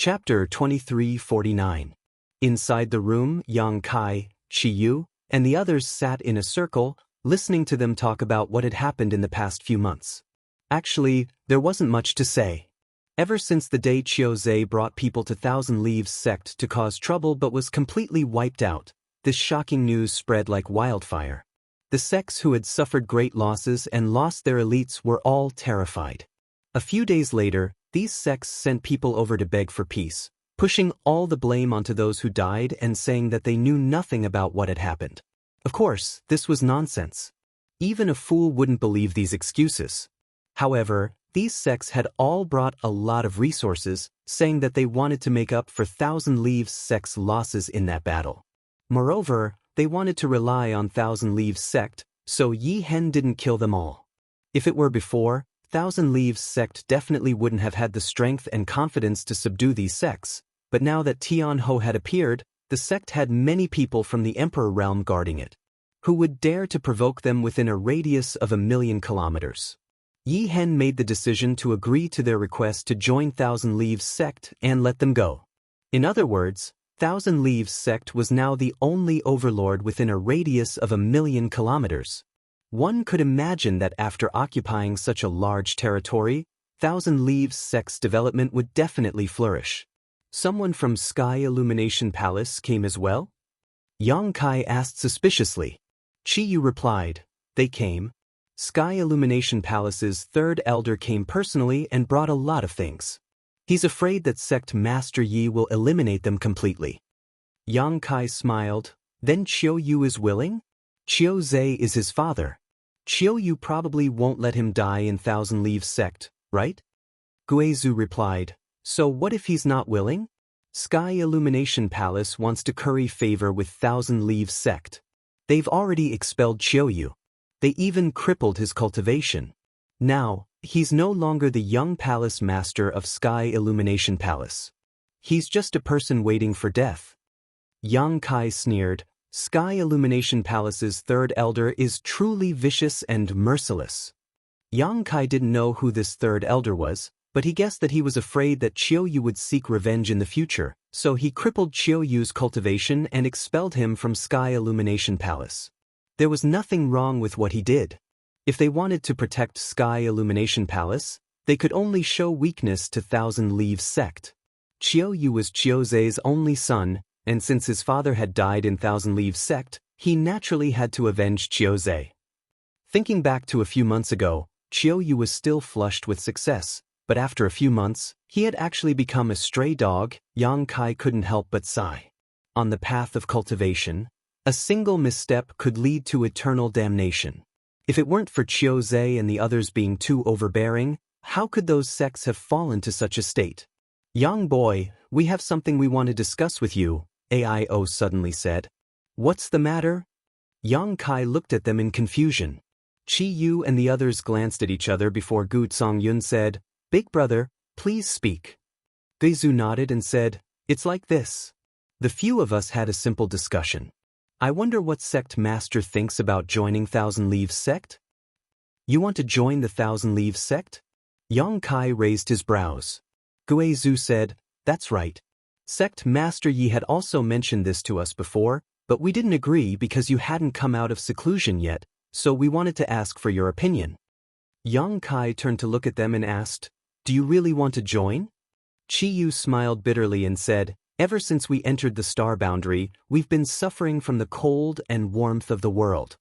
Chapter 2349. Inside the room, Yang Kai, Qiyu, and the others sat in a circle, listening to them talk about what had happened in the past few months. Actually, there wasn't much to say. Ever since the day Qiuzhe brought people to Thousand Leaves sect to cause trouble but was completely wiped out, this shocking news spread like wildfire. The sects who had suffered great losses and lost their elites were all terrified. A few days later, these sects sent people over to beg for peace, pushing all the blame onto those who died and saying that they knew nothing about what had happened. Of course, this was nonsense. Even a fool wouldn't believe these excuses. However, these sects had all brought a lot of resources, saying that they wanted to make up for Thousand Leaves sect's losses in that battle. Moreover, they wanted to rely on Thousand Leaves sect, so Yi Hen didn't kill them all. If it were before, Thousand Leaves sect definitely wouldn't have had the strength and confidence to subdue these sects, but now that Tian Ho had appeared, the sect had many people from the Emperor realm guarding it. Who would dare to provoke them within a radius of 1,000,000 kilometers? Yi Hen made the decision to agree to their request to join Thousand Leaves sect and let them go. In other words, Thousand Leaves sect was now the only overlord within a radius of 1,000,000 kilometers. One could imagine that after occupying such a large territory, Thousand Leaves sect's development would definitely flourish. Someone from Sky Illumination Palace came as well? Yang Kai asked suspiciously. Qiyu replied, "They came. Sky Illumination Palace's third elder came personally and brought a lot of things. He's afraid that Sect Master Yi will eliminate them completely." Yang Kai smiled. "Then Qiuyu is willing? Qiuzhe is his father. Qiuyu probably won't let him die in Thousand Leaves sect, right?" Guizhu replied, "So what if he's not willing? Sky Illumination Palace wants to curry favor with Thousand Leaves sect. They've already expelled Qiuyu. They even crippled his cultivation. Now, he's no longer the young palace master of Sky Illumination Palace. He's just a person waiting for death." Yang Kai sneered. "Sky Illumination Palace's third elder is truly vicious and merciless." Yang Kai didn't know who this third elder was, but he guessed that he was afraid that Qiuyu would seek revenge in the future, so he crippled Qiuyu's cultivation and expelled him from Sky Illumination Palace. There was nothing wrong with what he did. If they wanted to protect Sky Illumination Palace, they could only show weakness to Thousand Leaves sect. Qiuyu was Qiuzhe's only son, and since his father had died in Thousand Leaves sect, he naturally had to avenge Qiuzhe. Thinking back to a few months ago, Qiuyu was still flushed with success, but after a few months, he had actually become a stray dog. Yang Kai couldn't help but sigh. On the path of cultivation, a single misstep could lead to eternal damnation. If it weren't for Qiuzhe and the others being too overbearing, how could those sects have fallen to such a state? "Young boy, we have something we want to discuss with you," Aio suddenly said. "What's the matter?" Yang Kai looked at them in confusion. Qiyu and the others glanced at each other before Gu Songyun said, "Big brother, please speak." Guizhu nodded and said, "It's like this. The few of us had a simple discussion. I wonder what sect master thinks about joining Thousand Leaves sect?" "You want to join the Thousand Leaves sect?" Yang Kai raised his brows. Guizhu said, "That's right. Sect Master Yi had also mentioned this to us before, but we didn't agree because you hadn't come out of seclusion yet, so we wanted to ask for your opinion." Yang Kai turned to look at them and asked, "Do you really want to join?" Qiyu smiled bitterly and said, "Ever since we entered the star boundary, we've been suffering from the cold and warmth of the world.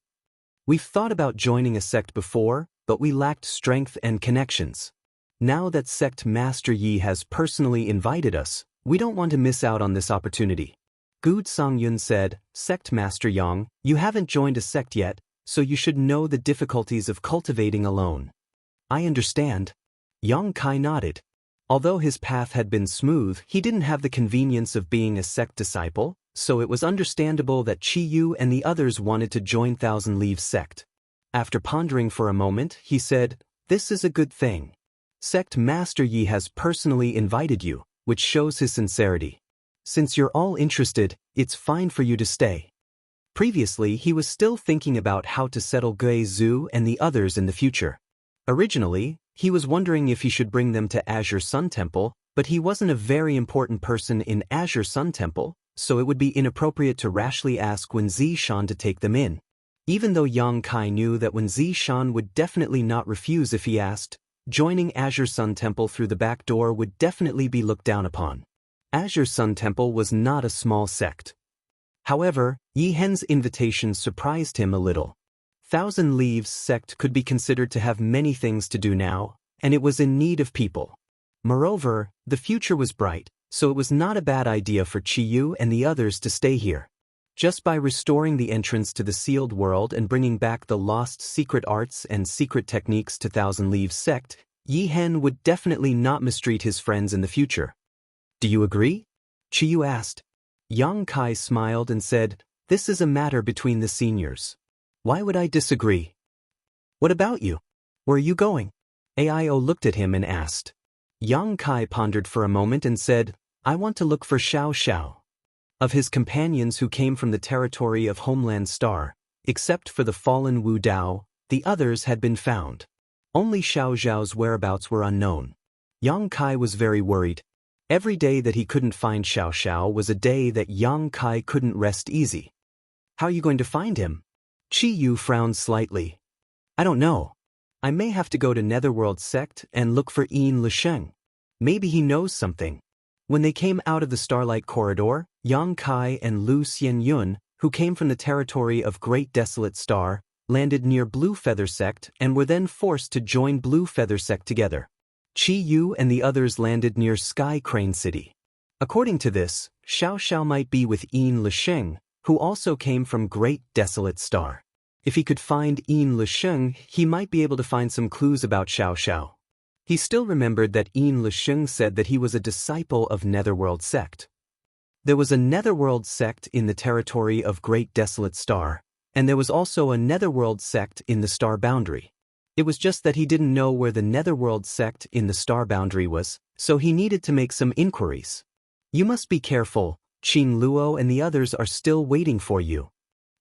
We've thought about joining a sect before, but we lacked strength and connections. Now that Sect Master Yi has personally invited us, we don't want to miss out on this opportunity." Gu Songyun said, "Sect Master Yang, you haven't joined a sect yet, so you should know the difficulties of cultivating alone." "I understand." Yang Kai nodded. Although his path had been smooth, he didn't have the convenience of being a sect disciple, so it was understandable that Qiyu and the others wanted to join Thousand Leaves sect. After pondering for a moment, he said, "This is a good thing. Sect Master Yi has personally invited you, which shows his sincerity. Since you're all interested, it's fine for you to stay." Previously, he was still thinking about how to settle Guizhu and the others in the future. Originally, he was wondering if he should bring them to Azure Sun Temple, But he wasn't a very important person in Azure Sun Temple, so it would be inappropriate to rashly ask Wen Zishan to take them in. Even though Yang Kai knew that Wen Zishan would definitely not refuse if he asked, joining Azure Sun Temple through the back door would definitely be looked down upon. Azure Sun Temple was not a small sect. However, Yi Hen's invitation surprised him a little. Thousand Leaves sect could be considered to have many things to do now, and it was in need of people. Moreover, the future was bright, so it was not a bad idea for Qiyu and the others to stay here. Just by restoring the entrance to the sealed world and bringing back the lost secret arts and secret techniques to Thousand Leaves sect, Yi Hen would definitely not mistreat his friends in the future. Do you agree? Qiyu asked. Yang Kai smiled and said, "This is a matter between the seniors. Why would I disagree?" "What about you? Where are you going?" Aio looked at him and asked. Yang Kai pondered for a moment and said, "I want to look for Xiao. Of his companions who came from the territory of Homeland Star, except for the fallen Wu Dao, the others had been found. Only Xiao's whereabouts were unknown." Yang Kai was very worried. Every day that he couldn't find Xiao was a day that Yang Kai couldn't rest easy. "How are you going to find him?" Qiyu frowned slightly. "I don't know. I may have to go to Netherworld sect and look for Yin Lisheng. Maybe he knows something." When they came out of the Starlight Corridor, Yang Kai and Lu Xianyun, who came from the territory of Great Desolate Star, landed near Blue Feather Sect and were then forced to join Blue Feather Sect together. Qiyu and the others landed near Sky Crane City. According to this, Xiao might be with Yin Lisheng, who also came from Great Desolate Star. If he could find Yin Lisheng, he might be able to find some clues about Xiao. He still remembered that Yin Lisheng said that he was a disciple of Netherworld sect. There was a Netherworld sect in the territory of Great Desolate Star, and there was also a Netherworld sect in the Star Boundary. It was just that he didn't know where the Netherworld sect in the Star Boundary was, so he needed to make some inquiries. "You must be careful, Qin Luo and the others are still waiting for you,"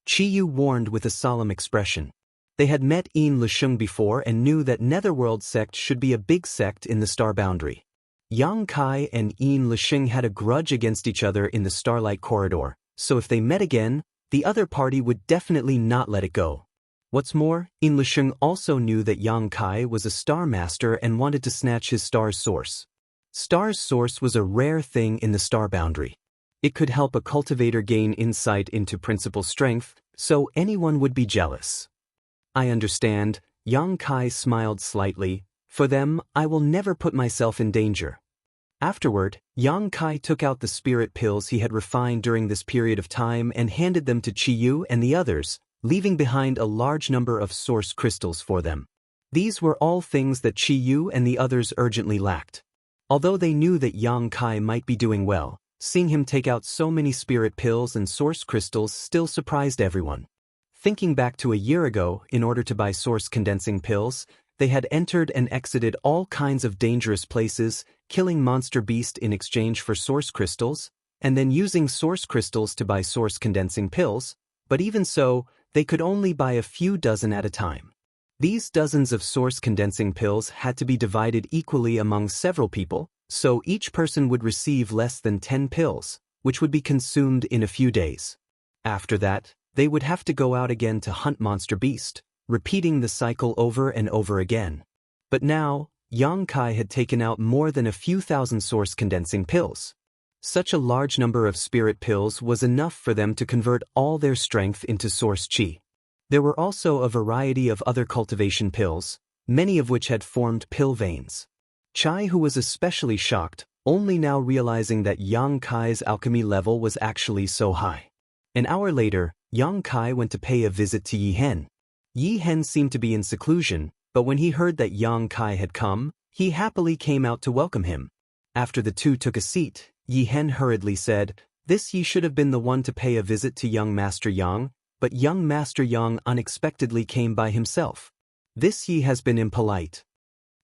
Qiyu warned with a solemn expression. They had met Yin Lisheng before and knew that Netherworld sect should be a big sect in the Star Boundary. Yang Kai and Yin Lisheng had a grudge against each other in the Starlight Corridor, so if they met again, the other party would definitely not let it go. What's more, Yin Lisheng also knew that Yang Kai was a Star Master and wanted to snatch his Star's Source. Star's Source was a rare thing in the Star Boundary. It could help a cultivator gain insight into principal strength, so anyone would be jealous. "I understand," Yang Kai smiled slightly. "For them, I will never put myself in danger." Afterward, Yang Kai took out the spirit pills he had refined during this period of time and handed them to Qiyu and the others, leaving behind a large number of source crystals for them. These were all things that Qiyu and the others urgently lacked. Although they knew that Yang Kai might be doing well, seeing him take out so many spirit pills and source crystals still surprised everyone. Thinking back to a year ago, in order to buy source condensing pills, they had entered and exited all kinds of dangerous places, killing monster beast in exchange for source crystals, and then using source crystals to buy source condensing pills, but even so, they could only buy a few dozen at a time. These dozens of source condensing pills had to be divided equally among several people, so each person would receive less than 10 pills, which would be consumed in a few days. After that, they would have to go out again to hunt monster beast, repeating the cycle over and over again. But now, Yang Kai had taken out more than a few thousand source condensing pills. Such a large number of spirit pills was enough for them to convert all their strength into source qi. There were also a variety of other cultivation pills, many of which had formed pill veins. Chai, who was especially shocked, only now realizing that Yang Kai's alchemy level was actually so high. An hour later, Yang Kai went to pay a visit to Yi Hen. Yi Hen seemed to be in seclusion, but when he heard that Yang Kai had come, he happily came out to welcome him. After the two took a seat, Yi Hen hurriedly said, "This Yi should have been the one to pay a visit to young Master Yang, but young Master Yang unexpectedly came by himself. This Yi has been impolite."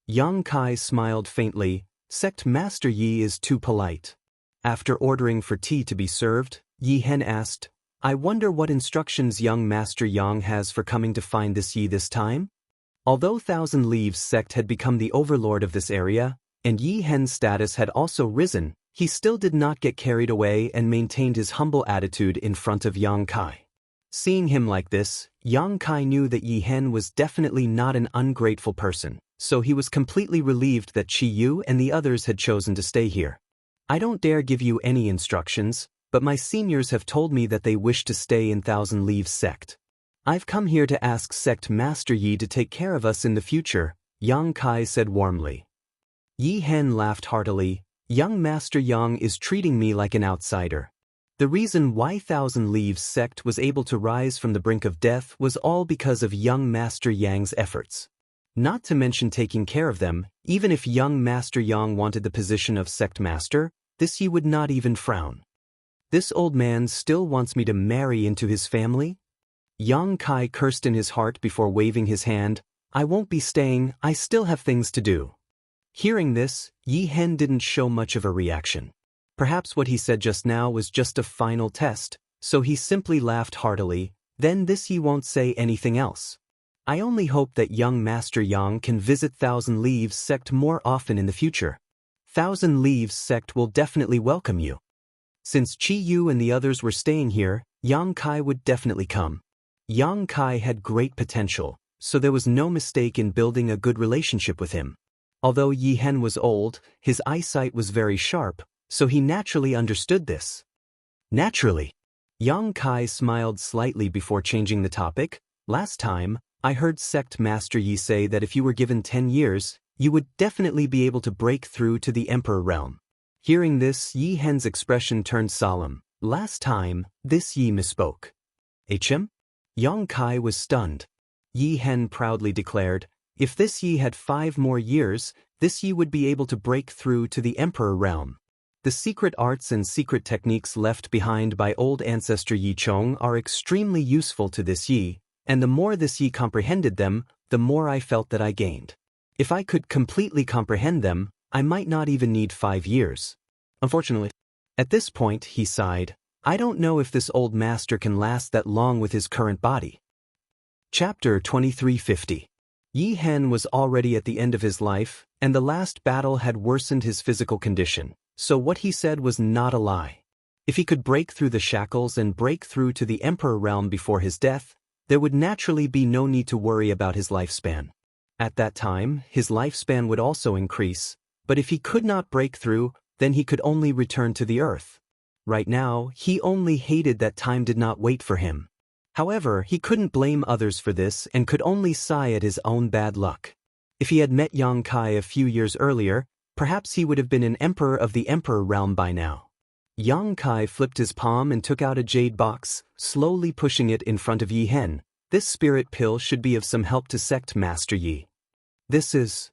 Yang Kai smiled faintly. "Sect Master Yi is too polite." After ordering for tea to be served, Yi Hen asked, "I wonder what instructions young Master Yang has for coming to find this Yi this time?" Although Thousand Leaves sect had become the overlord of this area, and Yi Hen's status had also risen, he still did not get carried away and maintained his humble attitude in front of Yang Kai. Seeing him like this, Yang Kai knew that Yi Hen was definitely not an ungrateful person, so he was completely relieved that Qi Yu and the others had chosen to stay here. I don't dare give you any instructions, but my seniors have told me that they wish to stay in Thousand Leaves sect. I've come here to ask Sect Master Yi to take care of us in the future, Yang Kai said warmly. Yi Hen laughed heartily. Young Master Yang is treating me like an outsider. The reason why Thousand Leaves sect was able to rise from the brink of death was all because of young Master Yang's efforts. Not to mention taking care of them, even if young Master Yang wanted the position of sect master, this he would not even frown. This old man still wants me to marry into his family? Yang Kai cursed in his heart before waving his hand. I won't be staying, I still have things to do. Hearing this, Yi Hen didn't show much of a reaction. Perhaps what he said just now was just a final test, so he simply laughed heartily. Then this he won't say anything else. I only hope that young Master Yang can visit Thousand Leaves sect more often in the future. Thousand Leaves sect will definitely welcome you. Since Qi Yu and the others were staying here, Yang Kai would definitely come. Yang Kai had great potential, so there was no mistake in building a good relationship with him. Although Yi Hen was old, his eyesight was very sharp, so he naturally understood this. Naturally. Yang Kai smiled slightly before changing the topic. Last time, I heard Sect Master Yi say that if you were given 10 years, you would definitely be able to break through to the Emperor realm. Hearing this, Yi Hen's expression turned solemn. Last time, this Yi misspoke. HM? Yang Kai was stunned. Yi Hen proudly declared, if this Yi had 5 more years, this Yi would be able to break through to the Emperor realm. The secret arts and secret techniques left behind by old ancestor Yi Chong are extremely useful to this Yi, and the more this Yi comprehended them, the more I felt that I gained. If I could completely comprehend them, I might not even need 5 years. Unfortunately. At this point, he sighed, I don't know if this old master can last that long with his current body. Chapter 2350. Yi Hen was already at the end of his life, and the last battle had worsened his physical condition, so what he said was not a lie. If he could break through the shackles and break through to the Emperor realm before his death, there would naturally be no need to worry about his lifespan. At that time, his lifespan would also increase, but if he could not break through, then he could only return to the earth. Right now, he only hated that time did not wait for him. However, he couldn't blame others for this and could only sigh at his own bad luck. If he had met Yang Kai a few years earlier, perhaps he would have been an emperor of the Emperor realm by now. Yang Kai flipped his palm and took out a jade box, slowly pushing it in front of Yi Hen. This spirit pill should be of some help to Sect Master Yi. This is...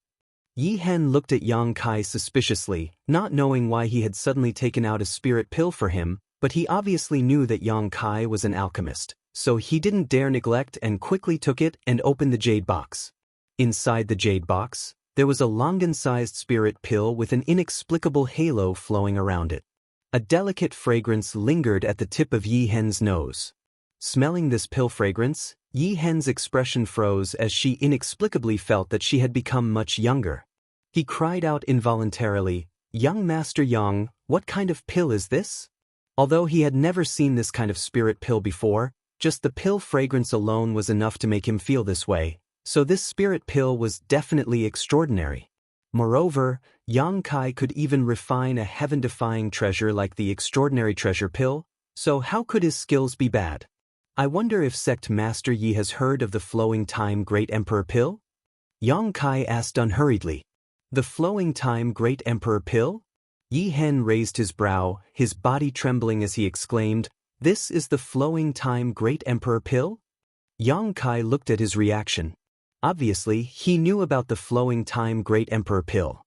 Yi Hen looked at Yang Kai suspiciously, not knowing why he had suddenly taken out a spirit pill for him, but he obviously knew that Yang Kai was an alchemist, so he didn't dare neglect and quickly took it and opened the jade box. Inside the jade box, there was a longan-sized spirit pill with an inexplicable halo flowing around it. A delicate fragrance lingered at the tip of Yi Hen's nose. Smelling this pill fragrance, Yi Hen's expression froze as she inexplicably felt that she had become much younger. He cried out involuntarily, Young Master Yang, what kind of pill is this? Although he had never seen this kind of spirit pill before, just the pill fragrance alone was enough to make him feel this way, so this spirit pill was definitely extraordinary. Moreover, Yang Kai could even refine a heaven-defying treasure like the extraordinary treasure pill, so how could his skills be bad? I wonder if Sect Master Yi has heard of the Flowing Time Great Emperor Pill? Yang Kai asked unhurriedly. The Flowing Time Great Emperor Pill? Yi Hen raised his brow, his body trembling as he exclaimed, This is the Flowing Time Great Emperor Pill? Yang Kai looked at his reaction. Obviously, he knew about the Flowing Time Great Emperor Pill.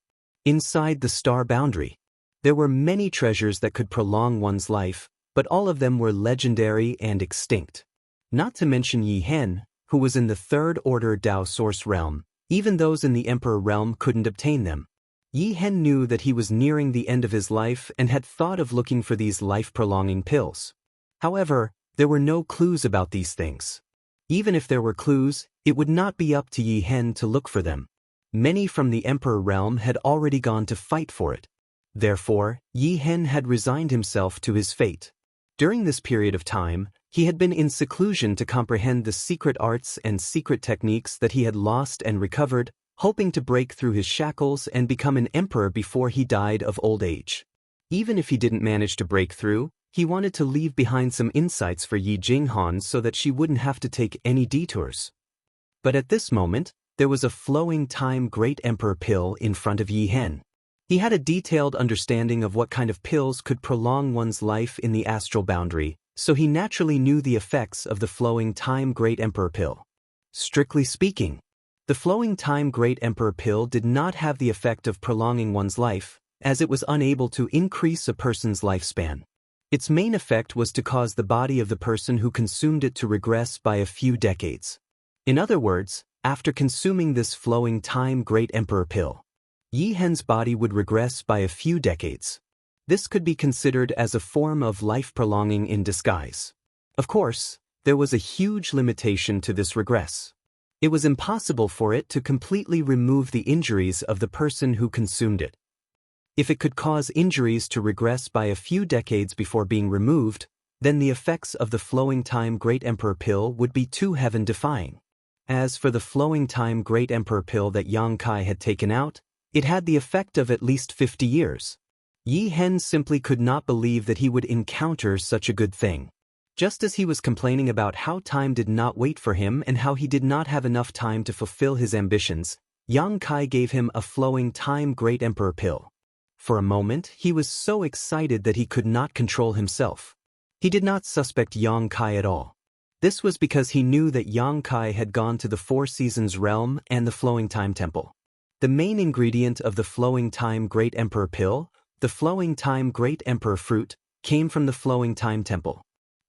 Inside the star boundary, there were many treasures that could prolong one's life, but all of them were legendary and extinct. Not to mention Yi Hen, who was in the Third Order Dao Source realm, even those in the Emperor realm couldn't obtain them. Yi Hen knew that he was nearing the end of his life and had thought of looking for these life-prolonging pills. However, there were no clues about these things. Even if there were clues, it would not be up to Yi Hen to look for them. Many from the Emperor realm had already gone to fight for it. Therefore, Yi Hen had resigned himself to his fate. During this period of time, he had been in seclusion to comprehend the secret arts and secret techniques that he had lost and recovered, hoping to break through his shackles and become an emperor before he died of old age. Even if he didn't manage to break through, he wanted to leave behind some insights for Yi Jinghan so that she wouldn't have to take any detours. But at this moment, there was a flowing time Great Emperor pill in front of Yi Hen. He had a detailed understanding of what kind of pills could prolong one's life in the astral boundary, so he naturally knew the effects of the flowing time Great Emperor pill. Strictly speaking, the flowing time Great Emperor pill did not have the effect of prolonging one's life, as it was unable to increase a person's lifespan. Its main effect was to cause the body of the person who consumed it to regress by a few decades. In other words, after consuming this flowing time Great Emperor pill, Yi Hen's body would regress by a few decades. This could be considered as a form of life prolonging in disguise. Of course, there was a huge limitation to this regress. It was impossible for it to completely remove the injuries of the person who consumed it. If it could cause injuries to regress by a few decades before being removed, then the effects of the flowing time Great Emperor pill would be too heaven-defying. As for the flowing time Great Emperor pill that Yang Kai had taken out, it had the effect of at least 50 years. Yi Hen simply could not believe that he would encounter such a good thing. Just as he was complaining about how time did not wait for him and how he did not have enough time to fulfill his ambitions, Yang Kai gave him a flowing time Great Emperor pill. For a moment, he was so excited that he could not control himself. He did not suspect Yang Kai at all. This was because he knew that Yang Kai had gone to the Four Seasons realm and the Flowing Time Temple. The main ingredient of the Flowing Time Great Emperor pill, the Flowing Time Great Emperor fruit, came from the Flowing Time Temple.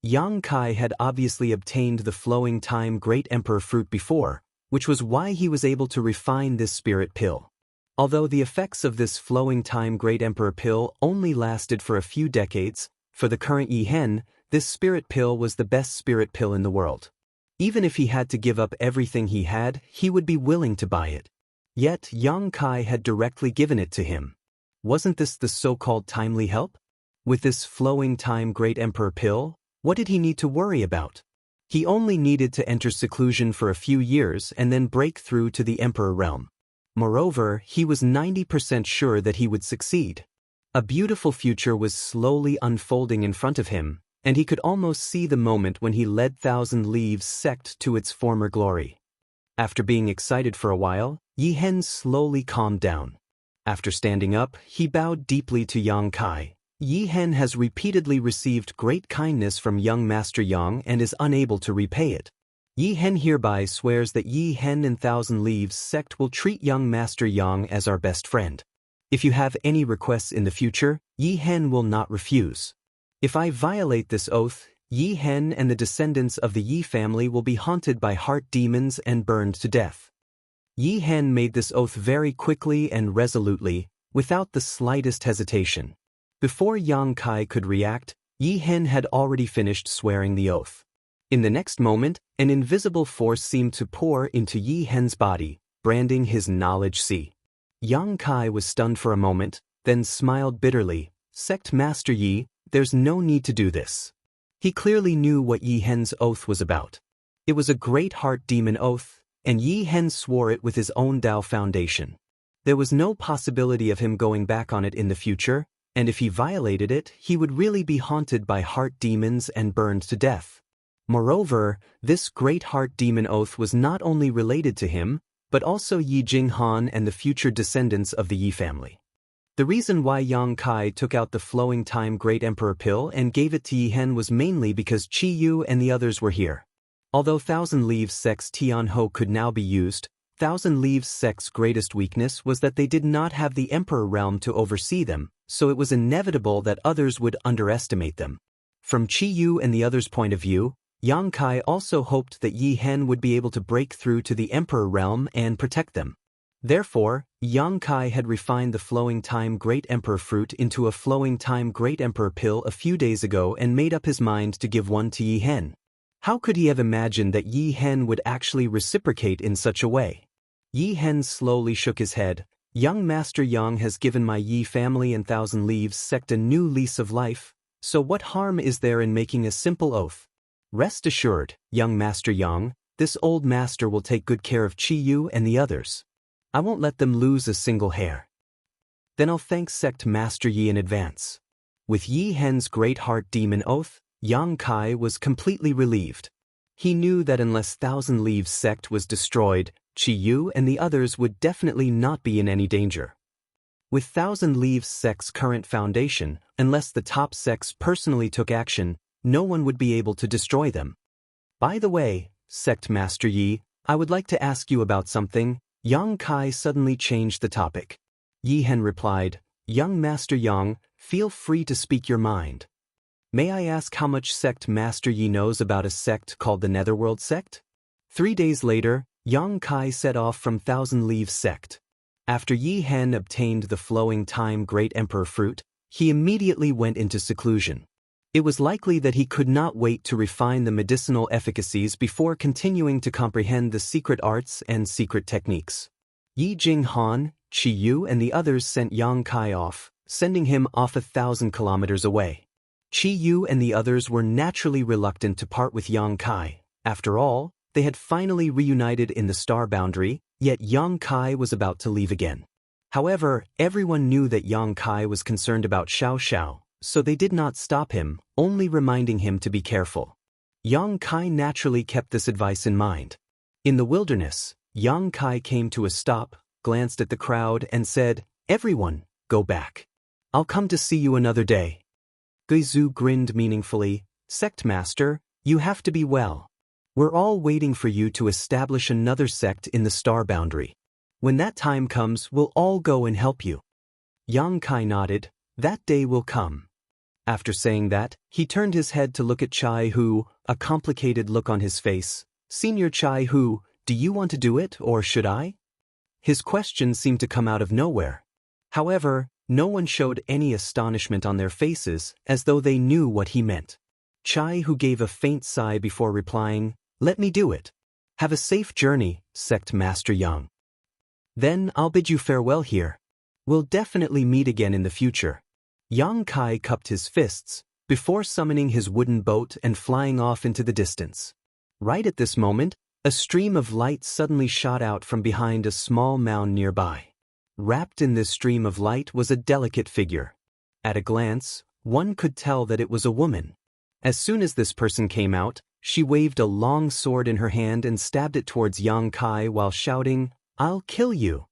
Yang Kai had obviously obtained the Flowing Time Great Emperor fruit before, which was why he was able to refine this spirit pill. Although the effects of this Flowing Time Great Emperor pill only lasted for a few decades, for the current Yi Hen, this spirit pill was the best spirit pill in the world. Even if he had to give up everything he had, he would be willing to buy it. Yet Yang Kai had directly given it to him. Wasn't this the so-called timely help? With this Flowing Time Great Emperor pill, what did he need to worry about? He only needed to enter seclusion for a few years and then break through to the Emperor realm. Moreover, he was 90% sure that he would succeed. A beautiful future was slowly unfolding in front of him, and he could almost see the moment when he led Thousand Leaves sect to its former glory. After being excited for a while, Yi Hen slowly calmed down. After standing up, he bowed deeply to Yang Kai. Yi Hen has repeatedly received great kindness from young Master Yang and is unable to repay it. Yi Hen hereby swears that Yi Hen and Thousand Leaves sect will treat young Master Yang as our best friend. If you have any requests in the future, Yi Hen will not refuse. If I violate this oath, Yi Hen and the descendants of the Yi family will be haunted by heart demons and burned to death. Yi Hen made this oath very quickly and resolutely, without the slightest hesitation. Before Yang Kai could react, Yi Hen had already finished swearing the oath. In the next moment, an invisible force seemed to pour into Yi Hen's body, branding his knowledge sea. Yang Kai was stunned for a moment, then smiled bitterly. Sect Master Yi, there's no need to do this. He clearly knew what Yi Hen's oath was about. It was a great heart demon oath, and Yi Hen swore it with his own Tao foundation. There was no possibility of him going back on it in the future, and if he violated it, he would really be haunted by heart demons and burned to death. Moreover, this great heart demon oath was not only related to him, but also Yi Jinghan and the future descendants of the Yi family. The reason why Yang Kai took out the Flowing Time Great Emperor pill and gave it to Yi Hen was mainly because Qi Yu and the others were here. Although Thousand Leaves sect's Tian Ho could now be used, Thousand Leaves sect's greatest weakness was that they did not have the Emperor realm to oversee them, so it was inevitable that others would underestimate them. From Qi Yu and the others' point of view, Yang Kai also hoped that Yi Hen would be able to break through to the Emperor realm and protect them. Therefore, Yang Kai had refined the Flowing Time Great Emperor fruit into a Flowing Time Great Emperor pill a few days ago and made up his mind to give one to Yi Hen. How could he have imagined that Yi Hen would actually reciprocate in such a way? Yi Hen slowly shook his head. Young Master Yang has given my Yi family and Thousand Leaves sect a new lease of life, so what harm is there in making a simple oath? Rest assured, young Master Yang, this old master will take good care of Qi Yu and the others. I won't let them lose a single hair. Then I'll thank Sect Master Yi in advance. With Yi Hen's great heart demon oath, Yang Kai was completely relieved. He knew that unless Thousand Leaves sect was destroyed, Qi Yu and the others would definitely not be in any danger. With Thousand Leaves sect's current foundation, unless the top sects personally took action, no one would be able to destroy them. By the way, Sect Master Yi, I would like to ask you about something. Yang Kai suddenly changed the topic. Yi Hen replied, Young Master Yang, feel free to speak your mind. May I ask how much Sect Master Yi knows about a sect called the Netherworld sect? 3 days later, Yang Kai set off from Thousand Leaves sect. After Yi Hen obtained the flowing time Great Emperor fruit, he immediately went into seclusion. It was likely that he could not wait to refine the medicinal efficacies before continuing to comprehend the secret arts and secret techniques. Yi Jinghan, Qi Yu and the others sent Yang Kai off, sending him off 1,000 kilometers away. Qi Yu and the others were naturally reluctant to part with Yang Kai. After all, they had finally reunited in the star boundary, yet Yang Kai was about to leave again. However, everyone knew that Yang Kai was concerned about Xiao, so they did not stop him, only reminding him to be careful. Yang Kai naturally kept this advice in mind. In the wilderness, Yang Kai came to a stop, glanced at the crowd and said, Everyone, go back. I'll come to see you another day. Guizhu grinned meaningfully, Sect Master, you have to be well. We're all waiting for you to establish another sect in the star boundary. When that time comes, we'll all go and help you. Yang Kai nodded, that day will come. After saying that, he turned his head to look at Chai Hu, a complicated look on his face. Senior Chai Hu, do you want to do it or should I? His question seemed to come out of nowhere. However, no one showed any astonishment on their faces, as though they knew what he meant. Chai Hu gave a faint sigh before replying, Let me do it. Have a safe journey, Sect Master Yang. Then I'll bid you farewell here. We'll definitely meet again in the future. Yang Kai cupped his fists, before summoning his wooden boat and flying off into the distance. Right at this moment, a stream of light suddenly shot out from behind a small mound nearby. Wrapped in this stream of light was a delicate figure. At a glance, one could tell that it was a woman. As soon as this person came out, she waved a long sword in her hand and stabbed it towards Yang Kai while shouting, I'll kill you.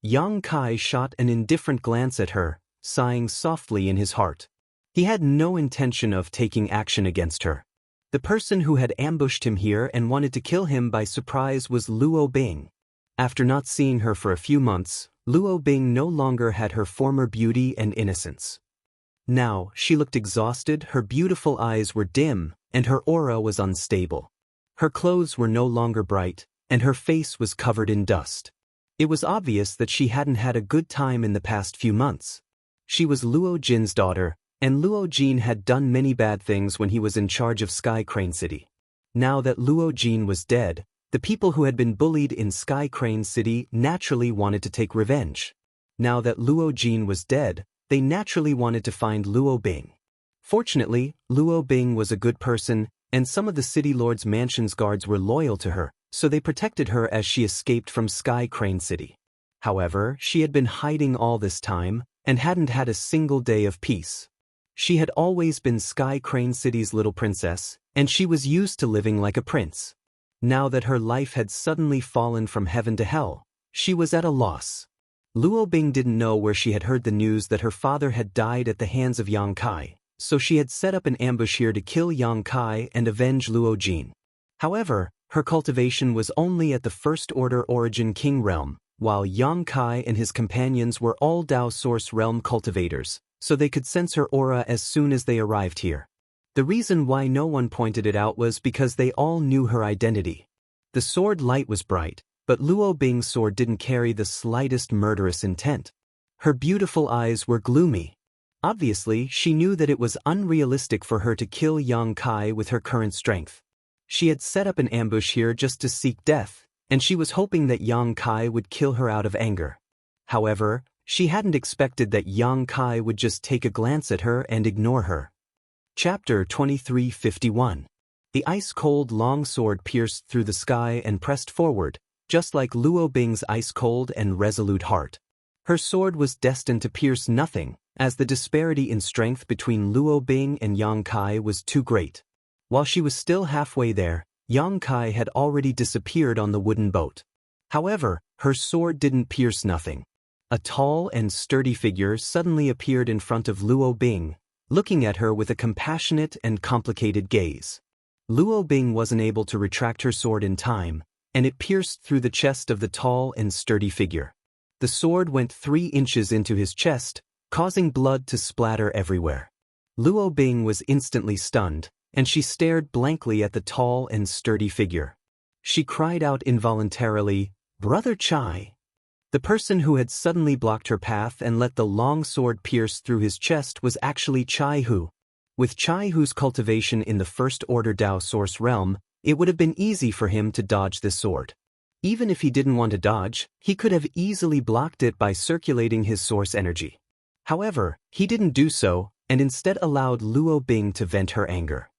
Yang Kai shot an indifferent glance at her, sighing softly in his heart. He had no intention of taking action against her. The person who had ambushed him here and wanted to kill him by surprise was Luo Bing. After not seeing her for a few months, Luo Bing no longer had her former beauty and innocence. Now, she looked exhausted, her beautiful eyes were dim, and her aura was unstable. Her clothes were no longer bright, and her face was covered in dust. It was obvious that she hadn't had a good time in the past few months. She was Luo Jin's daughter, and Luo Jin had done many bad things when he was in charge of Sky Crane City. Now that Luo Jin was dead, the people who had been bullied in Sky Crane City naturally wanted to take revenge. Now that Luo Jin was dead, they naturally wanted to find Luo Bing. Fortunately, Luo Bing was a good person, and some of the city lord's mansion's guards were loyal to her, so they protected her as she escaped from Sky Crane City. However, she had been hiding all this time, and hadn't had a single day of peace. She had always been Sky Crane City's little princess, and she was used to living like a prince. Now that her life had suddenly fallen from heaven to hell, she was at a loss. Luo Bing didn't know where she had heard the news that her father had died at the hands of Yang Kai, so she had set up an ambush here to kill Yang Kai and avenge Luo Jin. However, her cultivation was only at the First Order Origin King realm, while Yang Kai and his companions were all Dao Source realm cultivators, so they could sense her aura as soon as they arrived here. The reason why no one pointed it out was because they all knew her identity. The sword light was bright, but Luo Bing's sword didn't carry the slightest murderous intent. Her beautiful eyes were gloomy. Obviously, she knew that it was unrealistic for her to kill Yang Kai with her current strength. She had set up an ambush here just to seek death, and she was hoping that Yang Kai would kill her out of anger. However, she hadn't expected that Yang Kai would just take a glance at her and ignore her. Chapter 2351. The ice-cold long sword pierced through the sky and pressed forward, just like Luo Bing's ice-cold and resolute heart. Her sword was destined to pierce nothing, as the disparity in strength between Luo Bing and Yang Kai was too great. While she was still halfway there, Yang Kai had already disappeared on the wooden boat. However, her sword didn't pierce nothing. A tall and sturdy figure suddenly appeared in front of Luo Bing, looking at her with a compassionate and complicated gaze. Luo Bing wasn't able to retract her sword in time, and it pierced through the chest of the tall and sturdy figure. The sword went 3 inches into his chest, causing blood to splatter everywhere. Luo Bing was instantly stunned, and she stared blankly at the tall and sturdy figure. She cried out involuntarily, "Brother Chai!" The person who had suddenly blocked her path and let the long sword pierce through his chest was actually Chai Hu. With Chai Hu's cultivation in the First Order Dao Source realm, it would have been easy for him to dodge this sword. Even if he didn't want to dodge, he could have easily blocked it by circulating his source energy. However, he didn't do so, and instead allowed Luo Bing to vent her anger.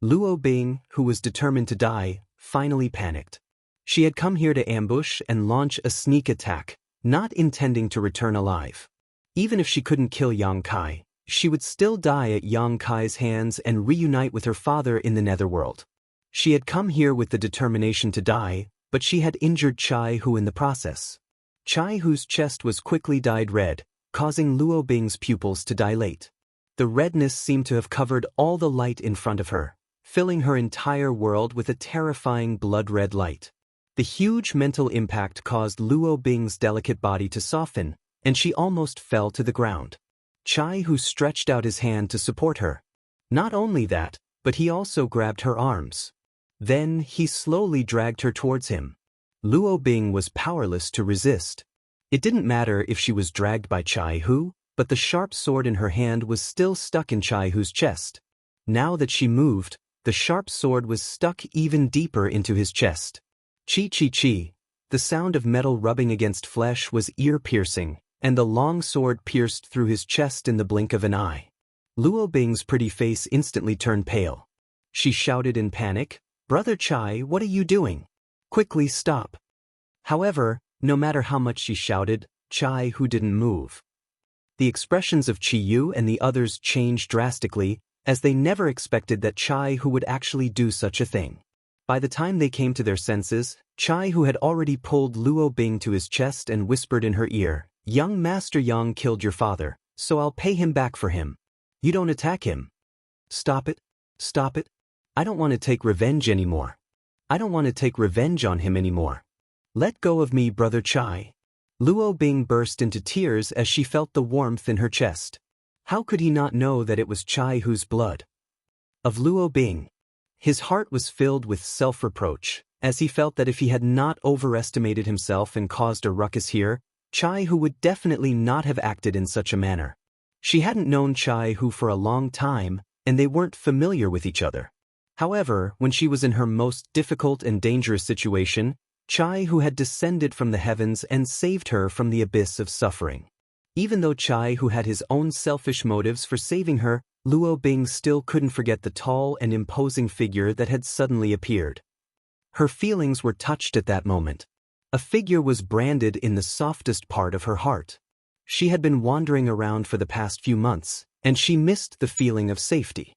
Luo Bing, who was determined to die, finally panicked. She had come here to ambush and launch a sneak attack, not intending to return alive. Even if she couldn't kill Yang Kai, she would still die at Yang Kai's hands and reunite with her father in the netherworld. She had come here with the determination to die, but she had injured Chai Hu in the process. Chai Hu's chest was quickly dyed red, causing Luo Bing's pupils to dilate. The redness seemed to have covered all the light in front of her, filling her entire world with a terrifying blood-red light. The huge mental impact caused Luo Bing's delicate body to soften, and she almost fell to the ground. Chai Hu stretched out his hand to support her. Not only that, but he also grabbed her arms. Then he slowly dragged her towards him. Luo Bing was powerless to resist. It didn't matter if she was dragged by Chai Hu, but the sharp sword in her hand was still stuck in Chai Hu's chest. Now that she moved, the sharp sword was stuck even deeper into his chest. Chi-chi-chi, the sound of metal rubbing against flesh was ear-piercing, and the long sword pierced through his chest in the blink of an eye. Luo Bing's pretty face instantly turned pale. She shouted in panic, "Brother Chai, what are you doing? Quickly stop." However, no matter how much she shouted, Chai Hu didn't move. The expressions of Chi Yu and the others changed drastically, as they never expected that Chai Hu would actually do such a thing. By the time they came to their senses, Chai Hu had already pulled Luo Bing to his chest and whispered in her ear, "Young Master Yang killed your father, so I'll pay him back for him. You don't attack him. Stop it. Stop it. I don't want to take revenge anymore. I don't want to take revenge on him anymore. Let go of me, Brother Chai." Luo Bing burst into tears as she felt the warmth in her chest. How could he not know that it was Chai Hu's blood? Of Luo Bing. His heart was filled with self-reproach, as he felt that if he had not overestimated himself and caused a ruckus here, Chai Hu would definitely not have acted in such a manner. She hadn't known Chai Hu for a long time, and they weren't familiar with each other. However, when she was in her most difficult and dangerous situation, Chai Hu had descended from the heavens and saved her from the abyss of suffering. Even though Chai Hu had his own selfish motives for saving her, Luo Bing still couldn't forget the tall and imposing figure that had suddenly appeared. Her feelings were touched at that moment. A figure was branded in the softest part of her heart. She had been wandering around for the past few months, and she missed the feeling of safety.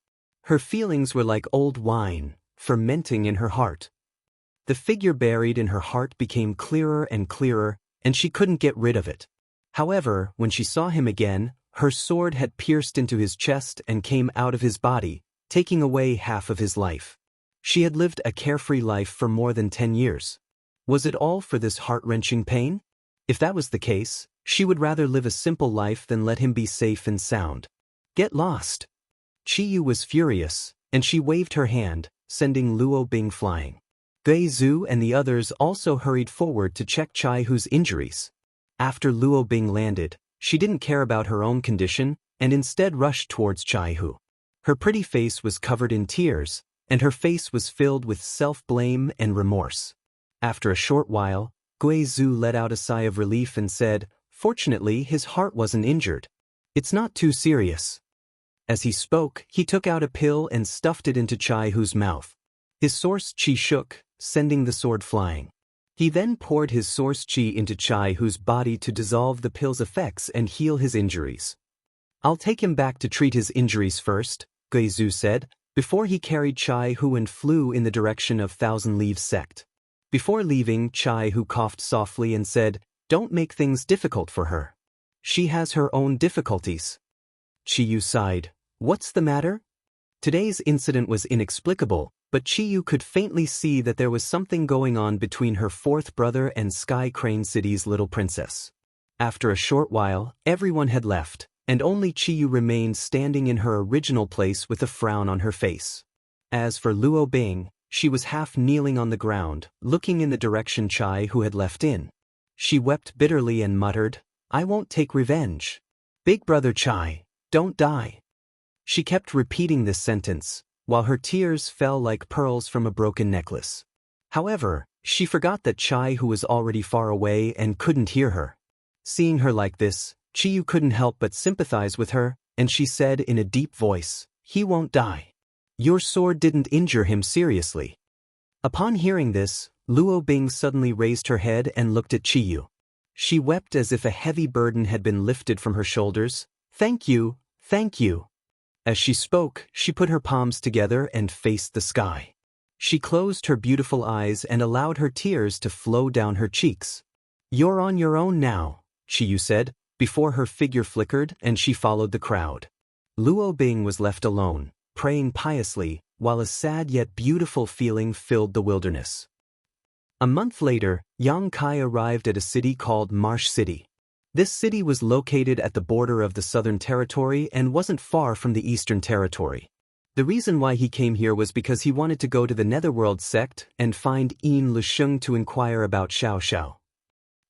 Her feelings were like old wine, fermenting in her heart. The figure buried in her heart became clearer and clearer, and she couldn't get rid of it. However, when she saw him again, her sword had pierced into his chest and came out of his body, taking away half of his life. She had lived a carefree life for more than 10 years. Was it all for this heart-wrenching pain? If that was the case, she would rather live a simple life than let him be safe and sound. Get lost. Chi Yu was furious, and she waved her hand, sending Luo Bing flying. Gui Zhu and the others also hurried forward to check Chai Hu's injuries. After Luo Bing landed, she didn't care about her own condition, and instead rushed towards Chai Hu. Her pretty face was covered in tears, and her face was filled with self-blame and remorse. After a short while, Gui Zhu let out a sigh of relief and said, "Fortunately, his heart wasn't injured. It's not too serious." As he spoke, he took out a pill and stuffed it into Chai Hu's mouth. His source qi shook, sending the sword flying. He then poured his source qi into Chai Hu's body to dissolve the pill's effects and heal his injuries. "I'll take him back to treat his injuries first," Gui Zhu said, before he carried Chai Hu and flew in the direction of Thousand Leaves sect. Before leaving, Chai Hu coughed softly and said, "Don't make things difficult for her. She has her own difficulties." Qiyu sighed. "What's the matter?" Today's incident was inexplicable, but Qiyu could faintly see that there was something going on between her fourth brother and Sky Crane City's little princess. After a short while, everyone had left, and only Qiyu remained standing in her original place with a frown on her face. As for Luo Bing, she was half kneeling on the ground, looking in the direction Chai Hu had left in. She wept bitterly and muttered, "I won't take revenge. Big brother Chai, don't die." She kept repeating this sentence, while her tears fell like pearls from a broken necklace. However, she forgot that Chai Hu was already far away and couldn't hear her. Seeing her like this, Qiyu couldn't help but sympathize with her, and she said in a deep voice, "He won't die. Your sword didn't injure him seriously." Upon hearing this, Luo Bing suddenly raised her head and looked at Qiyu. She wept as if a heavy burden had been lifted from her shoulders. "Thank you, thank you." As she spoke, she put her palms together and faced the sky. She closed her beautiful eyes and allowed her tears to flow down her cheeks. "You're on your own now," Qiyu said, before her figure flickered and she followed the crowd. Luo Bing was left alone, praying piously, while a sad yet beautiful feeling filled the wilderness. A month later, Yang Kai arrived at a city called Marsh City. This city was located at the border of the Southern Territory and wasn't far from the Eastern Territory. The reason why he came here was because he wanted to go to the Netherworld sect and find Yin Lusheng to inquire about Xiaoxiao.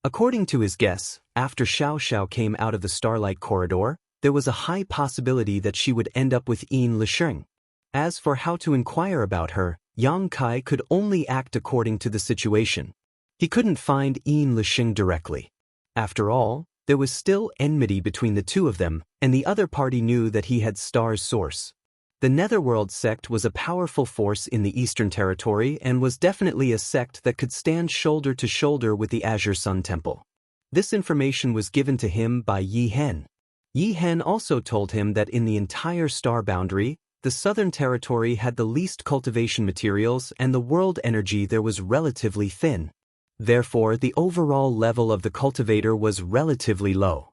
According to his guess, after Xiaoxiao came out of the Starlight Corridor, there was a high possibility that she would end up with Yin Lusheng. As for how to inquire about her, Yang Kai could only act according to the situation. He couldn't find Yin Lusheng directly. After all, there was still enmity between the two of them, and the other party knew that he had Star's source. The Netherworld sect was a powerful force in the Eastern Territory and was definitely a sect that could stand shoulder to shoulder with the Azure Sun Temple. This information was given to him by Yi Hen. Yi Hen also told him that in the entire star boundary, the Southern Territory had the least cultivation materials and the world energy there was relatively thin. Therefore, the overall level of the cultivator was relatively low.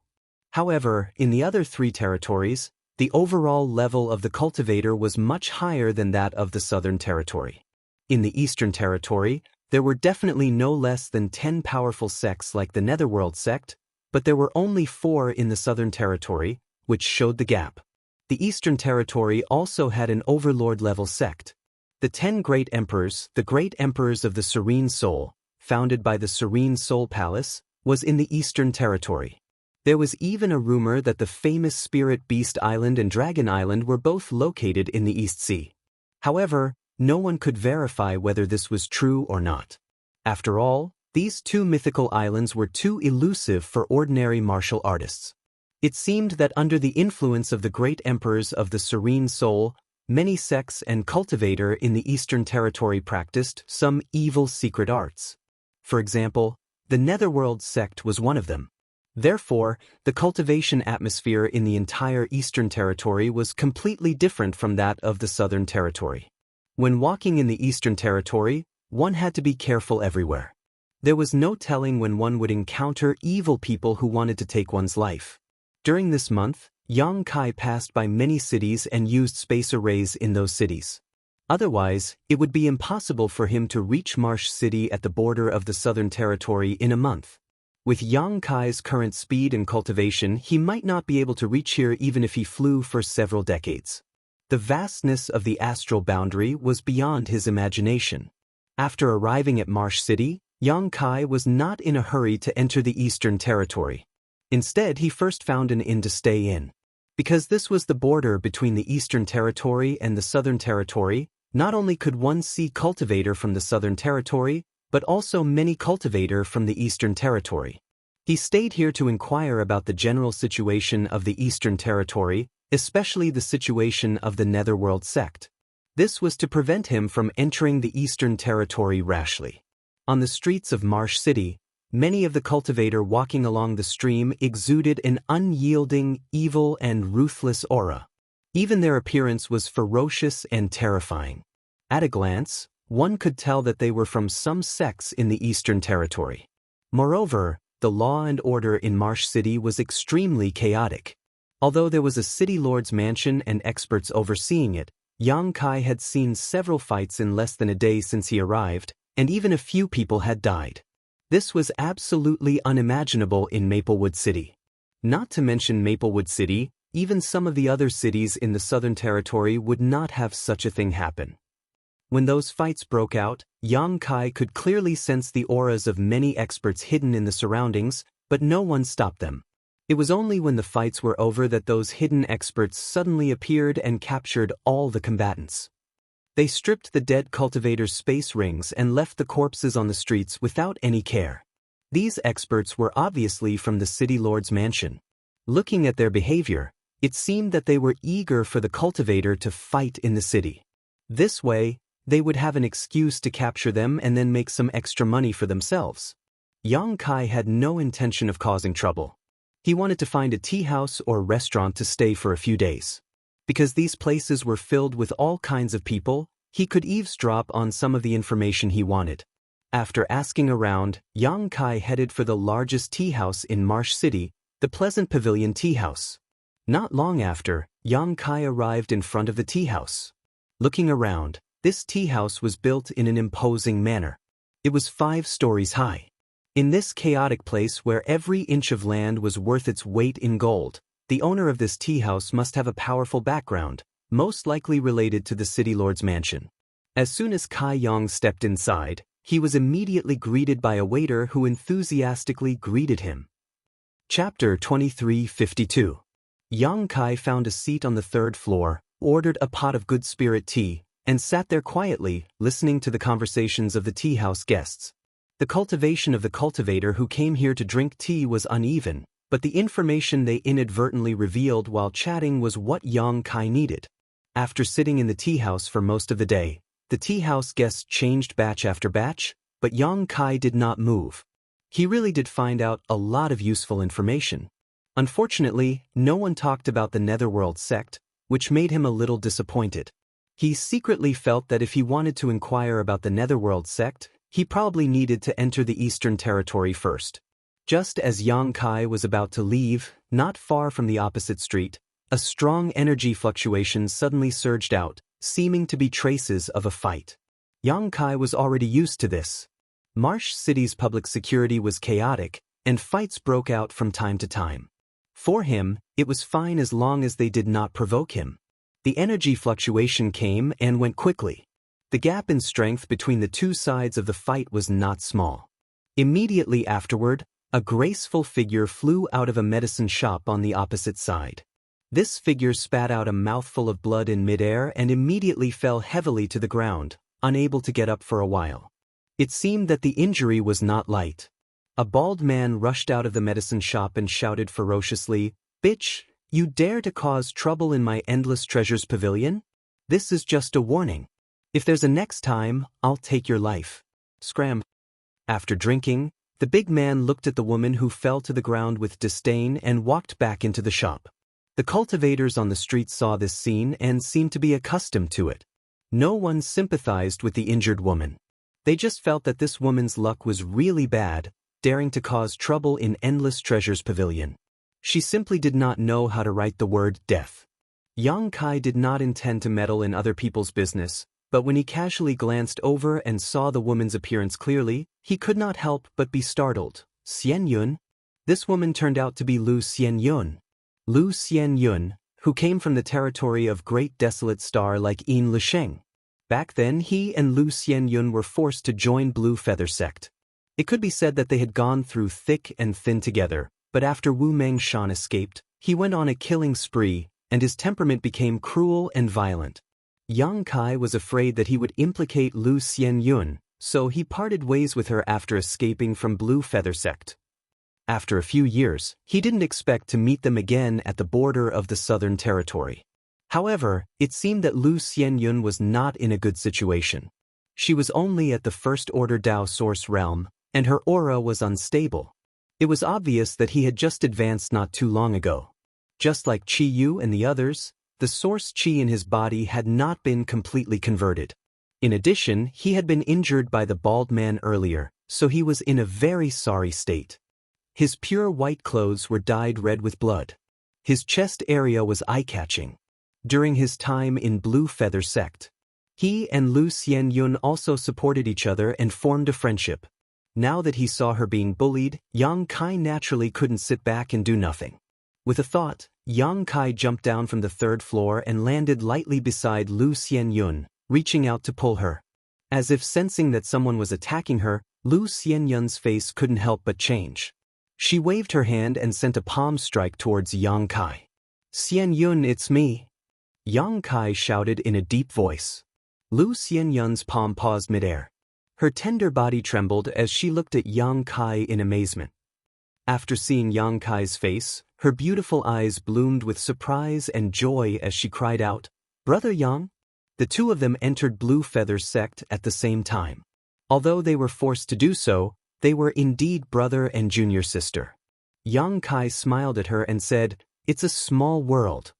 However, in the other three territories, the overall level of the cultivator was much higher than that of the Southern Territory. In the Eastern Territory, there were definitely no less than 10 powerful sects like the Netherworld sect, but there were only 4 in the Southern Territory, which showed the gap. The Eastern Territory also had an overlord-level sect. The 10 Great Emperors, the Great Emperors of the Serene Soul, founded by the Serene Soul Palace, was in the Eastern Territory. There was even a rumor that the famous Spirit Beast Island and Dragon Island were both located in the East Sea. However, no one could verify whether this was true or not. After all, these 2 mythical islands were too elusive for ordinary martial artists. It seemed that under the influence of the great emperors of the Serene Soul, many sects and cultivator in the Eastern Territory practiced some evil secret arts. For example, the Netherworld sect was one of them. Therefore, the cultivation atmosphere in the entire Eastern Territory was completely different from that of the Southern Territory. When walking in the Eastern Territory, one had to be careful everywhere. There was no telling when one would encounter evil people who wanted to take one's life. During this month, Yang Kai passed by many cities and used space arrays in those cities. Otherwise, it would be impossible for him to reach Marsh City at the border of the Southern Territory in a month. With Yang Kai's current speed and cultivation, he might not be able to reach here even if he flew for several decades. The vastness of the astral boundary was beyond his imagination. After arriving at Marsh City, Yang Kai was not in a hurry to enter the Eastern Territory. Instead, he first found an inn to stay in. Because this was the border between the Eastern Territory and the Southern Territory, not only could one see cultivator from the Southern Territory, but also many cultivator from the Eastern Territory. He stayed here to inquire about the general situation of the Eastern Territory, especially the situation of the Netherworld sect. This was to prevent him from entering the Eastern Territory rashly. On the streets of Marsh City, many of the cultivator walking along the stream exuded an unyielding, evil and ruthless aura. Even their appearance was ferocious and terrifying. At a glance, one could tell that they were from some sects in the Eastern Territory. Moreover, the law and order in Marsh City was extremely chaotic. Although there was a city lord's mansion and experts overseeing it, Xianxia had seen several fights in less than a day since he arrived, and even a few people had died. This was absolutely unimaginable in Maplewood City. Not to mention Maplewood City, even some of the other cities in the Southern Territory would not have such a thing happen. When those fights broke out, Xianxia could clearly sense the auras of many experts hidden in the surroundings, but no one stopped them. It was only when the fights were over that those hidden experts suddenly appeared and captured all the combatants. They stripped the dead cultivators' space rings and left the corpses on the streets without any care. These experts were obviously from the city lord's mansion. Looking at their behavior, it seemed that they were eager for the cultivator to fight in the city. This way, they would have an excuse to capture them and then make some extra money for themselves. Xianxia had no intention of causing trouble. He wanted to find a tea house or restaurant to stay for a few days. Because these places were filled with all kinds of people, he could eavesdrop on some of the information he wanted. After asking around, Xianxia headed for the largest tea house in Marsh City, the Pleasant Pavilion Tea House. Not long after, Xianxia arrived in front of the tea house. Looking around, this tea house was built in an imposing manner. It was 5 stories high. In this chaotic place where every inch of land was worth its weight in gold, the owner of this tea house must have a powerful background, most likely related to the city lord's mansion. As soon as Kai Yang stepped inside, he was immediately greeted by a waiter who enthusiastically greeted him. Chapter 2352. Xianxia found a seat on the 3rd floor, ordered a pot of good spirit tea, and sat there quietly, listening to the conversations of the tea house guests. The cultivation of the cultivator who came here to drink tea was uneven, but the information they inadvertently revealed while chatting was what Xianxia needed. After sitting in the tea house for most of the day, the tea house guests changed batch after batch, but Xianxia did not move. He really did find out a lot of useful information. Unfortunately, no one talked about the Netherworld sect, which made him a little disappointed. He secretly felt that if he wanted to inquire about the Netherworld sect, he probably needed to enter the Eastern Territory first. Just as Xianxia was about to leave, not far from the opposite street, a strong energy fluctuation suddenly surged out, seeming to be traces of a fight. Xianxia was already used to this. Marsh City's public security was chaotic, and fights broke out from time to time. For him, it was fine as long as they did not provoke him. The energy fluctuation came and went quickly. The gap in strength between the two sides of the fight was not small. Immediately afterward, a graceful figure flew out of a medicine shop on the opposite side. This figure spat out a mouthful of blood in midair and immediately fell heavily to the ground, unable to get up for a while. It seemed that the injury was not light. A bald man rushed out of the medicine shop and shouted ferociously, "Bitch, you dare to cause trouble in my endless treasures pavilion? This is just a warning. If there's a next time, I'll take your life." Scram. After drinking, the big man looked at the woman who fell to the ground with disdain and walked back into the shop. The cultivators on the street saw this scene and seemed to be accustomed to it. No one sympathized with the injured woman. They just felt that this woman's luck was really bad, daring to cause trouble in Endless Treasures Pavilion. She simply did not know how to write the word death. Xianxia did not intend to meddle in other people's business, but when he casually glanced over and saw the woman's appearance clearly, he could not help but be startled. Xianyun? This woman turned out to be Lu Xianyun. Lu Xianyun, who came from the territory of great desolate star like Yin Lisheng. Back then he and Lu Xianyun were forced to join Blue Feather sect. It could be said that they had gone through thick and thin together, but after Wu Mengshan escaped, he went on a killing spree, and his temperament became cruel and violent. Xianxia was afraid that he would implicate Lu Xianyun, so he parted ways with her after escaping from Blue Feather Sect. After a few years, he didn't expect to meet them again at the border of the Southern Territory. However, it seemed that Lu Xianyun was not in a good situation. She was only at the First Order Dao Source realm, and her aura was unstable. It was obvious that he had just advanced not too long ago. Just like Qi Yu and the others, the source Qi in his body had not been completely converted. In addition, he had been injured by the bald man earlier, so he was in a very sorry state. His pure white clothes were dyed red with blood. His chest area was eye-catching. During his time in Blue Feather Sect, he and Lu Xianyun also supported each other and formed a friendship. Now that he saw her being bullied, Yang Kai naturally couldn't sit back and do nothing. With a thought, Yang Kai jumped down from the third floor and landed lightly beside Lu Xianyun, reaching out to pull her. As if sensing that someone was attacking her, Lu Xianyun's face couldn't help but change. She waved her hand and sent a palm strike towards Yang Kai. "Xianyun, it's me," Yang Kai shouted in a deep voice. Lu Xianyun's palm paused midair. Her tender body trembled as she looked at Yang Kai in amazement. After seeing Yang Kai's face, her beautiful eyes bloomed with surprise and joy as she cried out, "Brother Yang?" The two of them entered Blue Feather Sect at the same time. Although they were forced to do so, they were indeed brother and junior sister. Yang Kai smiled at her and said, "It's a small world.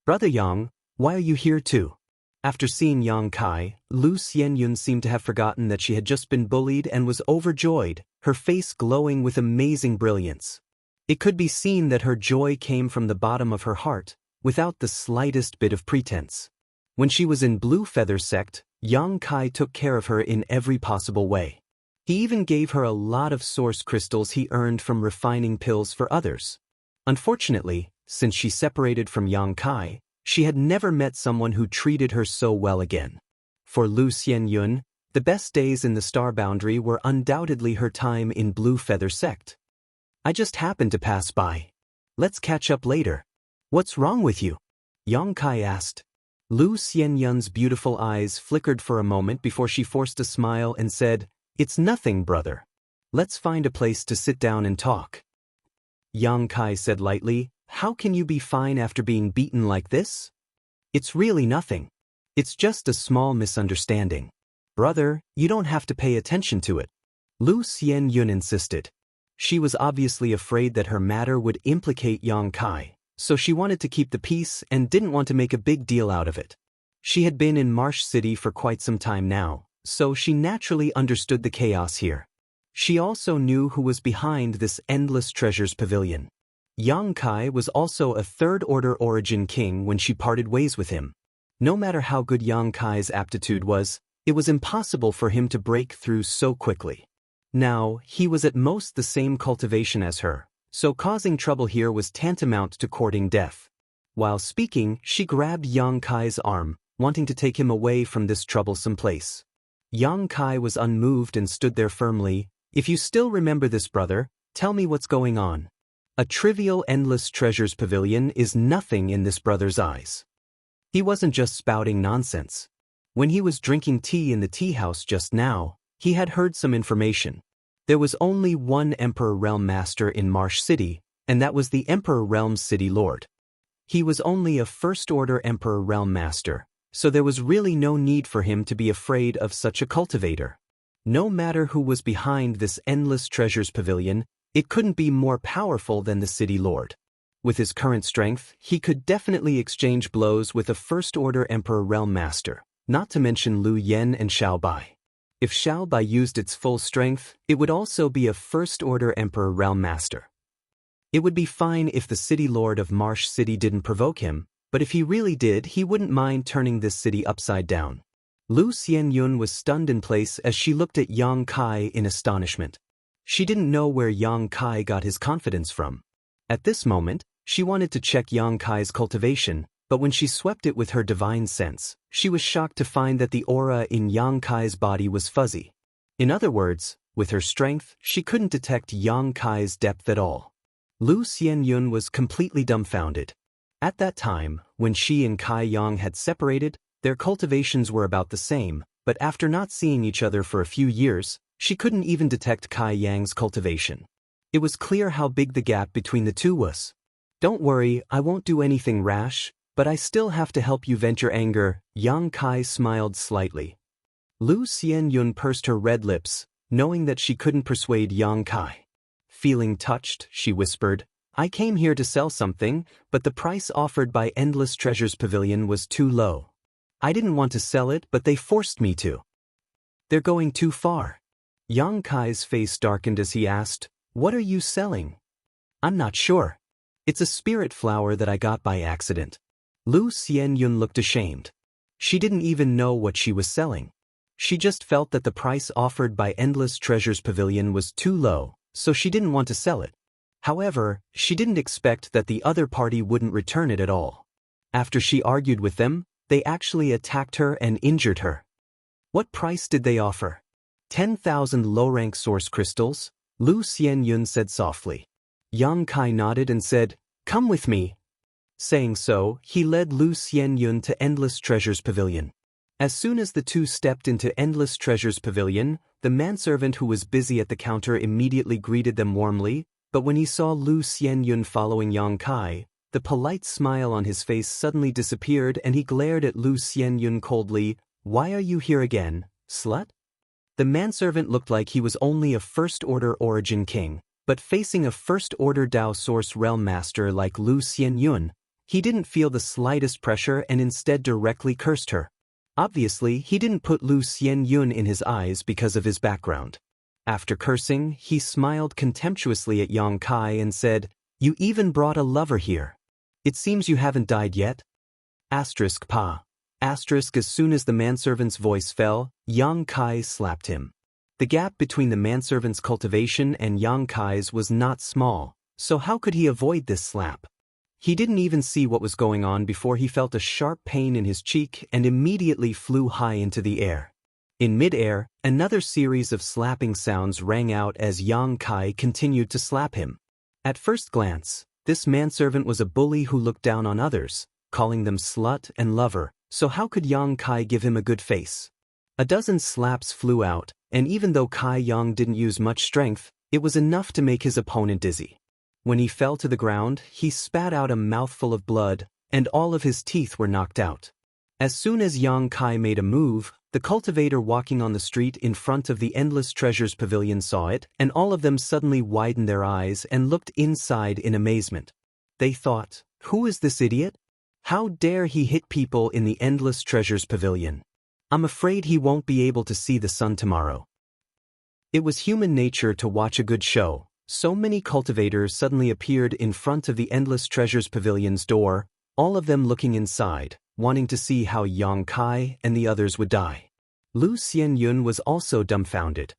Brother Yang, why are you here too?" After seeing Yang Kai, Lu Xianyun seemed to have forgotten that she had just been bullied and was overjoyed, her face glowing with amazing brilliance. It could be seen that her joy came from the bottom of her heart, without the slightest bit of pretense. When she was in Blue Feather Sect, Yang Kai took care of her in every possible way. He even gave her a lot of source crystals he earned from refining pills for others. Unfortunately, since she separated from Yang Kai, she had never met someone who treated her so well again. For Lu Xianyun, the best days in the Star Boundary were undoubtedly her time in Blue Feather Sect. "I just happened to pass by. Let's catch up later." "What's wrong with you?" Yang Kai asked. Lu Xianyun's beautiful eyes flickered for a moment before she forced a smile and said, "It's nothing, brother. Let's find a place to sit down and talk." Yang Kai said lightly, "How can you be fine after being beaten like this?" "It's really nothing. It's just a small misunderstanding. Brother, you don't have to pay attention to it," Lu Xianyun insisted. She was obviously afraid that her matter would implicate Yang Kai, so she wanted to keep the peace and didn't want to make a big deal out of it. She had been in Marsh City for quite some time now, so she naturally understood the chaos here. She also knew who was behind this endless treasures pavilion. Yang Kai was also a Third Order Origin King when she parted ways with him. No matter how good Yang Kai's aptitude was, it was impossible for him to break through so quickly. Now, he was at most the same cultivation as her, so causing trouble here was tantamount to courting death. While speaking, she grabbed Yang Kai's arm, wanting to take him away from this troublesome place. Yang Kai was unmoved and stood there firmly. "If you still remember this, brother, tell me what's going on." A trivial endless treasures pavilion is nothing in this brother's eyes. He wasn't just spouting nonsense. When he was drinking tea in the tea house just now, he had heard some information. There was only one Emperor Realm Master in Marsh City, and that was the Emperor Realm's City Lord. He was only a First Order Emperor Realm Master, so there was really no need for him to be afraid of such a cultivator. No matter who was behind this endless treasures pavilion, it couldn't be more powerful than the City Lord. With his current strength, he could definitely exchange blows with a First Order Emperor Realm Master, not to mention Lu Yen and Xiao Bai. If Xiao Bai used its full strength, it would also be a First Order Emperor Realm Master. It would be fine if the City Lord of Marsh City didn't provoke him, but if he really did, he wouldn't mind turning this city upside down. Lu Xianyun was stunned in place as she looked at Yang Kai in astonishment. She didn't know where Yang Kai got his confidence from. At this moment, she wanted to check Yang Kai's cultivation, but when she swept it with her divine sense, she was shocked to find that the aura in Yang Kai's body was fuzzy. In other words, with her strength, she couldn't detect Yang Kai's depth at all. Lu Xianyun was completely dumbfounded. At that time, when she and Kai Yang had separated, their cultivations were about the same, but after not seeing each other for a few years, she couldn't even detect Kai Yang's cultivation. It was clear how big the gap between the two was. "Don't worry, I won't do anything rash, but I still have to help you vent your anger." Yang Kai smiled slightly. Lu Xianyun pursed her red lips, knowing that she couldn't persuade Yang Kai. Feeling touched, she whispered, "I came here to sell something, but the price offered by Endless Treasures Pavilion was too low. I didn't want to sell it, but they forced me to." "They're going too far." Yang Kai's face darkened as he asked, "What are you selling?" "I'm not sure. It's a spirit flower that I got by accident." Lu Xianyun looked ashamed. She didn't even know what she was selling. She just felt that the price offered by Endless Treasures Pavilion was too low, so she didn't want to sell it. However, she didn't expect that the other party wouldn't return it at all. After she argued with them, they actually attacked her and injured her. "What price did they offer?" 10,000 low-rank source crystals, Lu Xianyun said softly. Yang Kai nodded and said, "Come with me." Saying so, he led Lu Xianyun to Endless Treasures Pavilion. As soon as the two stepped into Endless Treasures Pavilion, the manservant who was busy at the counter immediately greeted them warmly, but when he saw Lu Xianyun following Yang Kai, the polite smile on his face suddenly disappeared and he glared at Lu Xianyun coldly. "Why are you here again, slut?" The manservant looked like he was only a First-Order Origin King, but facing a First-Order Dao Source Realm Master like Lu Xianyun, he didn't feel the slightest pressure and instead directly cursed her. Obviously, he didn't put Lu Xianyun in his eyes because of his background. After cursing, he smiled contemptuously at Yang Kai and said, "You even brought a lover here. It seems you haven't died yet." Asterisk pa. Asterisk as soon as the manservant's voice fell, Yang Kai slapped him. The gap between the manservant's cultivation and Yang Kai's was not small, so how could he avoid this slap? He didn't even see what was going on before he felt a sharp pain in his cheek and immediately flew high into the air. In mid-air, another series of slapping sounds rang out as Yang Kai continued to slap him. At first glance, this manservant was a bully who looked down on others, calling them slut and lover, so how could Yang Kai give him a good face? A dozen slaps flew out, and even though Kai Yang didn't use much strength, it was enough to make his opponent dizzy. When he fell to the ground, he spat out a mouthful of blood, and all of his teeth were knocked out. As soon as Yang Kai made a move, the cultivator walking on the street in front of the Endless Treasures Pavilion saw it, and all of them suddenly widened their eyes and looked inside in amazement. They thought, "Who is this idiot? How dare he hit people in the Endless Treasures Pavilion? I'm afraid he won't be able to see the sun tomorrow." It was human nature to watch a good show. So many cultivators suddenly appeared in front of the Endless Treasures Pavilion's door, all of them looking inside, wanting to see how Yang Kai and the others would die. Lu Xianyun was also dumbfounded.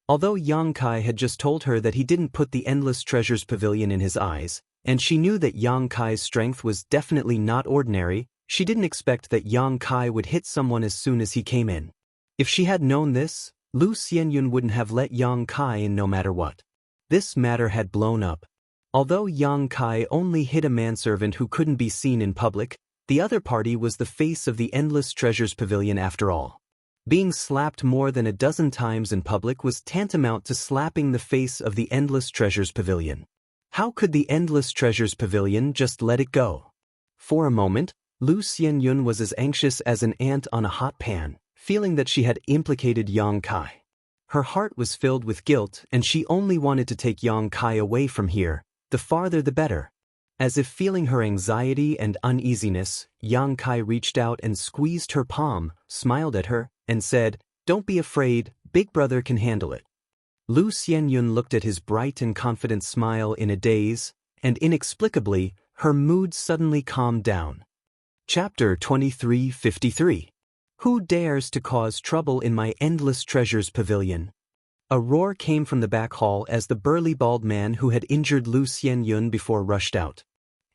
Although Yang Kai had just told her that he didn't put the Endless Treasures Pavilion in his eyes, and she knew that Yang Kai's strength was definitely not ordinary, she didn't expect that Yang Kai would hit someone as soon as he came in. If she had known this, Lu Xianyun wouldn't have let Yang Kai in no matter what. This matter had blown up. Although Yang Kai only hit a manservant who couldn't be seen in public, the other party was the face of the Endless Treasures Pavilion after all. Being slapped more than a dozen times in public was tantamount to slapping the face of the Endless Treasures Pavilion. How could the Endless Treasures Pavilion just let it go? For a moment, Lu Xianyun was as anxious as an ant on a hot pan, feeling that she had implicated Yang Kai. Her heart was filled with guilt and she only wanted to take Yang Kai away from here, the farther the better. As if feeling her anxiety and uneasiness, Yang Kai reached out and squeezed her palm, smiled at her, and said, "Don't be afraid, Big Brother can handle it." Lu Xianyun looked at his bright and confident smile in a daze, and inexplicably, her mood suddenly calmed down. Chapter 2353. Who dares to cause trouble in my Endless Treasures Pavilion? A roar came from the back hall as the burly bald man who had injured Lu Xianyun before rushed out.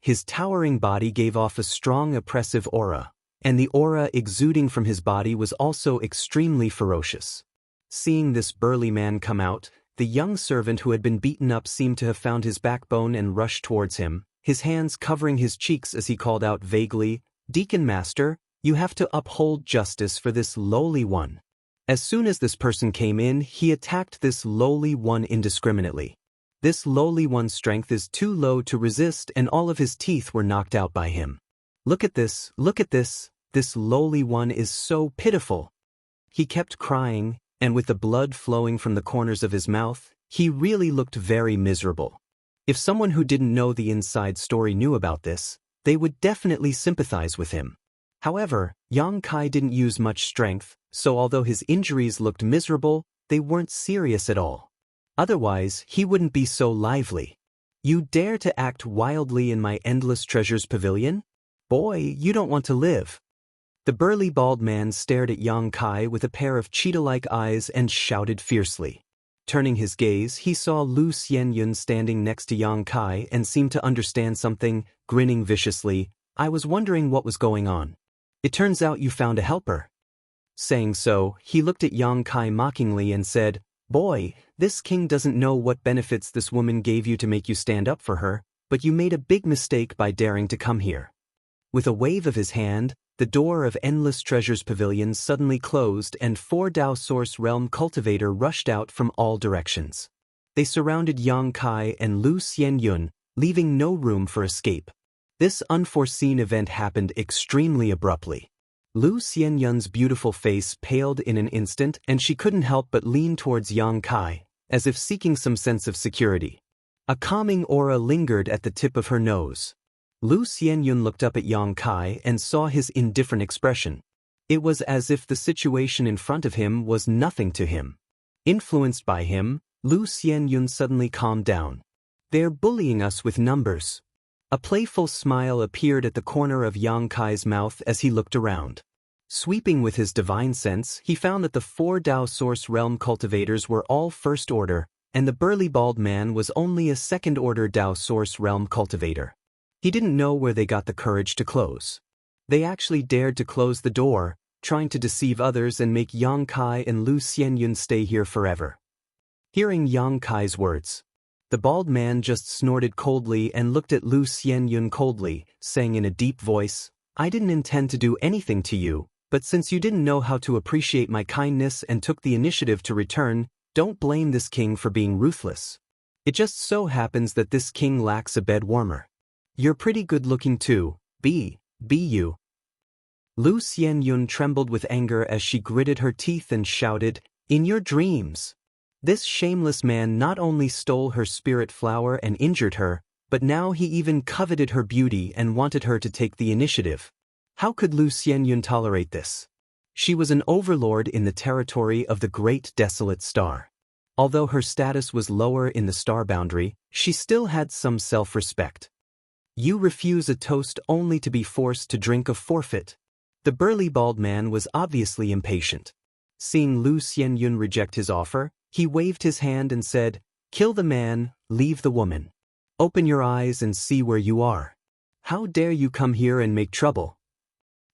His towering body gave off a strong oppressive aura, and the aura exuding from his body was also extremely ferocious. Seeing this burly man come out, the young servant who had been beaten up seemed to have found his backbone and rushed towards him, his hands covering his cheeks as he called out vaguely, "Deacon Master, You have to uphold justice for this lowly one. As soon as this person came in, he attacked this lowly one indiscriminately. This lowly one's strength is too low to resist, and all of his teeth were knocked out by him. Look at this, this lowly one is so pitiful. He kept crying, and with the blood flowing from the corners of his mouth, he really looked very miserable. If someone who didn't know the inside story knew about this, they would definitely sympathize with him. However, Yang Kai didn't use much strength, so although his injuries looked miserable, they weren't serious at all. Otherwise, he wouldn't be so lively. You dare to act wildly in my endless treasures pavilion? Boy, you don't want to live. The burly bald man stared at Yang Kai with a pair of cheetah-like eyes and shouted fiercely. Turning his gaze, he saw Lu Xianyun standing next to Yang Kai and seemed to understand something, grinning viciously. I was wondering what was going on. It turns out you found a helper. Saying so, he looked at Yang Kai mockingly and said, Boy, this king doesn't know what benefits this woman gave you to make you stand up for her, but you made a big mistake by daring to come here. With a wave of his hand, the door of Endless Treasures Pavilion suddenly closed and 4 Dao Source Realm Cultivator rushed out from all directions. They surrounded Yang Kai and Lu Xianyun, leaving no room for escape. This unforeseen event happened extremely abruptly. Lu Xianyun's beautiful face paled in an instant, and she couldn't help but lean towards Yang Kai, as if seeking some sense of security. A calming aura lingered at the tip of her nose. Lu Xianyun looked up at Yang Kai and saw his indifferent expression. It was as if the situation in front of him was nothing to him. Influenced by him, Lu Xianyun suddenly calmed down. They're bullying us with numbers. A playful smile appeared at the corner of Yang Kai's mouth as he looked around. Sweeping with his divine sense, he found that the 4 Dao Source Realm cultivators were all first order, and the burly bald man was only a second-order Dao Source Realm cultivator. He didn't know where they got the courage to close. They actually dared to close the door, trying to deceive others and make Yang Kai and Lu Xianyun stay here forever. Hearing Yang Kai's words, the bald man just snorted coldly and looked at Lu Xianyun coldly, saying in a deep voice, I didn't intend to do anything to you, but since you didn't know how to appreciate my kindness and took the initiative to return, don't blame this king for being ruthless. It just so happens that this king lacks a bed warmer. You're pretty good-looking too, be you. Lu Xianyun trembled with anger as she gritted her teeth and shouted, In your dreams! This shameless man not only stole her spirit flower and injured her, but now he even coveted her beauty and wanted her to take the initiative. How could Lu Xianyun tolerate this? She was an overlord in the territory of the Great Desolate Star. Although her status was lower in the star boundary, she still had some self-respect. You refuse a toast only to be forced to drink a forfeit. The burly bald man was obviously impatient. Seeing Lu Xianyun reject his offer, he waved his hand and said, Kill the man, leave the woman. Open your eyes and see where you are. How dare you come here and make trouble?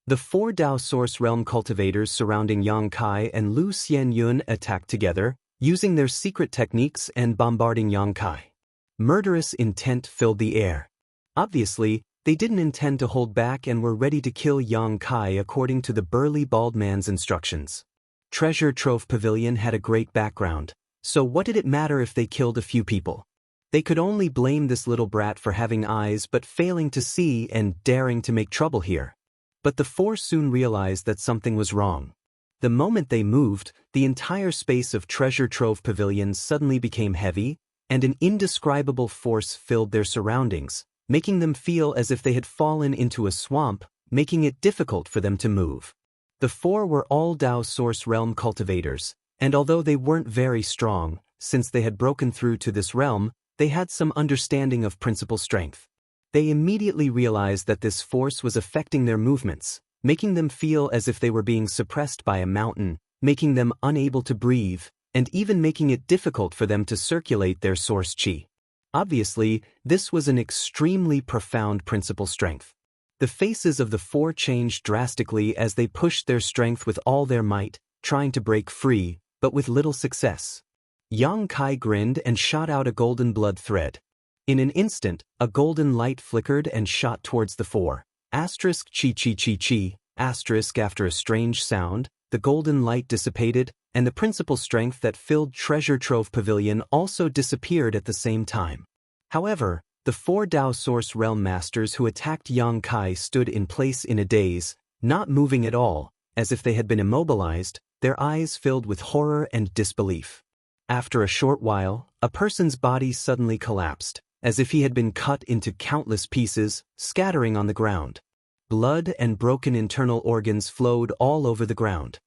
The 4 Dao Source Realm cultivators surrounding Yang Kai and Lu Xianyun attacked together, using their secret techniques and bombarding Yang Kai. Murderous intent filled the air. Obviously, they didn't intend to hold back and were ready to kill Yang Kai according to the burly bald man's instructions. Treasure Trove Pavilion had a great background, so what did it matter if they killed a few people? They could only blame this little brat for having eyes but failing to see and daring to make trouble here. But the 4 soon realized that something was wrong. The moment they moved, the entire space of Treasure Trove Pavilion suddenly became heavy, and an indescribable force filled their surroundings, making them feel as if they had fallen into a swamp, making it difficult for them to move. The 4 were all Dao Source Realm cultivators, and although they weren't very strong, since they had broken through to this realm, they had some understanding of principal strength. They immediately realized that this force was affecting their movements, making them feel as if they were being suppressed by a mountain, making them unable to breathe, and even making it difficult for them to circulate their source chi. Obviously, this was an extremely profound principal strength. The faces of the 4 changed drastically as they pushed their strength with all their might, trying to break free, but with little success. Yang Kai grinned and shot out a golden blood thread. In an instant, a golden light flickered and shot towards the 4. Chi chi chi chi, After a strange sound, the golden light dissipated, and the principal strength that filled Treasure Trove Pavilion also disappeared at the same time. However, the 4 Dao Source Realm Masters who attacked Yang Kai stood in place in a daze, not moving at all, as if they had been immobilized, their eyes filled with horror and disbelief. After a short while, a person's body suddenly collapsed, as if he had been cut into countless pieces, scattering on the ground. Blood and broken internal organs flowed all over the ground.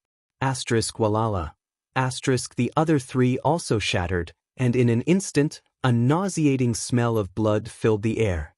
Walala. The other 3 also shattered, and in an instant, a nauseating smell of blood filled the air.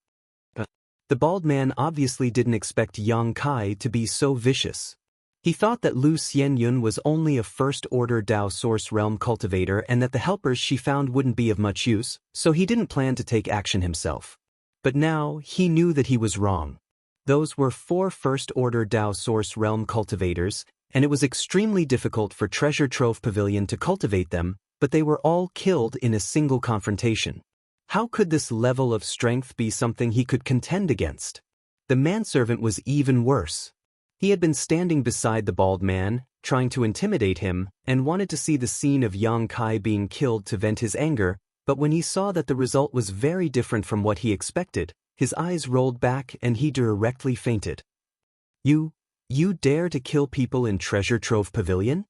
The bald man obviously didn't expect Yang Kai to be so vicious. He thought that Lu Xianyun was only a first-order Dao Source Realm cultivator and that the helpers she found wouldn't be of much use, so he didn't plan to take action himself. But now, he knew that he was wrong. Those were 4 first-order Dao Source Realm cultivators, and it was extremely difficult for Treasure Trove Pavilion to cultivate them, but they were all killed in a single confrontation. How could this level of strength be something he could contend against? The manservant was even worse. He had been standing beside the bald man, trying to intimidate him, and wanted to see the scene of Yang Kai being killed to vent his anger, but when he saw that the result was very different from what he expected, his eyes rolled back and he directly fainted. You dare to kill people in Treasure Trove Pavilion?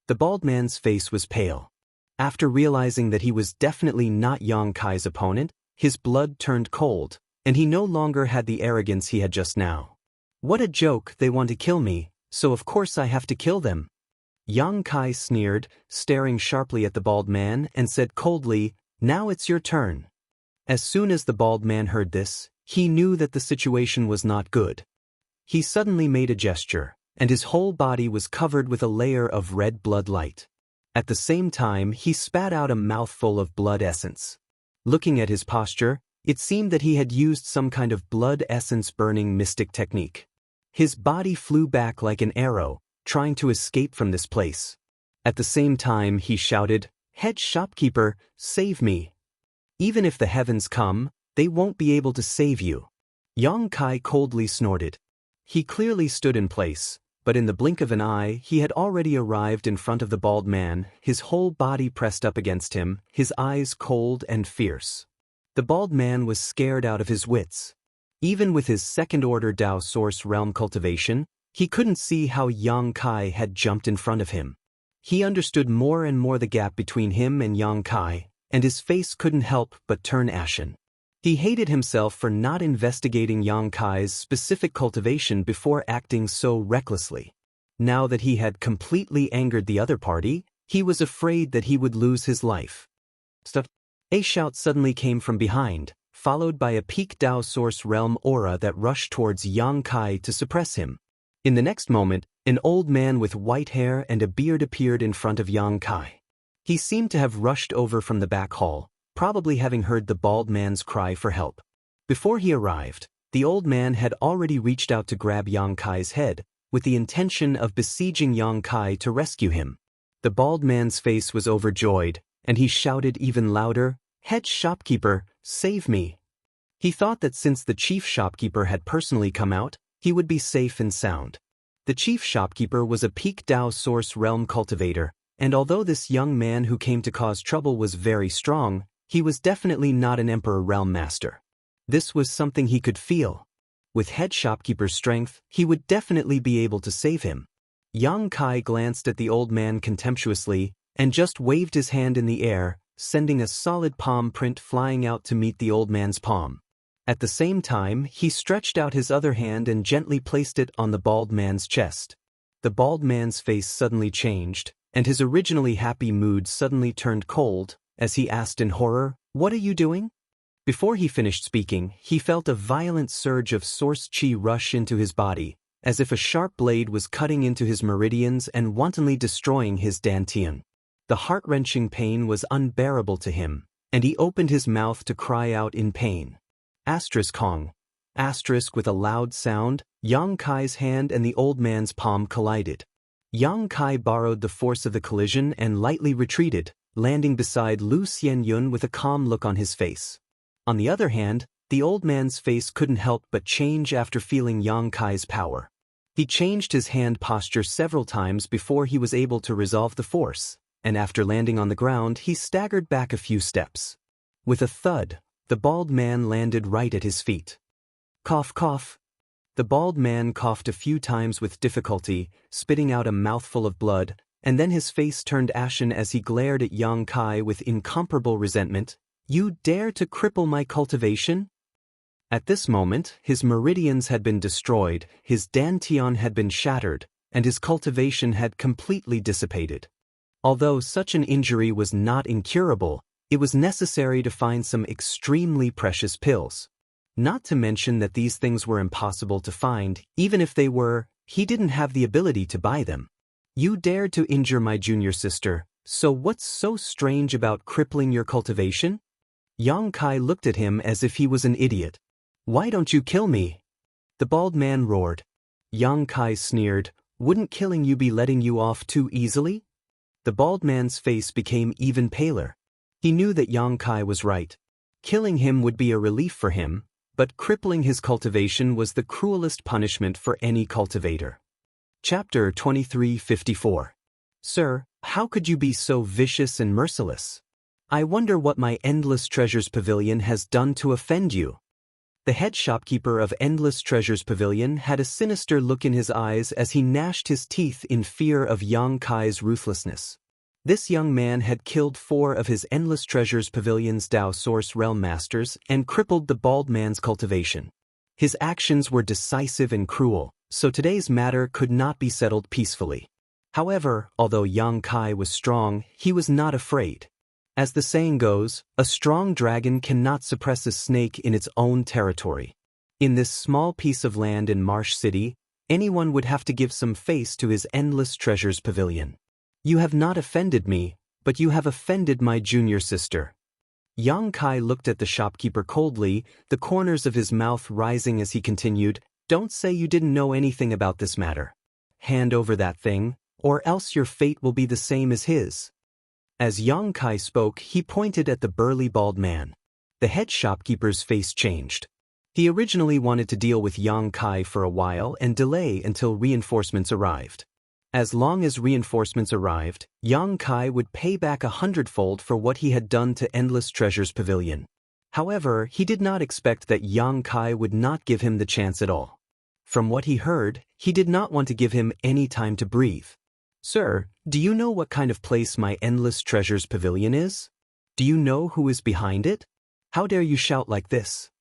The bald man's face was pale. After realizing that he was definitely not Yang Kai's opponent, his blood turned cold, and he no longer had the arrogance he had just now. What a joke, they want to kill me, so of course I have to kill them. Yang Kai sneered, staring sharply at the bald man, and said coldly, "Now it's your turn." As soon as the bald man heard this, he knew that the situation was not good. He suddenly made a gesture, and his whole body was covered with a layer of red blood light. At the same time, he spat out a mouthful of blood essence. Looking at his posture, it seemed that he had used some kind of blood essence burning mystic technique. His body flew back like an arrow, trying to escape from this place. At the same time, he shouted, "Head shopkeeper, save me. Even if the heavens come, they won't be able to save you." Yang Kai coldly snorted. He clearly stood in place, but in the blink of an eye, he had already arrived in front of the bald man, his whole body pressed up against him, his eyes cold and fierce. The bald man was scared out of his wits. Even with his second-order Dao Source Realm cultivation, he couldn't see how Yang Kai had jumped in front of him. He understood more and more the gap between him and Yang Kai, and his face couldn't help but turn ashen. He hated himself for not investigating Yang Kai's specific cultivation before acting so recklessly. Now that he had completely angered the other party, he was afraid that he would lose his life. A shout suddenly came from behind, followed by a peak Dao Source Realm aura that rushed towards Yang Kai to suppress him. In the next moment, an old man with white hair and a beard appeared in front of Yang Kai. He seemed to have rushed over from the back hall, probably having heard the bald man's cry for help. Before he arrived, the old man had already reached out to grab Yang Kai's head, with the intention of besieging Yang Kai to rescue him. The bald man's face was overjoyed, and he shouted even louder, "Head shopkeeper, save me." He thought that since the chief shopkeeper had personally come out, he would be safe and sound. The chief shopkeeper was a peak Dao Source Realm cultivator, and although this young man who came to cause trouble was very strong, he was definitely not an Emperor Realm Master. This was something he could feel. With head shopkeeper's strength, he would definitely be able to save him. Yang Kai glanced at the old man contemptuously, and just waved his hand in the air, sending a solid palm print flying out to meet the old man's palm. At the same time, he stretched out his other hand and gently placed it on the bald man's chest. The bald man's face suddenly changed, and his originally happy mood suddenly turned cold, as he asked in horror, "What are you doing?" Before he finished speaking, he felt a violent surge of source qi rush into his body, as if a sharp blade was cutting into his meridians and wantonly destroying his dantian. The heart-wrenching pain was unbearable to him, and he opened his mouth to cry out in pain. Kong. With a loud sound, Yang Kai's hand and the old man's palm collided. Yang Kai borrowed the force of the collision and lightly retreated, landing beside Lu Xianyun with a calm look on his face. On the other hand, the old man's face couldn't help but change after feeling Yang Kai's power. He changed his hand posture several times before he was able to resolve the force, and after landing on the ground he staggered back a few steps. With a thud, the bald man landed right at his feet. Cough, cough. The bald man coughed a few times with difficulty, spitting out a mouthful of blood, and then his face turned ashen as he glared at Yang Kai with incomparable resentment. You dare to cripple my cultivation? At this moment, his meridians had been destroyed, his dantian had been shattered, and his cultivation had completely dissipated. Although such an injury was not incurable, it was necessary to find some extremely precious pills. Not to mention that these things were impossible to find, even if they were, he didn't have the ability to buy them. You dared to injure my junior sister, so what's so strange about crippling your cultivation? Yang Kai looked at him as if he was an idiot. Why don't you kill me? The bald man roared. Yang Kai sneered, wouldn't killing you be letting you off too easily? The bald man's face became even paler. He knew that Yang Kai was right. Killing him would be a relief for him, but crippling his cultivation was the cruelest punishment for any cultivator. Chapter 2354. Sir, how could you be so vicious and merciless? I wonder what my Endless Treasures Pavilion has done to offend you. The head shopkeeper of Endless Treasures Pavilion had a sinister look in his eyes as he gnashed his teeth in fear of Yang Kai's ruthlessness. This young man had killed 4 of his Endless Treasures Pavilion's Dao Source Realm Masters and crippled the bald man's cultivation. His actions were decisive and cruel, so today's matter could not be settled peacefully. However, although Yang Kai was strong, he was not afraid. As the saying goes, a strong dragon cannot suppress a snake in its own territory. In this small piece of land in Marsh City, anyone would have to give some face to his Endless Treasures Pavilion. You have not offended me, but you have offended my junior sister. Yang Kai looked at the shopkeeper coldly, the corners of his mouth rising as he continued, Don't say you didn't know anything about this matter. Hand over that thing, or else your fate will be the same as his. As Yang Kai spoke, he pointed at the burly bald man. The head shopkeeper's face changed. He originally wanted to deal with Yang Kai for a while and delay until reinforcements arrived. As long as reinforcements arrived, Yang Kai would pay back 100-fold for what he had done to Endless Treasures Pavilion. However, he did not expect that Yang Kai would not give him the chance at all. From what he heard, he did not want to give him any time to breathe. Sir, do you know what kind of place my Endless Treasures Pavilion is? Do you know who is behind it? How dare you shout like this?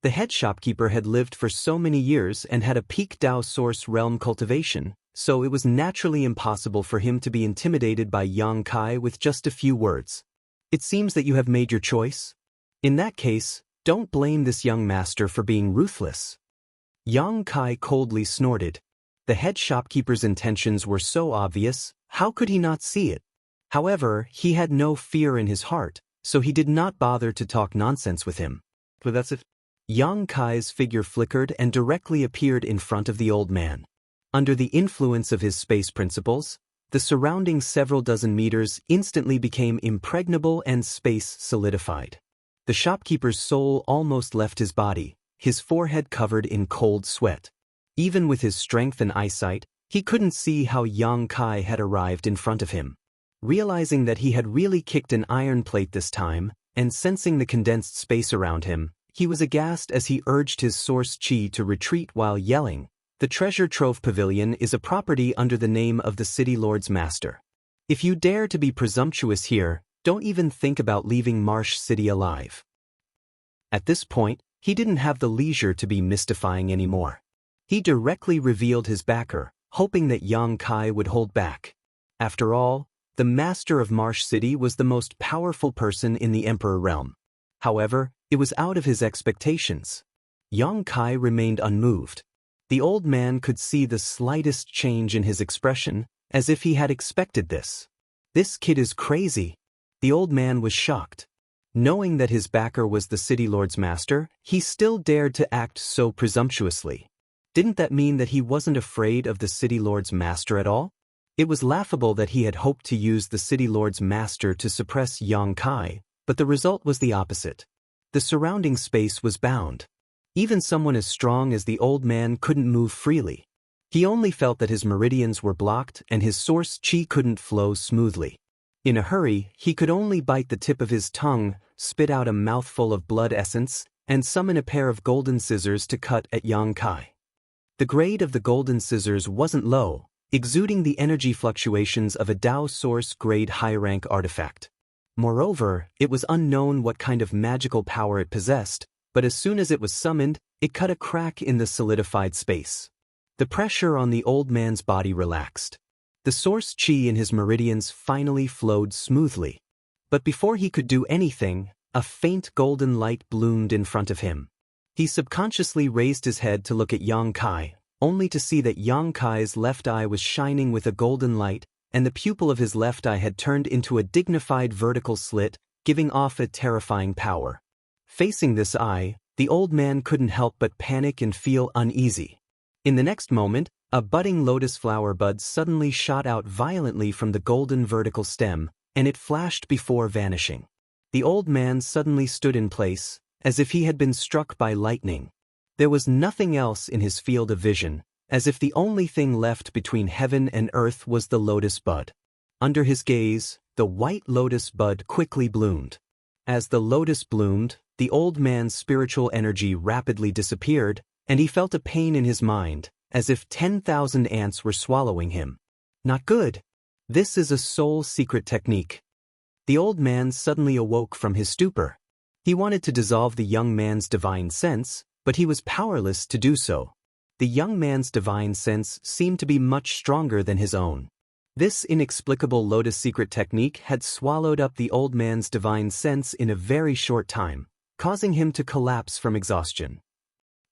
The head shopkeeper had lived for so many years and had a peak Dao Source Realm cultivation, so it was naturally impossible for him to be intimidated by Yang Kai with just a few words. It seems that you have made your choice. In that case, don't blame this young master for being ruthless. Yang Kai coldly snorted. The head shopkeeper's intentions were so obvious, how could he not see it? However, he had no fear in his heart, so he did not bother to talk nonsense with him. But that's it. Yang Kai's figure flickered and directly appeared in front of the old man. Under the influence of his space principles, the surrounding several dozen meters instantly became impregnable and space solidified. The shopkeeper's soul almost left his body, his forehead covered in cold sweat. Even with his strength and eyesight, he couldn't see how Yang Kai had arrived in front of him. Realizing that he had really kicked an iron plate this time, and sensing the condensed space around him, he was aghast as he urged his source chi to retreat while yelling, The Treasure Trove Pavilion is a property under the name of the City Lord's Master. If you dare to be presumptuous here, don't even think about leaving Marsh City alive. At this point, he didn't have the leisure to be mystifying anymore. He directly revealed his backer, hoping that Yang Kai would hold back. After all, the master of Marsh City was the most powerful person in the Emperor realm. However, it was out of his expectations. Yang Kai remained unmoved. The old man could see the slightest change in his expression, as if he had expected this. This kid is crazy. The old man was shocked. Knowing that his backer was the City Lord's master, he still dared to act so presumptuously. Didn't that mean that he wasn't afraid of the City Lord's master at all? It was laughable that he had hoped to use the City Lord's master to suppress Yang Kai, but the result was the opposite. The surrounding space was bound. Even someone as strong as the old man couldn't move freely. He only felt that his meridians were blocked and his source qi couldn't flow smoothly. In a hurry, he could only bite the tip of his tongue, spit out a mouthful of blood essence, and summon a pair of golden scissors to cut at Yang Kai. The grade of the golden scissors wasn't low, exuding the energy fluctuations of a Dao Source grade high-rank artifact. Moreover, it was unknown what kind of magical power it possessed, but as soon as it was summoned, it cut a crack in the solidified space. The pressure on the old man's body relaxed. The source qi in his meridians finally flowed smoothly. But before he could do anything, a faint golden light bloomed in front of him. He subconsciously raised his head to look at Yang Kai, only to see that Yang Kai's left eye was shining with a golden light, and the pupil of his left eye had turned into a dignified vertical slit, giving off a terrifying power. Facing this eye, the old man couldn't help but panic and feel uneasy. In the next moment, a budding lotus flower bud suddenly shot out violently from the golden vertical stem, and it flashed before vanishing. The old man suddenly stood in place, as if he had been struck by lightning. There was nothing else in his field of vision, as if the only thing left between heaven and earth was the lotus bud. Under his gaze, the white lotus bud quickly bloomed. As the lotus bloomed, the old man's spiritual energy rapidly disappeared, and he felt a pain in his mind, as if 10,000 ants were swallowing him. Not good. This is a soul secret technique. The old man suddenly awoke from his stupor. He wanted to dissolve the young man's divine sense, but he was powerless to do so. The young man's divine sense seemed to be much stronger than his own. This inexplicable lotus secret technique had swallowed up the old man's divine sense in a very short time, causing him to collapse from exhaustion.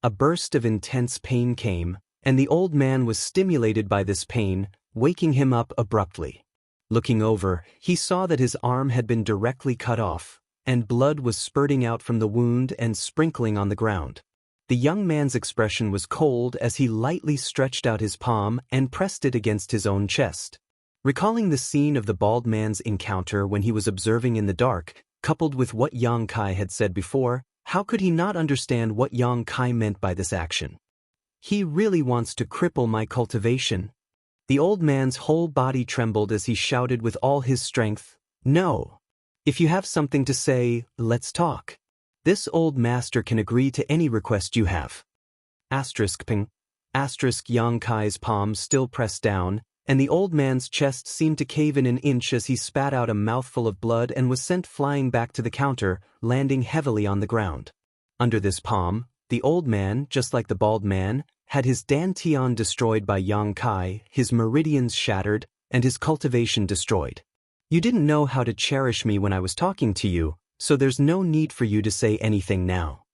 A burst of intense pain came, and the old man was stimulated by this pain, waking him up abruptly. Looking over, he saw that his arm had been directly cut off, and blood was spurting out from the wound and sprinkling on the ground. The young man's expression was cold as he lightly stretched out his palm and pressed it against his own chest. Recalling the scene of the bald man's encounter when he was observing in the dark, coupled with what Yang Kai had said before, how could he not understand what Yang Kai meant by this action? He really wants to cripple my cultivation. The old man's whole body trembled as he shouted with all his strength, "No! If you have something to say, let's talk. This old master can agree to any request you have." Ping. Yang Kai's palm still pressed down, and the old man's chest seemed to cave in an inch as he spat out a mouthful of blood and was sent flying back to the counter, landing heavily on the ground. Under this palm, the old man, just like the bald man, had his dantian destroyed by Yang Kai, his meridians shattered, and his cultivation destroyed. You didn't know how to cherish me when I was talking to you, so there's no need for you to say anything now.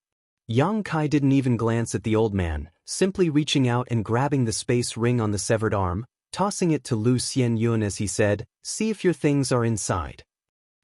Yang Kai didn't even glance at the old man, simply reaching out and grabbing the space ring on the severed arm, tossing it to Lu Xianyun as he said, "See if your things are inside."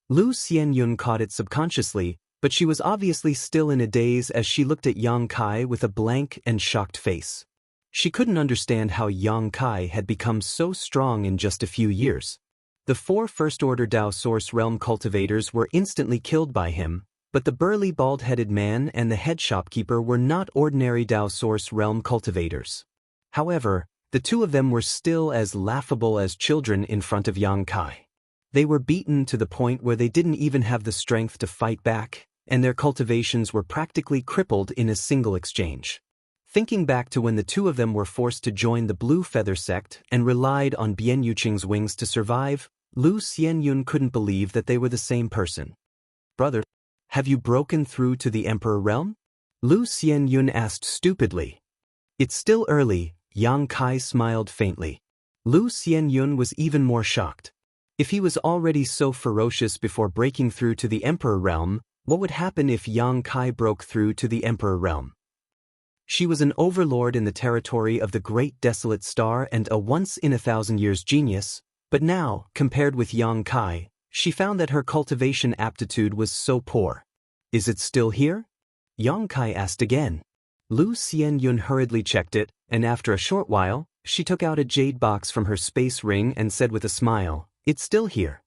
Lu Xianyun caught it subconsciously, but she was obviously still in a daze as she looked at Yang Kai with a blank and shocked face. She couldn't understand how Yang Kai had become so strong in just a few years. The 4 first-order Dao Source Realm cultivators were instantly killed by him, but the burly bald-headed man and the head shopkeeper were not ordinary Dao Source Realm cultivators. However, the two of them were still as laughable as children in front of Yang Kai. They were beaten to the point where they didn't even have the strength to fight back, and their cultivations were practically crippled in a single exchange. Thinking back to when the two of them were forced to join the Blue Feather sect and relied on Bian Yuqing's wings to survive, Lu Xianyun couldn't believe that they were the same person. "Brother, have you broken through to the Emperor Realm?" Lu Xianyun asked stupidly. "It's still early," Yang Kai smiled faintly. Lu Xianyun was even more shocked. If he was already so ferocious before breaking through to the Emperor Realm, what would happen if Yang Kai broke through to the Emperor Realm? She was an overlord in the territory of the Great Desolate Star and a once-in-a-thousand-years genius, but now, compared with Yang Kai, she found that her cultivation aptitude was so poor. "Is it still here?" Yang Kai asked again. Lu Xianyun hurriedly checked it, and after a short while, she took out a jade box from her space ring and said with a smile, "It's still here."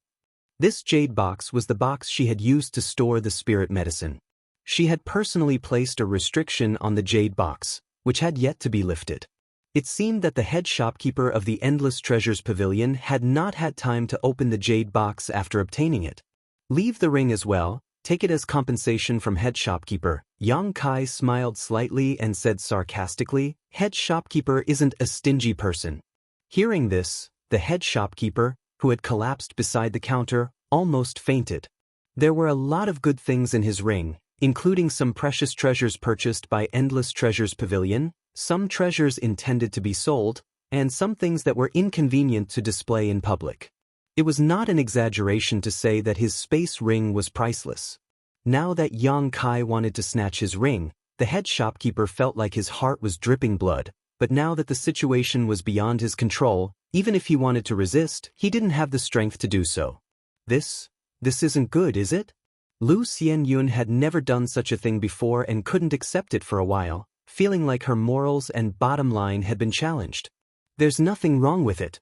This jade box was the box she had used to store the spirit medicine. She had personally placed a restriction on the jade box, which had yet to be lifted. It seemed that the head shopkeeper of the Endless Treasures Pavilion had not had time to open the jade box after obtaining it. Leave the ring as well, take it as compensation from head shopkeeper. Yang Kai smiled slightly and said sarcastically, head shopkeeper isn't a stingy person. Hearing this, the head shopkeeper, who had collapsed beside the counter, almost fainted. There were a lot of good things in his ring, including some precious treasures purchased by Endless Treasures Pavilion, some treasures intended to be sold, and some things that were inconvenient to display in public. It was not an exaggeration to say that his space ring was priceless. Now that Yang Kai wanted to snatch his ring, the head shopkeeper felt like his heart was dripping blood, but now that the situation was beyond his control, even if he wanted to resist, he didn't have the strength to do so. This isn't good, is it? Lu Xianyun had never done such a thing before and couldn't accept it for a while, feeling like her morals and bottom line had been challenged. There's nothing wrong with it.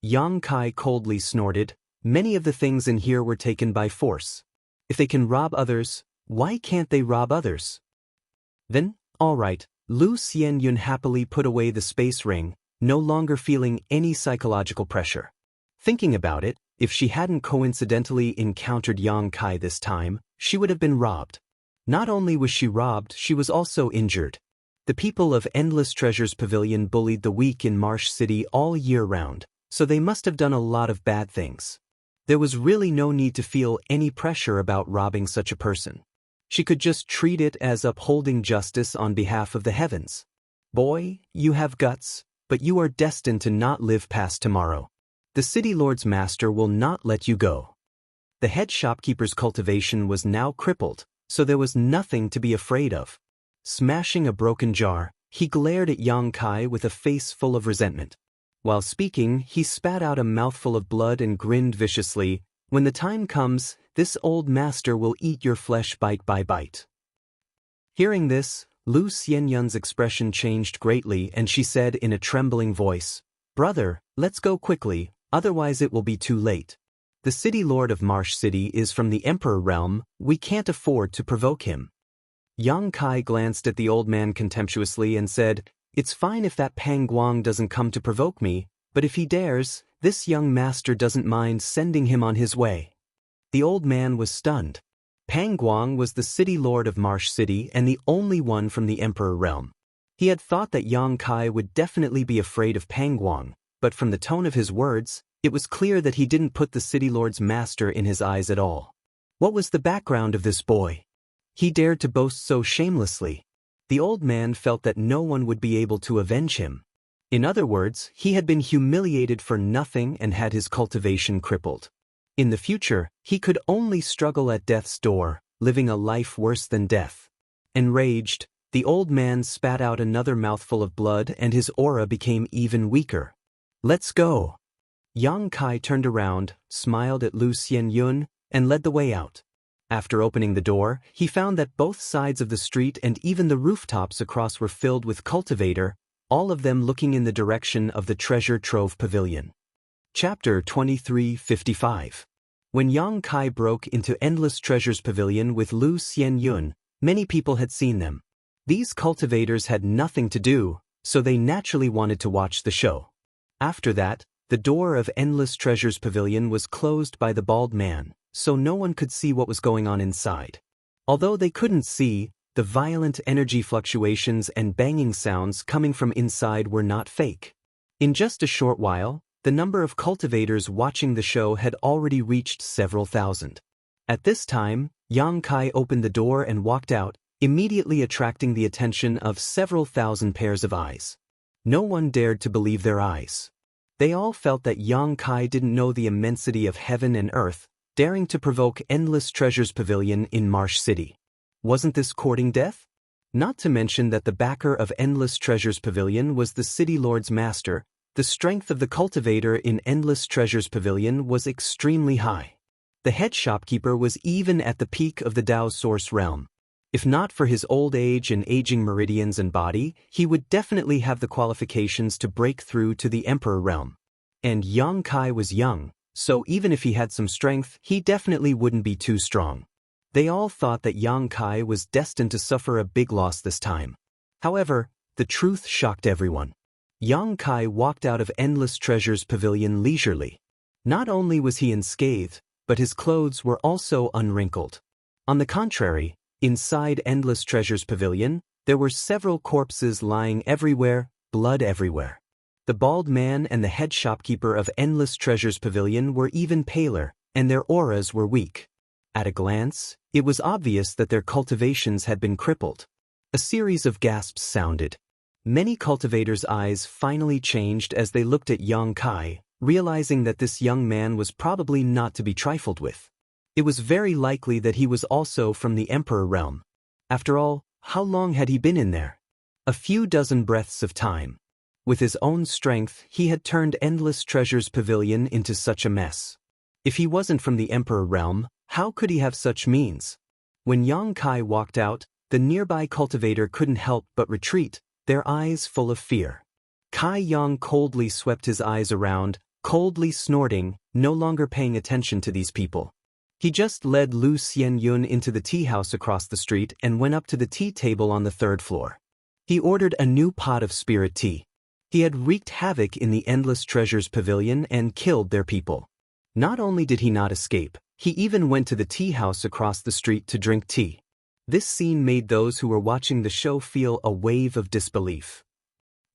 Yang Kai coldly snorted, many of the things in here were taken by force. If they can rob others, why can't they rob others? Then, all right, Lu Xianyun happily put away the space ring, no longer feeling any psychological pressure. Thinking about it, if she hadn't coincidentally encountered Yang Kai this time, she would have been robbed. Not only was she robbed, she was also injured. The people of Endless Treasures Pavilion bullied the weak in Marsh City all year round, so they must have done a lot of bad things. There was really no need to feel any pressure about robbing such a person. She could just treat it as upholding justice on behalf of the heavens. Boy, you have guts, but you are destined to not live past tomorrow. The City Lord's master will not let you go. The head shopkeeper's cultivation was now crippled, so there was nothing to be afraid of. Smashing a broken jar, he glared at Yang Kai with a face full of resentment. While speaking, he spat out a mouthful of blood and grinned viciously, when the time comes, this old master will eat your flesh bite by bite. Hearing this, Lu Xianyun's expression changed greatly and she said in a trembling voice, Brother, let's go quickly, otherwise it will be too late. The City Lord of Marsh City is from the Emperor realm, we can't afford to provoke him. Yang Kai glanced at the old man contemptuously and said, It's fine if that Pang Guang doesn't come to provoke me, but if he dares, this young master doesn't mind sending him on his way. The old man was stunned. Pang Guang was the City Lord of Marsh City and the only one from the Emperor realm. He had thought that Yang Kai would definitely be afraid of Pang Guang, but from the tone of his words, it was clear that he didn't put the City Lord's master in his eyes at all. What was the background of this boy? He dared to boast so shamelessly. The old man felt that no one would be able to avenge him. In other words, he had been humiliated for nothing and had his cultivation crippled. In the future, he could only struggle at death's door, living a life worse than death. Enraged, the old man spat out another mouthful of blood and his aura became even weaker. Let's go. Yang Kai turned around, smiled at Lu Xianyun, and led the way out. After opening the door, he found that both sides of the street and even the rooftops across were filled with cultivator, all of them looking in the direction of the Treasure Trove Pavilion. Chapter 2355. When Yang Kai broke into Endless Treasures Pavilion with Lu Xianyun, many people had seen them. These cultivators had nothing to do, so they naturally wanted to watch the show. After that, the door of Endless Treasures Pavilion was closed by the bald man, so no one could see what was going on inside. Although they couldn't see, the violent energy fluctuations and banging sounds coming from inside were not fake. In just a short while, the number of cultivators watching the show had already reached several thousand. At this time, Yang Kai opened the door and walked out, immediately attracting the attention of several thousand pairs of eyes. No one dared to believe their eyes. They all felt that Yang Kai didn't know the immensity of heaven and earth, daring to provoke Endless Treasures Pavilion in Marsh City. Wasn't this courting death? Not to mention that the backer of Endless Treasures Pavilion was the City Lord's master. The strength of the cultivator in Endless Treasures Pavilion was extremely high. The head shopkeeper was even at the peak of the Dao Source realm. If not for his old age and aging meridians and body, he would definitely have the qualifications to break through to the Emperor realm. And Yang Kai was young, so even if he had some strength, he definitely wouldn't be too strong. They all thought that Yang Kai was destined to suffer a big loss this time. However, the truth shocked everyone. Yang Kai walked out of Endless Treasures Pavilion leisurely. Not only was he unscathed, but his clothes were also unwrinkled. On the contrary, inside Endless Treasures Pavilion, there were several corpses lying everywhere, blood everywhere. The bald man and the head shopkeeper of Endless Treasures Pavilion were even paler, and their auras were weak. At a glance, it was obvious that their cultivations had been crippled. A series of gasps sounded. Many cultivators' eyes finally changed as they looked at Yang Kai, realizing that this young man was probably not to be trifled with. It was very likely that he was also from the Emperor realm. After all, how long had he been in there? A few dozen breaths of time. With his own strength, he had turned Endless Treasures Pavilion into such a mess. If he wasn't from the Emperor realm, how could he have such means? When Yang Kai walked out, the nearby cultivator couldn't help but retreat, their eyes full of fear. Kai Yang coldly swept his eyes around, coldly snorting, no longer paying attention to these people. He just led Lu Xianyun into the tea house across the street and went up to the tea table on the 3rd floor. He ordered a new pot of spirit tea. He had wreaked havoc in the Endless Treasures Pavilion and killed their people. Not only did he not escape, he even went to the tea house across the street to drink tea. This scene made those who were watching the show feel a wave of disbelief.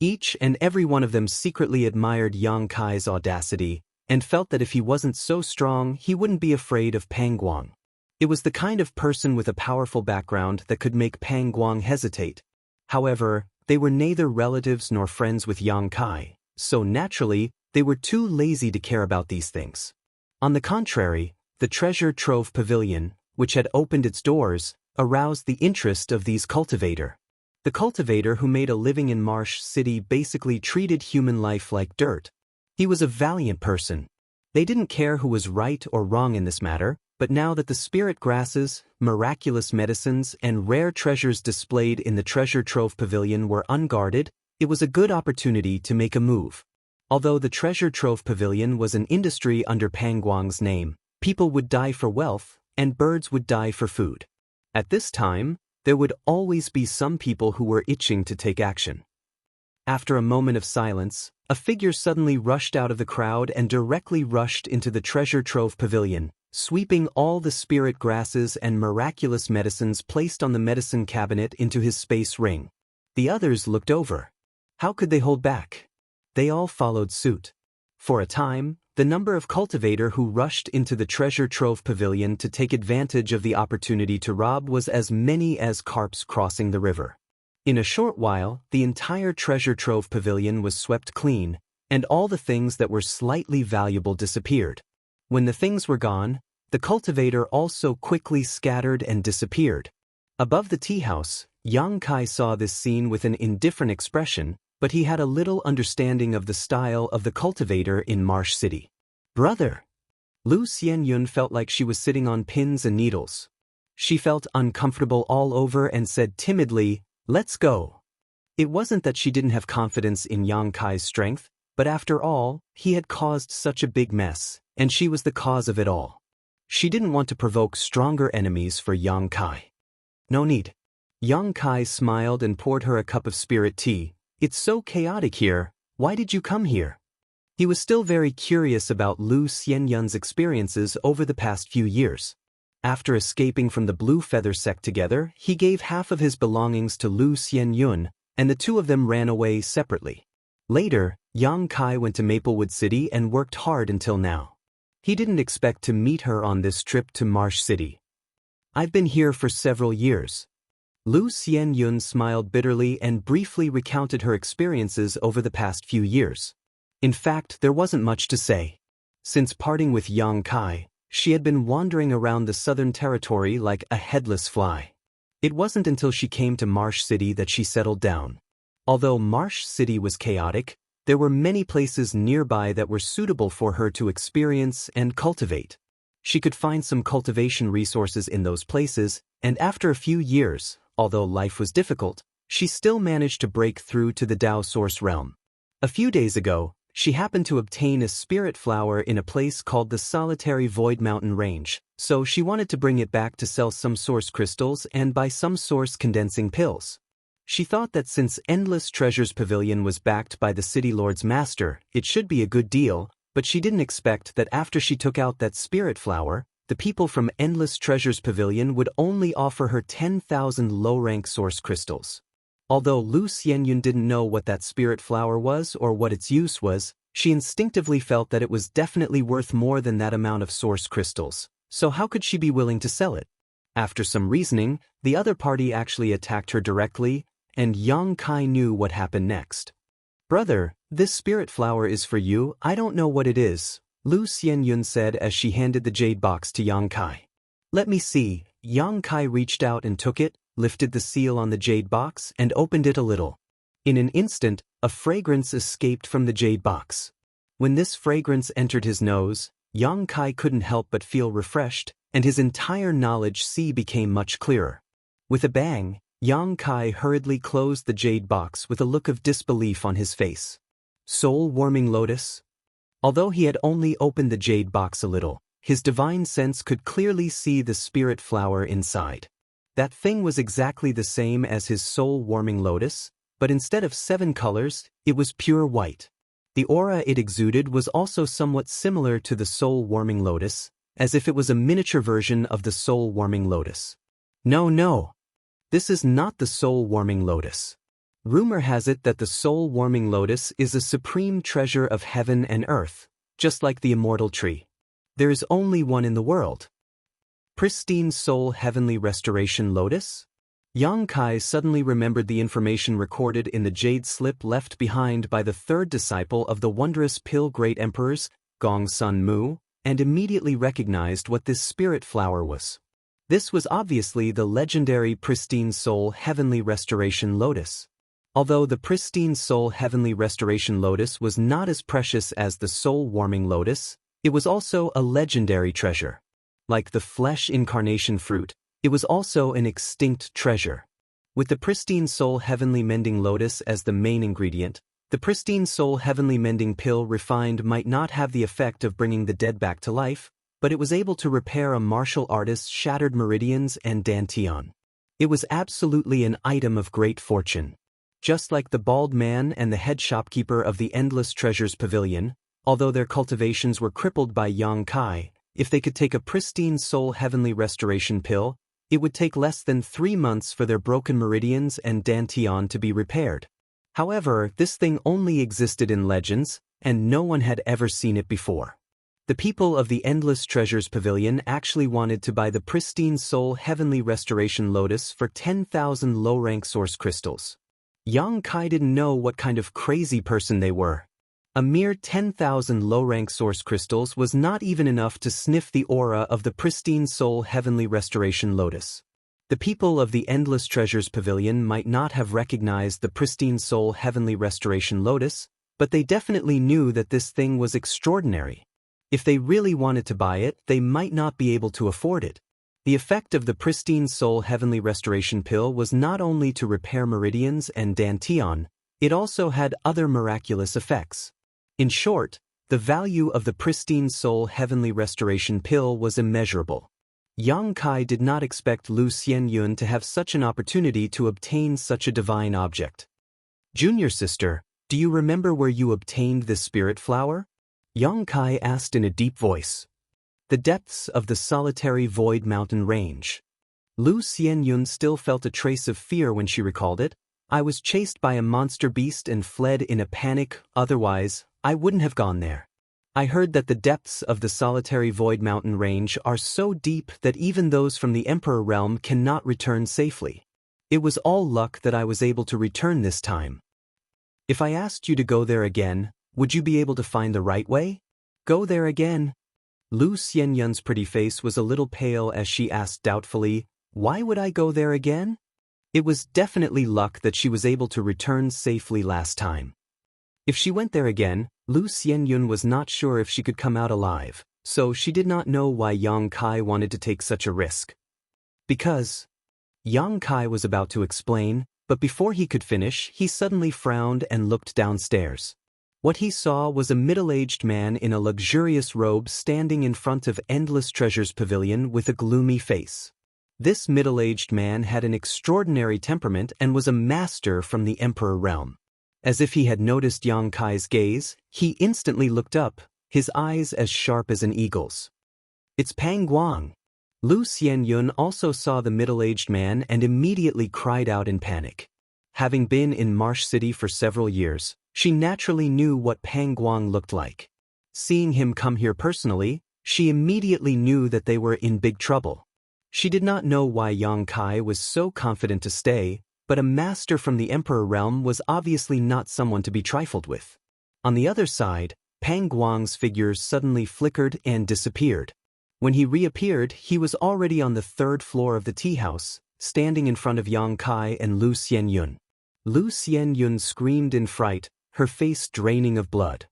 Each and every one of them secretly admired Yang Kai's audacity, and felt that if he wasn't so strong, he wouldn't be afraid of Pang Guang. It was the kind of person with a powerful background that could make Pang Guang hesitate. However, they were neither relatives nor friends with Yang Kai, so naturally, they were too lazy to care about these things. On the contrary, the Treasure Trove Pavilion, which had opened its doors, aroused the interest of these cultivators. The cultivator who made a living in Marsh City basically treated human life like dirt. He was a valiant person. They didn't care who was right or wrong in this matter, but now that the spirit grasses, miraculous medicines, and rare treasures displayed in the Treasure Trove Pavilion were unguarded, it was a good opportunity to make a move. Although the Treasure Trove Pavilion was an industry under Pang Guang's name, people would die for wealth, and birds would die for food. At this time, there would always be some people who were itching to take action. After a moment of silence, a figure suddenly rushed out of the crowd and directly rushed into the Treasure Trove Pavilion, sweeping all the spirit grasses and miraculous medicines placed on the medicine cabinet into his space ring. The others looked over. How could they hold back? They all followed suit. For a time, the number of cultivators who rushed into the Treasure Trove Pavilion to take advantage of the opportunity to rob was as many as carps crossing the river. In a short while, the entire Treasure Trove Pavilion was swept clean, and all the things that were slightly valuable disappeared. When the things were gone, the cultivator also quickly scattered and disappeared. Above the tea house, Yang Kai saw this scene with an indifferent expression, but he had a little understanding of the style of the cultivator in Marsh City. Brother! Lu Xianyun felt like she was sitting on pins and needles. She felt uncomfortable all over and said timidly, "Let's go." It wasn't that she didn't have confidence in Yang Kai's strength, but after all, he had caused such a big mess, and she was the cause of it all. She didn't want to provoke stronger enemies for Yang Kai. No need. Yang Kai smiled and poured her a cup of spirit tea. "It's so chaotic here, why did you come here?" He was still very curious about Lu Xianyun's experiences over the past few years. After escaping from the Blue Feather sect together, he gave half of his belongings to Lu Xianyun, and the two of them ran away separately. Later, Yang Kai went to Maplewood City and worked hard until now. He didn't expect to meet her on this trip to Marsh City. "I've been here for several years." Lu Xianyun smiled bitterly and briefly recounted her experiences over the past few years. In fact, there wasn't much to say. Since parting with Yang Kai, she had been wandering around the southern territory like a headless fly. It wasn't until she came to Marsh City that she settled down. Although Marsh City was chaotic, there were many places nearby that were suitable for her to experience and cultivate. She could find some cultivation resources in those places, and after a few years, although life was difficult, she still managed to break through to the Tao Source realm. A few days ago, she happened to obtain a spirit flower in a place called the Solitary Void Mountain Range, so she wanted to bring it back to sell some source crystals and buy some source condensing pills. She thought that since Endless Treasures Pavilion was backed by the City Lord's master, it should be a good deal, but she didn't expect that after she took out that spirit flower, the people from Endless Treasures Pavilion would only offer her 10,000 low-rank source crystals. Although Lu Xianyun didn't know what that spirit flower was or what its use was, she instinctively felt that it was definitely worth more than that amount of source crystals, so how could she be willing to sell it? After some reasoning, the other party actually attacked her directly, and Yang Kai knew what happened next. "Brother, this spirit flower is for you. I don't know what it is," Lu Xianyun said as she handed the jade box to Yang Kai. "Let me see." Yang Kai reached out and took it, lifted the seal on the jade box, and opened it a little. In an instant, a fragrance escaped from the jade box. When this fragrance entered his nose, Yang Kai couldn't help but feel refreshed, and his entire knowledge sea became much clearer. With a bang, Yang Kai hurriedly closed the jade box with a look of disbelief on his face. Soul-warming lotus? Although he had only opened the jade box a little, his divine sense could clearly see the spirit flower inside. That thing was exactly the same as his soul-warming lotus, but instead of 7 colors, it was pure white. The aura it exuded was also somewhat similar to the soul-warming lotus, as if it was a miniature version of the soul-warming lotus. No. This is not the soul-warming lotus. Rumor has it that the soul-warming lotus is a supreme treasure of heaven and earth, just like the immortal tree. There is only one in the world. Pristine soul heavenly restoration lotus? Yang Kai suddenly remembered the information recorded in the jade slip left behind by the third disciple of the wondrous Pill Great Emperors, Gong Sun Mu, and immediately recognized what this spirit flower was. This was obviously the legendary Pristine Soul Heavenly Restoration Lotus. Although the Pristine Soul Heavenly Restoration Lotus was not as precious as the soul-warming lotus, it was also a legendary treasure. Like the flesh incarnation fruit, it was also an extinct treasure. With the Pristine Soul Heavenly Mending Lotus as the main ingredient, the Pristine Soul Heavenly Mending Pill refined might not have the effect of bringing the dead back to life, but it was able to repair a martial artist's shattered meridians and dantian. It was absolutely an item of great fortune. Just like the bald man and the head shopkeeper of the Endless Treasures Pavilion, although their cultivations were crippled by Yang Kai, if they could take a Pristine Soul Heavenly Restoration Pill, it would take less than 3 months for their broken meridians and dantian to be repaired. However, this thing only existed in legends, and no one had ever seen it before. The people of the Endless Treasures Pavilion actually wanted to buy the Pristine Soul Heavenly Restoration Lotus for 10,000 low-rank source crystals. Yang Kai didn't know what kind of crazy person they were. A mere 10,000 low-rank source crystals was not even enough to sniff the aura of the Pristine Soul Heavenly Restoration Lotus. The people of the Endless Treasures Pavilion might not have recognized the Pristine Soul Heavenly Restoration Lotus, but they definitely knew that this thing was extraordinary. If they really wanted to buy it, they might not be able to afford it. The effect of the Pristine Soul Heavenly Restoration Pill was not only to repair meridians and dantian, it also had other miraculous effects. In short, the value of the Pristine Soul Heavenly Restoration Pill was immeasurable. Yang Kai did not expect Lu Xianyun to have such an opportunity to obtain such a divine object. "Junior sister, do you remember where you obtained this spirit flower?" Yang Kai asked in a deep voice. "The depths of the solitary void mountain range." Lu Xianyun still felt a trace of fear when she recalled it. "I was chased by a monster beast and fled in a panic, otherwise, I wouldn't have gone there. I heard that the depths of the solitary void mountain range are so deep that even those from the Emperor realm cannot return safely. It was all luck that I was able to return this time. If I asked you to go there again, would you be able to find the right way?" "Go there again?" Lu Xianyun's pretty face was a little pale as she asked doubtfully, "Why would I go there again?" It was definitely luck that she was able to return safely last time. If she went there again, Lu Xianyun was not sure if she could come out alive, so she did not know why Yang Kai wanted to take such a risk. Because Yang Kai was about to explain, but before he could finish, he suddenly frowned and looked downstairs. What he saw was a middle-aged man in a luxurious robe standing in front of Endless Treasures Pavilion with a gloomy face. This middle-aged man had an extraordinary temperament and was a master from the Emperor realm. As if he had noticed Yang Kai's gaze, he instantly looked up, his eyes as sharp as an eagle's. "It's Pang Guang." Lu Xianyun also saw the middle-aged man and immediately cried out in panic. Having been in Marsh City for several years, she naturally knew what Pang Guang looked like. Seeing him come here personally, she immediately knew that they were in big trouble. She did not know why Yang Kai was so confident to stay, but a master from the Emperor realm was obviously not someone to be trifled with. On the other side, Pang Guang's figure suddenly flickered and disappeared. When he reappeared, he was already on the third floor of the tea house, standing in front of Yang Kai and Lu Xianyun. Lu Xianyun screamed in fright, her face draining of blood.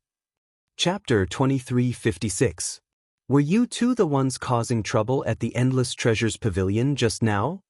Chapter 2356. Were you two the ones causing trouble at the Endless Treasures Pavilion just now?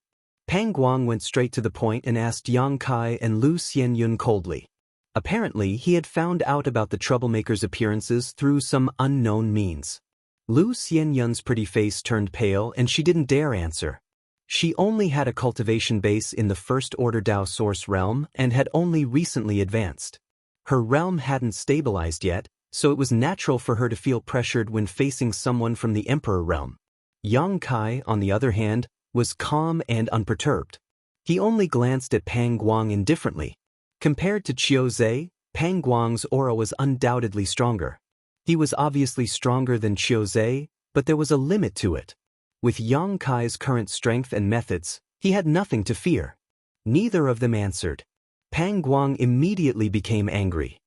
Pang Guang went straight to the point and asked Yang Kai and Lu Xianyun coldly. Apparently, he had found out about the troublemaker's appearances through some unknown means. Lu Xianyun's pretty face turned pale and she didn't dare answer. She only had a cultivation base in the First Order Dao Source realm and had only recently advanced. Her realm hadn't stabilized yet, so it was natural for her to feel pressured when facing someone from the Emperor realm. Yang Kai, on the other hand, was calm and unperturbed. He only glanced at Pang Guang indifferently. Compared to Qiu Zhe, Pang Guang's aura was undoubtedly stronger. He was obviously stronger than Qiu Zhe, but there was a limit to it. With Yang Kai's current strength and methods, he had nothing to fear. Neither of them answered. Pang Guang immediately became angry.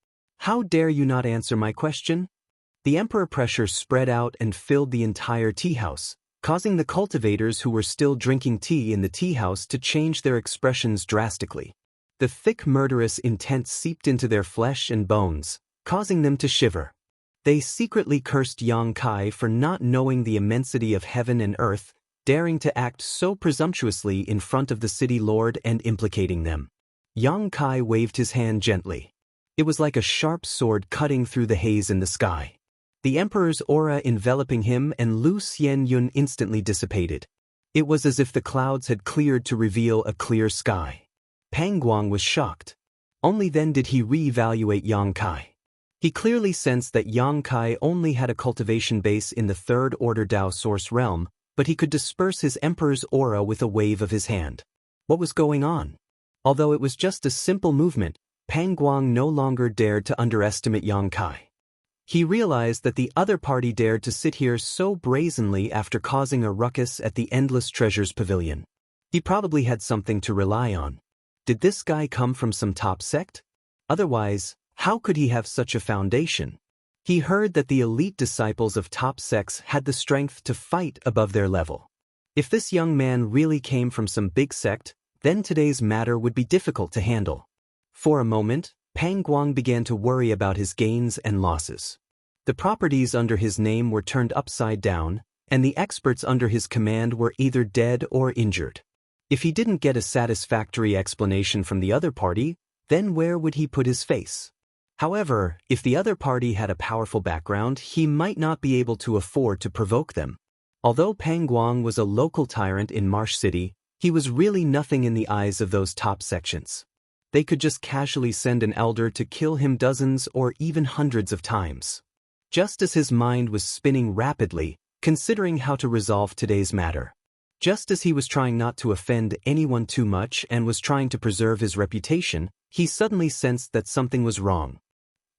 "How dare you not answer my question?" The emperor pressure spread out and filled the entire tea house, causing the cultivators who were still drinking tea in the tea house to change their expressions drastically. The thick murderous intent seeped into their flesh and bones, causing them to shiver. They secretly cursed Yang Kai for not knowing the immensity of heaven and earth, daring to act so presumptuously in front of the city lord and implicating them. Yang Kai waved his hand gently. It was like a sharp sword cutting through the haze in the sky. The emperor's aura enveloping him and Lu Xianyun instantly dissipated. It was as if the clouds had cleared to reveal a clear sky. Pang Guang was shocked. Only then did he re-evaluate Yang Kai. He clearly sensed that Yang Kai only had a cultivation base in the Third Order Dao Source realm, but he could disperse his emperor's aura with a wave of his hand. What was going on? Although it was just a simple movement, Pang Guang no longer dared to underestimate Yang Kai. He realized that the other party dared to sit here so brazenly after causing a ruckus at the Endless Treasures Pavilion. He probably had something to rely on. Did this guy come from some top sect? Otherwise, how could he have such a foundation? He heard that the elite disciples of top sects had the strength to fight above their level. If this young man really came from some big sect, then today's matter would be difficult to handle. For a moment, Pang Guang began to worry about his gains and losses. The properties under his name were turned upside down, and the experts under his command were either dead or injured. If he didn't get a satisfactory explanation from the other party, then where would he put his face? However, if the other party had a powerful background, he might not be able to afford to provoke them. Although Pang Guang was a local tyrant in Marsh City, he was really nothing in the eyes of those top sections. They could just casually send an elder to kill him dozens or even hundreds of times. Just as his mind was spinning rapidly, considering how to resolve today's matter. Just as he was trying not to offend anyone too much and was trying to preserve his reputation, he suddenly sensed that something was wrong.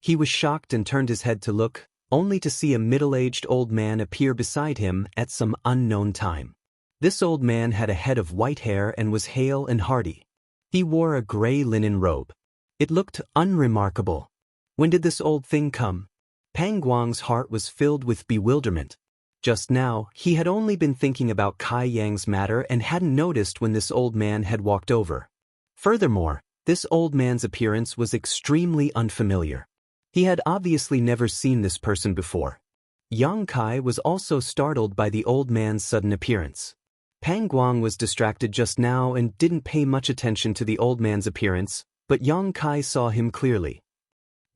He was shocked and turned his head to look, only to see a middle-aged old man appear beside him at some unknown time. This old man had a head of white hair and was hale and hearty. He wore a gray linen robe. It looked unremarkable. When did this old thing come? Pang Guang's heart was filled with bewilderment. Just now, he had only been thinking about Kai Yang's matter and hadn't noticed when this old man had walked over. Furthermore, this old man's appearance was extremely unfamiliar. He had obviously never seen this person before. Yang Kai was also startled by the old man's sudden appearance. Pang Guang was distracted just now and didn't pay much attention to the old man's appearance, but Yang Kai saw him clearly.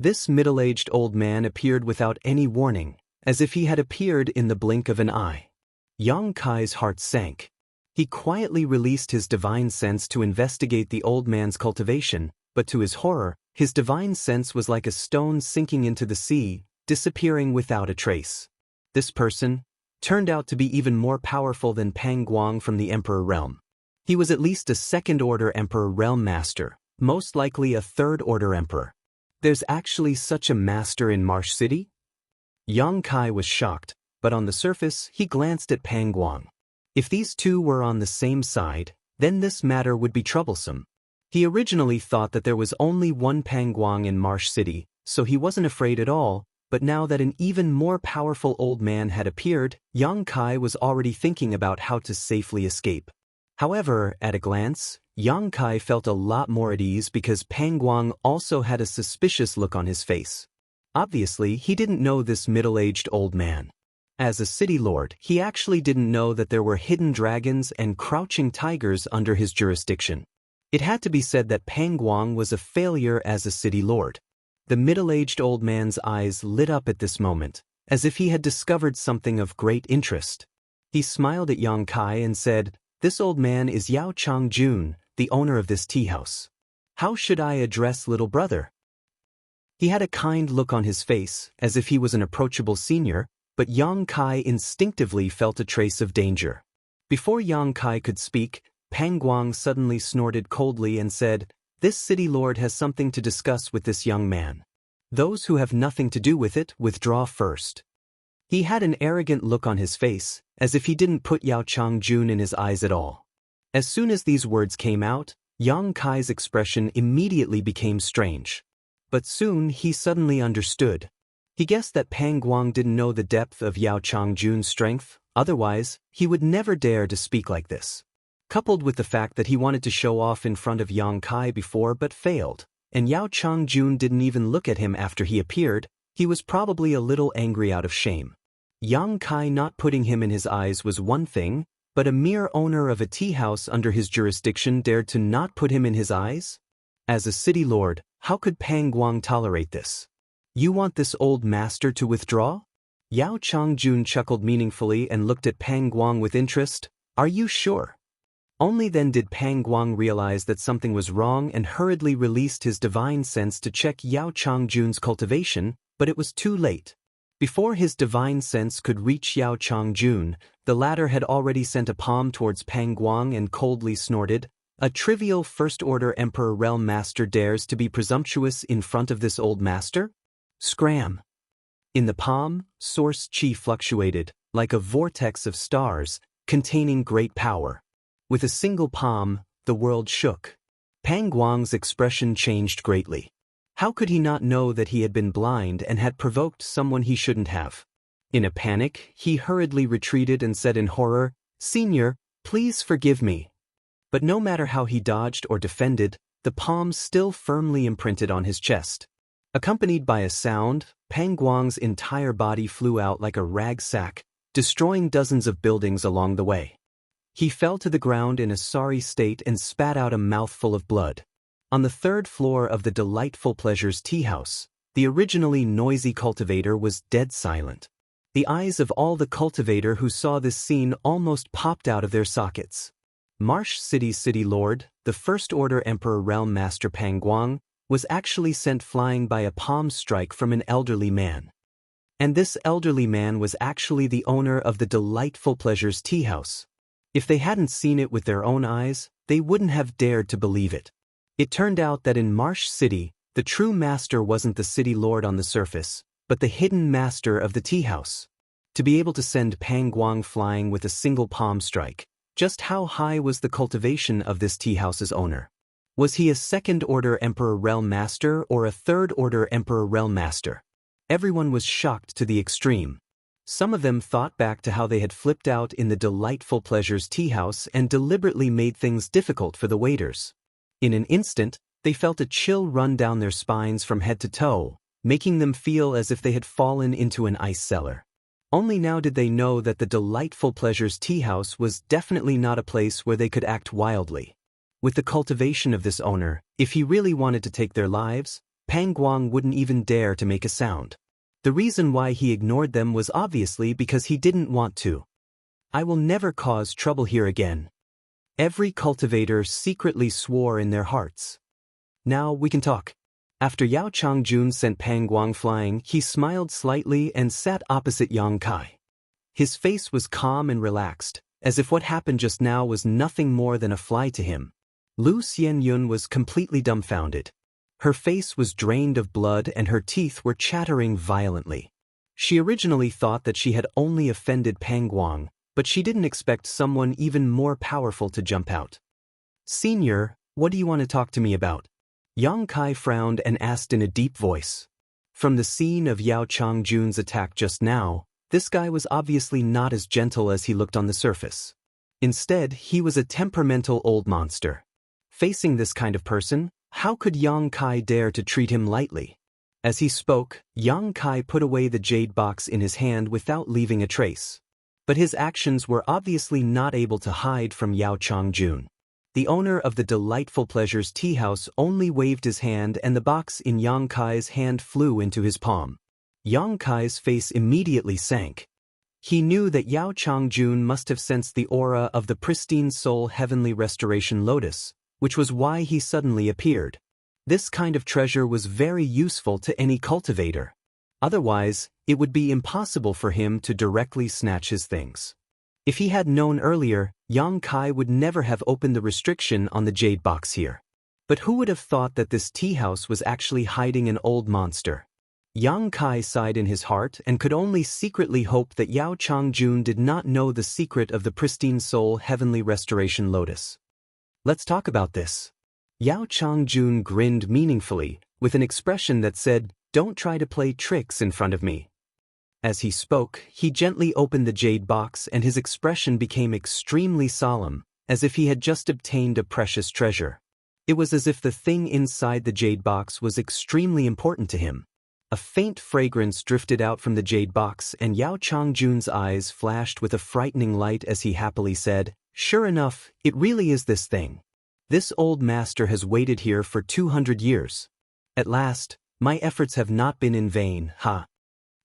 This middle-aged old man appeared without any warning, as if he had appeared in the blink of an eye. Yang Kai's heart sank. He quietly released his divine sense to investigate the old man's cultivation, but to his horror, his divine sense was like a stone sinking into the sea, disappearing without a trace. This person turned out to be even more powerful than Pang Guang from the Emperor Realm. He was at least a second-order Emperor Realm Master, most likely a third-order Emperor. There's actually such a master in Marsh City? Yang Kai was shocked, but on the surface, he glanced at Pang Guang. If these two were on the same side, then this matter would be troublesome. He originally thought that there was only one Pang Guang in Marsh City, so he wasn't afraid at all, but now that an even more powerful old man had appeared, Yang Kai was already thinking about how to safely escape. However, at a glance, Yang Kai felt a lot more at ease because Pang Guang also had a suspicious look on his face. Obviously, he didn't know this middle-aged old man. As a city lord, he actually didn't know that there were hidden dragons and crouching tigers under his jurisdiction. It had to be said that Pang Guang was a failure as a city lord. The middle-aged old man's eyes lit up at this moment, as if he had discovered something of great interest. He smiled at Yang Kai and said, "This old man is Yao Changjun, the owner of this tea house. How should I address little brother?" He had a kind look on his face, as if he was an approachable senior, but Yang Kai instinctively felt a trace of danger. Before Yang Kai could speak, Pang Guang suddenly snorted coldly and said, "This city lord has something to discuss with this young man. Those who have nothing to do with it, withdraw first." He had an arrogant look on his face, as if he didn't put Yao Changjun in his eyes at all. As soon as these words came out, Yang Kai's expression immediately became strange. But soon he suddenly understood. He guessed that Pang Guang didn't know the depth of Yao Changjun's strength, otherwise, he would never dare to speak like this. Coupled with the fact that he wanted to show off in front of Yang Kai before but failed, and Yao Changjun didn't even look at him after he appeared, he was probably a little angry out of shame. Yang Kai not putting him in his eyes was one thing, but a mere owner of a tea house under his jurisdiction dared to not put him in his eyes? As a city lord, how could Pang Guang tolerate this? "You want this old master to withdraw?" Yao Changjun chuckled meaningfully and looked at Pang Guang with interest. "Are you sure?" Only then did Pang Guang realize that something was wrong and hurriedly released his divine sense to check Yao Changjun's cultivation, but it was too late. Before his divine sense could reach Yao Changjun, the latter had already sent a palm towards Pang Guang and coldly snorted, "A trivial first-order Emperor Realm Master dares to be presumptuous in front of this old master?" Scram! In the palm, source chi fluctuated, like a vortex of stars, containing great power. With a single palm, the world shook. Pang Guang's expression changed greatly. How could he not know that he had been blind and had provoked someone he shouldn't have? In a panic, he hurriedly retreated and said in horror, "Senior, please forgive me." But no matter how he dodged or defended, the palm still firmly imprinted on his chest. Accompanied by a sound, Pang Guang's entire body flew out like a rag sack, destroying dozens of buildings along the way. He fell to the ground in a sorry state and spat out a mouthful of blood. On the third floor of the Delightful Pleasures tea house, the originally noisy cultivator was dead silent. The eyes of all the cultivator who saw this scene almost popped out of their sockets. Marsh City's city lord, the First-Order Emperor Realm Master Pang Guang, was actually sent flying by a palm strike from an elderly man. And this elderly man was actually the owner of the Delightful Pleasures tea house. If they hadn't seen it with their own eyes, they wouldn't have dared to believe it. It turned out that in Marsh City, the true master wasn't the city lord on the surface, but the hidden master of the tea house. To be able to send Pang Guang flying with a single palm strike, just how high was the cultivation of this tea house's owner? Was he a second-order Emperor Realm Master or a third-order Emperor Realm Master? Everyone was shocked to the extreme. Some of them thought back to how they had flipped out in the Delightful Pleasures tea house and deliberately made things difficult for the waiters. In an instant, they felt a chill run down their spines from head to toe, making them feel as if they had fallen into an ice cellar. Only now did they know that the Delightful Pleasures tea house was definitely not a place where they could act wildly. With the cultivation of this owner, if he really wanted to take their lives, Pang Guang wouldn't even dare to make a sound. The reason why he ignored them was obviously because he didn't want to. "I will never cause trouble here again," Every cultivator secretly swore in their hearts. Now we can talk. After Yao Changjun sent Pang Guang flying, he smiled slightly and sat opposite Yang Kai. His face was calm and relaxed, as if what happened just now was nothing more than a fly to him. Lu Xianyun was completely dumbfounded. Her face was drained of blood and her teeth were chattering violently. She originally thought that she had only offended Pang Guang, but she didn't expect someone even more powerful to jump out. "Senior, what do you want to talk to me about?" Yang Kai frowned and asked in a deep voice. From the scene of Yao Changjun's attack just now, this guy was obviously not as gentle as he looked on the surface. Instead, he was a temperamental old monster. Facing this kind of person, how could Yang Kai dare to treat him lightly? As he spoke, Yang Kai put away the jade box in his hand without leaving a trace. But his actions were obviously not able to hide from Yao Changjun. The owner of the Delightful Pleasures tea house only waved his hand and the box in Yang Kai's hand flew into his palm. Yang Kai's face immediately sank. He knew that Yao Changjun must have sensed the aura of the pristine soul heavenly restoration lotus, which was why he suddenly appeared. This kind of treasure was very useful to any cultivator. Otherwise, it would be impossible for him to directly snatch his things. If he had known earlier, Yang Kai would never have opened the restriction on the jade box here. But who would have thought that this tea house was actually hiding an old monster? Yang Kai sighed in his heart and could only secretly hope that Yao Changjun did not know the secret of the pristine soul heavenly restoration lotus. "Let's talk about this." Yao Changjun grinned meaningfully, with an expression that said, "Don't try to play tricks in front of me." As he spoke, he gently opened the jade box and his expression became extremely solemn, as if he had just obtained a precious treasure. It was as if the thing inside the jade box was extremely important to him. A faint fragrance drifted out from the jade box and Yao Changjun's eyes flashed with a frightening light as he happily said, "Sure enough, it really is this thing. This old master has waited here for 200 years. At last, my efforts have not been in vain, ha."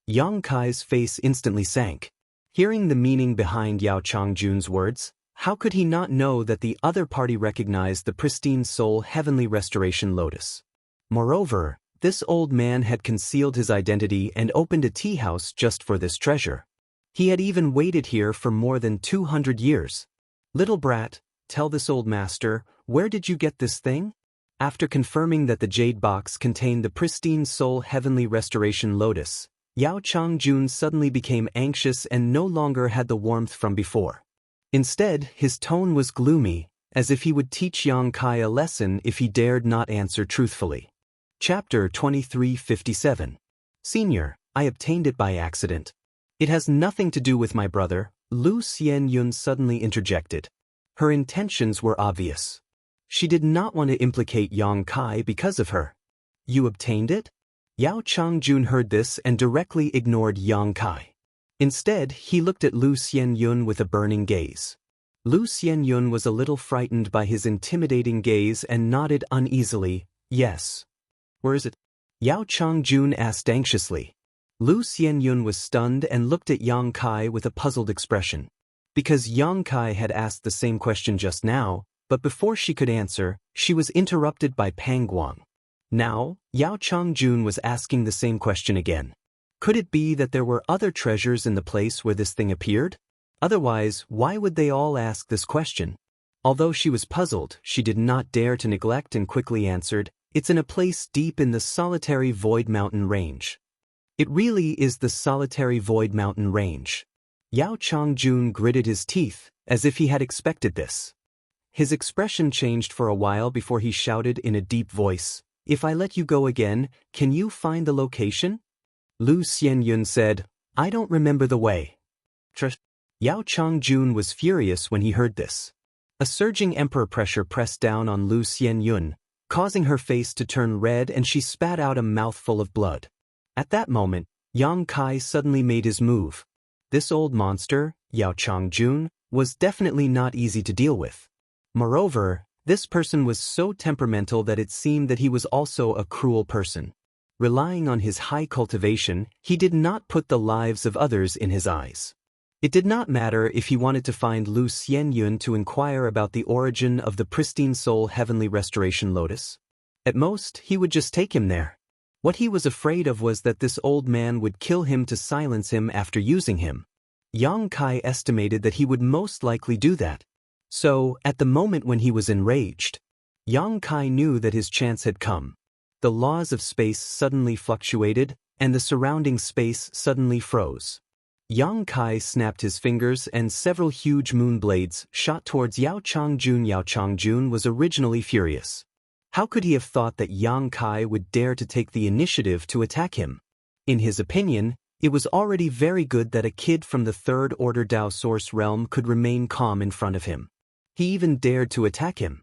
Yang Kai's face instantly sank. Hearing the meaning behind Yao Changjun's words, how could he not know that the other party recognized the pristine soul heavenly restoration lotus? Moreover, this old man had concealed his identity and opened a tea house just for this treasure. He had even waited here for more than 200 years. "Little brat, tell this old master, where did you get this thing?" After confirming that the jade box contained the pristine soul heavenly restoration lotus, Yao Changjun suddenly became anxious and no longer had the warmth from before. Instead, his tone was gloomy, as if he would teach Yang Kai a lesson if he dared not answer truthfully. Chapter 2357. "Senior, I obtained it by accident. It has nothing to do with my brother," Lu Xianyun suddenly interjected. Her intentions were obvious. She did not want to implicate Yang Kai because of her. "You obtained it?" Yao Changjun heard this and directly ignored Yang Kai. Instead, he looked at Lu Xianyun with a burning gaze. Lu Xianyun was a little frightened by his intimidating gaze and nodded uneasily, "Yes." "Where is it?" Yao Changjun asked anxiously. Lu Xianyun was stunned and looked at Yang Kai with a puzzled expression. Because Yang Kai had asked the same question just now, but before she could answer, she was interrupted by Pang Guang. Now, Yao Changjun was asking the same question again. Could it be that there were other treasures in the place where this thing appeared? Otherwise, why would they all ask this question? Although she was puzzled, she did not dare to neglect and quickly answered, "It's in a place deep in the solitary Void Mountain Range." "It really is the solitary Void Mountain Range." Yao Changjun gritted his teeth, as if he had expected this. His expression changed for a while before he shouted in a deep voice, "If I let you go again, can you find the location?" Lu Xianyun said, "I don't remember the way." Yao Changjun was furious when he heard this. A surging emperor pressure pressed down on Lu Xianyun, causing her face to turn red and she spat out a mouthful of blood. At that moment, Yang Kai suddenly made his move. This old monster, Yao Changjun, was definitely not easy to deal with. Moreover, this person was so temperamental that it seemed that he was also a cruel person. Relying on his high cultivation, he did not put the lives of others in his eyes. It did not matter if he wanted to find Lu Xianyun to inquire about the origin of the pristine soul heavenly restoration lotus. At most, he would just take him there. What he was afraid of was that this old man would kill him to silence him after using him. Yang Kai estimated that he would most likely do that. So, at the moment when he was enraged, Yang Kai knew that his chance had come. The laws of space suddenly fluctuated, and the surrounding space suddenly froze. Yang Kai snapped his fingers and several huge moon blades shot towards Yao Changjun. Yao Changjun was originally furious. How could he have thought that Yang Kai would dare to take the initiative to attack him? In his opinion, it was already very good that a kid from the Third Order Dao Source realm could remain calm in front of him. He even dared to attack him.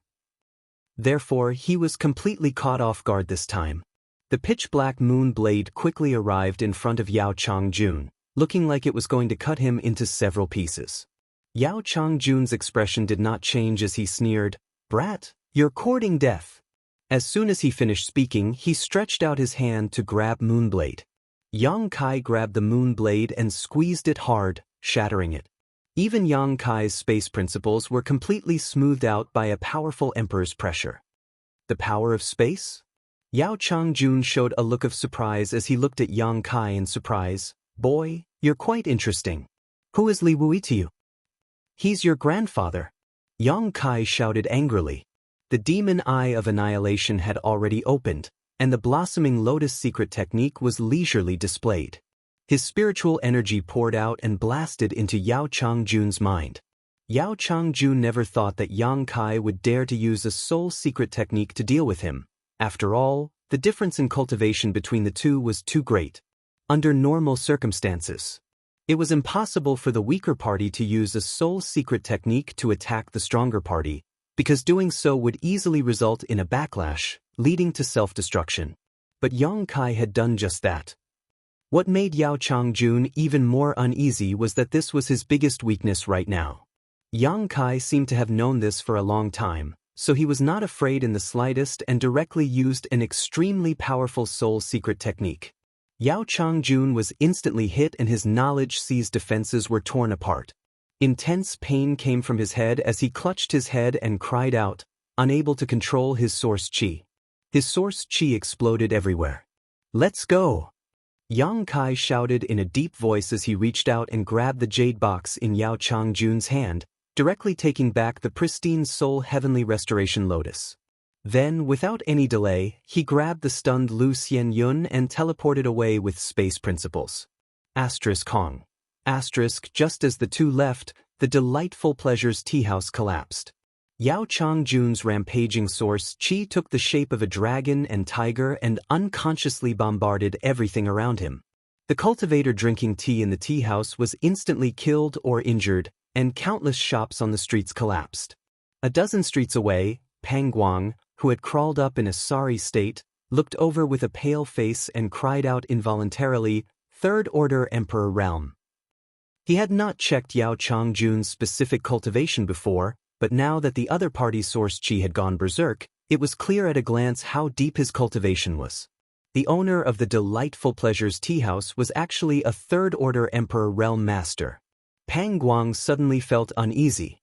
Therefore, he was completely caught off guard this time. The pitch-black moon blade quickly arrived in front of Yao Changjun, looking like it was going to cut him into several pieces. Yao Changjun's expression did not change as he sneered, "Brat, you're courting death." As soon as he finished speaking, he stretched out his hand to grab Moonblade. Yang Kai grabbed the Moonblade and squeezed it hard, shattering it. Even Yang Kai's space principles were completely smoothed out by a powerful emperor's pressure. The power of space? Yao Changjun showed a look of surprise as he looked at Yang Kai in surprise. "Boy, you're quite interesting. Who is Li Wui to you?" "He's your grandfather." Yang Kai shouted angrily. The demon eye of annihilation had already opened, and the blossoming lotus secret technique was leisurely displayed. His spiritual energy poured out and blasted into Yao Changjun's mind. Yao Changjun never thought that Yang Kai would dare to use a soul secret technique to deal with him. After all, the difference in cultivation between the two was too great. Under normal circumstances, it was impossible for the weaker party to use a soul secret technique to attack the stronger party, because doing so would easily result in a backlash, leading to self-destruction. But Yang Kai had done just that. What made Yao Changjun even more uneasy was that this was his biggest weakness right now. Yang Kai seemed to have known this for a long time, so he was not afraid in the slightest and directly used an extremely powerful soul secret technique. Yao Changjun was instantly hit and his knowledge-seized defenses were torn apart. Intense pain came from his head as he clutched his head and cried out, unable to control his source chi. His source chi exploded everywhere. "Let's go!" Yang Kai shouted in a deep voice as he reached out and grabbed the jade box in Yao Changjun's hand, directly taking back the pristine soul heavenly restoration lotus. Then, without any delay, he grabbed the stunned Lu Xianyun and teleported away with space principles. Kong. Just as the two left, the Delightful Pleasures tea house collapsed. Yao Changjun's rampaging source chi took the shape of a dragon and tiger and unconsciously bombarded everything around him. The cultivator drinking tea in the tea house was instantly killed or injured, and countless shops on the streets collapsed. A dozen streets away, Pangguang, who had crawled up in a sorry state, looked over with a pale face and cried out involuntarily, "Third Order Emperor Realm." He had not checked Yao Changjun's specific cultivation before, but now that the other party's source chi had gone berserk, it was clear at a glance how deep his cultivation was. The owner of the Delightful Pleasures tea house was actually a Third Order Emperor Realm Master. Pangguang suddenly felt uneasy.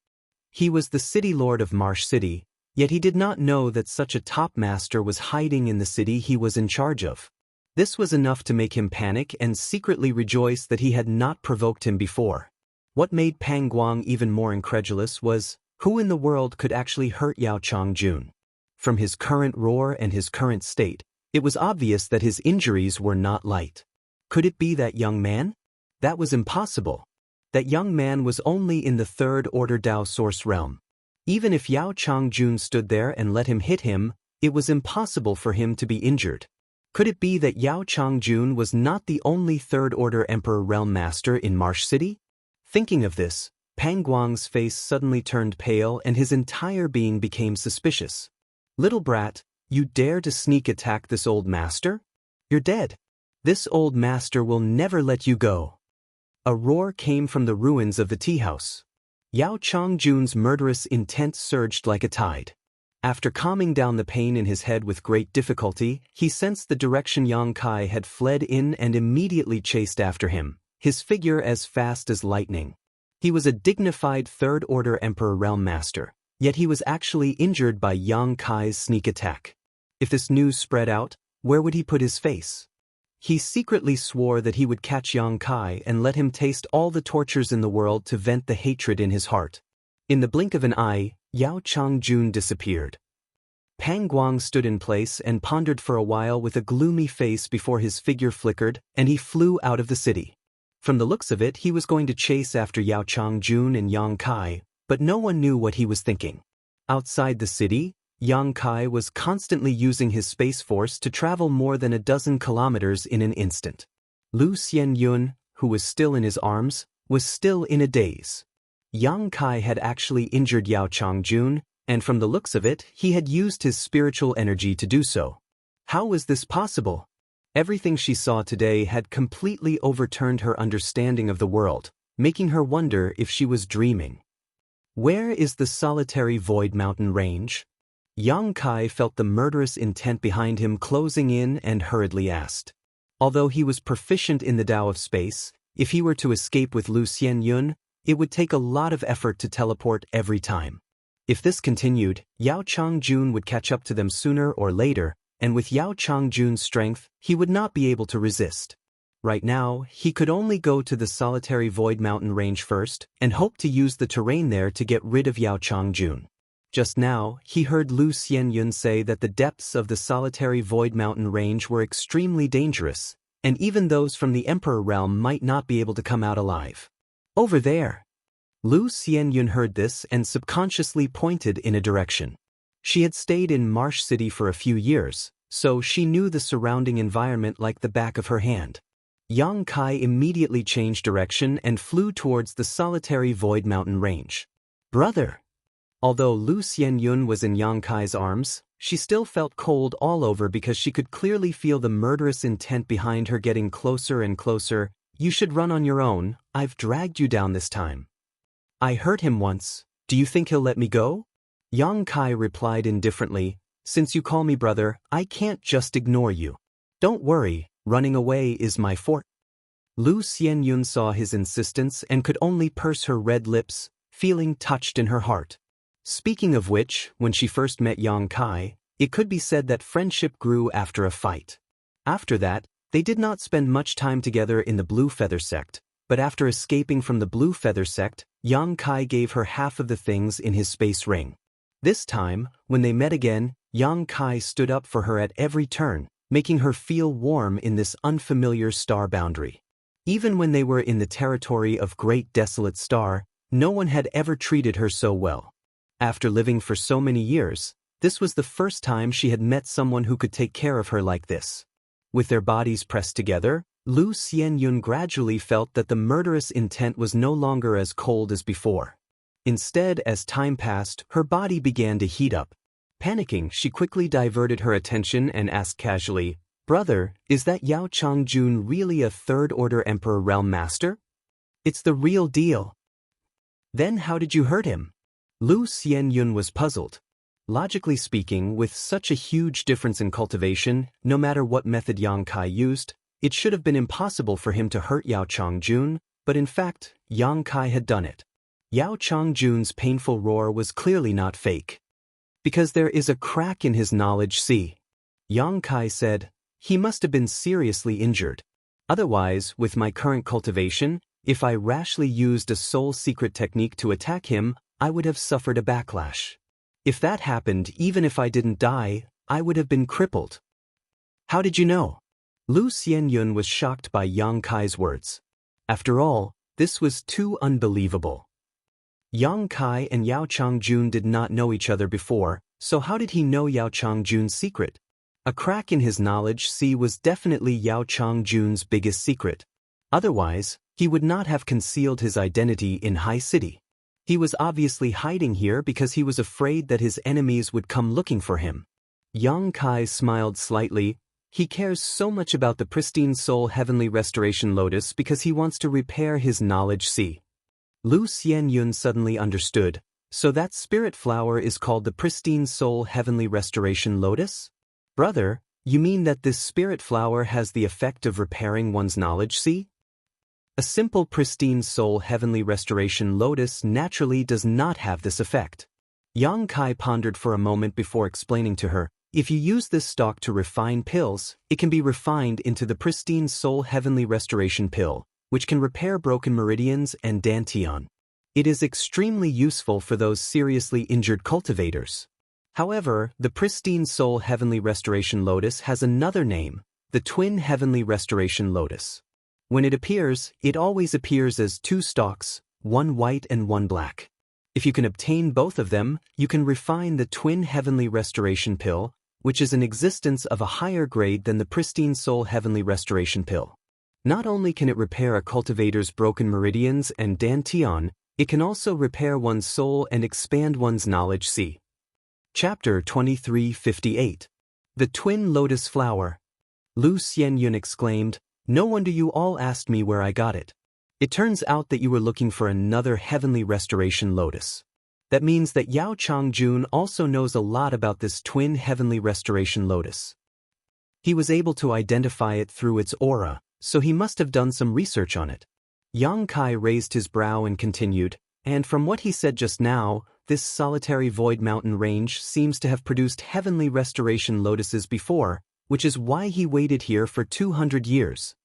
He was the city lord of Marsh City, yet he did not know that such a top master was hiding in the city he was in charge of. This was enough to make him panic and secretly rejoice that he had not provoked him before. What made Pangguang even more incredulous was, who in the world could actually hurt Yao Changjun? From his current roar and his current state, it was obvious that his injuries were not light. Could it be that young man? That was impossible. That young man was only in the Third Order Dao Source realm. Even if Yao Changjun stood there and let him hit him, it was impossible for him to be injured. Could it be that Yao Changjun was not the only Third Order Emperor Realm Master in Marsh City? Thinking of this, Pangguang's face suddenly turned pale and his entire being became suspicious. "Little brat, you dare to sneak attack this old master? You're dead. This old master will never let you go." A roar came from the ruins of the tea house. Yao Changjun's murderous intent surged like a tide. After calming down the pain in his head with great difficulty, he sensed the direction Yang Kai had fled in and immediately chased after him, his figure as fast as lightning. He was a dignified third-order Emperor Realm Master, yet he was actually injured by Yang Kai's sneak attack. If this news spread out, where would he put his face? He secretly swore that he would catch Yang Kai and let him taste all the tortures in the world to vent the hatred in his heart. In the blink of an eye, Yao Changjun disappeared. Pang Guang stood in place and pondered for a while with a gloomy face before his figure flickered, and he flew out of the city. From the looks of it, he was going to chase after Yao Changjun and Yang Kai, but no one knew what he was thinking. Outside the city, Yang Kai was constantly using his space force to travel more than a dozen kilometers in an instant. Lu Xianyun, who was still in his arms, was still in a daze. Yang Kai had actually injured Yao Changjun, and from the looks of it, he had used his spiritual energy to do so. How was this possible? Everything she saw today had completely overturned her understanding of the world, making her wonder if she was dreaming. Where is the solitary Void Mountain range? Yang Kai felt the murderous intent behind him closing in and hurriedly asked. Although he was proficient in the Tao of space, if he were to escape with Lu Xianyun, it would take a lot of effort to teleport every time. If this continued, Yao Changjun would catch up to them sooner or later, and with Yao Changjun's strength, he would not be able to resist. Right now, he could only go to the solitary Void Mountain range first and hope to use the terrain there to get rid of Yao Changjun. Just now, he heard Lu Xianyun say that the depths of the solitary Void Mountain range were extremely dangerous, and even those from the Emperor realm might not be able to come out alive. Over there! Lu Xianyun heard this and subconsciously pointed in a direction. She had stayed in Marsh City for a few years, so she knew the surrounding environment like the back of her hand. Yang Kai immediately changed direction and flew towards the solitary Void Mountain range. Brother! Although Lu Xianyun was in Yang Kai's arms, she still felt cold all over because she could clearly feel the murderous intent behind her getting closer and closer. You should run on your own, I've dragged you down this time. I hurt him once, do you think he'll let me go? Yang Kai replied indifferently, since you call me brother, I can't just ignore you. Don't worry, running away is my forte. Lu Xianyun saw his insistence and could only purse her red lips, feeling touched in her heart. Speaking of which, when she first met Yang Kai, it could be said that friendship grew after a fight. After that, they did not spend much time together in the Blue Feather sect, but after escaping from the Blue Feather sect, Yang Kai gave her half of the things in his space ring. This time, when they met again, Yang Kai stood up for her at every turn, making her feel warm in this unfamiliar star boundary. Even when they were in the territory of Great Desolate Star, no one had ever treated her so well. After living for so many years, this was the first time she had met someone who could take care of her like this. With their bodies pressed together, Lu Xianyun gradually felt that the murderous intent was no longer as cold as before. Instead, as time passed, her body began to heat up. Panicking, she quickly diverted her attention and asked casually, Brother, is that Yao Changjun really a third-order Emperor Realm Master? It's the real deal. Then how did you hurt him? Lu Xianyun was puzzled. Logically speaking, with such a huge difference in cultivation, no matter what method Yang Kai used, it should have been impossible for him to hurt Yao Changjun, but in fact, Yang Kai had done it. Yao Changjun's painful roar was clearly not fake. Because there is a crack in his knowledge, see. Yang Kai said, he must have been seriously injured. Otherwise, with my current cultivation, if I rashly used a soul secret technique to attack him, I would have suffered a backlash. If that happened, even if I didn't die, I would have been crippled. How did you know? Lu Xianyun was shocked by Yang Kai's words. After all, this was too unbelievable. Yang Kai and Yao Changjun did not know each other before, so how did he know Yao Changjun's secret? A crack in his knowledge, see, was definitely Yao Changjun's biggest secret. Otherwise, he would not have concealed his identity in High City. He was obviously hiding here because he was afraid that his enemies would come looking for him. Yang Kai smiled slightly. He cares so much about the pristine soul heavenly restoration lotus because he wants to repair his knowledge, see. Lu Xianyun suddenly understood. So that spirit flower is called the pristine soul heavenly restoration lotus? Brother, you mean that this spirit flower has the effect of repairing one's knowledge, see? A simple pristine soul heavenly restoration lotus naturally does not have this effect. Yang Kai pondered for a moment before explaining to her, if you use this stalk to refine pills, it can be refined into the pristine soul heavenly restoration pill, which can repair broken meridians and dantian. It is extremely useful for those seriously injured cultivators. However, the pristine soul heavenly restoration lotus has another name, the twin heavenly restoration lotus. When it appears, it always appears as two stalks, one white and one black. If you can obtain both of them, you can refine the twin heavenly restoration pill, which is an existence of a higher grade than the pristine soul heavenly restoration pill. Not only can it repair a cultivator's broken meridians and dantian, it can also repair one's soul and expand one's knowledge. See Chapter 2358. The Twin Lotus Flower. Lu Xianyun exclaimed, "No wonder you all asked me where I got it. It turns out that you were looking for another heavenly restoration lotus. That means that Yao Changjun also knows a lot about this twin heavenly restoration lotus. He was able to identify it through its aura, so he must have done some research on it." Yang Kai raised his brow and continued, "And from what he said just now, this solitary void mountain range seems to have produced heavenly restoration lotuses before, which is why he waited here for 200 years.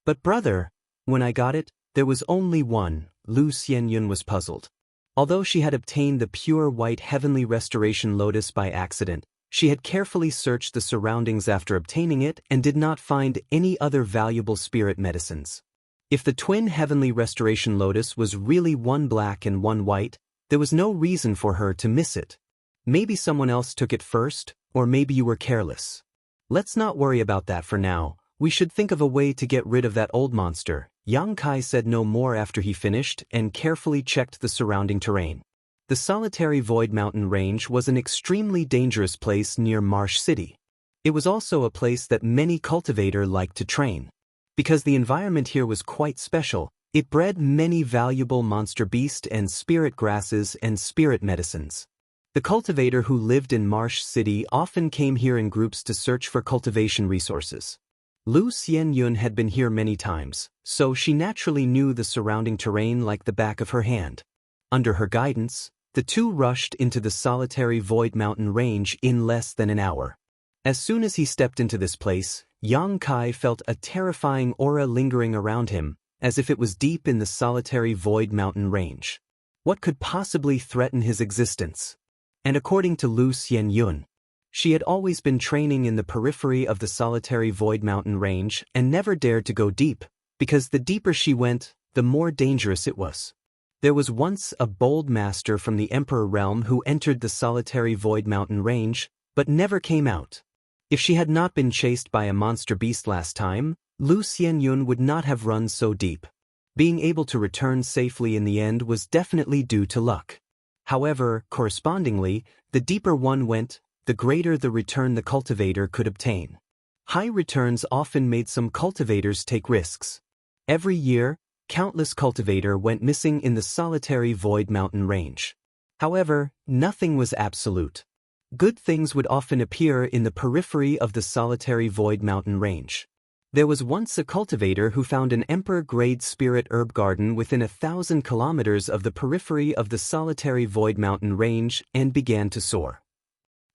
But brother, when I got it, there was only one." Lu Xianyun was puzzled. Although she had obtained the pure white heavenly restoration lotus by accident, she had carefully searched the surroundings after obtaining it and did not find any other valuable spirit medicines. If the twin heavenly restoration lotus was really one black and one white, there was no reason for her to miss it. Maybe someone else took it first, or maybe you were careless. Let's not worry about that for now. We should think of a way to get rid of that old monster. Yang Kai said no more after he finished and carefully checked the surrounding terrain. The solitary void mountain range was an extremely dangerous place near Marsh City. It was also a place that many cultivators liked to train. Because the environment here was quite special, it bred many valuable monster beast and spirit grasses and spirit medicines. The cultivator who lived in Marsh City often came here in groups to search for cultivation resources. Lu Xianyun had been here many times, so she naturally knew the surrounding terrain like the back of her hand. Under her guidance, the two rushed into the solitary void mountain range in less than an hour. As soon as he stepped into this place, Yang Kai felt a terrifying aura lingering around him, as if it was deep in the solitary void mountain range. What could possibly threaten his existence? And according to Lu Xianyun, she had always been training in the periphery of the solitary void mountain range and never dared to go deep, because the deeper she went, the more dangerous it was. There was once a bold master from the Emperor realm who entered the solitary void mountain range, but never came out. If she had not been chased by a monster beast last time, Lu Xianyun would not have run so deep. Being able to return safely in the end was definitely due to luck. However, correspondingly, the deeper one went, the greater the return the cultivator could obtain. High returns often made some cultivators take risks. Every year, countless cultivators went missing in the solitary void mountain range. However, nothing was absolute. Good things would often appear in the periphery of the solitary void mountain range. There was once a cultivator who found an emperor-grade spirit herb garden within 1,000 kilometers of the periphery of the solitary void mountain range and began to soar.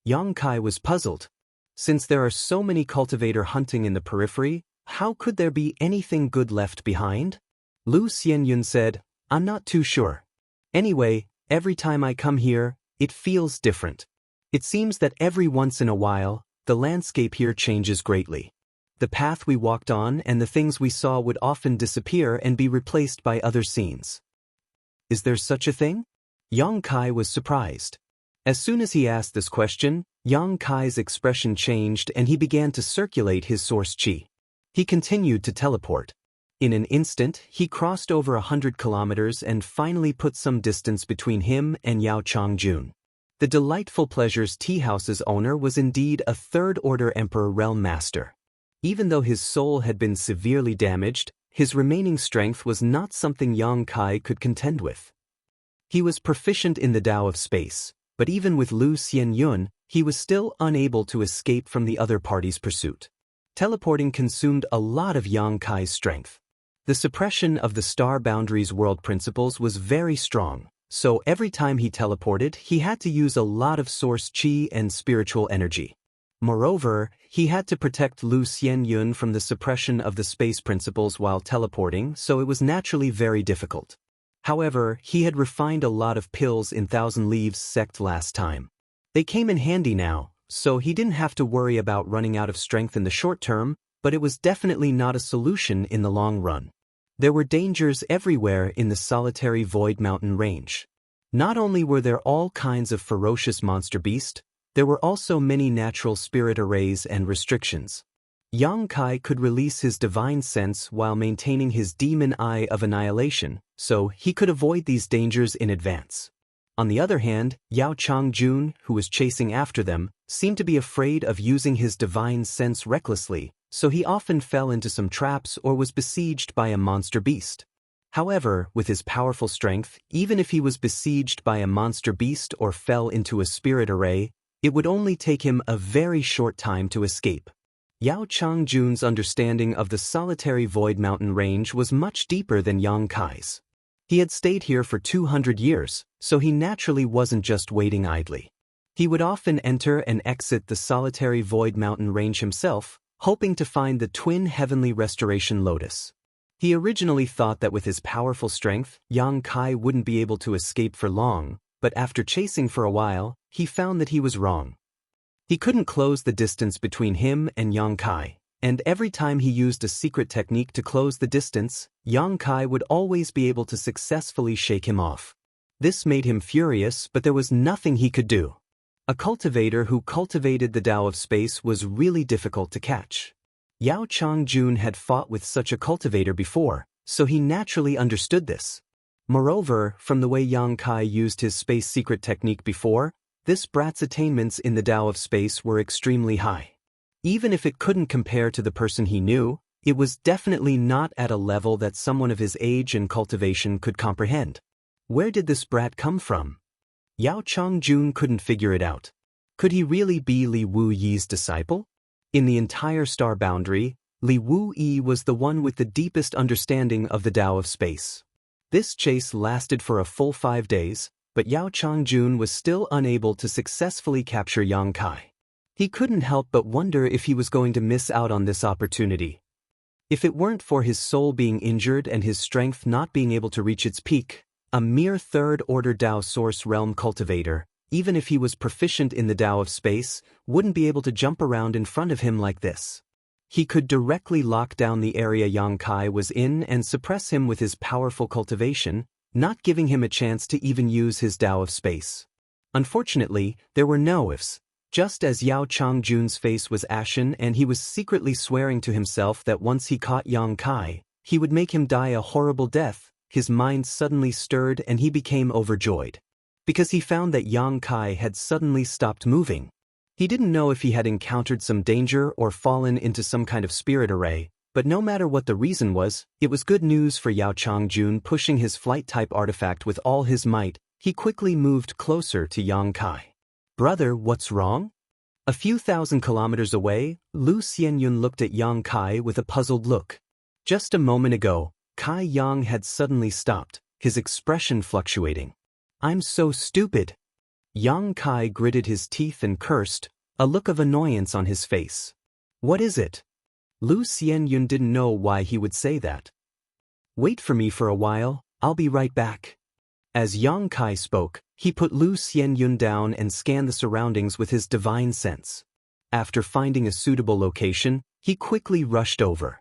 Yang Kai was puzzled. Since there are so many cultivator hunting in the periphery, how could there be anything good left behind? Lu Xianyun said, "I'm not too sure. Anyway, every time I come here, it feels different. It seems that every once in a while, the landscape here changes greatly. The path we walked on and the things we saw would often disappear and be replaced by other scenes." Is there such a thing? Yang Kai was surprised. As soon as he asked this question, Yang Kai's expression changed and he began to circulate his source qi. He continued to teleport. In an instant, he crossed over 100 kilometers and finally put some distance between him and Yao Changjun. The Delightful Pleasures Tea House's owner was indeed a third-order Emperor Realm Master. Even though his soul had been severely damaged, his remaining strength was not something Yang Kai could contend with. He was proficient in the Tao of space, but even with Lu Xianyun, he was still unable to escape from the other party's pursuit. Teleporting consumed a lot of Yang Kai's strength. The suppression of the star boundaries world principles was very strong, so every time he teleported, he had to use a lot of source qi and spiritual energy. Moreover, he had to protect Lu Xianyun from the suppression of the space principles while teleporting, so it was naturally very difficult. However, he had refined a lot of pills in Thousand Leaves sect last time. They came in handy now, so he didn't have to worry about running out of strength in the short term, but it was definitely not a solution in the long run. There were dangers everywhere in the solitary Void Mountain range. Not only were there all kinds of ferocious monster beasts, there were also many natural spirit arrays and restrictions. Yang Kai could release his divine sense while maintaining his demon eye of annihilation, so he could avoid these dangers in advance. On the other hand, Yao Changjun, who was chasing after them, seemed to be afraid of using his divine sense recklessly, so he often fell into some traps or was besieged by a monster beast. However, with his powerful strength, even if he was besieged by a monster beast or fell into a spirit array, it would only take him a very short time to escape. Yao Changjun's understanding of the solitary Void Mountain range was much deeper than Yang Kai's. He had stayed here for 200 years, so he naturally wasn't just waiting idly. He would often enter and exit the solitary Void Mountain range himself, hoping to find the twin heavenly restoration lotus. He originally thought that with his powerful strength, Yang Kai wouldn't be able to escape for long, but after chasing for a while, he found that he was wrong. He couldn't close the distance between him and Yang Kai, and every time he used a secret technique to close the distance, Yang Kai would always be able to successfully shake him off. This made him furious, but there was nothing he could do. A cultivator who cultivated the Tao of space was really difficult to catch. Yao Changjun had fought with such a cultivator before, so he naturally understood this. Moreover, from the way Yang Kai used his space secret technique before, this brat's attainments in the Tao of space were extremely high. Even if it couldn't compare to the person he knew, it was definitely not at a level that someone of his age and cultivation could comprehend. Where did this brat come from? Yao Changjun couldn't figure it out. Could he really be Li Wu Yi's disciple? In the entire star boundary, Li Wu Yi was the one with the deepest understanding of the Tao of space. This chase lasted for a full 5 days, but Yao Changjun was still unable to successfully capture Yang Kai. He couldn't help but wonder if he was going to miss out on this opportunity. If it weren't for his soul being injured and his strength not being able to reach its peak, a mere third-order Tao Source Realm cultivator, even if he was proficient in the Tao of space, wouldn't be able to jump around in front of him like this. He could directly lock down the area Yang Kai was in and suppress him with his powerful cultivation, not giving him a chance to even use his Tao of space. Unfortunately, there were no ifs. Just as Yao Changjun's face was ashen and he was secretly swearing to himself that once he caught Yang Kai, he would make him die a horrible death, his mind suddenly stirred and he became overjoyed. Because he found that Yang Kai had suddenly stopped moving. He didn't know if he had encountered some danger or fallen into some kind of spirit array, but no matter what the reason was, it was good news for Yao Changjun. Pushing his flight-type artifact with all his might, he quickly moved closer to Yang Kai. "Brother, what's wrong?" A few thousand kilometers away, Lu Xianyun looked at Yang Kai with a puzzled look. Just a moment ago, Kai Yang had suddenly stopped, his expression fluctuating. "I'm so stupid." Yang Kai gritted his teeth and cursed, a look of annoyance on his face. "What is it?" Lu Xianyun didn't know why he would say that. "Wait for me for a while, I'll be right back." As Yang Kai spoke, he put Lu Xianyun down and scanned the surroundings with his divine sense. After finding a suitable location, he quickly rushed over.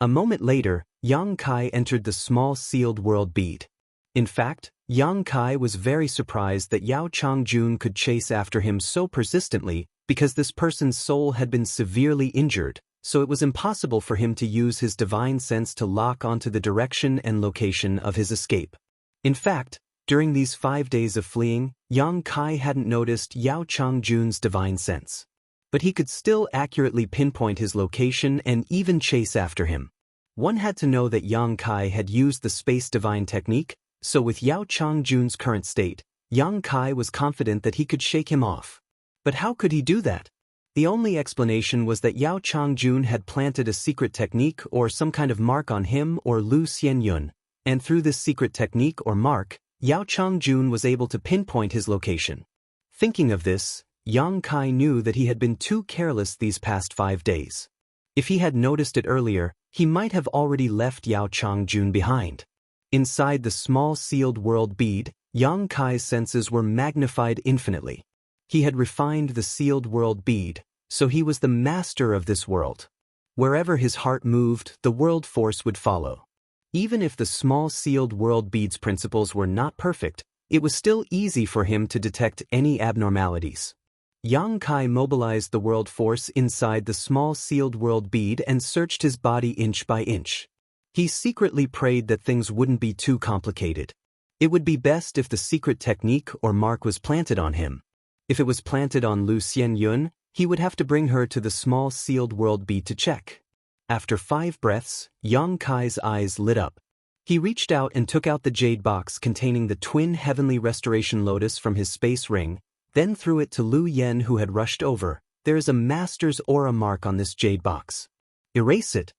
A moment later, Yang Kai entered the small sealed world bead. In fact, Yang Kai was very surprised that Yao Changjun could chase after him so persistently because this person's soul had been severely injured, so it was impossible for him to use his divine sense to lock onto the direction and location of his escape. In fact, during these 5 days of fleeing, Yang Kai hadn't noticed Yao Changjun's divine sense. But he could still accurately pinpoint his location and even chase after him. One had to know that Yang Kai had used the space divine technique, so with Yao Changjun's current state, Yang Kai was confident that he could shake him off. But how could he do that? The only explanation was that Yao Changjun had planted a secret technique or some kind of mark on him or Lu Xianyun, and through this secret technique or mark, Yao Changjun was able to pinpoint his location. Thinking of this, Yang Kai knew that he had been too careless these past 5 days. If he had noticed it earlier, he might have already left Yao Changjun behind. Inside the small sealed world bead, Yang Kai's senses were magnified infinitely. He had refined the sealed world bead, so he was the master of this world. Wherever his heart moved, the world force would follow. Even if the small sealed world bead's principles were not perfect, it was still easy for him to detect any abnormalities. Yang Kai mobilized the world force inside the small sealed world bead and searched his body inch by inch. He secretly prayed that things wouldn't be too complicated. It would be best if the secret technique or mark was planted on him. If it was planted on Lu Xianyun, he would have to bring her to the small sealed world bead to check. After 5 breaths, Yang Kai's eyes lit up. He reached out and took out the jade box containing the twin heavenly restoration lotus from his space ring, then threw it to Lu Yen who had rushed over. There is a master's aura mark on this jade box. Erase it.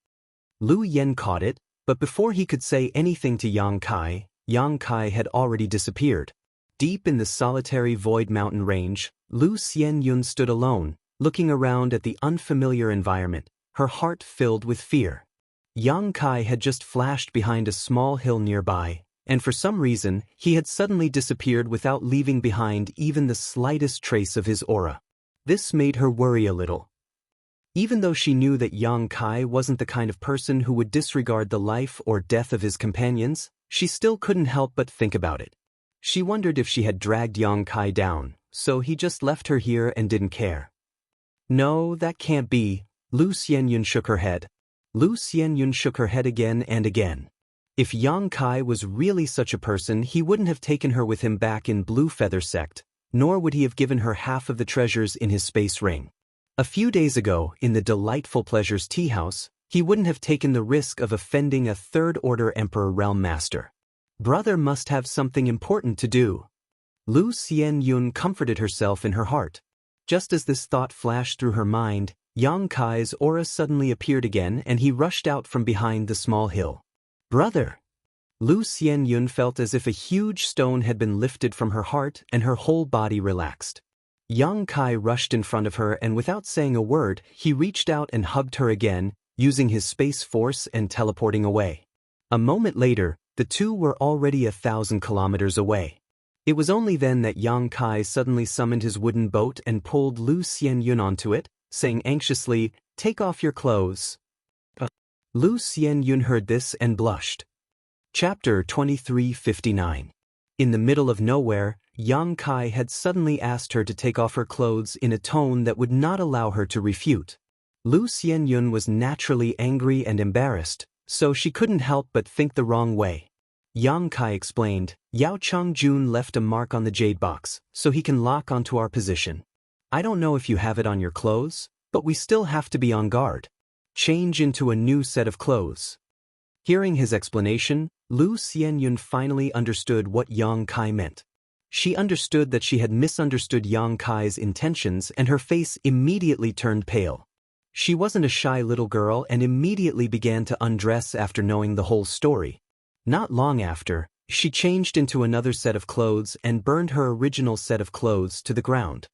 Lu Yen caught it, but before he could say anything to Yang Kai had already disappeared. Deep in the solitary void mountain range, Lu Xianyun stood alone, looking around at the unfamiliar environment, her heart filled with fear. Yang Kai had just flashed behind a small hill nearby, and for some reason, he had suddenly disappeared without leaving behind even the slightest trace of his aura. This made her worry a little. Even though she knew that Yang Kai wasn't the kind of person who would disregard the life or death of his companions, she still couldn't help but think about it. She wondered if she had dragged Yang Kai down, so he just left her here and didn't care. No, that can't be. Lu Xianyun shook her head. Lu Xianyun shook her head again and again. If Yang Kai was really such a person, he wouldn't have taken her with him back in Blue Feather Sect, nor would he have given her half of the treasures in his space ring. A few days ago, in the Delightful Pleasures tea house, he wouldn't have taken the risk of offending a third-order Emperor Realm Master. Brother must have something important to do. Lu Xianyun comforted herself in her heart. Just as this thought flashed through her mind, Yang Kai's aura suddenly appeared again and he rushed out from behind the small hill. Brother! Lu Xianyun felt as if a huge stone had been lifted from her heart and her whole body relaxed. Yang Kai rushed in front of her and without saying a word, he reached out and hugged her again, using his space force and teleporting away. A moment later, the two were already 1,000 kilometers away. It was only then that Yang Kai suddenly summoned his wooden boat and pulled Lu Xianyun onto it, saying anxiously, "Take off your clothes." Lu Xianyun heard this and blushed. Chapter 2359. In the middle of nowhere, Yang Kai had suddenly asked her to take off her clothes in a tone that would not allow her to refute. Lu Xianyun was naturally angry and embarrassed, so she couldn't help but think the wrong way. Yang Kai explained, "Yao Changjun left a mark on the jade box, so he can lock onto our position. I don't know if you have it on your clothes, but we still have to be on guard. Change into a new set of clothes." Hearing his explanation, Lu Xianyun finally understood what Yang Kai meant. She understood that she had misunderstood Yang Kai's intentions and her face immediately turned pale. She wasn't a shy little girl and immediately began to undress after knowing the whole story. Not long after, she changed into another set of clothes and burned her original set of clothes to the ground.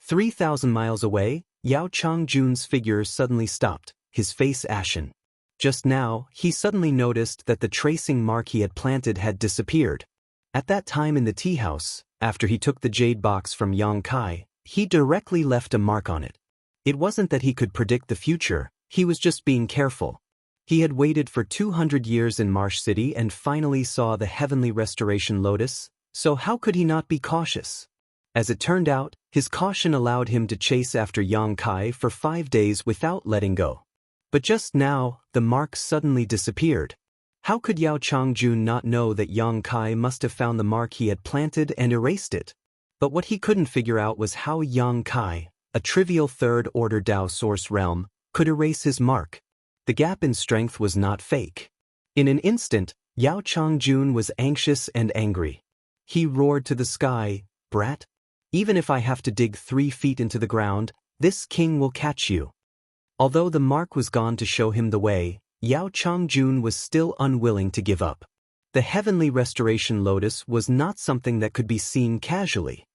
3,000 miles away, Yao Changjun's figure suddenly stopped, his face ashen. Just now, he suddenly noticed that the tracing mark he had planted had disappeared. At that time in the tea house, after he took the jade box from Yang Kai, he directly left a mark on it. It wasn't that he could predict the future, he was just being careful. He had waited for 200 years in Marsh City and finally saw the heavenly restoration lotus, so how could he not be cautious? As it turned out, his caution allowed him to chase after Yang Kai for 5 days without letting go. But just now, the mark suddenly disappeared. How could Yao Changjun not know that Yang Kai must have found the mark he had planted and erased it? But what he couldn't figure out was how Yang Kai, a trivial third-order Dao source realm, could erase his mark. The gap in strength was not fake. In an instant, Yao Changjun was anxious and angry. He roared to the sky, "Brat! Even if I have to dig 3 feet into the ground, This king will catch you. Although the mark was gone to show him the way, Yao Changjun was still unwilling to give up. The heavenly restoration lotus was not something that could be seen casually.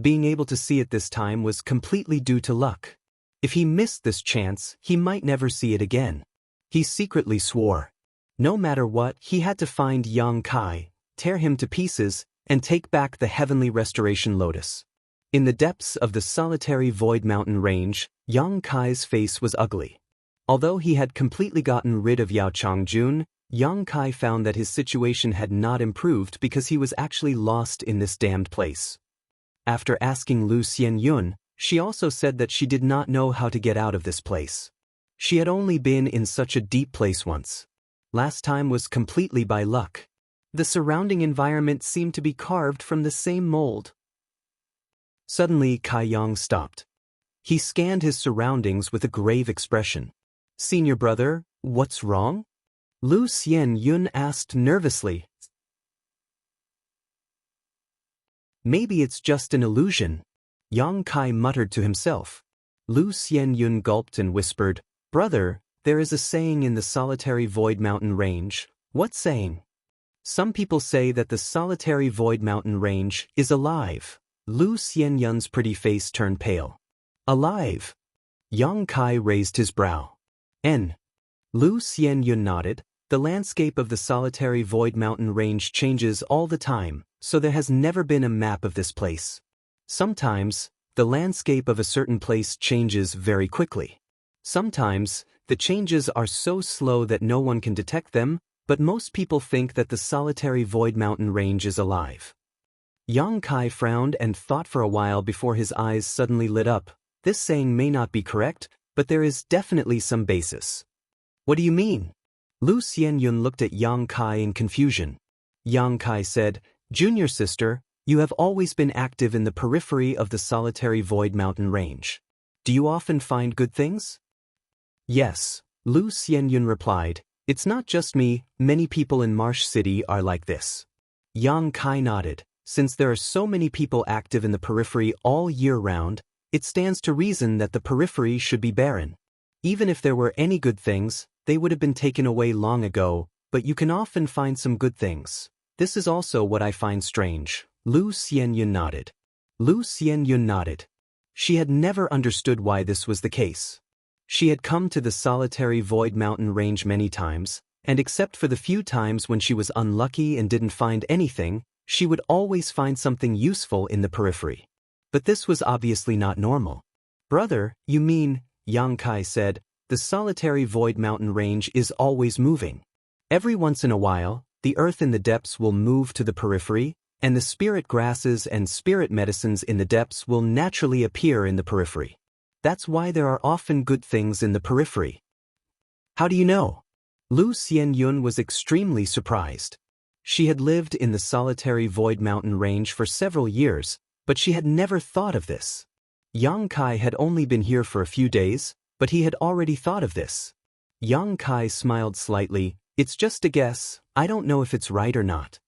Being able to see it this time was completely due to luck. If he missed this chance, he might never see it again. He secretly swore. No matter what, he had to find Yang Kai, tear him to pieces, and take back the heavenly restoration lotus. In the depths of the solitary void mountain range, Yang Kai's face was ugly. Although he had completely gotten rid of Yao Changjun, Yang Kai found that his situation had not improved because he was actually lost in this damned place. After asking Lu Xianyun, she also said that she did not know how to get out of this place. She had only been in such a deep place once. Last time was completely by luck. The surrounding environment seemed to be carved from the same mold. Suddenly Kai Yang stopped. He scanned his surroundings with a grave expression. "Senior brother, what's wrong?" Lu Xianyun asked nervously. "Maybe it's just an illusion," Yang Kai muttered to himself. Lu Xianyun gulped and whispered, "Brother, there is a saying in the solitary void mountain range." "What saying?" "Some people say that the solitary void mountain range is alive." Lu Xianyun's pretty face turned pale. "Alive?" Yang Kai raised his brow. Lu Xianyun nodded. "The landscape of the solitary void mountain range changes all the time, so there has never been a map of this place. Sometimes, the landscape of a certain place changes very quickly. Sometimes, the changes are so slow that no one can detect them, but most people think that the solitary void mountain range is alive." Yang Kai frowned and thought for a while before his eyes suddenly lit up. "This saying may not be correct, but there is definitely some basis." "What do you mean?" Lu Xianyun looked at Yang Kai in confusion. Yang Kai said, "Junior sister, you have always been active in the periphery of the solitary void mountain range. Do you often find good things?" "Yes," Lu Xianyun replied. "It's not just me, many people in Marsh City are like this." Yang Kai nodded. "Since there are so many people active in the periphery all year round, it stands to reason that the periphery should be barren. Even if there were any good things, they would have been taken away long ago, but you can often find some good things. This is also what I find strange." Lu Xianyun nodded. Lu Xianyun nodded. She had never understood why this was the case. She had come to the solitary void mountain range many times, and except for the few times when she was unlucky and didn't find anything, she would always find something useful in the periphery. But this was obviously not normal. "Brother, you mean," Yang Kai said, "the solitary void mountain range is always moving. Every once in a while, the earth in the depths will move to the periphery, and the spirit grasses and spirit medicines in the depths will naturally appear in the periphery. That's why there are often good things in the periphery." "How do you know?" Lu Xianyun was extremely surprised. She had lived in the solitary void mountain range for several years, but she had never thought of this. Yang Kai had only been here for a few days, but he had already thought of this. Yang Kai smiled slightly. "It's just a guess, I don't know if it's right or not."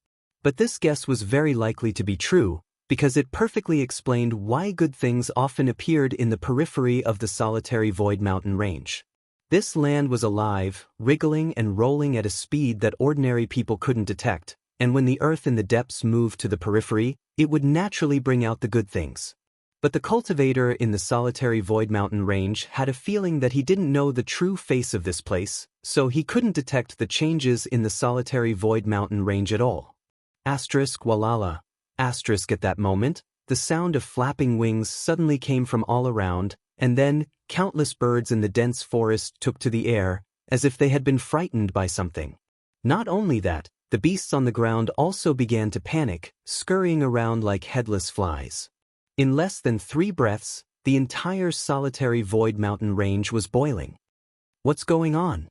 But this guess was very likely to be true, because it perfectly explained why good things often appeared in the periphery of the solitary void mountain range. This land was alive, wriggling and rolling at a speed that ordinary people couldn't detect, and when the earth in the depths moved to the periphery, it would naturally bring out the good things. But the cultivator in the solitary void mountain range had a feeling that he didn't know the true face of this place, so he couldn't detect the changes in the solitary void mountain range at all. Asterisk walala. Asterisk at that moment, the sound of flapping wings suddenly came from all around, and then, countless birds in the dense forest took to the air, as if they had been frightened by something. Not only that, the beasts on the ground also began to panic, scurrying around like headless flies. In less than 3 breaths, the entire solitary void mountain range was boiling. "What's going on?"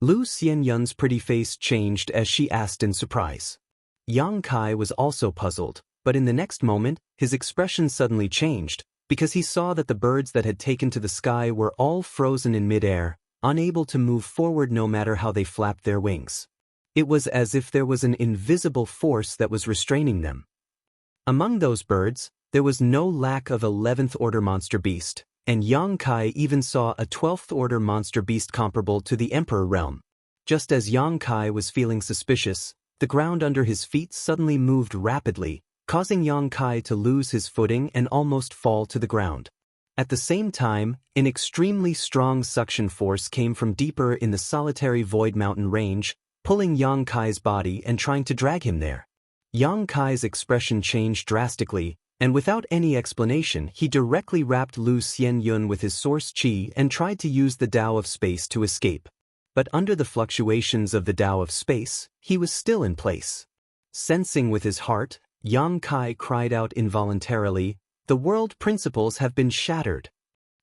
Lu Xianyun's pretty face changed as she asked in surprise. Yang Kai was also puzzled, but in the next moment, his expression suddenly changed, because he saw that the birds that had taken to the sky were all frozen in midair, unable to move forward no matter how they flapped their wings. It was as if there was an invisible force that was restraining them. Among those birds, there was no lack of 11th order monster beast, and Yang Kai even saw a 12th-order monster beast comparable to the Emperor realm. Just as Yang Kai was feeling suspicious, the ground under his feet suddenly moved rapidly, causing Yang Kai to lose his footing and almost fall to the ground. At the same time, an extremely strong suction force came from deeper in the solitary void mountain range, pulling Yang Kai's body and trying to drag him there. Yang Kai's expression changed drastically, and without any explanation he directly wrapped Lu Xianyun with his source qi and tried to use the Tao of space to escape. But under the fluctuations of the Tao of space, he was still in place. Sensing with his heart, Yang Kai cried out involuntarily, "The world principles have been shattered."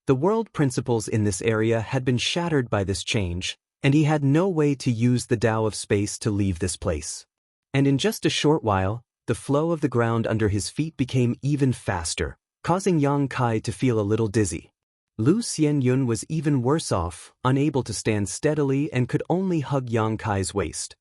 The world principles in this area had been shattered by this change, and he had no way to use the Tao of space to leave this place. And in just a short while, the flow of the ground under his feet became even faster, causing Yang Kai to feel a little dizzy. Lu Xianyun was even worse off, unable to stand steadily and could only hug Yang Kai's waist.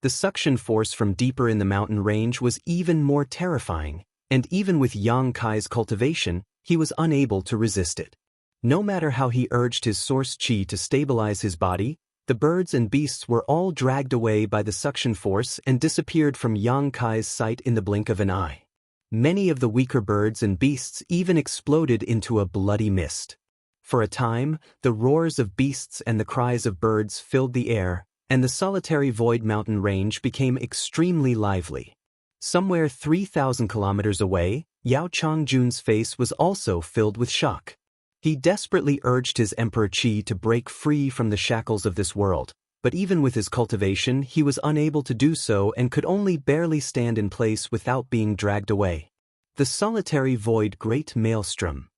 The suction force from deeper in the mountain range was even more terrifying, and even with Yang Kai's cultivation, he was unable to resist it. No matter how he urged his source qi to stabilize his body, the birds and beasts were all dragged away by the suction force and disappeared from Yang Kai's sight in the blink of an eye. Many of the weaker birds and beasts even exploded into a bloody mist. For a time, the roars of beasts and the cries of birds filled the air, and the solitary void mountain range became extremely lively. Somewhere 3,000 kilometers away, Yao Changjun's face was also filled with shock. He desperately urged his Emperor Qi to break free from the shackles of this world, but even with his cultivation he was unable to do so and could only barely stand in place without being dragged away. The solitary void great maelstrom.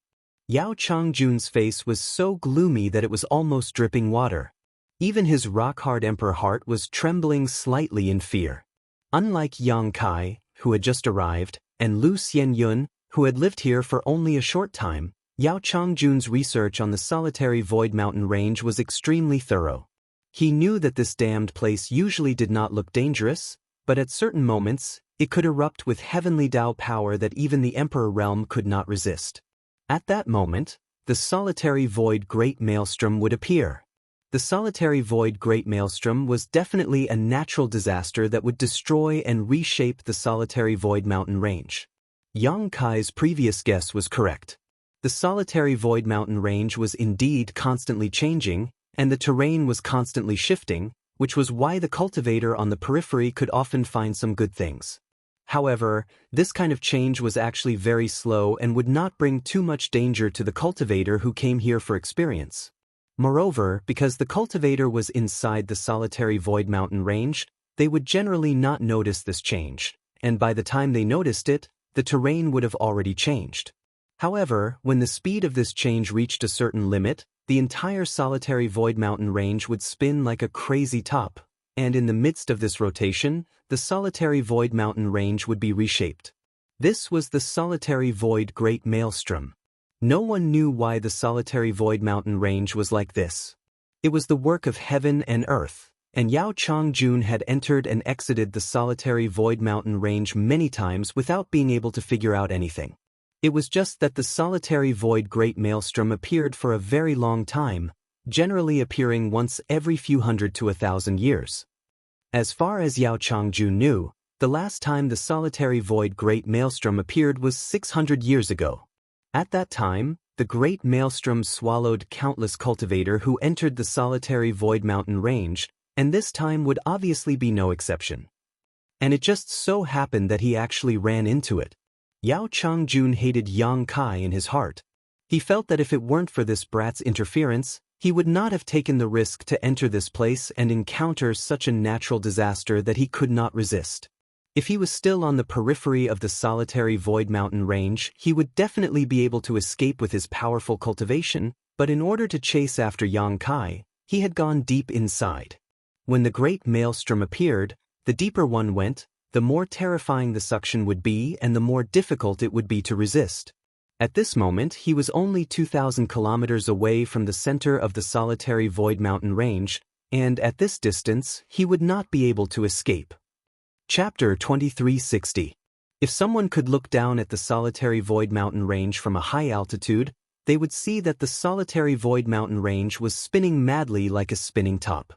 Yao Changjun's face was so gloomy that it was almost dripping water. Even his rock-hard emperor heart was trembling slightly in fear. Unlike Yang Kai, who had just arrived, and Lu Xianyun, who had lived here for only a short time, Yao Changjun's research on the solitary void mountain range was extremely thorough. He knew that this damned place usually did not look dangerous, but at certain moments, it could erupt with heavenly Tao power that even the Emperor realm could not resist. At that moment, the solitary void great maelstrom would appear. The solitary void great maelstrom was definitely a natural disaster that would destroy and reshape the solitary void mountain range. Yang Kai's previous guess was correct. The solitary void mountain range was indeed constantly changing, and the terrain was constantly shifting, which was why the cultivator on the periphery could often find some good things. However, this kind of change was actually very slow and would not bring too much danger to the cultivator who came here for experience. Moreover, because the cultivator was inside the solitary void mountain range, they would generally not notice this change, and by the time they noticed it, the terrain would have already changed. However, when the speed of this change reached a certain limit, the entire solitary void mountain range would spin like a crazy top, and in the midst of this rotation, the solitary void mountain range would be reshaped. This was the solitary void great maelstrom. No one knew why the solitary void mountain range was like this. It was the work of heaven and earth, and Yao Changjun had entered and exited the solitary void mountain range many times without being able to figure out anything. It was just that the solitary void great maelstrom appeared for a very long time, generally appearing once every few hundred to 1,000 years. As far as Yao Changjun knew, the last time the solitary void great maelstrom appeared was 600 years ago. At that time, the great maelstrom swallowed countless cultivator who entered the solitary void mountain range, and this time would obviously be no exception. And it just so happened that he actually ran into it. Yao Changjun hated Yang Kai in his heart. He felt that if it weren't for this brat's interference, he would not have taken the risk to enter this place and encounter such a natural disaster that he could not resist. If he was still on the periphery of the solitary void mountain range, he would definitely be able to escape with his powerful cultivation, but in order to chase after Yang Kai, he had gone deep inside. When the great maelstrom appeared, the deeper one went, the more terrifying the suction would be and the more difficult it would be to resist. At this moment, he was only 2,000 kilometers away from the center of the solitary void mountain range, and at this distance, he would not be able to escape. Chapter 2360. If someone could look down at the solitary void mountain range from a high altitude, they would see that the solitary void mountain range was spinning madly like a spinning top.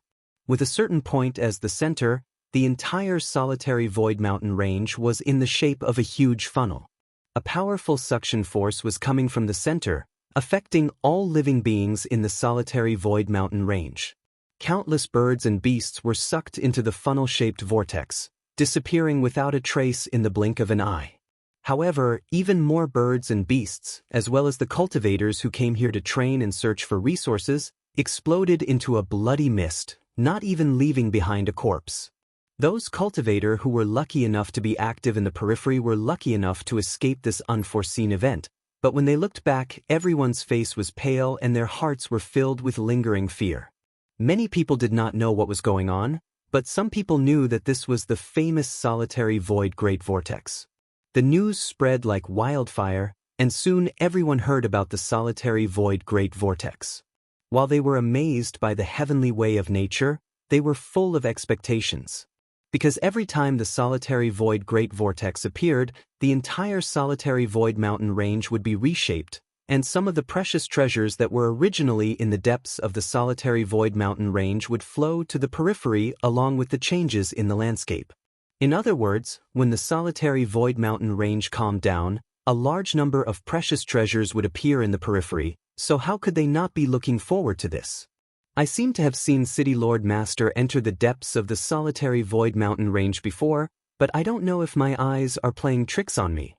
With a certain point as the center, the entire solitary void mountain range was in the shape of a huge funnel. A powerful suction force was coming from the center, affecting all living beings in the solitary void mountain range. Countless birds and beasts were sucked into the funnel-shaped vortex, disappearing without a trace in the blink of an eye. However, even more birds and beasts, as well as the cultivators who came here to train and search for resources, exploded into a bloody mist, not even leaving behind a corpse. Those cultivators who were lucky enough to be active in the periphery were lucky enough to escape this unforeseen event, but when they looked back, everyone's face was pale and their hearts were filled with lingering fear. Many people did not know what was going on, but some people knew that this was the famous solitary void great vortex. The news spread like wildfire, and soon everyone heard about the solitary void great vortex. While they were amazed by the heavenly way of nature, they were full of expectations. Because every time the solitary void great vortex appeared, the entire solitary void mountain range would be reshaped, and some of the precious treasures that were originally in the depths of the solitary void mountain range would flow to the periphery along with the changes in the landscape. In other words, when the solitary void mountain range calmed down, a large number of precious treasures would appear in the periphery, so how could they not be looking forward to this? I seem to have seen City Lord Master enter the depths of the solitary void mountain range before, but I don't know if my eyes are playing tricks on me.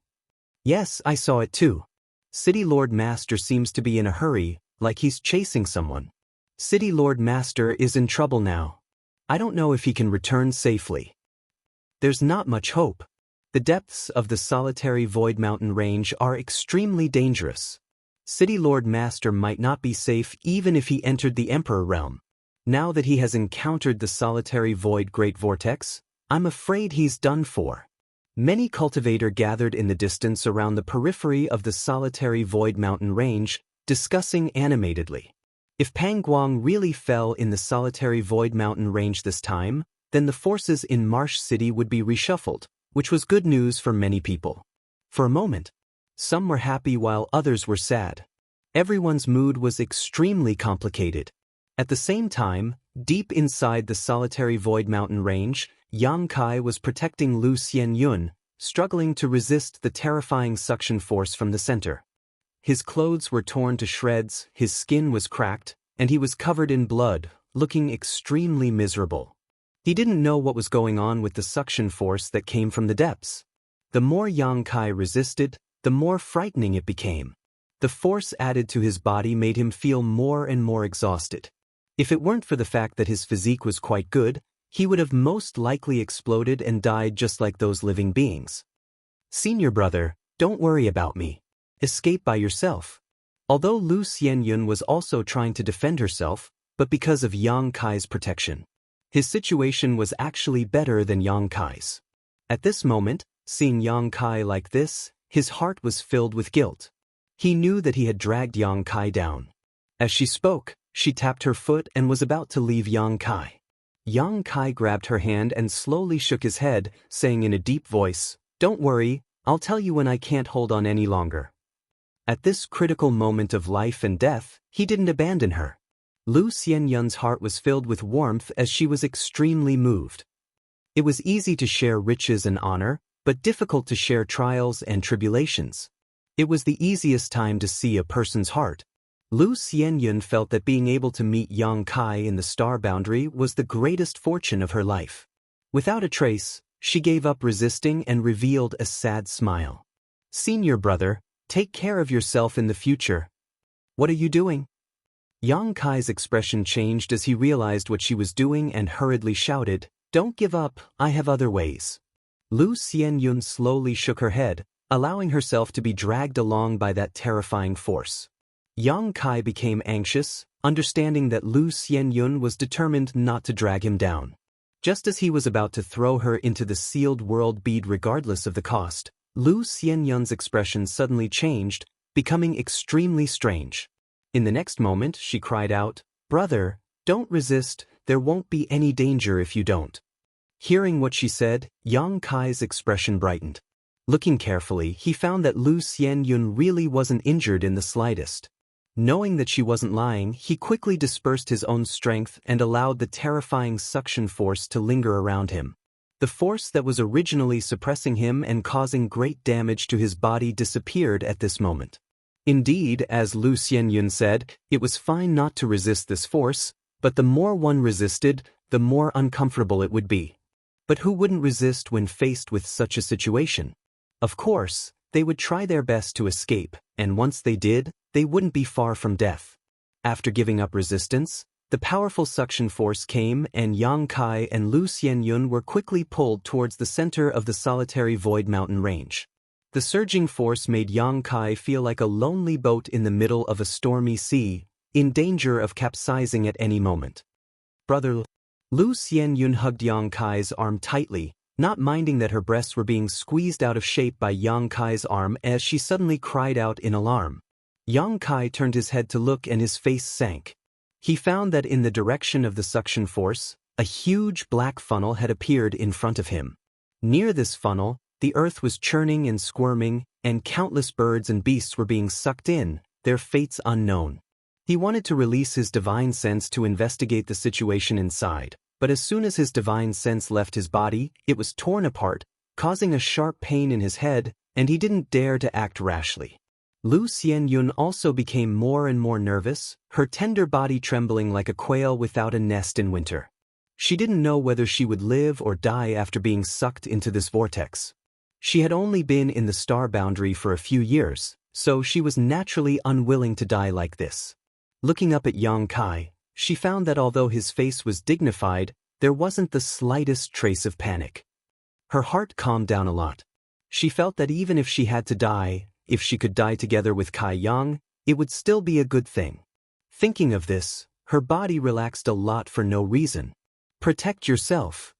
Yes, I saw it too. City Lord Master seems to be in a hurry, like he's chasing someone. City Lord Master is in trouble now. I don't know if he can return safely. There's not much hope. The depths of the solitary void mountain range are extremely dangerous. City Lord Master might not be safe even if he entered the Emperor realm. Now that he has encountered the solitary void great vortex, I'm afraid he's done for. Many cultivators gathered in the distance around the periphery of the solitary void mountain range, discussing animatedly. If Pangguang really fell in the solitary void mountain range this time, then the forces in Marsh City would be reshuffled, which was good news for many people. For a moment, some were happy while others were sad. Everyone's mood was extremely complicated. At the same time, deep inside the solitary void mountain range, Yang Kai was protecting Lu Xianyun, struggling to resist the terrifying suction force from the center. His clothes were torn to shreds, his skin was cracked, and he was covered in blood, looking extremely miserable. He didn't know what was going on with the suction force that came from the depths. The more Yang Kai resisted, the more frightening it became. The force added to his body made him feel more and more exhausted. If it weren't for the fact that his physique was quite good, he would have most likely exploded and died just like those living beings. Senior brother, don't worry about me. Escape by yourself. Although Lu Xianyun was also trying to defend herself, but because of Yang Kai's protection. His situation was actually better than Yang Kai's. At this moment, seeing Yang Kai like this, his heart was filled with guilt. He knew that he had dragged Yang Kai down. As she spoke, she tapped her foot and was about to leave Yang Kai. Yang Kai grabbed her hand and slowly shook his head, saying in a deep voice, "Don't worry, I'll tell you when I can't hold on any longer." At this critical moment of life and death, he didn't abandon her. Lu Xianyun's heart was filled with warmth as she was extremely moved. It was easy to share riches and honor, but difficult to share trials and tribulations. It was the easiest time to see a person's heart. Lu Xianyun felt that being able to meet Yang Kai in the star boundary was the greatest fortune of her life. Without a trace, she gave up resisting and revealed a sad smile. "Senior brother, take care of yourself in the future." "What are you doing?" Yang Kai's expression changed as he realized what she was doing and hurriedly shouted, "Don't give up, I have other ways." Lu Xianyun slowly shook her head, allowing herself to be dragged along by that terrifying force. Yang Kai became anxious, understanding that Lu Xianyun was determined not to drag him down. Just as he was about to throw her into the sealed world bead regardless of the cost, Lu Xianyun's expression suddenly changed, becoming extremely strange. In the next moment, she cried out, "Brother, don't resist, there won't be any danger if you don't." Hearing what she said, Yang Kai's expression brightened. Looking carefully, he found that Lu Xianyun really wasn't injured in the slightest. Knowing that she wasn't lying, he quickly dispersed his own strength and allowed the terrifying suction force to linger around him. The force that was originally suppressing him and causing great damage to his body disappeared at this moment. Indeed, as Lu Xianyun said, it was fine not to resist this force, but the more one resisted, the more uncomfortable it would be. But who wouldn't resist when faced with such a situation? Of course, they would try their best to escape, and once they did, they wouldn't be far from death. After giving up resistance, the powerful suction force came and Yang Kai and Lu Xianyun were quickly pulled towards the center of the solitary void mountain range. The surging force made Yang Kai feel like a lonely boat in the middle of a stormy sea, in danger of capsizing at any moment. Brother, Lu Xianyun hugged Yang Kai's arm tightly, not minding that her breasts were being squeezed out of shape by Yang Kai's arm as she suddenly cried out in alarm. Yang Kai turned his head to look and his face sank. He found that in the direction of the suction force, a huge black funnel had appeared in front of him. Near this funnel, the earth was churning and squirming, and countless birds and beasts were being sucked in, their fates unknown. He wanted to release his divine sense to investigate the situation inside, but as soon as his divine sense left his body, it was torn apart, causing a sharp pain in his head, and he didn't dare to act rashly. Lu Xianyun also became more and more nervous, her tender body trembling like a quail without a nest in winter. She didn't know whether she would live or die after being sucked into this vortex. She had only been in the star boundary for a few years, so she was naturally unwilling to die like this. Looking up at Yang Kai, she found that although his face was dignified, there wasn't the slightest trace of panic. Her heart calmed down a lot. She felt that even if she had to die, if she could die together with Kai Yang, it would still be a good thing. Thinking of this, her body relaxed a lot for no reason. Protect yourself.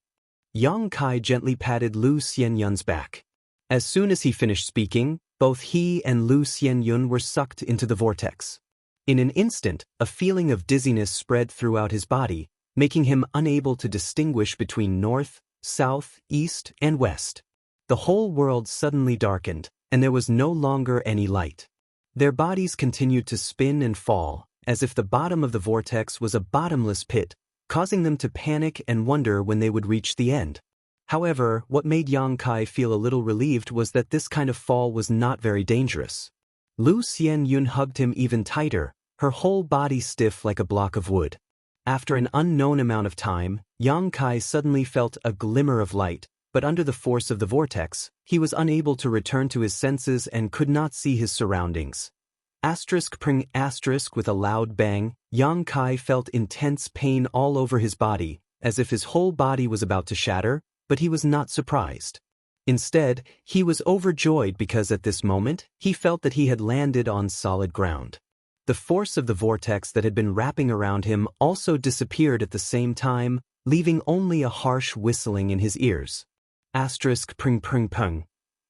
Yang Kai gently patted Lu Xianyun's back. As soon as he finished speaking, both he and Lu Xianyun were sucked into the vortex. In an instant, a feeling of dizziness spread throughout his body, making him unable to distinguish between north, south, east, and west. The whole world suddenly darkened, and there was no longer any light. Their bodies continued to spin and fall, as if the bottom of the vortex was a bottomless pit, causing them to panic and wonder when they would reach the end. However, what made Yang Kai feel a little relieved was that this kind of fall was not very dangerous. Lu Xianyun hugged him even tighter, her whole body stiff like a block of wood. After an unknown amount of time, Yang Kai suddenly felt a glimmer of light, but under the force of the vortex, he was unable to return to his senses and could not see his surroundings. Pring with a loud bang, Yang Kai felt intense pain all over his body, as if his whole body was about to shatter, but he was not surprised. Instead, he was overjoyed because at this moment, he felt that he had landed on solid ground. The force of the vortex that had been wrapping around him also disappeared at the same time, leaving only a harsh whistling in his ears. Pring.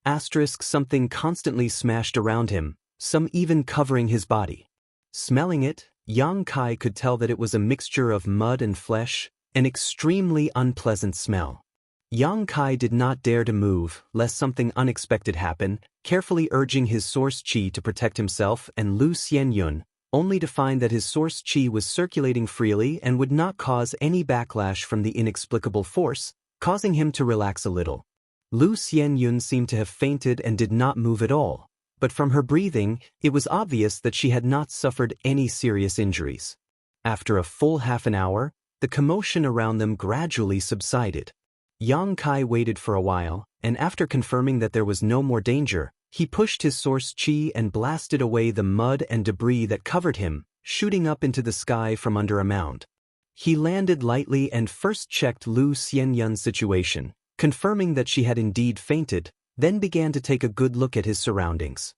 Something constantly smashed around him, some even covering his body. Smelling it, Yang Kai could tell that it was a mixture of mud and flesh, an extremely unpleasant smell. Yang Kai did not dare to move, lest something unexpected happen, carefully urging his source qi to protect himself and Lu Xianyun, only to find that his source qi was circulating freely and would not cause any backlash from the inexplicable force, causing him to relax a little. Lu Xianyun seemed to have fainted and did not move at all, but from her breathing, it was obvious that she had not suffered any serious injuries. After a full half an hour, the commotion around them gradually subsided. Yang Kai waited for a while, and after confirming that there was no more danger, he pushed his source qi and blasted away the mud and debris that covered him, shooting up into the sky from under a mound. He landed lightly and first checked Lu Xianyun's situation, confirming that she had indeed fainted, then began to take a good look at his surroundings.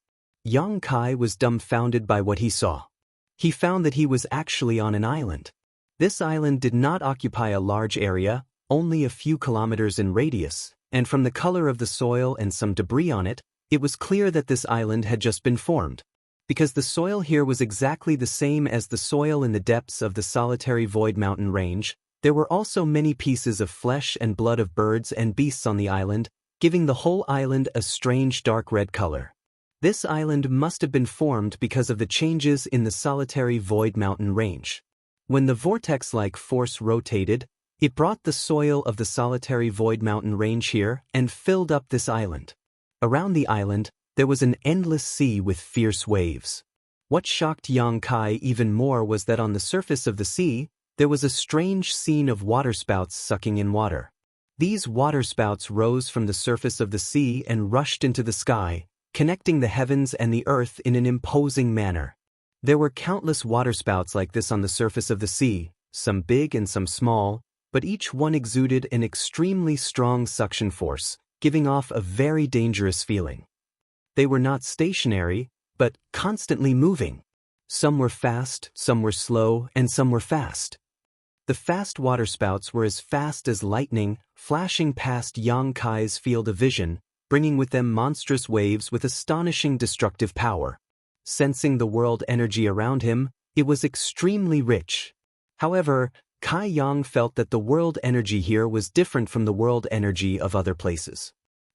Yang Kai was dumbfounded by what he saw. He found that he was actually on an island. This island did not occupy a large area, only a few kilometers in radius, and from the color of the soil and some debris on it, it was clear that this island had just been formed. Because the soil here was exactly the same as the soil in the depths of the solitary void mountain range, there were also many pieces of flesh and blood of birds and beasts on the island, giving the whole island a strange dark red color. This island must have been formed because of the changes in the solitary void mountain range. When the vortex-like force rotated, it brought the soil of the solitary void mountain range here and filled up this island. Around the island, there was an endless sea with fierce waves. What shocked Yang Kai even more was that on the surface of the sea, there was a strange scene of waterspouts sucking in water. These waterspouts rose from the surface of the sea and rushed into the sky, connecting the heavens and the earth in an imposing manner. There were countless waterspouts like this on the surface of the sea, some big and some small, but each one exuded an extremely strong suction force, giving off a very dangerous feeling. They were not stationary, but constantly moving. Some were fast, some were slow, and some were fast. The fast waterspouts were as fast as lightning, flashing past Yang Kai's field of vision, bringing with them monstrous waves with astonishing destructive power. Sensing the world energy around him, it was extremely rich. However, Kai Yang felt that the world energy here was different from the world energy of other places.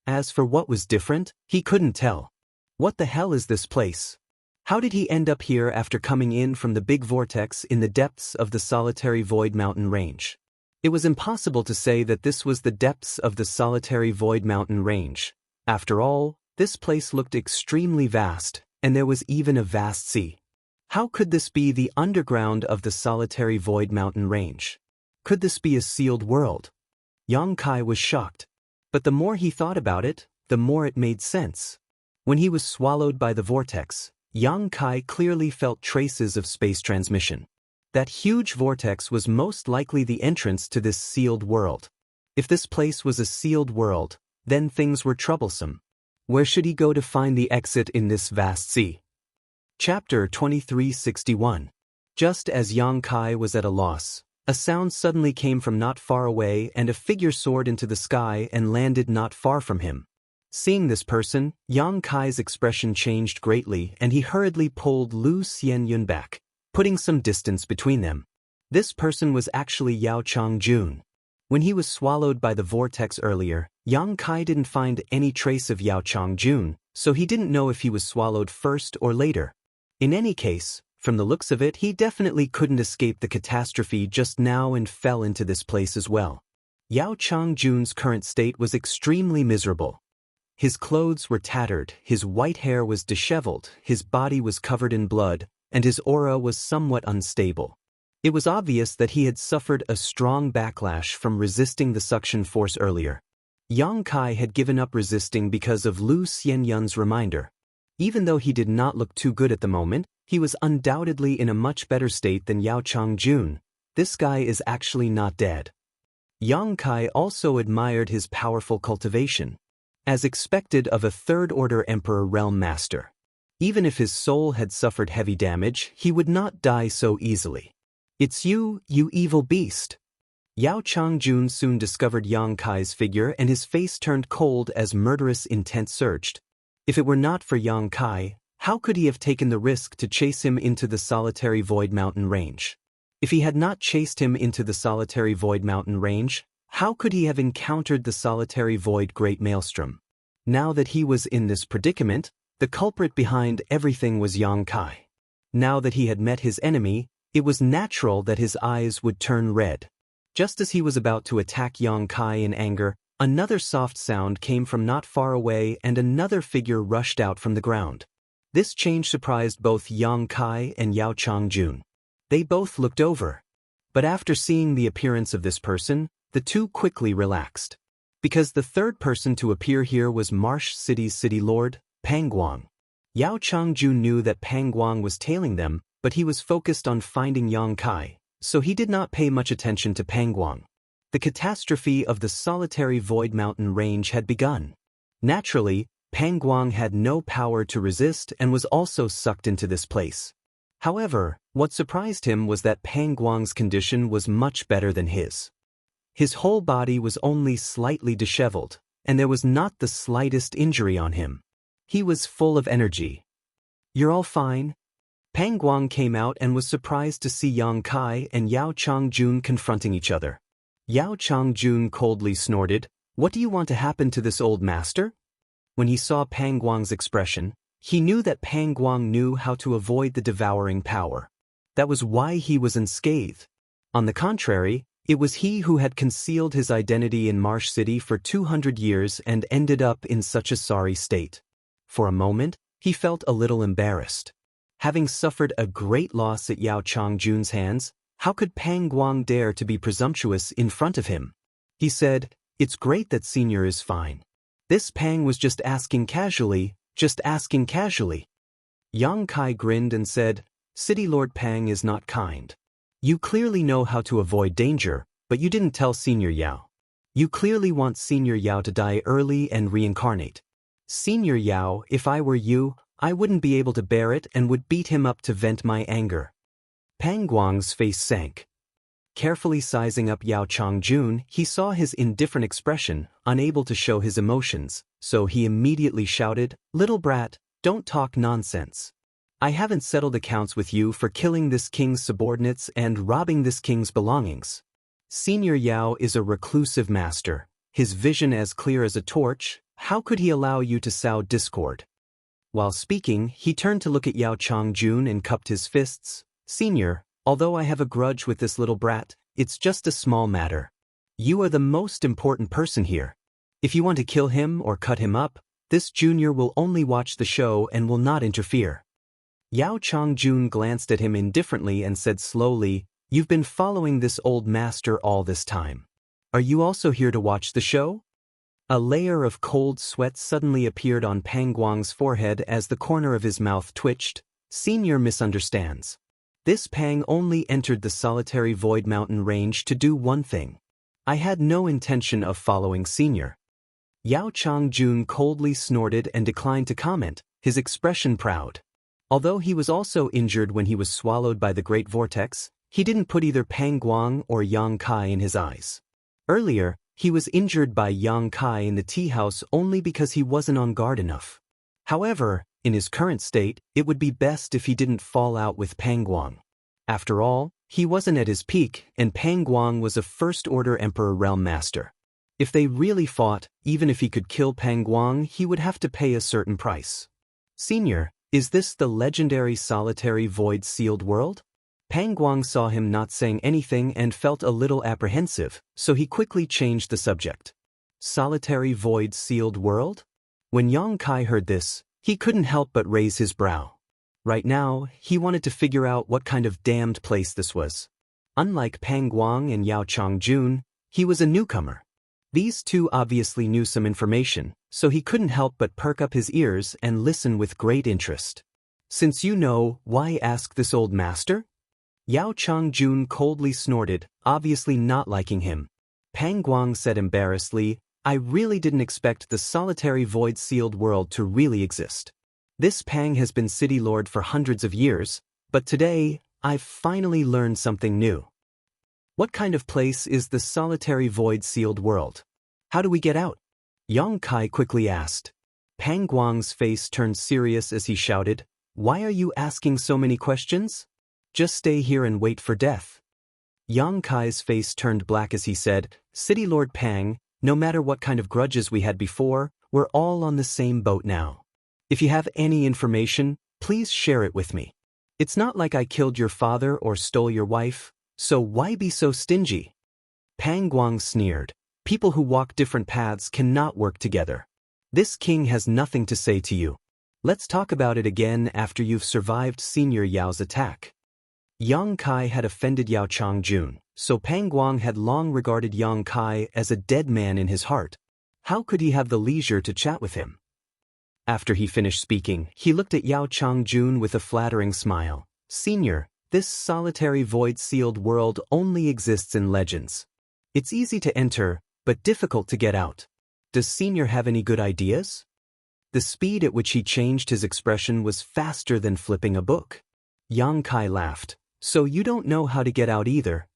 As for what was different, he couldn't tell. What the hell is this place? How did he end up here after coming in from the big vortex in the depths of the solitary void mountain range? It was impossible to say that this was the depths of the solitary void mountain range. After all, this place looked extremely vast, and there was even a vast sea. How could this be the underground of the solitary void mountain range? Could this be a sealed world? Yang Kai was shocked. But the more he thought about it, the more it made sense. When he was swallowed by the vortex, Yang Kai clearly felt traces of space transmission. That huge vortex was most likely the entrance to this sealed world. If this place was a sealed world, then things were troublesome. Where should he go to find the exit in this vast sea? Chapter 2361. Just as Yang Kai was at a loss, a sound suddenly came from not far away and a figure soared into the sky and landed not far from him. Seeing this person, Yang Kai's expression changed greatly and he hurriedly pulled Lu Xianyun back, putting some distance between them. This person was actually Yao Changjun. When he was swallowed by the vortex earlier, Yang Kai didn't find any trace of Yao Changjun, so he didn't know if he was swallowed first or later. In any case, from the looks of it, he definitely couldn't escape the catastrophe just now and fell into this place as well. Yao Changjun's current state was extremely miserable. His clothes were tattered, his white hair was disheveled, his body was covered in blood, and his aura was somewhat unstable. It was obvious that he had suffered a strong backlash from resisting the suction force earlier. Yang Kai had given up resisting because of Lu Xianyun's reminder. Even though he did not look too good at the moment, he was undoubtedly in a much better state than Yao Changjun. This guy is actually not dead. Yang Kai also admired his powerful cultivation, as expected of a third-order Emperor Realm Master. Even if his soul had suffered heavy damage, he would not die so easily. "It's you, you evil beast." Yao Changjun soon discovered Yang Kai's figure and his face turned cold as murderous intent surged. If it were not for Yang Kai, how could he have taken the risk to chase him into the solitary void mountain range? If he had not chased him into the solitary void mountain range, how could he have encountered the solitary void great maelstrom? Now that he was in this predicament, the culprit behind everything was Yang Kai. Now that he had met his enemy, it was natural that his eyes would turn red. Just as he was about to attack Yang Kai in anger, another soft sound came from not far away and another figure rushed out from the ground. This change surprised both Yang Kai and Yao Changjun. They both looked over. But after seeing the appearance of this person, the two quickly relaxed. Because the third person to appear here was Marsh City's city lord, Pangguang. Yao Changjun knew that Pangguang was tailing them, but he was focused on finding Yang Kai, so he did not pay much attention to Pangguang. The catastrophe of the solitary void mountain range had begun. Naturally, Pangguang had no power to resist and was also sucked into this place. However, what surprised him was that Pangguang's condition was much better than his. His whole body was only slightly disheveled, and there was not the slightest injury on him. He was full of energy. "You're all fine?" Pangguang came out and was surprised to see Yang Kai and Yao Changjun confronting each other. Yao Changjun coldly snorted, "What do you want to happen to this old master?" When he saw Pangguang's expression, He knew that Pang Guang knew how to avoid the devouring power. That was why he was unscathed. On the contrary, it was he who had concealed his identity in Marsh City for 200 years and ended up in such a sorry state. For a moment, he felt a little embarrassed. Having suffered a great loss at Yao Changjun's hands, how could Pang Guang dare to be presumptuous in front of him? He said, "It's great that Senior is fine." This Pang was just asking casually. Yang Kai grinned and said, "City Lord Pang is not kind. You clearly know how to avoid danger, but you didn't tell Senior Yao. You clearly want Senior Yao to die early and reincarnate. Senior Yao, if I were you, I wouldn't be able to bear it and would beat him up to vent my anger." Pang Guang's face sank. Carefully sizing up Yao Changjun, he saw his indifferent expression, unable to show his emotions, so he immediately shouted, "Little brat, don't talk nonsense. I haven't settled accounts with you for killing this king's subordinates and robbing this king's belongings. Senior Yao is a reclusive master, his vision as clear as a torch. How could he allow you to sow discord?" While speaking, he turned to look at Yao Changjun and cupped his fists. "Senior, although I have a grudge with this little brat, it's just a small matter. You are the most important person here. If you want to kill him or cut him up, this junior will only watch the show and will not interfere." Yao Changjun glanced at him indifferently and said slowly, "You've been following this old master all this time. Are you also here to watch the show?" A layer of cold sweat suddenly appeared on Pang Guang's forehead as the corner of his mouth twitched. "Senior misunderstands. This Pang only entered the solitary Void Mountain range to do one thing. I had no intention of following Senior." Yao Changjun coldly snorted and declined to comment, his expression proud. Although he was also injured when he was swallowed by the Great Vortex, he didn't put either Pang Guang or Yang Kai in his eyes. Earlier, he was injured by Yang Kai in the tea house only because he wasn't on guard enough. However, in his current state, it would be best if he didn't fall out with Pang Guang. After all, he wasn't at his peak, and Pang Guang was a First-Order Emperor Realm Master. If they really fought, even if he could kill Pang Guang, he would have to pay a certain price. "Senior, is this the legendary solitary void-sealed world?" Pang Guang saw him not saying anything and felt a little apprehensive, so he quickly changed the subject. "Solitary void-sealed world?" When Yang Kai heard this, he couldn't help but raise his brow. Right now, he wanted to figure out what kind of damned place this was. Unlike Pang Guang and Yao Changjun, he was a newcomer. These two obviously knew some information, so he couldn't help but perk up his ears and listen with great interest. "Since you know, why ask this old master?" Yao Changjun coldly snorted, obviously not liking him. Pang Guang said embarrassedly, "I really didn't expect the solitary void-sealed world to really exist. This Pang has been city lord for hundreds of years, but today, I've finally learned something new." "What kind of place is the solitary void-sealed world? How do we get out?" Yang Kai quickly asked. Pang Guang's face turned serious as he shouted, "Why are you asking so many questions? Just stay here and wait for death." Yang Kai's face turned black as he said, "City Lord Pang, no matter what kind of grudges we had before, we're all on the same boat now. If you have any information, please share it with me. It's not like I killed your father or stole your wife, so why be so stingy?" Pang Guang sneered, "People who walk different paths cannot work together. This king has nothing to say to you. Let's talk about it again after you've survived Senior Yao's attack." Yang Kai had offended Yao Changjun, so Pang Guang had long regarded Yang Kai as a dead man in his heart. How could he have the leisure to chat with him? After he finished speaking, he looked at Yao Changjun with a flattering smile. "Senior, this solitary void-sealed world only exists in legends. It's easy to enter, but difficult to get out. Does Senior have any good ideas?" The speed at which he changed his expression was faster than flipping a book. Yang Kai laughed. "So you don't know how to get out either?"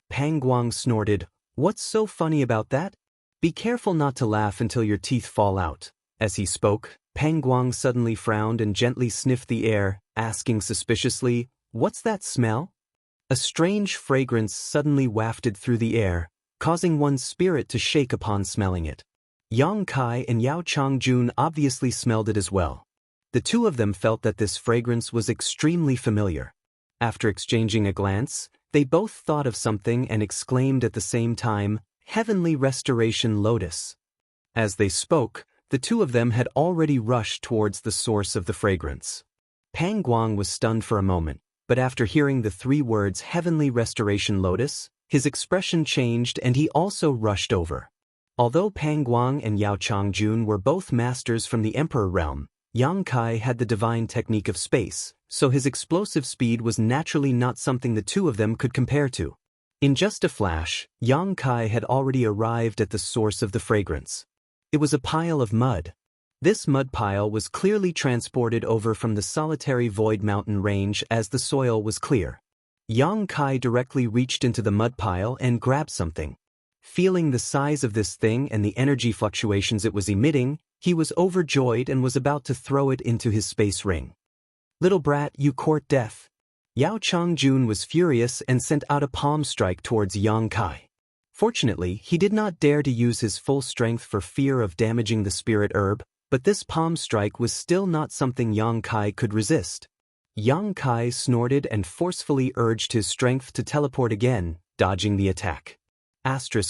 Pang Guang snorted, "What's so funny about that? Be careful not to laugh until your teeth fall out." As he spoke, Pang Guang suddenly frowned and gently sniffed the air, asking suspiciously, "What's that smell?" A strange fragrance suddenly wafted through the air, causing one's spirit to shake upon smelling it. Yang Kai and Yao Changjun obviously smelled it as well. The two of them felt that this fragrance was extremely familiar. After exchanging a glance, they both thought of something and exclaimed at the same time, "Heavenly Restoration Lotus." As they spoke, the two of them had already rushed towards the source of the fragrance. Pang Guang was stunned for a moment, but after hearing the three words Heavenly Restoration Lotus, his expression changed and he also rushed over. Although Pang Guang and Yao Changjun were both masters from the Emperor realm, Yang Kai had the divine technique of space, so his explosive speed was naturally not something the two of them could compare to. In just a flash, Yang Kai had already arrived at the source of the fragrance. It was a pile of mud. This mud pile was clearly transported over from the solitary void mountain range as the soil was clear. Yang Kai directly reached into the mud pile and grabbed something. Feeling the size of this thing and the energy fluctuations it was emitting, he was overjoyed and was about to throw it into his space ring. "Little brat, you court death." Yao Changjun was furious and sent out a palm strike towards Yang Kai. Fortunately, he did not dare to use his full strength for fear of damaging the spirit herb, but this palm strike was still not something Yang Kai could resist. Yang Kai snorted and forcefully urged his strength to teleport again, dodging the attack.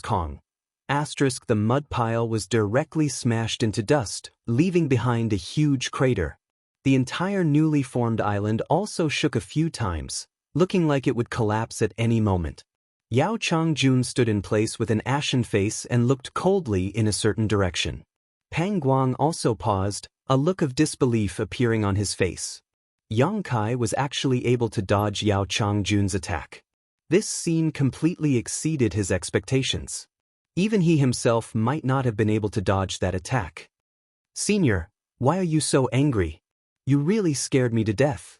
Kong. The mud pile was directly smashed into dust, leaving behind a huge crater. The entire newly formed island also shook a few times, looking like it would collapse at any moment. Yao Changjun stood in place with an ashen face and looked coldly in a certain direction. Pang Guang also paused, a look of disbelief appearing on his face. Yang Kai was actually able to dodge Yao Changjun's attack. This scene completely exceeded his expectations. Even he himself might not have been able to dodge that attack. "Senior, why are you so angry? You really scared me to death."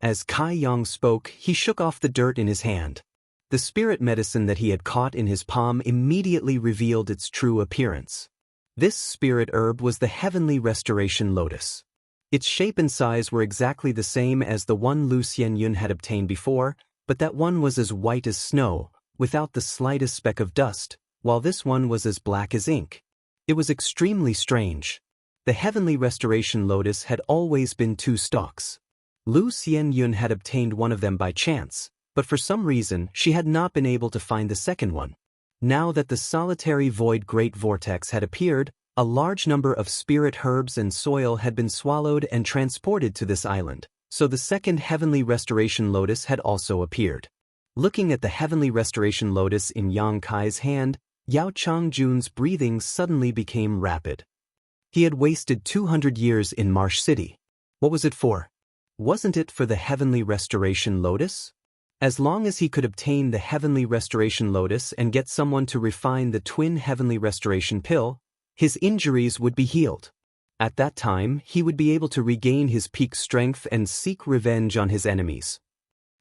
As Kai Yang spoke, he shook off the dirt in his hand. The spirit medicine that he had caught in his palm immediately revealed its true appearance. This spirit herb was the Heavenly Restoration Lotus. Its shape and size were exactly the same as the one Lu Xianyun had obtained before, but that one was as white as snow, without the slightest speck of dust, while this one was as black as ink. It was extremely strange. The Heavenly Restoration Lotus had always been two stalks. Lu Xianyun had obtained one of them by chance, but for some reason she had not been able to find the second one. Now that the solitary void great vortex had appeared, a large number of spirit herbs and soil had been swallowed and transported to this island, so the second Heavenly Restoration Lotus had also appeared. Looking at the Heavenly Restoration Lotus in Yang Kai's hand, Yao Changjun's breathing suddenly became rapid. He had wasted 200 years in Marsh City. What was it for? Wasn't it for the Heavenly Restoration Lotus? As long as he could obtain the Heavenly Restoration Lotus and get someone to refine the twin Heavenly Restoration pill, his injuries would be healed. At that time, he would be able to regain his peak strength and seek revenge on his enemies.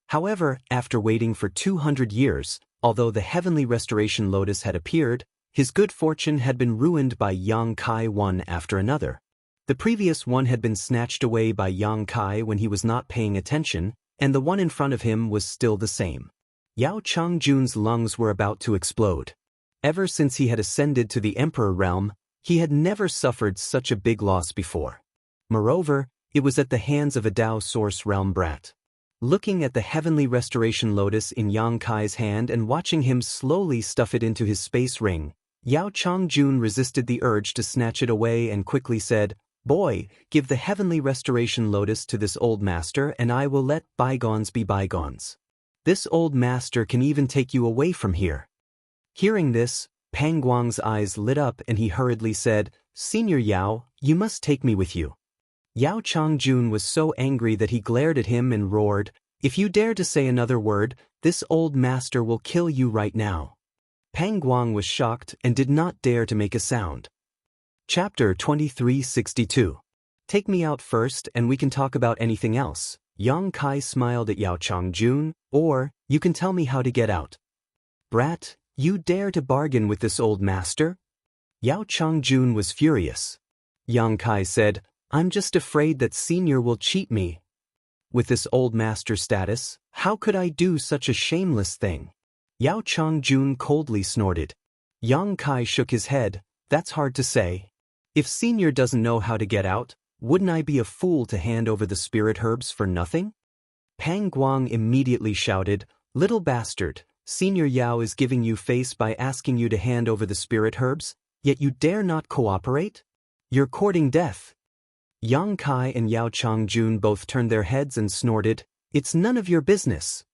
However, after waiting for 200 years, although the Heavenly Restoration Lotus had appeared, his good fortune had been ruined by Yang Kai one after another. The previous one had been snatched away by Yang Kai when he was not paying attention, and the one in front of him was still the same. Yao Changjun's lungs were about to explode. Ever since he had ascended to the Emperor realm, he had never suffered such a big loss before. Moreover, it was at the hands of a Dao Source realm brat. Looking at the Heavenly Restoration Lotus in Yang Kai's hand and watching him slowly stuff it into his space ring, Yao Changjun resisted the urge to snatch it away and quickly said, "Boy, give the Heavenly Restoration Lotus to this old master and I will let bygones be bygones. This old master can even take you away from here." Hearing this, Pang Guang's eyes lit up and he hurriedly said, "Senior Yao, you must take me with you." Yao Changjun was so angry that he glared at him and roared, "If you dare to say another word, this old master will kill you right now." Pang Guang was shocked and did not dare to make a sound. Chapter 2362. Take me out first and we can talk about anything else. Yang Kai smiled at Yao Changjun, or, you can tell me how to get out. Brat, you dare to bargain with this old master? Yao Changjun was furious. Yang Kai said, "I'm just afraid that Senior will cheat me. With this old master status, how could I do such a shameless thing?" Yao Changjun coldly snorted. Yang Kai shook his head, "That's hard to say. If Senior doesn't know how to get out, Wouldn't I be a fool to hand over the spirit herbs for nothing? Pang Guang immediately shouted, "Little bastard, Senior Yao is giving you face by asking you to hand over the spirit herbs, yet you dare not cooperate? You're courting death." Yang Kai and Yao Changjun both turned their heads and snorted, "It's none of your business."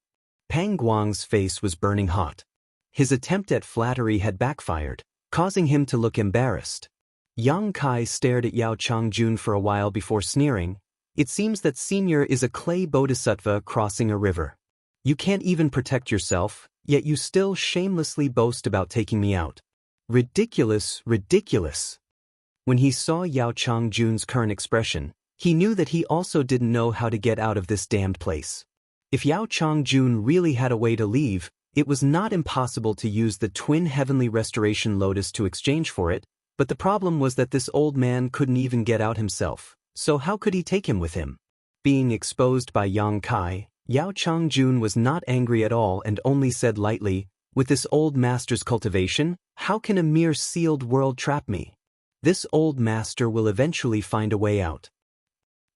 Pang Guang's face was burning hot. His attempt at flattery had backfired, causing him to look embarrassed. Yang Kai stared at Yao Changjun for a while before sneering, "It seems that Senior is a clay bodhisattva crossing a river. You can't even protect yourself, yet you still shamelessly boast about taking me out. Ridiculous, ridiculous." When he saw Yao Changjun's current expression, he knew that he also didn't know how to get out of this damned place. If Yao Changjun really had a way to leave, it was not impossible to use the twin heavenly restoration lotus to exchange for it, but the problem was that this old man couldn't even get out himself, so how could he take him with him? Being exposed by Yang Kai, Yao Changjun was not angry at all and only said lightly, "With this old master's cultivation, how can a mere sealed world trap me? This old master will eventually find a way out."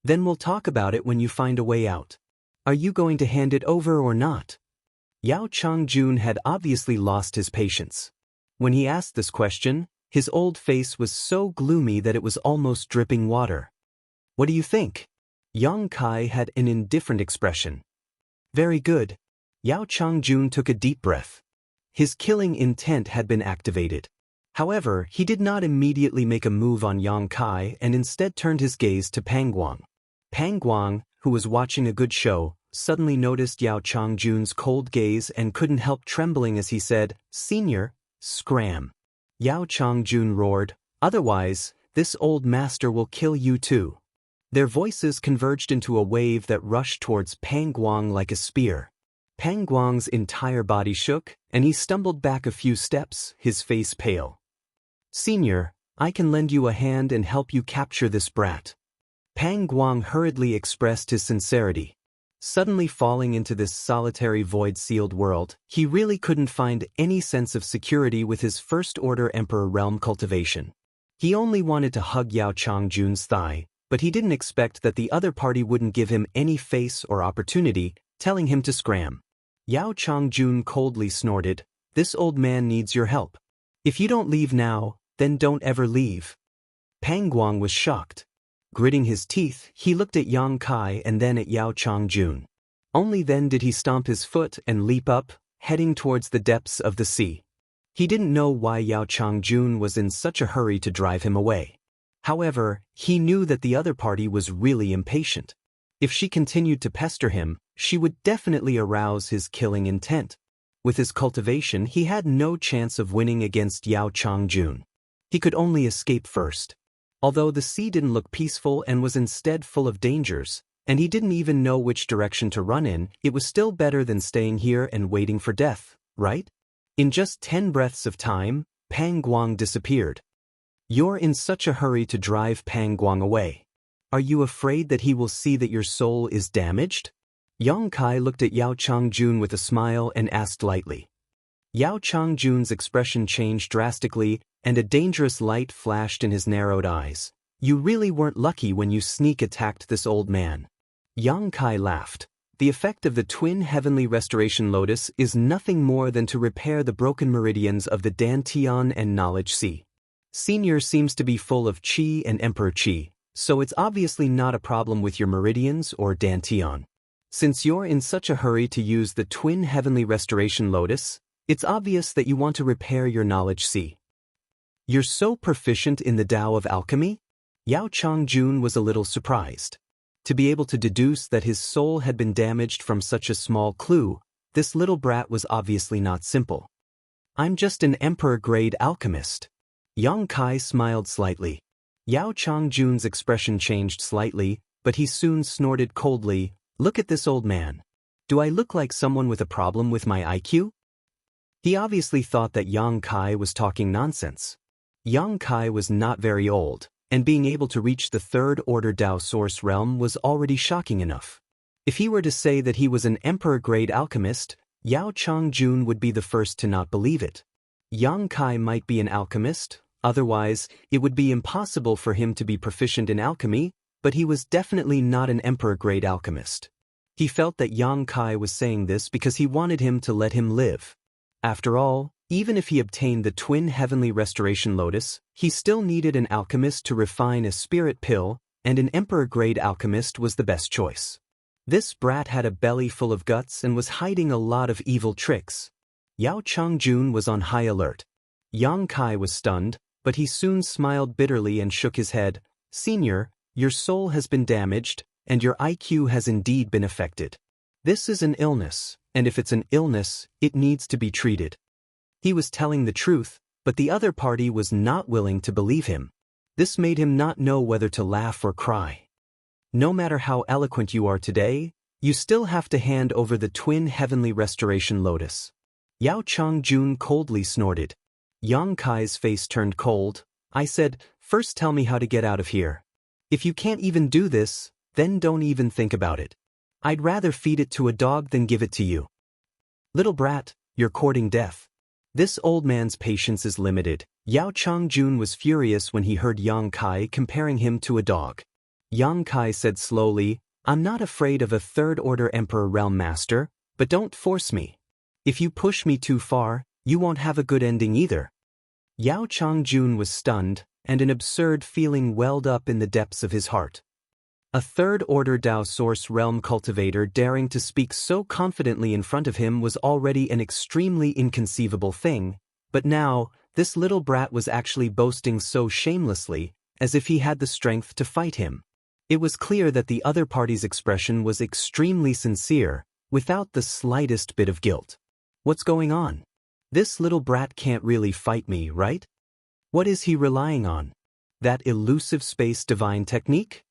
"Then we'll talk about it when you find a way out. Are you going to hand it over or not?" Yao Changjun had obviously lost his patience. When he asked this question, his old face was so gloomy that it was almost dripping water. "What do you think?" Yang Kai had an indifferent expression. "Very good." Yao Changjun took a deep breath. His killing intent had been activated. However, he did not immediately make a move on Yang Kai and instead turned his gaze to Pang Guang. Pang Guang, who was watching a good show, suddenly noticed Yao Changjun's cold gaze and couldn't help trembling as he said, "Senior, scram." Yao Changjun roared, "Otherwise, this old master will kill you too." Their voices converged into a wave that rushed towards Pang Guang like a spear. Pang Guang's entire body shook, and he stumbled back a few steps, his face pale. "Senior, I can lend you a hand and help you capture this brat." Pang Guang hurriedly expressed his sincerity. Suddenly falling into this solitary void-sealed world, he really couldn't find any sense of security with his First-Order Emperor realm cultivation. He only wanted to hug Yao Changjun's thigh, but he didn't expect that the other party wouldn't give him any face or opportunity, telling him to scram. Yao Changjun coldly snorted, "This old man needs your help. If you don't leave now, then don't ever leave." Pang Guang was shocked. Gritting his teeth, he looked at Yang Kai and then at Yao Changjun. Only then did he stomp his foot and leap up, heading towards the depths of the sea. He didn't know why Yao Changjun was in such a hurry to drive him away. However, he knew that the other party was really impatient. If she continued to pester him, she would definitely arouse his killing intent. With his cultivation, he had no chance of winning against Yao Changjun. He could only escape first. Although the sea didn't look peaceful and was instead full of dangers, and he didn't even know which direction to run in, it was still better than staying here and waiting for death, right? In just 10 breaths of time, Pang Guang disappeared. "You're in such a hurry to drive Pang Guang away. Are you afraid that he will see that your soul is damaged?" Yang Kai looked at Yao Changjun with a smile and asked lightly. Yao Changjun's expression changed drastically, and a dangerous light flashed in his narrowed eyes. "You really weren't lucky when you sneak attacked this old man." Yang Kai laughed. "The effect of the twin heavenly restoration lotus is nothing more than to repair the broken meridians of the Dantian and Knowledge Sea. Senior seems to be full of Qi and Emperor Qi, so it's obviously not a problem with your meridians or Dantian. Since you're in such a hurry to use the twin heavenly restoration lotus, it's obvious that you want to repair your Knowledge Sea. You're so proficient in the Tao of alchemy?" Yao Changjun was a little surprised. To be able to deduce that his soul had been damaged from such a small clue, this little brat was obviously not simple. "I'm just an emperor-grade alchemist." Yang Kai smiled slightly. Yao Changjun's expression changed slightly, but he soon snorted coldly, "Look at this old man. Do I look like someone with a problem with my IQ?" He obviously thought that Yang Kai was talking nonsense. Yang Kai was not very old, and being able to reach the third-order Tao source realm was already shocking enough. If he were to say that he was an emperor-grade alchemist, Yao Changjun would be the first to not believe it. Yang Kai might be an alchemist, otherwise, it would be impossible for him to be proficient in alchemy, but he was definitely not an emperor-grade alchemist. He felt that Yang Kai was saying this because he wanted him to let him live. After all, even if he obtained the twin heavenly restoration lotus, he still needed an alchemist to refine a spirit pill, and an emperor-grade alchemist was the best choice. This brat had a belly full of guts and was hiding a lot of evil tricks. Yao Changjun was on high alert. Yang Kai was stunned, but he soon smiled bitterly and shook his head. "Senior, your soul has been damaged, and your IQ has indeed been affected. This is an illness, and if it's an illness, it needs to be treated." He was telling the truth, but the other party was not willing to believe him. This made him not know whether to laugh or cry. No matter how eloquent you are today, you still have to hand over the twin heavenly restoration lotus. Yao Changjun coldly snorted. Yang Kai's face turned cold. "I said, first tell me how to get out of here. If you can't even do this, then don't even think about it. I'd rather feed it to a dog than give it to you. Little brat, you're courting death." This old man's patience is limited. Yao Changjun was furious when he heard Yang Kai comparing him to a dog. Yang Kai said slowly, "I'm not afraid of a third-order Emperor Realm Master, but don't force me. If you push me too far, you won't have a good ending either." Yao Changjun was stunned, and an absurd feeling welled up in the depths of his heart. A third-order Dao Source Realm cultivator daring to speak so confidently in front of him was already an extremely inconceivable thing, but now, this little brat was actually boasting so shamelessly, as if he had the strength to fight him. It was clear that the other party's expression was extremely sincere, without the slightest bit of guilt. What's going on? This little brat can't really fight me, right? What is he relying on? That elusive space divine technique?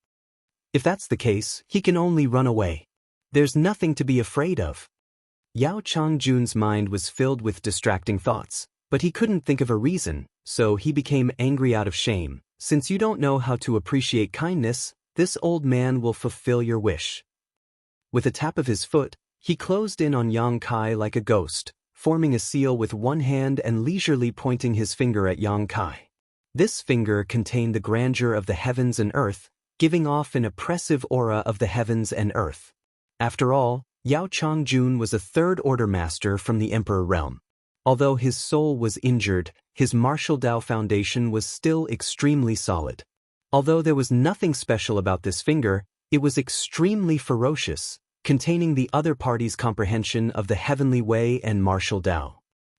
If that's the case, he can only run away. There's nothing to be afraid of. Yao Changjun's mind was filled with distracting thoughts, but he couldn't think of a reason, so he became angry out of shame. "Since you don't know how to appreciate kindness, this old man will fulfill your wish." With a tap of his foot, he closed in on Yang Kai like a ghost, forming a seal with one hand and leisurely pointing his finger at Yang Kai. This finger contained the grandeur of the heavens and earth, giving off an oppressive aura of the heavens and earth. After all, Yao Changjun was a third-order master from the Emperor Realm. Although his soul was injured, his martial Dao foundation was still extremely solid. Although there was nothing special about this finger, it was extremely ferocious, containing the other party's comprehension of the heavenly way and martial Dao.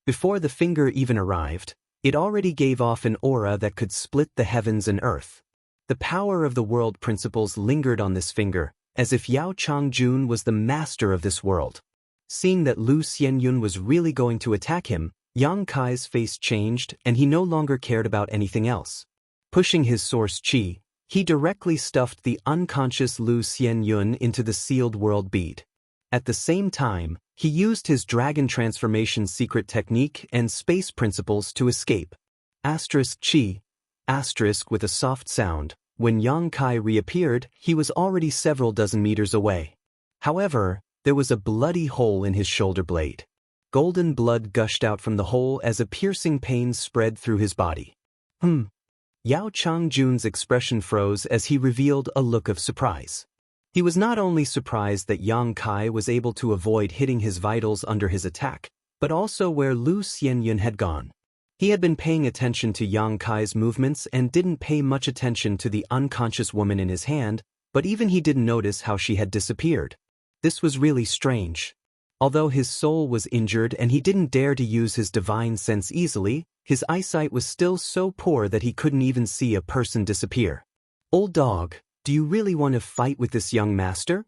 Before the finger even arrived, it already gave off an aura that could split the heavens and earth. The power of the world principles lingered on this finger, as if Yao Changjun was the master of this world. Seeing that Lu Xianyun was really going to attack him, Yang Kai's face changed and he no longer cared about anything else. Pushing his source chi, he directly stuffed the unconscious Lu Xianyun into the sealed world bead. At the same time, he used his dragon transformation secret technique and space principles to escape. Chi. With a soft sound, when Yang Kai reappeared, he was already several dozen meters away. However, there was a bloody hole in his shoulder blade. Golden blood gushed out from the hole as a piercing pain spread through his body. Yao Changjun's expression froze as he revealed a look of surprise. He was not only surprised that Yang Kai was able to avoid hitting his vitals under his attack, but also where Lu Xianyun had gone. He had been paying attention to Yang Kai's movements and didn't pay much attention to the unconscious woman in his hand, but even he didn't notice how she had disappeared. This was really strange. Although his soul was injured and he didn't dare to use his divine sense easily, his eyesight was still so poor that he couldn't even see a person disappear. "Old dog, do you really want to fight with this young master?"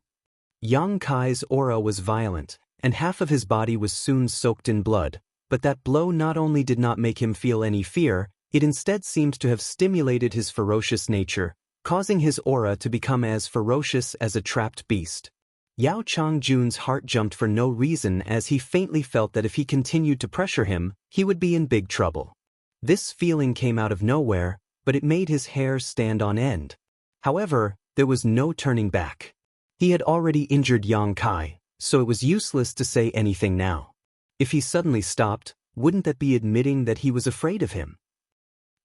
Yang Kai's aura was violent, and half of his body was soon soaked in blood. But that blow not only did not make him feel any fear, it instead seemed to have stimulated his ferocious nature, causing his aura to become as ferocious as a trapped beast. Yao Changjun's heart jumped for no reason as he faintly felt that if he continued to pressure him, he would be in big trouble. This feeling came out of nowhere, but it made his hair stand on end. However, there was no turning back. He had already injured Yang Kai, so it was useless to say anything now. If he suddenly stopped, wouldn't that be admitting that he was afraid of him?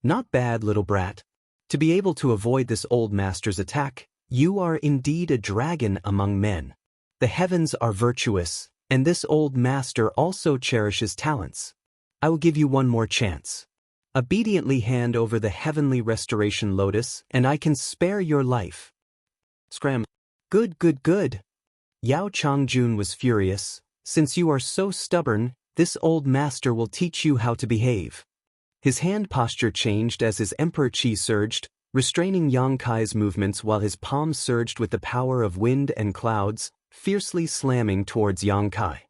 "Not bad, little brat. To be able to avoid this old master's attack, You are indeed a dragon among men. The heavens are virtuous, and this old master also cherishes talents. I will give you one more chance. Obediently hand over the heavenly restoration lotus, and I can spare your life. Scram. Good, good, good. Yao Changjun was furious. Since you are so stubborn, this old master will teach you how to behave. His hand posture changed as his emperor chi surged, restraining Yang Kai's movements while his palms surged with the power of wind and clouds, fiercely slamming towards Yang Kai.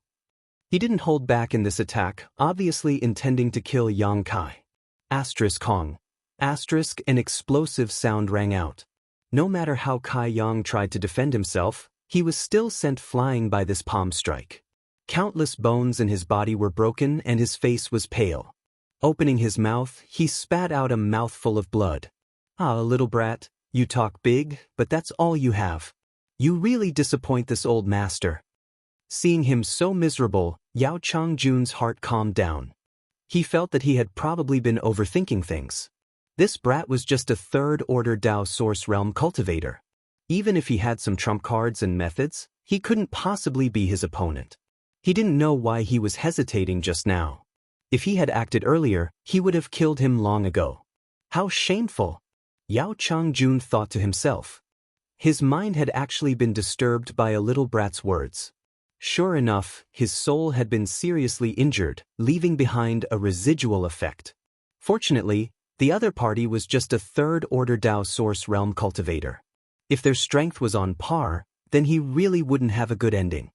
He didn't hold back in this attack, obviously intending to kill Yang Kai. Asterisk Kong. Asterisk, an explosive sound rang out. No matter how Kai Yang tried to defend himself, he was still sent flying by this palm strike. Countless bones in his body were broken and his face was pale. Opening his mouth, he spat out a mouthful of blood. Ah, little brat, you talk big, but that's all you have. You really disappoint this old master. Seeing him so miserable, Yao Changjun's heart calmed down. He felt that he had probably been overthinking things. This brat was just a third-order Dao Source Realm cultivator. Even if he had some trump cards and methods, he couldn't possibly be his opponent. He didn't know why he was hesitating just now. If he had acted earlier, he would have killed him long ago. How shameful! Yao Changjun thought to himself. His mind had actually been disturbed by a little brat's words. Sure enough, his soul had been seriously injured, leaving behind a residual effect. Fortunately, the other party was just a third-order Dao Source Realm cultivator. If their strength was on par, then he really wouldn't have a good ending.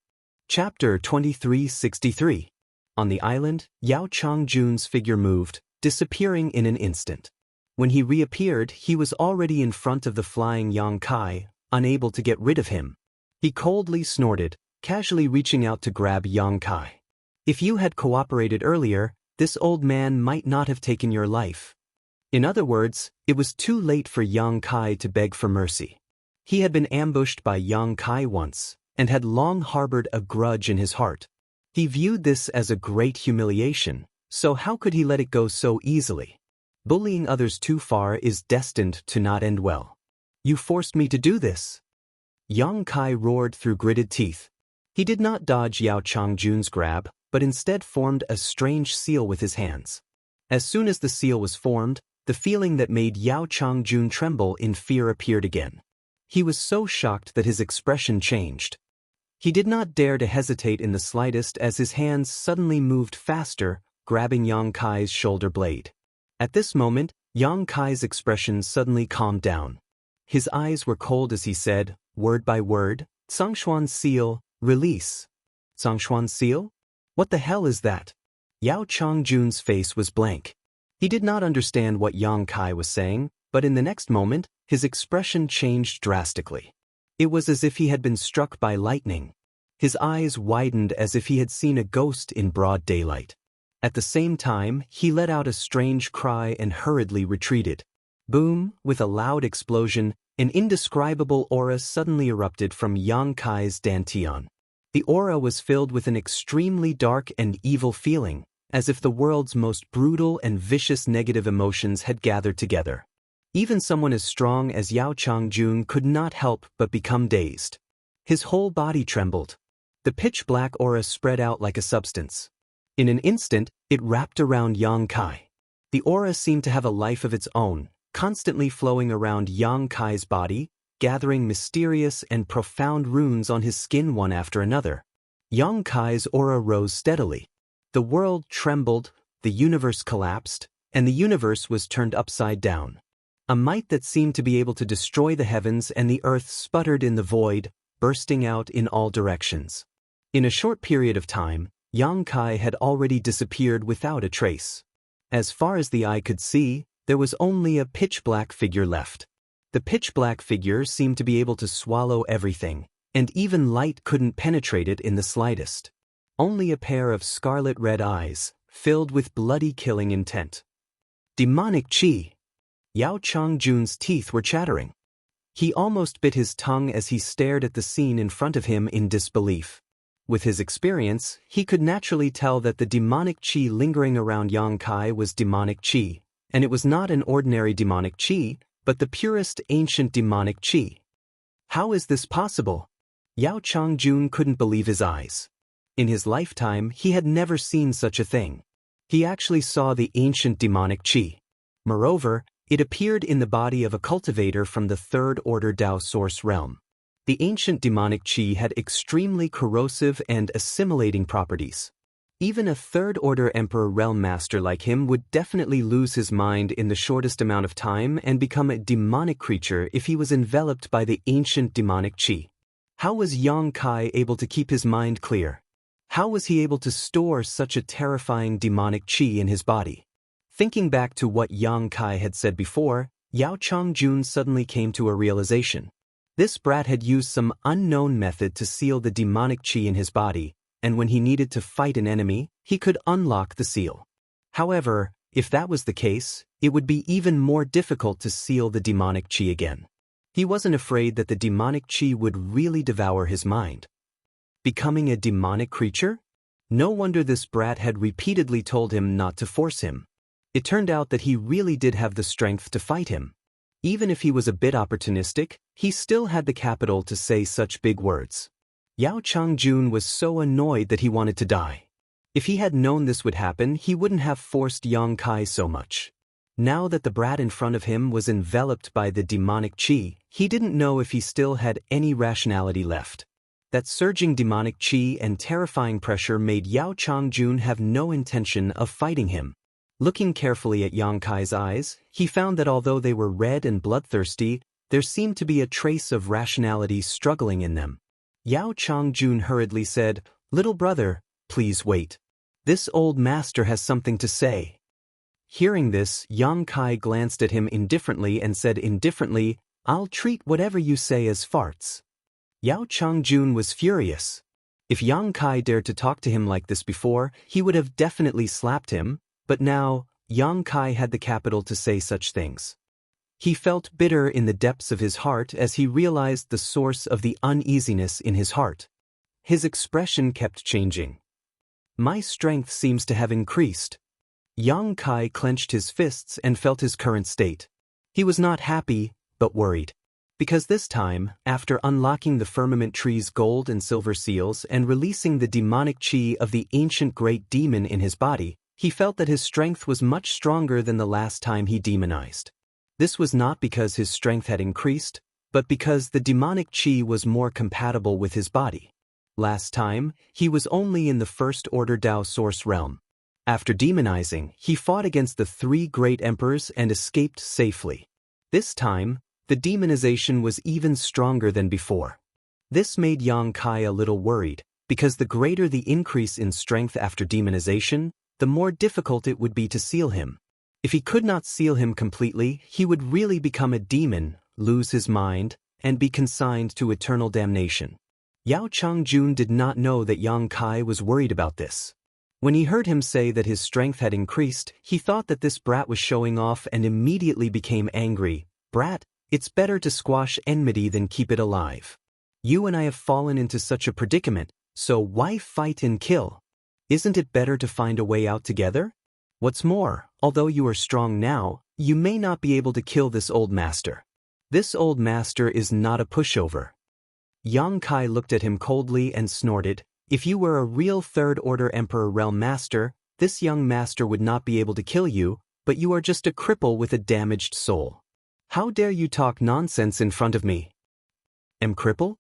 Chapter 2363. On the island, Yao Changjun's figure moved, disappearing in an instant. When he reappeared, he was already in front of the flying Yang Kai, unable to get rid of him. He coldly snorted, casually reaching out to grab Yang Kai. If you had cooperated earlier, this old man might not have taken your life. In other words, it was too late for Yang Kai to beg for mercy. He had been ambushed by Yang Kai once, and had long harbored a grudge in his heart. He viewed this as a great humiliation, so how could he let it go so easily? Bullying others too far is destined to not end well. You forced me to do this. Yang Kai roared through gritted teeth. He did not dodge Yao Changjun's grab, but instead formed a strange seal with his hands. As soon as the seal was formed, the feeling that made Yao Changjun tremble in fear appeared again. He was so shocked that his expression changed. He did not dare to hesitate in the slightest as his hands suddenly moved faster, grabbing Yang Kai's shoulder blade. At this moment, Yang Kai's expression suddenly calmed down. His eyes were cold as he said, word by word, "Zhongshuan seal, release." "Zhongshuan seal? What the hell is that?" Yao Changjun's face was blank. He did not understand what Yang Kai was saying, but in the next moment, his expression changed drastically. It was as if he had been struck by lightning. His eyes widened as if he had seen a ghost in broad daylight. At the same time, he let out a strange cry and hurriedly retreated. Boom! With a loud explosion, an indescribable aura suddenly erupted from Yang Kai's dantian. The aura was filled with an extremely dark and evil feeling, as if the world's most brutal and vicious negative emotions had gathered together. Even someone as strong as Yao Changjun could not help but become dazed. His whole body trembled. The pitch-black aura spread out like a substance. In an instant, it wrapped around Yang Kai. The aura seemed to have a life of its own, constantly flowing around Yang Kai's body, gathering mysterious and profound runes on his skin one after another. Yang Kai's aura rose steadily. The world trembled, the universe collapsed, and the universe was turned upside down. A might that seemed to be able to destroy the heavens and the earth sputtered in the void, bursting out in all directions. In a short period of time, Yang Kai had already disappeared without a trace. As far as the eye could see, there was only a pitch-black figure left. The pitch-black figure seemed to be able to swallow everything, and even light couldn't penetrate it in the slightest. Only a pair of scarlet-red eyes, filled with bloody killing intent. Demonic chi! Yao Changjun's teeth were chattering. He almost bit his tongue as he stared at the scene in front of him in disbelief. With his experience, he could naturally tell that the demonic chi lingering around Yang Kai was demonic chi, and it was not an ordinary demonic chi, but the purest ancient demonic chi. How is this possible? Yao Changjun couldn't believe his eyes. In his lifetime, he had never seen such a thing. He actually saw the ancient demonic qi. Moreover, it appeared in the body of a cultivator from the third-order Dao source realm. The ancient demonic qi had extremely corrosive and assimilating properties. Even a third-order Emperor Realm Master like him would definitely lose his mind in the shortest amount of time and become a demonic creature if he was enveloped by the ancient demonic qi. How was Yang Kai able to keep his mind clear? How was he able to store such a terrifying demonic qi in his body? Thinking back to what Yang Kai had said before, Yao Changjun suddenly came to a realization. This brat had used some unknown method to seal the demonic qi in his body, and when he needed to fight an enemy, he could unlock the seal. However, if that was the case, it would be even more difficult to seal the demonic qi again. He wasn't afraid that the demonic qi would really devour his mind. Becoming a demonic creature? No wonder this brat had repeatedly told him not to force him. It turned out that he really did have the strength to fight him. Even if he was a bit opportunistic, he still had the capital to say such big words. Yao Changjun was so annoyed that he wanted to die. If he had known this would happen, he wouldn't have forced Yang Kai so much. Now that the brat in front of him was enveloped by the demonic qi, he didn't know if he still had any rationality left. That surging demonic qi and terrifying pressure made Yao Changjun have no intention of fighting him. Looking carefully at Yang Kai's eyes, he found that although they were red and bloodthirsty, there seemed to be a trace of rationality struggling in them. Yao Changjun hurriedly said, "Little brother, please wait. This old master has something to say." Hearing this, Yang Kai glanced at him indifferently and said indifferently, "I'll treat whatever you say as farts." Yao Changjun was furious. If Yang Kai dared to talk to him like this before, he would have definitely slapped him, but now, Yang Kai had the capital to say such things. He felt bitter in the depths of his heart as he realized the source of the uneasiness in his heart. His expression kept changing. "My strength seems to have increased." Yang Kai clenched his fists and felt his current state. He was not happy, but worried. Because this time, after unlocking the firmament tree's gold and silver seals and releasing the demonic qi of the ancient great demon in his body, he felt that his strength was much stronger than the last time he demonized. This was not because his strength had increased, but because the demonic qi was more compatible with his body. Last time, he was only in the first-order Dao source realm. After demonizing, he fought against the 3 great emperors and escaped safely. This time, the demonization was even stronger than before. This made Yang Kai a little worried, because the greater the increase in strength after demonization, the more difficult it would be to seal him. If he could not seal him completely, he would really become a demon, lose his mind, and be consigned to eternal damnation. Yao Changjun did not know that Yang Kai was worried about this. When he heard him say that his strength had increased, he thought that this brat was showing off and immediately became angry. "Brat, it's better to squash enmity than keep it alive. You and I have fallen into such a predicament, so why fight and kill? Isn't it better to find a way out together? What's more, although you are strong now, you may not be able to kill this old master. This old master is not a pushover." Yang Kai looked at him coldly and snorted, "If you were a real third-order Emperor Realm Master, this young master would not be able to kill you, but you are just a cripple with a damaged soul. How dare you talk nonsense in front of me?" "Am cripple?"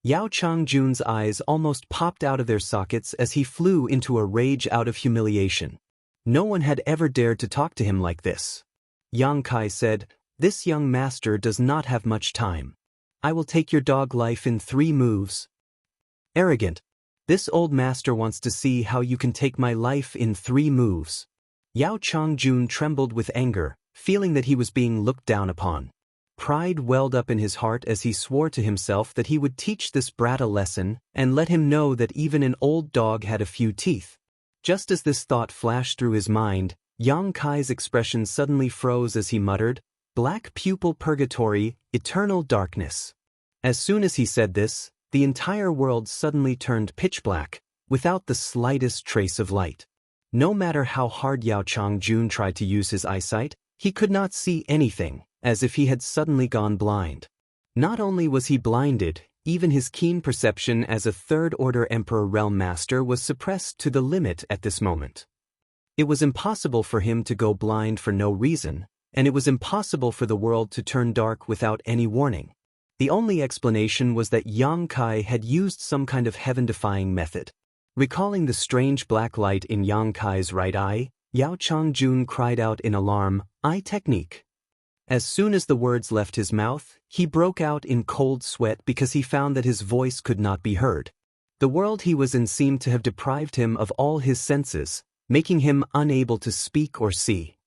Yao Changjun's eyes almost popped out of their sockets as he flew into a rage out of humiliation. No one had ever dared to talk to him like this. Yang Kai said, "This young master does not have much time. I will take your dog life in 3 moves. Arrogant. This old master wants to see how you can take my life in 3 moves. Yao Changjun trembled with anger, feeling that he was being looked down upon. Pride welled up in his heart as he swore to himself that he would teach this brat a lesson and let him know that even an old dog had a few teeth. Just as this thought flashed through his mind, Yang Kai's expression suddenly froze as he muttered, "Black pupil purgatory, eternal darkness." As soon as he said this, the entire world suddenly turned pitch black, without the slightest trace of light. No matter how hard Yao Changjun tried to use his eyesight, he could not see anything, as if he had suddenly gone blind. Not only was he blinded, even his keen perception as a third-order Emperor Realm Master was suppressed to the limit at this moment. It was impossible for him to go blind for no reason, and it was impossible for the world to turn dark without any warning. The only explanation was that Xianxia had used some kind of heaven-defying method. Recalling the strange black light in Xianxia's right eye, Yao Changjun cried out in alarm, "Eye technique." As soon as the words left his mouth, he broke out in cold sweat because he found that his voice could not be heard. The world he was in seemed to have deprived him of all his senses, making him unable to speak or see.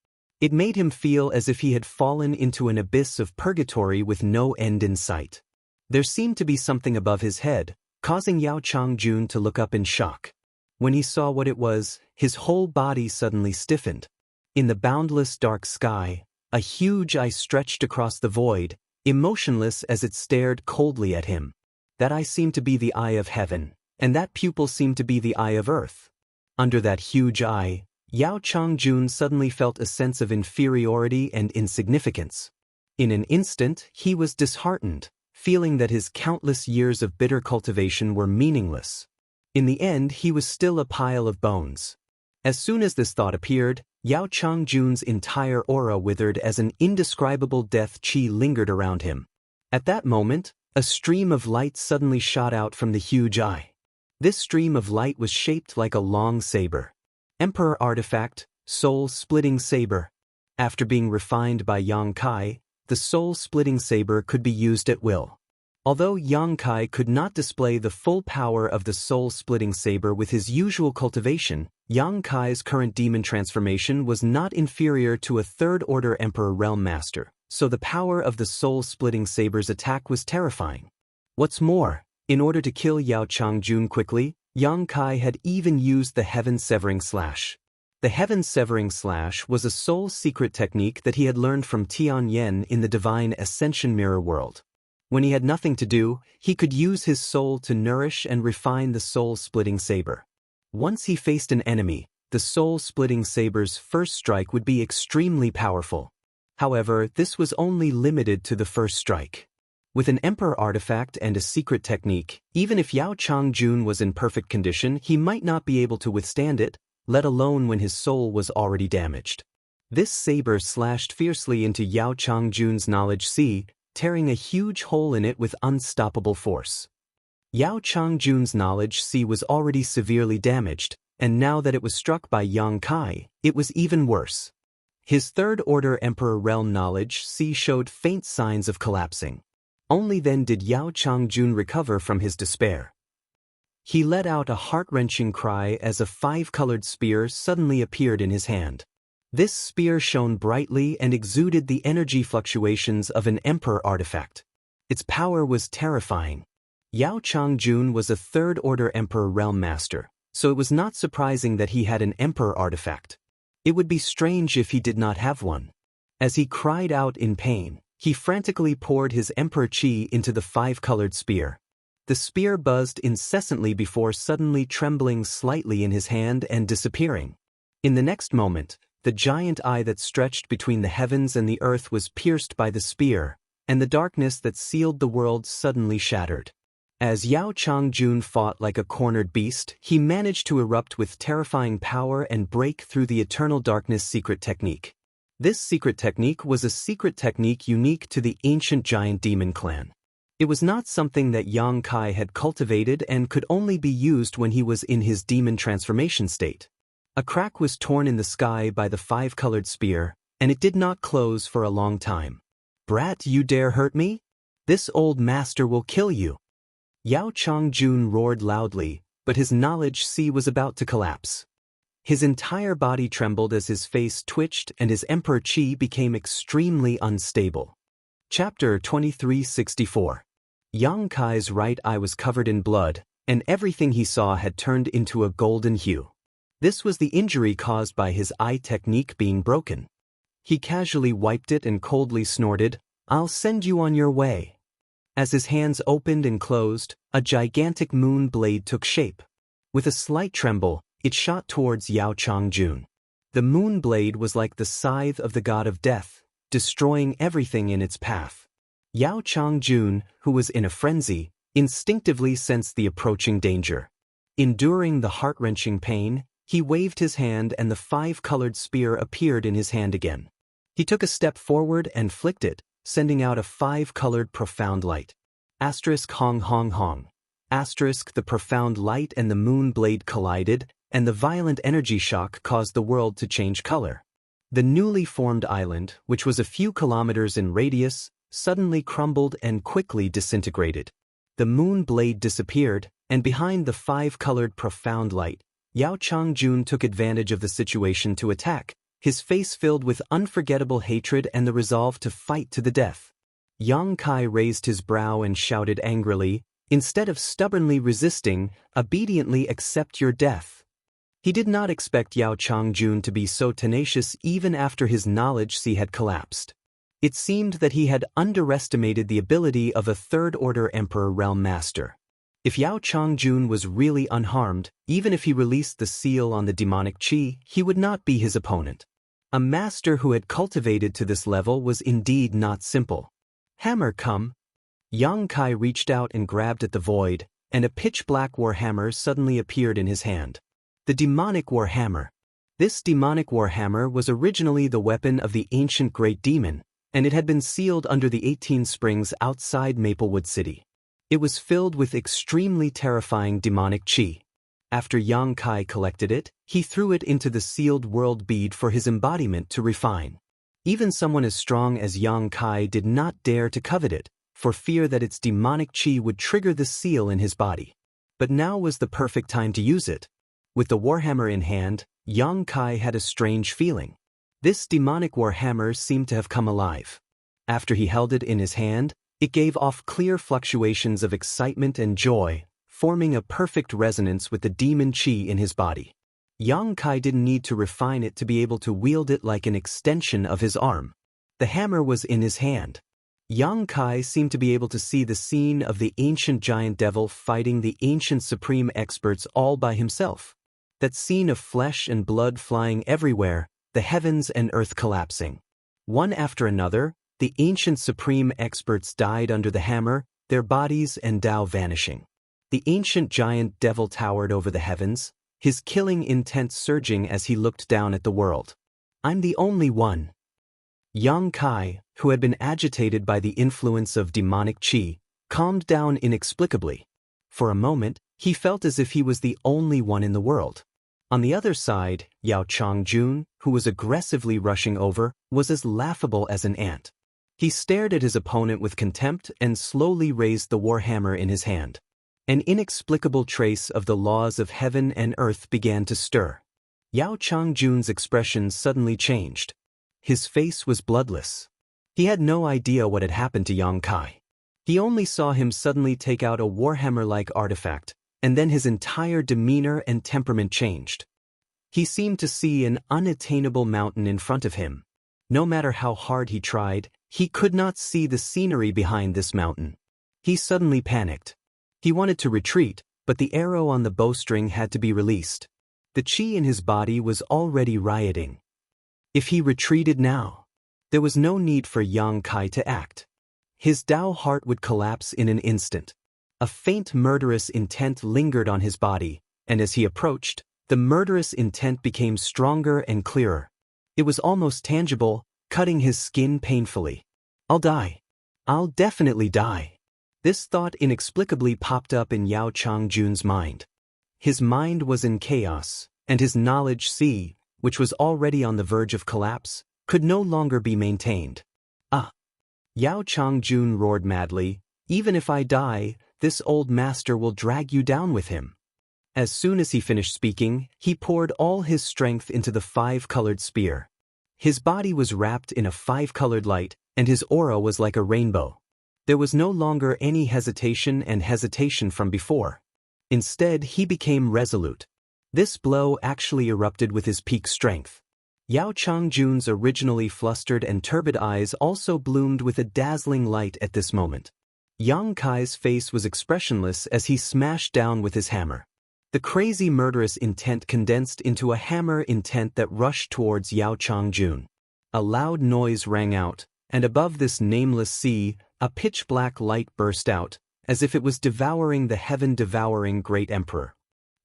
It made him feel as if he had fallen into an abyss of purgatory with no end in sight. There seemed to be something above his head, causing Yao Changjun to look up in shock. When he saw what it was, his whole body suddenly stiffened. In the boundless dark sky, a huge eye stretched across the void, emotionless as it stared coldly at him. That eye seemed to be the eye of heaven, and that pupil seemed to be the eye of earth. Under that huge eye, Yao Changjun suddenly felt a sense of inferiority and insignificance. In an instant, he was disheartened, feeling that his countless years of bitter cultivation were meaningless. In the end, he was still a pile of bones. As soon as this thought appeared, Yao Changjun's entire aura withered as an indescribable death qi lingered around him. At that moment, a stream of light suddenly shot out from the huge eye. This stream of light was shaped like a long saber. Emperor Artifact, Soul-Splitting Saber. After being refined by Xianxia, the soul-splitting saber could be used at will. Although Xianxia could not display the full power of the soul-splitting saber with his usual cultivation, Xianxia's current demon transformation was not inferior to a third-order Emperor Realm Master, so the power of the soul-splitting saber's attack was terrifying. What's more, in order to kill Yao Changjun quickly, Xianxia had even used the Heaven-Severing Slash. The Heaven-Severing Slash was a soul secret technique that he had learned from Tian Yen in the Divine Ascension Mirror world. When he had nothing to do, he could use his soul to nourish and refine the soul-splitting saber. Once he faced an enemy, the soul-splitting saber's first strike would be extremely powerful. However, this was only limited to the first strike. With an Emperor artifact and a secret technique, even if Yao Changjun was in perfect condition, he might not be able to withstand it, let alone when his soul was already damaged. This saber slashed fiercely into Yao Changjun's knowledge sea, tearing a huge hole in it with unstoppable force. Yao Changjun's knowledge sea was already severely damaged, and now that it was struck by Xianxia, it was even worse. His third-order Emperor Realm knowledge sea showed faint signs of collapsing. Only then did Yao Changjun recover from his despair. He let out a heart-wrenching cry as a five-colored spear suddenly appeared in his hand. This spear shone brightly and exuded the energy fluctuations of an Emperor artifact. Its power was terrifying. Yao Changjun was a third-order Emperor Realm Master, so it was not surprising that he had an Emperor artifact. It would be strange if he did not have one. As he cried out in pain, he frantically poured his Emperor Qi into the five-colored spear. The spear buzzed incessantly before suddenly trembling slightly in his hand and disappearing. In the next moment, the giant eye that stretched between the heavens and the earth was pierced by the spear, and the darkness that sealed the world suddenly shattered. As Yao Changjun fought like a cornered beast, he managed to erupt with terrifying power and break through the Eternal Darkness secret technique. This secret technique was a secret technique unique to the ancient giant demon clan. It was not something that Xianxia had cultivated and could only be used when he was in his demon transformation state. A crack was torn in the sky by the five-colored spear, and it did not close for a long time. "Brat, you dare hurt me? This old master will kill you." Yao Changjun roared loudly, but his knowledge sea was about to collapse. His entire body trembled as his face twitched and his Emperor Qi became extremely unstable. Chapter 2364. Xianxia's right eye was covered in blood, and everything he saw had turned into a golden hue. This was the injury caused by his eye technique being broken. He casually wiped it and coldly snorted, "I'll send you on your way." As his hands opened and closed, a gigantic moon blade took shape. With a slight tremble, it shot towards Yao Changjun. The moon blade was like the scythe of the god of death, destroying everything in its path. Yao Changjun, who was in a frenzy, instinctively sensed the approaching danger. Enduring the heart-wrenching pain, he waved his hand and the five-colored spear appeared in his hand again. He took a step forward and flicked it, sending out a five-colored profound light. Asterisk hong hong hong. Asterisk the profound light and the moon blade collided, and the violent energy shock caused the world to change color. The newly formed island, which was a few kilometers in radius, suddenly crumbled and quickly disintegrated. The moon blade disappeared, and behind the five-colored profound light, Yao Changjun took advantage of the situation to attack, his face filled with unforgettable hatred and the resolve to fight to the death. Yang Kai raised his brow and shouted angrily, "Instead of stubbornly resisting, obediently accept your death." He did not expect Yao Changjun to be so tenacious even after his knowledge sea had collapsed. It seemed that he had underestimated the ability of a third-order Emperor Realm Master. If Yao Changjun was really unharmed, even if he released the seal on the demonic chi, he would not be his opponent. A master who had cultivated to this level was indeed not simple. "Hammer, come." Yang Kai reached out and grabbed at the void, and a pitch-black warhammer suddenly appeared in his hand. The demonic warhammer. This demonic warhammer was originally the weapon of the ancient great demon, and it had been sealed under the 18 springs outside Maplewood City. It was filled with extremely terrifying demonic chi. After Yang Kai collected it, he threw it into the sealed world bead for his embodiment to refine. Even someone as strong as Yang Kai did not dare to covet it, for fear that its demonic chi would trigger the seal in his body. But now was the perfect time to use it. With the warhammer in hand, Yang Kai had a strange feeling. This demonic warhammer seemed to have come alive. After he held it in his hand, it gave off clear fluctuations of excitement and joy, forming a perfect resonance with the demon chi in his body. Yang Kai didn't need to refine it to be able to wield it like an extension of his arm. The hammer was in his hand. Yang Kai seemed to be able to see the scene of the ancient giant devil fighting the ancient supreme experts all by himself. That scene of flesh and blood flying everywhere, the heavens and earth collapsing. One after another, the ancient supreme experts died under the hammer, their bodies and Tao vanishing. The ancient giant devil towered over the heavens, his killing intent surging as he looked down at the world. "I'm the only one." Yang Kai, who had been agitated by the influence of demonic chi, calmed down inexplicably. For a moment, he felt as if he was the only one in the world. On the other side, Yao Changjun, who was aggressively rushing over, was as laughable as an ant. He stared at his opponent with contempt and slowly raised the warhammer in his hand. An inexplicable trace of the laws of heaven and earth began to stir. Yao Changjun's expression suddenly changed. His face was bloodless. He had no idea what had happened to Yang Kai. He only saw him suddenly take out a warhammer-like artifact, and then his entire demeanor and temperament changed. He seemed to see an unattainable mountain in front of him. No matter how hard he tried, he could not see the scenery behind this mountain. He suddenly panicked. He wanted to retreat, but the arrow on the bowstring had to be released. The chi in his body was already rioting. If he retreated now, there was no need for Yang Kai to act. His Tao heart would collapse in an instant. A faint murderous intent lingered on his body, and as he approached, the murderous intent became stronger and clearer. It was almost tangible, cutting his skin painfully. "I'll die. I'll definitely die." This thought inexplicably popped up in Yao Changjun's mind. His mind was in chaos, and his knowledge sea, which was already on the verge of collapse, could no longer be maintained. "Ah!" Yao Changjun roared madly, "Even if I die, this old master will drag you down with him." As soon as he finished speaking, he poured all his strength into the five-colored spear. His body was wrapped in a five-colored light, and his aura was like a rainbow. There was no longer any hesitation from before. Instead, he became resolute. This blow actually erupted with his peak strength. Yao Changjun's originally flustered and turbid eyes also bloomed with a dazzling light at this moment. Yang Kai's face was expressionless as he smashed down with his hammer. The crazy murderous intent condensed into a hammer intent that rushed towards Yao Changjun. A loud noise rang out, and above this nameless sea, a pitch-black light burst out, as if it was devouring the heaven-devouring great emperor.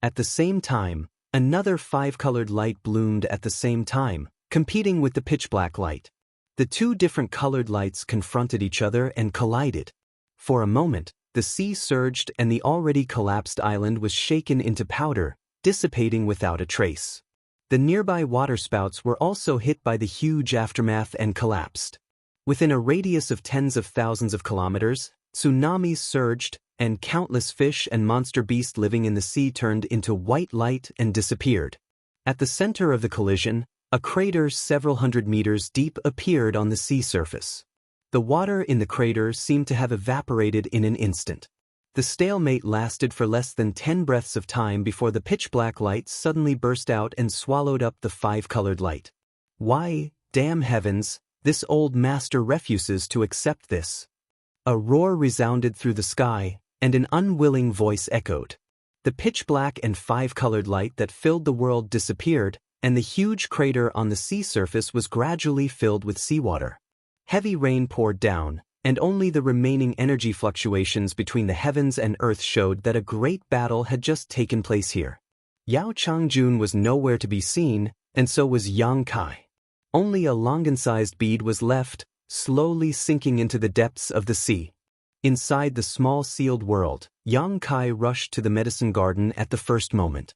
At the same time, another five-colored light bloomed at the same time, competing with the pitch-black light. The two different colored lights confronted each other and collided. For a moment, the sea surged and the already collapsed island was shaken into powder, dissipating without a trace. The nearby waterspouts were also hit by the huge aftermath and collapsed. Within a radius of tens of thousands of kilometers, tsunamis surged, and countless fish and monster beasts living in the sea turned into white light and disappeared. At the center of the collision, a crater several hundred meters deep appeared on the sea surface. The water in the crater seemed to have evaporated in an instant. The stalemate lasted for less than 10 breaths of time before the pitch-black light suddenly burst out and swallowed up the five-colored light. Why, damn heavens, this old master refuses to accept this. A roar resounded through the sky, and an unwilling voice echoed. The pitch-black and five-colored light that filled the world disappeared, and the huge crater on the sea surface was gradually filled with seawater. Heavy rain poured down, and only the remaining energy fluctuations between the heavens and earth showed that a great battle had just taken place here. Yao Changjun was nowhere to be seen, and so was Yang Kai. Only a longan-sized bead was left, slowly sinking into the depths of the sea. Inside the small sealed world, Yang Kai rushed to the medicine garden at the first moment.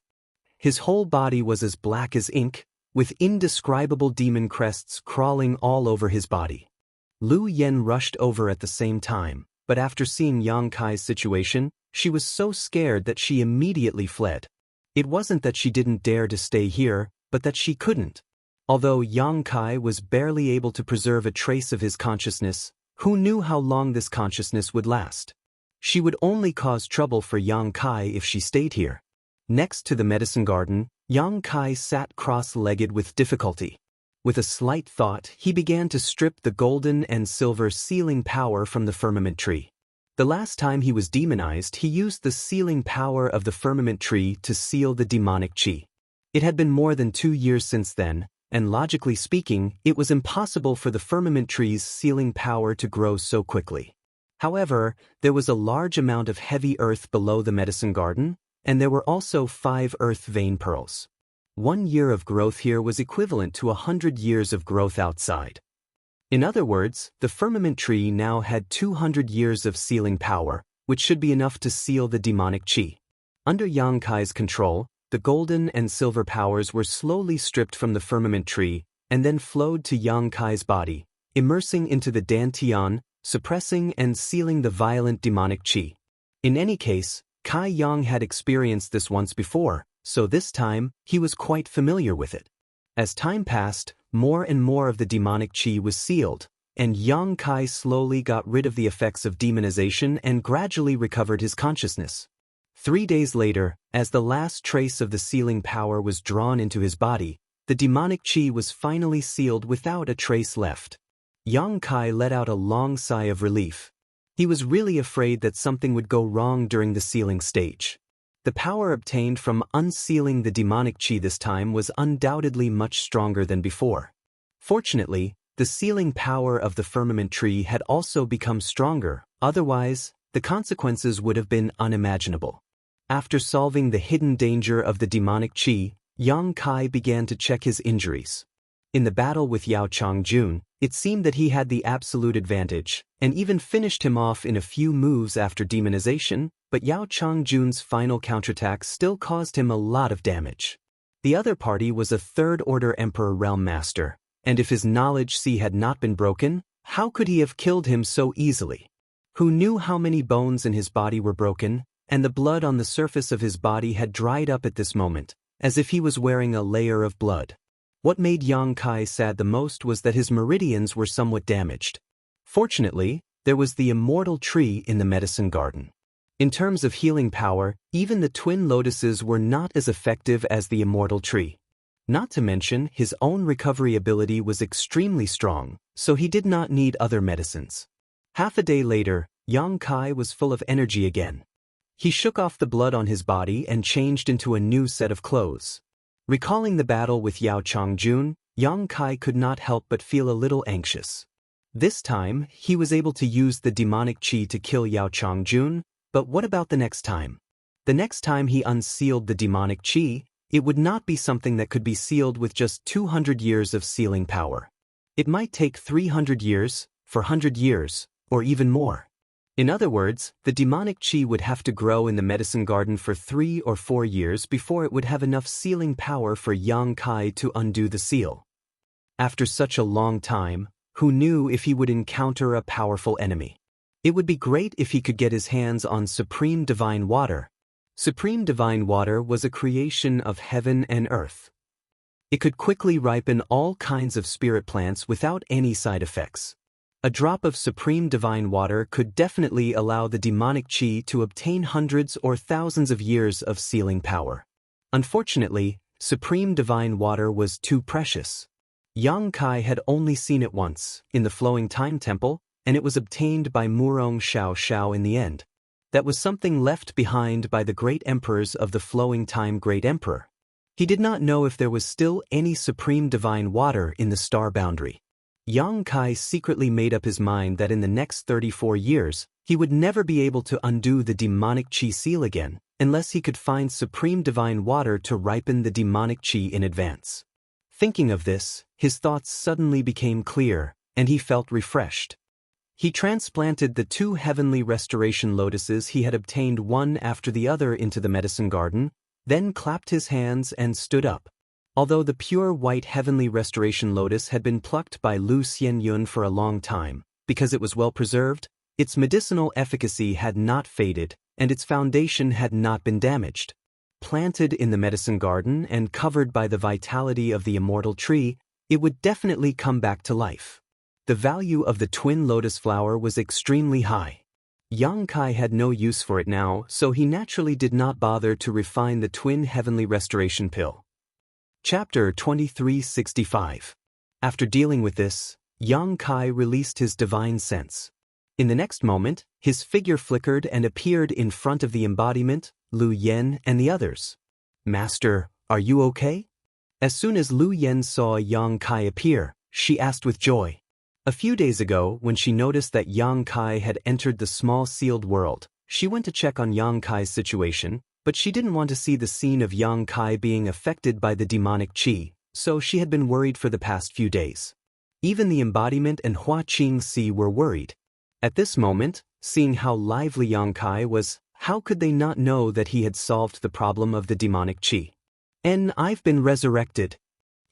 His whole body was as black as ink, with indescribable demon crests crawling all over his body. Lu Yen rushed over at the same time, but after seeing Yang Kai's situation, she was so scared that she immediately fled. It wasn't that she didn't dare to stay here, but that she couldn't. Although Yang Kai was barely able to preserve a trace of his consciousness, who knew how long this consciousness would last? She would only cause trouble for Yang Kai if she stayed here. Next to the medicine garden, Yang Kai sat cross-legged with difficulty. With a slight thought, he began to strip the golden and silver sealing power from the firmament tree. The last time he was demonized, he used the sealing power of the firmament tree to seal the demonic chi. It had been more than 2 years since then, and logically speaking, it was impossible for the firmament tree's sealing power to grow so quickly. However, there was a large amount of heavy earth below the medicine garden, and there were also 5 earth vein pearls. 1 year of growth here was equivalent to 100 years of growth outside. In other words, the firmament tree now had 200 years of sealing power, which should be enough to seal the demonic chi. Under Yang Kai's control, the golden and silver powers were slowly stripped from the firmament tree and then flowed to Yang Kai's body, immersing into the dantian, suppressing and sealing the violent demonic chi. In any case, Kai Yang had experienced this once before, so this time, he was quite familiar with it. As time passed, more and more of the demonic chi was sealed, and Yang Kai slowly got rid of the effects of demonization and gradually recovered his consciousness. 3 days later, as the last trace of the sealing power was drawn into his body, the demonic chi was finally sealed without a trace left. Yang Kai let out a long sigh of relief. He was really afraid that something would go wrong during the sealing stage. The power obtained from unsealing the demonic chi this time was undoubtedly much stronger than before. Fortunately, the sealing power of the firmament tree had also become stronger, otherwise, the consequences would have been unimaginable. After solving the hidden danger of the demonic chi, Yang Kai began to check his injuries. In the battle with Yao Changjun, it seemed that he had the absolute advantage, and even finished him off in a few moves after demonization, but Yao Changjun's final counterattack still caused him a lot of damage. The other party was a third-order Emperor Realm Master, and if his knowledge sea had not been broken, how could he have killed him so easily? Who knew how many bones in his body were broken, and the blood on the surface of his body had dried up at this moment, as if he was wearing a layer of blood. What made Yang Kai sad the most was that his meridians were somewhat damaged. Fortunately, there was the immortal tree in the medicine garden. In terms of healing power, even the twin lotuses were not as effective as the immortal tree. Not to mention, his own recovery ability was extremely strong, so he did not need other medicines. Half a day later, Yang Kai was full of energy again. He shook off the blood on his body and changed into a new set of clothes. Recalling the battle with Yao Changjun, Yang Kai could not help but feel a little anxious. This time, he was able to use the demonic chi to kill Yao Changjun, but what about the next time? The next time he unsealed the demonic chi, it would not be something that could be sealed with just 200 years of sealing power. It might take 300 years, 400 years, or even more. In other words, the demonic chi would have to grow in the medicine garden for 3 or 4 years before it would have enough sealing power for Yang Kai to undo the seal. After such a long time, who knew if he would encounter a powerful enemy? It would be great if he could get his hands on Supreme Divine Water. Supreme Divine Water was a creation of heaven and earth. It could quickly ripen all kinds of spirit plants without any side effects. A drop of Supreme Divine Water could definitely allow the demonic chi to obtain hundreds or thousands of years of sealing power. Unfortunately, Supreme Divine Water was too precious. Yang Kai had only seen it once, in the Flowing Time Temple, and it was obtained by Murong Xiao Xiao in the end. That was something left behind by the great emperors of the Flowing Time Great Emperor. He did not know if there was still any Supreme Divine Water in the star boundary. Yang Kai secretly made up his mind that in the next 34 years, he would never be able to undo the demonic chi seal again, unless he could find Supreme Divine Water to ripen the demonic chi in advance. Thinking of this, his thoughts suddenly became clear, and he felt refreshed. He transplanted the 2 heavenly restoration lotuses he had obtained one after the other into the medicine garden, then clapped his hands and stood up. Although the pure white heavenly restoration lotus had been plucked by Lu Xianyun for a long time, because it was well preserved, its medicinal efficacy had not faded, and its foundation had not been damaged. Planted in the medicine garden and covered by the vitality of the immortal tree, it would definitely come back to life. The value of the twin lotus flower was extremely high. Yang Kai had no use for it now, so he naturally did not bother to refine the twin heavenly restoration pill. Chapter 2365. After dealing with this, Yang Kai released his divine sense. In the next moment, his figure flickered and appeared in front of the embodiment, Lu Yen and the others. "Master, are you okay?" As soon as Lu Yen saw Yang Kai appear, she asked with joy. A few days ago, when she noticed that Yang Kai had entered the small sealed world, she went to check on Yang Kai's situation, but she didn't want to see the scene of Yang Kai being affected by the demonic chi, so she had been worried for the past few days. Even the embodiment and Hua Qingxi were worried. At this moment, seeing how lively Yang Kai was, how could they not know that he had solved the problem of the demonic chi? "And I've been resurrected."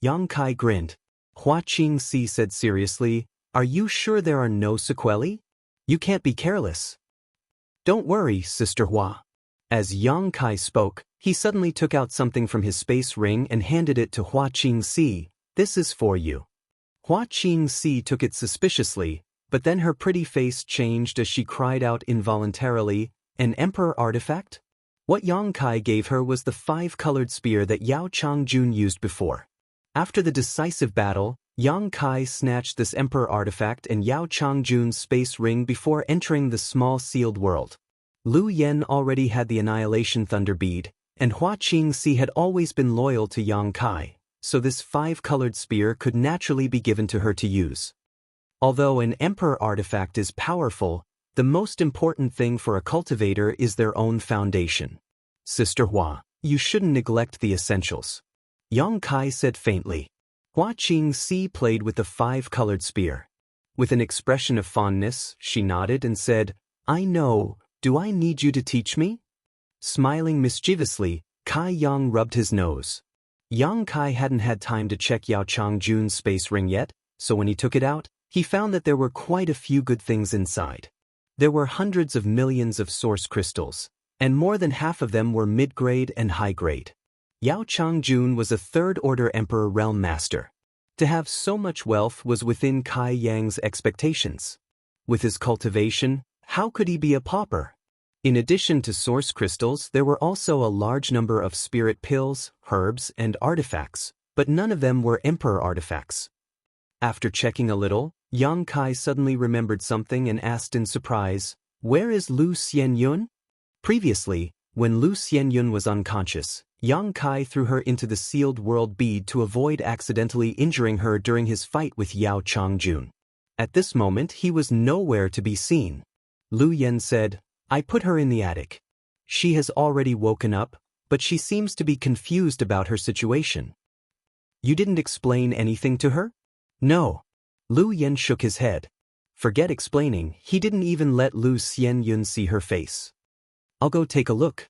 Yang Kai grinned. Hua Qingxi said seriously, "Are you sure there are no sequelae? You can't be careless." "Don't worry, Sister Hua." As Yang Kai spoke, he suddenly took out something from his space ring and handed it to Hua Qingxi. "This is for you." Hua Qingxi took it suspiciously, but then her pretty face changed as she cried out involuntarily, "An emperor artifact?" What Yang Kai gave her was the 5-colored spear that Yao Changjun used before. After the decisive battle, Yang Kai snatched this emperor artifact and Yao Changjun's space ring before entering the small sealed world. Lu Yen already had the Annihilation Thunder Bead, and Hua Qingxi had always been loyal to Yang Kai, so this 5-colored spear could naturally be given to her to use. Although an emperor artifact is powerful, the most important thing for a cultivator is their own foundation. "Sister Hua, you shouldn't neglect the essentials," Yang Kai said faintly. Hua Qingxi played with the 5-colored spear. With an expression of fondness, she nodded and said, "I know. Do I need you to teach me?" Smiling mischievously, Kai Yang rubbed his nose. Yang Kai hadn't had time to check Yao Changjun's space ring yet, so when he took it out, he found that there were quite a few good things inside. There were hundreds of millions of source crystals, and more than half of them were mid-grade and high-grade. Yao Changjun was a 3rd-order Emperor Realm Master. To have so much wealth was within Kai Yang's expectations. With his cultivation, how could he be a pauper? In addition to source crystals, there were also a large number of spirit pills, herbs, and artifacts, but none of them were emperor artifacts. After checking a little, Yang Kai suddenly remembered something and asked in surprise, "Where is Lu Xianyun?" Previously, when Lu Xianyun was unconscious, Yang Kai threw her into the sealed world bead to avoid accidentally injuring her during his fight with Yao Changjun. At this moment he was nowhere to be seen. Lu Yen said, "I put her in the attic. She has already woken up, but she seems to be confused about her situation." "You didn't explain anything to her?" "No." Lu Yen shook his head. Forget explaining, he didn't even let Lu Xianyun see her face. "I'll go take a look."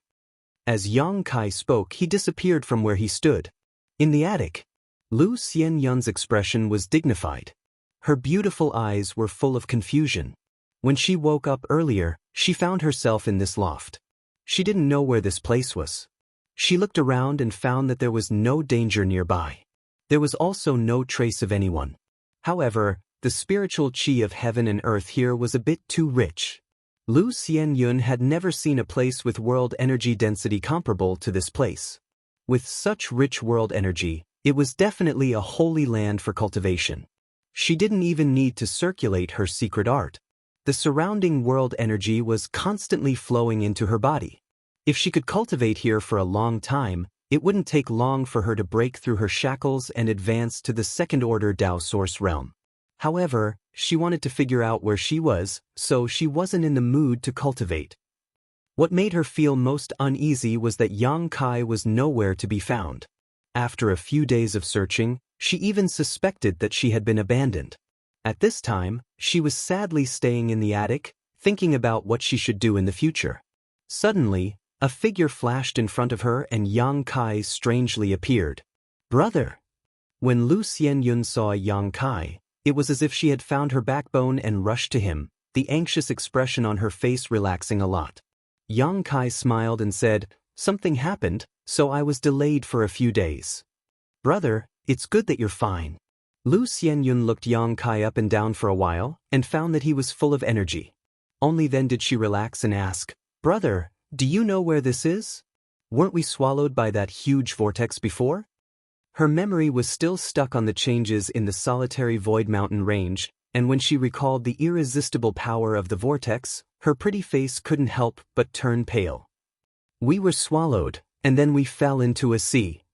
As Yang Kai spoke, he disappeared from where he stood. In the attic, Lu Xianyun's expression was dignified. Her beautiful eyes were full of confusion. When she woke up earlier, she found herself in this loft. She didn't know where this place was. She looked around and found that there was no danger nearby. There was also no trace of anyone. However, the spiritual qi of heaven and earth here was a bit too rich. Lu Xianyun had never seen a place with world energy density comparable to this place. With such rich world energy, it was definitely a holy land for cultivation. She didn't even need to circulate her secret art. The surrounding world energy was constantly flowing into her body. If she could cultivate here for a long time, it wouldn't take long for her to break through her shackles and advance to the second-order Dao Source realm. However, she wanted to figure out where she was, so she wasn't in the mood to cultivate. What made her feel most uneasy was that Yang Kai was nowhere to be found. After a few days of searching, she even suspected that she had been abandoned. At this time, she was sadly staying in the attic, thinking about what she should do in the future. Suddenly, a figure flashed in front of her and Yang Kai strangely appeared. "Brother!" When Lu Xianyun saw Yang Kai, it was as if she had found her backbone and rushed to him, the anxious expression on her face relaxing a lot. Yang Kai smiled and said, "Something happened, so I was delayed for a few days." "Brother, it's good that you're fine." Lu Xianyun looked Yang Kai up and down for a while, and found that he was full of energy. Only then did she relax and ask, "Brother, do you know where this is? Weren't we swallowed by that huge vortex before?" Her memory was still stuck on the changes in the solitary Void Mountain range, and when she recalled the irresistible power of the vortex, her pretty face couldn't help but turn pale. "We were swallowed, and then we fell into a sea."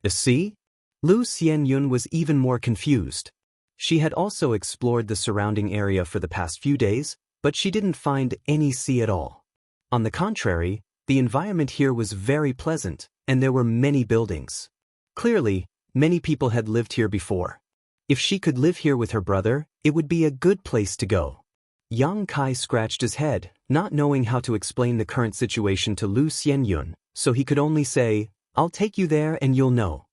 "A sea?" Lu Xianyun was even more confused. She had also explored the surrounding area for the past few days, but she didn't find any sea at all. On the contrary, the environment here was very pleasant, and there were many buildings. Clearly, many people had lived here before. If she could live here with her brother, it would be a good place to go. Yang Kai scratched his head, not knowing how to explain the current situation to Lu Xianyun, so he could only say, "I'll take you there and you'll know."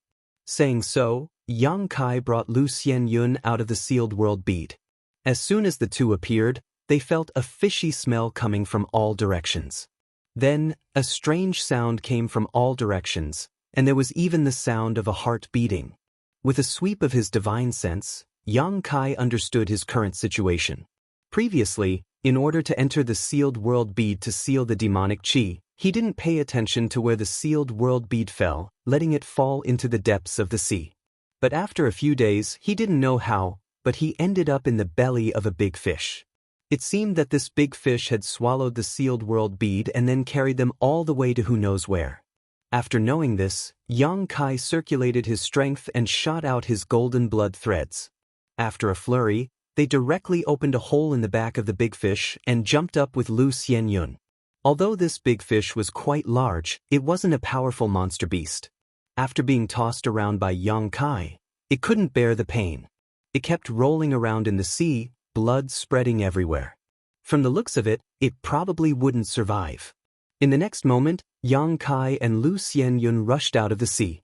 Saying so, Yang Kai brought Lu Xianyun out of the sealed world bead. As soon as the two appeared, they felt a fishy smell coming from all directions. Then, a strange sound came from all directions, and there was even the sound of a heart beating. With a sweep of his divine sense, Yang Kai understood his current situation. Previously, in order to enter the sealed world bead to seal the demonic qi, he didn't pay attention to where the sealed world bead fell, letting it fall into the depths of the sea. But after a few days, he didn't know how, but he ended up in the belly of a big fish. It seemed that this big fish had swallowed the sealed world bead and then carried them all the way to who knows where. After knowing this, Yang Kai circulated his strength and shot out his golden blood threads. After a flurry, they directly opened a hole in the back of the big fish and jumped up with Lu Xianyun. Although this big fish was quite large, it wasn't a powerful monster beast. After being tossed around by Yang Kai, it couldn't bear the pain. It kept rolling around in the sea, blood spreading everywhere. From the looks of it, it probably wouldn't survive. In the next moment, Yang Kai and Lu Xianyun rushed out of the sea.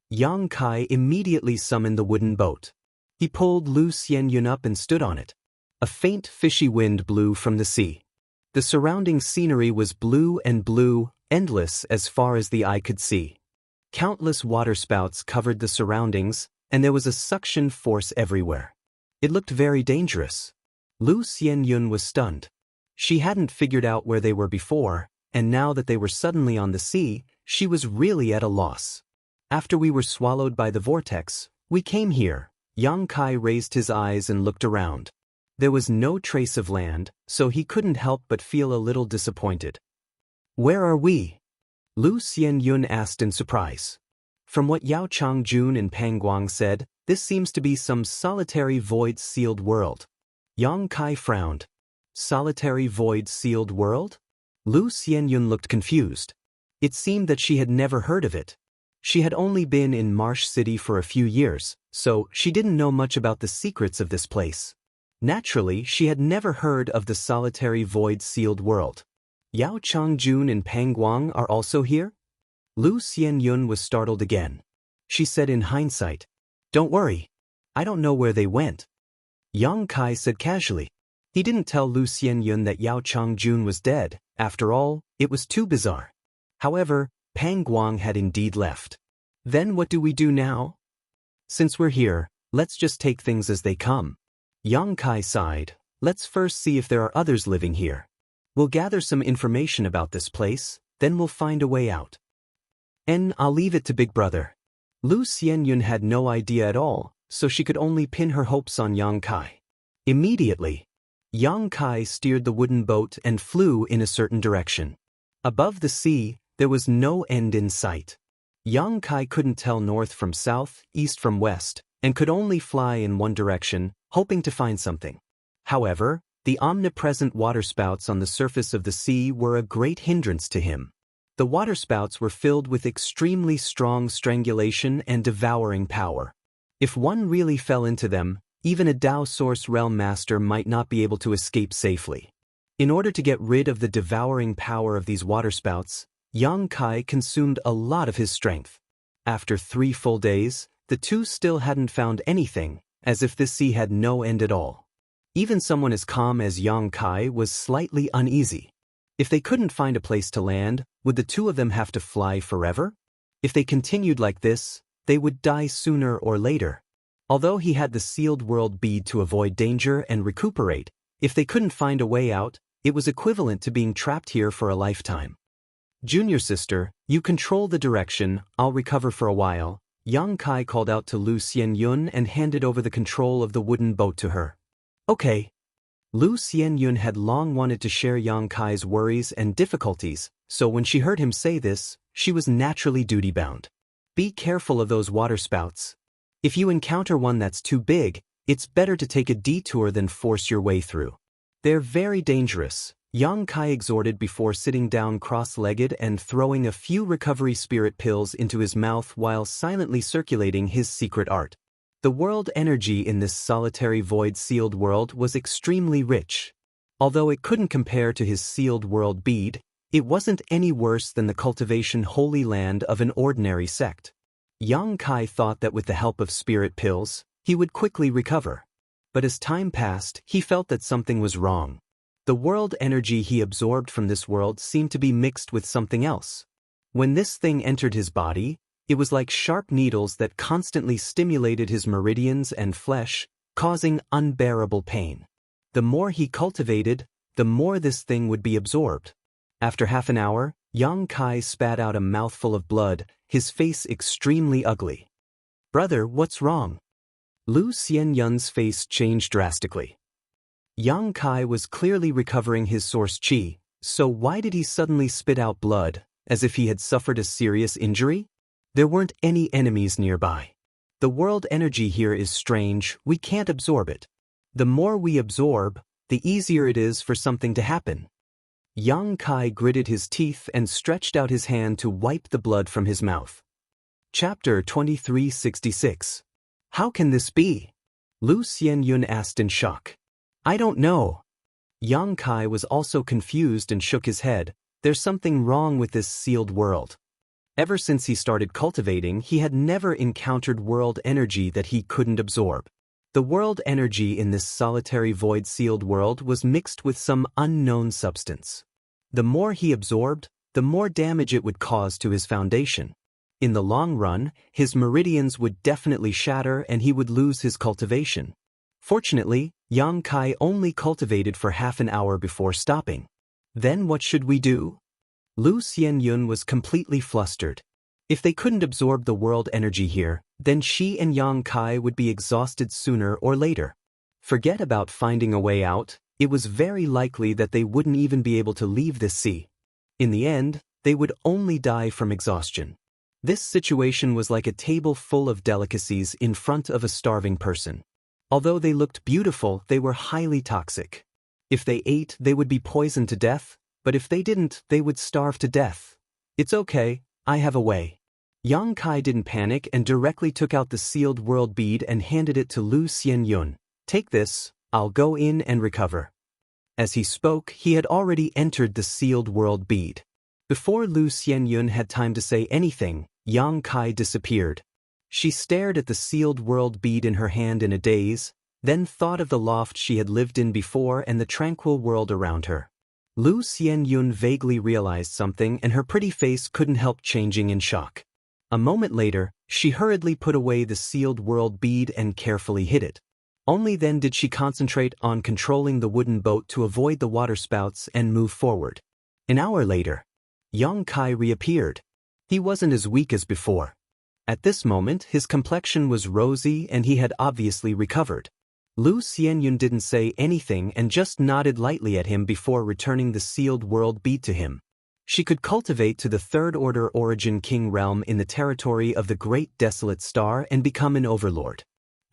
Yang Kai immediately summoned the wooden boat. He pulled Lu Xianyun up and stood on it. A faint fishy wind blew from the sea. The surrounding scenery was blue and blue, endless as far as the eye could see. Countless waterspouts covered the surroundings, and there was a suction force everywhere. It looked very dangerous. Lu Xianyun was stunned. She hadn't figured out where they were before, and now that they were suddenly on the sea, she was really at a loss. "After we were swallowed by the vortex, we came here." Yang Kai raised his eyes and looked around. There was no trace of land, so he couldn't help but feel a little disappointed. "Where are we?" Lu Xianyun asked in surprise. From what Yao Changjun and Pang Guang said, this seems to be some solitary void-sealed world. Yang Kai frowned. Solitary void-sealed world? Lu Xianyun looked confused. It seemed that she had never heard of it. She had only been in Marsh City for a few years, so she didn't know much about the secrets of this place. Naturally, she had never heard of the solitary void-sealed world. Yao Changjun and Pang Guang are also here? Lu Xianyun was startled again. She said in hindsight, "Don't worry. I don't know where they went." Yang Kai said casually. He didn't tell Lu Xianyun that Yao Changjun was dead. After all, it was too bizarre. However, Pang Guang had indeed left. Then what do we do now? Since we're here, let's just take things as they come. Yang Kai sighed. Let's first see if there are others living here. We'll gather some information about this place, then we'll find a way out. And I'll leave it to Big Brother. Lu Xianyun had no idea at all, so she could only pin her hopes on Yang Kai. Immediately, Yang Kai steered the wooden boat and flew in a certain direction. Above the sea, there was no end in sight. Yang Kai couldn't tell north from south, east from west, and could only fly in one direction, hoping to find something. However, the omnipresent waterspouts on the surface of the sea were a great hindrance to him. The waterspouts were filled with extremely strong strangulation and devouring power. If one really fell into them, even a Dao Source Realm Master might not be able to escape safely. In order to get rid of the devouring power of these waterspouts, Yang Kai consumed a lot of his strength. After 3 full days, the two still hadn't found anything, as if this sea had no end at all. Even someone as calm as Yang Kai was slightly uneasy. If they couldn't find a place to land, would the two of them have to fly forever? If they continued like this, they would die sooner or later. Although he had the sealed world bead to avoid danger and recuperate, if they couldn't find a way out, it was equivalent to being trapped here for a lifetime. "Junior sister, you control the direction, I'll recover for a while," Yang Kai called out to Lu Xianyun and handed over the control of the wooden boat to her. "Okay." Lu Xianyun had long wanted to share Yang Kai's worries and difficulties, so when she heard him say this, she was naturally duty-bound. "Be careful of those waterspouts. If you encounter one that's too big, it's better to take a detour than force your way through. They're very dangerous," Yang Kai exhorted before sitting down cross-legged and throwing a few recovery spirit pills into his mouth while silently circulating his secret art. The world energy in this solitary void-sealed world was extremely rich. Although it couldn't compare to his sealed world bead, it wasn't any worse than the cultivation holy land of an ordinary sect. Yang Kai thought that with the help of spirit pills, he would quickly recover. But as time passed, he felt that something was wrong. The world energy he absorbed from this world seemed to be mixed with something else. When this thing entered his body, it was like sharp needles that constantly stimulated his meridians and flesh, causing unbearable pain. The more he cultivated, the more this thing would be absorbed. After half an hour, Yang Kai spat out a mouthful of blood, his face extremely ugly. "Brother, what's wrong?" Lu Xianyun's face changed drastically. Yang Kai was clearly recovering his source qi, so why did he suddenly spit out blood, as if he had suffered a serious injury? There weren't any enemies nearby. The world energy here is strange, we can't absorb it. The more we absorb, the easier it is for something to happen. Yang Kai gritted his teeth and stretched out his hand to wipe the blood from his mouth. Chapter 2366. How can this be? Lu Xianyun asked in shock. "I don't know." Yang Kai was also confused and shook his head. There's something wrong with this sealed world. Ever since he started cultivating, he had never encountered world energy that he couldn't absorb. The world energy in this solitary void-sealed world was mixed with some unknown substance. The more he absorbed, the more damage it would cause to his foundation. In the long run, his meridians would definitely shatter and he would lose his cultivation. Fortunately, Yang Kai only cultivated for half an hour before stopping. Then what should we do? Lu Xianyun was completely flustered. If they couldn't absorb the world energy here, then she and Yang Kai would be exhausted sooner or later. Forget about finding a way out, it was very likely that they wouldn't even be able to leave this sea. In the end, they would only die from exhaustion. This situation was like a table full of delicacies in front of a starving person. Although they looked beautiful, they were highly toxic. If they ate, they would be poisoned to death, but if they didn't, they would starve to death. It's okay, I have a way. Yang Kai didn't panic and directly took out the sealed world bead and handed it to Lu Xianyun. Take this, I'll go in and recover. As he spoke, he had already entered the sealed world bead. Before Lu Xianyun had time to say anything, Yang Kai disappeared. She stared at the sealed world bead in her hand in a daze, then thought of the loft she had lived in before and the tranquil world around her. Lu Xianyun vaguely realized something and her pretty face couldn't help changing in shock. A moment later, she hurriedly put away the sealed world bead and carefully hid it. Only then did she concentrate on controlling the wooden boat to avoid the waterspouts and move forward. An hour later, Yang Kai reappeared. He wasn't as weak as before. At this moment, his complexion was rosy and he had obviously recovered. Lu Xianyun didn't say anything and just nodded lightly at him before returning the sealed world bead to him. She could cultivate to the Third Order Origin King realm in the territory of the Great Desolate Star and become an overlord.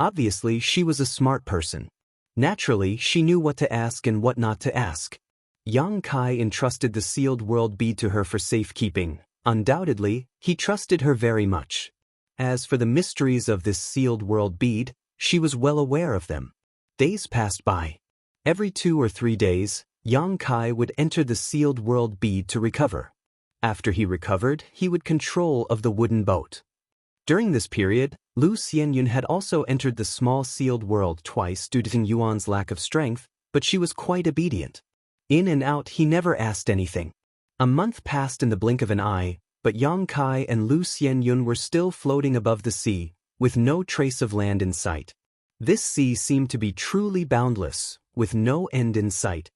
Obviously, she was a smart person. Naturally, she knew what to ask and what not to ask. Yang Kai entrusted the sealed world bead to her for safekeeping. Undoubtedly, he trusted her very much. As for the mysteries of this sealed world bead, she was well aware of them. Days passed by. Every 2 or 3 days, Yang Kai would enter the sealed world bead to recover. After he recovered, he would control of the wooden boat. During this period, Lu Xianyun had also entered the small sealed world twice due to Ting Yuan's lack of strength, but she was quite obedient. In and out, he never asked anything. A month passed in the blink of an eye, but Yang Kai and Lu Xianyun were still floating above the sea, with no trace of land in sight. This sea seemed to be truly boundless, with no end in sight.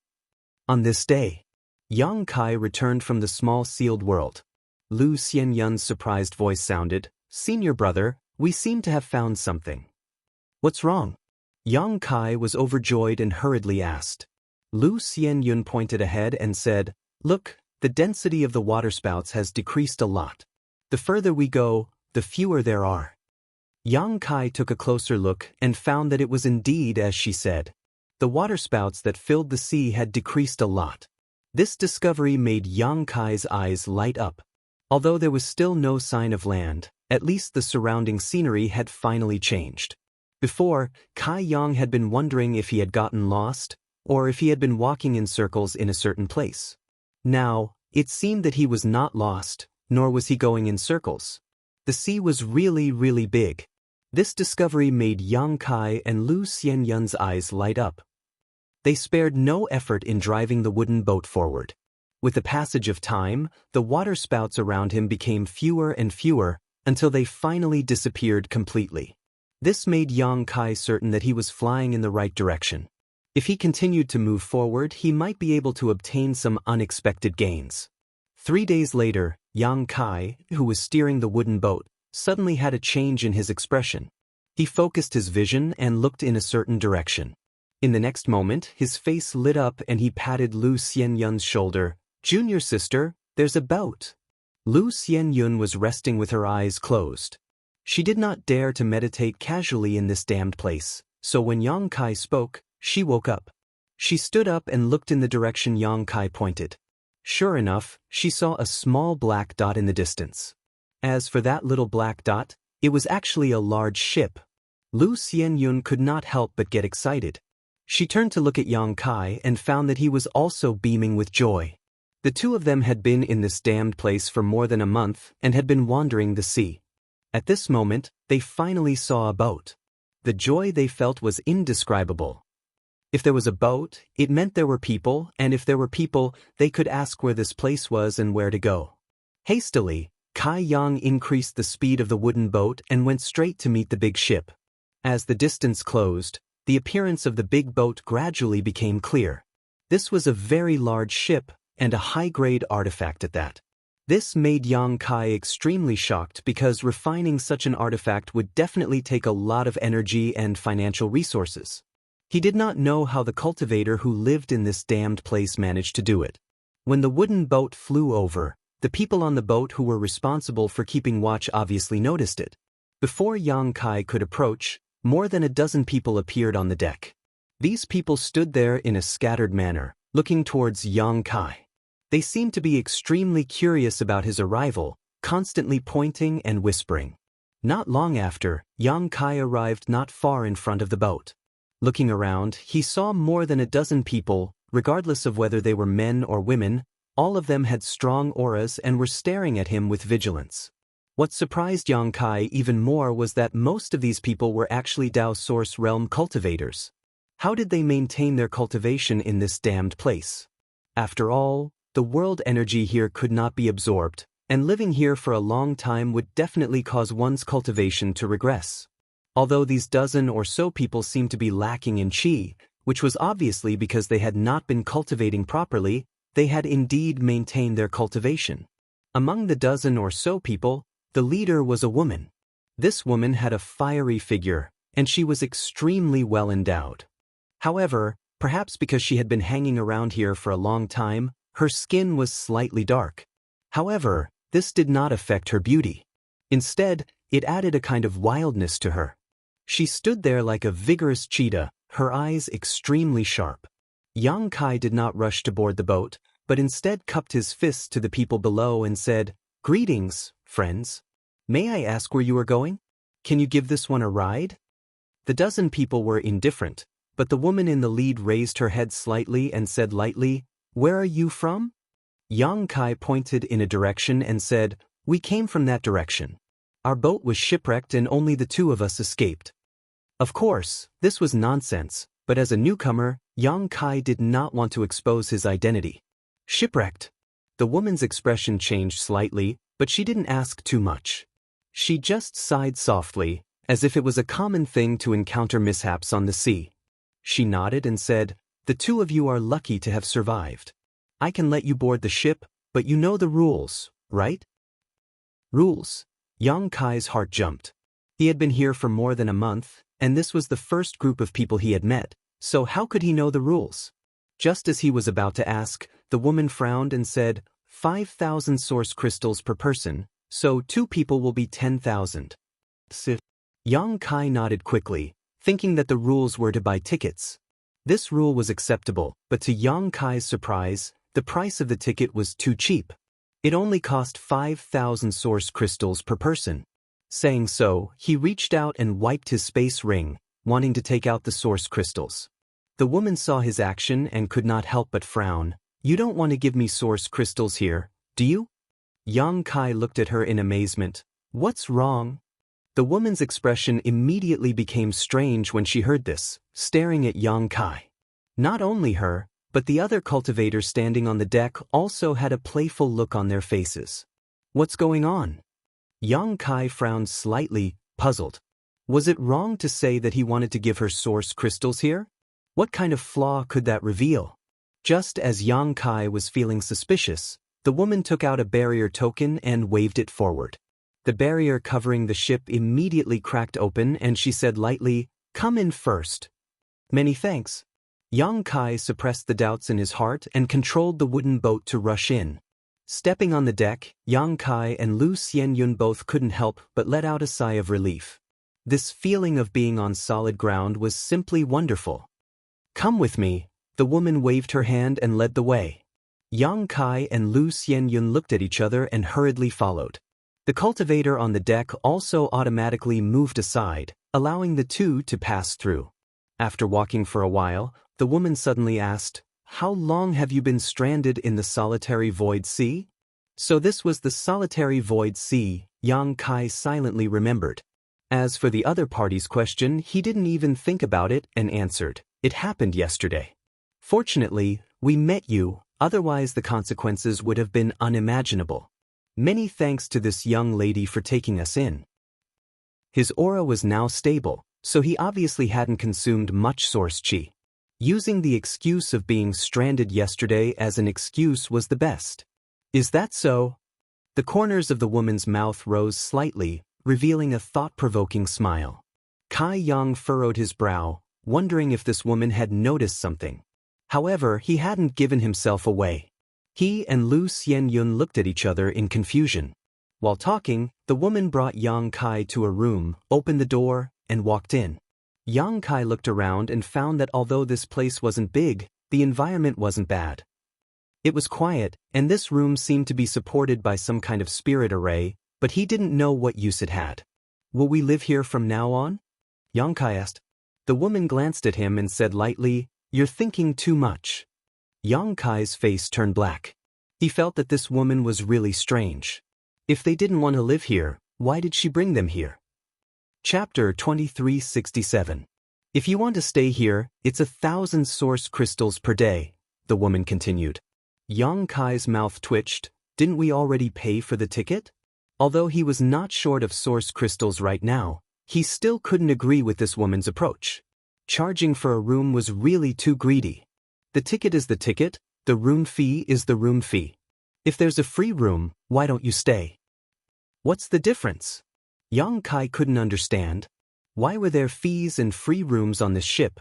On this day, Yang Kai returned from the small sealed world. Lu Xianyun's surprised voice sounded, "Senior brother, we seem to have found something." "What's wrong?" Yang Kai was overjoyed and hurriedly asked. Lu Xianyun pointed ahead and said, "Look, the density of the waterspouts has decreased a lot. The further we go, the fewer there are." Yang Kai took a closer look and found that it was indeed as she said. The waterspouts that filled the sea had decreased a lot. This discovery made Yang Kai's eyes light up. Although there was still no sign of land, at least the surrounding scenery had finally changed. Before, Kai Yang had been wondering if he had gotten lost, or if he had been walking in circles in a certain place. Now, it seemed that he was not lost, nor was he going in circles. The sea was really big. This discovery made Yang Kai and Lu Xianyun's eyes light up. They spared no effort in driving the wooden boat forward. With the passage of time, the waterspouts around him became fewer and fewer, until they finally disappeared completely. This made Yang Kai certain that he was flying in the right direction. If he continued to move forward, he might be able to obtain some unexpected gains. 3 days later, Yang Kai, who was steering the wooden boat, suddenly had a change in his expression. He focused his vision and looked in a certain direction. In the next moment, his face lit up and he patted Lu Xianyun's shoulder. "Junior sister, there's a boat." Lu Xianyun was resting with her eyes closed. She did not dare to meditate casually in this damned place, so when Yang Kai spoke, she woke up. She stood up and looked in the direction Yang Kai pointed. Sure enough, she saw a small black dot in the distance. As for that little black dot, it was actually a large ship. Lu Xianyun could not help but get excited. She turned to look at Yang Kai and found that he was also beaming with joy. The two of them had been in this damned place for more than a month and had been wandering the sea. At this moment, they finally saw a boat. The joy they felt was indescribable. If there was a boat, it meant there were people, and if there were people, they could ask where this place was and where to go. Hastily, Kai Yang increased the speed of the wooden boat and went straight to meet the big ship. As the distance closed, the appearance of the big boat gradually became clear. This was a very large ship, and a high-grade artifact at that. This made Yang Kai extremely shocked because refining such an artifact would definitely take a lot of energy and financial resources. He did not know how the cultivator who lived in this damned place managed to do it. When the wooden boat flew over, the people on the boat who were responsible for keeping watch obviously noticed it. Before Yang Kai could approach, More than a dozen people appeared on the deck. These people stood there in a scattered manner, looking towards Yang Kai. They seemed to be extremely curious about his arrival, constantly pointing and whispering. Not long after, Yang Kai arrived not far in front of the boat. Looking around, he saw more than a dozen people, regardless of whether they were men or women. All of them had strong auras and were staring at him with vigilance. What surprised Yang Kai even more was that most of these people were actually Dao Source Realm cultivators. How did they maintain their cultivation in this damned place? After all, the world energy here could not be absorbed, and living here for a long time would definitely cause one's cultivation to regress. Although these dozen or so people seemed to be lacking in qi, which was obviously because they had not been cultivating properly, they had indeed maintained their cultivation. Among the dozen or so people, the leader was a woman. This woman had a fiery figure, and she was extremely well endowed. However, perhaps because she had been hanging around here for a long time, her skin was slightly dark. However, this did not affect her beauty. Instead, it added a kind of wildness to her. She stood there like a vigorous cheetah, her eyes extremely sharp. Yang Kai did not rush to board the boat, but instead cupped his fists to the people below and said, "Greetings, friends. May I ask where you are going? Can you give this one a ride?" The dozen people were indifferent, but the woman in the lead raised her head slightly and said lightly, "Where are you from?" Yang Kai pointed in a direction and said, "We came from that direction. Our boat was shipwrecked and only the two of us escaped." Of course, this was nonsense, but as a newcomer, Yang Kai did not want to expose his identity. Shipwrecked? The woman's expression changed slightly, but she didn't ask too much. She just sighed softly, as if it was a common thing to encounter mishaps on the sea. She nodded and said, "The two of you are lucky to have survived. I can let you board the ship, but you know the rules, right?" Rules? Yang Kai's heart jumped. He had been here for more than a month, and this was the first group of people he had met, so how could he know the rules? Just as he was about to ask, the woman frowned and said, 5,000 source crystals per person, so 2 people will be 10,000. Yang Kai nodded quickly, thinking that the rules were to buy tickets. This rule was acceptable, but to Yang Kai's surprise, the price of the ticket was too cheap. It only cost 5,000 source crystals per person. Saying so, he reached out and wiped his space ring, wanting to take out the source crystals. The woman saw his action and could not help but frown. "You don't want to give me source crystals here, do you?" Yang Kai looked at her in amazement. "What's wrong?" The woman's expression immediately became strange when she heard this, staring at Yang Kai. Not only her, but the other cultivators standing on the deck also had a playful look on their faces. "What's going on?" Yang Kai frowned slightly, puzzled. Was it wrong to say that he wanted to give her source crystals here? What kind of flaw could that reveal? Just as Yang Kai was feeling suspicious, the woman took out a barrier token and waved it forward. The barrier covering the ship immediately cracked open and she said lightly, "Come in first." "Many thanks." Yang Kai suppressed the doubts in his heart and controlled the wooden boat to rush in. Stepping on the deck, Yang Kai and Lu Xianyun both couldn't help but let out a sigh of relief. This feeling of being on solid ground was simply wonderful. "Come with me." The woman waved her hand and led the way. Yang Kai and Lu Xianyun looked at each other and hurriedly followed. The cultivator on the deck also automatically moved aside, allowing the two to pass through. After walking for a while, the woman suddenly asked, "How long have you been stranded in the solitary void sea?" So this was the solitary void sea, Yang Kai silently remembered. As for the other party's question, he didn't even think about it and answered, "It happened yesterday. Fortunately, we met you, otherwise the consequences would have been unimaginable. Many thanks to this young lady for taking us in." His aura was now stable, so he obviously hadn't consumed much source chi. Using the excuse of being stranded yesterday as an excuse was the best. "Is that so?" The corners of the woman's mouth rose slightly, revealing a thought-provoking smile. Kai Yang furrowed his brow, wondering if this woman had noticed something. However, he hadn't given himself away. He and Lu Xianyun looked at each other in confusion. While talking, the woman brought Yang Kai to a room, opened the door, and walked in. Yang Kai looked around and found that although this place wasn't big, the environment wasn't bad. It was quiet, and this room seemed to be supported by some kind of spirit array, but he didn't know what use it had. Will we live here from now on? Yang Kai asked. The woman glanced at him and said lightly, You're thinking too much. Yang Kai's face turned black. He felt that this woman was really strange. If they didn't want to live here, why did she bring them here? Chapter 2367. If you want to stay here, it's 1,000 source crystals per day, the woman continued. Yang Kai's mouth twitched. Didn't we already pay for the ticket? Although he was not short of source crystals right now, he still couldn't agree with this woman's approach. Charging for a room was really too greedy. The ticket is the ticket, the room fee is the room fee. If there's a free room, why don't you stay? What's the difference? Yang Kai couldn't understand. Why were there fees and free rooms on this ship?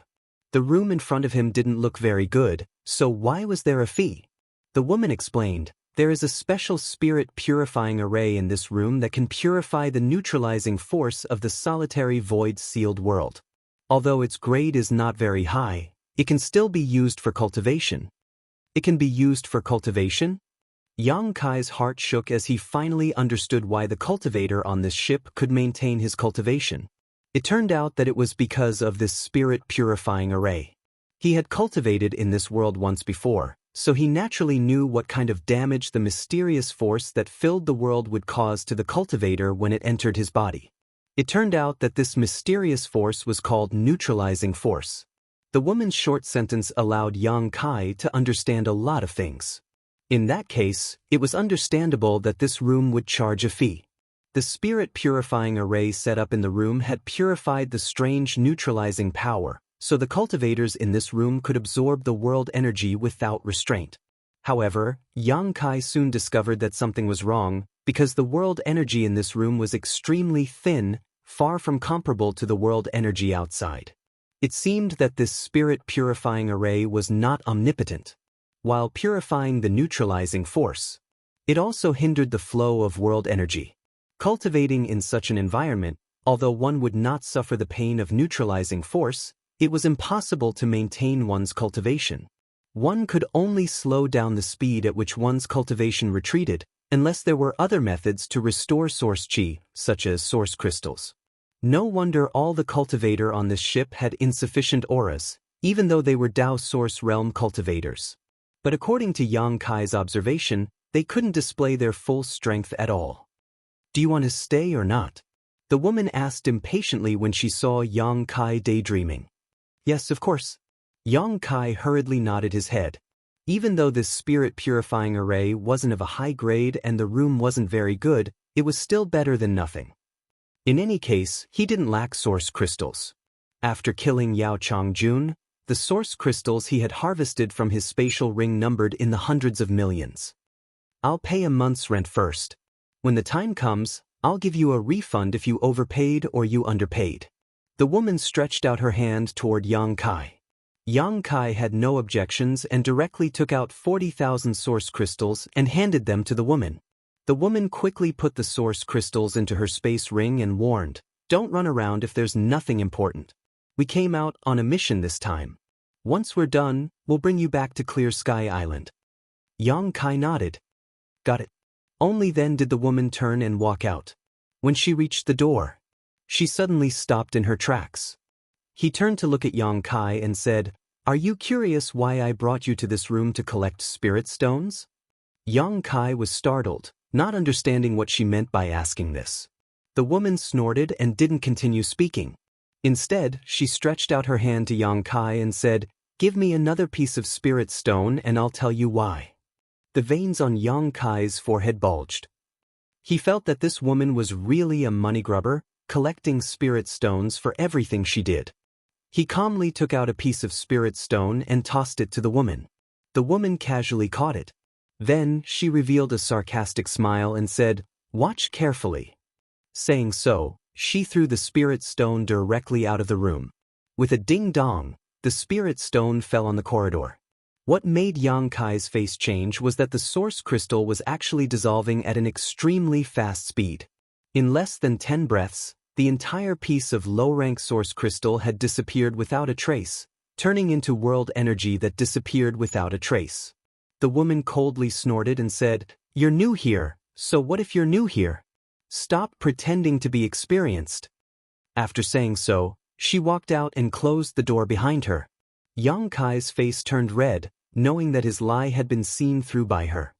The room in front of him didn't look very good, so why was there a fee? The woman explained, There is a special spirit purifying array in this room that can purify the neutralizing force of the solitary void-sealed world. Although its grade is not very high, it can still be used for cultivation. It can be used for cultivation? Yang Kai's heart shook as he finally understood why the cultivator on this ship could maintain his cultivation. It turned out that it was because of this spirit purifying array. He had cultivated in this world once before, so he naturally knew what kind of damage the mysterious force that filled the world would cause to the cultivator when it entered his body. It turned out that this mysterious force was called neutralizing force. The woman's short sentence allowed Yang Kai to understand a lot of things. In that case, it was understandable that this room would charge a fee. The spirit purifying array set up in the room had purified the strange neutralizing power, so the cultivators in this room could absorb the world energy without restraint. However, Yang Kai soon discovered that something was wrong, because the world energy in this room was extremely thin, far from comparable to the world energy outside. It seemed that this spirit purifying array was not omnipotent. While purifying the neutralizing force, it also hindered the flow of world energy. Cultivating in such an environment, although one would not suffer the pain of neutralizing force, it was impossible to maintain one's cultivation. One could only slow down the speed at which one's cultivation retreated, unless there were other methods to restore source chi, such as source crystals. No wonder all the cultivator on this ship had insufficient auras, even though they were Dao Source Realm cultivators. But according to Yang Kai's observation, they couldn't display their full strength at all. Do you want to stay or not? The woman asked impatiently when she saw Yang Kai daydreaming. Yes, of course. Yang Kai hurriedly nodded his head. Even though this spirit purifying array wasn't of a high grade and the room wasn't very good, it was still better than nothing. In any case, he didn't lack source crystals. After killing Yao Changjun, the source crystals he had harvested from his spatial ring numbered in the hundreds of millions. I'll pay a month's rent first. When the time comes, I'll give you a refund if you overpaid or you underpaid. The woman stretched out her hand toward Yang Kai. Yang Kai had no objections and directly took out 40,000 source crystals and handed them to the woman. The woman quickly put the source crystals into her space ring and warned, Don't run around if there's nothing important. We came out on a mission this time. Once we're done, we'll bring you back to Clear Sky Island. Yang Kai nodded. Got it. Only then did the woman turn and walk out. When she reached the door, she suddenly stopped in her tracks. He turned to look at Yang Kai and said, Are you curious why I brought you to this room to collect spirit stones? Yang Kai was startled, not understanding what she meant by asking this. The woman snorted and didn't continue speaking. Instead, she stretched out her hand to Yang Kai and said, Give me another piece of spirit stone and I'll tell you why. The veins on Yang Kai's forehead bulged. He felt that this woman was really a money grubber, collecting spirit stones for everything she did. He calmly took out a piece of spirit stone and tossed it to the woman. The woman casually caught it. Then, she revealed a sarcastic smile and said, Watch carefully. Saying so, she threw the spirit stone directly out of the room. With a ding-dong, the spirit stone fell on the corridor. What made Yang Kai's face change was that the source crystal was actually dissolving at an extremely fast speed. In less than 10 breaths, The entire piece of low-rank source crystal had disappeared without a trace, turning into world energy that disappeared without a trace. The woman coldly snorted and said, "You're new here, so what if you're new here? Stop pretending to be experienced." After saying so, she walked out and closed the door behind her. Yang Kai's face turned red, knowing that his lie had been seen through by her.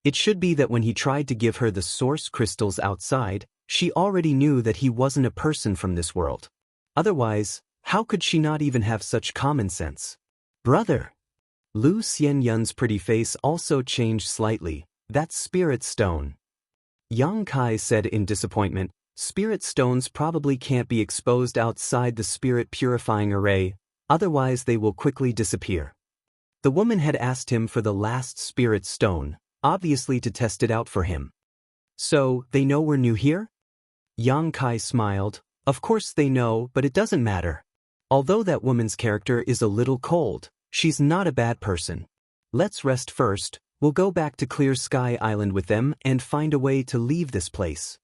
It should be that when he tried to give her the source crystals outside, she already knew that he wasn't a person from this world. Otherwise, how could she not even have such common sense? "Brother." Lu Xianyun's pretty face also changed slightly. "That's spirit stone." Yang Kai said in disappointment, "Spirit stones probably can't be exposed outside the spirit purifying array, otherwise they will quickly disappear." The woman had asked him for the last spirit stone, obviously to test it out for him. "So, they know we're new here?" Yang Kai smiled. "Of course they know, but it doesn't matter. Although that woman's character is a little cold, she's not a bad person. Let's rest first. We'll go back to Clear Sky Island with them and find a way to leave this place."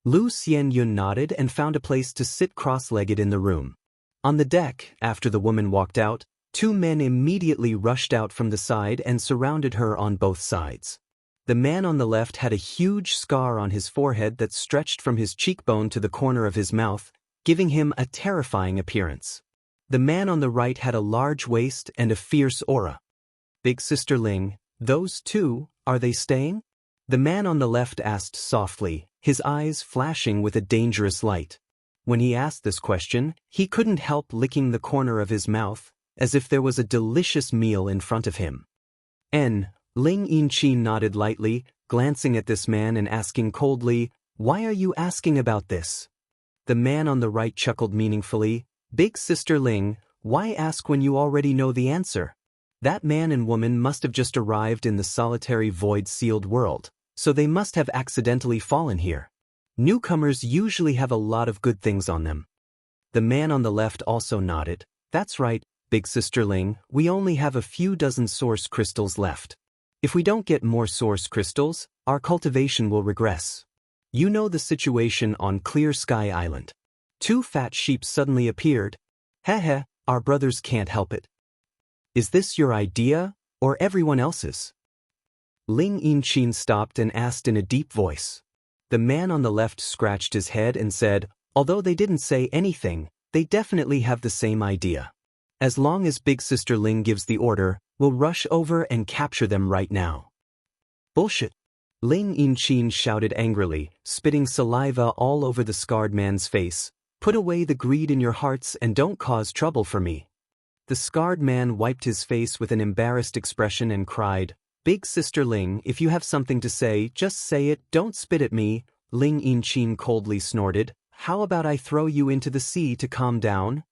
Lu Xianyun nodded and found a place to sit cross-legged in the room. On the deck, after the woman walked out, two men immediately rushed out from the side and surrounded her on both sides. The man on the left had a huge scar on his forehead that stretched from his cheekbone to the corner of his mouth, giving him a terrifying appearance. The man on the right had a large waist and a fierce aura. "Big Sister Ling, those two, are they staying?" The man on the left asked softly, his eyes flashing with a dangerous light. When he asked this question, he couldn't help licking the corner of his mouth, as if there was a delicious meal in front of him. Ling Yinqi nodded lightly, glancing at this man and asking coldly, "Why are you asking about this?" The man on the right chuckled meaningfully, "Big Sister Ling, why ask when you already know the answer? That man and woman must have just arrived in the solitary void-sealed world, so they must have accidentally fallen here. Newcomers usually have a lot of good things on them." The man on the left also nodded. "That's right, Big Sister Ling, we only have a few dozen source crystals left. If we don't get more source crystals, our cultivation will regress. You know the situation on Clear Sky Island. Two fat sheep suddenly appeared. Heh, our brothers can't help it. Is this your idea, or everyone else's?" Ling Yinqin stopped and asked in a deep voice. The man on the left scratched his head and said, "Although they didn't say anything, they definitely have the same idea. As long as Big Sister Ling gives the order, we'll rush over and capture them right now." "Bullshit!" Ling Yinqin shouted angrily, spitting saliva all over the scarred man's face. "Put away the greed in your hearts and don't cause trouble for me." The scarred man wiped his face with an embarrassed expression and cried, "Big Sister Ling, if you have something to say, just say it, don't spit at me." Ling Yinqin coldly snorted, "How about I throw you into the sea to calm down?"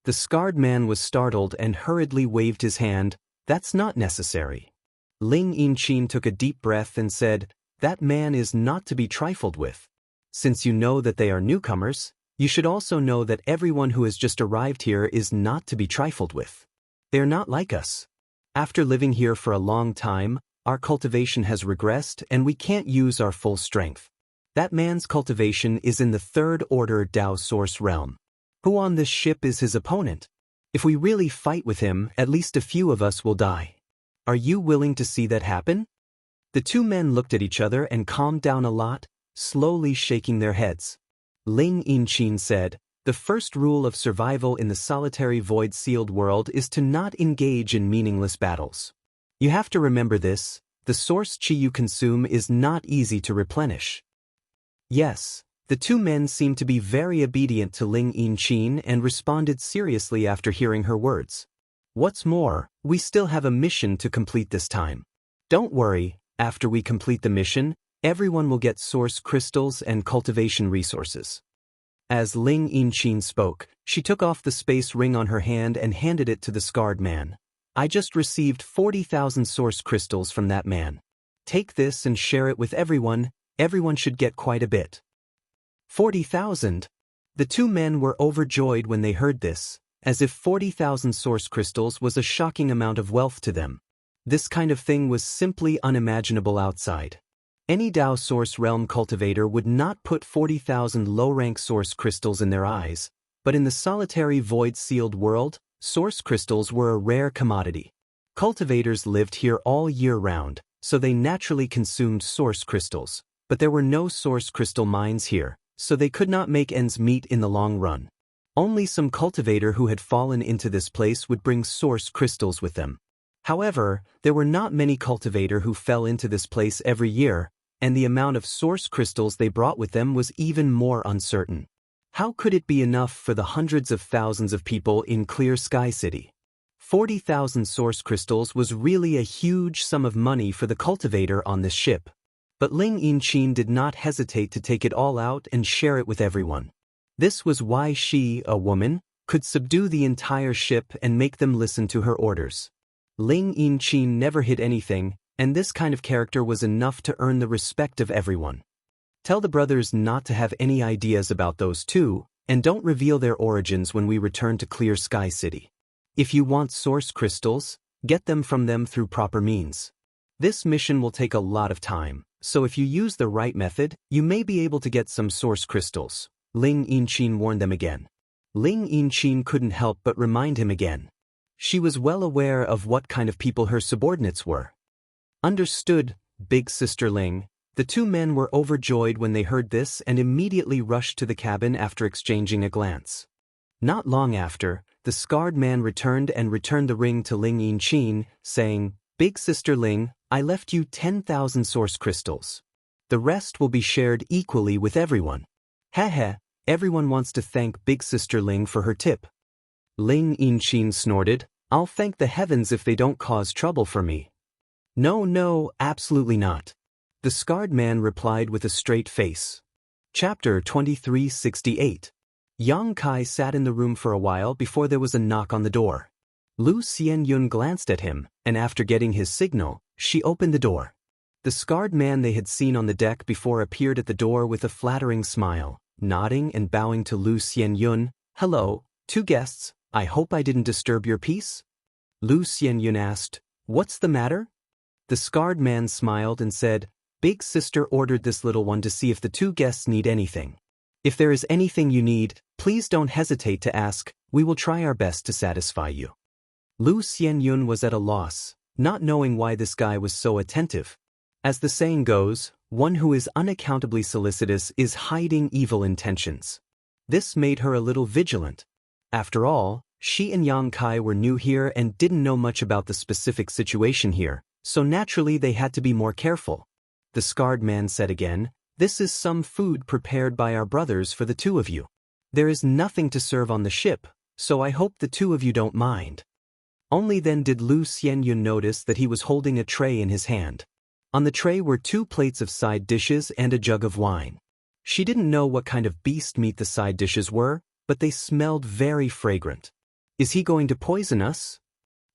The scarred man was startled and hurriedly waved his hand. "That's not necessary." Ling Yinqin took a deep breath and said, "That man is not to be trifled with. Since you know that they are newcomers, you should also know that everyone who has just arrived here is not to be trifled with. They are not like us. After living here for a long time, our cultivation has regressed and we can't use our full strength. That man's cultivation is in the third order Dao Source realm. Who on this ship is his opponent? If we really fight with him, at least a few of us will die. Are you willing to see that happen?" The two men looked at each other and calmed down a lot, slowly shaking their heads. Ling Yinqin said, "The first rule of survival in the solitary void-sealed world is to not engage in meaningless battles. You have to remember this, the source chi you consume is not easy to replenish." Yes, the two men seemed to be very obedient to Ling Yinqin and responded seriously after hearing her words. "What's more, we still have a mission to complete this time. Don't worry, after we complete the mission, everyone will get source crystals and cultivation resources." As Ling Yinqin spoke, she took off the space ring on her hand and handed it to the scarred man. "I just received 40,000 source crystals from that man. Take this and share it with everyone. Everyone should get quite a bit." 40,000? The two men were overjoyed when they heard this, as if 40,000 source crystals was a shocking amount of wealth to them. This kind of thing was simply unimaginable outside. Any Dao Source Realm cultivator would not put 40,000 low-rank source crystals in their eyes, but in the solitary void-sealed world, source crystals were a rare commodity. Cultivators lived here all year round, so they naturally consumed source crystals, but there were no source crystal mines here, so they could not make ends meet in the long run. Only some cultivator who had fallen into this place would bring source crystals with them. However, there were not many cultivator who fell into this place every year, and the amount of source crystals they brought with them was even more uncertain. How could it be enough for the hundreds of thousands of people in Clear Sky City? 40,000 source crystals was really a huge sum of money for the cultivator on this ship. But Ling Yinchin did not hesitate to take it all out and share it with everyone. This was why she, a woman, could subdue the entire ship and make them listen to her orders. Ling Yinchin never hid anything, and this kind of character was enough to earn the respect of everyone. Tell the brothers not to have any ideas about those two, and don't reveal their origins when we return to Clear Sky City. If you want source crystals, get them from them through proper means. This mission will take a lot of time, so if you use the right method, you may be able to get some source crystals, Ling Yinchin warned them again. Ling Yinchin couldn't help but remind him again. She was well aware of what kind of people her subordinates were. Understood, Big Sister Ling. The two men were overjoyed when they heard this and immediately rushed to the cabin after exchanging a glance. Not long after, the scarred man returned the ring to Ling Yinchin, saying, "Big Sister Ling, I left you 10,000 source crystals. The rest will be shared equally with everyone." Heh, everyone wants to thank Big Sister Ling for her tip. Ling Yinchin snorted, "I'll thank the heavens if they don't cause trouble for me." No, absolutely not. The scarred man replied with a straight face. Chapter 2368. Yang Kai sat in the room for a while before there was a knock on the door. Lu Xianyun glanced at him, and after getting his signal, she opened the door. The scarred man they had seen on the deck before appeared at the door with a flattering smile, nodding and bowing to Lu Xianyun. "Hello, two guests, I hope I didn't disturb your peace?" Lu Xianyun asked, "What's the matter?" The scarred man smiled and said, "Big Sister ordered this little one to see if the two guests need anything. If there is anything you need, please don't hesitate to ask, we will try our best to satisfy you." Lu Xianyun was at a loss, not knowing why this guy was so attentive. As the saying goes, one who is unaccountably solicitous is hiding evil intentions. This made her a little vigilant. After all, she and Yang Kai were new here and didn't know much about the specific situation here, so naturally they had to be more careful. The scarred man said again, "This is some food prepared by our brothers for the two of you. There is nothing to serve on the ship, so I hope the two of you don't mind." Only then did Lu Xianyun notice that he was holding a tray in his hand. On the tray were 2 plates of side dishes and a jug of wine. She didn't know what kind of beast meat the side dishes were, but they smelled very fragrant. "Is he going to poison us?"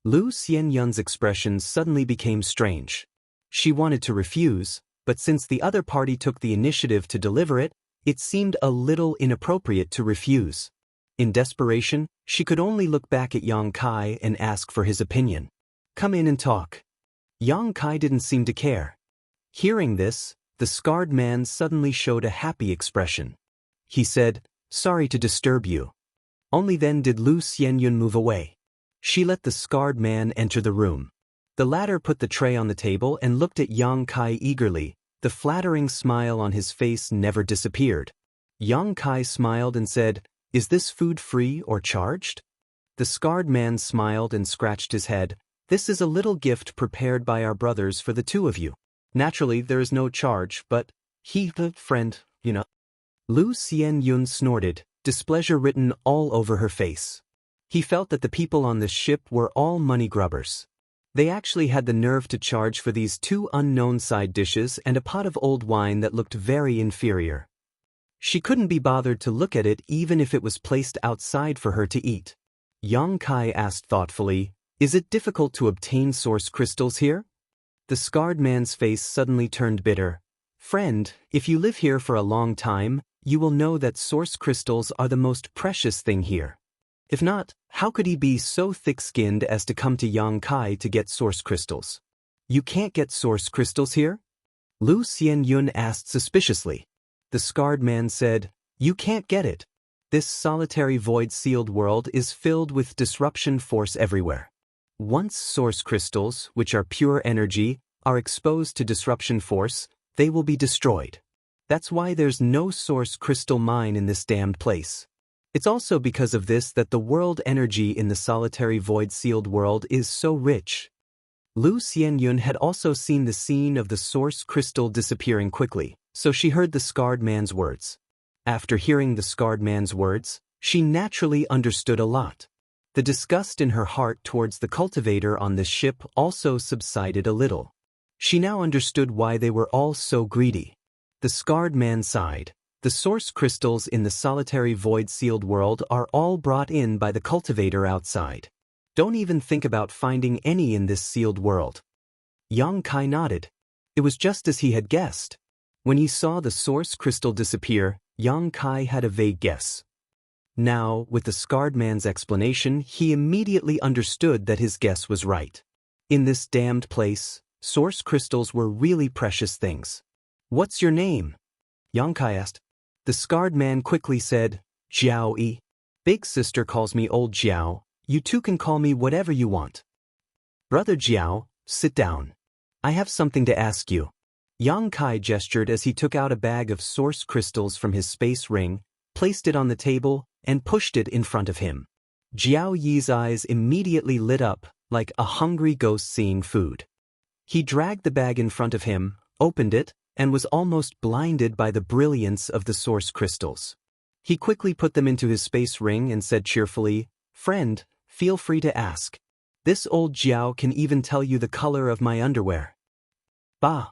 Lu Xianyun's expression suddenly became strange. She wanted to refuse, but since the other party took the initiative to deliver it, it seemed a little inappropriate to refuse. In desperation, she could only look back at Yang Kai and ask for his opinion. "Come in and talk." Yang Kai didn't seem to care. Hearing this, the scarred man suddenly showed a happy expression. He said, "Sorry to disturb you." Only then did Lu Xianyun move away. She let the scarred man enter the room. The latter put the tray on the table and looked at Yang Kai eagerly. The flattering smile on his face never disappeared. Yang Kai smiled and said, "Is this food free or charged?" The scarred man smiled and scratched his head. "This is a little gift prepared by our brothers for the two of you. Naturally, there is no charge, but friend, you know." Lu Xianyun snorted, displeasure written all over her face. He felt that the people on this ship were all money grubbers. They actually had the nerve to charge for these 2 unknown side dishes and a pot of old wine that looked very inferior. She couldn't be bothered to look at it even if it was placed outside for her to eat. Yang Kai asked thoughtfully, "Is it difficult to obtain source crystals here?" The scarred man's face suddenly turned bitter. "Friend, if you live here for a long time, you will know that source crystals are the most precious thing here. If not, how could he be so thick-skinned as to come to Yang Kai to get source crystals? You can't get source crystals here?" Lu Xianyun asked suspiciously. The scarred man said, "You can't get it. This solitary void-sealed world is filled with disruption force everywhere. Once source crystals, which are pure energy, are exposed to disruption force, they will be destroyed. That's why there's no source crystal mine in this damned place. It's also because of this that the world energy in the solitary void-sealed world is so rich." Lu Xianyun had also seen the scene of the source crystal disappearing quickly, so she heard the scarred man's words. After hearing the scarred man's words, she naturally understood a lot. The disgust in her heart towards the cultivator on this ship also subsided a little. She now understood why they were all so greedy. The scarred man sighed. The source crystals in the solitary void-sealed world are all brought in by the cultivator outside. Don't even think about finding any in this sealed world. Yang Kai nodded. It was just as he had guessed. When he saw the source crystal disappear, Yang Kai had a vague guess. Now, with the scarred man's explanation, he immediately understood that his guess was right. In this damned place, source crystals were really precious things. "What's your name?" Yang Kai asked. The scarred man quickly said, "Jiao Yi. Big sister calls me Old Jiao. You two can call me whatever you want." "Brother Jiao, sit down. I have something to ask you." Yang Kai gestured as he took out a bag of source crystals from his space ring, placed it on the table, and pushed it in front of him. Jiao Yi's eyes immediately lit up, like a hungry ghost seeing food. He dragged the bag in front of him, opened it, and was almost blinded by the brilliance of the source crystals. He quickly put them into his space ring and said cheerfully, "Friend, feel free to ask. This old Jiao can even tell you the color of my underwear." "Bah!"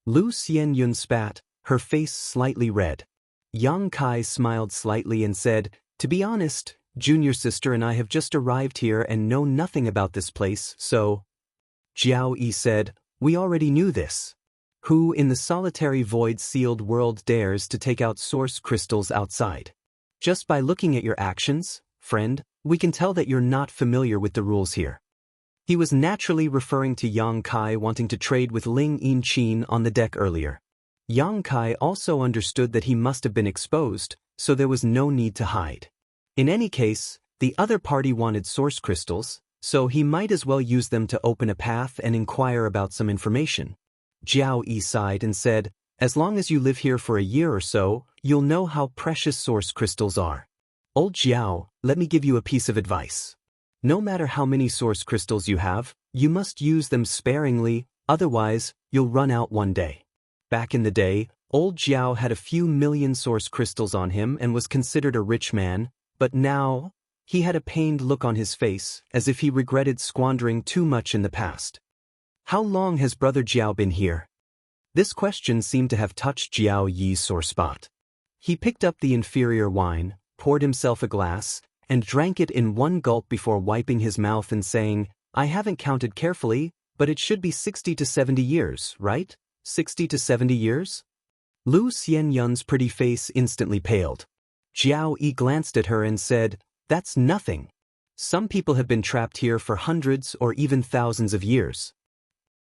Lu Xianyun spat, her face slightly red. Yang Kai smiled slightly and said, "To be honest, junior sister and I have just arrived here and know nothing about this place, so..." Jiao Yi said, "We already knew this. Who in the solitary void-sealed world dares to take out source crystals outside? Just by looking at your actions, friend, we can tell that you're not familiar with the rules here." He was naturally referring to Yang Kai wanting to trade with Ling Yinchin on the deck earlier. Yang Kai also understood that he must have been exposed, so there was no need to hide. In any case, the other party wanted source crystals, so he might as well use them to open a path and inquire about some information. Jiao Yi sighed and said, "As long as you live here for a year or so, you'll know how precious source crystals are. Old Jiao, let me give you a piece of advice. No matter how many source crystals you have, you must use them sparingly, otherwise, you'll run out one day." Back in the day, old Jiao had a few million source crystals on him and was considered a rich man, but now, he had a pained look on his face, as if he regretted squandering too much in the past. "How long has Brother Jiao been here?" This question seemed to have touched Jiao Yi's sore spot. He picked up the inferior wine, poured himself a glass, and drank it in one gulp before wiping his mouth and saying, "I haven't counted carefully, but it should be 60 to 70 years, right? 60 to 70 years? Lu Xianyun's pretty face instantly paled. Jiao Yi glanced at her and said, "That's nothing. Some people have been trapped here for hundreds or even thousands of years."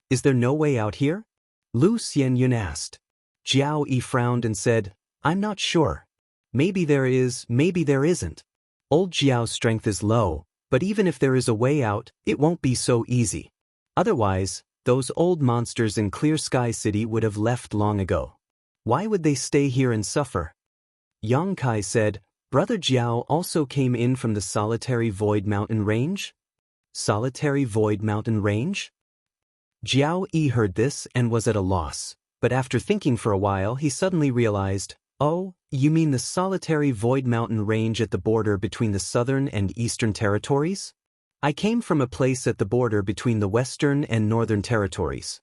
"Is there no way out here?" Lu Xianyun asked. Jiao Yi frowned and said, "I'm not sure. Maybe there is, maybe there isn't. Old Jiao's strength is low, but even if there is a way out, it won't be so easy. Otherwise, those old monsters in Clear Sky City would have left long ago. Why would they stay here and suffer?" Yang Kai said, "Brother Jiao also came in from the solitary Void Mountain Range?" "Solitary Void Mountain Range?" Jiao Yi heard this and was at a loss, but after thinking for a while he suddenly realized, "Oh, you mean the solitary Void Mountain Range at the border between the southern and eastern territories? I came from a place at the border between the western and northern territories."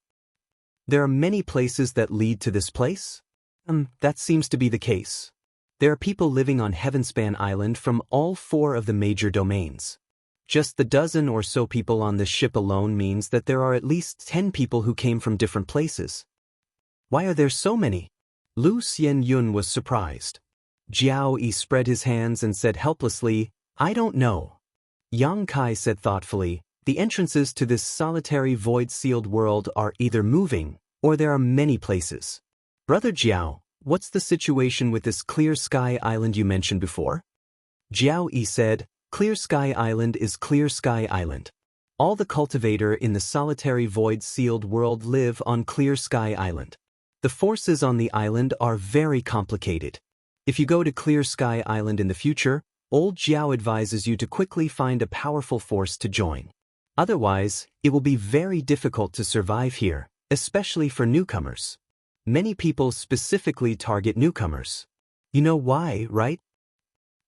"There are many places that lead to this place?" That seems to be the case. There are people living on Heavenspan Island from all 4 of the major domains. Just the dozen or so people on this ship alone means that there are at least 10 people who came from different places. Why are there so many? Lu Xianyun was surprised. Jiao Yi spread his hands and said helplessly, "I don't know." Yang Kai said thoughtfully, "The entrances to this solitary void-sealed world are either moving, or there are many places. Brother Jiao, what's the situation with this Clear Sky Island you mentioned before? Jiao Yi said, Clear Sky Island is Clear Sky Island. All the cultivator in the solitary void-sealed world live on Clear Sky Island. The forces on the island are very complicated. If you go to Clear Sky Island in the future, Old Jiao advises you to quickly find a powerful force to join. Otherwise, it will be very difficult to survive here, especially for newcomers. Many people specifically target newcomers. You know why, right?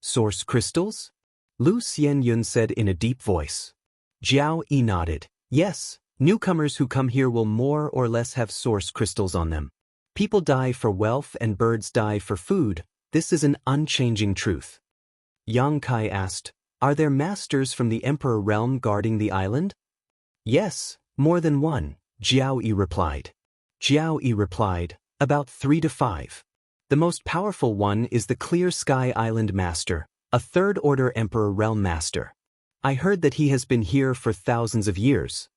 Source crystals? Lu Xianyun said in a deep voice. Jiao Yi nodded. Yes, newcomers who come here will more or less have source crystals on them. People die for wealth and birds die for food. This is an unchanging truth. Yang Kai asked, Are there masters from the Emperor realm guarding the island? Yes, more than one, Jiao Yi replied. Jiao Yi replied, About 3 to 5. The most powerful one is the Clear Sky Island Master, a third-order Emperor realm master. I heard that he has been here for thousands of years.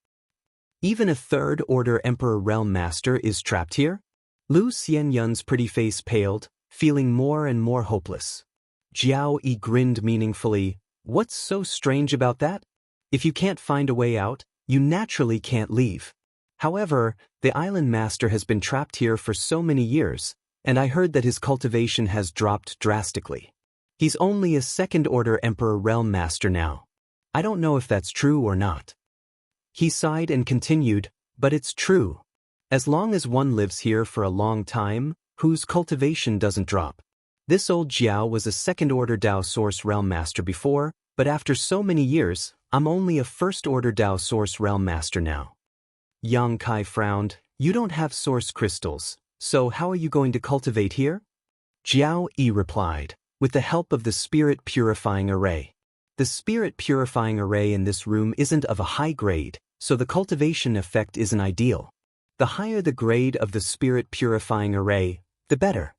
Even a third-order Emperor realm master is trapped here? Lu Xianyun's pretty face paled, feeling more and more hopeless. Jiao Yi grinned meaningfully. What's so strange about that? If you can't find a way out, you naturally can't leave. However, the island master has been trapped here for so many years, and I heard that his cultivation has dropped drastically. He's only a second-order Emperor realm master now. I don't know if that's true or not. He sighed and continued, but it's true. As long as one lives here for a long time, whose cultivation doesn't drop. This old Jiao was a second-order Dao Source Realm Master before, but after so many years, I'm only a first-order Dao Source Realm Master now. Yang Kai frowned. You don't have source crystals, so how are you going to cultivate here? Jiao Yi replied, with the help of the Spirit Purifying Array. The Spirit Purifying Array in this room isn't of a high grade, so the cultivation effect isn't ideal. The higher the grade of the Spirit Purifying Array, the better.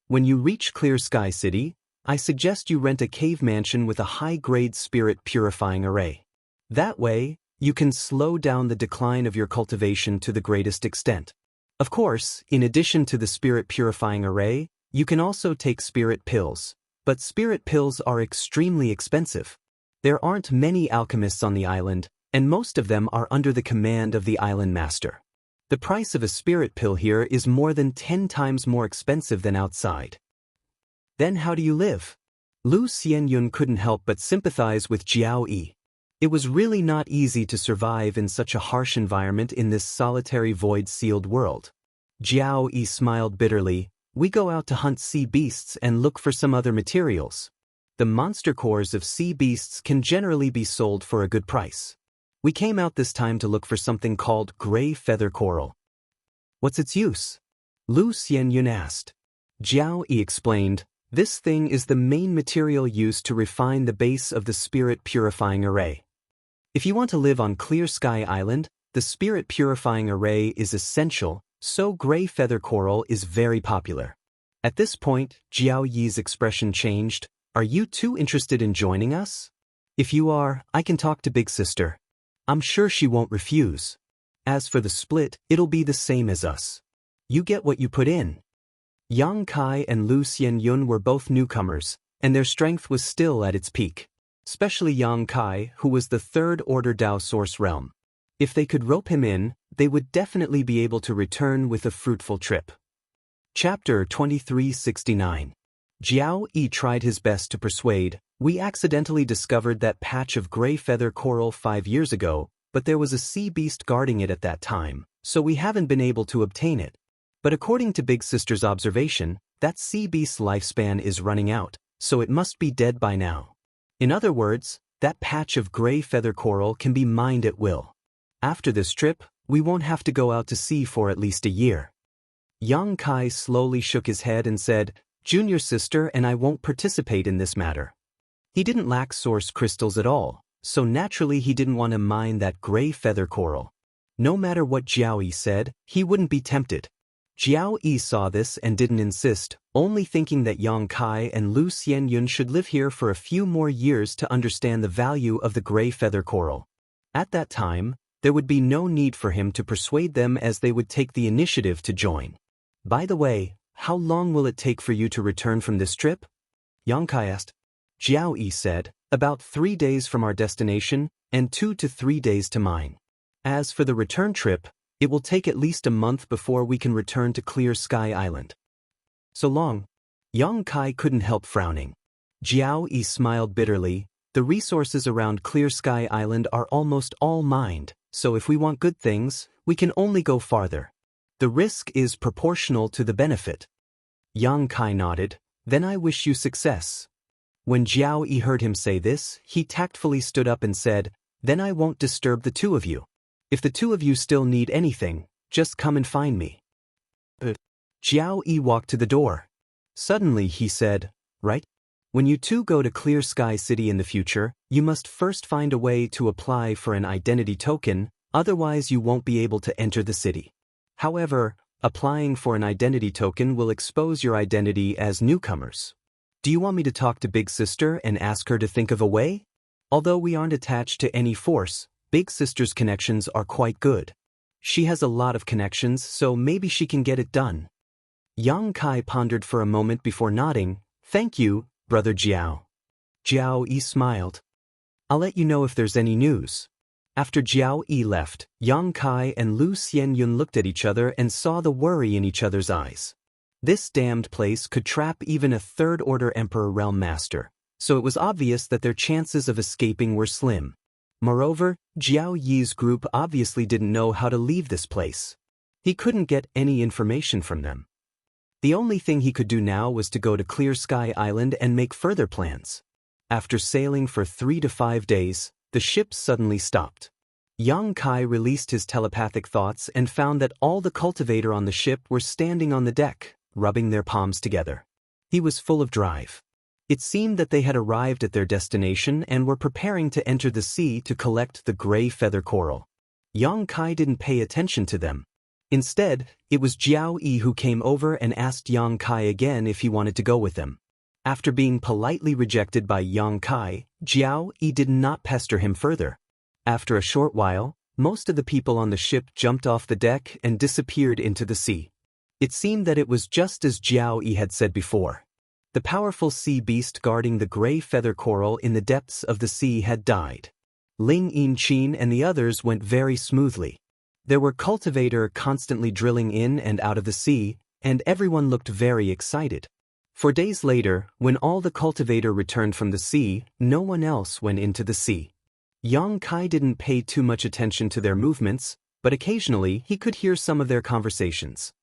When you reach Clear Sky City, I suggest you rent a cave mansion with a high-grade Spirit Purifying Array. That way, you can slow down the decline of your cultivation to the greatest extent. Of course, in addition to the Spirit Purifying Array, you can also take Spirit Pills, but Spirit Pills are extremely expensive. There aren't many alchemists on the island, and most of them are under the command of the island master. The price of a spirit pill here is more than 10 times more expensive than outside. Then how do you live? Lu Xianyun couldn't help but sympathize with Jiao Yi. It was really not easy to survive in such a harsh environment in this solitary void-sealed world. Jiao Yi smiled bitterly. We go out to hunt sea beasts and look for some other materials. The monster cores of sea beasts can generally be sold for a good price. We came out this time to look for something called gray feather coral. What's its use? Lu Xianyun asked. Jiao Yi explained, this thing is the main material used to refine the base of the Spirit Purifying Array. If you want to live on Clear Sky Island, the Spirit Purifying Array is essential, so gray feather coral is very popular. At this point, Jiao Yi's expression changed. Are you too interested in joining us? If you are, I can talk to Big Sister. I'm sure she won't refuse. As for the split, it'll be the same as us. You get what you put in. Yang Kai and Lu Xianyun were both newcomers, and their strength was still at its peak. Especially Yang Kai, who was the third-order Dao Source Realm. If they could rope him in, they would definitely be able to return with a fruitful trip. Chapter 2369. Jiao Yi tried his best to persuade. We accidentally discovered that patch of gray feather coral 5 years ago, but there was a sea beast guarding it at that time, so we haven't been able to obtain it. But according to Big Sister's observation, that sea beast's lifespan is running out, so it must be dead by now. In other words, that patch of gray feather coral can be mined at will. After this trip, we won't have to go out to sea for at least a year. Yang Kai slowly shook his head and said, Junior sister and I won't participate in this matter. He didn't lack source crystals at all, so naturally he didn't want to mine that gray feather coral. No matter what Jiao Yi said, he wouldn't be tempted. Jiao Yi saw this and didn't insist, only thinking that Yang Kai and Lu Xianyun should live here for a few more years to understand the value of the gray feather coral. At that time, There would be no need for him to persuade them as they would take the initiative to join. By the way, how long will it take for you to return from this trip? Xianxia asked. Jiao Yi said, about 3 days from our destination and 2 to 3 days to mine. As for the return trip, it will take at least a month before we can return to Clear Sky Island. So long. Xianxia couldn't help frowning. Jiao Yi smiled bitterly. The resources around Clear Sky Island are almost all mined, so if we want good things, we can only go farther. The risk is proportional to the benefit. Xianxia nodded. Then I wish you success. When Jiao Yi heard him say this, he tactfully stood up and said, then I won't disturb the two of you. If the two of you still need anything, just come and find me. Jiao Yi walked to the door. Suddenly he said, right? When you two go to Clear Sky City in the future, you must first find a way to apply for an identity token, otherwise you won't be able to enter the city. However, applying for an identity token will expose your identity as newcomers. Do you want me to talk to Big Sister and ask her to think of a way? Although we aren't attached to any force, Big Sister's connections are quite good. She has a lot of connections, so maybe she can get it done. Xianxia pondered for a moment before nodding. Thank you, Brother Jiao. Jiao Yi smiled. I'll let you know if there's any news. After Jiao Yi left, Xianxia and Lu Xianyun looked at each other and saw the worry in each other's eyes. This damned place could trap even a third-order Emperor Realm Master, so it was obvious that their chances of escaping were slim. Moreover, Jiao Yi's group obviously didn't know how to leave this place. He couldn't get any information from them. The only thing he could do now was to go to Clear Sky Island and make further plans. After sailing for 3 to 5 days, the ship suddenly stopped. Xianxia released his telepathic thoughts and found that all the cultivator on the ship were standing on the deck, rubbing their palms together. He was full of drive. It seemed that they had arrived at their destination and were preparing to enter the sea to collect the gray feather coral. Xianxia didn't pay attention to them. Instead, it was Jiao Yi who came over and asked Xianxia again if he wanted to go with them. After being politely rejected by Xianxia, Jiao Yi did not pester him further. After a short while, most of the people on the ship jumped off the deck and disappeared into the sea. It seemed that it was just as Jiao Yi had said before. The powerful sea beast guarding the gray feather coral in the depths of the sea had died. Ling Yinqin and the others went very smoothly. There were cultivators constantly drilling in and out of the sea, and everyone looked very excited. 4 days later, when all the cultivators returned from the sea, no one else went into the sea. Xianxia didn't pay too much attention to their movements, but occasionally he could hear some of their conversations.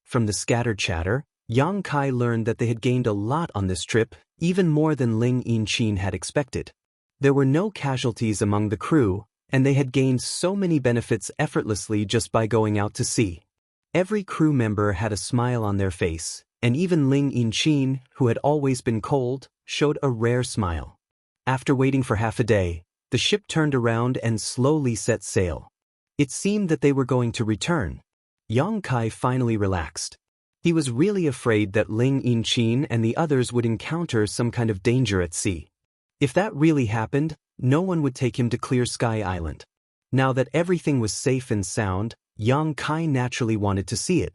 From the scattered chatter, Xianxia learned that they had gained a lot on this trip, even more than Ling Yinqin had expected. There were no casualties among the crew, and they had gained so many benefits effortlessly just by going out to sea. Every crew member had a smile on their face, and even Ling Yinqin, who had always been cold, showed a rare smile. After waiting for half a day, the ship turned around and slowly set sail. It seemed that they were going to return. Xianxia finally relaxed. He was really afraid that Ling Yinqin and the others would encounter some kind of danger at sea. If that really happened, no one would take him to Clear Sky Island. Now that everything was safe and sound, Xianxia naturally wanted to see it.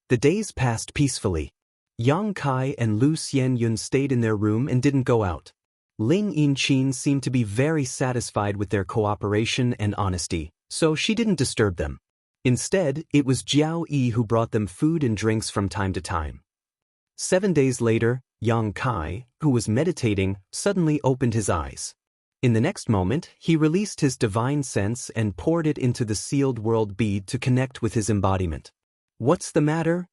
The days passed peacefully. Xianxia and Lu Xianyun stayed in their room and didn't go out. Ling Yinqin seemed to be very satisfied with their cooperation and honesty, so she didn't disturb them. Instead, it was Jiao Yi who brought them food and drinks from time to time. 7 days later, Xianxia, who was meditating, suddenly opened his eyes. In the next moment, he released his divine sense and poured it into the sealed world bead to connect with his embodiment. What's the matter?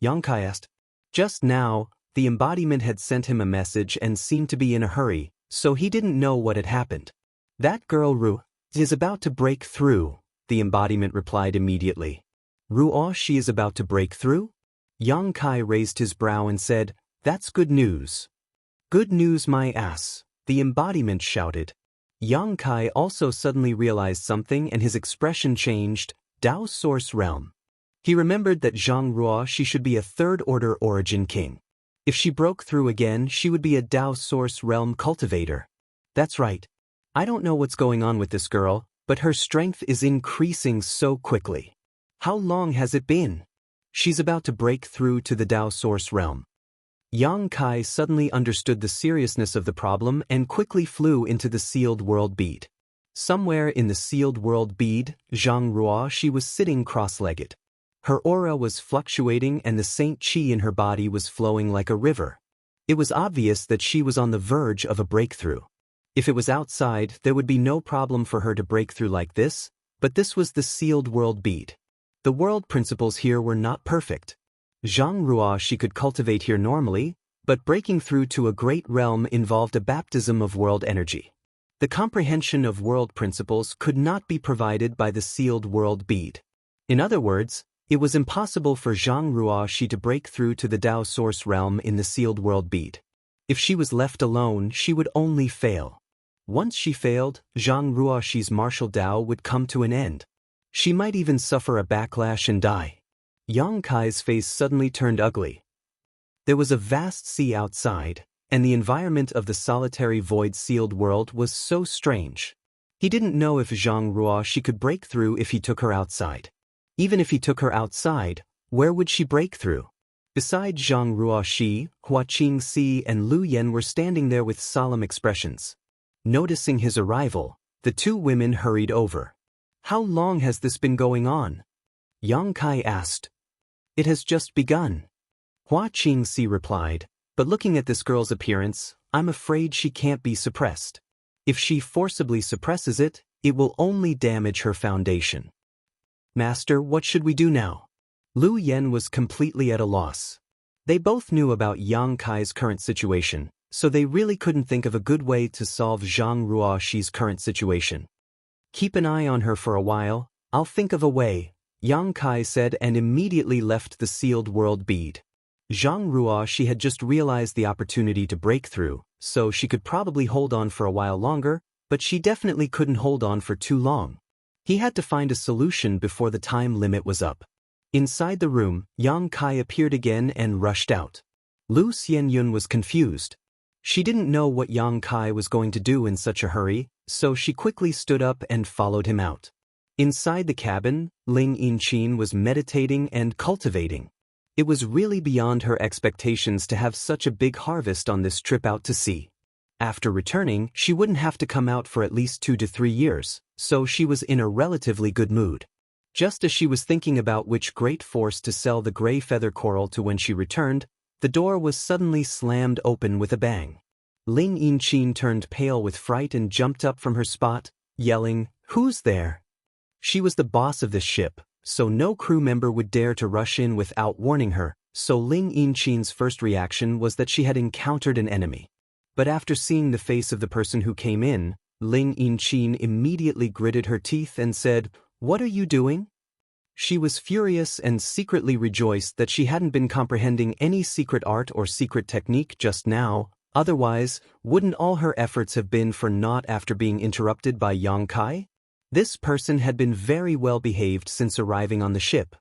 Xianxia asked. Just now, the embodiment had sent him a message and seemed to be in a hurry, so he didn't know what had happened. That girl Ru is about to break through, the embodiment replied immediately. Ruo, she is about to break through? Xianxia raised his brow and said, that's good news. Good news my ass, the embodiment shouted. Xianxia also suddenly realized something and his expression changed, Dao Source Realm. He remembered that Zhang Ruo she should be a third-order origin king. If she broke through again, she would be a Dao Source Realm cultivator. That's right. I don't know what's going on with this girl, but her strength is increasing so quickly. How long has it been? She's about to break through to the Dao Source realm. Yang Kai suddenly understood the seriousness of the problem and quickly flew into the sealed world bead. Somewhere in the sealed world bead, Zhang Ruo, she was sitting cross-legged. Her aura was fluctuating and the Saint Qi in her body was flowing like a river. It was obvious that she was on the verge of a breakthrough. If it was outside, there would be no problem for her to break through like this, but this was the sealed world bead. The world principles here were not perfect. Zhang Ruo, she could cultivate here normally, but breaking through to a great realm involved a baptism of world energy. The comprehension of world principles could not be provided by the sealed world bead. In other words, it was impossible for Zhang Ruo she to break through to the Dao Source realm in the sealed world bead. If she was left alone, she would only fail. Once she failed, Zhang Ruo she's martial Dao would come to an end. She might even suffer a backlash and die. Yang Kai's face suddenly turned ugly. There was a vast sea outside, and the environment of the solitary void sealed world was so strange. He didn't know if Zhang Ruo she could break through if he took her outside. Even if he took her outside, where would she break through? Besides Zhang Ruo she, Hua Qingxi and Lu Yan were standing there with solemn expressions. Noticing his arrival, the two women hurried over. How long has this been going on? Yang Kai asked. It has just begun. Hua Qingxi replied, but looking at this girl's appearance, I'm afraid she can't be suppressed. If she forcibly suppresses it, it will only damage her foundation. Master, what should we do now? Lu Yan was completely at a loss. They both knew about Yang Kai's current situation, so they really couldn't think of a good way to solve Zhang Ruo she's current situation. Keep an eye on her for a while, I'll think of a way, Yang Kai said and immediately left the sealed world bead. Zhang Ruo she had just realized the opportunity to break through, so she could probably hold on for a while longer, but she definitely couldn't hold on for too long. He had to find a solution before the time limit was up. Inside the room, Yang Kai appeared again and rushed out. Lu Xianyun was confused. She didn't know what Yang Kai was going to do in such a hurry, so she quickly stood up and followed him out. Inside the cabin, Ling Yinqin was meditating and cultivating. It was really beyond her expectations to have such a big harvest on this trip out to sea. After returning, she wouldn't have to come out for at least 2 to 3 years, so she was in a relatively good mood. Just as she was thinking about which great force to sell the gray feather coral to when she returned, the door was suddenly slammed open with a bang. Ling Yinqin turned pale with fright and jumped up from her spot, yelling, "Who's there?" She was the boss of this ship, so no crew member would dare to rush in without warning her, so Ling Yinqin's first reaction was that she had encountered an enemy. But after seeing the face of the person who came in, Ling Yinqin immediately gritted her teeth and said, "What are you doing?" She was furious and secretly rejoiced that she hadn't been comprehending any secret art or secret technique just now, otherwise, wouldn't all her efforts have been for naught after being interrupted by Yang Kai? This person had been very well behaved since arriving on the ship.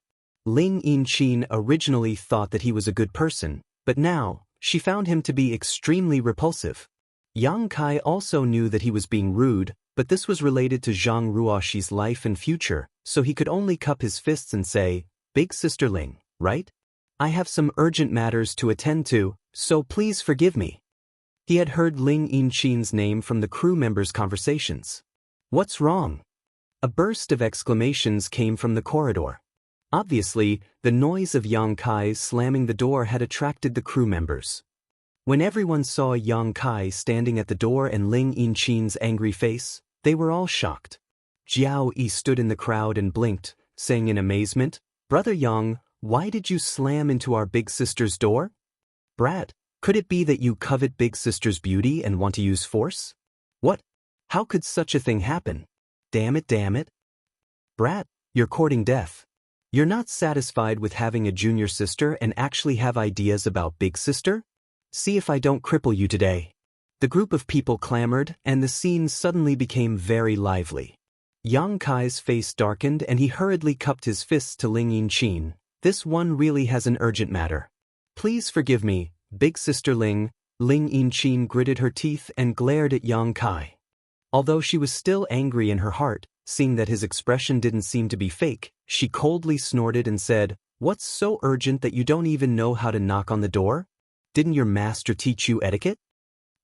Ling Yinqin originally thought that he was a good person, but now, she found him to be extremely repulsive. Yang Kai also knew that he was being rude, but this was related to Zhang Ruoxi's life and future, so he could only cup his fists and say, "Big Sister Ling, right? I have some urgent matters to attend to, so please forgive me." He had heard Ling Yinqin's name from the crew members' conversations. "What's wrong?" A burst of exclamations came from the corridor. Obviously, the noise of Yang Kai's slamming the door had attracted the crew members. When everyone saw Yang Kai standing at the door and Ling Yinqin's angry face, they were all shocked. Jiao Yi stood in the crowd and blinked, saying in amazement, "Brother Yang, why did you slam into our big sister's door? Brat, could it be that you covet big sister's beauty and want to use force? What? How could such a thing happen? Damn it. Brat, you're courting death. You're not satisfied with having a junior sister and actually have ideas about big sister? See if I don't cripple you today." The group of people clamored, and the scene suddenly became very lively. Yang Kai's face darkened and he hurriedly cupped his fists to Ling Yinqin. "This one really has an urgent matter. Please forgive me, big sister Ling." Ling Yinqin gritted her teeth and glared at Yang Kai. Although she was still angry in her heart, Seeing that his expression didn't seem to be fake, she coldly snorted and said, "What's so urgent that you don't even know how to knock on the door? Didn't your master teach you etiquette?"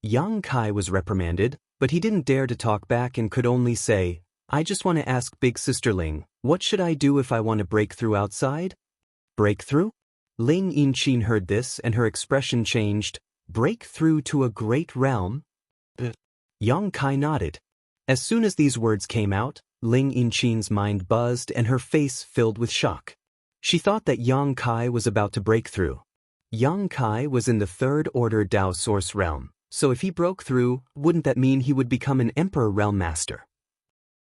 Yang Kai was reprimanded, but he didn't dare to talk back and could only say, "I just want to ask Big Sister Ling, what should I do if I want to break through outside?" "Breakthrough?" Ling Yinqin heard this and her expression changed. "Break through to a great realm?" Yang Kai nodded. As soon as these words came out, Ling Yinqin's mind buzzed and her face filled with shock. She thought that Yang Kai was about to break through. Yang Kai was in the third order Dao Source realm, so if he broke through, wouldn't that mean he would become an Emperor Realm Master?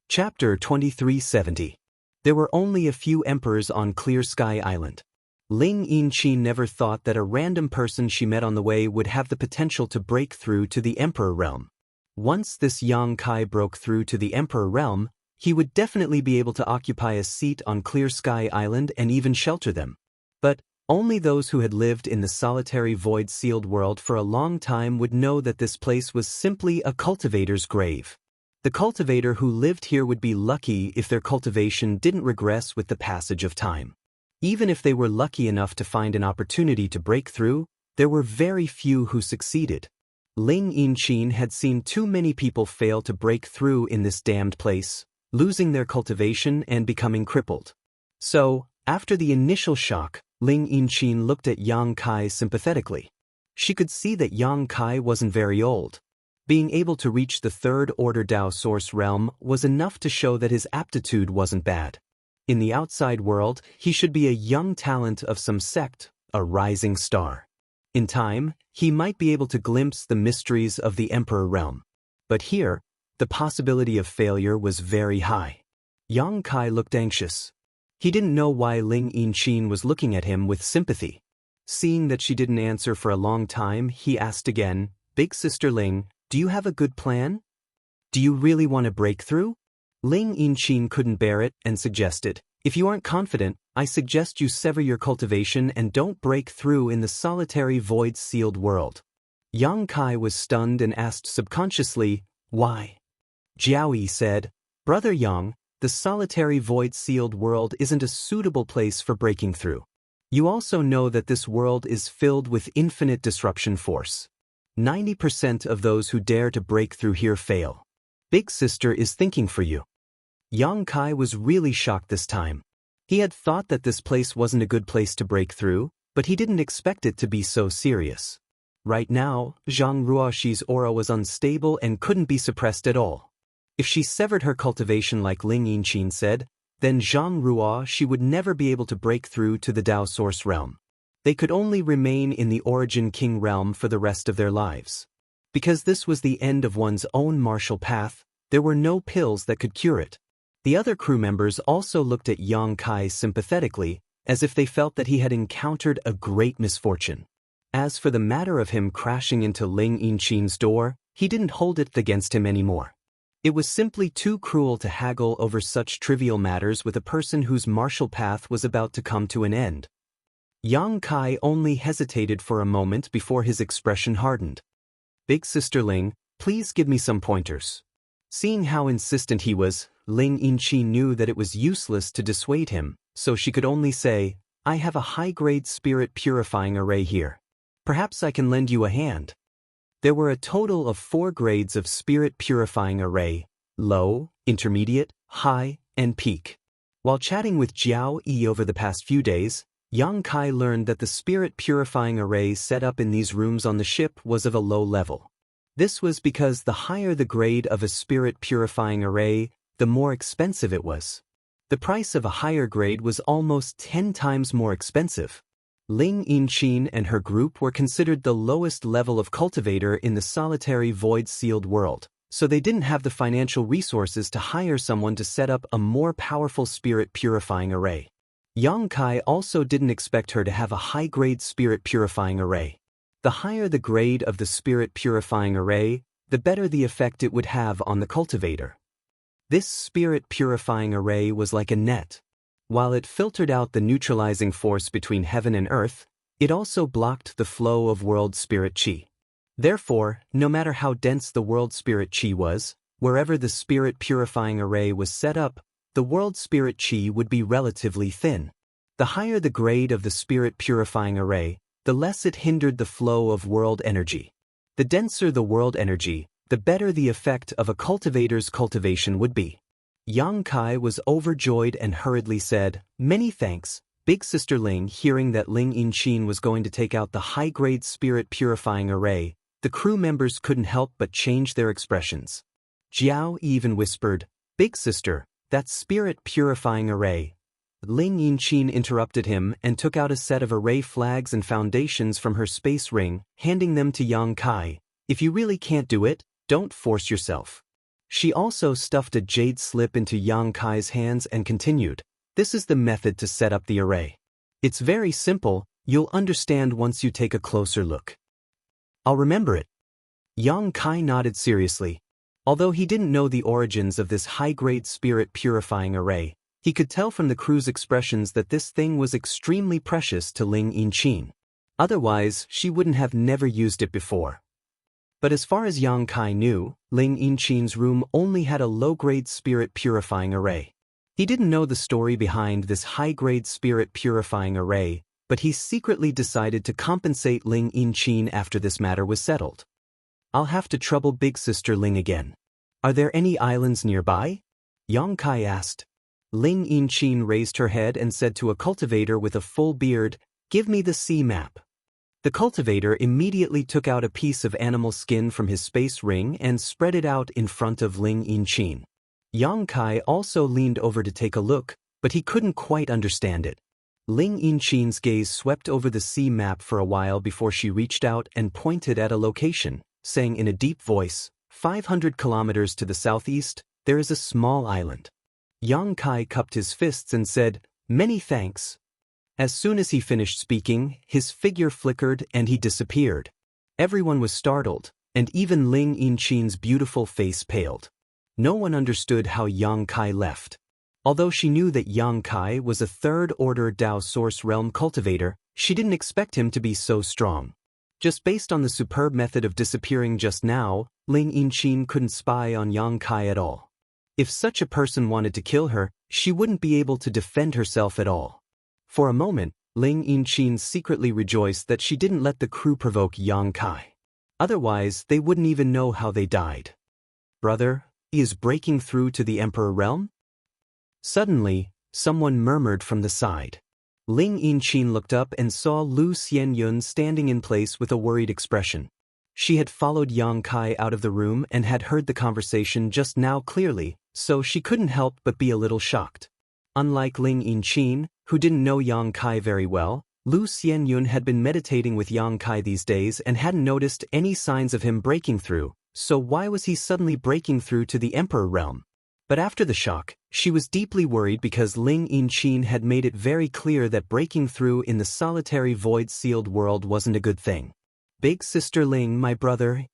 Chapter 2370. There were only a few emperors on Clear Sky Island. Ling Yinqin never thought that a random person she met on the way would have the potential to break through to the Emperor Realm. Once this Yang Kai broke through to the Emperor Realm, he would definitely be able to occupy a seat on Clear Sky Island and even shelter them. But only those who had lived in the solitary void-sealed world for a long time would know that this place was simply a cultivator's grave. The cultivator who lived here would be lucky if their cultivation didn't regress with the passage of time. Even if they were lucky enough to find an opportunity to break through, there were very few who succeeded. Ling Yinqin had seen too many people fail to break through in this damned place, losing their cultivation and becoming crippled. So, after the initial shock, Ling Yinqin looked at Yang Kai sympathetically. She could see that Yang Kai wasn't very old. Being able to reach the third order Dao Source realm was enough to show that his aptitude wasn't bad. In the outside world, he should be a young talent of some sect, a rising star. In time, he might be able to glimpse the mysteries of the Emperor Realm. But here, the possibility of failure was very high. Yang Kai looked anxious. He didn't know why Ling Yinqin was looking at him with sympathy. Seeing that she didn't answer for a long time, he asked again, "Big Sister Ling, do you have a good plan? Do you really want to break through?" Ling Yinqin couldn't bear it and suggested, "If you aren't confident, I suggest you sever your cultivation and don't break through in the solitary void-sealed world." Yang Kai was stunned and asked subconsciously, "Why?" Jiaoyi said, "Brother Yang, the solitary void-sealed world isn't a suitable place for breaking through. You also know that this world is filled with infinite disruption force. 90% of those who dare to break through here fail. Big Sister is thinking for you." Yang Kai was really shocked this time. He had thought that this place wasn't a good place to break through, but he didn't expect it to be so serious. Right now, Zhang Ruoxi's aura was unstable and couldn't be suppressed at all. If she severed her cultivation like Ling Yinqin said, then Zhang Ruoxi would never be able to break through to the Dao Source realm. They could only remain in the Origin King realm for the rest of their lives. Because this was the end of one's own martial path, there were no pills that could cure it. The other crew members also looked at Yang Kai sympathetically, as if they felt that he had encountered a great misfortune. As for the matter of him crashing into Ling Yinqin's door, he didn't hold it against him anymore. It was simply too cruel to haggle over such trivial matters with a person whose martial path was about to come to an end. Yang Kai only hesitated for a moment before his expression hardened. "Big Sister Ling, please give me some pointers." Seeing how insistent he was, Ling Yinqin knew that it was useless to dissuade him, so she could only say, "I have a high-grade spirit purifying array here. Perhaps I can lend you a hand." There were a total of 4 grades of spirit purifying array: low, intermediate, high, and peak. While chatting with Jiao Yi over the past few days, Yang Kai learned that the spirit purifying array set up in these rooms on the ship was of a low level. This was because the higher the grade of a spirit purifying array, the more expensive it was. The price of a higher grade was almost 10 times more expensive. Ling Yinqin and her group were considered the lowest level of cultivator in the solitary void-sealed world, so they didn't have the financial resources to hire someone to set up a more powerful spirit purifying array. Yang Kai also didn't expect her to have a high-grade spirit purifying array. The higher the grade of the spirit purifying array, the better the effect it would have on the cultivator. This spirit purifying array was like a net. While it filtered out the neutralizing force between heaven and earth, it also blocked the flow of world spirit chi. Therefore, no matter how dense the world spirit chi was, Wherever the spirit purifying array was set up, the world spirit chi would be relatively thin. The higher the grade of the spirit purifying array, the less it hindered the flow of world energy. The denser the world energy, the better the effect of a cultivator's cultivation would be. Yang Kai was overjoyed and hurriedly said, "Many thanks, Big Sister Ling." Hearing that Ling Yinqin was going to take out the high-grade spirit purifying array, the crew members couldn't help but change their expressions. Jiao even whispered, "Big Sister, that spirit purifying array." Ling Yinqin interrupted him and took out a set of array flags and foundations from her space ring, handing them to Yang Kai. "If you really can't do it, don't force yourself." She also stuffed a jade slip into Yang Kai's hands and continued, "This is the method to set up the array. It's very simple, you'll understand once you take a closer look." "I'll remember it." Yang Kai nodded seriously. Although he didn't know the origins of this high-grade spirit purifying array, he could tell from the crew's expressions that this thing was extremely precious to Ling Yinqin. Otherwise, she wouldn't have never used it before. But as far as Yang Kai knew, Ling Yinqin's room only had a low-grade spirit purifying array. He didn't know the story behind this high-grade spirit purifying array, but he secretly decided to compensate Ling Yinqin after this matter was settled. "I'll have to trouble Big Sister Ling again. Are there any islands nearby?" Yang Kai asked. Ling Yinqin raised her head and said to a cultivator with a full beard, "Give me the sea map." The cultivator immediately took out a piece of animal skin from his space ring and spread it out in front of Ling Yinqin. Yang Kai also leaned over to take a look, but he couldn't quite understand it. Ling Yinqin's gaze swept over the sea map for a while before she reached out and pointed at a location, saying in a deep voice, 500 kilometers to the southeast, there is a small island." Yang Kai cupped his fists and said, "Many thanks." As soon as he finished speaking, his figure flickered and he disappeared. Everyone was startled, and even Ling Yinqin's beautiful face paled. No one understood how Yang Kai left. Although she knew that Yang Kai was a third-order Dao Source Realm cultivator, she didn't expect him to be so strong. Just based on the superb method of disappearing just now, Ling Yinqin couldn't spy on Yang Kai at all. If such a person wanted to kill her, she wouldn't be able to defend herself at all. For a moment, Ling Yinqin secretly rejoiced that she didn't let the crew provoke Yang Kai. Otherwise, they wouldn't even know how they died. "Brother, he is breaking through to the Emperor Realm?" Suddenly, someone murmured from the side. Ling Yinqin looked up and saw Lu Xianyun standing in place with a worried expression. She had followed Yang Kai out of the room and had heard the conversation just now clearly, so she couldn't help but be a little shocked. Unlike Ling Yinqin, who didn't know Yang Kai very well, Lu Xianyun had been meditating with Yang Kai these days and hadn't noticed any signs of him breaking through, so why was he suddenly breaking through to the Emperor Realm? But after the shock, she was deeply worried because Ling Yinqin had made it very clear that breaking through in the solitary void-sealed world wasn't a good thing. "Big Sister Ling, my brother."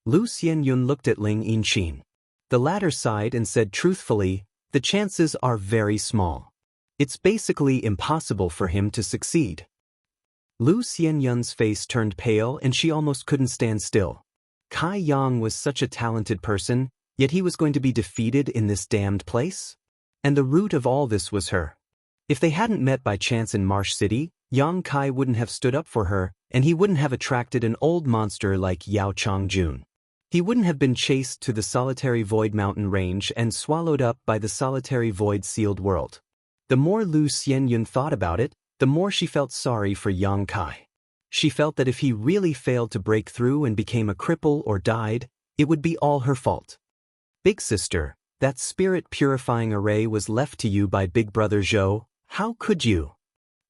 Lu Xianyun looked at Ling Yinqin. The latter sighed and said truthfully, "The chances are very small. It's basically impossible for him to succeed." Lu Xianyun's face turned pale and she almost couldn't stand still. Kai Yang was such a talented person, yet he was going to be defeated in this damned place? And the root of all this was her. If they hadn't met by chance in Marsh City, Yang Kai wouldn't have stood up for her, and he wouldn't have attracted an old monster like Yao Changjun. He wouldn't have been chased to the solitary void mountain range and swallowed up by the solitary void-sealed world. The more Lu Xianyun thought about it, the more she felt sorry for Yang Kai. She felt that if he really failed to break through and became a cripple or died, it would be all her fault. "Big Sister, that spirit-purifying array was left to you by Big Brother Zhou. How could you?"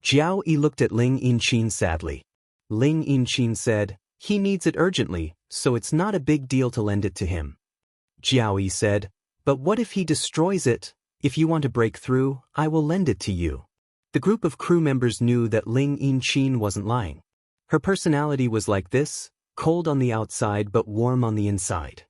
Jiao Yi looked at Ling Yinqin sadly. Ling Yinqin said, "He needs it urgently, so it's not a big deal to lend it to him." Jiao Yi said, "But what if he destroys it? If you want to break through, I will lend it to you." The group of crew members knew that Ling Yinqin wasn't lying. Her personality was like this, cold on the outside but warm on the inside.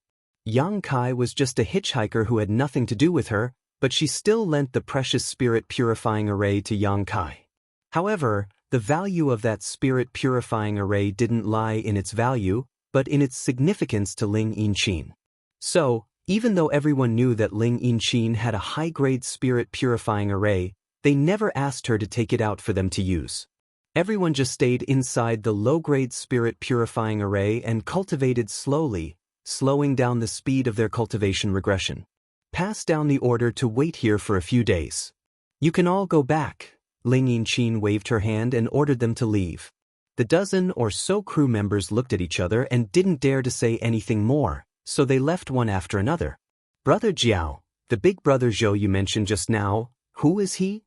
Yang Kai was just a hitchhiker who had nothing to do with her, but she still lent the precious spirit-purifying array to Yang Kai. However, the value of that spirit-purifying array didn't lie in its value, but in its significance to Ling Yinqin. So, Even though everyone knew that Ling Yinqin had a high-grade spirit purifying array, they never asked her to take it out for them to use. Everyone just stayed inside the low-grade spirit purifying array and cultivated slowly, slowing down the speed of their cultivation regression. Pass down the order to wait here for a few days. You can all go back. Ling Yinqin waved her hand and ordered them to leave. The dozen or so crew members looked at each other and didn't dare to say anything more, so they left one after another. Brother Jiao, the big brother Zhou you mentioned just now, who is he?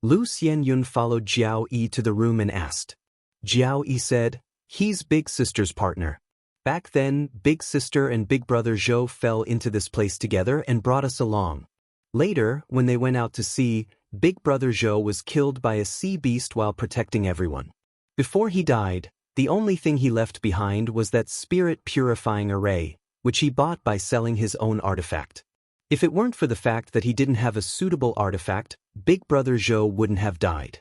Lu Xianyun followed Jiao Yi to the room and asked. Jiao Yi said, he's big sister's partner. Back then, big sister and big brother Zhou fell into this place together and brought us along. Later, when they went out to sea, big brother Zhou was killed by a sea beast while protecting everyone. Before he died, the only thing he left behind was that spirit purifying array, which he bought by selling his own artifact. If it weren't for the fact that he didn't have a suitable artifact, big brother Zhou wouldn't have died.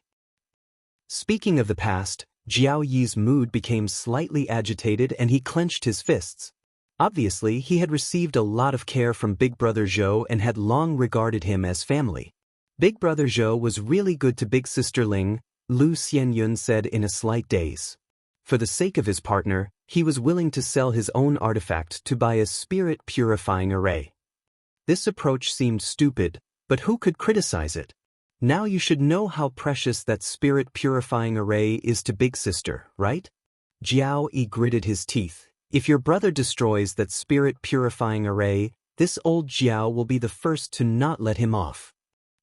Speaking of the past, Jiao Yi's mood became slightly agitated and he clenched his fists. Obviously, he had received a lot of care from big brother Zhou and had long regarded him as family. Big brother Zhou was really good to big sister Ling, Lu Xianyun said in a slight daze. For the sake of his partner, he was willing to sell his own artifact to buy a spirit purifying array. This approach seemed stupid, but who could criticize it? Now you should know how precious that spirit purifying array is to big sister, right? Jiao Yi gritted his teeth. If your brother destroys that spirit purifying array, this old Jiao will be the first to not let him off.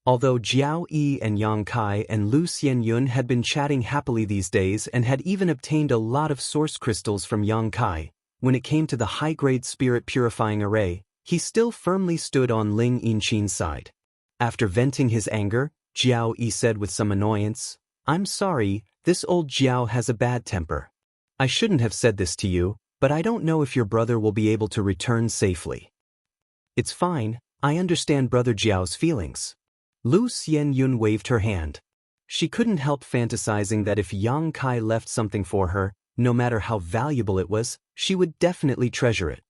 Although Jiao Yi and Yang Kai and Lu Xianyun had been chatting happily these days and had even obtained a lot of source crystals from Yang Kai, when it came to the high-grade spirit purifying array, he still firmly stood on Ling Yinqin's side. After venting his anger, Jiao Yi said with some annoyance, I'm sorry, this old Jiao has a bad temper. I shouldn't have said this to you, but I don't know if your brother will be able to return safely. It's fine, I understand brother Jiao's feelings. Lu Xianyun waved her hand. She couldn't help fantasizing that if Yang Kai left something for her, no matter how valuable it was, she would definitely treasure it.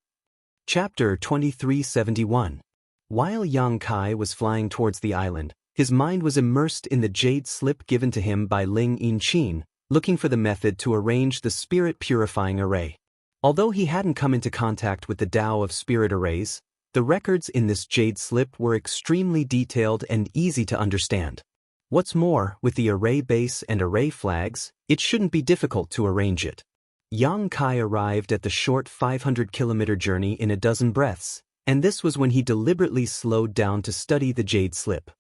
Chapter 2371. While Yang Kai was flying towards the island, his mind was immersed in the jade slip given to him by Ling Yinqin, looking for the method to arrange the spirit purifying array. Although he hadn't come into contact with the Tao of spirit arrays, the records in this jade slip were extremely detailed and easy to understand. What's more, with the array base and array flags, it shouldn't be difficult to arrange it. Yang Kai arrived at the short 500-kilometer journey in a dozen breaths, and this was when he deliberately slowed down to study the jade slip.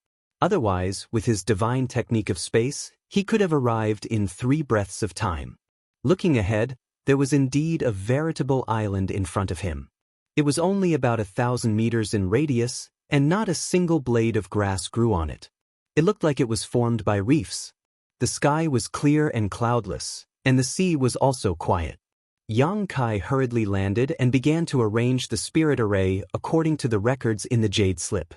Otherwise, with his divine technique of space, he could have arrived in 3 breaths of time. Looking ahead, there was indeed a veritable island in front of him. It was only about 1,000 meters in radius, and not a single blade of grass grew on it. It looked like it was formed by reefs. The sky was clear and cloudless, and the sea was also quiet. Yang Kai hurriedly landed and began to arrange the spirit array according to the records in the jade slip.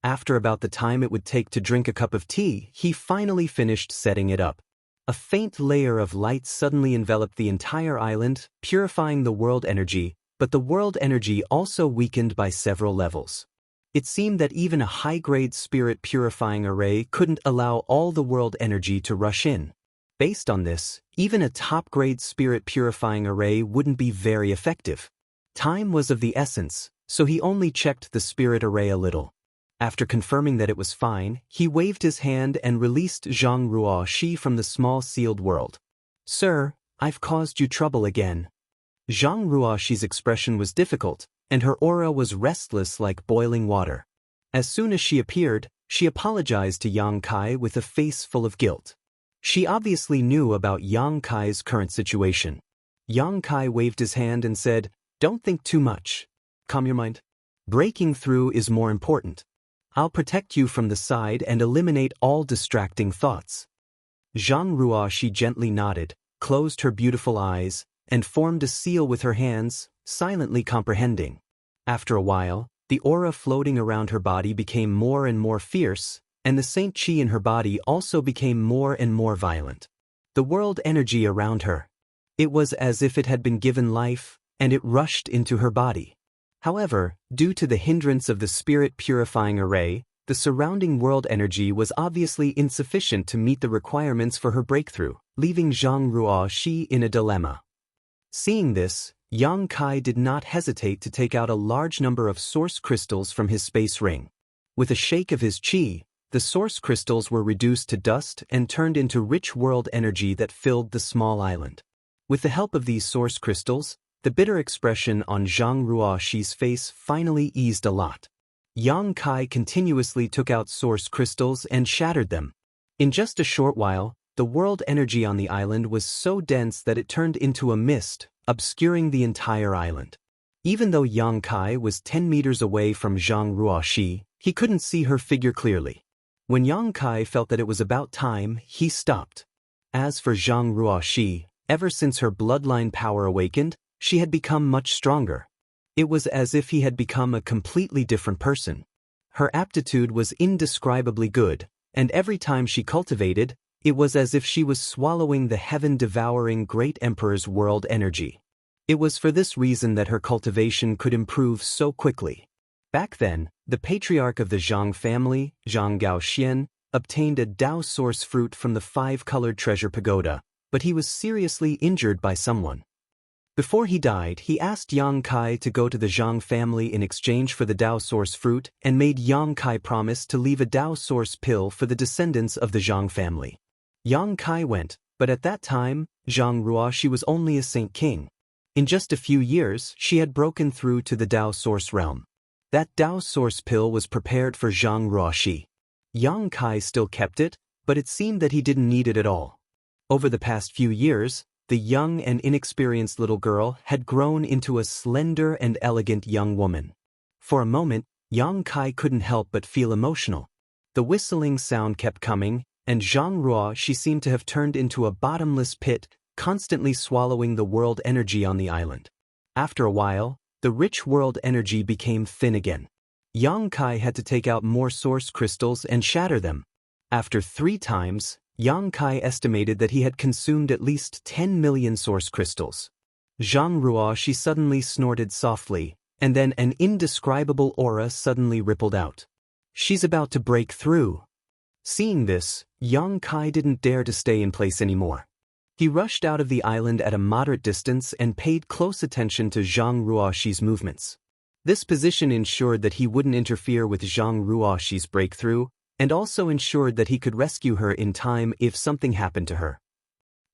After about the time it would take to drink a cup of tea, he finally finished setting it up. A faint layer of light suddenly enveloped the entire island, purifying the world energy, but the world energy also weakened by several levels. It seemed that even a high-grade spirit purifying array couldn't allow all the world energy to rush in. Based on this, even a top-grade spirit purifying array wouldn't be very effective. Time was of the essence, so he only checked the spirit array a little. After confirming that it was fine, he waved his hand and released Zhang Ruoxi from the small sealed world. Sir, I've caused you trouble again. Zhang Ruoxi's expression was difficult, and her aura was restless like boiling water. As soon as she appeared, she apologized to Yang Kai with a face full of guilt. She obviously knew about Yang Kai's current situation. Yang Kai waved his hand and said, Don't think too much. Calm your mind. Breaking through is more important. I'll protect you from the side and eliminate all distracting thoughts. Zhang Ruoxi gently nodded, closed her beautiful eyes, and formed a seal with her hands, silently comprehending. After a while, the aura floating around her body became more and more fierce, and the Saint Chi in her body also became more and more violent. The world energy around her. It was as if it had been given life, and it rushed into her body. However, due to the hindrance of the spirit-purifying array, the surrounding world energy was obviously insufficient to meet the requirements for her breakthrough, leaving Zhang Ruoxi in a dilemma. Seeing this, Yang Kai did not hesitate to take out a large number of source crystals from his space ring. With a shake of his qi, the source crystals were reduced to dust and turned into rich world energy that filled the small island. With the help of these source crystals, the bitter expression on Zhang Ruoxi's face finally eased a lot. Yang Kai continuously took out source crystals and shattered them. In just a short while, the world energy on the island was so dense that it turned into a mist, obscuring the entire island. Even though Yang Kai was 10 meters away from Zhang Ruoxi, he couldn't see her figure clearly. When Yang Kai felt that it was about time, he stopped. As for Zhang Ruoxi, ever since her bloodline power awakened, she had become much stronger. It was as if he had become a completely different person. Her aptitude was indescribably good, and every time she cultivated, it was as if she was swallowing the heaven-devouring great emperor's world energy. It was for this reason that her cultivation could improve so quickly. Back then, the patriarch of the Zhang family, Zhang Gaoxian, obtained a Dao source fruit from the 5-colored treasure pagoda, but he was seriously injured by someone. Before he died, he asked Yang Kai to go to the Zhang family in exchange for the Dao source fruit and made Yang Kai promise to leave a Dao source pill for the descendants of the Zhang family. Yang Kai went, but at that time, Zhang Ruoxi was only a Saint King. In just a few years, she had broken through to the Dao source realm. That Dao source pill was prepared for Zhang Ruoxi. Yang Kai still kept it, but it seemed that he didn't need it at all. Over the past few years, the young and inexperienced little girl had grown into a slender and elegant young woman. For a moment, Yang Kai couldn't help but feel emotional. The whistling sound kept coming, and Zhang Ruoxi seemed to have turned into a bottomless pit, constantly swallowing the world energy on the island. After a while, the rich world energy became thin again. Yang Kai had to take out more source crystals and shatter them. After 3 times, Yang Kai estimated that he had consumed at least 10 million source crystals. Zhang Ruoxi suddenly snorted softly, and then an indescribable aura suddenly rippled out. She's about to break through. Seeing this, Yang Kai didn't dare to stay in place anymore. He rushed out of the island at a moderate distance and paid close attention to Zhang Ruoxi's movements. This position ensured that he wouldn't interfere with Zhang Ruoxi's breakthrough, and also ensured that he could rescue her in time if something happened to her.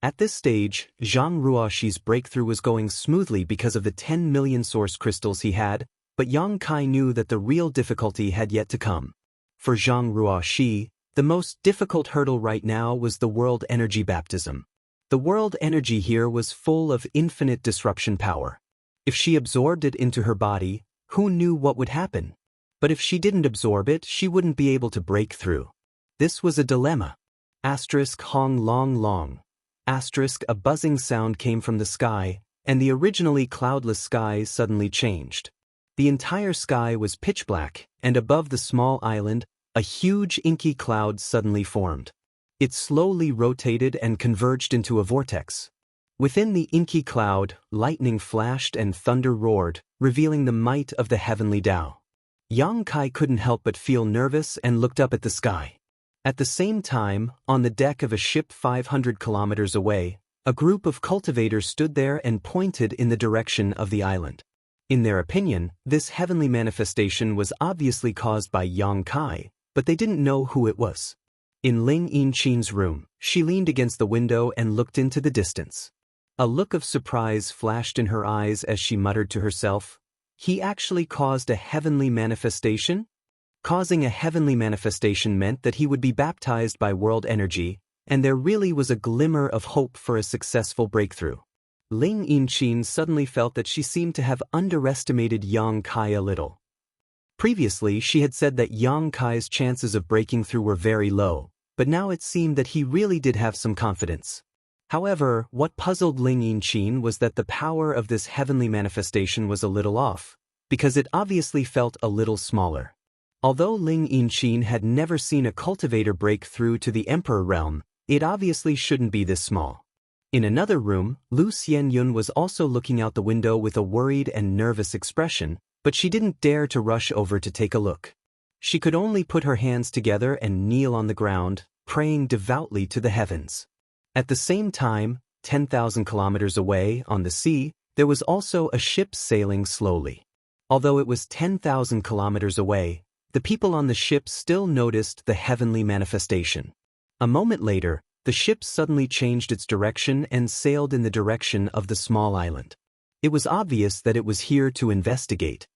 At this stage, Zhang Ruoxi's breakthrough was going smoothly because of the 10 million source crystals he had, but Yang Kai knew that the real difficulty had yet to come. For Zhang Ruoxi, the most difficult hurdle right now was the world energy baptism. The world energy here was full of infinite disruption power. If she absorbed it into her body, who knew what would happen? But if she didn't absorb it, she wouldn't be able to break through. This was a dilemma. Hong long long. A buzzing sound came from the sky, and the originally cloudless sky suddenly changed. The entire sky was pitch black, and above the small island, a huge inky cloud suddenly formed. It slowly rotated and converged into a vortex. Within the inky cloud, lightning flashed and thunder roared, revealing the might of the heavenly Tao. Yang Kai couldn't help but feel nervous and looked up at the sky. At the same time, on the deck of a ship 500 kilometers away, a group of cultivators stood there and pointed in the direction of the island. In their opinion, this heavenly manifestation was obviously caused by Yang Kai, but they didn't know who it was. In Ling Yinqin's room, she leaned against the window and looked into the distance. A look of surprise flashed in her eyes as she muttered to herself, "He actually caused a heavenly manifestation?" Causing a heavenly manifestation meant that he would be baptized by world energy, and there really was a glimmer of hope for a successful breakthrough. Ling Yinqin suddenly felt that she seemed to have underestimated Yang Kai a little. Previously, she had said that Yang Kai's chances of breaking through were very low, but now it seemed that he really did have some confidence. However, what puzzled Ling Yinqin was that the power of this heavenly manifestation was a little off, because it obviously felt a little smaller. Although Ling Yinqin had never seen a cultivator break through to the Emperor realm, it obviously shouldn't be this small. In another room, Lu Xianyun was also looking out the window with a worried and nervous expression, but she didn't dare to rush over to take a look. She could only put her hands together and kneel on the ground, praying devoutly to the heavens. At the same time, 10,000 kilometers away, on the sea, there was also a ship sailing slowly. Although it was 10,000 kilometers away, the people on the ship still noticed the heavenly manifestation. A moment later, the ship suddenly changed its direction and sailed in the direction of the small island. It was obvious that it was here to investigate.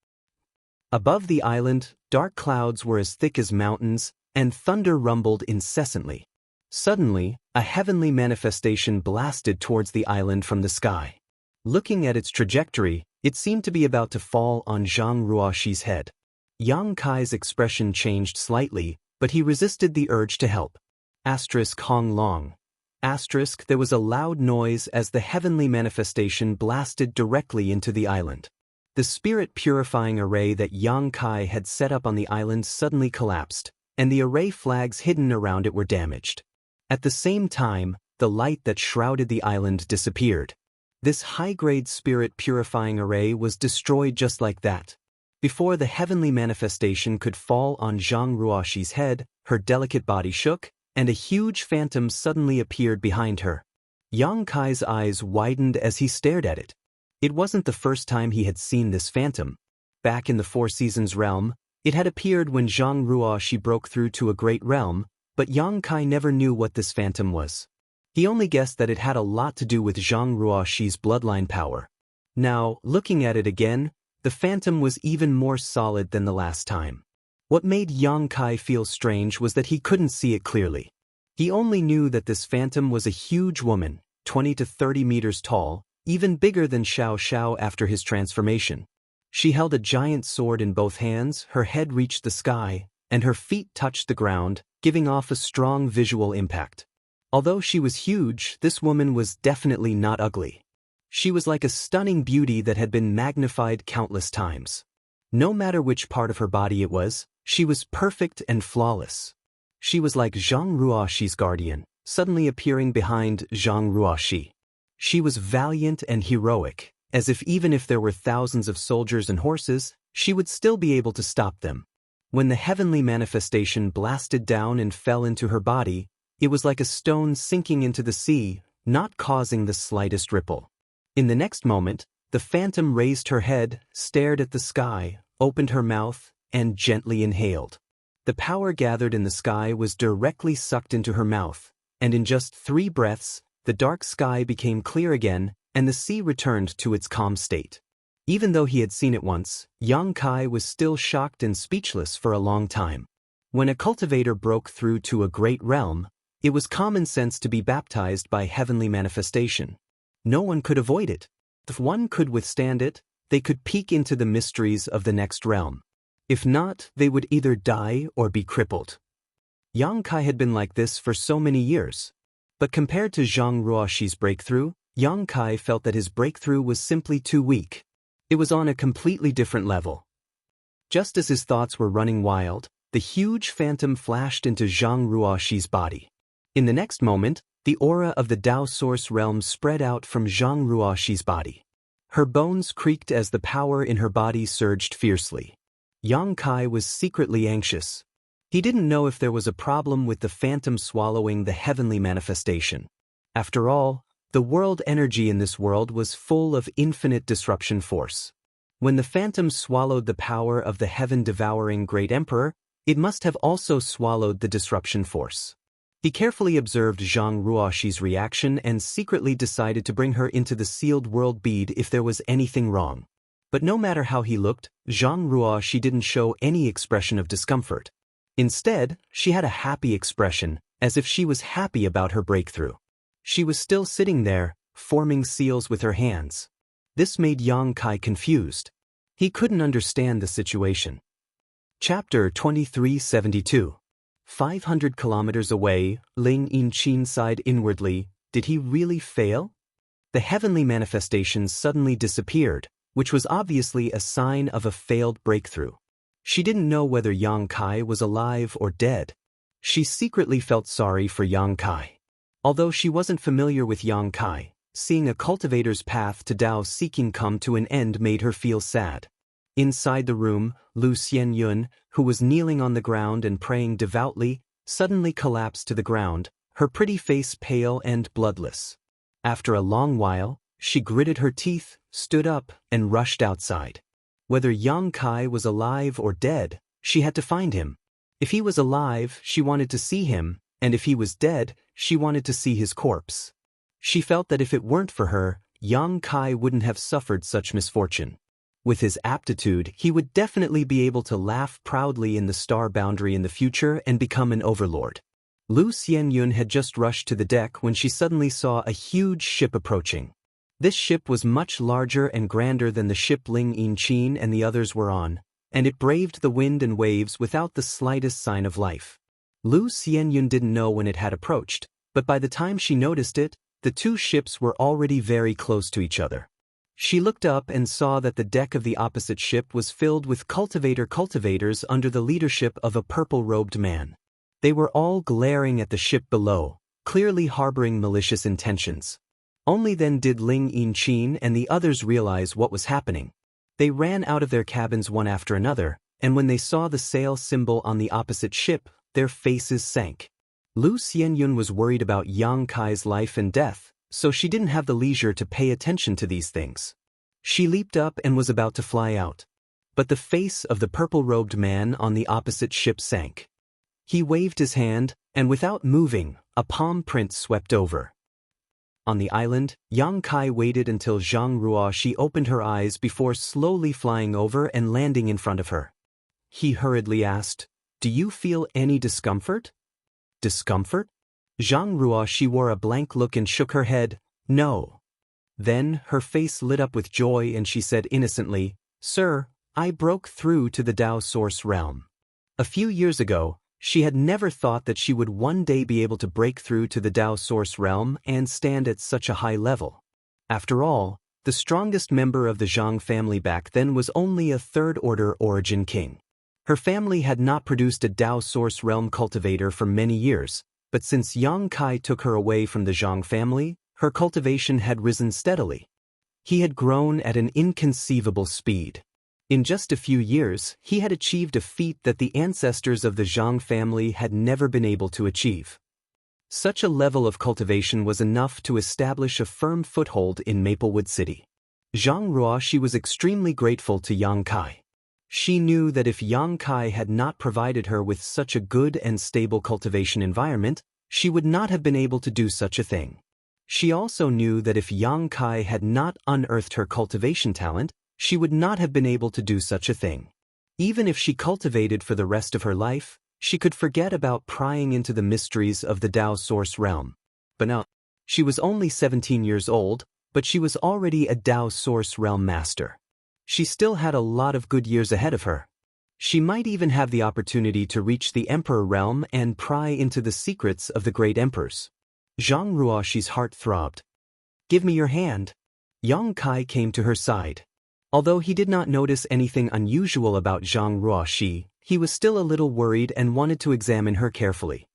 Above the island, dark clouds were as thick as mountains, and thunder rumbled incessantly. Suddenly, a heavenly manifestation blasted towards the island from the sky. Looking at its trajectory, it seemed to be about to fall on Zhang Ruoxi's head. Yang Kai's expression changed slightly, but he resisted the urge to help. Hong Long. There was a loud noise as the heavenly manifestation blasted directly into the island. The spirit-purifying array that Yang Kai had set up on the island suddenly collapsed, and the array flags hidden around it were damaged. At the same time, the light that shrouded the island disappeared. This high-grade spirit-purifying array was destroyed just like that. Before the heavenly manifestation could fall on Zhang Ruoxi's head, her delicate body shook, and a huge phantom suddenly appeared behind her. Yang Kai's eyes widened as he stared at it. It wasn't the first time he had seen this phantom. Back in the Four Seasons realm, it had appeared when Zhang Ruoxi broke through to a great realm, but Yang Kai never knew what this phantom was. He only guessed that it had a lot to do with Zhang Ruoxi's bloodline power. Now, looking at it again, the phantom was even more solid than the last time. What made Yang Kai feel strange was that he couldn't see it clearly. He only knew that this phantom was a huge woman, 20 to 30 meters tall, even bigger than Xiao Xiao after his transformation. She held a giant sword in both hands, her head reached the sky, and her feet touched the ground, giving off a strong visual impact. Although she was huge, this woman was definitely not ugly. She was like a stunning beauty that had been magnified countless times. No matter which part of her body it was, she was perfect and flawless. She was like Zhang Ruoxi's guardian, suddenly appearing behind Zhang Ruoxi. She was valiant and heroic, as if even if there were thousands of soldiers and horses, she would still be able to stop them. When the heavenly manifestation blasted down and fell into her body, it was like a stone sinking into the sea, not causing the slightest ripple. In the next moment, the phantom raised her head, stared at the sky, opened her mouth, and gently inhaled. The power gathered in the sky was directly sucked into her mouth, and in just 3 breaths, the dark sky became clear again, and the sea returned to its calm state. Even though he had seen it once, Yang Kai was still shocked and speechless for a long time. When a cultivator broke through to a great realm, it was common sense to be baptized by heavenly manifestation. No one could avoid it. If one could withstand it, they could peek into the mysteries of the next realm. If not, they would either die or be crippled. Yang Kai had been like this for so many years. But compared to Zhang Ruoxi's breakthrough, Yang Kai felt that his breakthrough was simply too weak. It was on a completely different level. Just as his thoughts were running wild, the huge phantom flashed into Zhang Ruoxi's body. In the next moment, the aura of the Tao Source realm spread out from Zhang Ruoxi's body. Her bones creaked as the power in her body surged fiercely. Yang Kai was secretly anxious. He didn't know if there was a problem with the phantom swallowing the heavenly manifestation. After all, the world energy in this world was full of infinite disruption force. When the phantom swallowed the power of the heaven-devouring Great Emperor, it must have also swallowed the disruption force. He carefully observed Zhang Ruoxi's reaction and secretly decided to bring her into the sealed world bead if there was anything wrong. But no matter how he looked, Zhang Ruoxi didn't show any expression of discomfort. Instead, she had a happy expression, as if she was happy about her breakthrough. She was still sitting there, forming seals with her hands. This made Yang Kai confused. He couldn't understand the situation. Chapter 2372. 500 kilometers away, Ling Yinchin sighed inwardly. Did he really fail? The heavenly manifestations suddenly disappeared, which was obviously a sign of a failed breakthrough. She didn't know whether Yang Kai was alive or dead. She secretly felt sorry for Yang Kai. Although she wasn't familiar with Yang Kai, seeing a cultivator's path to Tao seeking come to an end made her feel sad. Inside the room, Lu Xianyun, who was kneeling on the ground and praying devoutly, suddenly collapsed to the ground, her pretty face pale and bloodless. After a long while, she gritted her teeth, stood up, and rushed outside. Whether Yang Kai was alive or dead, she had to find him. If he was alive, she wanted to see him, and if he was dead, she wanted to see his corpse. She felt that if it weren't for her, Yang Kai wouldn't have suffered such misfortune. With his aptitude, he would definitely be able to laugh proudly in the star boundary in the future and become an overlord. Lu Xianyun had just rushed to the deck when she suddenly saw a huge ship approaching. This ship was much larger and grander than the ship Ling Yinchin and the others were on, and it braved the wind and waves without the slightest sign of life. Lu Xianyun didn't know when it had approached, but by the time she noticed it, the two ships were already very close to each other. She looked up and saw that the deck of the opposite ship was filled with cultivators under the leadership of a purple-robed man. They were all glaring at the ship below, clearly harboring malicious intentions. Only then did Ling Yinchin and the others realize what was happening. They ran out of their cabins one after another, and when they saw the sail symbol on the opposite ship, their faces sank. Lu Xianyun was worried about Yang Kai's life and death, so she didn't have the leisure to pay attention to these things. She leaped up and was about to fly out. But the face of the purple-robed man on the opposite ship sank. He waved his hand, and without moving, a palm print swept over. On the island, Yang Kai waited until Zhang Ruoxi opened her eyes before slowly flying over and landing in front of her. He hurriedly asked, "Do you feel any discomfort?" "Discomfort?" Zhang Ruoxi wore a blank look and shook her head, "No." Then her face lit up with joy and she said innocently, "Sir, I broke through to the Dao Source realm." A few years ago, she had never thought that she would one day be able to break through to the Dao Source realm and stand at such a high level. After all, the strongest member of the Zhang family back then was only a third-order origin king. Her family had not produced a Dao Source realm cultivator for many years, but since Yang Kai took her away from the Zhang family, her cultivation had risen steadily. He had grown at an inconceivable speed. In just a few years, he had achieved a feat that the ancestors of the Zhang family had never been able to achieve. Such a level of cultivation was enough to establish a firm foothold in Maplewood City. Zhang Ruoxi was extremely grateful to Yang Kai. She knew that if Yang Kai had not provided her with such a good and stable cultivation environment, she would not have been able to do such a thing. She also knew that if Yang Kai had not unearthed her cultivation talent, she would not have been able to do such a thing. Even if she cultivated for the rest of her life, she could forget about prying into the mysteries of the Dao Source realm. But now, she was only 17 years old, but she was already a Dao Source realm master. She still had a lot of good years ahead of her. She might even have the opportunity to reach the Emperor realm and pry into the secrets of the great emperors. Zhang Ruoxi's heart throbbed. "Give me your hand." Yang Kai came to her side. Although he did not notice anything unusual about Zhang Ruoxi, he was still a little worried and wanted to examine her carefully.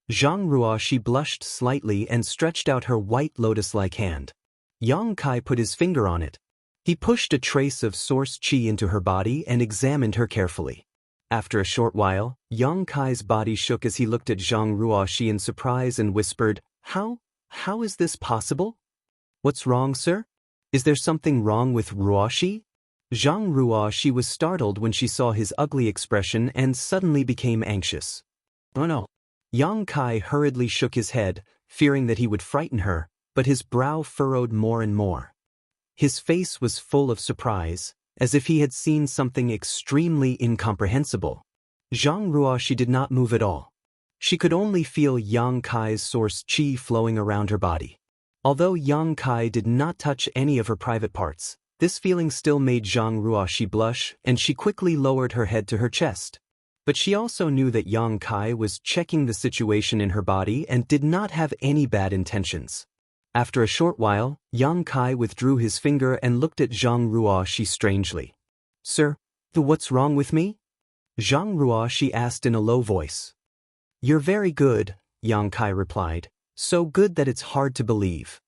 Zhang Ruoxi blushed slightly and stretched out her white lotus-like hand. Yang Kai put his finger on it. He pushed a trace of source qi into her body and examined her carefully. After a short while, Yang Kai's body shook as he looked at Zhang Ruoxi in surprise and whispered, How is this possible?" "What's wrong, sir? Is there something wrong with Ruoxi?" Zhang Ruoxi was startled when she saw his ugly expression and suddenly became anxious. "Oh no." Yang Kai hurriedly shook his head, fearing that he would frighten her, but his brow furrowed more and more. His face was full of surprise, as if he had seen something extremely incomprehensible. Zhang Ruoxi did not move at all. She could only feel Yang Kai's source qi flowing around her body. Although Yang Kai did not touch any of her private parts, this feeling still made Zhang Ruoxi blush, and she quickly lowered her head to her chest. But she also knew that Yang Kai was checking the situation in her body and did not have any bad intentions. After a short while, Yang Kai withdrew his finger and looked at Zhang Ruoxi strangely. "Sir, what's wrong with me?" Zhang Ruoxi asked in a low voice. "You're very good," Yang Kai replied, "so good that it's hard to believe."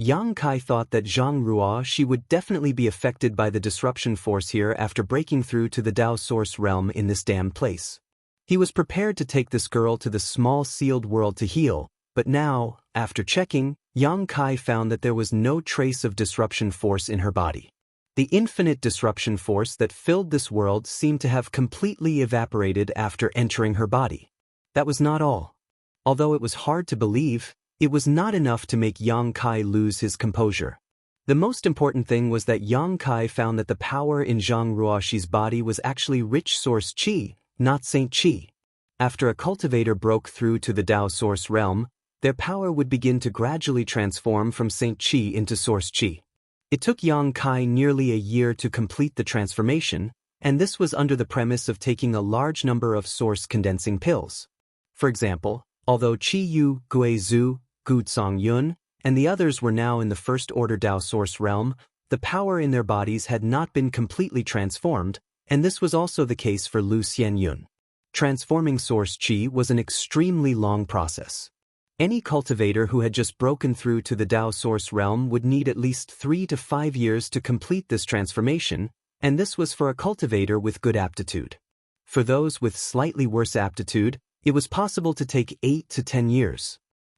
Yang Kai thought that Zhang Ruo she would definitely be affected by the disruption force here after breaking through to the Dao source realm in this damned place. He was prepared to take this girl to the small sealed world to heal, but now, after checking, Yang Kai found that there was no trace of disruption force in her body. The infinite disruption force that filled this world seemed to have completely evaporated after entering her body. That was not all. Although it was hard to believe, it was not enough to make Yang Kai lose his composure. The most important thing was that Yang Kai found that the power in Zhang Ruoxi's body was actually rich source qi, not saint qi. After a cultivator broke through to the Dao source realm, their power would begin to gradually transform from saint qi into source qi. It took Yang Kai nearly a year to complete the transformation, and this was under the premise of taking a large number of source condensing pills. For example, although Qi Yu, Gui Zhu, Gu Tsong Yun, and the others were now in the first order Dao source realm, the power in their bodies had not been completely transformed, and this was also the case for Lu Xianyun. Transforming source qi was an extremely long process. Any cultivator who had just broken through to the Dao source realm would need at least 3 to 5 years to complete this transformation, and this was for a cultivator with good aptitude. For those with slightly worse aptitude, it was possible to take 8 to 10 years.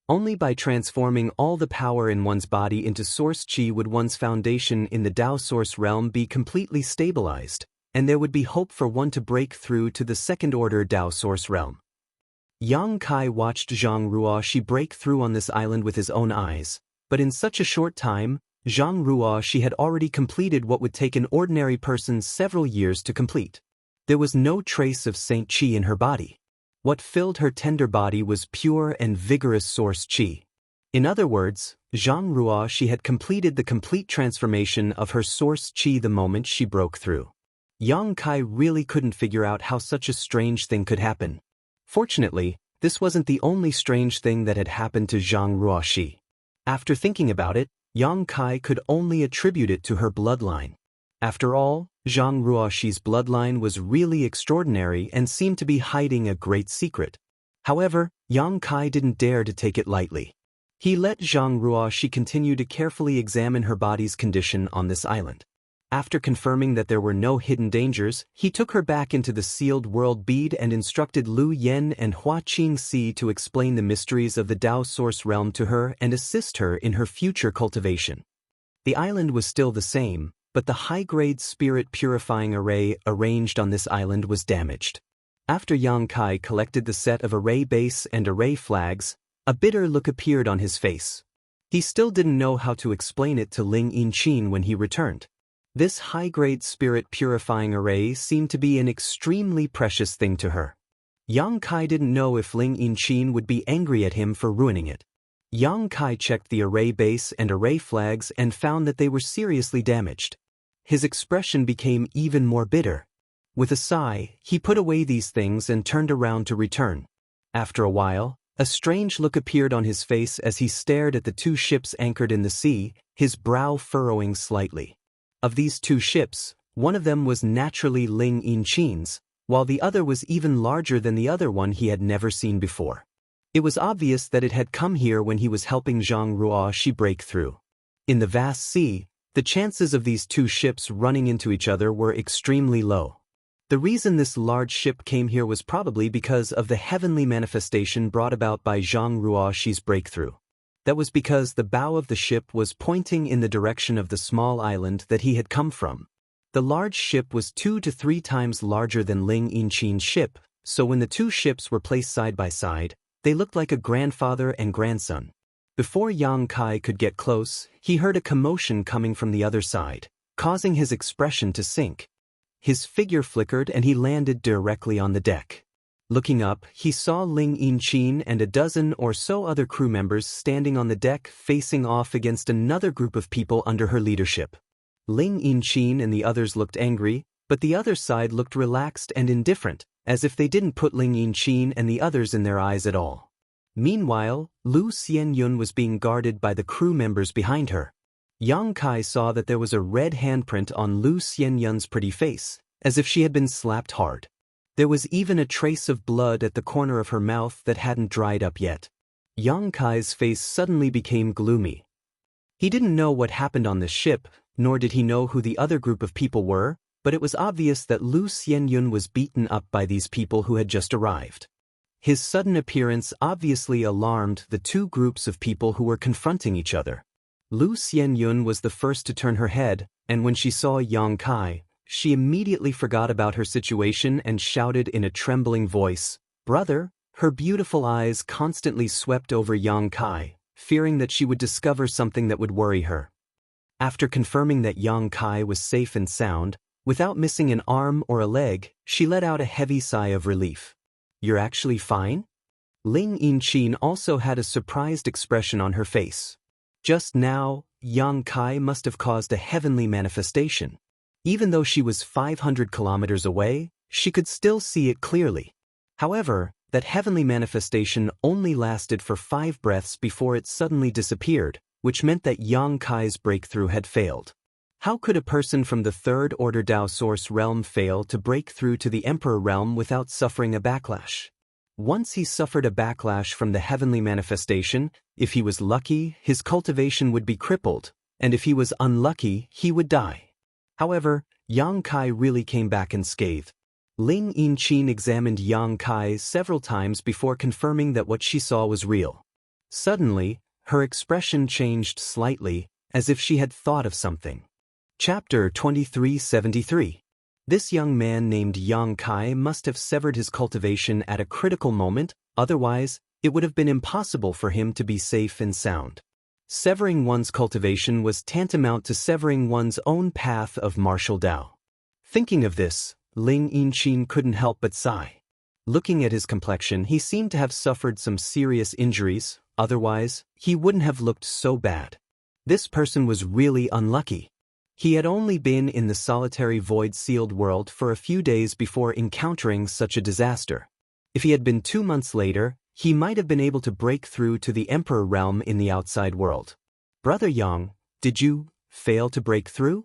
Only by transforming all the power in one's body into source qi would one's foundation in the Dao source realm be completely stabilized, and there would be hope for one to break through to the second-order Dao source realm. Yang Kai watched Zhang Ruoxi break through on this island with his own eyes, but in such a short time, Zhang Ruoxi had already completed what would take an ordinary person several years to complete. There was no trace of saint qi in her body. What filled her tender body was pure and vigorous source qi. In other words, Zhang Ruoxi had completed the complete transformation of her source qi the moment she broke through. Yang Kai really couldn't figure out how such a strange thing could happen. Fortunately, this wasn't the only strange thing that had happened to Zhang Ruoxi. After thinking about it, Yang Kai could only attribute it to her bloodline. After all, Zhang Ruoxi's bloodline was really extraordinary and seemed to be hiding a great secret. However, Yang Kai didn't dare to take it lightly. He let Zhang Ruoxi continue to carefully examine her body's condition on this island. After confirming that there were no hidden dangers, he took her back into the sealed world bead and instructed Lu Yen and Hua Qingxi to explain the mysteries of the Dao source realm to her and assist her in her future cultivation. The island was still the same, but the high-grade spirit purifying array arranged on this island was damaged. After Yang Kai collected the set of array base and array flags, a bitter look appeared on his face. He still didn't know how to explain it to Ling Yinchin when he returned. This high-grade spirit purifying array seemed to be an extremely precious thing to her. Yang Kai didn't know if Ling Yinchin would be angry at him for ruining it. Yang Kai checked the array base and array flags and found that they were seriously damaged. His expression became even more bitter. With a sigh, he put away these things and turned around to return. After a while, a strange look appeared on his face as he stared at the 2 ships anchored in the sea, his brow furrowing slightly. Of these 2 ships, one of them was naturally Ling Yinchin's, while the other was even larger than the other one he had never seen before. It was obvious that it had come here when he was helping Zhang Ruoxi break through. In the vast sea, the chances of these 2 ships running into each other were extremely low. The reason this large ship came here was probably because of the heavenly manifestation brought about by Zhang Ruoxi's breakthrough. That was because the bow of the ship was pointing in the direction of the small island that he had come from. The large ship was 2 to 3 times larger than Ling Yinchin's ship, so when the 2 ships were placed side by side, they looked like a grandfather and grandson. Before Yang Kai could get close, he heard a commotion coming from the other side, causing his expression to sink. His figure flickered and he landed directly on the deck. Looking up, he saw Ling Yinchin and a dozen or so other crew members standing on the deck facing off against another group of people under her leadership. Ling Yinchin and the others looked angry, but the other side looked relaxed and indifferent, as if they didn't put Ling Yinchin and the others in their eyes at all. Meanwhile, Lu Xianyun was being guarded by the crew members behind her. Yang Kai saw that there was a red handprint on Lu Xianyun's pretty face, as if she had been slapped hard. There was even a trace of blood at the corner of her mouth that hadn't dried up yet. Yang Kai's face suddenly became gloomy. He didn't know what happened on the ship, nor did he know who the other group of people were, but it was obvious that Lu Xianyun was beaten up by these people who had just arrived. His sudden appearance obviously alarmed the two groups of people who were confronting each other. Lu Xianyun was the first to turn her head, and when she saw Yang Kai, she immediately forgot about her situation and shouted in a trembling voice, "Brother!" Her beautiful eyes constantly swept over Yang Kai, fearing that she would discover something that would worry her. After confirming that Yang Kai was safe and sound, without missing an arm or a leg, she let out a heavy sigh of relief. "You're actually fine?" Ling Yinchin also had a surprised expression on her face. Just now, Yang Kai must have caused a heavenly manifestation. Even though she was 500 kilometers away, she could still see it clearly. However, that heavenly manifestation only lasted for 5 breaths before it suddenly disappeared, which meant that Yang Kai's breakthrough had failed. How could a person from the third order Dao Source realm fail to break through to the Emperor realm without suffering a backlash? Once he suffered a backlash from the heavenly manifestation, if he was lucky, his cultivation would be crippled, and if he was unlucky, he would die. However, Yang Kai really came back unscathed. Ling Yinchin examined Yang Kai several times before confirming that what she saw was real. Suddenly, her expression changed slightly, as if she had thought of something. Chapter 2373. This young man named Yang Kai must have severed his cultivation at a critical moment, otherwise, it would have been impossible for him to be safe and sound. Severing one's cultivation was tantamount to severing one's own path of martial Dao. Thinking of this, Ling Yinchin couldn't help but sigh. Looking at his complexion, he seemed to have suffered some serious injuries, otherwise, he wouldn't have looked so bad. This person was really unlucky. He had only been in the solitary void-sealed world for a few days before encountering such a disaster. If he had been 2 months later, he might have been able to break through to the Emperor realm in the outside world. "Brother Yang, did you fail to break through?"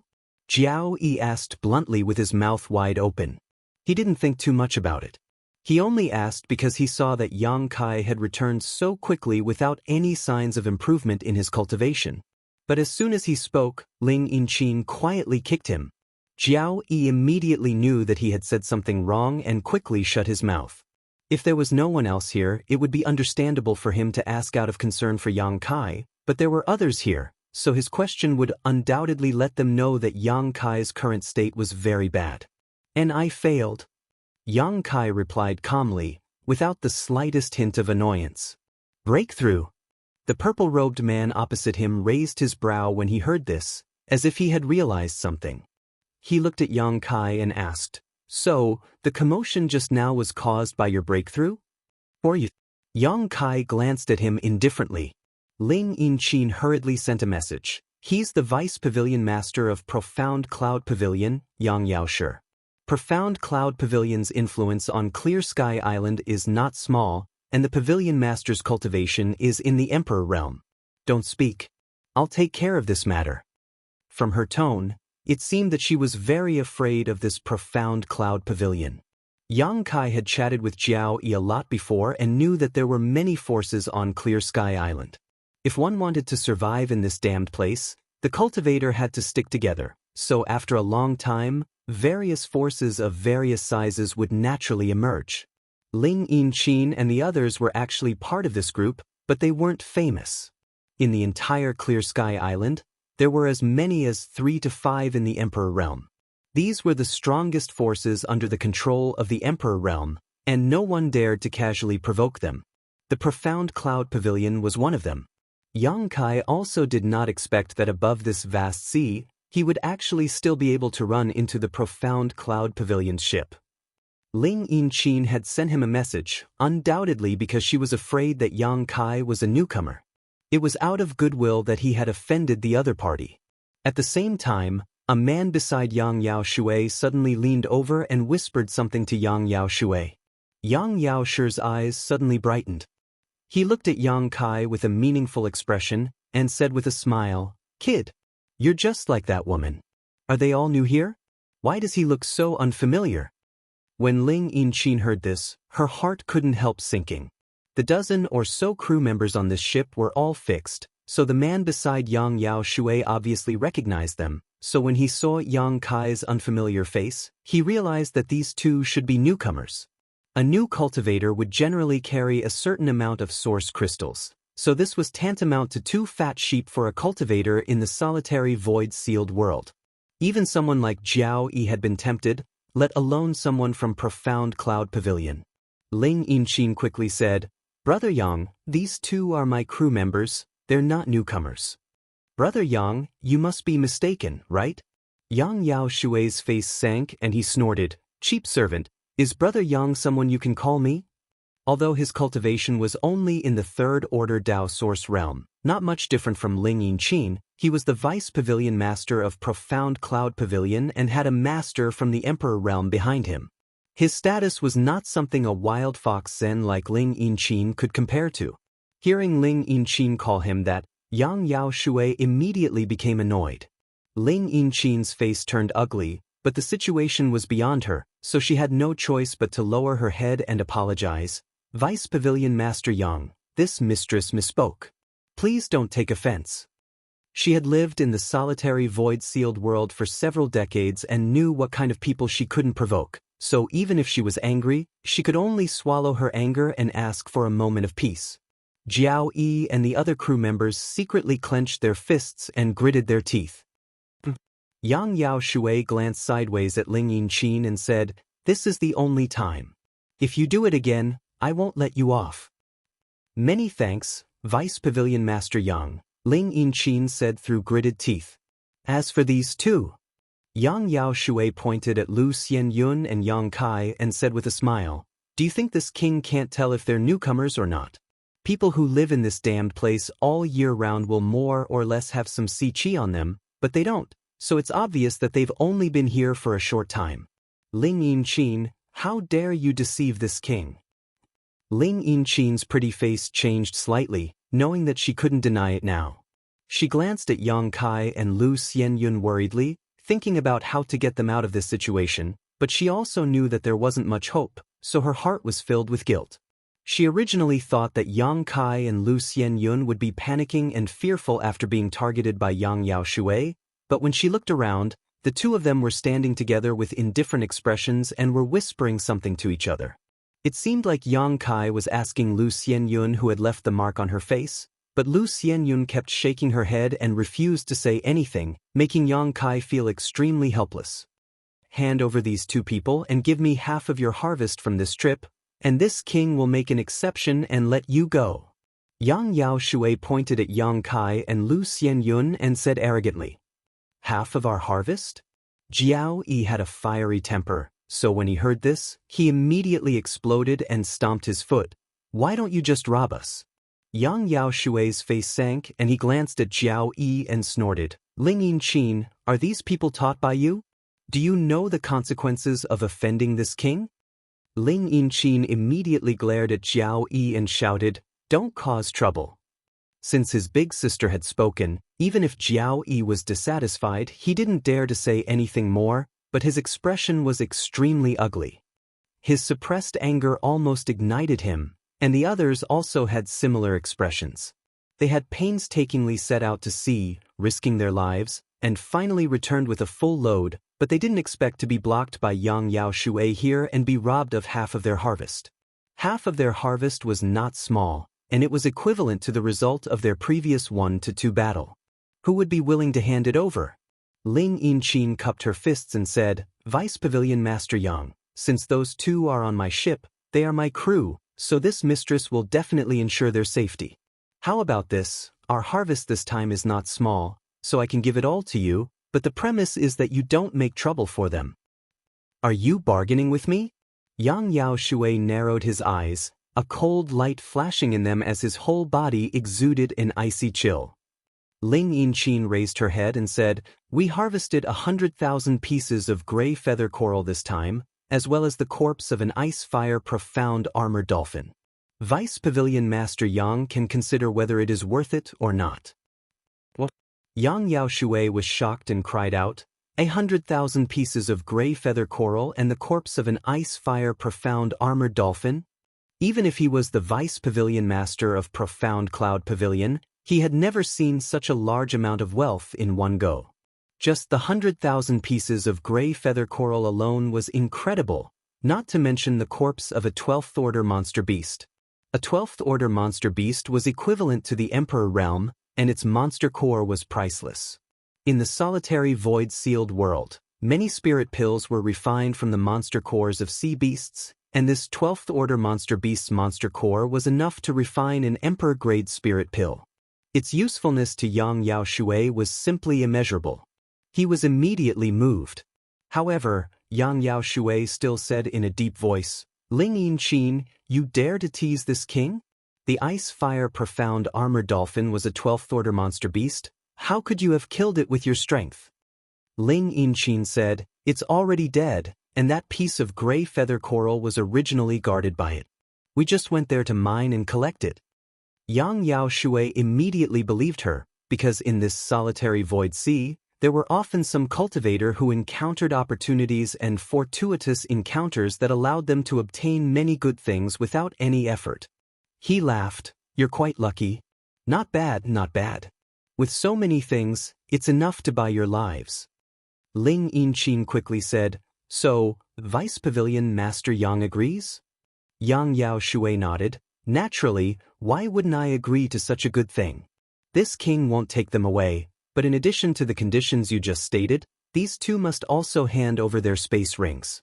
Jiao Yi asked bluntly with his mouth wide open. He didn't think too much about it. He only asked because he saw that Yang Kai had returned so quickly without any signs of improvement in his cultivation. But as soon as he spoke, Ling Yinchin quietly kicked him. Jiao Yi immediately knew that he had said something wrong and quickly shut his mouth. If there was no one else here, it would be understandable for him to ask out of concern for Yang Kai, but there were others here, so his question would undoubtedly let them know that Yang Kai's current state was very bad. "And I failed," Yang Kai replied calmly, without the slightest hint of annoyance. "Breakthrough." The purple-robed man opposite him raised his brow when he heard this, as if he had realized something. He looked at Yang Kai and asked, "So, the commotion just now was caused by your breakthrough? Or you?" Yang Kai glanced at him indifferently. Ling Yinchin hurriedly sent a message. "He's the Vice Pavilion Master of Profound Cloud Pavilion, Yang Yaoshi. Profound Cloud Pavilion's influence on Clear Sky Island is not small, and the Pavilion Master's cultivation is in the Emperor realm. Don't speak. I'll take care of this matter." From her tone, it seemed that she was very afraid of this Profound Cloud Pavilion. Yang Kai had chatted with Jiao Yi a lot before and knew that there were many forces on Clear Sky Island. If one wanted to survive in this damned place, the cultivator had to stick together, so after a long time, various forces of various sizes would naturally emerge. Ling Yinchin and the others were actually part of this group, but they weren't famous. In the entire Clear Sky Island, there were as many as 3 to 5 in the Emperor realm. These were the strongest forces under the control of the Emperor realm, and no one dared to casually provoke them. The Profound Cloud Pavilion was one of them. Yang Kai also did not expect that above this vast sea, he would actually still be able to run into the Profound Cloud Pavilion's ship. Ling Yinchin had sent him a message, undoubtedly because she was afraid that Yang Kai was a newcomer. It was out of goodwill that he had offended the other party. At the same time, a man beside Yang Yaoshui suddenly leaned over and whispered something to Yang Yaoshui. Yang Yaoshi's eyes suddenly brightened. He looked at Yang Kai with a meaningful expression and said with a smile, "Kid, you're just like that woman. Are they all new here? Why does he look so unfamiliar?" When Ling Yinchin heard this, her heart couldn't help sinking. The dozen or so crew members on this ship were all fixed, so the man beside Yang Yao Shui obviously recognized them, so when he saw Yang Kai's unfamiliar face, he realized that these two should be newcomers. A new cultivator would generally carry a certain amount of source crystals, so this was tantamount to 2 fat sheep for a cultivator in the solitary void-sealed world. Even someone like Jiao Yi had been tempted, let alone someone from Profound Cloud Pavilion. Ling Yinqin quickly said, "Brother Yang, these two are my crew members, they're not newcomers." "Brother Yang, you must be mistaken, right?" Yang Yao Shui's face sank and he snorted, "Cheap servant, is Brother Yang someone you can call me?" Although his cultivation was only in the 3rd order Dao source realm, not much different from Ling Yinqin, he was the vice pavilion master of Profound Cloud Pavilion and had a master from the Emperor realm behind him. His status was not something a wild fox Zen like Ling Yinqin could compare to. Hearing Ling Yinqin call him that, Yang Yao Shui immediately became annoyed. Ling Yinqin's face turned ugly, but the situation was beyond her, so she had no choice but to lower her head and apologize. "Vice Pavilion Master Yang, this mistress misspoke. Please don't take offense." She had lived in the solitary void-sealed world for several decades and knew what kind of people she couldn't provoke, so even if she was angry, she could only swallow her anger and ask for a moment of peace. Jiao Yi and the other crew members secretly clenched their fists and gritted their teeth. Yang Yao Shui glanced sideways at Ling Yinqin and said, "This is the only time. If you do it again, I won't let you off." "Many thanks, Vice Pavilion Master Yang," Ling Yinqin said through gritted teeth. "As for these two," Yang Yao Shui pointed at Lu Xianyun and Yang Kai and said with a smile, "Do you think this king can't tell if they're newcomers or not? People who live in this damned place all year round will more or less have some Si Chi on them, but they don't, so it's obvious that they've only been here for a short time. Ling Yinqin, how dare you deceive this king?" Ling Yinqin's pretty face changed slightly, knowing that she couldn't deny it now. She glanced at Yang Kai and Lu Xianyun worriedly, thinking about how to get them out of this situation, but she also knew that there wasn't much hope, so her heart was filled with guilt. She originally thought that Yang Kai and Lu Xianyun would be panicking and fearful after being targeted by Yang Yao Shui, but when she looked around, the two of them were standing together with indifferent expressions and were whispering something to each other. It seemed like Yang Kai was asking Lu Xianyun who had left the mark on her face, but Lu Xianyun kept shaking her head and refused to say anything, making Yang Kai feel extremely helpless. "Hand over these two people and give me half of your harvest from this trip, and this king will make an exception and let you go." Yang Yao Shui pointed at Yang Kai and Lu Xianyun and said arrogantly, "Half of our harvest?" Jiao Yi had a fiery temper, so when he heard this, he immediately exploded and stomped his foot. "Why don't you just rob us?" Yang Yao Shui's face sank and he glanced at Jiao Yi and snorted, "Ling Yinqin, are these people taught by you? Do you know the consequences of offending this king?" Ling Yinqin immediately glared at Jiao Yi and shouted, "Don't cause trouble." Since his big sister had spoken, even if Jiao Yi was dissatisfied, he didn't dare to say anything more, but his expression was extremely ugly. His suppressed anger almost ignited him, and the others also had similar expressions. They had painstakingly set out to sea, risking their lives, and finally returned with a full load, but they didn't expect to be blocked by Yang Yao Shui here and be robbed of half of their harvest. Half of their harvest was not small, and it was equivalent to the result of their previous 1-2 battle. Who would be willing to hand it over? Ling Yinqin cupped her fists and said, "Vice Pavilion Master Yang, since those two are on my ship, they are my crew, so this mistress will definitely ensure their safety. How about this? Our harvest this time is not small, so I can give it all to you, but the premise is that you don't make trouble for them." "Are you bargaining with me?" Yang Yao Shui narrowed his eyes, a cold light flashing in them as his whole body exuded an icy chill. Ling Yinqin raised her head and said, "We harvested 100,000 pieces of gray feather coral this time, as well as the corpse of an ice-fire profound armored dolphin. Vice Pavilion Master Yang can consider whether it is worth it or not." What? Yang Yao Shui was shocked and cried out, 100,000 pieces of gray feather coral and the corpse of an ice-fire profound armored dolphin? Even if he was the Vice Pavilion Master of Profound Cloud Pavilion, He had never seen such a large amount of wealth in one go. Just the 100,000 pieces of gray feather coral alone was incredible, not to mention the corpse of a 12th order monster beast. A 12th order monster beast was equivalent to the Emperor realm, and its monster core was priceless. In the solitary void-sealed world, many spirit pills were refined from the monster cores of sea beasts, and this 12th order monster beast's monster core was enough to refine an emperor-grade spirit pill. Its usefulness to Yang Yao Shui was simply immeasurable. He was immediately moved. However, Yang Yao Shui still said in a deep voice, "Ling Yinqin, you dare to tease this king? The ice-fire profound armored dolphin was a 12th order monster beast. How could you have killed it with your strength?" Ling Yinqin said, "It's already dead, and that piece of gray feather coral was originally guarded by it. We just went there to mine and collect it." Yang Yao Shui immediately believed her, because in this solitary void sea, there were often some cultivator who encountered opportunities and fortuitous encounters that allowed them to obtain many good things without any effort. He laughed, "You're quite lucky. Not bad, not bad. With so many things, it's enough to buy your lives." Ling Yinqin quickly said, "So, Vice Pavilion Master Yang agrees?" Yang Yao Shui nodded. "Naturally, why wouldn't I agree to such a good thing? This king won't take them away, but in addition to the conditions you just stated, these two must also hand over their space rings."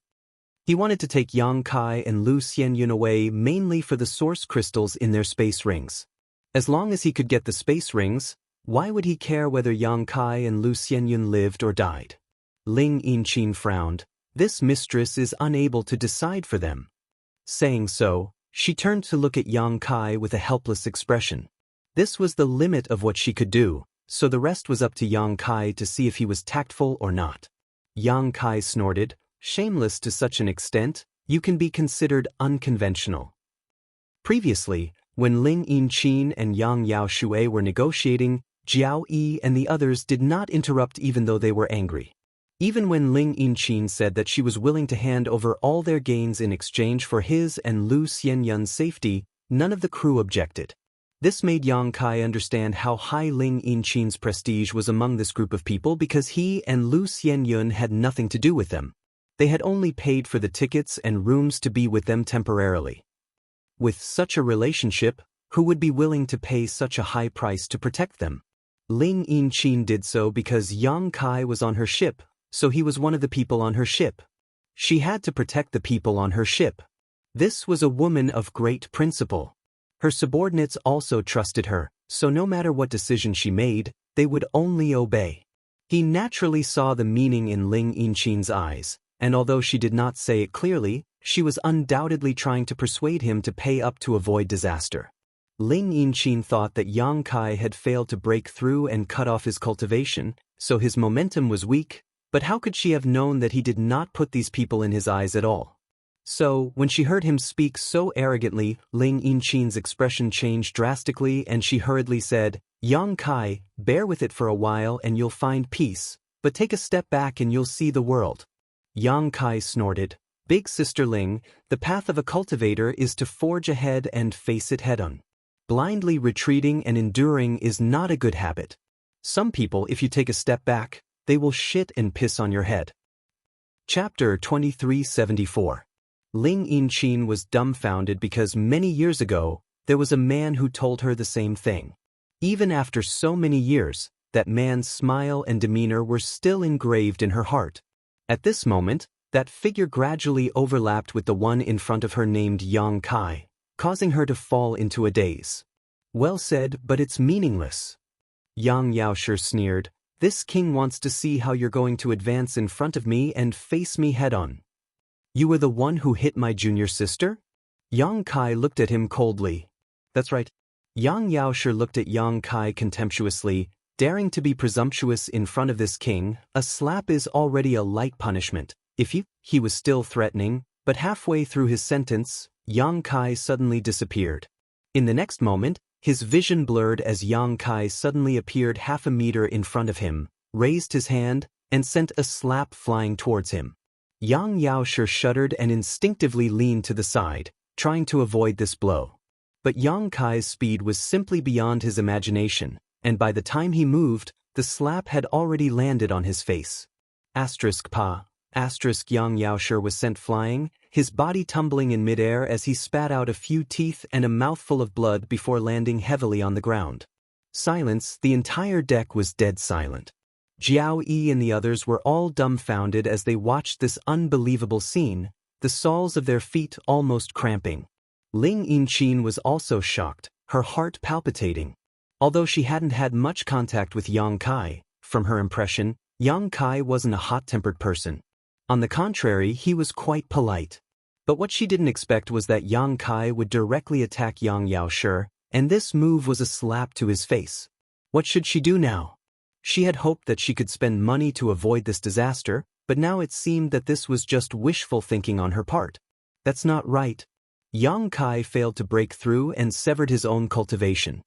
He wanted to take Yang Kai and Lu Xianyun away mainly for the source crystals in their space rings. As long as he could get the space rings, why would he care whether Yang Kai and Lu Xianyun lived or died? Ling Yinqin frowned. This mistress is unable to decide for them. Saying so, she turned to look at Yang Kai with a helpless expression. This was the limit of what she could do, so the rest was up to Yang Kai to see if he was tactful or not. Yang Kai snorted, "Shameless to such an extent, you can be considered unconventional." Previously, when Ling Yinqin and Yang Yao Shui were negotiating, Jiao Yi and the others did not interrupt even though they were angry. Even when Ling Yinqin said that she was willing to hand over all their gains in exchange for his and Lu Xianyun's safety, none of the crew objected. This made Yang Kai understand how high Ling Yinqin's prestige was among this group of people because he and Lu Xianyun had nothing to do with them. They had only paid for the tickets and rooms to be with them temporarily. With such a relationship, who would be willing to pay such a high price to protect them? Ling Yinqin did so because Yang Kai was on her ship, so he was one of the people on her ship. She had to protect the people on her ship. This was a woman of great principle. Her subordinates also trusted her, so no matter what decision she made, they would only obey. He naturally saw the meaning in Ling Yinqin's eyes, and although she did not say it clearly, she was undoubtedly trying to persuade him to pay up to avoid disaster. Ling Yinqin thought that Yang Kai had failed to break through and cut off his cultivation, so his momentum was weak, but how could she have known that he did not put these people in his eyes at all? So, when she heard him speak so arrogantly, Ling Yinqin's expression changed drastically and she hurriedly said, "Yang Kai, bear with it for a while and you'll find peace, but take a step back and you'll see the world." Yang Kai snorted, "Big Sister Ling, the path of a cultivator is to forge ahead and face it head-on. Blindly retreating and enduring is not a good habit. Some people, if you take a step back, they will shit and piss on your head." Chapter 2374. Ling Yinqin was dumbfounded because many years ago, there was a man who told her the same thing. Even after so many years, that man's smile and demeanor were still engraved in her heart. At this moment, that figure gradually overlapped with the one in front of her named Yang Kai, causing her to fall into a daze. "Well said, but it's meaningless." Yang Yaoshe sneered, "This king wants to see how you're going to advance in front of me and face me head-on. You were the one who hit my junior sister?" Yang Kai looked at him coldly. "That's right." Yang Yaoshe looked at Yang Kai contemptuously, daring to be presumptuous in front of this king. A slap is already a light punishment. He was still threatening, but halfway through his sentence, Yang Kai suddenly disappeared. In the next moment, his vision blurred as Yang Kai suddenly appeared half a meter in front of him, raised his hand, and sent a slap flying towards him. Yang Yaoshe shuddered and instinctively leaned to the side, trying to avoid this blow. But Yang Kai's speed was simply beyond his imagination, and by the time he moved, the slap had already landed on his face. Pa. Yang Yaoshi was sent flying, his body tumbling in midair as he spat out a few teeth and a mouthful of blood before landing heavily on the ground. Silence, the entire deck was dead silent. Jiao Yi and the others were all dumbfounded as they watched this unbelievable scene, the soles of their feet almost cramping. Ling Yinqin was also shocked, her heart palpitating. Although she hadn't had much contact with Yang Kai, from her impression, Yang Kai wasn't a hot-tempered person. On the contrary, he was quite polite. But what she didn't expect was that Yang Kai would directly attack Yang Yaoshi, and this move was a slap to his face. What should she do now? She had hoped that she could spend money to avoid this disaster, but now it seemed that this was just wishful thinking on her part. That's not right. Yang Kai failed to break through and severed his own cultivation.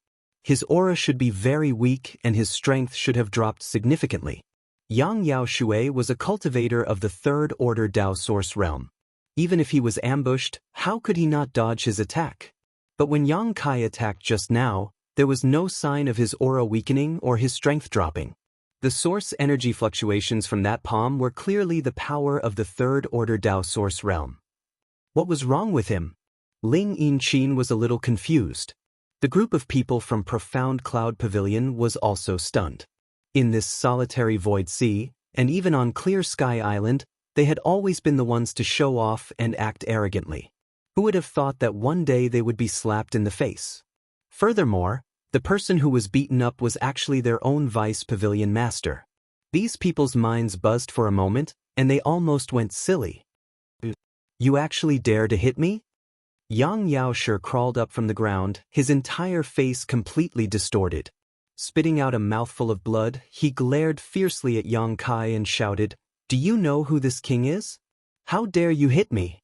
His aura should be very weak and his strength should have dropped significantly. Yang Yaoshi was a cultivator of the third order Dao Source realm. Even if he was ambushed, how could he not dodge his attack? But when Yang Kai attacked just now, there was no sign of his aura weakening or his strength dropping. The source energy fluctuations from that palm were clearly the power of the third order Dao Source realm. What was wrong with him? Ling Yinqin was a little confused. The group of people from Profound Cloud Pavilion was also stunned. In this solitary void sea, and even on Clear Sky Island, they had always been the ones to show off and act arrogantly. Who would have thought that one day they would be slapped in the face? Furthermore, the person who was beaten up was actually their own vice pavilion master. These people's minds buzzed for a moment, and they almost went silly. You actually dare to hit me? Yang Yaoshi crawled up from the ground, his entire face completely distorted. Spitting out a mouthful of blood, he glared fiercely at Yang Kai and shouted, "Do you know who this king is? How dare you hit me?"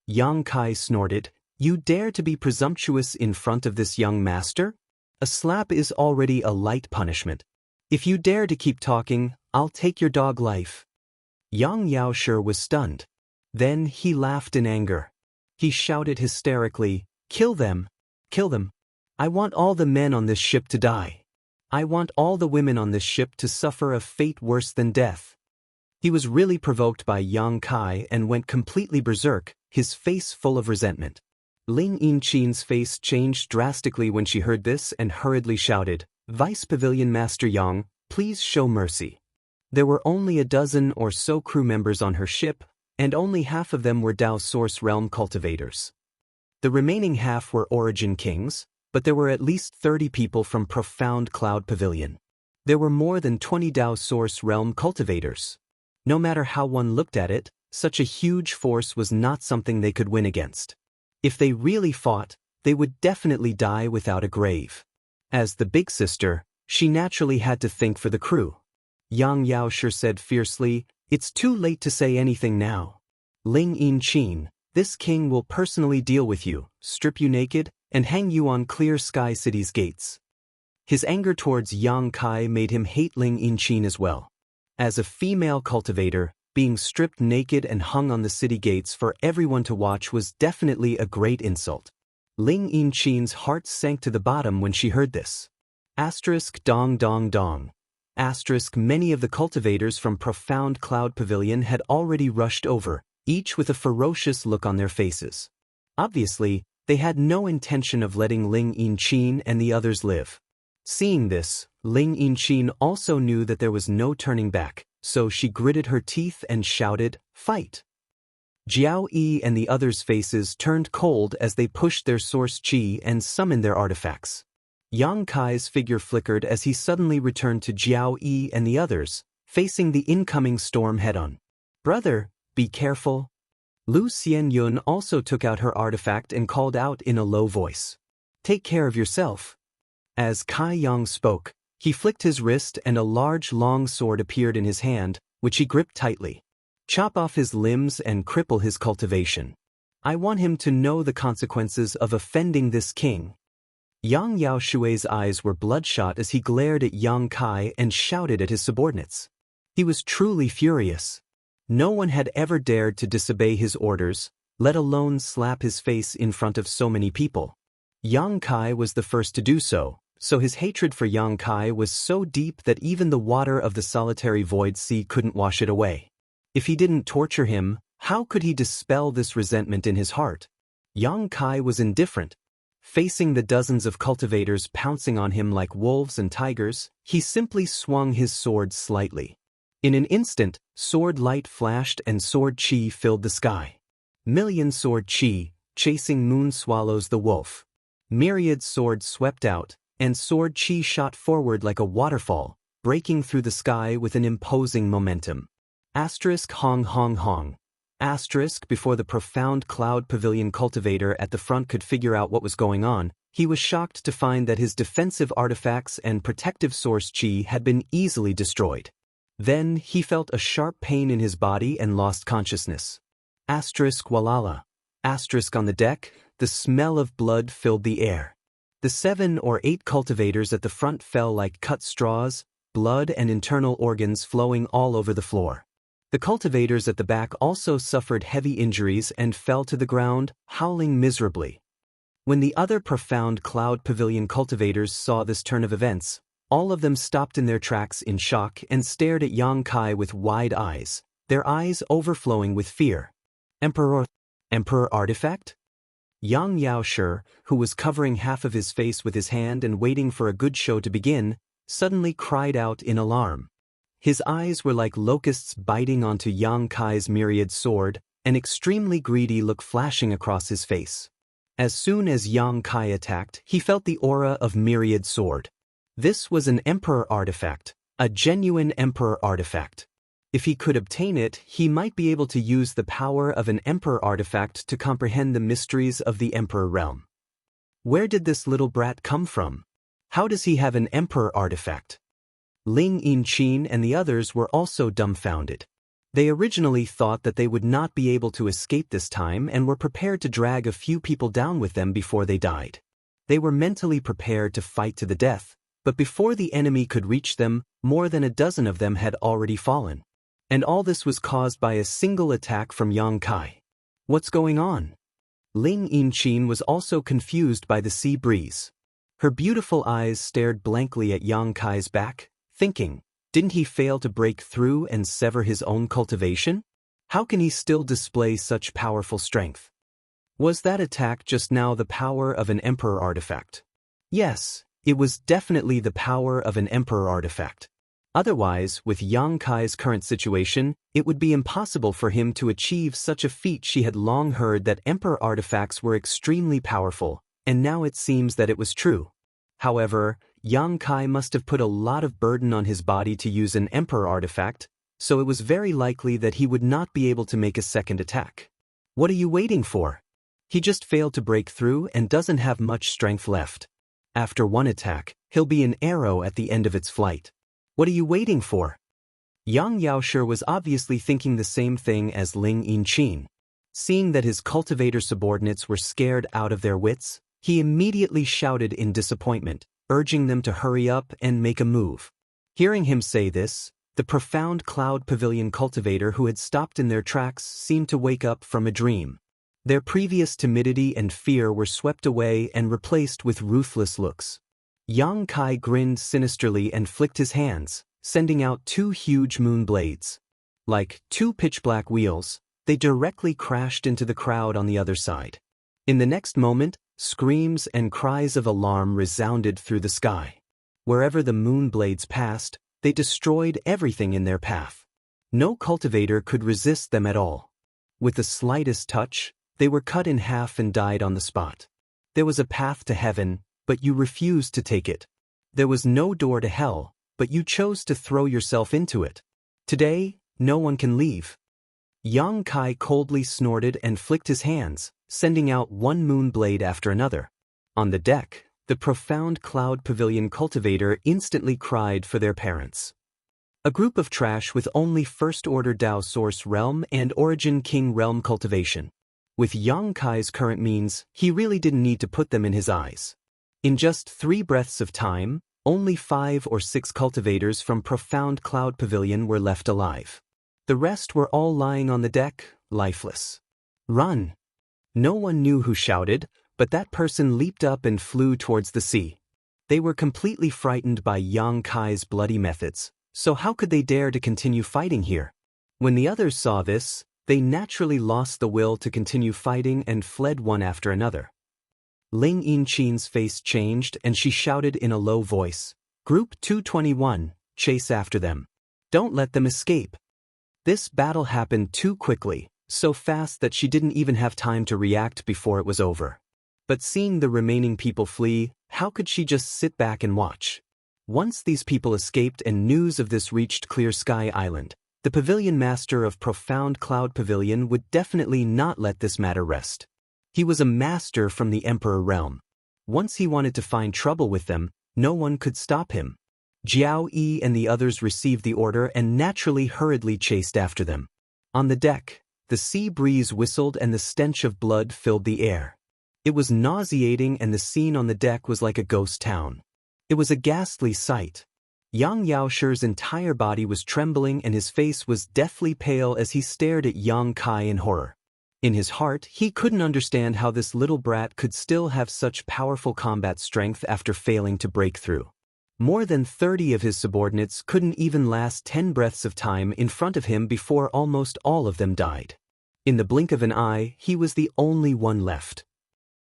Yang Kai snorted, "You dare to be presumptuous in front of this young master? A slap is already a light punishment. If you dare to keep talking, I'll take your dog life." Yang Yaoshi was stunned. Then he laughed in anger. He shouted hysterically, "Kill them! Kill them! I want all the men on this ship to die. I want all the women on this ship to suffer a fate worse than death." He was really provoked by Yang Kai and went completely berserk, his face full of resentment. Ling Yinqin's face changed drastically when she heard this and hurriedly shouted, "Vice Pavilion Master Yang, please show mercy." There were only a dozen or so crew members on her ship, and only half of them were Dao Source Realm cultivators. The remaining half were Origin Kings, but there were at least 30 people from Profound Cloud Pavilion. There were more than 20 Dao Source Realm cultivators. No matter how one looked at it, such a huge force was not something they could win against. If they really fought, they would definitely die without a grave. As the big sister, she naturally had to think for the crew. Yang Yaoshi said fiercely, "It's too late to say anything now. Ling Yinqin, this king will personally deal with you, strip you naked, and hang you on Clear Sky City's gates." His anger towards Yang Kai made him hate Ling Yinqin as well. As a female cultivator, being stripped naked and hung on the city gates for everyone to watch was definitely a great insult. Ling Yinqin's heart sank to the bottom when she heard this. Dong dong dong. Many of the cultivators from Profound Cloud Pavilion had already rushed over, each with a ferocious look on their faces. Obviously, they had no intention of letting Ling Yinqin and the others live. Seeing this, Ling Yinqin also knew that there was no turning back, so she gritted her teeth and shouted, "Fight!" Jiao Yi and the others' faces turned cold as they pushed their source chi and summoned their artifacts. Yang Kai's figure flickered as he suddenly returned to Jiao Yi and the others, facing the incoming storm head-on. "Brother, be careful." Lu Xianyun also took out her artifact and called out in a low voice, "Take care of yourself." As Kai Yang spoke, he flicked his wrist and a large long sword appeared in his hand, which he gripped tightly. "Chop off his limbs and cripple his cultivation. I want him to know the consequences of offending this king." Yang Yaoshui's eyes were bloodshot as he glared at Yang Kai and shouted at his subordinates. He was truly furious. No one had ever dared to disobey his orders, let alone slap his face in front of so many people. Yang Kai was the first to do so, so his hatred for Yang Kai was so deep that even the water of the solitary void sea couldn't wash it away. If he didn't torture him, how could he dispel this resentment in his heart? Yang Kai was indifferent. Facing the dozens of cultivators pouncing on him like wolves and tigers, he simply swung his sword slightly. In an instant, sword light flashed and sword chi filled the sky. Million sword chi, chasing moon swallows the wolf. Myriad swords swept out, and sword chi shot forward like a waterfall, breaking through the sky with an imposing momentum. Asterisk hong hong hong. Asterisk before the profound cloud pavilion cultivator at the front could figure out what was going on, he was shocked to find that his defensive artifacts and protective source chi had been easily destroyed. Then he felt a sharp pain in his body and lost consciousness. Asterisk walala. Asterisk on the deck, the smell of blood filled the air. The 7 or 8 cultivators at the front fell like cut straws, blood and internal organs flowing all over the floor. The cultivators at the back also suffered heavy injuries and fell to the ground, howling miserably. When the other profound cloud pavilion cultivators saw this turn of events, all of them stopped in their tracks in shock and stared at Yang Kai with wide eyes, their eyes overflowing with fear. Emperor artifact? Yang Yaoshi, who was covering half of his face with his hand and waiting for a good show to begin, suddenly cried out in alarm. His eyes were like locusts biting onto Yang Kai's myriad sword, an extremely greedy look flashing across his face. As soon as Yang Kai attacked, he felt the aura of myriad sword. This was an emperor artifact, a genuine emperor artifact. If he could obtain it, he might be able to use the power of an emperor artifact to comprehend the mysteries of the emperor realm. Where did this little brat come from? How does he have an emperor artifact? Ling Yinchin and the others were also dumbfounded. They originally thought that they would not be able to escape this time and were prepared to drag a few people down with them before they died. They were mentally prepared to fight to the death, but before the enemy could reach them, more than a dozen of them had already fallen. And all this was caused by a single attack from Yang Kai. What's going on? Ling Yinchin was also confused by the sea breeze. Her beautiful eyes stared blankly at Yang Kai's back, thinking, didn't he fail to break through and sever his own cultivation? How can he still display such powerful strength? Was that attack just now the power of an emperor artifact? Yes, it was definitely the power of an emperor artifact. Otherwise, with Yang Kai's current situation, it would be impossible for him to achieve such a feat. She had long heard that emperor artifacts were extremely powerful, and now it seems that it was true. However, Yang Kai must have put a lot of burden on his body to use an emperor artifact, so it was very likely that he would not be able to make a second attack. What are you waiting for? He just failed to break through and doesn't have much strength left. After one attack, he'll be an arrow at the end of its flight. What are you waiting for? Yang Yaoshi was obviously thinking the same thing as Ling Yinchin. Seeing that his cultivator subordinates were scared out of their wits, he immediately shouted in disappointment, urging them to hurry up and make a move. Hearing him say this, the profound cloud pavilion cultivator who had stopped in their tracks seemed to wake up from a dream. Their previous timidity and fear were swept away and replaced with ruthless looks. Yang Kai grinned sinisterly and flicked his hands, sending out 2 huge moon blades. Like 2 pitch-black wheels, they directly crashed into the crowd on the other side. In the next moment, screams and cries of alarm resounded through the sky. Wherever the moon blades passed, they destroyed everything in their path. No cultivator could resist them at all. With the slightest touch, they were cut in half and died on the spot. There was a path to heaven, but you refused to take it. There was no door to hell, but you chose to throw yourself into it. Today, no one can leave. Yang Kai coldly snorted and flicked his hands, sending out 1 moon blade after another. On the deck, the profound cloud pavilion cultivator instantly cried for their parents. A group of trash with only first-order Dao Source Realm and Origin King Realm cultivation. With Yang Kai's current means, he really didn't need to put them in his eyes. In just 3 breaths of time, only 5 or 6 cultivators from profound cloud pavilion were left alive. The rest were all lying on the deck, lifeless. Run! No one knew who shouted, But that person leaped up and flew towards the sea. They were completely frightened by Yang Kai's bloody methods, so how could they dare to continue fighting here? When the others saw this, they naturally lost the will to continue fighting and fled one after another. Ling Yinchin's face changed and she shouted in a low voice, "Group 221, chase after them. Don't let them escape." This battle happened too quickly, so fast that she didn't even have time to react before it was over. But seeing the remaining people flee, how could she just sit back and watch? Once these people escaped and news of this reached Clear Sky Island, the pavilion master of Profound Cloud Pavilion would definitely not let this matter rest. He was a master from the Emperor realm. Once he wanted to find trouble with them, no one could stop him. Jiao Yi and the others received the order and naturally hurriedly chased after them. On the deck, the sea breeze whistled and the stench of blood filled the air. It was nauseating and the scene on the deck was like a ghost town. It was a ghastly sight. Yang Yaoshi's entire body was trembling and his face was deathly pale as he stared at Yang Kai in horror. In his heart, he couldn't understand how this little brat could still have such powerful combat strength after failing to break through. More than 30 of his subordinates couldn't even last 10 breaths of time in front of him before almost all of them died. In the blink of an eye, he was the only one left.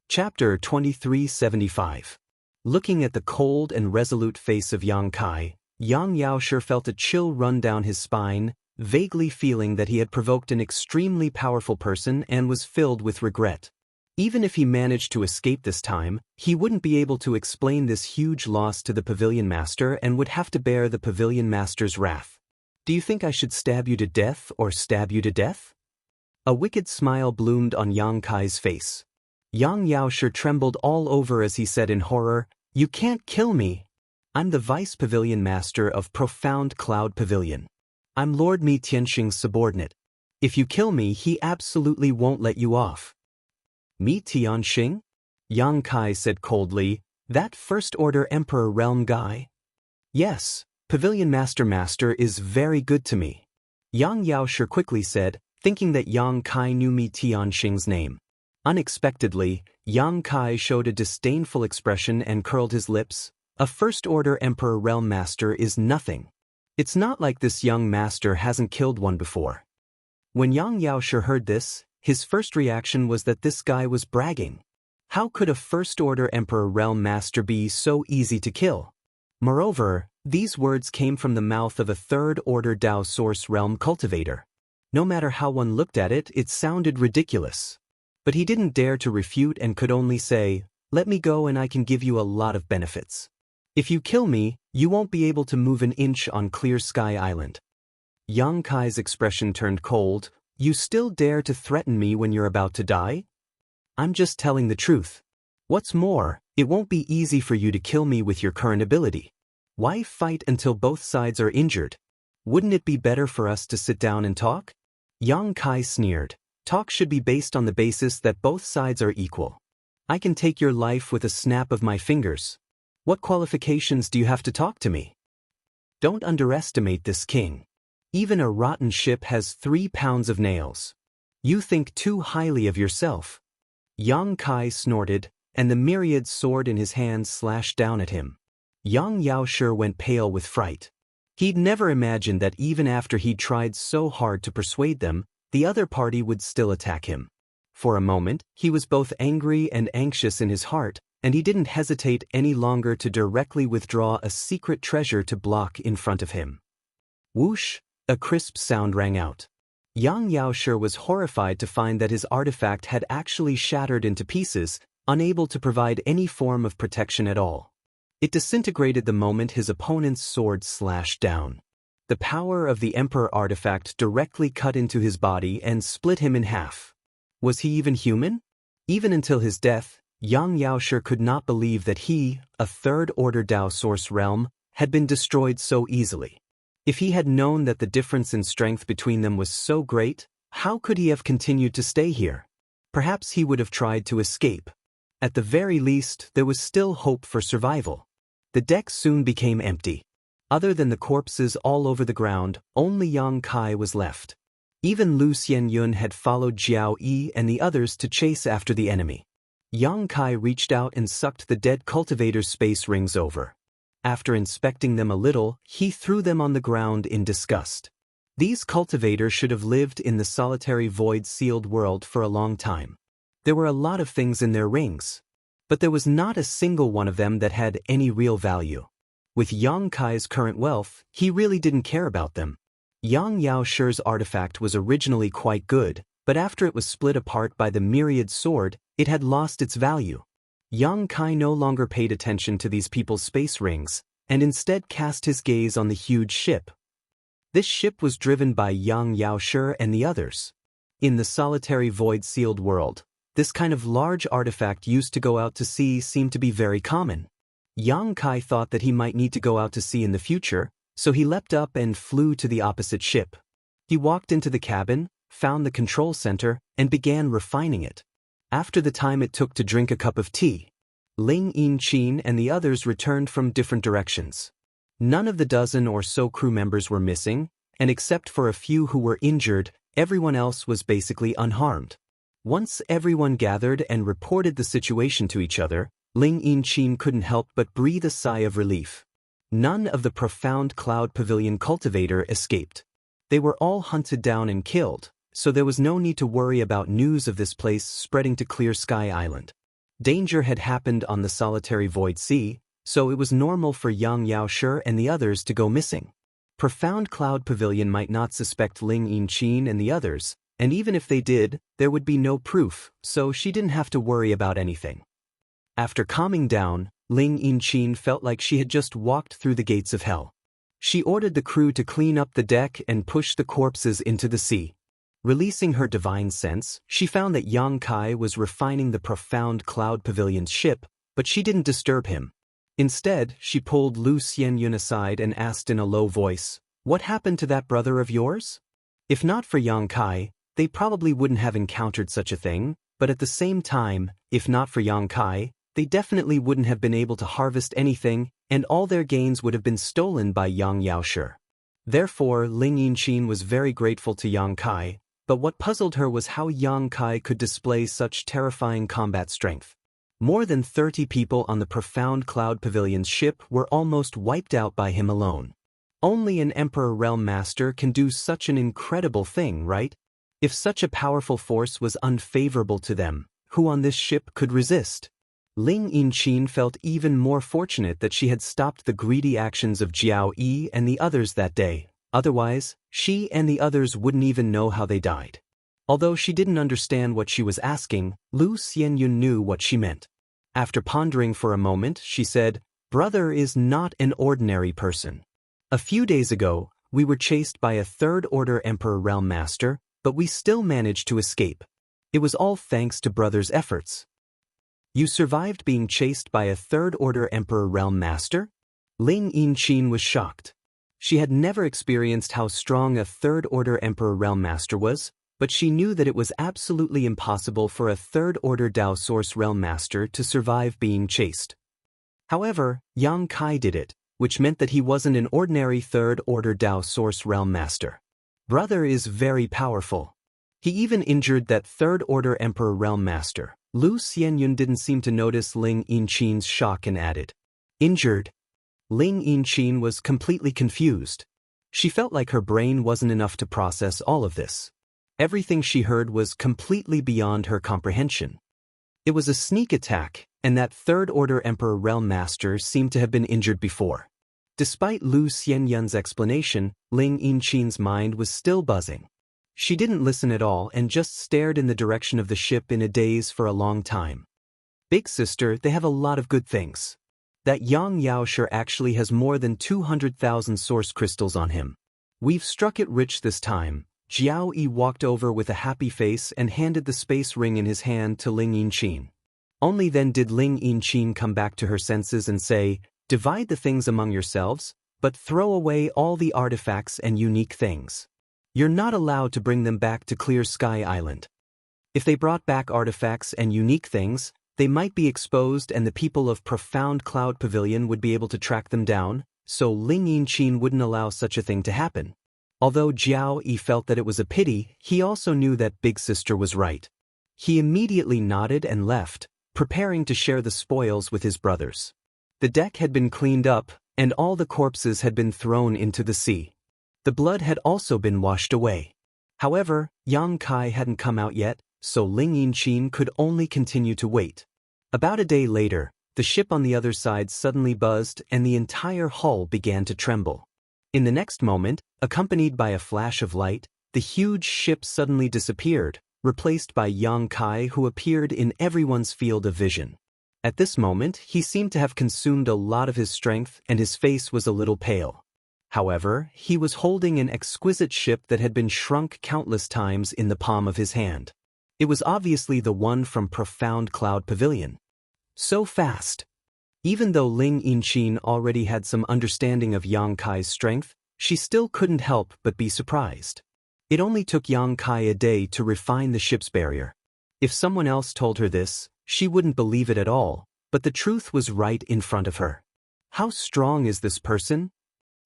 Chapter 2375. Looking at the cold and resolute face of Yang Kai, Yang Yaoshi felt a chill run down his spine, vaguely feeling that he had provoked an extremely powerful person and was filled with regret. Even if he managed to escape this time, he wouldn't be able to explain this huge loss to the pavilion master and would have to bear the pavilion master's wrath. "Do you think I should stab you to death or stab you to death?" A wicked smile bloomed on Yang Kai's face. Yang Yaoshi trembled all over as he said in horror, "You can't kill me. I'm the vice pavilion master of Profound Cloud Pavilion. I'm Lord Mi Tianxing's subordinate. If you kill me, he absolutely won't let you off." "Mi Tianxing?" Yang Kai said coldly, "That First Order Emperor Realm guy?" "Yes, Pavilion Master is very good to me," Yang Yaoshi quickly said, thinking that Yang Kai knew Mi Tianxing's name. Unexpectedly, Yang Kai showed a disdainful expression and curled his lips. "A First Order Emperor Realm Master is nothing. It's not like this young master hasn't killed one before." When Yang Yaoshi heard this, his first reaction was that this guy was bragging. How could a First Order Emperor Realm Master be so easy to kill? Moreover, these words came from the mouth of a Third Order Dao Source Realm cultivator. No matter how one looked at it, it sounded ridiculous. But he didn't dare to refute and could only say, "Let me go and I can give you a lot of benefits. If you kill me, you won't be able to move an inch on Clear Sky Island." Yang Kai's expression turned cold. "You still dare to threaten me when you're about to die? I'm just telling the truth. What's more, it won't be easy for you to kill me with your current ability. Why fight until both sides are injured? Wouldn't it be better for us to sit down and talk?" Yang Kai sneered. "Talk should be based on the basis that both sides are equal. I can take your life with a snap of my fingers. What qualifications do you have to talk to me? Don't underestimate this king. Even a rotten ship has 3 pounds of nails. You think too highly of yourself." Yang Kai snorted, and the myriad sword in his hand slashed down at him. Yang Yaoshi went pale with fright. He'd never imagined that even after he'd tried so hard to persuade them, the other party would still attack him. For a moment, he was both angry and anxious in his heart, and he didn't hesitate any longer to directly withdraw a secret treasure to block in front of him. Whoosh! A crisp sound rang out. Yang Yaoshi was horrified to find that his artifact had actually shattered into pieces, unable to provide any form of protection at all. It disintegrated the moment his opponent's sword slashed down. The power of the Emperor artifact directly cut into his body and split him in half. Was he even human? Even until his death, Yang Yaoshi could not believe that he, a Third Order Dao Source realm, had been destroyed so easily. If he had known that the difference in strength between them was so great, how could he have continued to stay here? Perhaps he would have tried to escape. At the very least, there was still hope for survival. The deck soon became empty. Other than the corpses all over the ground, only Yang Kai was left. Even Lu Xianyun had followed Jiao Yi and the others to chase after the enemy. Yang Kai reached out and sucked the dead cultivator's space rings over. After inspecting them a little, he threw them on the ground in disgust. These cultivators should have lived in the solitary void-sealed world for a long time. There were a lot of things in their rings, but there was not a single one of them that had any real value. With Yang Kai's current wealth, he really didn't care about them. Yang Yaoshi's artifact was originally quite good, but after it was split apart by the myriad sword, it had lost its value. Yang Kai no longer paid attention to these people's space rings, and instead cast his gaze on the huge ship. This ship was driven by Yang Yaoshi and the others. In the solitary void-sealed world, this kind of large artifact used to go out to sea seemed to be very common. Yang Kai thought that he might need to go out to sea in the future, so he leapt up and flew to the opposite ship. He walked into the cabin, found the control center, and began refining it. After the time it took to drink a cup of tea, Ling Yinchin and the others returned from different directions. None of the dozen or so crew members were missing, and except for a few who were injured, everyone else was basically unharmed. Once everyone gathered and reported the situation to each other, Ling Yinchin couldn't help but breathe a sigh of relief. None of the profound cloud pavilion cultivator escaped. They were all hunted down and killed, so there was no need to worry about news of this place spreading to Clear Sky Island. Danger had happened on the solitary void sea, so it was normal for Yang Yaoshi and the others to go missing. Profound Cloud Pavilion might not suspect Ling Yinchin and the others, and even if they did, there would be no proof, so she didn't have to worry about anything. After calming down, Ling Yinchin felt like she had just walked through the gates of hell. She ordered the crew to clean up the deck and push the corpses into the sea. Releasing her divine sense, she found that Yang Kai was refining the profound Cloud Pavilion's ship, but she didn't disturb him. Instead, she pulled Lu Xianyun aside and asked in a low voice, "What happened to that brother of yours?" If not for Yang Kai, they probably wouldn't have encountered such a thing, but at the same time, if not for Yang Kai, they definitely wouldn't have been able to harvest anything, and all their gains would have been stolen by Yang Yaoshi. Therefore, Ling Yinchin was very grateful to Yang Kai, but what puzzled her was how Yang Kai could display such terrifying combat strength. More than 30 people on the profound Cloud Pavilion's ship were almost wiped out by him alone. Only an Emperor Realm Master can do such an incredible thing, right? If such a powerful force was unfavorable to them, who on this ship could resist? Ling Yinchin felt even more fortunate that she had stopped the greedy actions of Jiao Yi and the others that day. Otherwise, she and the others wouldn't even know how they died. Although she didn't understand what she was asking, Lu Xianyun knew what she meant. After pondering for a moment, she said, "Brother is not an ordinary person. A few days ago, we were chased by a third-order Emperor Realm Master, but we still managed to escape. It was all thanks to Brother's efforts." "You survived being chased by a third-order Emperor Realm Master?" Ling Yinchin was shocked. She had never experienced how strong a third-order Emperor Realm Master was, but she knew that it was absolutely impossible for a third-order Dao Source Realm Master to survive being chased. However, Yang Kai did it, which meant that he wasn't an ordinary third-order Dao Source Realm Master. Brother is very powerful. He even injured that third-order Emperor Realm Master. Lu Xianyun didn't seem to notice Ling Yinchin's shock and added, "Injured?" Ling Yinchin was completely confused. She felt like her brain wasn't enough to process all of this. Everything she heard was completely beyond her comprehension. It was a sneak attack, and that third-order Emperor Realm Master seemed to have been injured before. Despite Lu Xianyun's explanation, Ling Yinchin's mind was still buzzing. She didn't listen at all and just stared in the direction of the ship in a daze for a long time. "Big sister, they have a lot of good things. That Yang Yaoshi actually has more than 200,000 source crystals on him. We've struck it rich this time." Jiao Yi walked over with a happy face and handed the space ring in his hand to Ling Yinchin. Only then did Ling Yinchin come back to her senses and say, "Divide the things among yourselves, but throw away all the artifacts and unique things. You're not allowed to bring them back to Clear Sky Island. If they brought back artifacts and unique things, they might be exposed and the people of Profound Cloud Pavilion would be able to track them down, so Ling Yinchin wouldn't allow such a thing to happen." Although Jiao Yi felt that it was a pity, he also knew that Big Sister was right. He immediately nodded and left, preparing to share the spoils with his brothers. The deck had been cleaned up, and all the corpses had been thrown into the sea. The blood had also been washed away. However, Yang Kai hadn't come out yet, so Ling Yinqin could only continue to wait. About a day later, the ship on the other side suddenly buzzed and the entire hull began to tremble. In the next moment, accompanied by a flash of light, the huge ship suddenly disappeared, replaced by Yang Kai, who appeared in everyone's field of vision. At this moment, he seemed to have consumed a lot of his strength and his face was a little pale. However, he was holding an exquisite ship that had been shrunk countless times in the palm of his hand. It was obviously the one from Profound Cloud Pavilion. So fast! Even though Ling Yinqin already had some understanding of Yang Kai's strength, she still couldn't help but be surprised. It only took Yang Kai a day to refine the ship's barrier. If someone else told her this, she wouldn't believe it at all, but the truth was right in front of her. How strong is this person?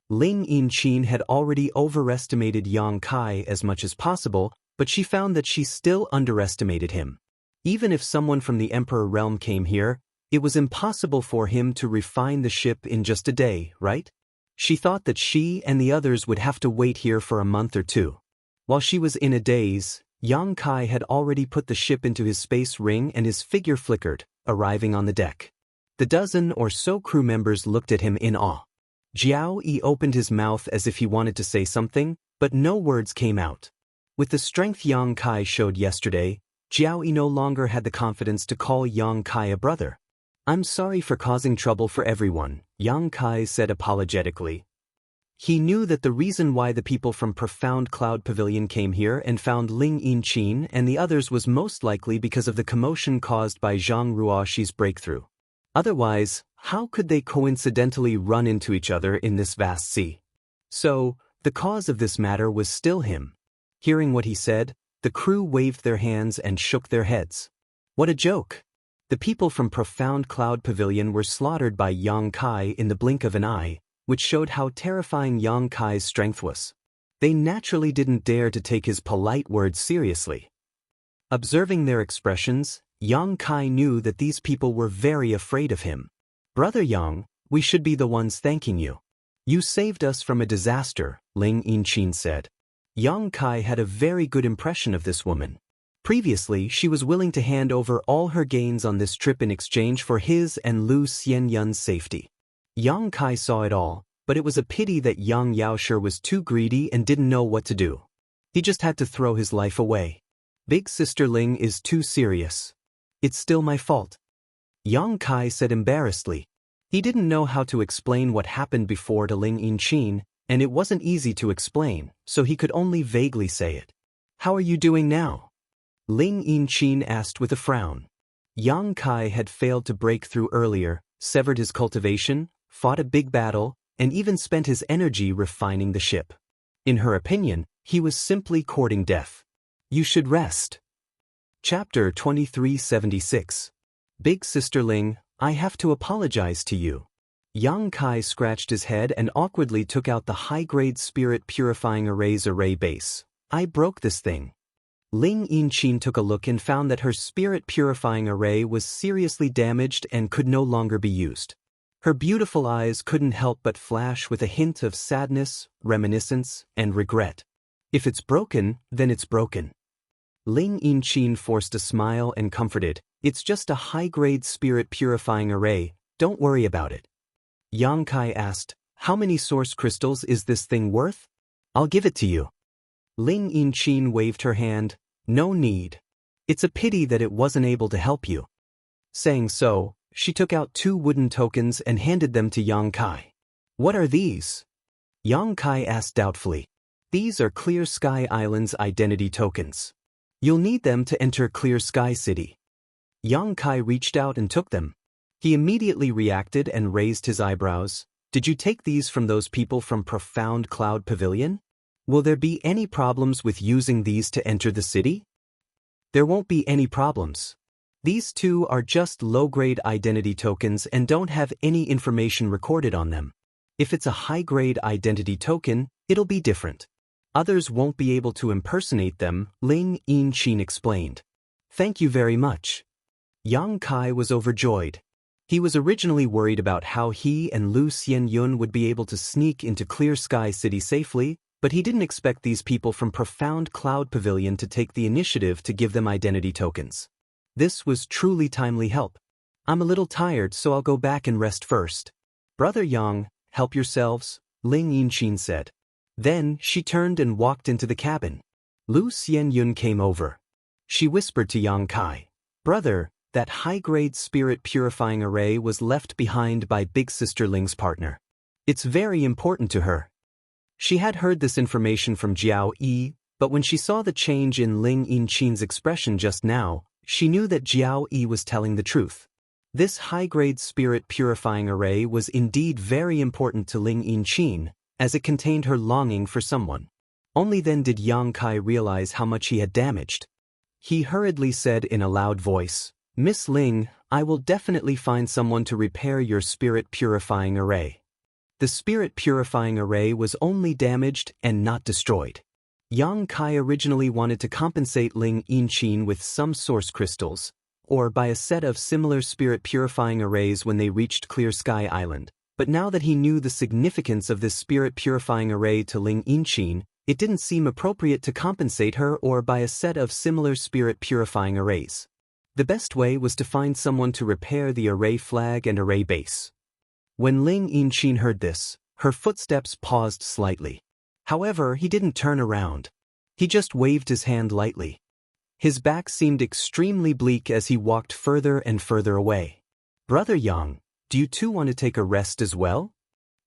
Ling Yinqin had already overestimated Yang Kai as much as possible, but she found that she still underestimated him. Even if someone from the Emperor realm came here, it was impossible for him to refine the ship in just a day, right? She thought that she and the others would have to wait here for a month or two. While she was in a daze, Yang Kai had already put the ship into his space ring and his figure flickered, arriving on the deck. The dozen or so crew members looked at him in awe. Jiao Yi opened his mouth as if he wanted to say something, but no words came out. With the strength Yang Kai showed yesterday, Jiao Yi no longer had the confidence to call Yang Kai a brother. "I'm sorry for causing trouble for everyone," Yang Kai said apologetically. He knew that the reason why the people from Profound Cloud Pavilion came here and found Ling Yinqin and the others was most likely because of the commotion caused by Zhang Ruoxi's breakthrough. Otherwise, how could they coincidentally run into each other in this vast sea? So, the cause of this matter was still him. Hearing what he said, the crew waved their hands and shook their heads. What a joke! The people from Profound Cloud Pavilion were slaughtered by Yang Kai in the blink of an eye, which showed how terrifying Yang Kai's strength was. They naturally didn't dare to take his polite words seriously. Observing their expressions, Yang Kai knew that these people were very afraid of him. "Brother Yang, we should be the ones thanking you. You saved us from a disaster," Ling Yinqin said. Yang Kai had a very good impression of this woman. Previously, she was willing to hand over all her gains on this trip in exchange for his and Lu Xianyun's safety. Yang Kai saw it all, but it was a pity that Yang Yaoshi was too greedy and didn't know what to do. He just had to throw his life away. "Big Sister Ling is too serious. It's still my fault," Yang Kai said embarrassedly. He didn't know how to explain what happened before to Ling Yinqin, and it wasn't easy to explain, so he could only vaguely say it. "How are you doing now?" Ling Yinqin asked with a frown. Yang Kai had failed to break through earlier, severed his cultivation, fought a big battle, and even spent his energy refining the ship. In her opinion, he was simply courting death. "You should rest." Chapter 2376. Big Sister Ling, I have to apologize to you. Yang Kai scratched his head and awkwardly took out the high-grade spirit purifying array's array base. "I broke this thing." Ling Yinqin took a look and found that her spirit purifying array was seriously damaged and could no longer be used. Her beautiful eyes couldn't help but flash with a hint of sadness, reminiscence, and regret. "If it's broken, then it's broken." Ling Yinqin forced a smile and comforted, "It's just a high-grade spirit purifying array, don't worry about it." Yang Kai asked, "How many source crystals is this thing worth? I'll give it to you." Ling Yinqin waved her hand, "No need. It's a pity that it wasn't able to help you." Saying so, she took out 2 wooden tokens and handed them to Yang Kai. "What are these?" Yang Kai asked doubtfully. "These are Clear Sky Island's identity tokens. You'll need them to enter Clear Sky City." Yang Kai reached out and took them. He immediately reacted and raised his eyebrows. "Did you take these from those people from Profound Cloud Pavilion? Will there be any problems with using these to enter the city?" "There won't be any problems. These 2 are just low-grade identity tokens and don't have any information recorded on them. If it's a high-grade identity token, it'll be different. Others won't be able to impersonate them," Ling Yinqin explained. "Thank you very much." Yang Kai was overjoyed. He was originally worried about how he and Lu Xianyun would be able to sneak into Clear Sky City safely, but he didn't expect these people from Profound Cloud Pavilion to take the initiative to give them identity tokens. This was truly timely help. I'm a little tired, so I'll go back and rest first. Brother Yang, help yourselves, Ling Yinqin said. Then she turned and walked into the cabin. Lu Xianyun came over. She whispered to Yang Kai, Brother, that high-grade spirit purifying array was left behind by Big Sister Ling's partner. It's very important to her. She had heard this information from Jiao Yi, but when she saw the change in Ling Yinqin's expression just now, she knew that Jiao Yi was telling the truth. This high-grade spirit purifying array was indeed very important to Ling Yinqin, as it contained her longing for someone. Only then did Yang Kai realize how much he had damaged. He hurriedly said in a loud voice, Miss Ling, I will definitely find someone to repair your spirit purifying array. The spirit purifying array was only damaged and not destroyed. Yang Kai originally wanted to compensate Ling Yinqin with some source crystals, or by a set of similar spirit purifying arrays when they reached Clear Sky Island, but now that he knew the significance of this spirit purifying array to Ling Yinqin, it didn't seem appropriate to compensate her or by a set of similar spirit purifying arrays. The best way was to find someone to repair the array flag and array base. When Ling Yinqin heard this, her footsteps paused slightly. However, he didn't turn around. He just waved his hand lightly. His back seemed extremely bleak as he walked further and further away. Brother Yang, do you too want to take a rest as well?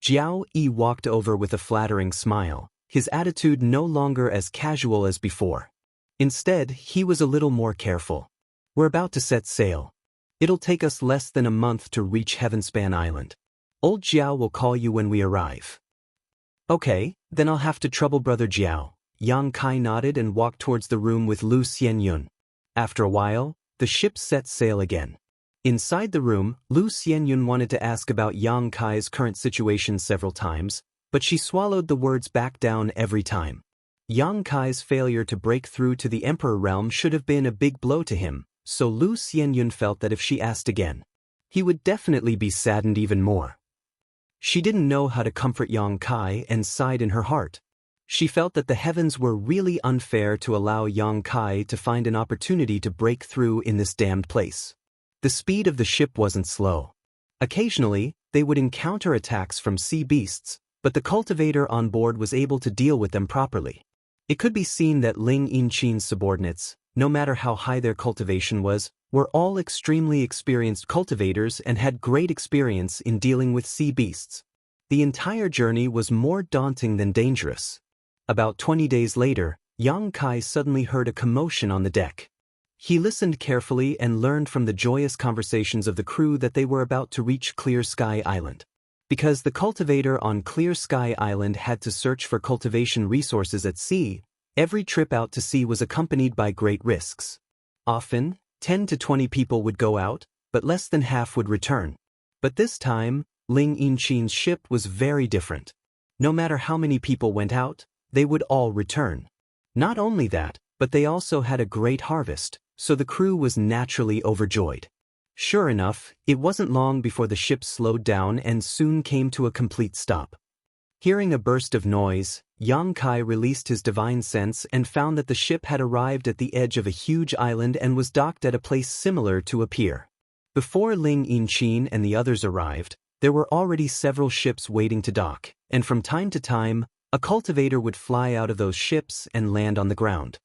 Jiao Yi walked over with a flattering smile, his attitude no longer as casual as before. Instead, he was a little more careful. We're about to set sail. It'll take us less than a month to reach Heavenspan Island. Old Jiao will call you when we arrive. Okay, then I'll have to trouble Brother Jiao. Yang Kai nodded and walked towards the room with Lu Xianyun. After a while, the ship set sail again. Inside the room, Lu Xianyun wanted to ask about Yang Kai's current situation several times, but she swallowed the words back down every time. Yang Kai's failure to break through to the Emperor realm should have been a big blow to him, so Lu Xianyun felt that if she asked again, he would definitely be saddened even more. She didn't know how to comfort Yang Kai and sighed in her heart. She felt that the heavens were really unfair to allow Yang Kai to find an opportunity to break through in this damned place. The speed of the ship wasn't slow. Occasionally, they would encounter attacks from sea beasts, but the cultivator on board was able to deal with them properly. It could be seen that Ling Yinqin's subordinates, no matter how high their cultivation was, were all extremely experienced cultivators and had great experience in dealing with sea beasts. The entire journey was more daunting than dangerous. About 20 days later, Yang Kai suddenly heard a commotion on the deck. He listened carefully and learned from the joyous conversations of the crew that they were about to reach Clear Sky Island. Because the cultivator on Clear Sky Island had to search for cultivation resources at sea, every trip out to sea was accompanied by great risks. Often, 10 to 20 people would go out, but less than half would return. But this time, Ling Yinqin's ship was very different. No matter how many people went out, they would all return. Not only that, but they also had a great harvest, so the crew was naturally overjoyed. Sure enough, it wasn't long before the ship slowed down and soon came to a complete stop. Hearing a burst of noise, Yang Kai released his divine sense and found that the ship had arrived at the edge of a huge island and was docked at a place similar to a pier. Before Ling Yinqin and the others arrived, there were already several ships waiting to dock, and from time to time, a cultivator would fly out of those ships and land on the ground.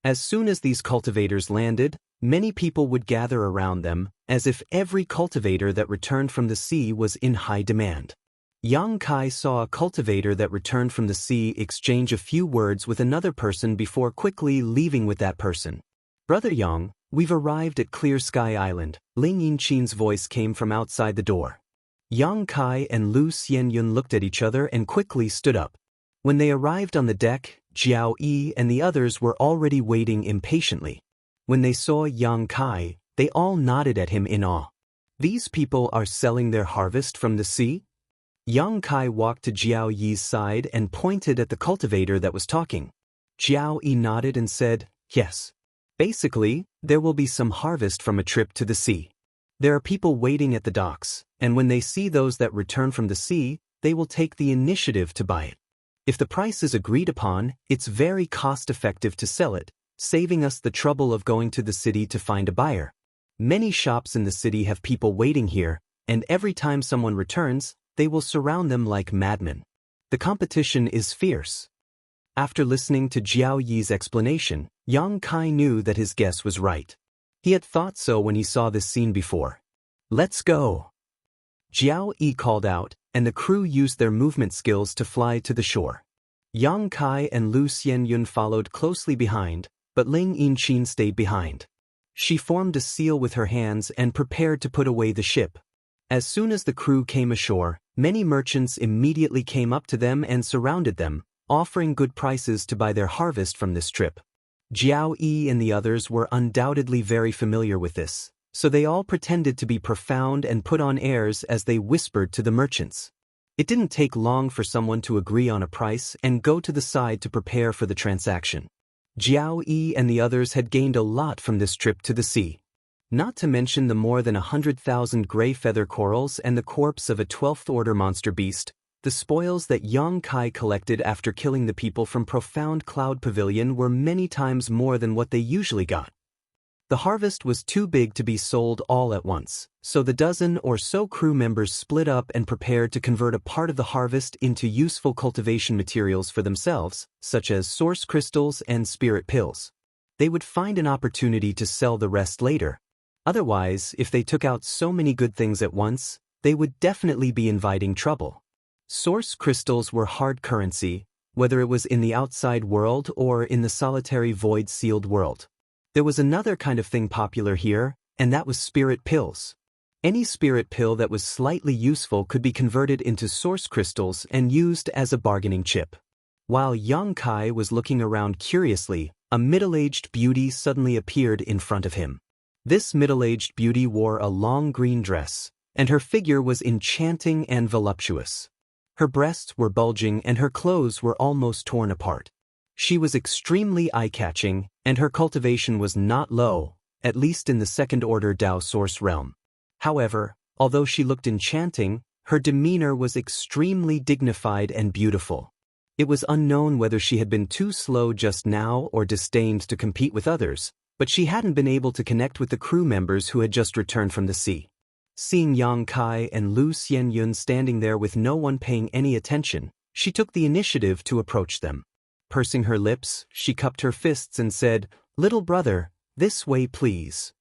As soon as these cultivators landed, many people would gather around them, as if every cultivator that returned from the sea was in high demand. Yang Kai saw a cultivator that returned from the sea exchange a few words with another person before quickly leaving with that person. Brother Yang, we've arrived at Clear Sky Island, Ling Yinqin's voice came from outside the door. Yang Kai and Lu Xianyun looked at each other and quickly stood up. When they arrived on the deck, Jiao Yi and the others were already waiting impatiently. When they saw Yang Kai, they all nodded at him in awe. These people are selling their harvest from the sea? Yang Kai walked to Jiao Yi's side and pointed at the cultivator that was talking. Jiao Yi nodded and said, yes. Basically, there will be some harvest from a trip to the sea. There are people waiting at the docks, and when they see those that return from the sea, they will take the initiative to buy it. If the price is agreed upon, it's very cost-effective to sell it, saving us the trouble of going to the city to find a buyer. Many shops in the city have people waiting here, and every time someone returns, they will surround them like madmen. The competition is fierce. After listening to Jiao Yi's explanation, Yang Kai knew that his guess was right. He had thought so when he saw this scene before. "Let's go!" Jiao Yi called out, and the crew used their movement skills to fly to the shore. Yang Kai and Lu Xianyun followed closely behind, but Ling Yinqin stayed behind. She formed a seal with her hands and prepared to put away the ship. As soon as the crew came ashore, many merchants immediately came up to them and surrounded them, offering good prices to buy their harvest from this trip. Jiao Yi and the others were undoubtedly very familiar with this, so they all pretended to be profound and put on airs as they whispered to the merchants. It didn't take long for someone to agree on a price and go to the side to prepare for the transaction. Jiao Yi and the others had gained a lot from this trip to the sea. Not to mention the more than 100,000 gray feather corals and the corpse of a 12th order monster beast, the spoils that Yang Kai collected after killing the people from Profound Cloud Pavilion were many times more than what they usually got. The harvest was too big to be sold all at once, so the dozen or so crew members split up and prepared to convert a part of the harvest into useful cultivation materials for themselves, such as source crystals and spirit pills. They would find an opportunity to sell the rest later. Otherwise, if they took out so many good things at once, they would definitely be inviting trouble. Source crystals were hard currency, whether it was in the outside world or in the solitary void-sealed world. There was another kind of thing popular here, and that was spirit pills. Any spirit pill that was slightly useful could be converted into source crystals and used as a bargaining chip. While Yang Kai was looking around curiously, a middle-aged beauty suddenly appeared in front of him. This middle-aged beauty wore a long green dress, and her figure was enchanting and voluptuous. Her breasts were bulging and her clothes were almost torn apart. She was extremely eye-catching, and her cultivation was not low, at least in the second-order Dao source realm. However, although she looked enchanting, her demeanor was extremely dignified and beautiful. It was unknown whether she had been too slow just now or disdained to compete with others, but she hadn't been able to connect with the crew members who had just returned from the sea. Seeing Yang Kai and Lu Xianyun standing there with no one paying any attention, she took the initiative to approach them. Pursing her lips, she cupped her fists and said, "Little brother, this way please."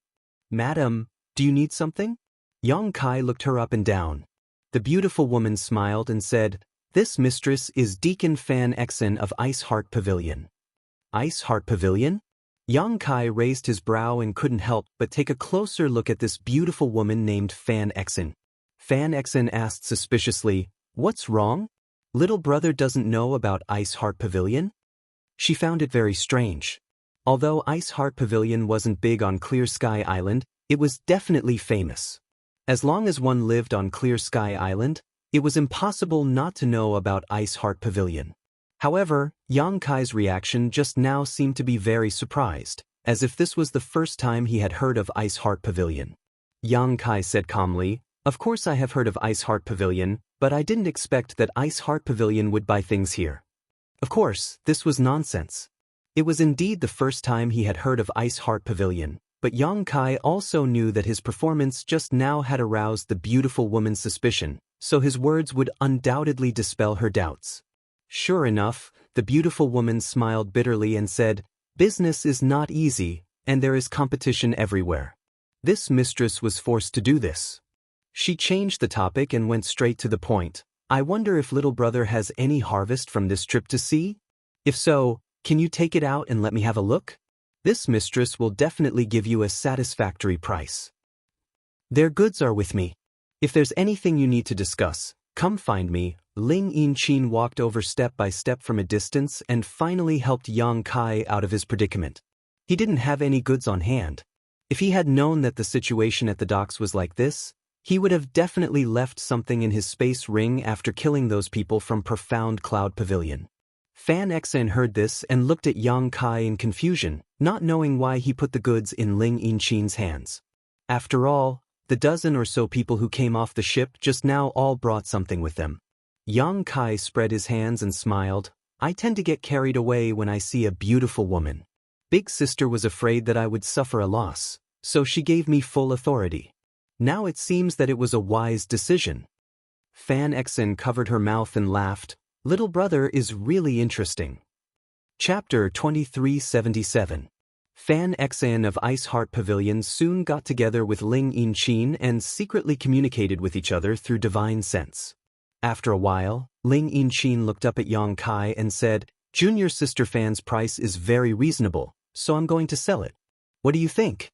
"Madam, do you need something?" Yang Kai looked her up and down. The beautiful woman smiled and said, "This mistress is Deacon Fan Exen of Ice Heart Pavilion." Ice Heart Pavilion? Yang Kai raised his brow and couldn't help but take a closer look at this beautiful woman named Fan Exen. Fan Exen asked suspiciously, "What's wrong? Little brother doesn't know about Ice Heart Pavilion?" She found it very strange. Although Ice Heart Pavilion wasn't big on Clear Sky Island, it was definitely famous. As long as one lived on Clear Sky Island, it was impossible not to know about Ice Heart Pavilion. However, Yang Kai's reaction just now seemed to be very surprised, as if this was the first time he had heard of Ice Heart Pavilion. Yang Kai said calmly, "Of course I have heard of Ice Heart Pavilion, but I didn't expect that Ice Heart Pavilion would buy things here." Of course, this was nonsense. It was indeed the first time he had heard of Ice Heart Pavilion, but Yang Kai also knew that his performance just now had aroused the beautiful woman's suspicion, so his words would undoubtedly dispel her doubts. Sure enough, the beautiful woman smiled bitterly and said, "Business is not easy, and there is competition everywhere. This mistress was forced to do this." She changed the topic and went straight to the point. "I wonder if little brother has any harvest from this trip to sea? If so, can you take it out and let me have a look? This mistress will definitely give you a satisfactory price. Their goods are with me. If there's anything you need to discuss, come find me." Ling Yinqin walked over step by step from a distance and finally helped Yang Kai out of his predicament. He didn't have any goods on hand. If he had known that the situation at the docks was like this, he would have definitely left something in his space ring after killing those people from Profound Cloud Pavilion. Fan Xan heard this and looked at Yang Kai in confusion, not knowing why he put the goods in Ling Yinchin's hands. After all, the dozen or so people who came off the ship just now all brought something with them. Yang Kai spread his hands and smiled. I tend to get carried away when I see a beautiful woman. Big sister was afraid that I would suffer a loss, so she gave me full authority. Now it seems that it was a wise decision. Fan Xen covered her mouth and laughed. Little brother is really interesting. Chapter 2377. Fan Xan of Ice Heart Pavilion soon got together with Ling Yinchin and secretly communicated with each other through divine sense. After a while, Ling Yinchin looked up at Yang Kai and said, Junior sister Fan's price is very reasonable, so I'm going to sell it. What do you think?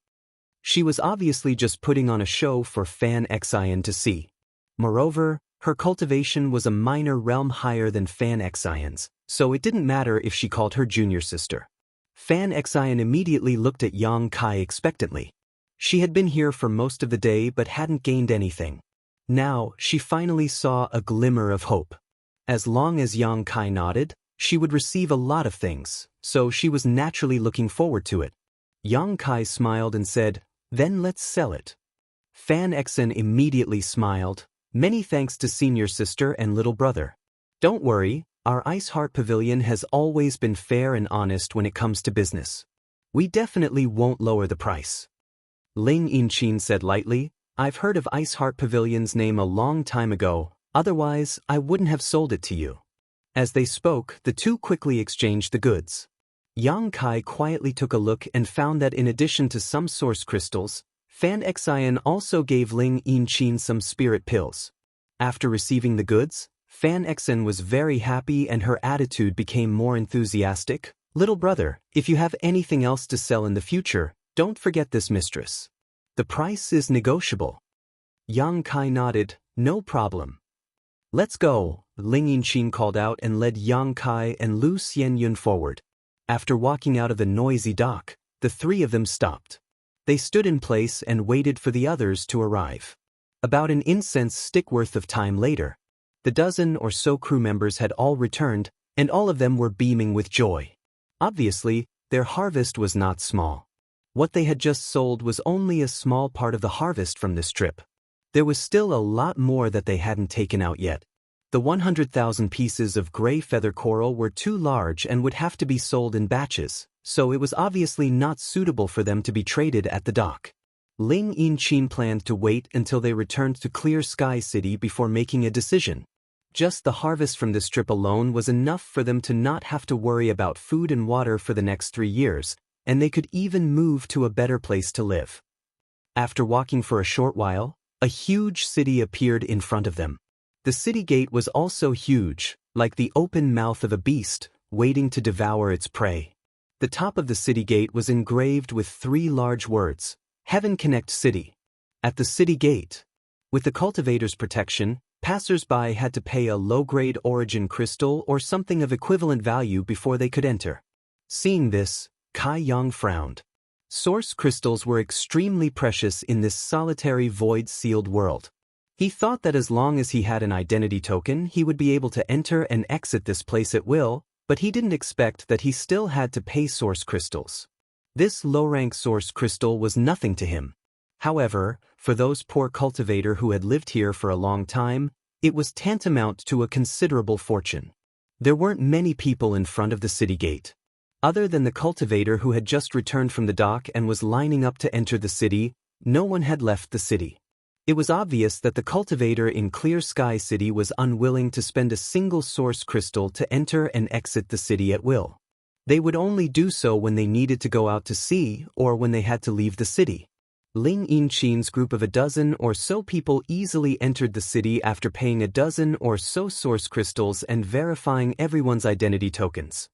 She was obviously just putting on a show for Fan Xian to see. Moreover, her cultivation was a minor realm higher than Fan Xian's, so it didn't matter if she called her junior sister. Fan Xian immediately looked at Yang Kai expectantly. She had been here for most of the day but hadn't gained anything. Now, she finally saw a glimmer of hope. As long as Yang Kai nodded, she would receive a lot of things, so she was naturally looking forward to it. Yang Kai smiled and said, Then let's sell it. Fan Xen immediately smiled. Many thanks to senior sister and little brother. Don't worry, our Ice Heart Pavilion has always been fair and honest when it comes to business. We definitely won't lower the price. Ling Yinchin said lightly, I've heard of Ice Heart Pavilion's name a long time ago, otherwise I wouldn't have sold it to you. As they spoke, the two quickly exchanged the goods. Yang Kai quietly took a look and found that in addition to some source crystals, Fan Xian also gave Ling Yinchin some spirit pills. After receiving the goods, Fan Xen was very happy and her attitude became more enthusiastic. Little brother, if you have anything else to sell in the future, don't forget this mistress. The price is negotiable. Yang Kai nodded, no problem. Let's go, Ling Yinchin called out and led Yang Kai and Lu Xianyun forward. After walking out of the noisy dock, the three of them stopped. They stood in place and waited for the others to arrive. About an incense stick worth of time later, the dozen or so crew members had all returned, and all of them were beaming with joy. Obviously, their harvest was not small. What they had just sold was only a small part of the harvest from this trip. There was still a lot more that they hadn't taken out yet. The 100,000 pieces of gray feather coral were too large and would have to be sold in batches, so it was obviously not suitable for them to be traded at the dock. Ling Yinchin planned to wait until they returned to Clear Sky City before making a decision. Just the harvest from this trip alone was enough for them to not have to worry about food and water for the next 3 years, and they could even move to a better place to live. After walking for a short while, a huge city appeared in front of them. The city gate was also huge, like the open mouth of a beast, waiting to devour its prey. The top of the city gate was engraved with 3 large words, Heaven Connect City. At the city gate, with the cultivator's protection, passers-by had to pay a low-grade origin crystal or something of equivalent value before they could enter. Seeing this, Kai Yang frowned. Source crystals were extremely precious in this solitary void-sealed world. He thought that as long as he had an identity token, he would be able to enter and exit this place at will, but he didn't expect that he still had to pay source crystals. This low-rank source crystal was nothing to him. However, for those poor cultivator who had lived here for a long time, it was tantamount to a considerable fortune. There weren't many people in front of the city gate. Other than the cultivator who had just returned from the dock and was lining up to enter the city, no one had left the city. It was obvious that the cultivator in Clear Sky City was unwilling to spend a single source crystal to enter and exit the city at will. They would only do so when they needed to go out to sea or when they had to leave the city. Ling Yinchin's group of a dozen or so people easily entered the city after paying a dozen or so source crystals and verifying everyone's identity tokens.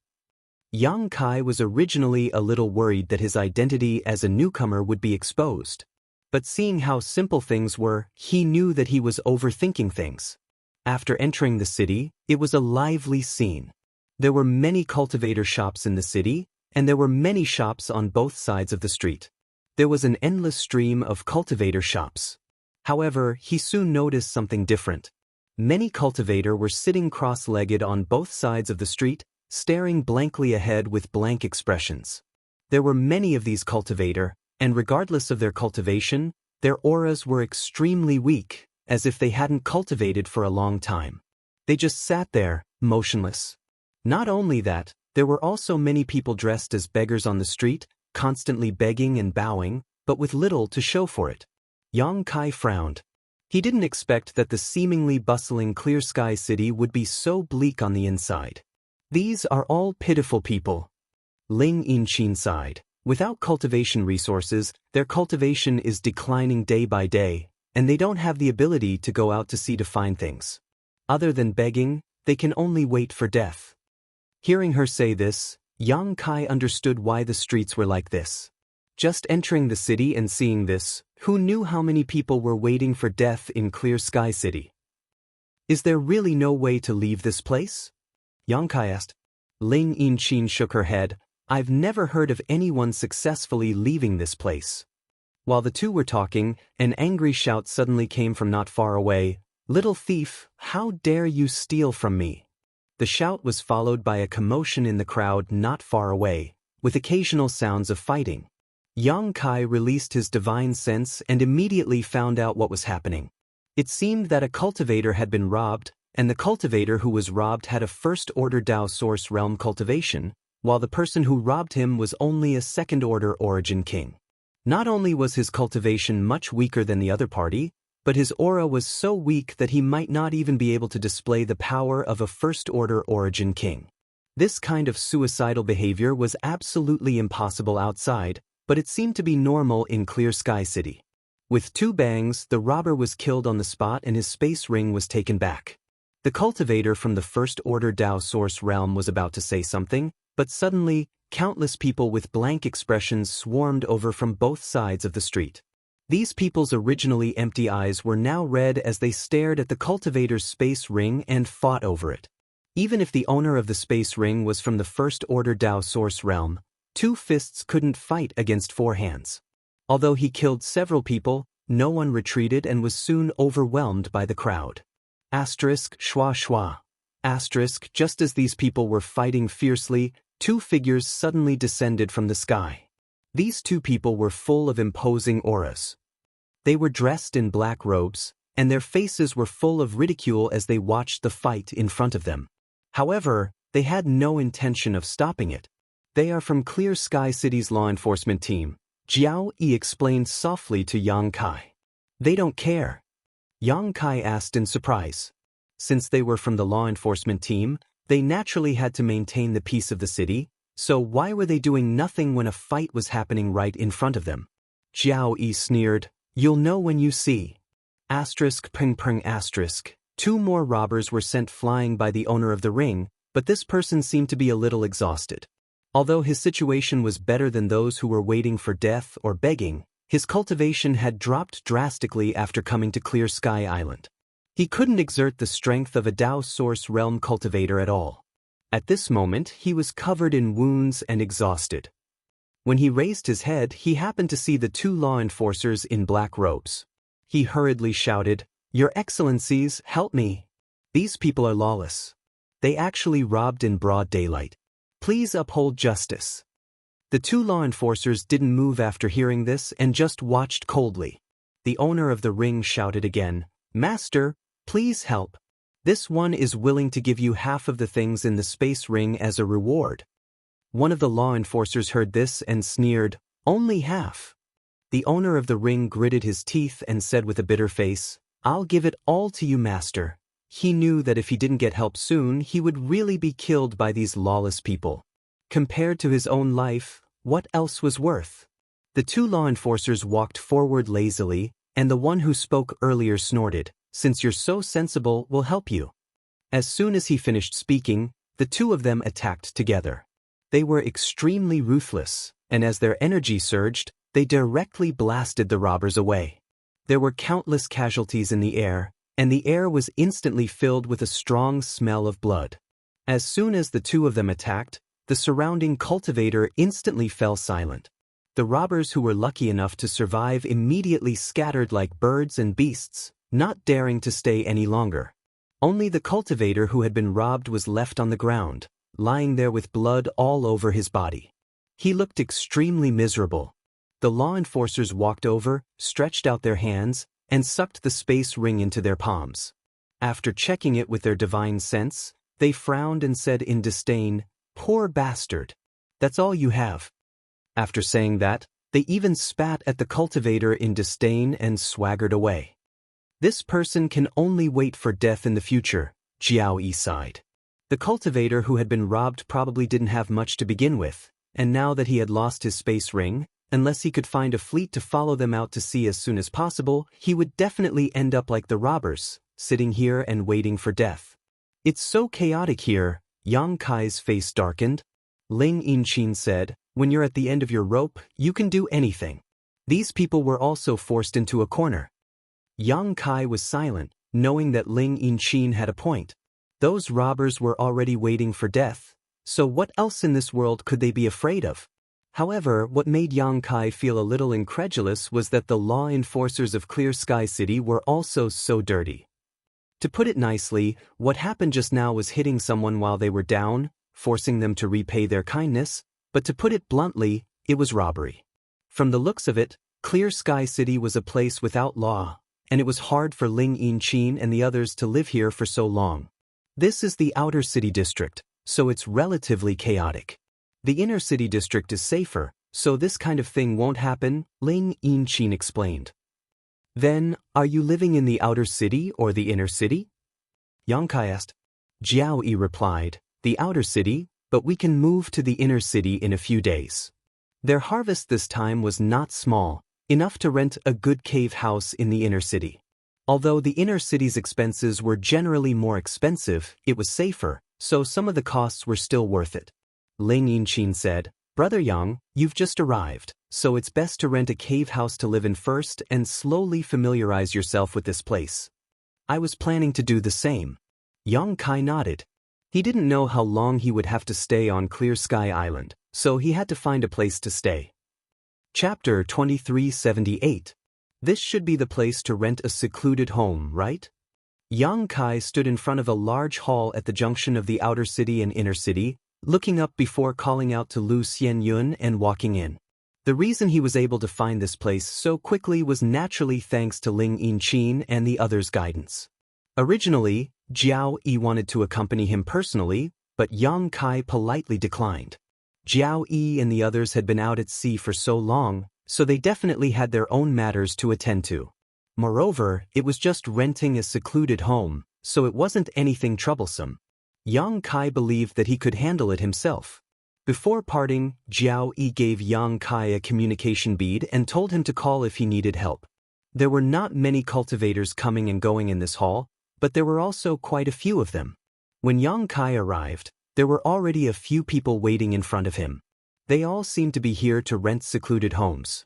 Yang Kai was originally a little worried that his identity as a newcomer would be exposed. But seeing how simple things were, he knew that he was overthinking things. After entering the city, it was a lively scene. There were many cultivator shops in the city, and there were many shops on both sides of the street. There was an endless stream of cultivator shops. However, he soon noticed something different. Many cultivator were sitting cross-legged on both sides of the street, staring blankly ahead with blank expressions. There were many of these cultivator, and regardless of their cultivation, their auras were extremely weak, as if they hadn't cultivated for a long time. They just sat there, motionless. Not only that, there were also many people dressed as beggars on the street, constantly begging and bowing, but with little to show for it. Yang Kai frowned. He didn't expect that the seemingly bustling clear sky city would be so bleak on the inside. These are all pitiful people. Ling Yinqin sighed. Without cultivation resources, their cultivation is declining day by day, and they don't have the ability to go out to sea to find things. Other than begging, they can only wait for death. Hearing her say this, Yang Kai understood why the streets were like this. Just entering the city and seeing this, who knew how many people were waiting for death in Clear Sky City? Is there really no way to leave this place? Yang Kai asked. Ling Yinqin shook her head. I've never heard of anyone successfully leaving this place. While the two were talking, an angry shout suddenly came from not far away. Little thief, how dare you steal from me? The shout was followed by a commotion in the crowd not far away, with occasional sounds of fighting. Yang Kai released his divine sense and immediately found out what was happening. It seemed that a cultivator had been robbed, and the cultivator who was robbed had a first-order Dao Source Realm cultivation, while the person who robbed him was only a second-order Origin King. Not only was his cultivation much weaker than the other party, but his aura was so weak that he might not even be able to display the power of a first-order Origin King. This kind of suicidal behavior was absolutely impossible outside, but it seemed to be normal in Clear Sky City. With 2 bangs, the robber was killed on the spot and his space ring was taken back. The cultivator from the first-order Dao Source Realm was about to say something, but suddenly, countless people with blank expressions swarmed over from both sides of the street. These people's originally empty eyes were now red as they stared at the cultivator's space ring and fought over it. Even if the owner of the space ring was from the first-order Dao Source Realm, 2 fists couldn't fight against 4 hands. Although he killed several people, no one retreated and was soon overwhelmed by the crowd. Schwa schwa. Just as these people were fighting fiercely, 2 figures suddenly descended from the sky. These 2 people were full of imposing auras. They were dressed in black robes, and their faces were full of ridicule as they watched the fight in front of them. However, they had no intention of stopping it. They are from Clear Sky City's law enforcement team, Jiao Yi explained softly to Yang Kai. They don't care. Yang Kai asked in surprise. Since they were from the law enforcement team, they naturally had to maintain the peace of the city, so why were they doing nothing when a fight was happening right in front of them? Jiao Yi sneered, "You'll know when you see." ****. 2 more robbers were sent flying by the owner of the ring, but this person seemed to be a little exhausted. Although his situation was better than those who were waiting for death or begging, his cultivation had dropped drastically after coming to Clear Sky Island. He couldn't exert the strength of a Dao Source Realm cultivator at all. At this moment, he was covered in wounds and exhausted. When he raised his head, he happened to see the 2 law enforcers in black robes. He hurriedly shouted, "Your Excellencies, help me. These people are lawless. They actually robbed in broad daylight. Please uphold justice." The 2 law enforcers didn't move after hearing this and just watched coldly. The owner of the ring shouted again, "Master, please help. This one is willing to give you half of the things in the space ring as a reward." One of the law enforcers heard this and sneered, "Only half?" The owner of the ring gritted his teeth and said with a bitter face, "I'll give it all to you, master." He knew that if he didn't get help soon, he would really be killed by these lawless people. Compared to his own life, what else was worth? The 2 law enforcers walked forward lazily, and the one who spoke earlier snorted, "Since you're so sensible, we'll help you." As soon as he finished speaking, the 2 of them attacked together. They were extremely ruthless, and as their energy surged, they directly blasted the robbers away. There were countless casualties in the air, and the air was instantly filled with a strong smell of blood. As soon as the 2 of them attacked, the surrounding cultivator instantly fell silent. The robbers who were lucky enough to survive immediately scattered like birds and beasts, not daring to stay any longer. Only the cultivator who had been robbed was left on the ground, lying there with blood all over his body. He looked extremely miserable. The law enforcers walked over, stretched out their hands, and sucked the space ring into their palms. After checking it with their divine sense, they frowned and said in disdain, "Poor bastard. That's all you have." After saying that, they even spat at the cultivator in disdain and swaggered away. "This person can only wait for death in the future," Jiao Yi sighed. The cultivator who had been robbed probably didn't have much to begin with, and now that he had lost his space ring, unless he could find a fleet to follow them out to sea as soon as possible, he would definitely end up like the robbers, sitting here and waiting for death. "It's so chaotic here." Yang Kai's face darkened. Ling Yinqin said, "When you're at the end of your rope, you can do anything." These people were also forced into a corner. Yang Kai was silent, knowing that Ling Yinqin had a point. Those robbers were already waiting for death, so what else in this world could they be afraid of? However, what made Yang Kai feel a little incredulous was that the law enforcers of Clear Sky City were also so dirty. To put it nicely, what happened just now was hitting someone while they were down, forcing them to repay their kindness, but to put it bluntly, it was robbery. From the looks of it, Clear Sky City was a place without law, and it was hard for Ling Yinqin and the others to live here for so long. This is the outer city district, so it's relatively chaotic. The inner city district is safer, so this kind of thing won't happen, Ling Yinqin explained. "Then, are you living in the outer city or the inner city?" Yang Kai asked. Jiao Yi replied, "The outer city, but we can move to the inner city in a few days." Their harvest this time was not small, enough to rent a good cave house in the inner city. Although the inner city's expenses were generally more expensive, it was safer, so some of the costs were still worth it. Ling Yinqin said, "Brother Yang, you've just arrived, so it's best to rent a cave house to live in first and slowly familiarize yourself with this place." "I was planning to do the same." Yang Kai nodded. He didn't know how long he would have to stay on Clear Sky Island, so he had to find a place to stay. Chapter 2378. This should be the place to rent a secluded home, right? Yang Kai stood in front of a large hall at the junction of the outer city and inner city, looking up before calling out to Lu Xianyun and walking in. The reason he was able to find this place so quickly was naturally thanks to Ling Yinqin and the others' guidance. Originally, Jiao Yi wanted to accompany him personally, but Yang Kai politely declined. Jiao Yi and the others had been out at sea for so long, so they definitely had their own matters to attend to. Moreover, it was just renting a secluded home, so it wasn't anything troublesome. Yang Kai believed that he could handle it himself. Before parting, Jiao Yi gave Yang Kai a communication bead and told him to call if he needed help. There were not many cultivators coming and going in this hall, but there were also quite a few of them. When Yang Kai arrived, there were already a few people waiting in front of him. They all seemed to be here to rent secluded homes.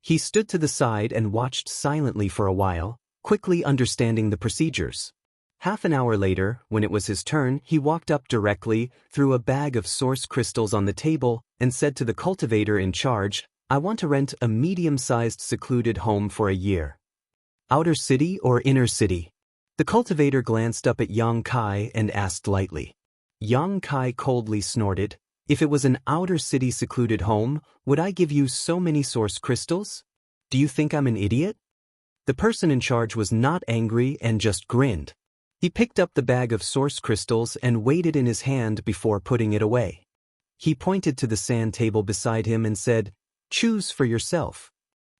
He stood to the side and watched silently for a while, quickly understanding the procedures. Half an hour later, when it was his turn, he walked up directly, threw a bag of source crystals on the table, and said to the cultivator in charge, "I want to rent a medium-sized secluded home for a year." "Outer city or inner city?" The cultivator glanced up at Yang Kai and asked lightly. Yang Kai coldly snorted, "If it was an outer city secluded home, would I give you so many source crystals? Do you think I'm an idiot?" The person in charge was not angry and just grinned. He picked up the bag of source crystals and weighed it in his hand before putting it away. He pointed to the sand table beside him and said, "Choose for yourself."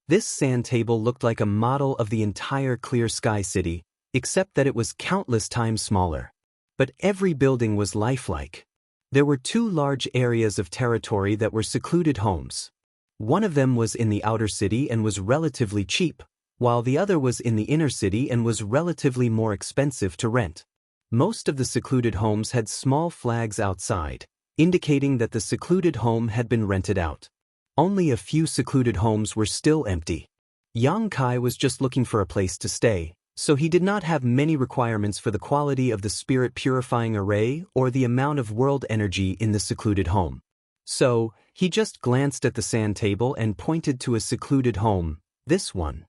This sand table looked like a model of the entire Clear Sky City, except that it was countless times smaller. But every building was lifelike. There were two large areas of territory that were secluded homes. One of them was in the outer city and was relatively cheap, while the other was in the inner city and was relatively more expensive to rent. Most of the secluded homes had small flags outside, indicating that the secluded home had been rented out. Only a few secluded homes were still empty. Yang Kai was just looking for a place to stay, so he did not have many requirements for the quality of the spirit purifying array or the amount of world energy in the secluded home. So, he just glanced at the sand table and pointed to a secluded home, this one.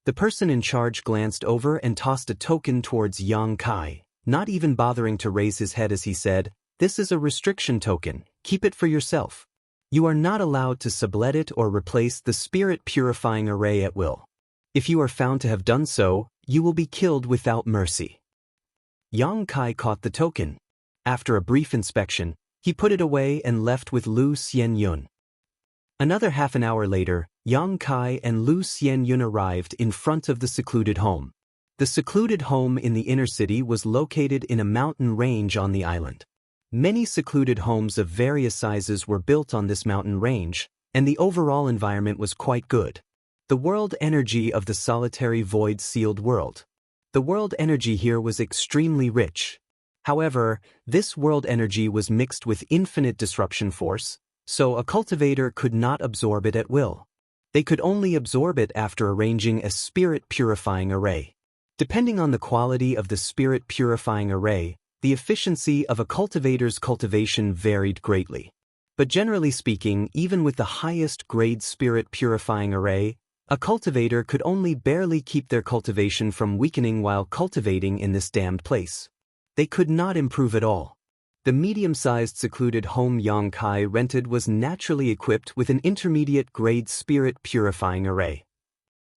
The person in charge glanced over and tossed a token towards Yang Kai, not even bothering to raise his head as he said, This is a restriction token, keep it for yourself. You are not allowed to sublet it or replace the spirit purifying array at will. If you are found to have done so, you will be killed without mercy. Yang Kai caught the token. After a brief inspection, he put it away and left with Lu Xianyun. Another half an hour later, Yang Kai and Lu Xianyun arrived in front of the secluded home. The secluded home in the inner city was located in a mountain range on the island. Many secluded homes of various sizes were built on this mountain range, and the overall environment was quite good. The world energy of the solitary void-sealed world. The world energy here was extremely rich. However, this world energy was mixed with infinite disruption force, so a cultivator could not absorb it at will. They could only absorb it after arranging a spirit-purifying array. Depending on the quality of the spirit-purifying array, the efficiency of a cultivator's cultivation varied greatly. But generally speaking, even with the highest grade spirit-purifying array, a cultivator could only barely keep their cultivation from weakening while cultivating in this damned place. They could not improve at all. The medium-sized secluded home Yang Kai rented was naturally equipped with an intermediate-grade spirit-purifying array.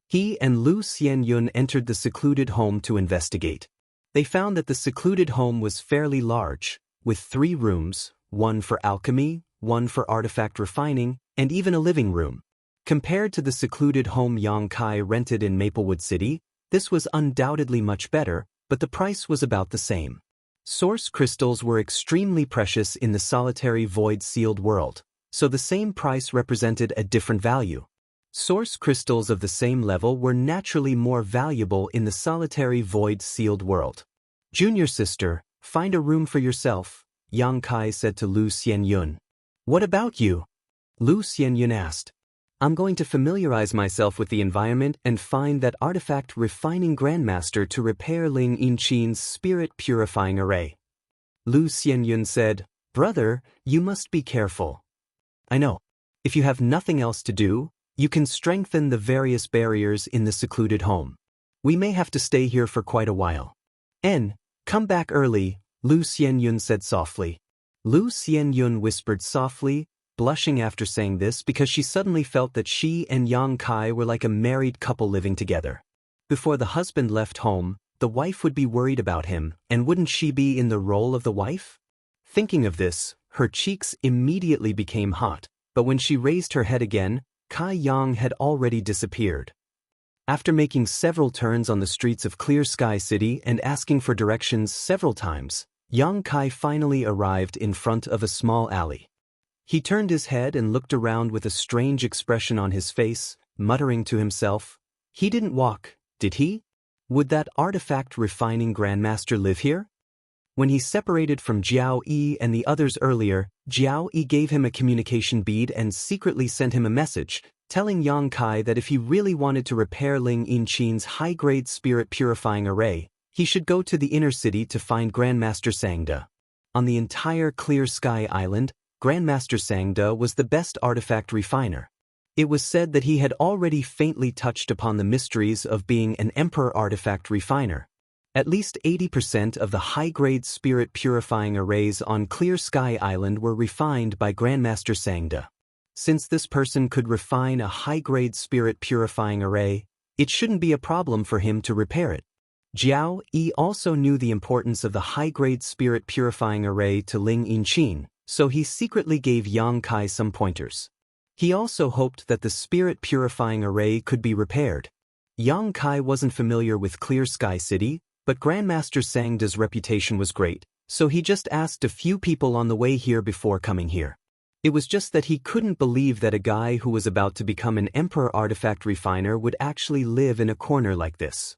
He and Lu Xianyun entered the secluded home to investigate. They found that the secluded home was fairly large, with 3 rooms, one for alchemy, one for artifact refining, and even a living room. Compared to the secluded home Yang Kai rented in Maplewood City, this was undoubtedly much better, but the price was about the same. Source crystals were extremely precious in the solitary void-sealed world, so the same price represented a different value. Source crystals of the same level were naturally more valuable in the solitary void-sealed world. Junior sister, find a room for yourself, Yang Kai said to Lu Xianyun. What about you? Lu Xianyun asked. I'm going to familiarize myself with the environment and find that artifact refining grandmaster to repair Ling Yinqin's spirit purifying array. Lu Xianyun said, Brother, you must be careful. I know. If you have nothing else to do, you can strengthen the various barriers in the secluded home. We may have to stay here for quite a while. Come back early, Lu Xianyun said softly. Lu Xianyun whispered softly, blushing after saying this because she suddenly felt that she and Yang Kai were like a married couple living together. Before the husband left home, the wife would be worried about him, and wouldn't she be in the role of the wife? Thinking of this, her cheeks immediately became hot, but when she raised her head again, Kai Yang had already disappeared. After making several turns on the streets of Clear Sky City and asking for directions several times, Yang Kai finally arrived in front of a small alley. He turned his head and looked around with a strange expression on his face, muttering to himself, He didn't walk, did he? Would that artifact refining grandmaster live here? When he separated from Jiao Yi and the others earlier, Jiao Yi gave him a communication bead and secretly sent him a message, telling Yang Kai that if he really wanted to repair Ling Yinqin's high-grade spirit-purifying array, he should go to the inner city to find Grandmaster Sangda. On the entire Clear Sky Island, Grandmaster Sangda was the best artifact refiner. It was said that he had already faintly touched upon the mysteries of being an emperor artifact refiner. At least 80% of the high-grade spirit-purifying arrays on Clear Sky Island were refined by Grandmaster Sangda. Since this person could refine a high-grade spirit-purifying array, it shouldn't be a problem for him to repair it. Jiao Yi also knew the importance of the high-grade spirit-purifying array to Ling Yinqin, so he secretly gave Yang Kai some pointers. He also hoped that the spirit-purifying array could be repaired. Yang Kai wasn't familiar with Clear Sky City, but Grandmaster Sangda's reputation was great, so he just asked a few people on the way here before coming here. It was just that he couldn't believe that a guy who was about to become an emperor artifact refiner would actually live in a corner like this.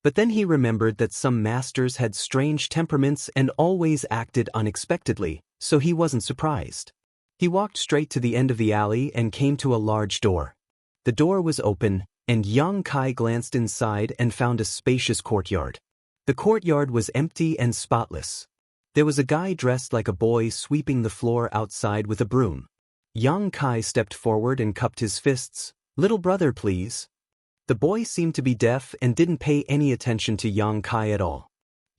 But then he remembered that some masters had strange temperaments and always acted unexpectedly, so he wasn't surprised. He walked straight to the end of the alley and came to a large door. The door was open, and Yang Kai glanced inside and found a spacious courtyard. The courtyard was empty and spotless. There was a guy dressed like a boy sweeping the floor outside with a broom. Yang Kai stepped forward and cupped his fists. "Little brother, please." The boy seemed to be deaf and didn't pay any attention to Yang Kai at all.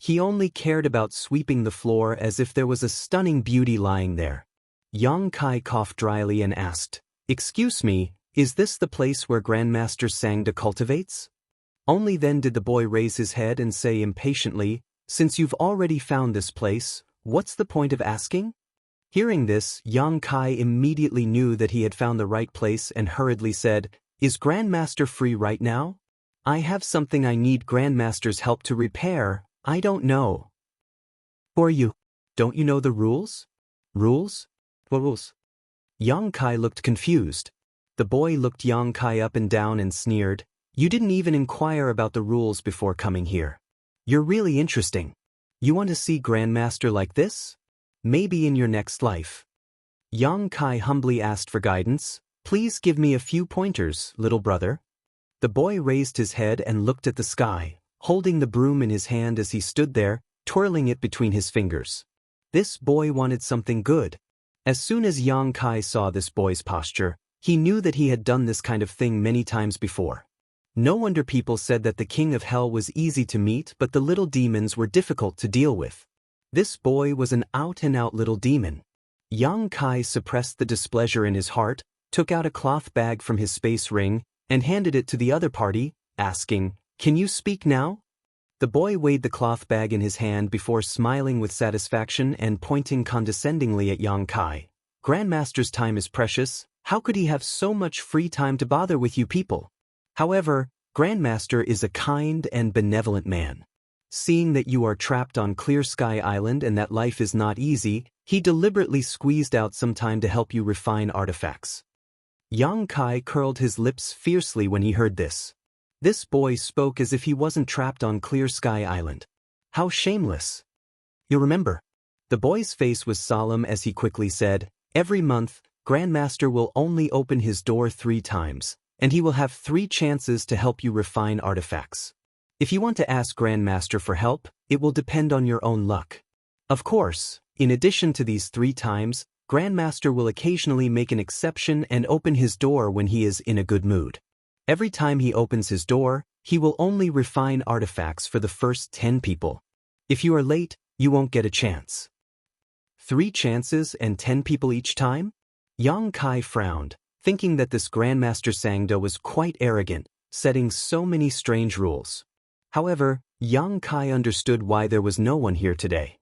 He only cared about sweeping the floor as if there was a stunning beauty lying there. Yang Kai coughed dryly and asked, "Excuse me, is this the place where Grandmaster Sangda cultivates?" Only then did the boy raise his head and say impatiently, "Since you've already found this place, what's the point of asking?" Hearing this, Yang Kai immediately knew that he had found the right place and hurriedly said, "Is Grandmaster free right now? I have something I need Grandmaster's help to repair. I don't know." "Who are you? Don't you know the rules?" "Rules? What rules?" Yang Kai looked confused. The boy looked Yang Kai up and down and sneered, "You didn't even inquire about the rules before coming here. You're really interesting. You want to see Grandmaster like this? Maybe in your next life." Yang Kai humbly asked for guidance. "Please give me a few pointers, little brother." The boy raised his head and looked at the sky, holding the broom in his hand as he stood there, twirling it between his fingers. This boy wanted something good. As soon as Yang Kai saw this boy's posture, he knew that he had done this kind of thing many times before. No wonder people said that the king of hell was easy to meet, but the little demons were difficult to deal with. This boy was an out-and-out little demon. Yang Kai suppressed the displeasure in his heart, took out a cloth bag from his space ring, and handed it to the other party, asking, "Can you speak now?" The boy weighed the cloth bag in his hand before smiling with satisfaction and pointing condescendingly at Yang Kai. "Grandmaster's time is precious. How could he have so much free time to bother with you people? However, Grandmaster is a kind and benevolent man. Seeing that you are trapped on Clear Sky Island and that life is not easy, he deliberately squeezed out some time to help you refine artifacts." Yang Kai curled his lips fiercely when he heard this. This boy spoke as if he wasn't trapped on Clear Sky Island. How shameless. "You remember?" The boy's face was solemn as he quickly said, "Every month, Grandmaster will only open his door 3 times, and he will have 3 chances to help you refine artifacts. If you want to ask Grandmaster for help, it will depend on your own luck. Of course, in addition to these 3 times, Grandmaster will occasionally make an exception and open his door when he is in a good mood. Every time he opens his door, he will only refine artifacts for the first 10 people. If you are late, you won't get a chance." 3 chances and 10 people each time? Yang Kai frowned, thinking that this Grandmaster Sangda was quite arrogant, setting so many strange rules. However, Yang Kai understood why there was no one here today.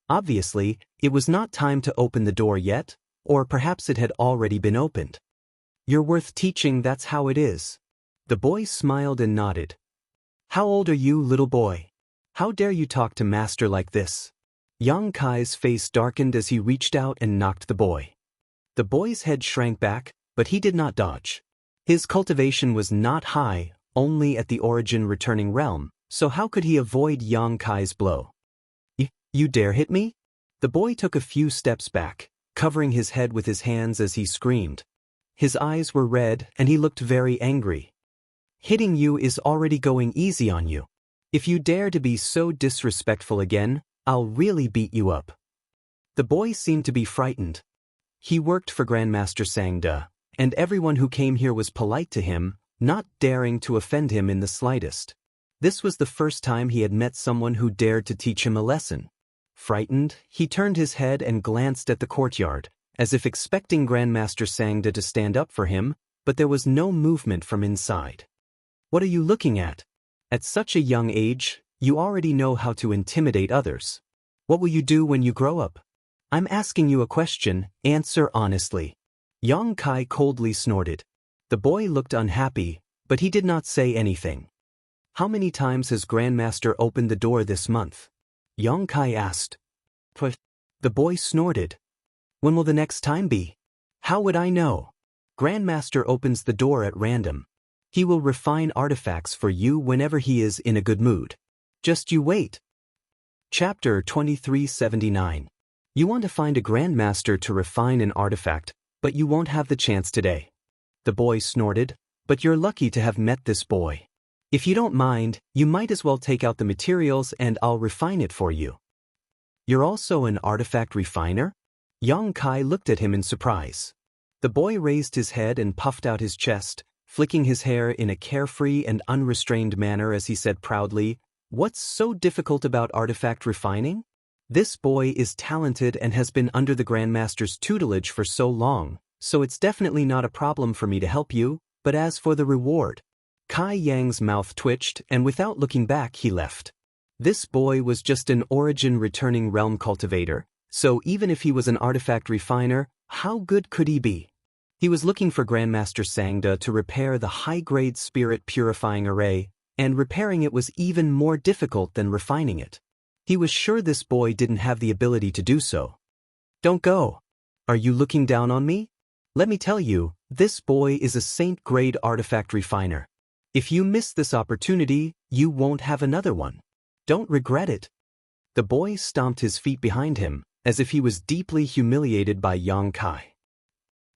Obviously, it was not time to open the door yet, or perhaps it had already been opened. "You're worth teaching, that's how it is." The boy smiled and nodded. "How old are you, little boy? How dare you talk to Master like this?" Yang Kai's face darkened as he reached out and knocked the boy. The boy's head shrank back, but he did not dodge. His cultivation was not high, only at the origin returning realm, so how could he avoid Yang Kai's blow? You dare hit me?" The boy took a few steps back, covering his head with his hands as he screamed. His eyes were red and he looked very angry. "Hitting you is already going easy on you. If you dare to be so disrespectful again, I'll really beat you up." The boy seemed to be frightened. He worked for Grandmaster Sangda, and everyone who came here was polite to him, not daring to offend him in the slightest. This was the first time he had met someone who dared to teach him a lesson. Frightened, he turned his head and glanced at the courtyard, as if expecting Grandmaster Sangda to stand up for him, but there was no movement from inside. "What are you looking at? At such a young age, you already know how to intimidate others. What will you do when you grow up? I'm asking you a question, answer honestly." Yang Kai coldly snorted. The boy looked unhappy, but he did not say anything. "How many times has Grandmaster opened the door this month?" Yang Kai asked. The boy snorted. "When will the next time be?" "How would I know? Grandmaster opens the door at random. He will refine artifacts for you whenever he is in a good mood. Just you wait." Chapter 2379. You want to find a Grandmaster to refine an artifact, but you won't have the chance today. The boy snorted, "But you're lucky to have met this boy. If you don't mind, you might as well take out the materials and I'll refine it for you." "You're also an artifact refiner?" Yang Kai looked at him in surprise. The boy raised his head and puffed out his chest, flicking his hair in a carefree and unrestrained manner as he said proudly, What's so difficult about artifact refining? This boy is talented and has been under the Grandmaster's tutelage for so long, so it's definitely not a problem for me to help you, but as for the reward. Kai Yang's mouth twitched, and without looking back he left. This boy was just an origin returning realm cultivator, so even if he was an artifact refiner, how good could he be? He was looking for Grandmaster Sangda to repair the high-grade spirit purifying array, and repairing it was even more difficult than refining it. He was sure this boy didn't have the ability to do so. Don't go. Are you looking down on me? Let me tell you, this boy is a saint-grade artifact refiner. If you miss this opportunity, you won't have another one. Don't regret it. The boy stomped his feet behind him, as if he was deeply humiliated by Yang Kai.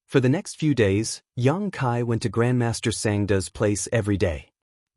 For the next few days, Yang Kai went to Grandmaster Sangda's place every day.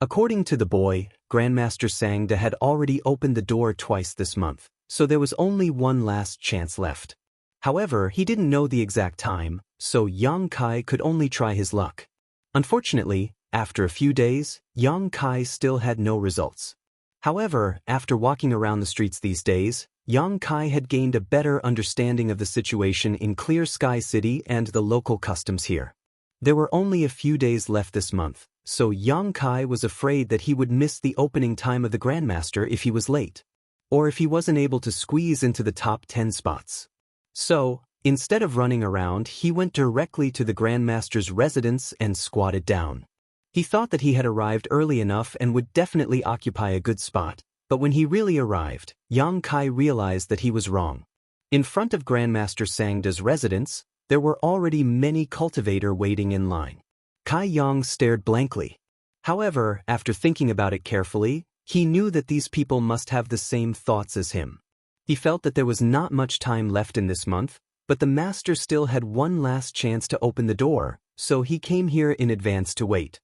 According to the boy, Grandmaster Sangda had already opened the door twice this month, so there was only one last chance left. However, he didn't know the exact time, so Yang Kai could only try his luck. Unfortunately, after a few days, Yang Kai still had no results. However, after walking around the streets these days, Yang Kai had gained a better understanding of the situation in Clear Sky City and the local customs here. There were only a few days left this month, so Yang Kai was afraid that he would miss the opening time of the Grandmaster if he was late, or if he wasn't able to squeeze into the top 10 spots. So, instead of running around, he went directly to the Grandmaster's residence and squatted down. He thought that he had arrived early enough and would definitely occupy a good spot, but when he really arrived, Yang Kai realized that he was wrong. In front of Grandmaster Sangda's residence, there were already many cultivators waiting in line. Kai Yang stared blankly. However, after thinking about it carefully, he knew that these people must have the same thoughts as him. He felt that there was not much time left in this month, but the master still had one last chance to open the door, so he came here in advance to wait.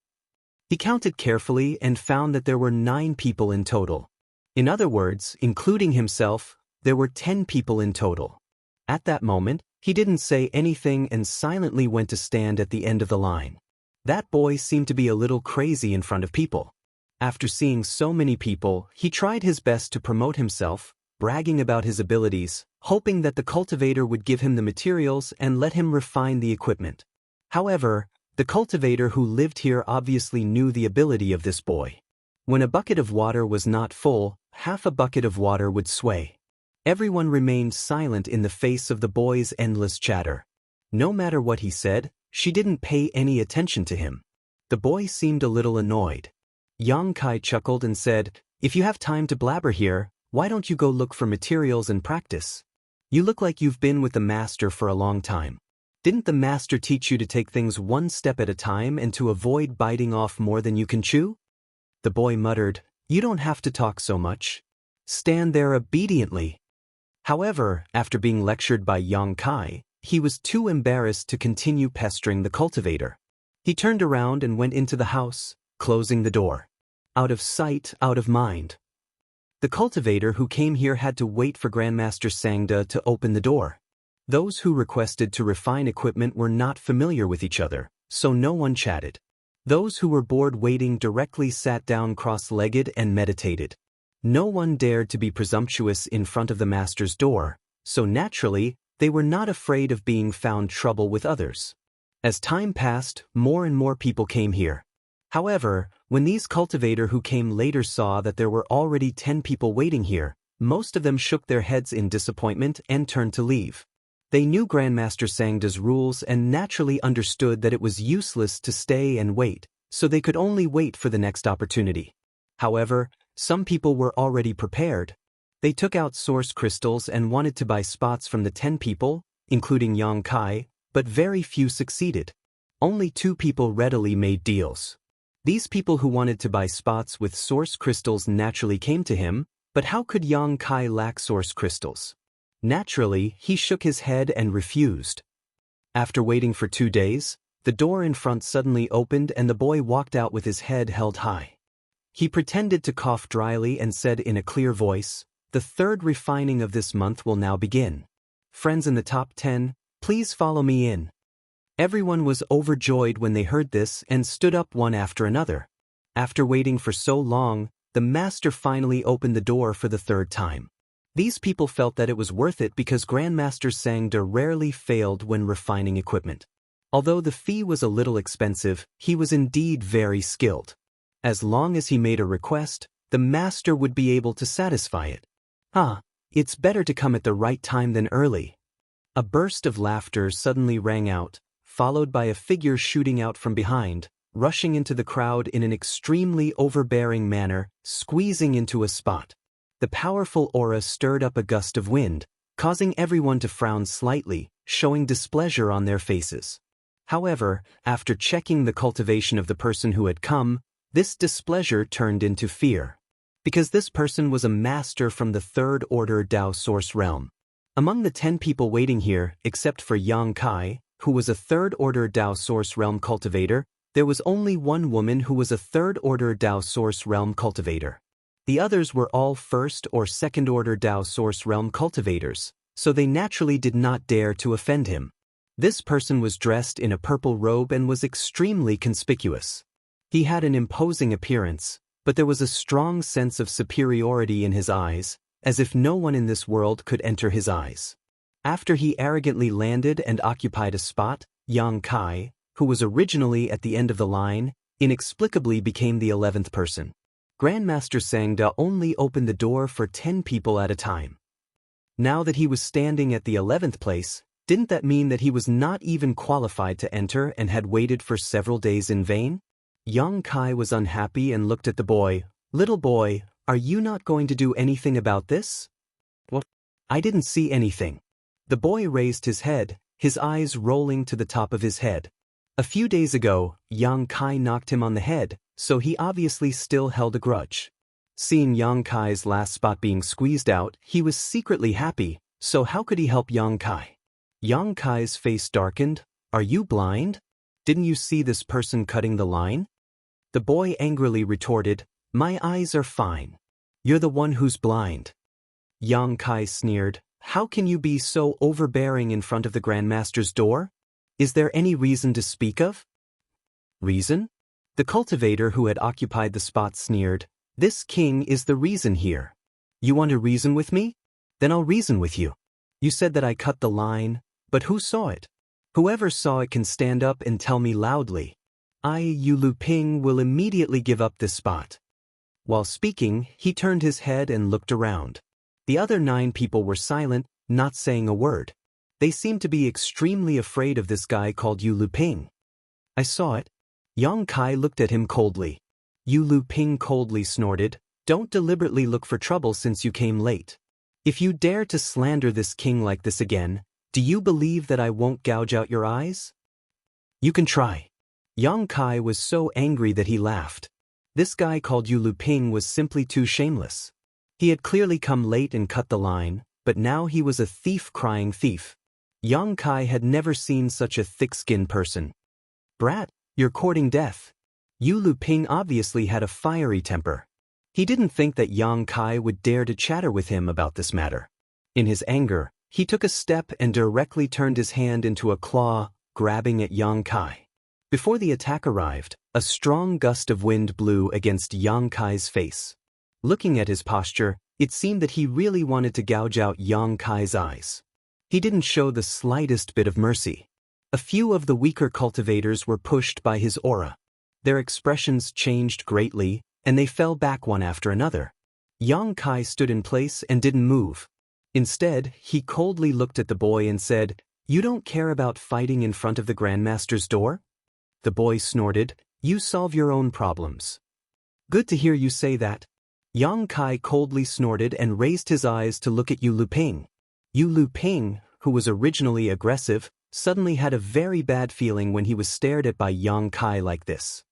He counted carefully and found that there were 9 people in total. In other words, including himself, there were 10 people in total. At that moment, he didn't say anything and silently went to stand at the end of the line. That boy seemed to be a little crazy in front of people. After seeing so many people, he tried his best to promote himself, bragging about his abilities, hoping that the cultivator would give him the materials and let him refine the equipment. However, the cultivator who lived here obviously knew the ability of this boy. When a bucket of water was not full, half a bucket of water would sway. Everyone remained silent in the face of the boy's endless chatter. No matter what he said, she didn't pay any attention to him. The boy seemed a little annoyed. Yang Kai chuckled and said, "If you have time to blabber here, why don't you go look for materials and practice? You look like you've been with the master for a long time. Didn't the master teach you to take things one step at a time and to avoid biting off more than you can chew?" The boy muttered, "You don't have to talk so much. Stand there obediently." However, after being lectured by Yang Kai, he was too embarrassed to continue pestering the cultivator. He turned around and went into the house, closing the door. Out of sight, out of mind. The cultivator who came here had to wait for Grandmaster Sangda to open the door. Those who requested to refine equipment were not familiar with each other, so no one chatted. Those who were bored waiting directly sat down cross-legged and meditated. No one dared to be presumptuous in front of the master's door, so naturally, they were not afraid of being found trouble with others. As time passed, more and more people came here. However, when these cultivators who came later saw that there were already 10 people waiting here, most of them shook their heads in disappointment and turned to leave. They knew Grandmaster Sangda's rules and naturally understood that it was useless to stay and wait, so they could only wait for the next opportunity. However, some people were already prepared. They took out source crystals and wanted to buy spots from the 10 people, including Yang Kai, but very few succeeded. Only 2 people readily made deals. These people who wanted to buy spots with source crystals naturally came to him, but how could Yang Kai lack source crystals? Naturally, he shook his head and refused. After waiting for 2 days, the door in front suddenly opened and the boy walked out with his head held high. He pretended to cough dryly and said in a clear voice, "The 3rd refining of this month will now begin. Friends in the top 10, please follow me in." Everyone was overjoyed when they heard this and stood up one after another. After waiting for so long, the master finally opened the door for the third time. These people felt that it was worth it because Grandmaster Sangda rarely failed when refining equipment. Although the fee was a little expensive, he was indeed very skilled. As long as he made a request, the master would be able to satisfy it. It's better to come at the right time than early. A burst of laughter suddenly rang out, followed by a figure shooting out from behind, rushing into the crowd in an extremely overbearing manner, squeezing into a spot. The powerful aura stirred up a gust of wind, causing everyone to frown slightly, showing displeasure on their faces. However, after checking the cultivation of the person who had come, this displeasure turned into fear. Because this person was a master from the Third Order Dao Source Realm. Among the 10 people waiting here, except for Yang Kai, who was a Third Order Dao Source Realm cultivator, there was only one woman who was a Third Order Dao Source Realm cultivator. The others were all First or Second Order Dao Source Realm cultivators, so they naturally did not dare to offend him. This person was dressed in a purple robe and was extremely conspicuous. He had an imposing appearance, but there was a strong sense of superiority in his eyes, as if no one in this world could enter his eyes. After he arrogantly landed and occupied a spot, Yang Kai, who was originally at the end of the line, inexplicably became the 11th person. Grandmaster Sangda only opened the door for 10 people at a time. Now that he was standing at the 11th place, didn't that mean that he was not even qualified to enter and had waited for several days in vain? Yang Kai was unhappy and looked at the boy. "Little boy, are you not going to do anything about this?" "What? I didn't see anything." The boy raised his head, his eyes rolling to the top of his head. A few days ago, Yang Kai knocked him on the head, so he obviously still held a grudge. Seeing Yang Kai's last spot being squeezed out, he was secretly happy, so how could he help Yang Kai? Yang Kai's face darkened. "Are you blind? Didn't you see this person cutting the line?" The boy angrily retorted, "My eyes are fine. You're the one who's blind." Yang Kai sneered, "How can you be so overbearing in front of the Grandmaster's door? Is there any reason to speak of?" "Reason?" The cultivator who had occupied the spot sneered, "This king is the reason here. You want to reason with me? Then I'll reason with you. You said that I cut the line, but who saw it? Whoever saw it can stand up and tell me loudly. I, Yu Luping, will immediately give up this spot." While speaking, he turned his head and looked around. The other 9 people were silent, not saying a word. They seemed to be extremely afraid of this guy called Yu Luping. "I saw it." Yang Kai looked at him coldly. Yu Luping coldly snorted, "Don't deliberately look for trouble since you came late. If you dare to slander this king like this again, do you believe that I won't gouge out your eyes? You can try." Yang Kai was so angry that he laughed. This guy called Yu Luping was simply too shameless. He had clearly come late and cut the line, but now he was a thief crying thief. Yang Kai had never seen such a thick-skinned person. "Brat, you're courting death." Yu Luping obviously had a fiery temper. He didn't think that Yang Kai would dare to chatter with him about this matter. In his anger, he took a step and directly turned his hand into a claw, grabbing at Yang Kai. Before the attack arrived, a strong gust of wind blew against Yang Kai's face. Looking at his posture, it seemed that he really wanted to gouge out Yang Kai's eyes. He didn't show the slightest bit of mercy. A few of the weaker cultivators were pushed by his aura. Their expressions changed greatly, and they fell back one after another. Yang Kai stood in place and didn't move. Instead, he coldly looked at the boy and said, "You don't care about fighting in front of the Grandmaster's door?" The boy snorted, "You solve your own problems." "Good to hear you say that." Yang Kai coldly snorted and raised his eyes to look at Yu Luping. Yu Luping, who was originally aggressive, suddenly had a very bad feeling when he was stared at by Yang Kai like this.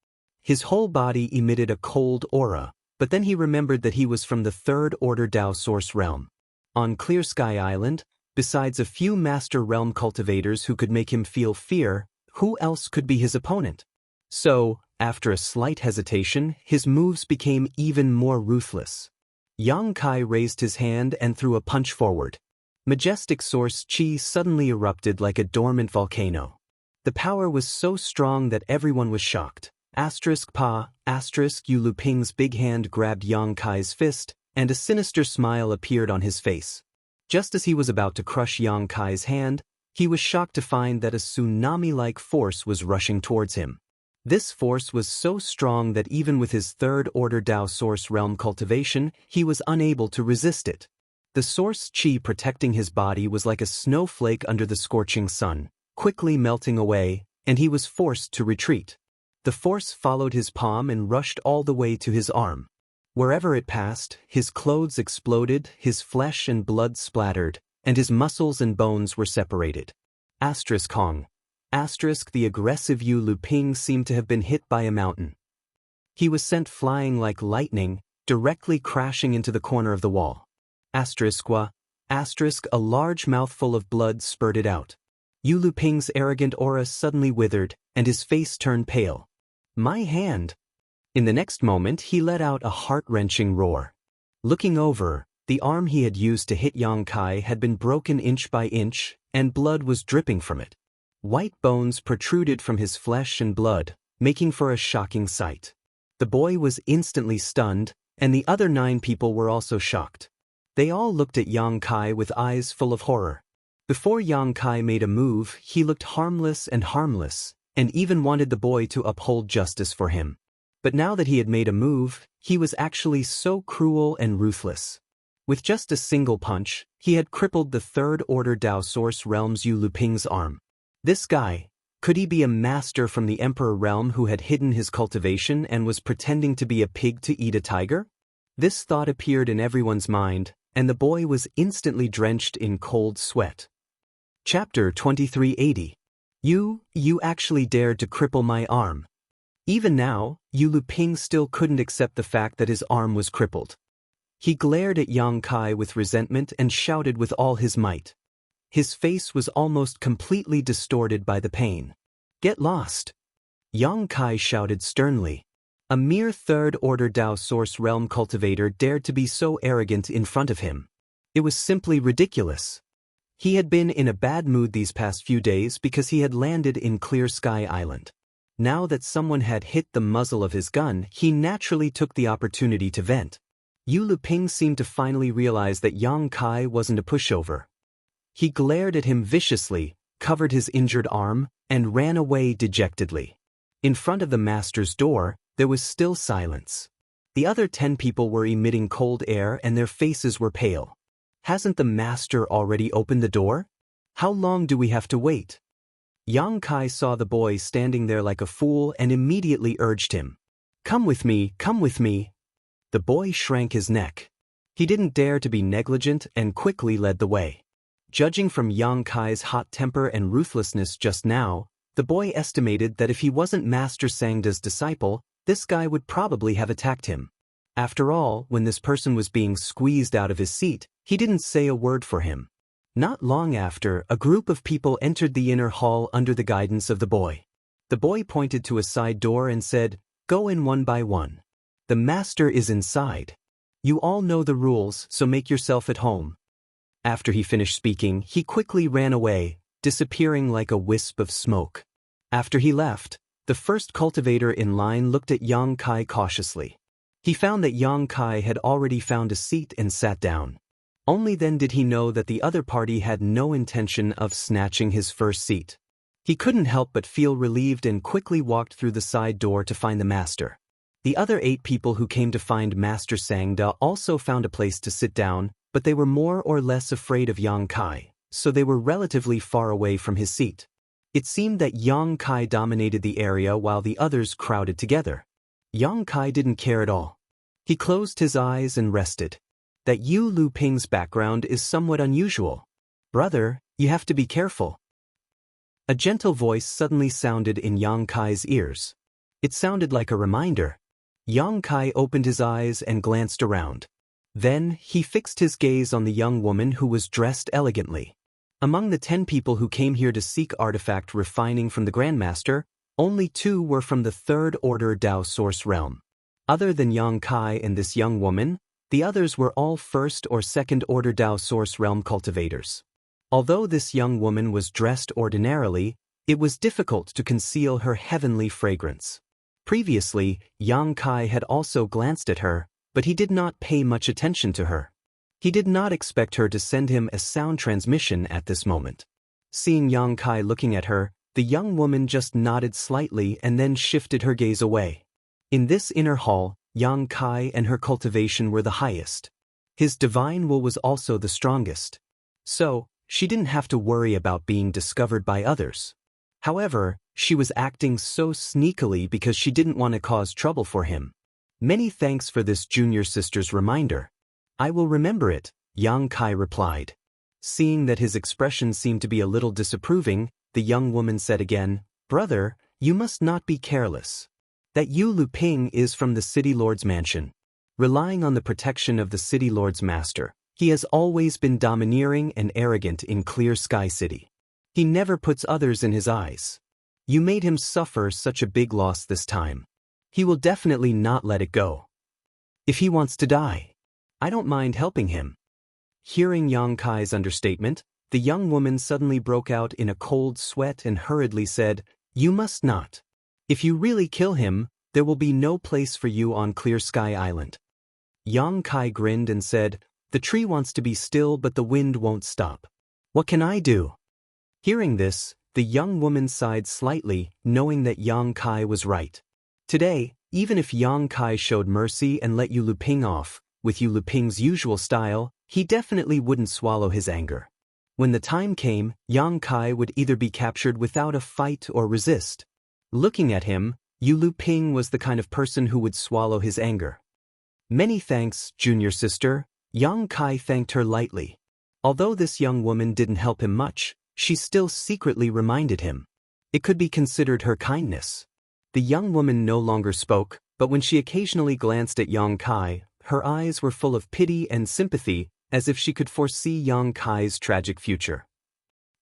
His whole body emitted a cold aura, but then he remembered that he was from the Third Order Dao Source Realm. On Clear Sky Island, besides a few Master Realm cultivators who could make him feel fear, who else could be his opponent? So, after a slight hesitation, his moves became even more ruthless. Yang Kai raised his hand and threw a punch forward. Majestic Source Chi suddenly erupted like a dormant volcano. The power was so strong that everyone was shocked. Pa, Yu Luping's big hand grabbed Yang Kai's fist, and a sinister smile appeared on his face. Just as he was about to crush Yang Kai's hand, he was shocked to find that a tsunami-like force was rushing towards him. This force was so strong that even with his third-order Dao Source Realm cultivation, he was unable to resist it. The Source Qi protecting his body was like a snowflake under the scorching sun, quickly melting away, and he was forced to retreat. The force followed his palm and rushed all the way to his arm. Wherever it passed, his clothes exploded, his flesh and blood splattered, and his muscles and bones were separated. Hong. The aggressive Yu Luping seemed to have been hit by a mountain. He was sent flying like lightning, directly crashing into the corner of the wall. A large mouthful of blood spurted out. Yu Luping's arrogant aura suddenly withered, and his face turned pale. My hand! In the next moment, he let out a heart-wrenching roar. Looking over, the arm he had used to hit Yang Kai had been broken inch by inch, and blood was dripping from it. White bones protruded from his flesh and blood, making for a shocking sight. The boy was instantly stunned, and the other 9 people were also shocked. They all looked at Yang Kai with eyes full of horror. Before Yang Kai made a move, he looked harmless, and even wanted the boy to uphold justice for him. But now that he had made a move, he was actually so cruel and ruthless. With just a single punch, he had crippled the third-order Dao Source Realm's Yu Luping's arm. This guy, could he be a master from the Emperor Realm who had hidden his cultivation and was pretending to be a pig to eat a tiger? This thought appeared in everyone's mind, and the boy was instantly drenched in cold sweat. Chapter 2380. You actually dared to cripple my arm. Even now, Yu Luping still couldn't accept the fact that his arm was crippled. He glared at Yang Kai with resentment and shouted with all his might. His face was almost completely distorted by the pain. Get lost! Yang Kai shouted sternly. A mere third-order Dao Source Realm cultivator dared to be so arrogant in front of him. It was simply ridiculous. He had been in a bad mood these past few days because he had landed in Clear Sky Island. Now that someone had hit the muzzle of his gun, he naturally took the opportunity to vent. Yu Luping seemed to finally realize that Yang Kai wasn't a pushover. He glared at him viciously, covered his injured arm, and ran away dejectedly. In front of the master's door, there was still silence. The other 10 people were emitting cold air and their faces were pale. Hasn't the master already opened the door? How long do we have to wait? Yang Kai saw the boy standing there like a fool and immediately urged him. Come with me, come with me. The boy shrank his neck. He didn't dare to be negligent and quickly led the way. Judging from Yang Kai's hot temper and ruthlessness just now, the boy estimated that if he wasn't Master Sangda's disciple, this guy would probably have attacked him. After all, when this person was being squeezed out of his seat, he didn't say a word for him. Not long after, a group of people entered the inner hall under the guidance of the boy. The boy pointed to a side door and said, Go in one by one. The master is inside. You all know the rules, so make yourself at home. After he finished speaking, he quickly ran away, disappearing like a wisp of smoke. After he left, the first cultivator in line looked at Yang Kai cautiously. He found that Yang Kai had already found a seat and sat down. Only then did he know that the other party had no intention of snatching his first seat. He couldn't help but feel relieved and quickly walked through the side door to find the master. The other 8 people who came to find Master Sangda also found a place to sit down, but they were more or less afraid of Yang Kai, so they were relatively far away from his seat. It seemed that Yang Kai dominated the area while the others crowded together. Yang Kai didn't care at all. He closed his eyes and rested. That Yu Luping's background is somewhat unusual. Brother, you have to be careful. A gentle voice suddenly sounded in Yang Kai's ears. It sounded like a reminder. Yang Kai opened his eyes and glanced around. Then, he fixed his gaze on the young woman who was dressed elegantly. Among the 10 people who came here to seek artifact refining from the Grandmaster, only 2 were from the Third Order Dao Source Realm. Other than Yang Kai and this young woman, the others were all First or Second Order Dao Source Realm cultivators. Although this young woman was dressed ordinarily, it was difficult to conceal her heavenly fragrance. Previously, Yang Kai had also glanced at her, but he did not pay much attention to her. He did not expect her to send him a sound transmission at this moment. Seeing Yang Kai looking at her, the young woman just nodded slightly and then shifted her gaze away. In this inner hall, Yang Kai and her cultivation were the highest. His divine will was also the strongest. So, she didn't have to worry about being discovered by others. However, she was acting so sneakily because she didn't want to cause trouble for him. Many thanks for this junior sister's reminder. I will remember it, Yang Kai replied. Seeing that his expression seemed to be a little disapproving, the young woman said again, Brother, you must not be careless. That Yu Luping is from the city lord's mansion. Relying on the protection of the city lord's master, he has always been domineering and arrogant in Clear Sky City. He never puts others in his eyes. You made him suffer such a big loss this time. He will definitely not let it go. If he wants to die, I don't mind helping him. Hearing Yang Kai's understatement, the young woman suddenly broke out in a cold sweat and hurriedly said, You must not. If you really kill him, there will be no place for you on Clear Sky Island. Yang Kai grinned and said, The tree wants to be still but the wind won't stop. What can I do? Hearing this, the young woman sighed slightly, knowing that Yang Kai was right. Today, even if Yang Kai showed mercy and let Yu Luping off, with Yu Luping's usual style, he definitely wouldn't swallow his anger. When the time came, Yang Kai would either be captured without a fight or resist. Looking at him, Yu Luping was the kind of person who would swallow his anger. Many thanks, junior sister, Yang Kai thanked her lightly. Although this young woman didn't help him much, she still secretly reminded him. It could be considered her kindness. The young woman no longer spoke, but when she occasionally glanced at Yang Kai, her eyes were full of pity and sympathy, as if she could foresee Yang Kai's tragic future.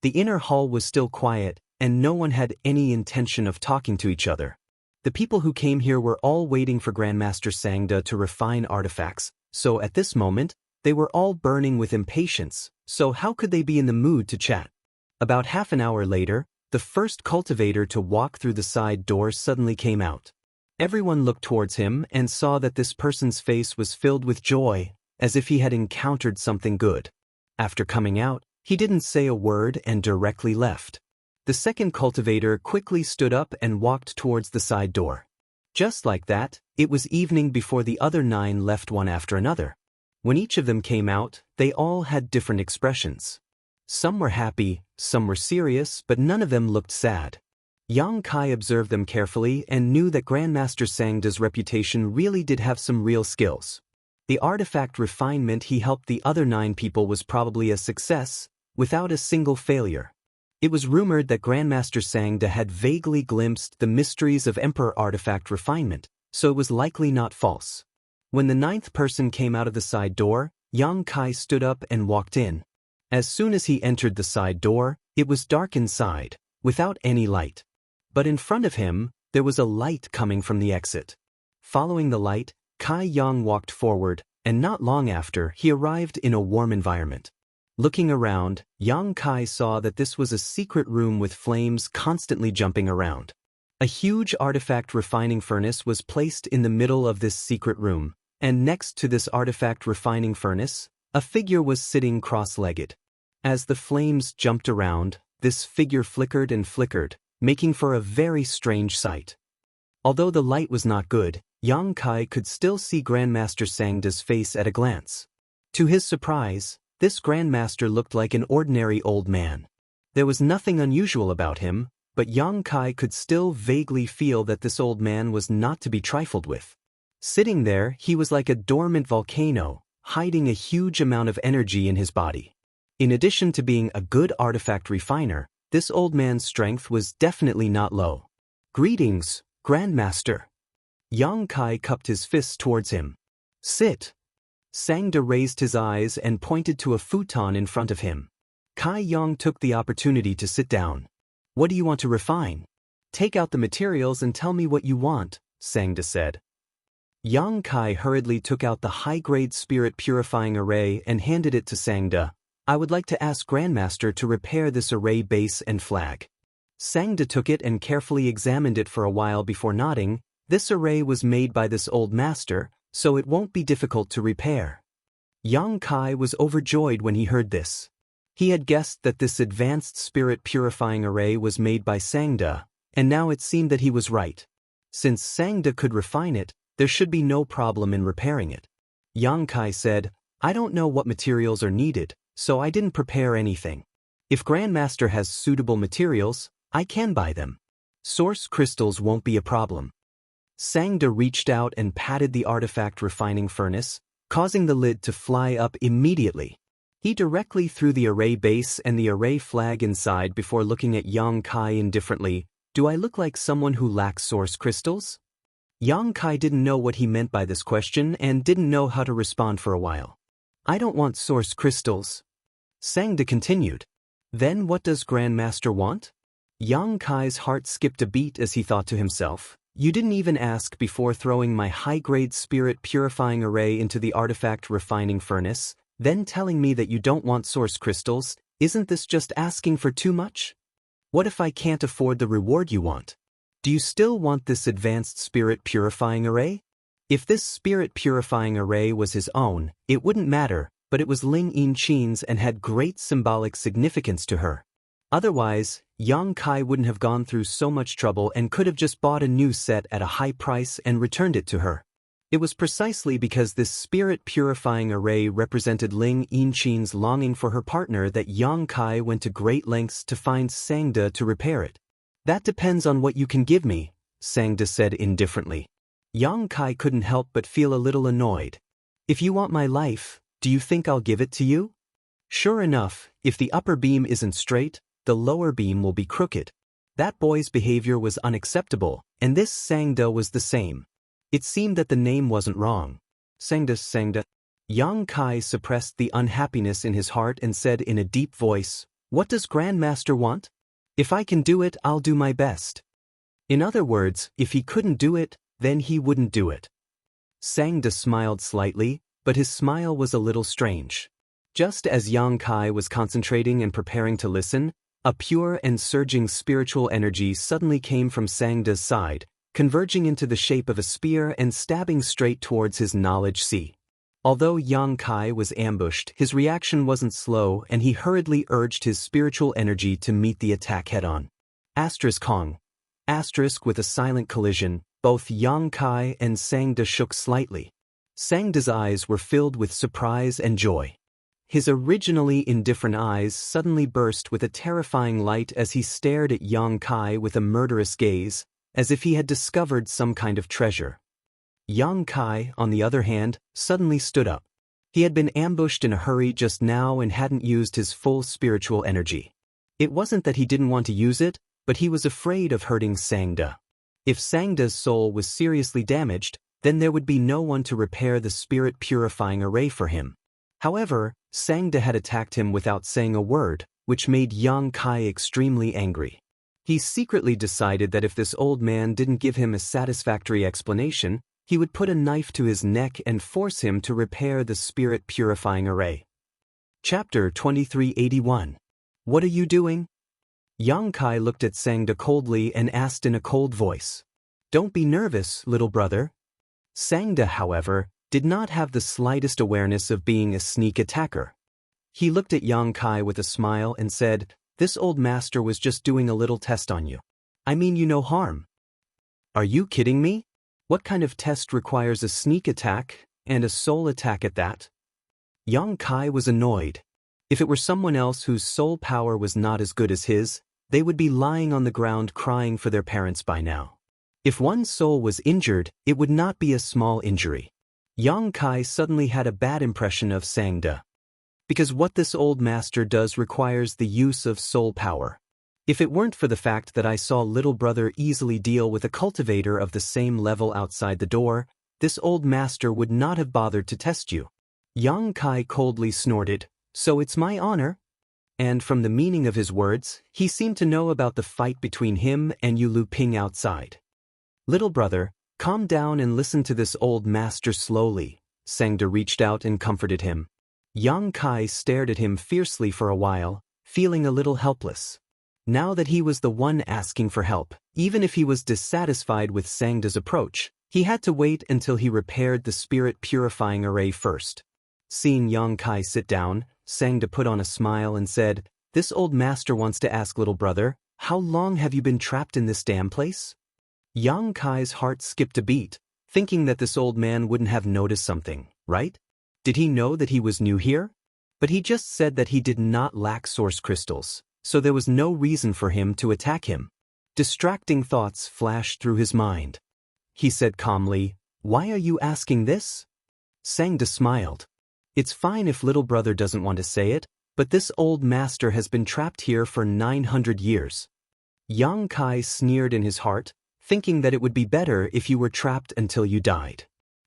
The inner hall was still quiet, and no one had any intention of talking to each other. The people who came here were all waiting for Grandmaster Sangda to refine artifacts, so at this moment, they were all burning with impatience, so how could they be in the mood to chat? About half an hour later, the first cultivator to walk through the side door suddenly came out. Everyone looked towards him and saw that this person's face was filled with joy, as if he had encountered something good. After coming out, he didn't say a word and directly left. The second cultivator quickly stood up and walked towards the side door. Just like that, it was evening before the other 9 left one after another. When each of them came out, they all had different expressions. Some were happy, some were serious, but none of them looked sad. Yang Kai observed them carefully and knew that Grandmaster Sangda's reputation really did have some real skills. The artifact refinement he helped the other 9 people was probably a success, without a single failure. It was rumored that Grandmaster Sangda had vaguely glimpsed the mysteries of Emperor artifact refinement, so it was likely not false. When the 9th person came out of the side door, Yang Kai stood up and walked in. As soon as he entered the side door, it was dark inside, without any light. But in front of him, there was a light coming from the exit. Following the light, Kai Yang walked forward, and not long after, he arrived in a warm environment. Looking around, Yang Kai saw that this was a secret room with flames constantly jumping around. A huge artifact refining furnace was placed in the middle of this secret room, and next to this artifact refining furnace, a figure was sitting cross-legged. As the flames jumped around, this figure flickered and flickered, making for a very strange sight. Although the light was not good, Yang Kai could still see Grandmaster Sangda's face at a glance. To his surprise, this Grandmaster looked like an ordinary old man. There was nothing unusual about him, but Yang Kai could still vaguely feel that this old man was not to be trifled with. Sitting there, he was like a dormant volcano, hiding a huge amount of energy in his body. In addition to being a good artifact refiner, this old man's strength was definitely not low. Greetings, Grandmaster. Yang Kai cupped his fists towards him. Sit. Sangda raised his eyes and pointed to a futon in front of him. Kai Yang took the opportunity to sit down. What do you want to refine? Take out the materials and tell me what you want, Sangda said. Yang Kai hurriedly took out the high-grade spirit purifying array and handed it to Sangda. I would like to ask Grandmaster to repair this array base and flag. Sangda took it and carefully examined it for a while before nodding, This array was made by this old master, so it won't be difficult to repair. Yang Kai was overjoyed when he heard this. He had guessed that this advanced spirit purifying array was made by Sangda, and now it seemed that he was right. Since Sangda could refine it, there should be no problem in repairing it. Yang Kai said, I don't know what materials are needed, so I didn't prepare anything. If Grandmaster has suitable materials, I can buy them. Source crystals won't be a problem. Sangda reached out and patted the artifact refining furnace, causing the lid to fly up immediately. He directly threw the array base and the array flag inside before looking at Yang Kai indifferently. Do I look like someone who lacks source crystals? Yang Kai didn't know what he meant by this question and didn't know how to respond for a while. I don't want source crystals. Sangda continued. Then what does Grandmaster want? Yang Kai's heart skipped a beat as he thought to himself, you didn't even ask before throwing my high-grade spirit purifying array into the artifact refining furnace, then telling me that you don't want source crystals. Isn't this just asking for too much? What if I can't afford the reward you want? Do you still want this advanced spirit purifying array? If this spirit purifying array was his own, it wouldn't matter, but it was Ling Yinqin's and had great symbolic significance to her. Otherwise, Yang Kai wouldn't have gone through so much trouble and could have just bought a new set at a high price and returned it to her. It was precisely because this spirit purifying array represented Ling Yinqin's longing for her partner that Yang Kai went to great lengths to find Sangda to repair it. That depends on what you can give me, Sangda said indifferently. Yang Kai couldn't help but feel a little annoyed. If you want my life, do you think I'll give it to you? Sure enough, if the upper beam isn't straight, the lower beam will be crooked. That boy's behavior was unacceptable, and this Sangda was the same. It seemed that the name wasn't wrong. Sangda. Yang Kai suppressed the unhappiness in his heart and said in a deep voice, what does Grandmaster want? If I can do it, I'll do my best. In other words, if he couldn't do it, then he wouldn't do it. Sangda smiled slightly, but his smile was a little strange. Just as Yang Kai was concentrating and preparing to listen, a pure and surging spiritual energy suddenly came from Sangda's side, converging into the shape of a spear and stabbing straight towards his knowledge sea. Although Yang Kai was ambushed, his reaction wasn't slow and he hurriedly urged his spiritual energy to meet the attack head-on. Kong. With a silent collision, both Yang Kai and Sangda shook slightly. Sangda's eyes were filled with surprise and joy. His originally indifferent eyes suddenly burst with a terrifying light as he stared at Yang Kai with a murderous gaze, as if he had discovered some kind of treasure. Yang Kai, on the other hand, suddenly stood up. He had been ambushed in a hurry just now and hadn't used his full spiritual energy. It wasn't that he didn't want to use it, but he was afraid of hurting Sangda. If Sangda's soul was seriously damaged, then there would be no one to repair the spirit purifying array for him. However, Sangda had attacked him without saying a word, which made Yang Kai extremely angry. He secretly decided that if this old man didn't give him a satisfactory explanation, he would put a knife to his neck and force him to repair the spirit purifying array. Chapter 2381. What are you doing? Yang Kai looked at Sangda coldly and asked in a cold voice. Don't be nervous, little brother. Sangda, however, did not have the slightest awareness of being a sneak attacker. He looked at Yang Kai with a smile and said, this old master was just doing a little test on you. I mean you no harm. Are you kidding me? What kind of test requires a sneak attack, and a soul attack at that? Yang Kai was annoyed. If it were someone else whose soul power was not as good as his, they would be lying on the ground crying for their parents by now. If one soul was injured, it would not be a small injury. Yang Kai suddenly had a bad impression of Sangda. Because what this old master does requires the use of soul power. If it weren't for the fact that I saw little brother easily deal with a cultivator of the same level outside the door, this old master would not have bothered to test you. Yang Kai coldly snorted, so it's my honor? And from the meaning of his words, he seemed to know about the fight between him and Yu Lu Ping outside. Little brother, calm down and listen to this old master slowly. Sangda reached out and comforted him. Yang Kai stared at him fiercely for a while, feeling a little helpless. Now that he was the one asking for help, even if he was dissatisfied with Sangda's approach, he had to wait until he repaired the spirit-purifying array first. Seeing Yang Kai sit down, Sangda put on a smile and said, "This old master wants to ask little brother, how long have you been trapped in this damn place?" Yang Kai's heart skipped a beat, thinking that this old man wouldn't have noticed something, right? Did he know that he was new here? But he just said that he did not lack source crystals, so there was no reason for him to attack him. Distracting thoughts flashed through his mind. He said calmly, "Why are you asking this?" Sangda smiled. "It's fine if little brother doesn't want to say it, but this old master has been trapped here for 900 years. Yang Kai sneered in his heart, thinking that it would be better if you were trapped until you died.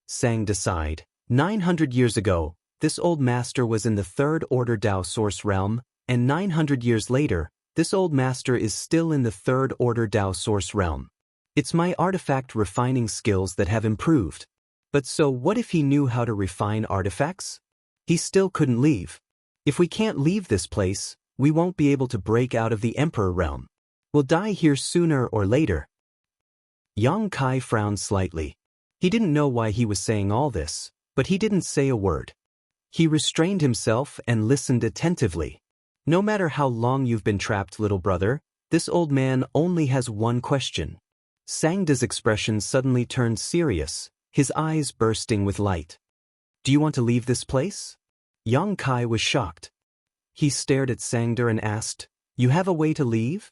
Sangda sighed. 900 years ago, this old master was in the Third Order Dao Source realm, and 900 years later, this old master is still in the Third Order Dao Source realm. It's my artifact refining skills that have improved. But so what if he knew how to refine artifacts? He still couldn't leave. If we can't leave this place, we won't be able to break out of the Emperor realm. We'll die here sooner or later." Yang Kai frowned slightly. He didn't know why he was saying all this, but he didn't say a word. He restrained himself and listened attentively. "No matter how long you've been trapped, little brother, this old man only has one question." Sangda's expression suddenly turned serious, his eyes bursting with light. "Do you want to leave this place?" Yang Kai was shocked. He stared at Sangda and asked, "You have a way to leave?"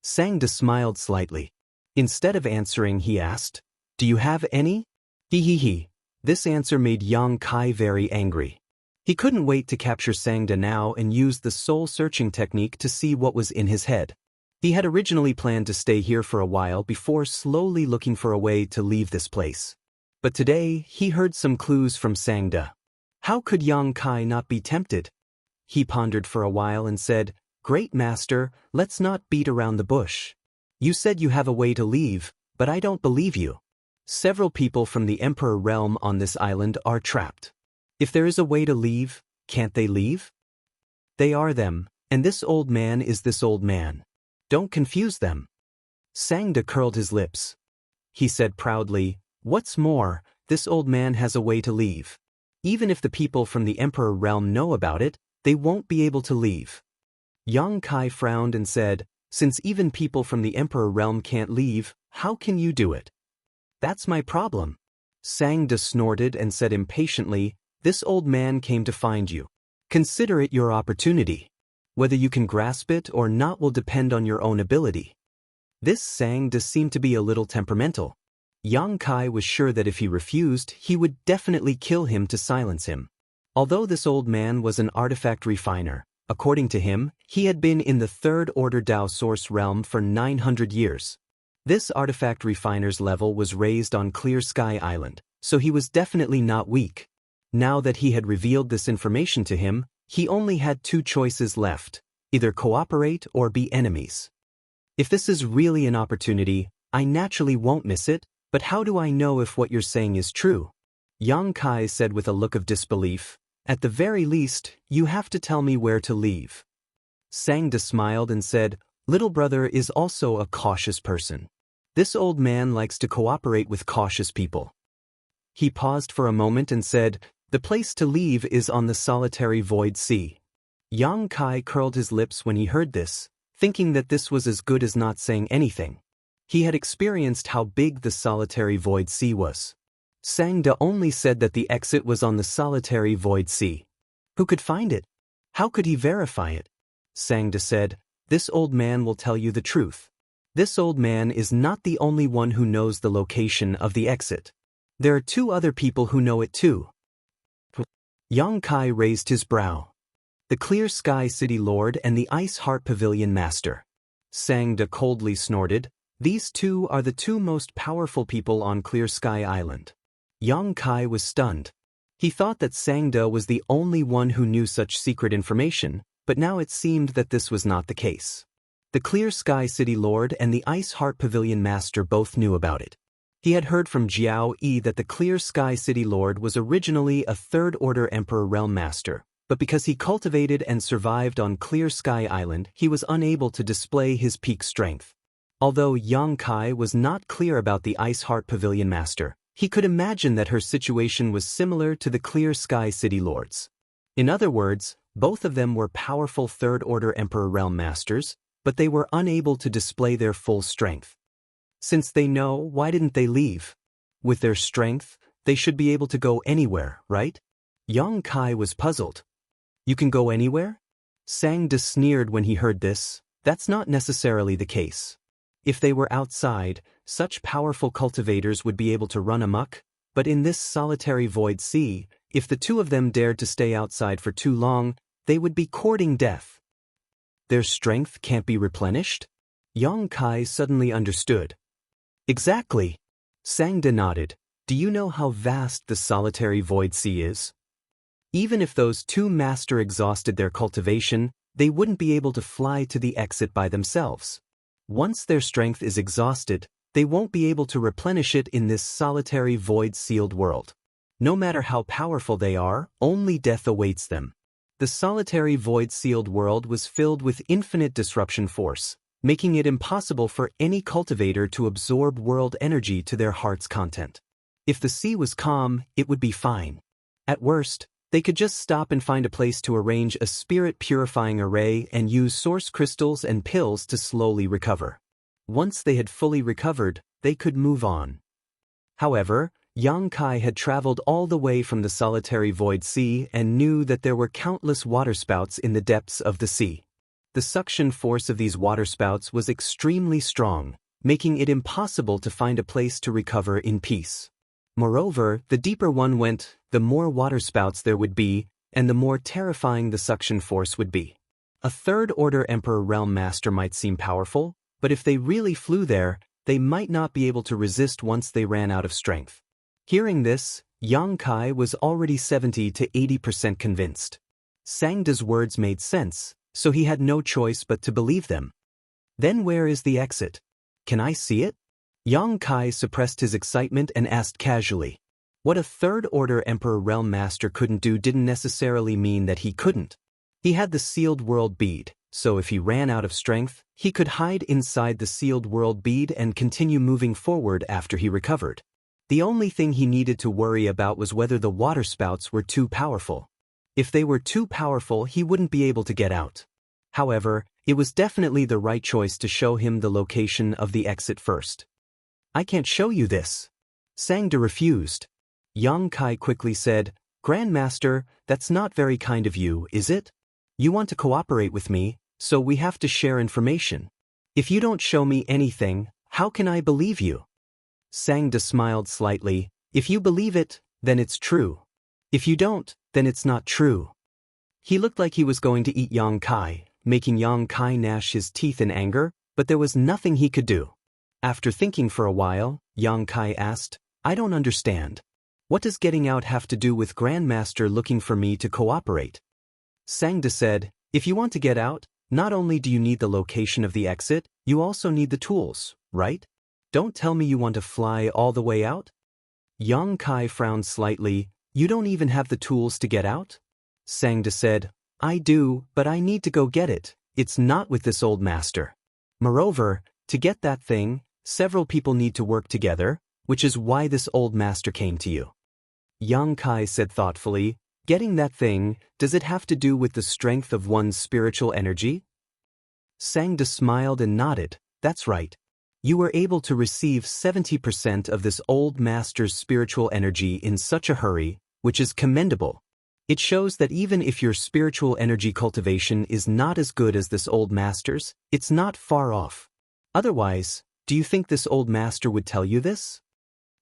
Sangda smiled slightly. Instead of answering, he asked, "Do you have any?" He. This answer made Yang Kai very angry. He couldn't wait to capture Sangda now and use the soul-searching technique to see what was in his head. He had originally planned to stay here for a while before slowly looking for a way to leave this place. But today, he heard some clues from Sangda. How could Yang Kai not be tempted? He pondered for a while and said, "Great master, let's not beat around the bush. You said you have a way to leave, but I don't believe you. Several people from the Emperor realm on this island are trapped. If there is a way to leave, can't they leave? They are them, and this old man is this old man. Don't confuse them." Sangda curled his lips. He said proudly, "What's more, this old man has a way to leave. Even if the people from the Emperor realm know about it, they won't be able to leave." Yang Kai frowned and said, "Since even people from the Emperor realm can't leave, how can you do it?" "That's my problem." Sangda snorted and said impatiently, "This old man came to find you. Consider it your opportunity. Whether you can grasp it or not will depend on your own ability." This Sangda seemed to be a little temperamental. Yang Kai was sure that if he refused, he would definitely kill him to silence him. Although this old man was an artifact refiner, according to him, he had been in the Third Order Dao Source realm for 900 years. This artifact refiner's level was raised on Clear Sky Island, so he was definitely not weak. Now that he had revealed this information to him, he only had two choices left: either cooperate or be enemies. "If this is really an opportunity, I naturally won't miss it, but how do I know if what you're saying is true?" Yang Kai said with a look of disbelief, "At the very least, you have to tell me where to leave." Sangda smiled and said, "Little brother is also a cautious person. This old man likes to cooperate with cautious people." He paused for a moment and said, "The place to leave is on the solitary void sea." Yang Kai curled his lips when he heard this, thinking that this was as good as not saying anything. He had experienced how big the solitary void sea was. Sangda only said that the exit was on the solitary void sea. Who could find it? How could he verify it? Sangda said, "This old man will tell you the truth. This old man is not the only one who knows the location of the exit. There are two other people who know it too." Yang Kai raised his brow. "The Clear Sky City Lord and the Ice Heart Pavilion Master." Sangda coldly snorted, "These two are the two most powerful people on Clear Sky Island." Yang Kai was stunned. He thought that Sangda was the only one who knew such secret information, but now it seemed that this was not the case. The Clear Sky City Lord and the Ice Heart Pavilion Master both knew about it. He had heard from Jiao Yi that the Clear Sky City Lord was originally a Third Order Emperor Realm Master, but because he cultivated and survived on Clear Sky Island, he was unable to display his peak strength. Although Yang Kai was not clear about the Ice Heart Pavilion Master, he could imagine that her situation was similar to the Clear Sky City Lords. In other words, both of them were powerful Third-Order Emperor Realm Masters, but they were unable to display their full strength. Since they know, why didn't they leave? With their strength, they should be able to go anywhere, right? Yang Kai was puzzled. You can go anywhere? Sang-de sneered when he heard this. That's not necessarily the case. If they were outside, such powerful cultivators would be able to run amok, but in this solitary void sea, if the two of them dared to stay outside for too long, they would be courting death. Their strength can't be replenished? Yang Kai suddenly understood. Exactly. Sang-de nodded. Do you know how vast the solitary void sea is? Even if those two masters exhausted their cultivation, they wouldn't be able to fly to the exit by themselves. Once their strength is exhausted, they won't be able to replenish it in this solitary void-sealed world. No matter how powerful they are, only death awaits them. The solitary void-sealed world was filled with infinite disruption force, making it impossible for any cultivator to absorb world energy to their heart's content. If the sea was calm, it would be fine. At worst, they could just stop and find a place to arrange a spirit-purifying array and use source crystals and pills to slowly recover. Once they had fully recovered, they could move on. However, Yang Kai had traveled all the way from the solitary void sea and knew that there were countless waterspouts in the depths of the sea. The suction force of these waterspouts was extremely strong, making it impossible to find a place to recover in peace. Moreover, the deeper one went, the more waterspouts there would be, and the more terrifying the suction force would be. A Third-Order Emperor Realm Master might seem powerful, but if they really flew there, they might not be able to resist once they ran out of strength. Hearing this, Yang Kai was already 70 to 80% convinced. Sang-de's words made sense, so he had no choice but to believe them. Then where is the exit? Can I see it? Yang Kai suppressed his excitement and asked casually. What a Third-Order Emperor Realm Master couldn't do didn't necessarily mean that he couldn't. He had the Sealed World Bead, so if he ran out of strength, he could hide inside the Sealed World Bead and continue moving forward after he recovered. The only thing he needed to worry about was whether the waterspouts were too powerful. If they were too powerful, he wouldn't be able to get out. However, it was definitely the right choice to show him the location of the exit first. I can't show you this. Sang-de refused. Yang Kai quickly said, Grandmaster, that's not very kind of you, is it? You want to cooperate with me, so we have to share information. If you don't show me anything, how can I believe you? Sang-de smiled slightly. If you believe it, then it's true. If you don't, then it's not true. He looked like he was going to eat Yang Kai, making Yang Kai gnash his teeth in anger, but there was nothing he could do. After thinking for a while, Yang Kai asked, I don't understand. What does getting out have to do with Grandmaster looking for me to cooperate? Sang-de said, if you want to get out, not only do you need the location of the exit, you also need the tools, right? Don't tell me you want to fly all the way out? Yang Kai frowned slightly. You don't even have the tools to get out? Sang-de said, I do, but I need to go get it. It's not with this old master. Moreover, to get that thing, several people need to work together, which is why this old master came to you. Yang Kai said thoughtfully, getting that thing, does it have to do with the strength of one's spiritual energy? Sang-de smiled and nodded, that's right. You were able to receive 70% of this old master's spiritual energy in such a hurry, which is commendable. It shows that even if your spiritual energy cultivation is not as good as this old master's, it's not far off. Otherwise, do you think this old master would tell you this?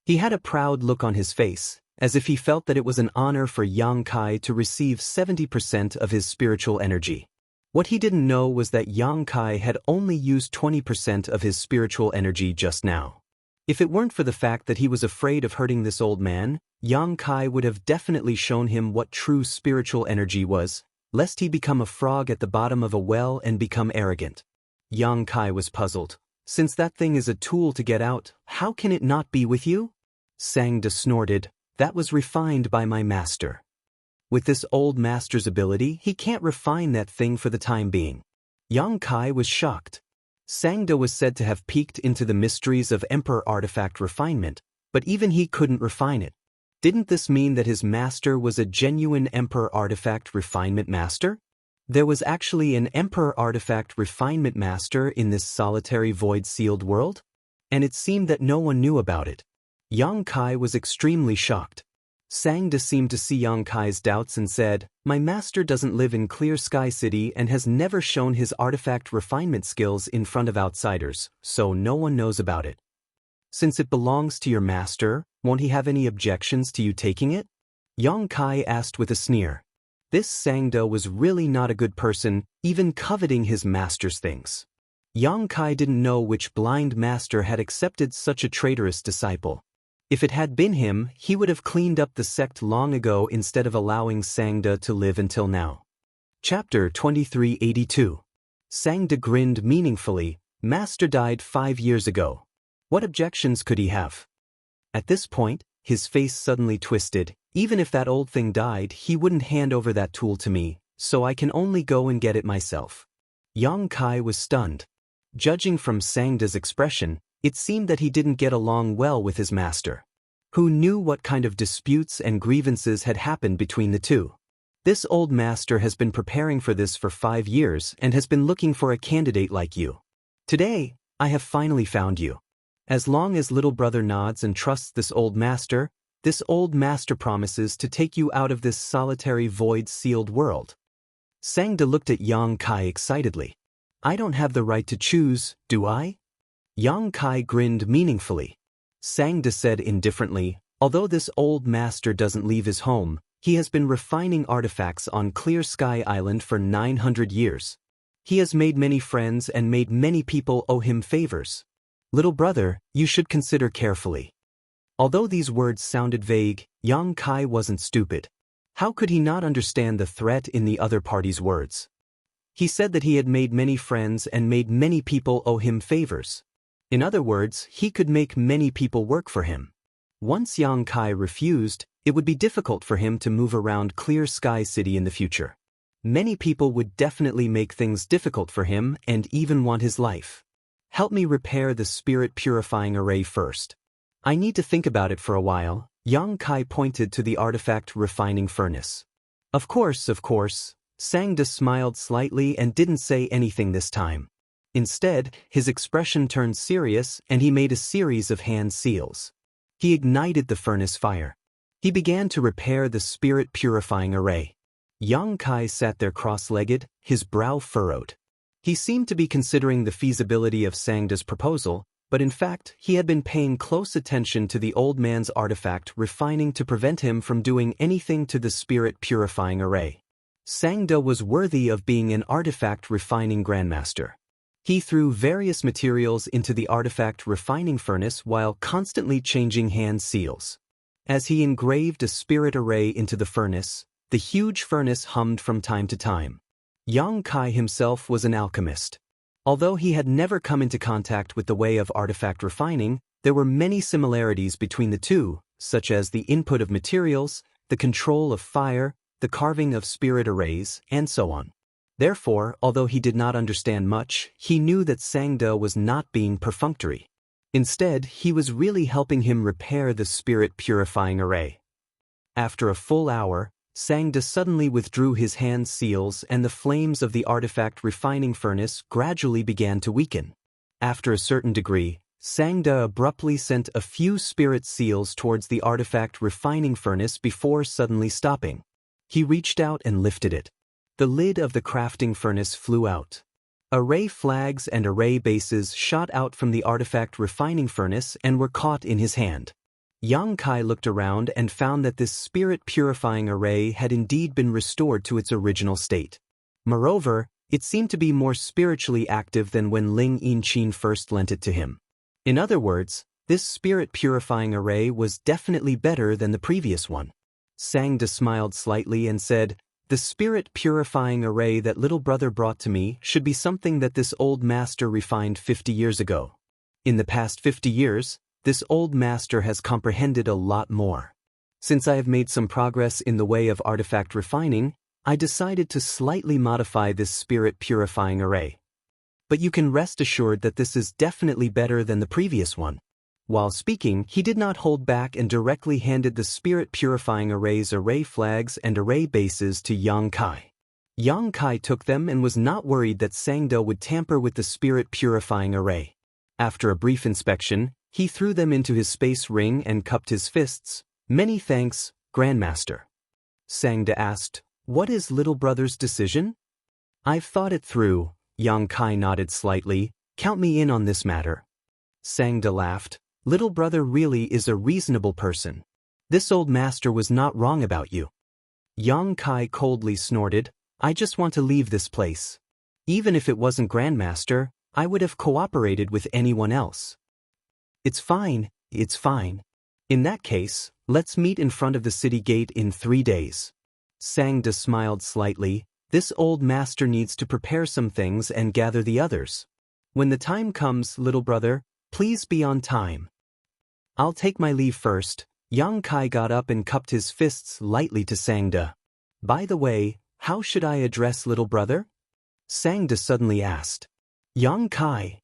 He had a proud look on his face, as if he felt that it was an honor for Yang Kai to receive 70% of his spiritual energy. What he didn't know was that Yang Kai had only used 20% of his spiritual energy just now. If it weren't for the fact that he was afraid of hurting this old man, Yang Kai would have definitely shown him what true spiritual energy was, lest he become a frog at the bottom of a well and become arrogant. Yang Kai was puzzled. Since that thing is a tool to get out, how can it not be with you? Sang-de snorted, that was refined by my master. With this old master's ability, he can't refine that thing for the time being. Yang Kai was shocked. Sangda was said to have peeked into the mysteries of Emperor artifact refinement, but even he couldn't refine it. Didn't this mean that his master was a genuine Emperor artifact refinement master? There was actually an Emperor artifact refinement master in this solitary void-sealed world? And it seemed that no one knew about it. Yang Kai was extremely shocked. Sangda seemed to see Yang Kai's doubts and said, "My master doesn't live in Clear Sky City and has never shown his artifact refinement skills in front of outsiders, so no one knows about it. Since it belongs to your master, won't he have any objections to you taking it?" Yang Kai asked with a sneer. This Sangda was really not a good person, even coveting his master's things. Yang Kai didn't know which blind master had accepted such a traitorous disciple. If it had been him, he would have cleaned up the sect long ago instead of allowing Sangda to live until now. Chapter 2382. Sangda grinned meaningfully. Master died 5 years ago. What objections could he have? At this point, his face suddenly twisted. Even if that old thing died, he wouldn't hand over that tool to me, so I can only go and get it myself. Yang Kai was stunned. Judging from Sangda's expression, it seemed that he didn't get along well with his master. Who knew what kind of disputes and grievances had happened between the two? This old master has been preparing for this for 5 years and has been looking for a candidate like you. Today, I have finally found you. As long as little brother nods and trusts this old master promises to take you out of this solitary void-sealed world. Sangda looked at Yang Kai excitedly. I don't have the right to choose, do I? Yang Kai grinned meaningfully. Sangda said indifferently, although this old master doesn't leave his home, he has been refining artifacts on Clear Sky Island for 900 years. He has made many friends and made many people owe him favors. Little brother, you should consider carefully. Although these words sounded vague, Yang Kai wasn't stupid. How could he not understand the threat in the other party's words? He said that he had made many friends and made many people owe him favors. In other words, he could make many people work for him. Once Yang Kai refused, it would be difficult for him to move around Clear Sky City in the future. Many people would definitely make things difficult for him and even want his life. Help me repair the spirit purifying array first. I need to think about it for a while. Yang Kai pointed to the artifact refining furnace. Of course. Sangda smiled slightly and didn't say anything this time. Instead, his expression turned serious and he made a series of hand seals. He ignited the furnace fire. He began to repair the spirit purifying array. Yang Kai sat there cross-legged, his brow furrowed. He seemed to be considering the feasibility of Sangda's proposal, but in fact, he had been paying close attention to the old man's artifact refining to prevent him from doing anything to the spirit purifying array. Sangda was worthy of being an artifact refining grandmaster. He threw various materials into the artifact refining furnace while constantly changing hand seals. As he engraved a spirit array into the furnace, the huge furnace hummed from time to time. Yang Kai himself was an alchemist. Although he had never come into contact with the way of artifact refining, there were many similarities between the two, such as the input of materials, the control of fire, the carving of spirit arrays, and so on. Therefore, although he did not understand much, he knew that Sangda was not being perfunctory. Instead, he was really helping him repair the spirit purifying array. After a full hour, Sangda suddenly withdrew his hand seals and the flames of the artifact refining furnace gradually began to weaken. After a certain degree, Sangda abruptly sent a few spirit seals towards the artifact refining furnace before suddenly stopping. He reached out and lifted it. The lid of the crafting furnace flew out. Array flags and array bases shot out from the artifact refining furnace and were caught in his hand. Yang Kai looked around and found that this spirit purifying array had indeed been restored to its original state. Moreover, it seemed to be more spiritually active than when Ling Yinchin first lent it to him. In other words, this spirit purifying array was definitely better than the previous one. Sangda smiled slightly and said, "The spirit purifying array that little brother brought to me should be something that this old master refined 50 years ago. In the past 50 years, this old master has comprehended a lot more. Since I have made some progress in the way of artifact refining, I decided to slightly modify this spirit purifying array. But you can rest assured that this is definitely better than the previous one. While speaking, he did not hold back and directly handed the spirit purifying array's array flags and array bases to Yang Kai. Yang Kai took them and was not worried that Sangda would tamper with the spirit purifying array. After a brief inspection, he threw them into his space ring and cupped his fists. "Many thanks, Grandmaster." Sangda asked, "What is little brother's decision?" "I've thought it through." Yang Kai nodded slightly. "Count me in on this matter." Sangda laughed. "Little brother really is a reasonable person. This old master was not wrong about you." Yang Kai coldly snorted. "I just want to leave this place. Even if it wasn't Grandmaster, I would have cooperated with anyone else." "It's fine, it's fine. In that case, let's meet in front of the city gate in 3 days." Sangda smiled slightly. "This old master needs to prepare some things and gather the others. When the time comes, little brother, please be on time." "I'll take my leave first." Yang Kai got up and cupped his fists lightly to Sangda. "By the way, how should I address little brother?" Sangda suddenly asked. "Yang Kai."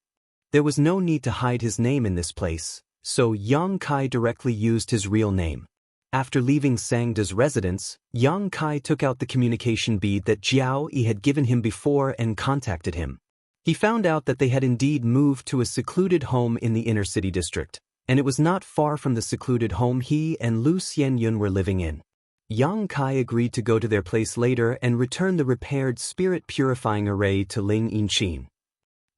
There was no need to hide his name in this place, so Yang Kai directly used his real name. After leaving Sangda's residence, Yang Kai took out the communication bead that Jiao Yi had given him before and contacted him. He found out that they had indeed moved to a secluded home in the inner city district, and it was not far from the secluded home he and Lu Xianyun were living in. Yang Kai agreed to go to their place later and return the repaired spirit-purifying array to Ling Yinchin.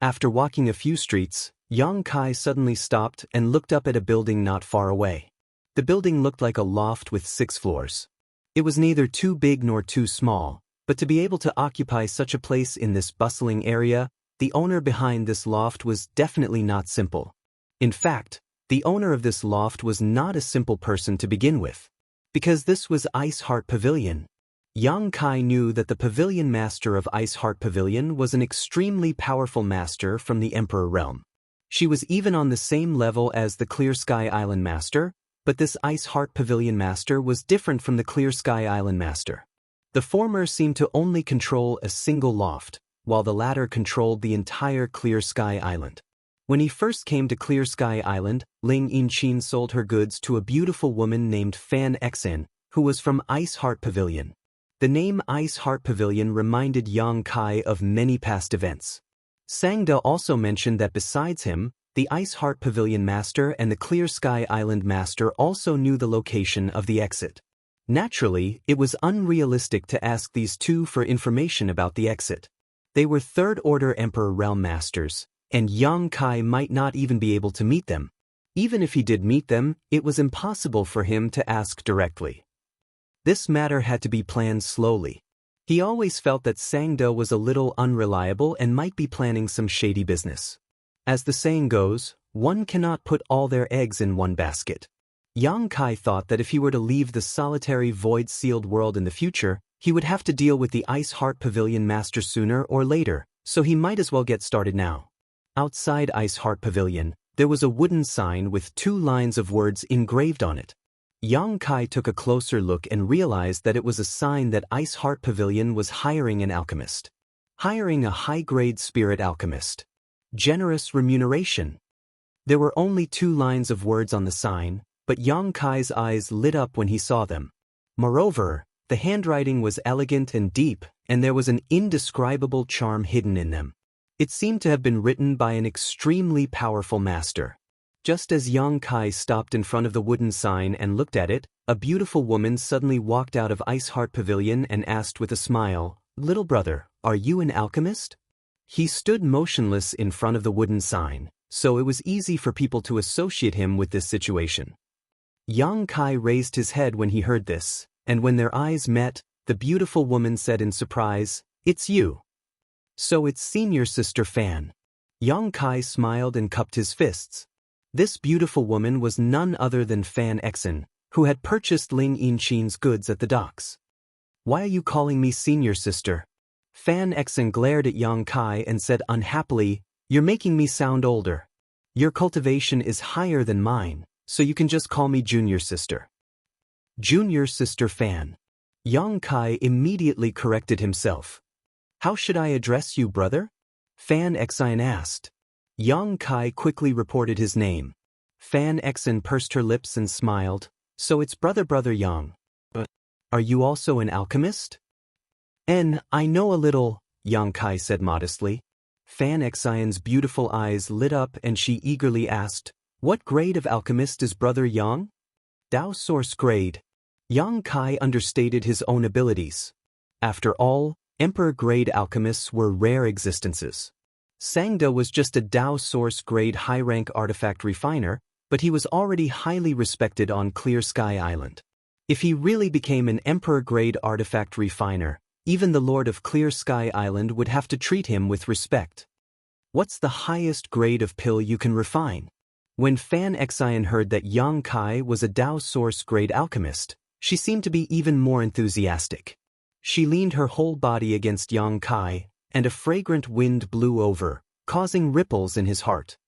After walking a few streets, Yang Kai suddenly stopped and looked up at a building not far away. The building looked like a loft with 6 floors. It was neither too big nor too small, but to be able to occupy such a place in this bustling area, the owner behind this loft was definitely not simple. In fact, the owner of this loft was not a simple person to begin with. Because this was Ice Heart Pavilion. Yang Kai knew that the pavilion master of Ice Heart Pavilion was an extremely powerful master from the Emperor Realm. She was even on the same level as the Clear Sky Island master, but this Ice Heart Pavilion master was different from the Clear Sky Island master. The former seemed to only control a single loft, while the latter controlled the entire Clear Sky Island. When he first came to Clear Sky Island, Ling Yinchin sold her goods to a beautiful woman named Fan Xen, who was from Ice Heart Pavilion. The name Ice Heart Pavilion reminded Yang Kai of many past events. Sangda also mentioned that besides him, the Ice Heart Pavilion master and the Clear Sky Island master also knew the location of the exit. Naturally, it was unrealistic to ask these two for information about the exit. They were third-order Emperor Realm masters, and Yang Kai might not even be able to meet them. Even if he did meet them, it was impossible for him to ask directly. This matter had to be planned slowly. He always felt that Sangda was a little unreliable and might be planning some shady business. As the saying goes, one cannot put all their eggs in one basket. Yang Kai thought that if he were to leave the solitary void-sealed world in the future, he would have to deal with the Ice Heart Pavilion master sooner or later, so he might as well get started now. Outside Ice Heart Pavilion, there was a wooden sign with 2 lines of words engraved on it. Yang Kai took a closer look and realized that it was a sign that Ice Heart Pavilion was hiring an alchemist. Hiring a high-grade spirit alchemist. Generous remuneration. There were only 2 lines of words on the sign, but Yang Kai's eyes lit up when he saw them. Moreover, the handwriting was elegant and deep, and there was an indescribable charm hidden in them. It seemed to have been written by an extremely powerful master. Just as Yang Kai stopped in front of the wooden sign and looked at it, a beautiful woman suddenly walked out of Ice Heart Pavilion and asked with a smile, "Little brother, are you an alchemist?" He stood motionless in front of the wooden sign, so it was easy for people to associate him with this situation. Yang Kai raised his head when he heard this, and when their eyes met, the beautiful woman said in surprise, "It's you." "So it's senior sister Fan." Yang Kai smiled and cupped his fists. This beautiful woman was none other than Fan Xen, who had purchased Ling Yinchin's goods at the docks. "Why are you calling me senior sister?" Fan Xen glared at Yang Kai and said unhappily, "You're making me sound older. Your cultivation is higher than mine, so you can just call me junior sister." Junior sister Fan. Yang Kai immediately corrected himself. How should I address you, brother? Fan Xian asked. Yang Kai quickly reported his name. Fan Xian pursed her lips and smiled. So it's brother Yang. But are you also an alchemist? I know a little, Yang Kai said modestly. Fan Xian's beautiful eyes lit up and she eagerly asked, what grade of alchemist is brother Yang? Dao source grade. Yang Kai understated his own abilities. After all, emperor-grade alchemists were rare existences. Sangda was just a Dao source grade high-rank artifact refiner, but he was already highly respected on Clear Sky Island. If he really became an emperor-grade artifact refiner, even the Lord of Clear Sky Island would have to treat him with respect. What's the highest grade of pill you can refine? When Fan Xian heard that Yang Kai was a Dao source grade alchemist, she seemed to be even more enthusiastic. She leaned her whole body against Yang Kai, and a fragrant wind blew over, causing ripples in his heart.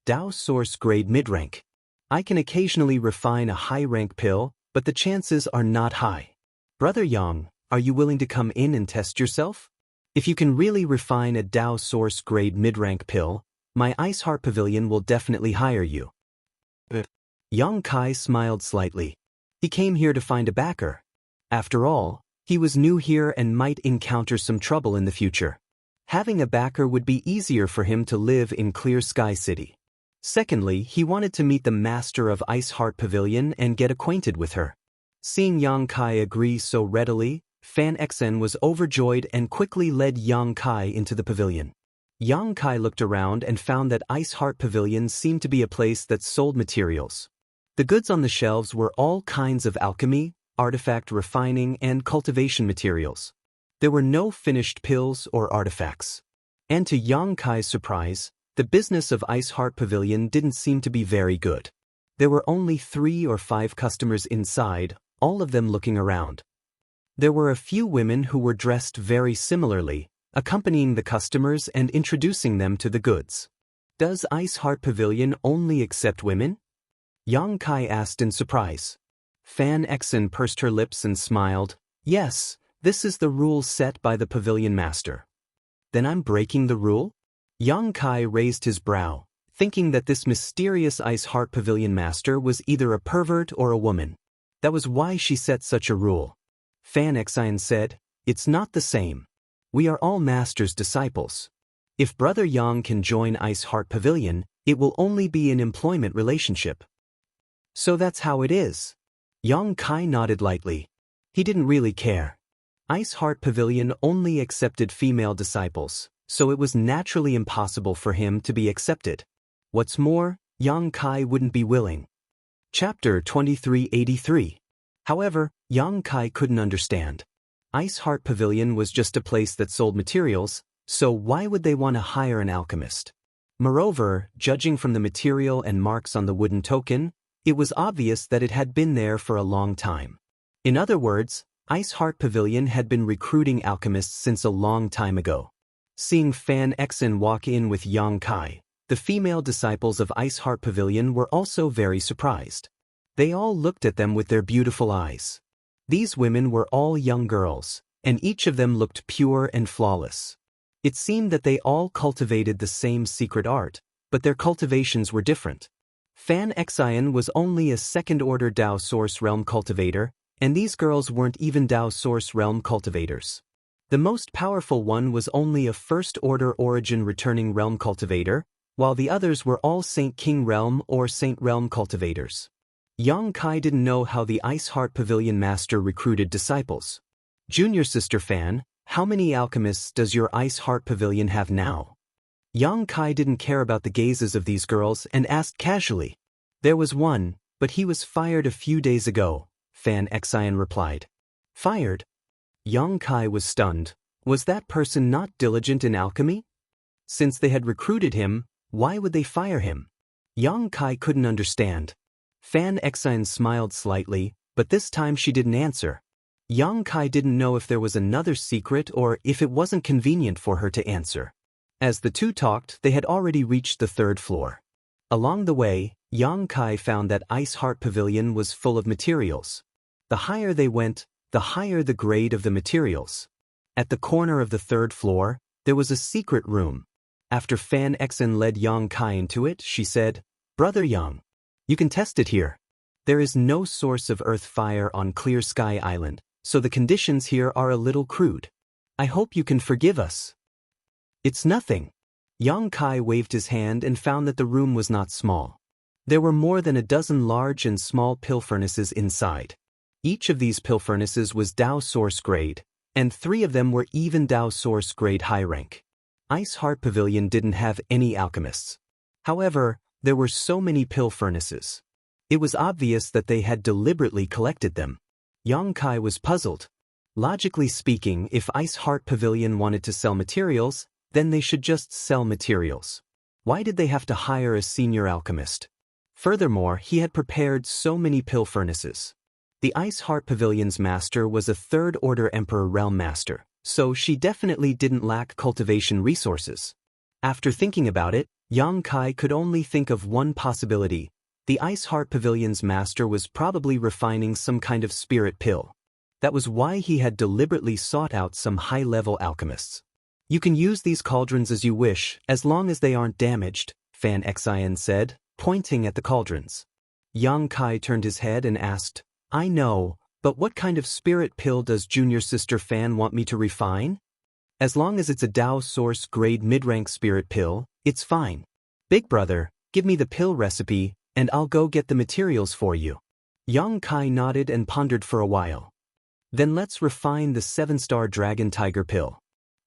Dao source grade mid-rank. I can occasionally refine a high-rank pill, but the chances are not high. Brother Yang, are you willing to come in and test yourself? If you can really refine a Dao source grade mid-rank pill, my Ice Heart Pavilion will definitely hire you. Yang Kai smiled slightly. He came here to find a backer. After all, he was new here and might encounter some trouble in the future. Having a backer would be easier for him to live in Clear Sky City. Secondly, he wanted to meet the master of Ice Heart Pavilion and get acquainted with her. Seeing Yang Kai agree so readily, Fan Xian was overjoyed and quickly led Yang Kai into the pavilion. Yang Kai looked around and found that Ice Heart Pavilion seemed to be a place that sold materials. The goods on the shelves were all kinds of alchemy, artifact refining, and cultivation materials. There were no finished pills or artifacts. And to Yang Kai's surprise, the business of Ice Heart Pavilion didn't seem to be very good. There were only 3 or 5 customers inside, all of them looking around. There were a few women who were dressed very similarly, accompanying the customers and introducing them to the goods. Does Ice Heart Pavilion only accept women? Yang Kai asked in surprise. Fan Xian pursed her lips and smiled. Yes, this is the rule set by the pavilion master. Then I'm breaking the rule? Yang Kai raised his brow, thinking that this mysterious Ice Heart Pavilion master was either a pervert or a woman. That was why she set such a rule. Fan Xian said, it's not the same. We are all master's disciples. If Brother Yang can join Ice Heart Pavilion, it will only be an employment relationship. So that's how it is. Yang Kai nodded lightly. He didn't really care. Ice Heart Pavilion only accepted female disciples, so it was naturally impossible for him to be accepted. What's more, Yang Kai wouldn't be willing. Chapter 2383. However, Yang Kai couldn't understand. Ice Heart Pavilion was just a place that sold materials, so why would they want to hire an alchemist? Moreover, judging from the material and marks on the wooden token, it was obvious that it had been there for a long time. In other words, Ice Heart Pavilion had been recruiting alchemists since a long time ago. Seeing Fan Xian walk in with Yang Kai, the female disciples of Ice Heart Pavilion were also very surprised. They all looked at them with their beautiful eyes. These women were all young girls, and each of them looked pure and flawless. It seemed that they all cultivated the same secret art, but their cultivations were different. Fan Xian was only a second-order Dao Source Realm cultivator, and these girls weren't even Dao Source Realm cultivators. The most powerful one was only a first-order Origin Returning Realm cultivator, while the others were all Saint King Realm or Saint Realm cultivators. Yang Kai didn't know how the Ice Heart Pavilion master recruited disciples. Junior sister Fan, how many alchemists does your Ice Heart Pavilion have now? Yang Kai didn't care about the gazes of these girls and asked casually. There was one, but he was fired a few days ago, Fan Xian replied. Fired? Yang Kai was stunned. Was that person not diligent in alchemy? Since they had recruited him, why would they fire him? Yang Kai couldn't understand. Fan Xian smiled slightly, but this time she didn't answer. Yang Kai didn't know if there was another secret or if it wasn't convenient for her to answer. As the two talked, they had already reached the 3rd floor. Along the way, Yang Kai found that Ice Heart Pavilion was full of materials. The higher they went, the higher the grade of the materials. At the corner of the third floor, there was a secret room. After Fan Xen led Yang Kai into it, she said, "Brother Yang, you can test it here. There is no source of earth fire on Clear Sky Island, so the conditions here are a little crude. I hope you can forgive us." "It's nothing." Yang Kai waved his hand and found that the room was not small. There were more than a dozen large and small pill furnaces inside. Each of these pill furnaces was Dao Source grade, and 3 of them were even Dao Source grade high rank. Ice Heart Pavilion didn't have any alchemists. However, there were so many pill furnaces. It was obvious that they had deliberately collected them. Yang Kai was puzzled. Logically speaking, if Ice Heart Pavilion wanted to sell materials, then they should just sell materials. Why did they have to hire a senior alchemist? Furthermore, he had prepared so many pill furnaces. The Ice Heart Pavilion's master was a third-order Emperor Realm Master, so she definitely didn't lack cultivation resources. After thinking about it, Yang Kai could only think of one possibility. The Ice Heart Pavilion's master was probably refining some kind of spirit pill. That was why he had deliberately sought out some high-level alchemists. "You can use these cauldrons as you wish, as long as they aren't damaged," Fan Xian said, pointing at the cauldrons. Yang Kai turned his head and asked, "I know, but what kind of spirit pill does junior sister Fan want me to refine?" "As long as it's a Dao Source grade mid-rank spirit pill, it's fine. Big brother, give me the pill recipe, and I'll go get the materials for you." Yang Kai nodded and pondered for a while. "Then let's refine the 7-star Dragon Tiger pill."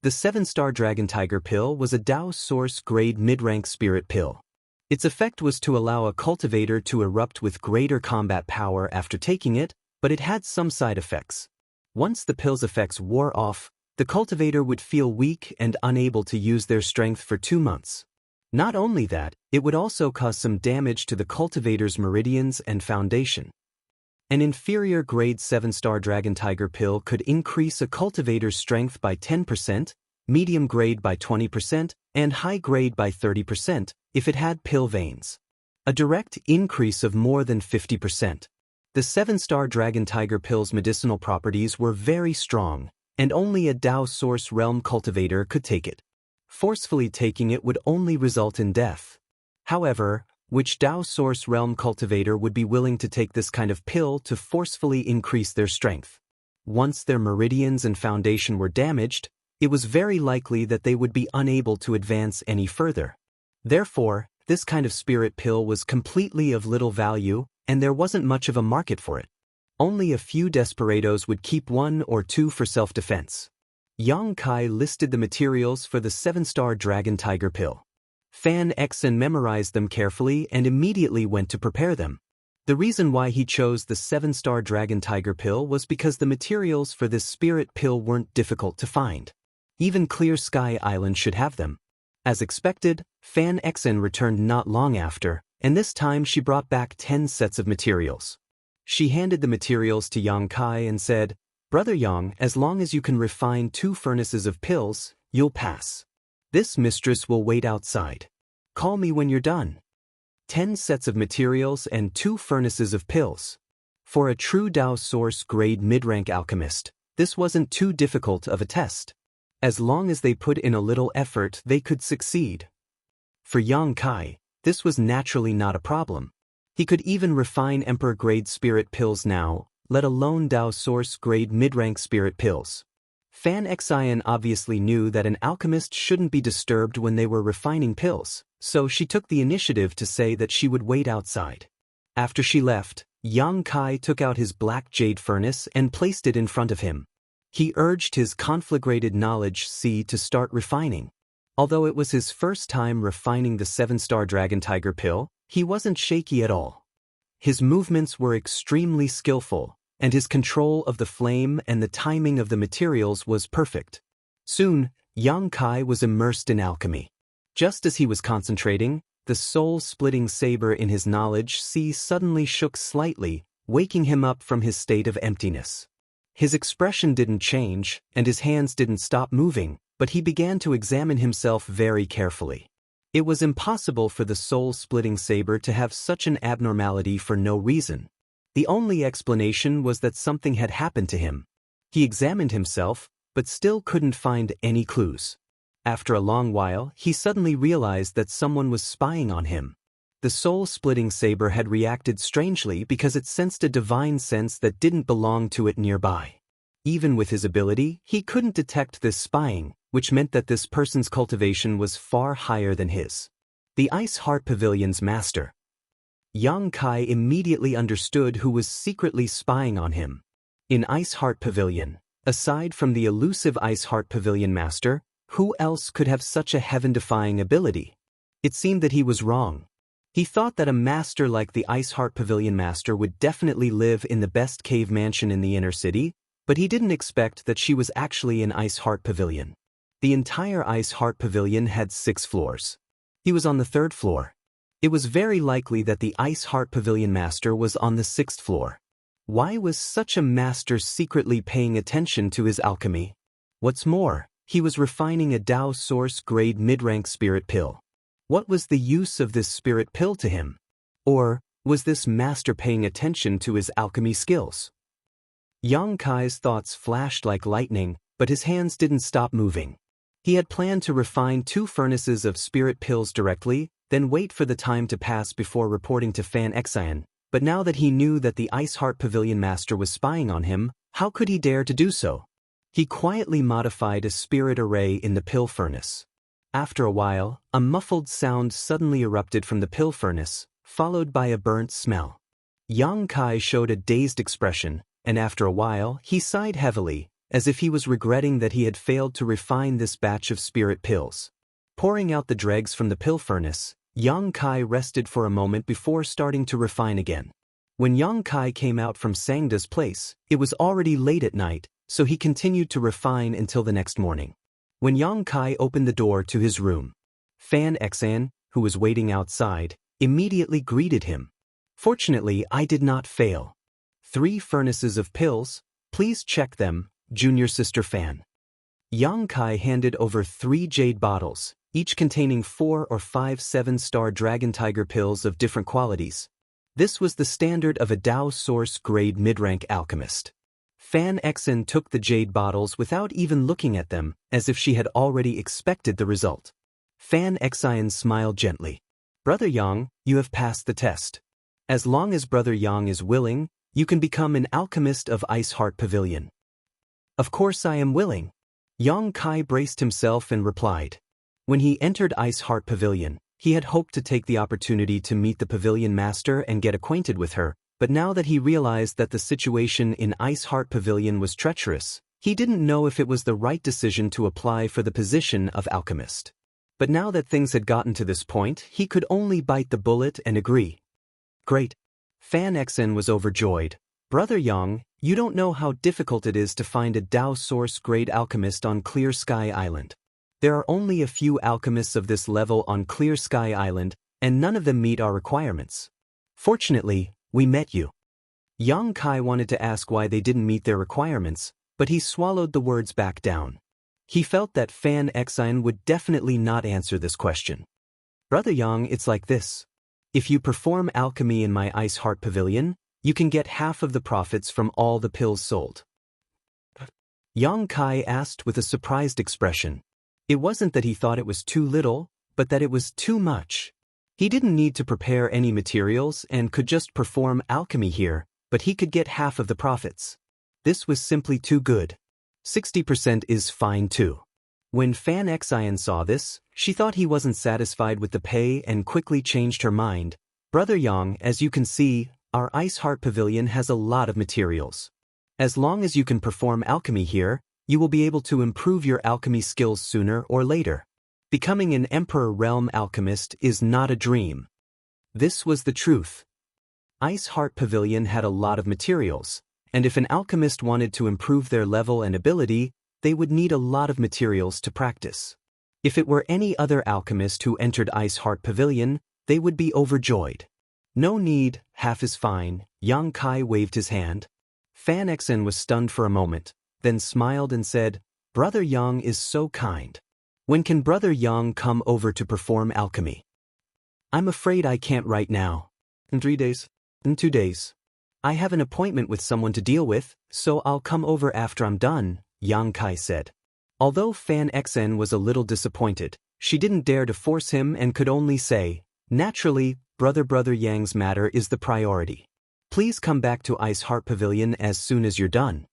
The 7-star Dragon Tiger pill was a Dao Source grade mid-rank spirit pill. Its effect was to allow a cultivator to erupt with greater combat power after taking it, but it had some side effects. Once the pill's effects wore off, the cultivator would feel weak and unable to use their strength for 2 months. Not only that, it would also cause some damage to the cultivator's meridians and foundation. An inferior grade 7-star Dragon Tiger pill could increase a cultivator's strength by 10%, medium grade by 20%, and high grade by 30% if it had pill veins. A direct increase of more than 50%. The 7-star Dragon Tiger pill's medicinal properties were very strong, and only a Dao Source realm cultivator could take it. Forcefully taking it would only result in death. However, which Dao Source realm cultivator would be willing to take this kind of pill to forcefully increase their strength? Once their meridians and foundation were damaged, it was very likely that they would be unable to advance any further. Therefore, this kind of spirit pill was completely of little value, and there wasn't much of a market for it. Only a few desperados would keep 1 or 2 for self-defense. Yang Kai listed the materials for the 7-star Dragon Tiger pill. Fan Xen memorized them carefully and immediately went to prepare them. The reason why he chose the 7-star Dragon Tiger pill was because the materials for this spirit pill weren't difficult to find. Even Clear Sky Island should have them. As expected, Fan Xen returned not long after, and this time she brought back 10 sets of materials. She handed the materials to Yang Kai and said, "Brother Yang, as long as you can refine 2 furnaces of pills, you'll pass. This mistress will wait outside. Call me when you're done." 10 sets of materials and 2 furnaces of pills. For a true Dao Source grade mid-rank alchemist, this wasn't too difficult of a test. As long as they put in a little effort, they could succeed. For Yang Kai, this was naturally not a problem. He could even refine Emperor-grade spirit pills now, let alone Dao Source grade mid-rank spirit pills. Fan Xian obviously knew that an alchemist shouldn't be disturbed when they were refining pills, so she took the initiative to say that she would wait outside. After she left, Yang Kai took out his black jade furnace and placed it in front of him. He urged his conflagrated knowledge C to start refining. Although it was his first time refining the 7-star Dragon Tiger pill, he wasn't shaky at all. His movements were extremely skillful, and his control of the flame and the timing of the materials was perfect. Soon, Yang Kai was immersed in alchemy. Just as he was concentrating, the soul-splitting saber in his knowledge C suddenly shook slightly, waking him up from his state of emptiness. His expression didn't change, and his hands didn't stop moving, but he began to examine himself very carefully. It was impossible for the soul-splitting saber to have such an abnormality for no reason. The only explanation was that something had happened to him. He examined himself, but still couldn't find any clues. After a long while, he suddenly realized that someone was spying on him. The soul-splitting saber had reacted strangely because it sensed a divine sense that didn't belong to it nearby. Even with his ability, he couldn't detect this spying, which meant that this person's cultivation was far higher than his. The Ice Heart Pavilion's master. Yang Kai immediately understood who was secretly spying on him. In Ice Heart Pavilion, aside from the elusive Ice Heart Pavilion master, who else could have such a heaven-defying ability? It seemed that he was wrong. He thought that a master like the Ice Heart Pavilion master would definitely live in the best cave mansion in the inner city, but he didn't expect that she was actually in Ice Heart Pavilion. The entire Ice Heart Pavilion had 6 floors. He was on the 3rd floor. It was very likely that the Ice Heart Pavilion master was on the 6th floor. Why was such a master secretly paying attention to his alchemy? What's more, he was refining a Dao Source grade mid-rank spirit pill. What was the use of this spirit pill to him? Or was this master paying attention to his alchemy skills? Yang Kai's thoughts flashed like lightning, but his hands didn't stop moving. He had planned to refine 2 furnaces of spirit pills directly, then wait for the time to pass before reporting to Xianxia, but now that he knew that the Ice Heart Pavilion master was spying on him, how could he dare to do so? He quietly modified a spirit array in the pill furnace. After a while, a muffled sound suddenly erupted from the pill furnace, followed by a burnt smell. Yang Kai showed a dazed expression, and after a while, he sighed heavily, as if he was regretting that he had failed to refine this batch of spirit pills. Pouring out the dregs from the pill furnace, Yang Kai rested for a moment before starting to refine again. When Yang Kai came out from Sangda's place, it was already late at night, so he continued to refine until the next morning. When Yang Kai opened the door to his room, Xianxia, who was waiting outside, immediately greeted him. Fortunately, I did not fail. 3 furnaces of pills, please check them, junior sister Fan. Yang Kai handed over 3 jade bottles, each containing 4 or 5 7-star dragon tiger pills of different qualities. This was the standard of a Dao Source grade mid-rank alchemist. Xianxia took the jade bottles without even looking at them, as if she had already expected the result. Xianxia smiled gently. Brother Yang, you have passed the test. As long as Brother Yang is willing, you can become an alchemist of Ice Heart Pavilion. Of course I am willing. Yang Kai braced himself and replied. When he entered Ice Heart Pavilion, he had hoped to take the opportunity to meet the pavilion master and get acquainted with her, but now that he realized that the situation in Ice Heart Pavilion was treacherous, he didn't know if it was the right decision to apply for the position of alchemist. But now that things had gotten to this point, he could only bite the bullet and agree. Great. Xianxia was overjoyed. Brother Yang, you don't know how difficult it is to find a Dao Source grade alchemist on Clear Sky Island. There are only a few alchemists of this level on Clear Sky Island, and none of them meet our requirements. Fortunately, we met you. Yang Kai wanted to ask why they didn't meet their requirements, but he swallowed the words back down. He felt that Xianxia would definitely not answer this question. Brother Yang, it's like this. If you perform alchemy in my Ice Heart Pavilion, you can get half of the profits from all the pills sold. Yang Kai asked with a surprised expression. It wasn't that he thought it was too little, but that it was too much. He didn't need to prepare any materials and could just perform alchemy here, but he could get half of the profits. This was simply too good. 60% is fine too. When Xianxia saw this, she thought he wasn't satisfied with the pay and quickly changed her mind. Brother Yang, as you can see, our Ice Heart Pavilion has a lot of materials. As long as you can perform alchemy here, you will be able to improve your alchemy skills sooner or later. Becoming an Emperor Realm alchemist is not a dream. This was the truth. Ice Heart Pavilion had a lot of materials, and if an alchemist wanted to improve their level and ability, they would need a lot of materials to practice. If it were any other alchemist who entered Ice Heart Pavilion, they would be overjoyed. No need, half is fine. Yang Kai waved his hand. Xianxia was stunned for a moment, then smiled and said, Brother Yang is so kind. When can Brother Yang come over to perform alchemy? I'm afraid I can't right now. In 3 days? In 2 days. I have an appointment with someone to deal with, so I'll come over after I'm done, Yang Kai said. Although Fan Xen was a little disappointed, she didn't dare to force him and could only say, naturally, brother Yang's matter is the priority. Please come back to Ice Heart Pavilion as soon as you're done.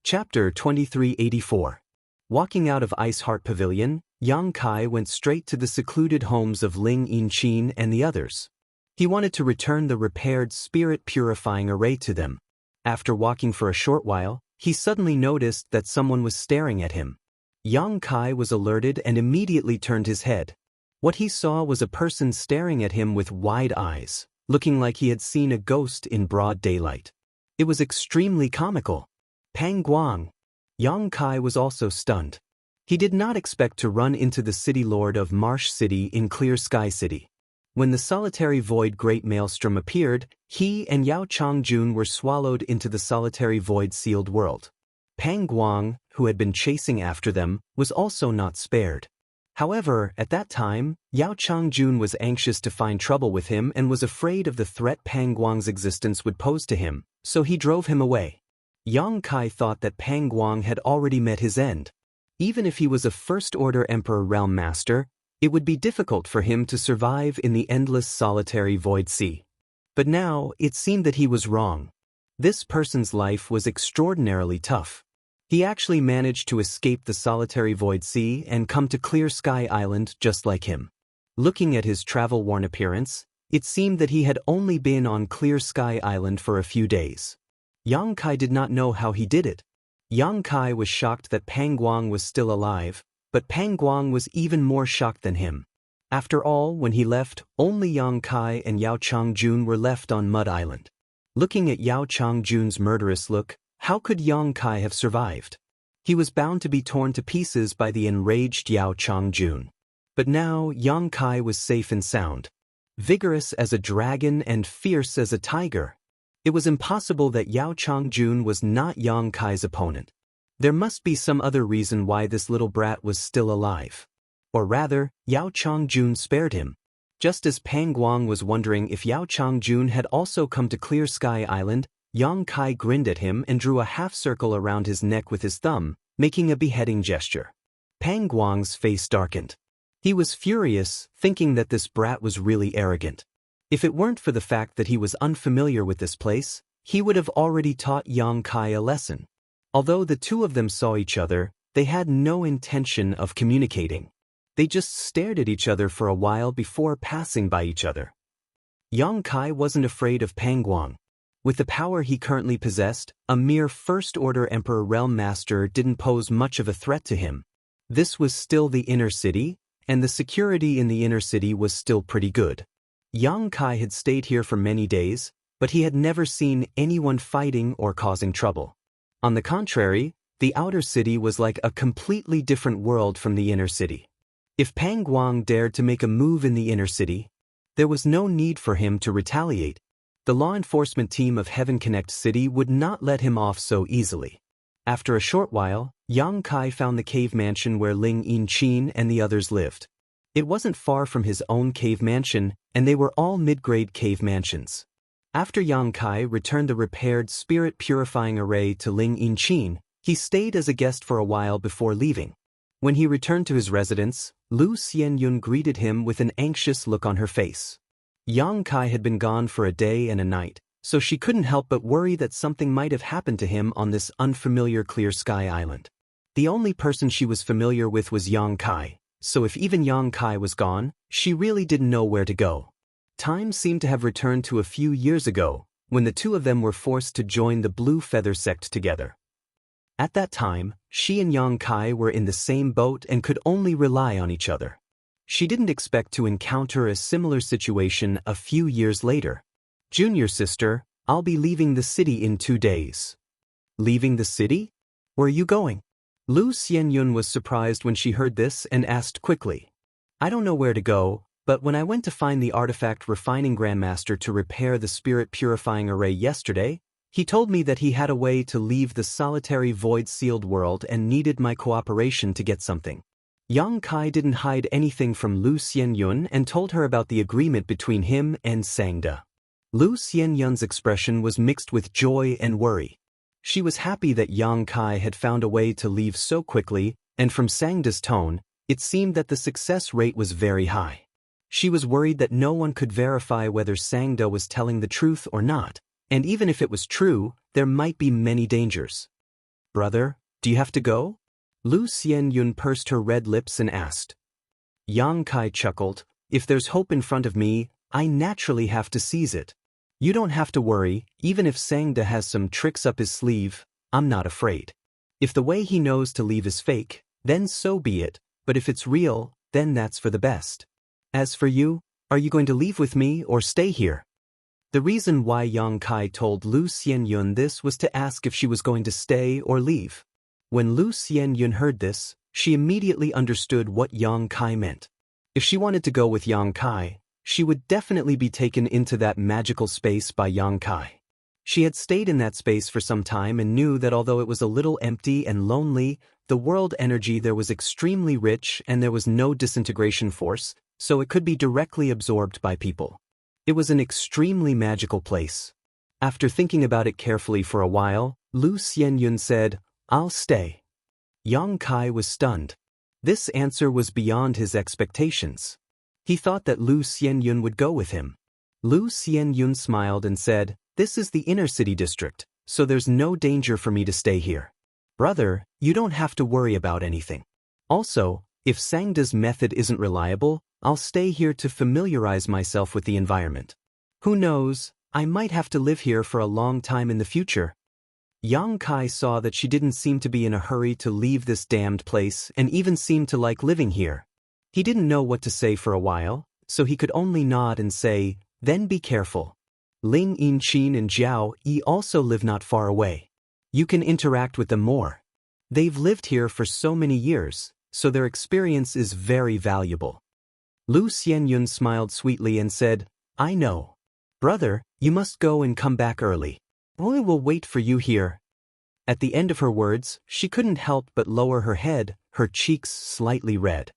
Chapter 2384. Walking out of Ice Heart Pavilion, Yang Kai went straight to the secluded homes of Ling Yinchin and the others. He wanted to return the repaired spirit-purifying array to them. After walking for a short while, he suddenly noticed that someone was staring at him. Yang Kai was alerted and immediately turned his head. What he saw was a person staring at him with wide eyes, looking like he had seen a ghost in broad daylight. It was extremely comical. Pang Guang. Yang Kai was also stunned. He did not expect to run into the city lord of Marsh City in Clear Sky City. When the solitary void Great Maelstrom appeared, he and Yao Changjun were swallowed into the solitary void sealed world. Pang Guang, who had been chasing after them, was also not spared. However, at that time, Yao Changjun was anxious to find trouble with him and was afraid of the threat Pang Guang's existence would pose to him, so he drove him away. Yang Kai thought that Pang Guang had already met his end. Even if he was a First-Order Emperor Realm Master, it would be difficult for him to survive in the endless solitary void sea. But now, it seemed that he was wrong. This person's life was extraordinarily tough. He actually managed to escape the solitary void sea and come to Clear Sky Island just like him. Looking at his travel-worn appearance, it seemed that he had only been on Clear Sky Island for a few days. Yang Kai did not know how he did it. Yang Kai was shocked that Pang Guang was still alive, but Pang Guang was even more shocked than him. After all, when he left, only Yang Kai and Yao Changjun were left on Mud Island. Looking at Yao Changjun's murderous look, how could Yang Kai have survived? He was bound to be torn to pieces by the enraged Yao Changjun. But now Yang Kai was safe and sound. Vigorous as a dragon and fierce as a tiger. It was impossible that Yao Changjun was not Yang Kai's opponent. There must be some other reason why this little brat was still alive. Or rather, Yao Changjun spared him. Just as Pang Guang was wondering if Yao Changjun had also come to Clear Sky Island, Yang Kai grinned at him and drew a half-circle around his neck with his thumb, making a beheading gesture. Pang Guang's face darkened. He was furious, thinking that this brat was really arrogant. If it weren't for the fact that he was unfamiliar with this place, he would have already taught Yang Kai a lesson. Although the two of them saw each other, they had no intention of communicating. They just stared at each other for a while before passing by each other. Yang Kai wasn't afraid of Pang Guang. With the power he currently possessed, a mere First-Order Emperor Realm Master didn't pose much of a threat to him. This was still the inner city, and the security in the inner city was still pretty good. Yang Kai had stayed here for many days, but he had never seen anyone fighting or causing trouble. On the contrary, the outer city was like a completely different world from the inner city. If Pang Guang dared to make a move in the inner city, there was no need for him to retaliate. The law enforcement team of Heaven Connect City would not let him off so easily. After a short while, Yang Kai found the cave mansion where Ling Yinchin and the others lived. It wasn't far from his own cave mansion, and they were all mid-grade cave mansions. After Yang Kai returned the repaired spirit-purifying array to Ling Yinchin, he stayed as a guest for a while before leaving. When he returned to his residence, Lu Xianyun greeted him with an anxious look on her face. Yang Kai had been gone for a day and a night, so she couldn't help but worry that something might have happened to him on this unfamiliar Clear Sky Island. The only person she was familiar with was Yang Kai, so if even Yang Kai was gone, she really didn't know where to go. Time seemed to have returned to a few years ago, when the two of them were forced to join the Blue Feather sect together. At that time, she and Yang Kai were in the same boat and could only rely on each other. She didn't expect to encounter a similar situation a few years later. "Junior sister, I'll be leaving the city in 2 days." "Leaving the city? Where are you going?" Lu Xianyun was surprised when she heard this and asked quickly. "I don't know where to go, but when I went to find the artifact refining grandmaster to repair the spirit purifying array yesterday, he told me that he had a way to leave the solitary void-sealed world and needed my cooperation to get something." Yang Kai didn't hide anything from Lu Xianyun and told her about the agreement between him and Sangda. Lu Xianyun's expression was mixed with joy and worry. She was happy that Yang Kai had found a way to leave so quickly, and from Sangda's tone, it seemed that the success rate was very high. She was worried that no one could verify whether Sangda was telling the truth or not, and even if it was true, there might be many dangers. "Brother, do you have to go?" Lu Xianyun pursed her red lips and asked. Yang Kai chuckled, "If there's hope in front of me, I naturally have to seize it. You don't have to worry, even if Sangda has some tricks up his sleeve, I'm not afraid. If the way he knows to leave is fake, then so be it, but if it's real, then that's for the best. As for you, are you going to leave with me or stay here?" The reason why Yang Kai told Lu Xianyun this was to ask if she was going to stay or leave. When Lu Xianyun heard this, she immediately understood what Yang Kai meant. If she wanted to go with Yang Kai, she would definitely be taken into that magical space by Yang Kai. She had stayed in that space for some time and knew that although it was a little empty and lonely, the world energy there was extremely rich and there was no disintegration force, so it could be directly absorbed by people. It was an extremely magical place. After thinking about it carefully for a while, Lu Xianyun said, "I'll stay." Yang Kai was stunned. This answer was beyond his expectations. He thought that Lu Xianyun would go with him. Lu Xianyun smiled and said, "This is the inner city district, so there's no danger for me to stay here. Brother, you don't have to worry about anything. Also, if Sangda's method isn't reliable, I'll stay here to familiarize myself with the environment. Who knows, I might have to live here for a long time in the future." Yang Kai saw that she didn't seem to be in a hurry to leave this damned place and even seemed to like living here. He didn't know what to say for a while, so he could only nod and say, "Then be careful. Ling Yinchin and Jiao Yi also live not far away. You can interact with them more. They've lived here for so many years, so their experience is very valuable." Lu Xianyun smiled sweetly and said, "I know. Brother, you must go and come back early. I will wait for you here." At the end of her words, she couldn't help but lower her head, her cheeks slightly red.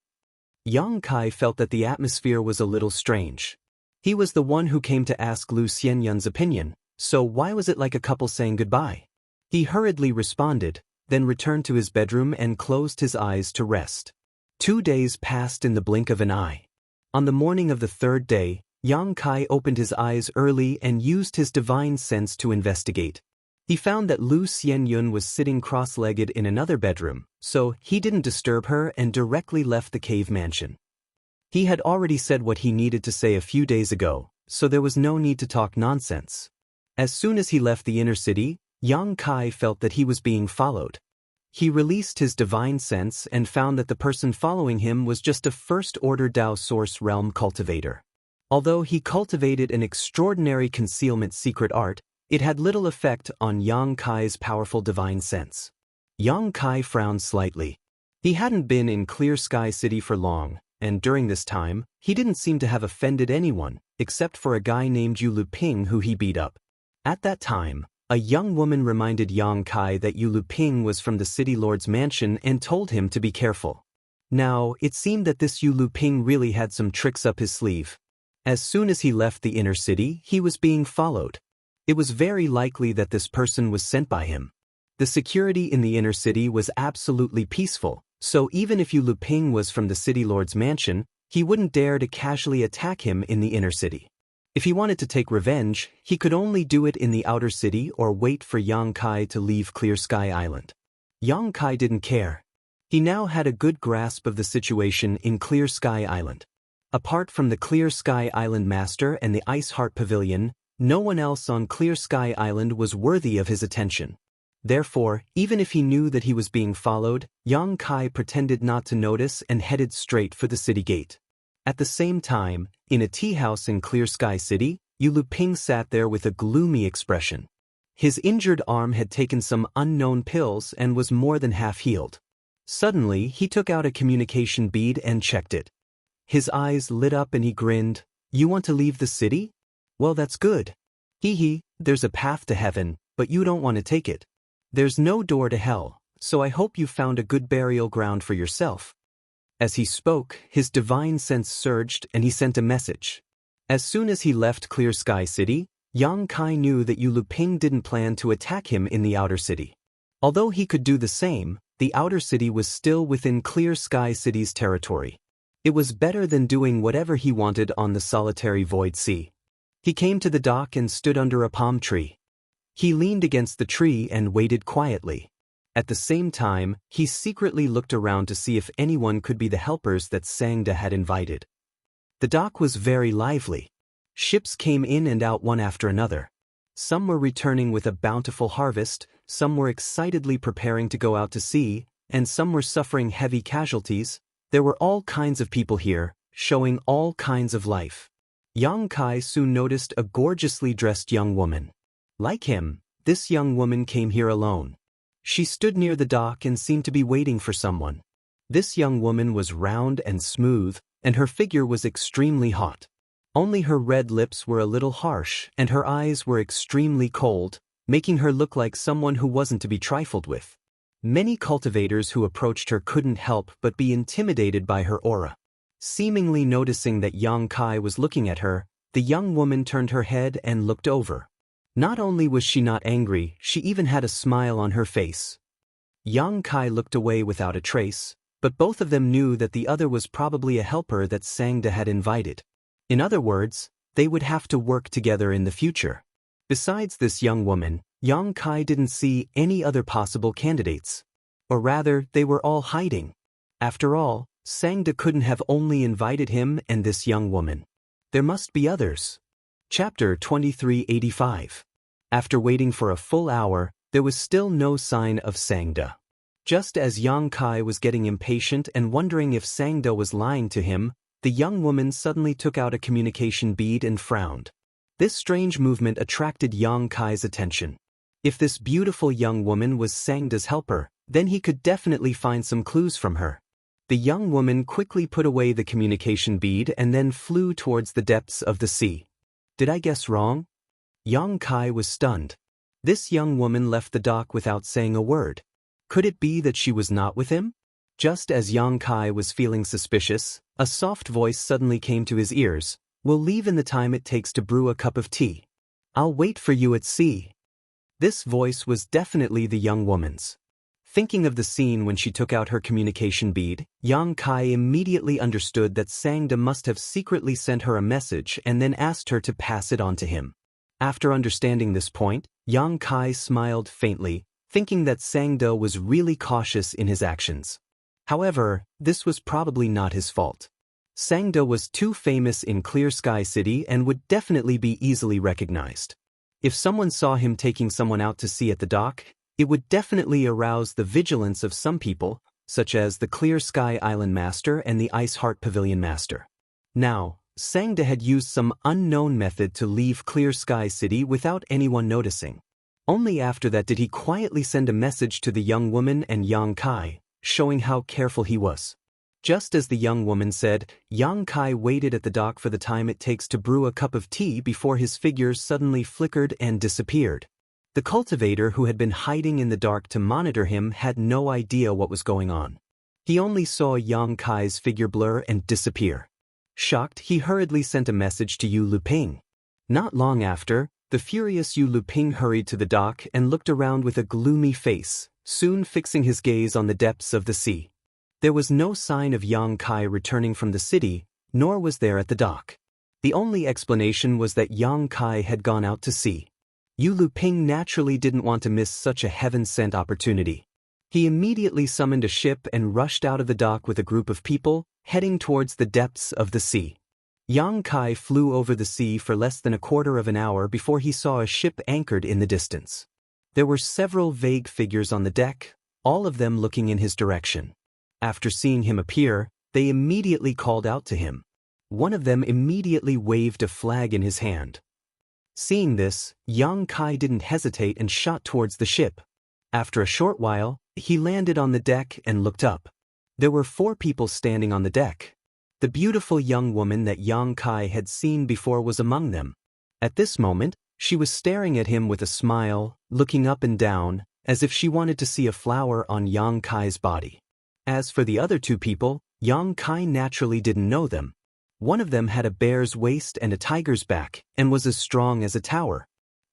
Yang Kai felt that the atmosphere was a little strange. He was the one who came to ask Lu Xianyun's opinion, so why was it like a couple saying goodbye? He hurriedly responded, then returned to his bedroom and closed his eyes to rest. 2 days passed in the blink of an eye. On the morning of the third day, Yang Kai opened his eyes early and used his divine sense to investigate. He found that Lu Xianyun was sitting cross-legged in another bedroom, so he didn't disturb her and directly left the cave mansion. He had already said what he needed to say a few days ago, so there was no need to talk nonsense. As soon as he left the inner city, Yang Kai felt that he was being followed. He released his divine sense and found that the person following him was just a first-order Dao Source Realm cultivator. Although he cultivated an extraordinary concealment secret art, it had little effect on Yang Kai's powerful divine sense. Yang Kai frowned slightly. He hadn't been in Clear Sky City for long, and during this time, he didn't seem to have offended anyone, except for a guy named Yu Luping who he beat up. At that time, a young woman reminded Yang Kai that Yu Luping was from the city lord's mansion and told him to be careful. Now, it seemed that this Yu Luping really had some tricks up his sleeve. As soon as he left the inner city, he was being followed. It was very likely that this person was sent by him. The security in the inner city was absolutely peaceful, so even if Yu Luping was from the city lord's mansion, he wouldn't dare to casually attack him in the inner city. If he wanted to take revenge, he could only do it in the outer city or wait for Yang Kai to leave Clear Sky Island. Yang Kai didn't care. He now had a good grasp of the situation in Clear Sky Island. Apart from the Clear Sky Island Master and the Ice Heart Pavilion, no one else on Clear Sky Island was worthy of his attention. Therefore, even if he knew that he was being followed, Yang Kai pretended not to notice and headed straight for the city gate. At the same time, in a tea house in Clear Sky City, Yu Luping sat there with a gloomy expression. His injured arm had taken some unknown pills and was more than half healed. Suddenly, he took out a communication bead and checked it. His eyes lit up and he grinned. "You want to leave the city? Well, that's good. Hee, there's a path to heaven, but you don't want to take it. There's no door to hell, so I hope you found a good burial ground for yourself." As he spoke, his divine sense surged and he sent a message. As soon as he left Clear Sky City, Yang Kai knew that Yu Luping didn't plan to attack him in the outer city. Although he could do the same, the outer city was still within Clear Sky City's territory. It was better than doing whatever he wanted on the solitary void sea. He came to the dock and stood under a palm tree. He leaned against the tree and waited quietly. At the same time, he secretly looked around to see if anyone could be the helpers that Xianxia had invited. The dock was very lively. Ships came in and out one after another. Some were returning with a bountiful harvest, some were excitedly preparing to go out to sea, and some were suffering heavy casualties. There were all kinds of people here, showing all kinds of life. Yang Kai soon noticed a gorgeously dressed young woman. Like him, this young woman came here alone. She stood near the dock and seemed to be waiting for someone. This young woman was round and smooth, and her figure was extremely hot. Only her red lips were a little harsh, and her eyes were extremely cold, making her look like someone who wasn't to be trifled with. Many cultivators who approached her couldn't help but be intimidated by her aura. Seemingly noticing that Yang Kai was looking at her, the young woman turned her head and looked over. Not only was she not angry, she even had a smile on her face. Yang Kai looked away without a trace, but both of them knew that the other was probably a helper that Xianxia had invited. In other words, they would have to work together in the future. Besides this young woman, Yang Kai didn't see any other possible candidates. Or rather, they were all hiding. After all, Xianxia couldn't have only invited him and this young woman. There must be others. Chapter 2385. After waiting for a full hour, there was still no sign of Xianxia. Just as Yang Kai was getting impatient and wondering if Xianxia was lying to him, the young woman suddenly took out a communication bead and frowned. This strange movement attracted Yang Kai's attention. If this beautiful young woman was Xianxia's helper, then he could definitely find some clues from her. The young woman quickly put away the communication bead and then flew towards the depths of the sea. Did I guess wrong? Yang Kai was stunned. This young woman left the dock without saying a word. Could it be that she was not with him? Just as Yang Kai was feeling suspicious, a soft voice suddenly came to his ears. We'll leave in the time it takes to brew a cup of tea. I'll wait for you at sea. This voice was definitely the young woman's. Thinking of the scene when she took out her communication bead, Yang Kai immediately understood that Xianxia must have secretly sent her a message and then asked her to pass it on to him. After understanding this point, Yang Kai smiled faintly, thinking that Xianxia was really cautious in his actions. However, this was probably not his fault. Xianxia was too famous in Clear Sky City and would definitely be easily recognized. If someone saw him taking someone out to sea at the dock, it would definitely arouse the vigilance of some people, such as the Clear Sky Island Master and the Ice Heart Pavilion Master. Now, Xianxia had used some unknown method to leave Clear Sky City without anyone noticing. Only after that did he quietly send a message to the young woman and Yang Kai, showing how careful he was. Just as the young woman said, Yang Kai waited at the dock for the time it takes to brew a cup of tea before his figure suddenly flickered and disappeared. The cultivator who had been hiding in the dark to monitor him had no idea what was going on. He only saw Yang Kai's figure blur and disappear. Shocked, he hurriedly sent a message to Yu Luping. Not long after, the furious Yu Luping hurried to the dock and looked around with a gloomy face, soon fixing his gaze on the depths of the sea. There was no sign of Yang Kai returning from the city, nor was there at the dock. The only explanation was that Yang Kai had gone out to sea. Yu Luping naturally didn't want to miss such a heaven-sent opportunity. He immediately summoned a ship and rushed out of the dock with a group of people, heading towards the depths of the sea. Yang Kai flew over the sea for less than a quarter of an hour before he saw a ship anchored in the distance. There were several vague figures on the deck, all of them looking in his direction. After seeing him appear, they immediately called out to him. One of them immediately waved a flag in his hand. Seeing this, Yang Kai didn't hesitate and shot towards the ship. After a short while, he landed on the deck and looked up. There were 4 people standing on the deck. The beautiful young woman that Yang Kai had seen before was among them. At this moment, she was staring at him with a smile, looking up and down, as if she wanted to see a flower on Yang Kai's body. As for the other 2 people, Yang Kai naturally didn't know them. One of them had a bear's waist and a tiger's back, and was as strong as a tower.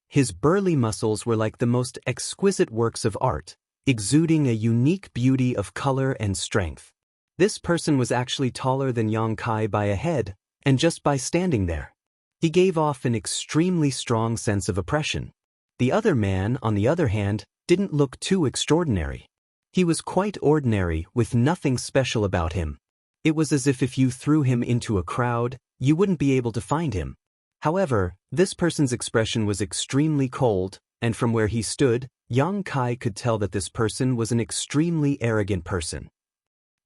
His burly muscles were like the most exquisite works of art, exuding a unique beauty of color and strength. This person was actually taller than Yang Kai by a head, and just by standing there, he gave off an extremely strong sense of oppression. The other man, on the other hand, didn't look too extraordinary. He was quite ordinary, with nothing special about him. It was as if you threw him into a crowd, you wouldn't be able to find him. However, this person's expression was extremely cold, and from where he stood, Yang Kai could tell that this person was an extremely arrogant person.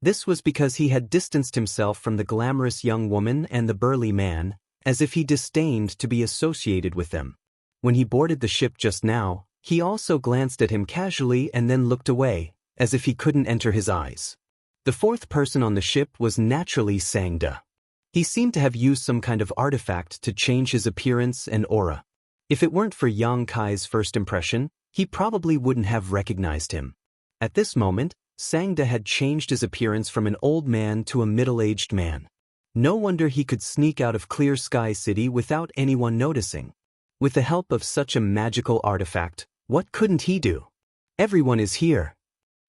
This was because he had distanced himself from the glamorous young woman and the burly man, as if he disdained to be associated with them. When he boarded the ship just now, he also glanced at him casually and then looked away, as if he couldn't enter his eyes. The fourth person on the ship was naturally Xianxia. He seemed to have used some kind of artifact to change his appearance and aura. If it weren't for Yang Kai's first impression, he probably wouldn't have recognized him. At this moment, Xianxia had changed his appearance from an old man to a middle-aged man. No wonder he could sneak out of Clear Sky City without anyone noticing. With the help of such a magical artifact, what couldn't he do? Everyone is here.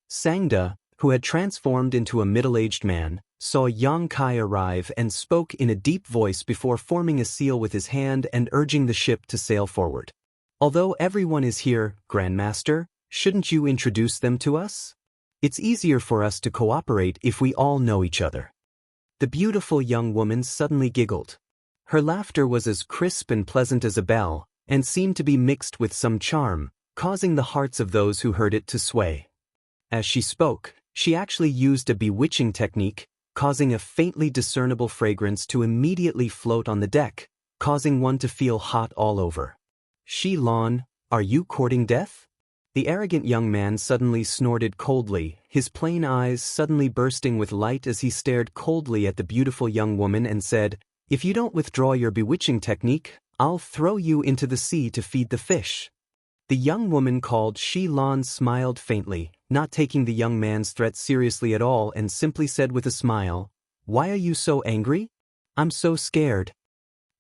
Xianxia, who had transformed into a middle-aged man, saw Yang Kai arrive and spoke in a deep voice before forming a seal with his hand and urging the ship to sail forward. Although everyone is here, Grandmaster, shouldn't you introduce them to us? It's easier for us to cooperate if we all know each other. The beautiful young woman suddenly giggled. Her laughter was as crisp and pleasant as a bell, and seemed to be mixed with some charm, causing the hearts of those who heard it to sway. As she spoke, she actually used a bewitching technique, causing a faintly discernible fragrance to immediately float on the deck, causing one to feel hot all over. "Shi Lan, are you courting death?" The arrogant young man suddenly snorted coldly, his plain eyes suddenly bursting with light as he stared coldly at the beautiful young woman and said, "If you don't withdraw your bewitching technique, I'll throw you into the sea to feed the fish." The young woman called Shi Lan smiled faintly, not taking the young man's threat seriously at all, and simply said with a smile, "Why are you so angry?" "I'm so scared."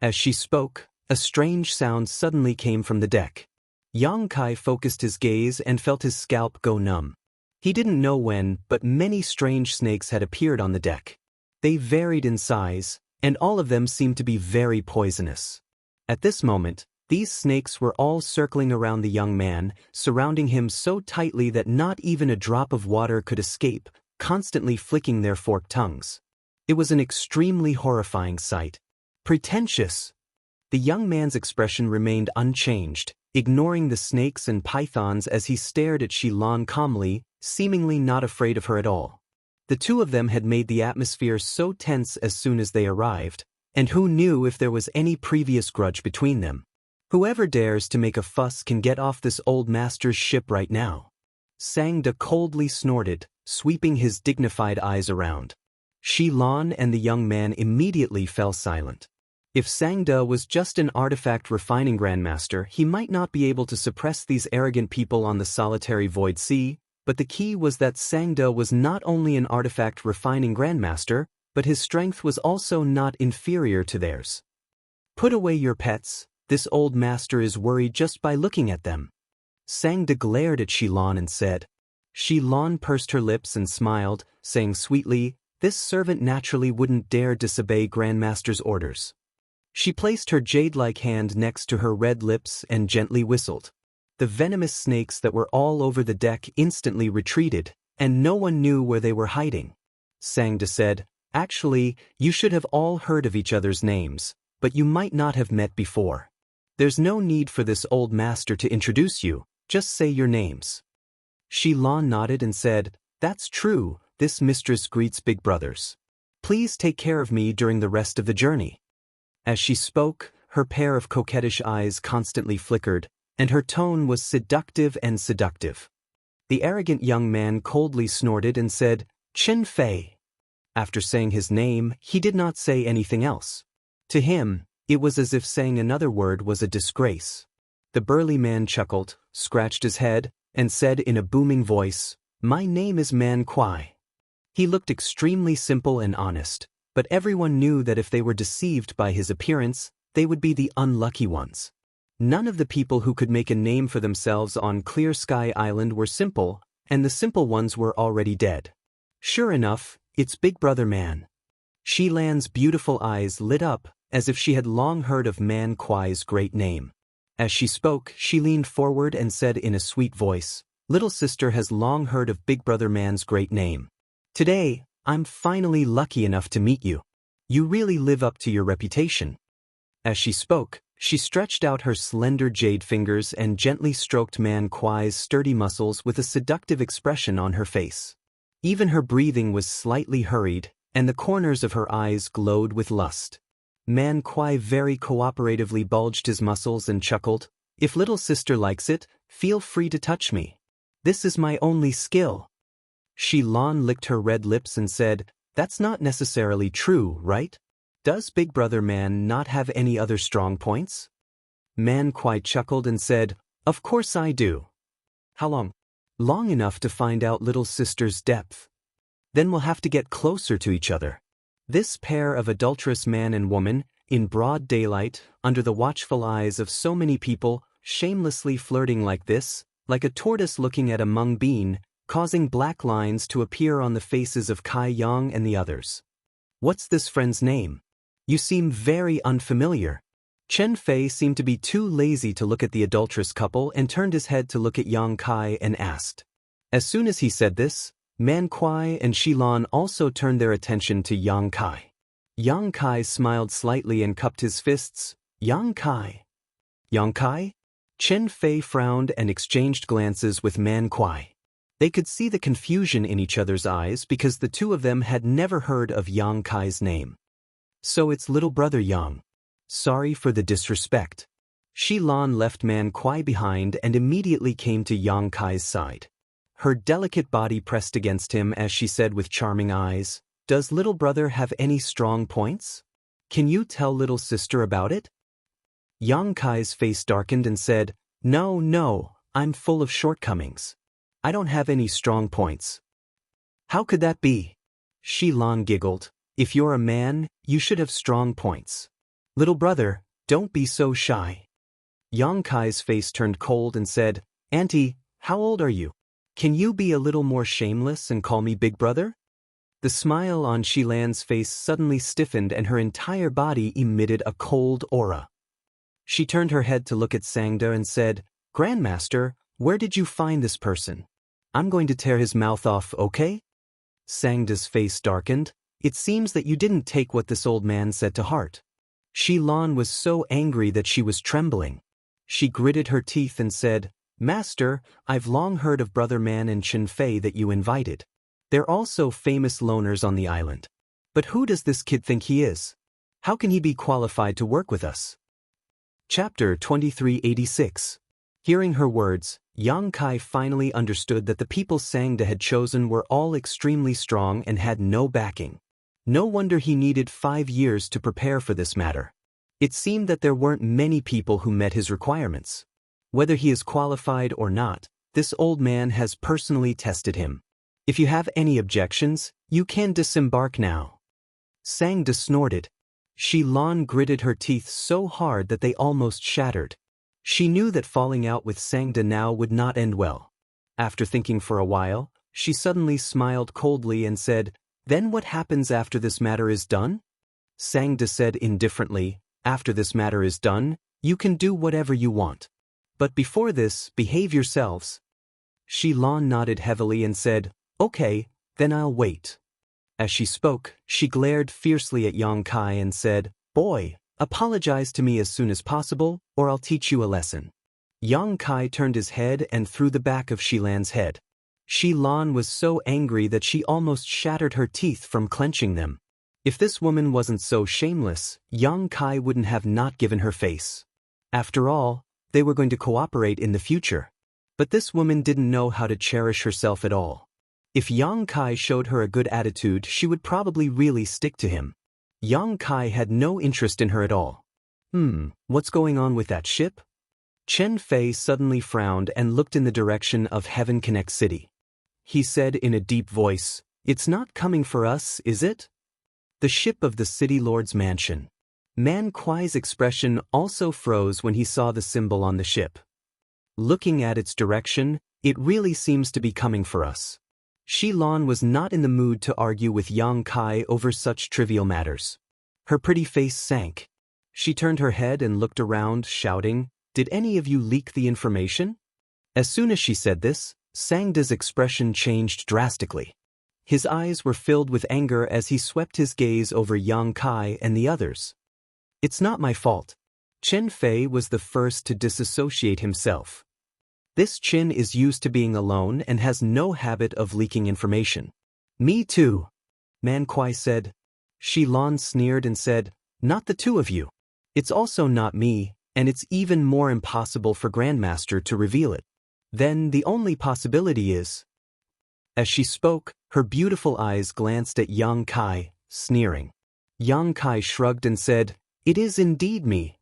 As she spoke, a strange sound suddenly came from the deck. Yang Kai focused his gaze and felt his scalp go numb. He didn't know when, but many strange snakes had appeared on the deck. They varied in size, and all of them seemed to be very poisonous. At this moment, these snakes were all circling around the young man, surrounding him so tightly that not even a drop of water could escape, constantly flicking their forked tongues. It was an extremely horrifying sight. Pretentious! The young man's expression remained unchanged, ignoring the snakes and pythons as he stared at Shi Lan calmly, seemingly not afraid of her at all. The two of them had made the atmosphere so tense as soon as they arrived, and who knew if there was any previous grudge between them? Whoever dares to make a fuss can get off this old master's ship right now. Xianxia coldly snorted, sweeping his dignified eyes around. Shi Lan and the young man immediately fell silent. If Xianxia was just an artifact refining grandmaster, he might not be able to suppress these arrogant people on the solitary void sea, but the key was that Xianxia was not only an artifact refining grandmaster, but his strength was also not inferior to theirs. "Put away your pets, this old master is worried just by looking at them." Xianxia glared at Shi Lan and said. Shi Lan pursed her lips and smiled, saying sweetly, "This servant naturally wouldn't dare disobey grandmaster's orders." She placed her jade-like hand next to her red lips and gently whistled. The venomous snakes that were all over the deck instantly retreated, and no one knew where they were hiding. Xianxia said, "Actually, you should have all heard of each other's names, but you might not have met before. There's no need for this old master to introduce you, just say your names." Shi Lan nodded and said, "That's true, this mistress greets big brothers. Please take care of me during the rest of the journey." As she spoke, her pair of coquettish eyes constantly flickered, and her tone was seductive and seductive. The arrogant young man coldly snorted and said, "Chen Fei." After saying his name, he did not say anything else. To him, it was as if saying another word was a disgrace. The burly man chuckled, scratched his head, and said in a booming voice, "My name is Man Kuai." He looked extremely simple and honest, But everyone knew that if they were deceived by his appearance, they would be the unlucky ones. None of the people who could make a name for themselves on Clear Sky Island were simple, and the simple ones were already dead. Sure enough, it's Big Brother Man. Shilan's beautiful eyes lit up, as if she had long heard of Man Kuai's great name. As she spoke, she leaned forward and said in a sweet voice, "Little sister has long heard of Big Brother Man's great name. Today, I'm finally lucky enough to meet you. You really live up to your reputation." As she spoke, she stretched out her slender jade fingers and gently stroked Man Kuai's sturdy muscles with a seductive expression on her face. Even her breathing was slightly hurried, and the corners of her eyes glowed with lust. Man Kuai very cooperatively bulged his muscles and chuckled, "If little sister likes it, feel free to touch me. This is my only skill." Xilan licked her red lips and said, "That's not necessarily true, right? Does Big Brother Man not have any other strong points?" Man Kuai chuckled and said, "Of course I do." "How long?" "Long enough to find out little sister's depth. Then we'll have to get closer to each other." This pair of adulterous man and woman, in broad daylight, under the watchful eyes of so many people, shamelessly flirting like this, like a tortoise looking at a mung bean, causing black lines to appear on the faces of Kai Yang and the others. "What's this friend's name? You seem very unfamiliar." Chen Fei seemed to be too lazy to look at the adulterous couple and turned his head to look at Yang Kai and asked. As soon as he said this, Man Kuai and Xilan also turned their attention to Yang Kai. Yang Kai smiled slightly and cupped his fists. "Yang Kai." "Yang Kai?" Chen Fei frowned and exchanged glances with Man Kuai. They could see the confusion in each other's eyes because the two of them had never heard of Yang Kai's name. "So it's little brother Yang. Sorry for the disrespect." Xilan left Man Kuai behind and immediately came to Yang Kai's side. Her delicate body pressed against him as she said with charming eyes, "Does little brother have any strong points? Can you tell little sister about it?" Yang Kai's face darkened and said, No, I'm full of shortcomings. I don't have any strong points." "How could that be?" Xilan giggled. "If you're a man, you should have strong points. Little brother, don't be so shy." Yang Kai's face turned cold and said, "Auntie, how old are you? Can you be a little more shameless and call me Big Brother?" The smile on Xilan's face suddenly stiffened and her entire body emitted a cold aura. She turned her head to look at Sangda and said, "Grandmaster, where did you find this person? I'm going to tear his mouth off, okay?" Sangda's face darkened. "It seems that you didn't take what this old man said to heart." Xilan was so angry that she was trembling. She gritted her teeth and said, "Master, I've long heard of Brother Man and Chen Fei that you invited. They're also famous loners on the island. But who does this kid think he is? How can he be qualified to work with us?" Chapter 2386. Hearing her words, Yang Kai finally understood that the people Sangda had chosen were all extremely strong and had no backing. No wonder he needed 5 years to prepare for this matter. It seemed that there weren't many people who met his requirements. Whether he is qualified or not, this old man has personally tested him. If you have any objections, you can disembark now." Sangda snorted. Xilan gritted her teeth so hard that they almost shattered. She knew that falling out with Sangda now would not end well. After thinking for a while, she suddenly smiled coldly and said, "Then what happens after this matter is done?" Sangda said indifferently, "After this matter is done, you can do whatever you want. But before this, behave yourselves." Xilan nodded heavily and said, "Okay, then I'll wait." As she spoke, she glared fiercely at Yang Kai and said, "Boy, apologize to me as soon as possible, or I'll teach you a lesson." Yang Kai turned his head and threw the back of Xilan's head. Xilan was so angry that she almost shattered her teeth from clenching them. If this woman wasn't so shameless, Yang Kai wouldn't have not given her face. After all, they were going to cooperate in the future. But this woman didn't know how to cherish herself at all. If Yang Kai showed her a good attitude, she would probably really stick to him. Yang Kai had no interest in her at all. What's going on with that ship?" Chen Fei suddenly frowned and looked in the direction of Heaven Connect City. He said in a deep voice, "It's not coming for us, is it?" The ship of the city lord's mansion. Man Kuai's expression also froze when he saw the symbol on the ship. Looking at its direction, it really seems to be coming for us. Shi Lan was not in the mood to argue with Yang Kai over such trivial matters. Her pretty face sank. She turned her head and looked around, shouting, "Did any of you leak the information?" As soon as she said this, Sangda's expression changed drastically. His eyes were filled with anger as he swept his gaze over Yang Kai and the others. "It's not my fault." Chen Fei was the first to disassociate himself. This Qin is used to being alone and has no habit of leaking information. "Me too," Man Kuai said. Shi Lan sneered and said, "Not the two of you. It's also not me, and it's even more impossible for Grandmaster to reveal it. Then the only possibility is..." As she spoke, her beautiful eyes glanced at Yang Kai, sneering. Yang Kai shrugged and said, "It is indeed me."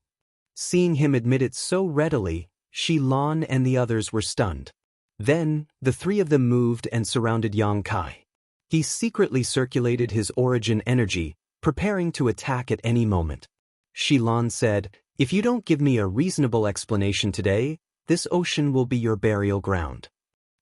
Seeing him admit it so readily, Shi Lan and the others were stunned. Then, the three of them moved and surrounded Yang Kai. He secretly circulated his origin energy, preparing to attack at any moment. Shi Lan said, "If you don't give me a reasonable explanation today, this ocean will be your burial ground."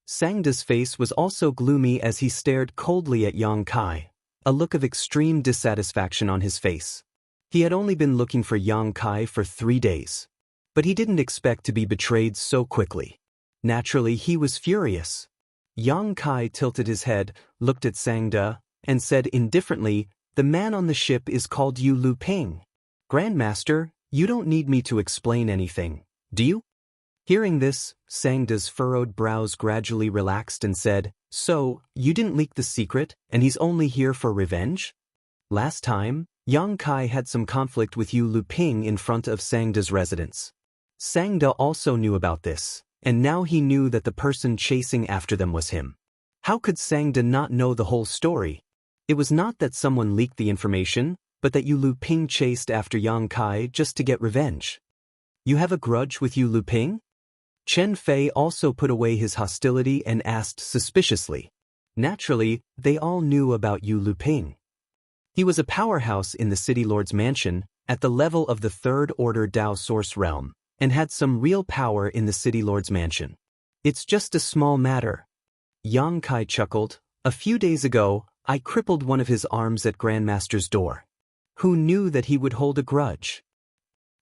Sangda's face was also gloomy as he stared coldly at Yang Kai, a look of extreme dissatisfaction on his face. He had only been looking for Yang Kai for 3 days. But he didn't expect to be betrayed so quickly. Naturally, he was furious. Yang Kai tilted his head, looked at Sangda, and said indifferently, "The man on the ship is called Yu Lu Ping. Grandmaster, you don't need me to explain anything, do you?" Hearing this, Sangda's furrowed brows gradually relaxed and said, "So, you didn't leak the secret, and he's only here for revenge?" Last time, Yang Kai had some conflict with Yu Lu Ping in front of Sangda's residence. Sangda also knew about this, and now he knew that the person chasing after them was him. How could Sangda not know the whole story? It was not that someone leaked the information, but that Yu Lu Ping chased after Yang Kai just to get revenge. "You have a grudge with Yu Lu Ping?" Chen Fei also put away his hostility and asked suspiciously. Naturally, they all knew about Yu Lu Ping. He was a powerhouse in the city lord's mansion, at the level of the third order Dao source realm, and had some real power in the city lord's mansion. "It's just a small matter." Yang Kai chuckled. "A few days ago, I crippled one of his arms at Grandmaster's door. Who knew that he would hold a grudge?"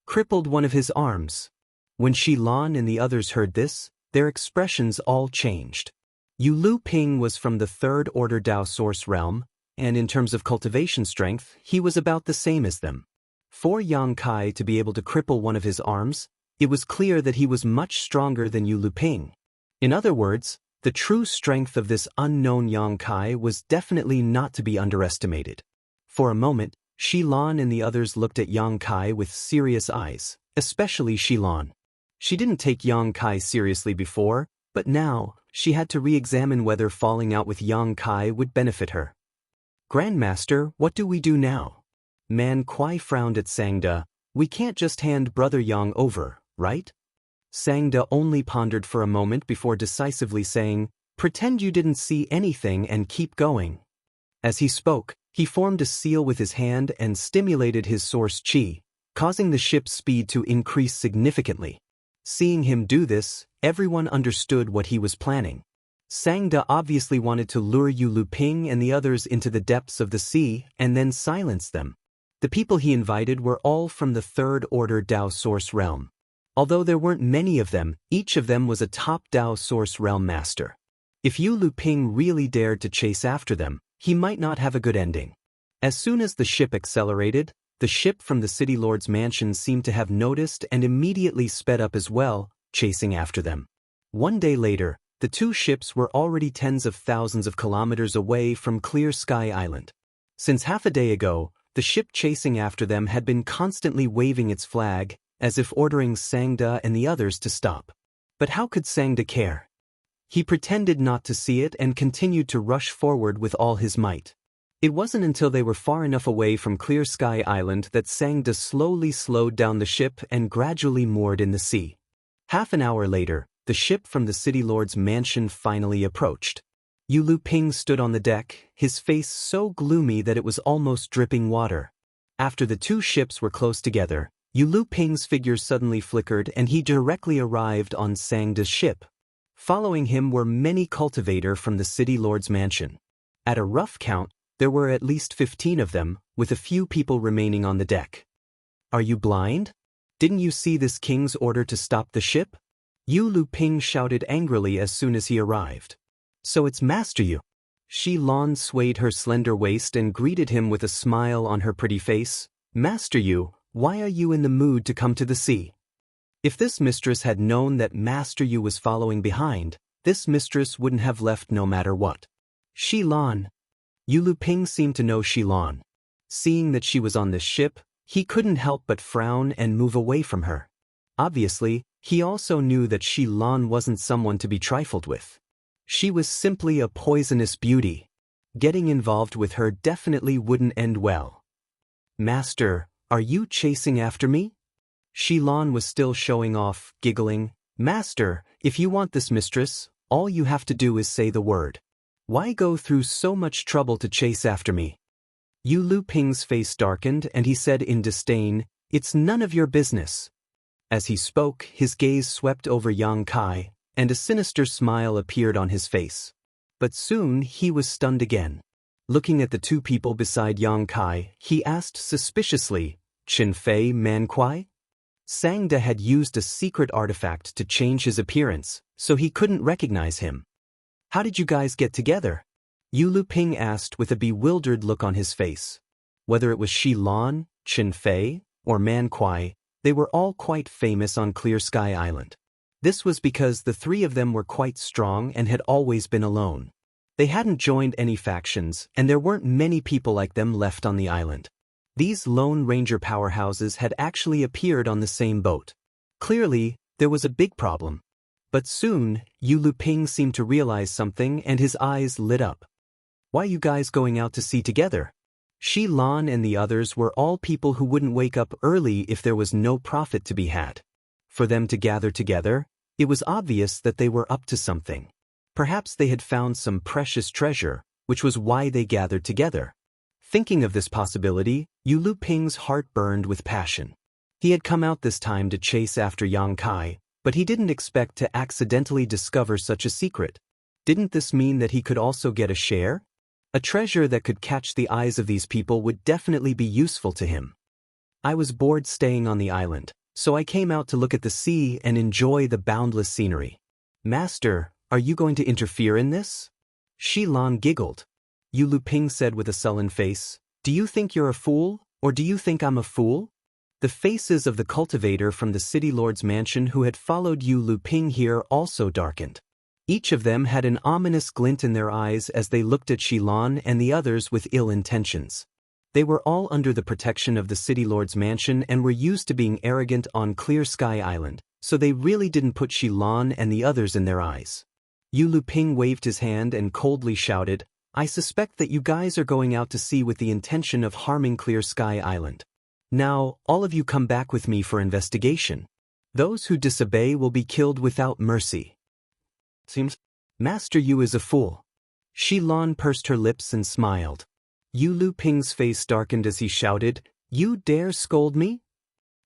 Crippled one of his arms. When Shi Lan and the others heard this, their expressions all changed. Yu Lu Ping was from the third order Dao source realm, and in terms of cultivation strength, he was about the same as them. For Yang Kai to be able to cripple one of his arms, it was clear that he was much stronger than Yu Lu Ping. In other words, the true strength of this unknown Yang Kai was definitely not to be underestimated. For a moment, Shi Lan and the others looked at Yang Kai with serious eyes, especially Shi Lan. She didn't take Yang Kai seriously before, but now, she had to re-examine whether falling out with Yang Kai would benefit her. "Grandmaster, what do we do now?" Man Kuai frowned at Sangda. "We can't just hand Brother Yang over, right?" Sangda only pondered for a moment before decisively saying, "Pretend you didn't see anything and keep going." As he spoke, he formed a seal with his hand and stimulated his source qi, causing the ship's speed to increase significantly. Seeing him do this, everyone understood what he was planning. Sangda obviously wanted to lure Yu Lu Ping and the others into the depths of the sea and then silence them. The people he invited were all from the third order Dao source realm. Although there weren't many of them, each of them was a top Dao source realm master. If Yu Lu Ping really dared to chase after them, he might not have a good ending. As soon as the ship accelerated, the ship from the city lord's mansion seemed to have noticed and immediately sped up as well, chasing after them. One day later, the two ships were already tens of thousands of kilometers away from Clear Sky Island. Since half a day ago, the ship chasing after them had been constantly waving its flag, as if ordering Sangda and the others to stop. But how could Sangda care? He pretended not to see it and continued to rush forward with all his might. It wasn't until they were far enough away from Clear Sky Island that Sangda slowly slowed down the ship and gradually moored in the sea. Half an hour later, the ship from the city lord's mansion finally approached. Yu Ping stood on the deck, his face so gloomy that it was almost dripping water. After the two ships were close together, Yu Ping's figure suddenly flickered and he directly arrived on Sangda's ship. Following him were many cultivators from the city lord's mansion. At a rough count, there were at least 15 of them, with a few people remaining on the deck. Are you blind? Didn't you see this king's order to stop the ship? Yu Ping shouted angrily as soon as he arrived. So it's Master Yu. Shi Lan swayed her slender waist and greeted him with a smile on her pretty face. Master Yu, why are you in the mood to come to the sea? If this mistress had known that Master Yu was following behind, this mistress wouldn't have left no matter what. Shi Lan. Yu Ping seemed to know Shi Lan. Seeing that she was on this ship, he couldn't help but frown and move away from her. Obviously, he also knew that Shi Lan wasn't someone to be trifled with. She was simply a poisonous beauty. Getting involved with her definitely wouldn't end well. Master, are you chasing after me? Shi Lan was still showing off, giggling. Master, if you want this mistress, all you have to do is say the word. Why go through so much trouble to chase after me? Yu Ping's face darkened and he said in disdain, It's none of your business. As he spoke, his gaze swept over Yang Kai, and a sinister smile appeared on his face. But soon he was stunned again. Looking at the two people beside Yang Kai, he asked suspiciously, Qin Fei Man Kuai? Sangda had used a secret artifact to change his appearance, so he couldn't recognize him. How did you guys get together? Yu Ping asked with a bewildered look on his face. Whether it was Shi Lan, Qin Fei, or Man Kuai, they were all quite famous on Clear Sky Island. This was because the three of them were quite strong and had always been alone. They hadn't joined any factions, and there weren't many people like them left on the island. These Lone Ranger powerhouses had actually appeared on the same boat. Clearly, there was a big problem. But soon, Yu Ping seemed to realize something and his eyes lit up. Why are you guys going out to sea together? Shi Lan and the others were all people who wouldn't wake up early if there was no profit to be had. For them to gather together, it was obvious that they were up to something. Perhaps they had found some precious treasure, which was why they gathered together. Thinking of this possibility, Yu Ping's heart burned with passion. He had come out this time to chase after Yang Kai, but he didn't expect to accidentally discover such a secret. Didn't this mean that he could also get a share? A treasure that could catch the eyes of these people would definitely be useful to him. I was bored staying on the island, so I came out to look at the sea and enjoy the boundless scenery. Master, are you going to interfere in this? Shi Lan giggled. Yu Ping said with a sullen face, Do you think you're a fool, or do you think I'm a fool? The faces of the cultivator from the city lord's mansion who had followed Yu Ping here also darkened. Each of them had an ominous glint in their eyes as they looked at Shi Lan and the others with ill intentions. They were all under the protection of the city lord's mansion and were used to being arrogant on Clear Sky Island, so they really didn't put Shi Lan and the others in their eyes. Yu Ping waved his hand and coldly shouted, I suspect that you guys are going out to sea with the intention of harming Clear Sky Island. Now, all of you come back with me for investigation. Those who disobey will be killed without mercy. Seems Master Yu is a fool. Shi Lan pursed her lips and smiled. Yu Ping's face darkened as he shouted, You dare scold me?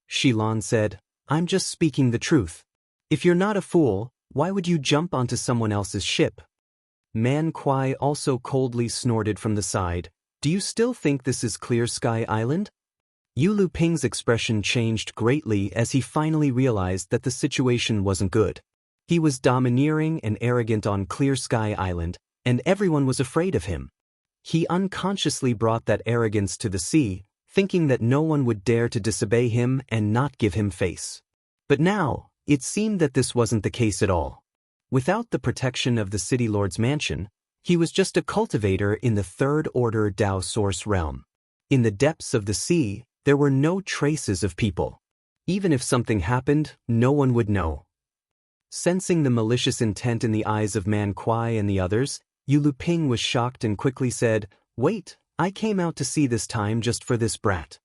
Shi Lan said, I'm just speaking the truth. If you're not a fool, why would you jump onto someone else's ship? Man Kuai also coldly snorted from the side, Do you still think this is Clear Sky Island? Yu Ping's expression changed greatly as he finally realized that the situation wasn't good. He was domineering and arrogant on Clear Sky Island, and everyone was afraid of him. He unconsciously brought that arrogance to the sea, thinking that no one would dare to disobey him and not give him face. But now, it seemed that this wasn't the case at all. Without the protection of the city lord's mansion, he was just a cultivator in the third order Dao source realm. In the depths of the sea, there were no traces of people. Even if something happened, no one would know. Sensing the malicious intent in the eyes of Man Kuai and the others, Yu Ping was shocked and quickly said, Wait, I came out to sea this time just for this brat.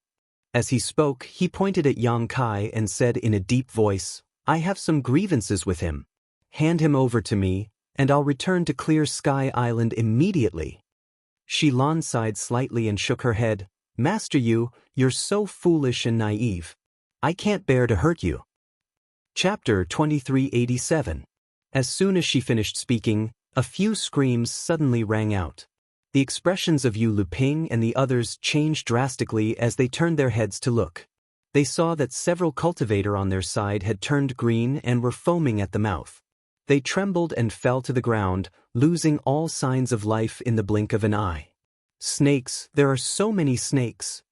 As he spoke, he pointed at Yang Kai and said in a deep voice, I have some grievances with him. Hand him over to me, and I'll return to Clear Sky Island immediately. Xilan sighed slightly and shook her head. Master Yu, you're so foolish and naive. I can't bear to hurt you. Chapter 2387. As soon as she finished speaking, a few screams suddenly rang out. The expressions of Yu Luping and the others changed drastically as they turned their heads to look. They saw that several cultivators on their side had turned green and were foaming at the mouth. They trembled and fell to the ground, losing all signs of life in the blink of an eye. Snakes, there are so many snakes.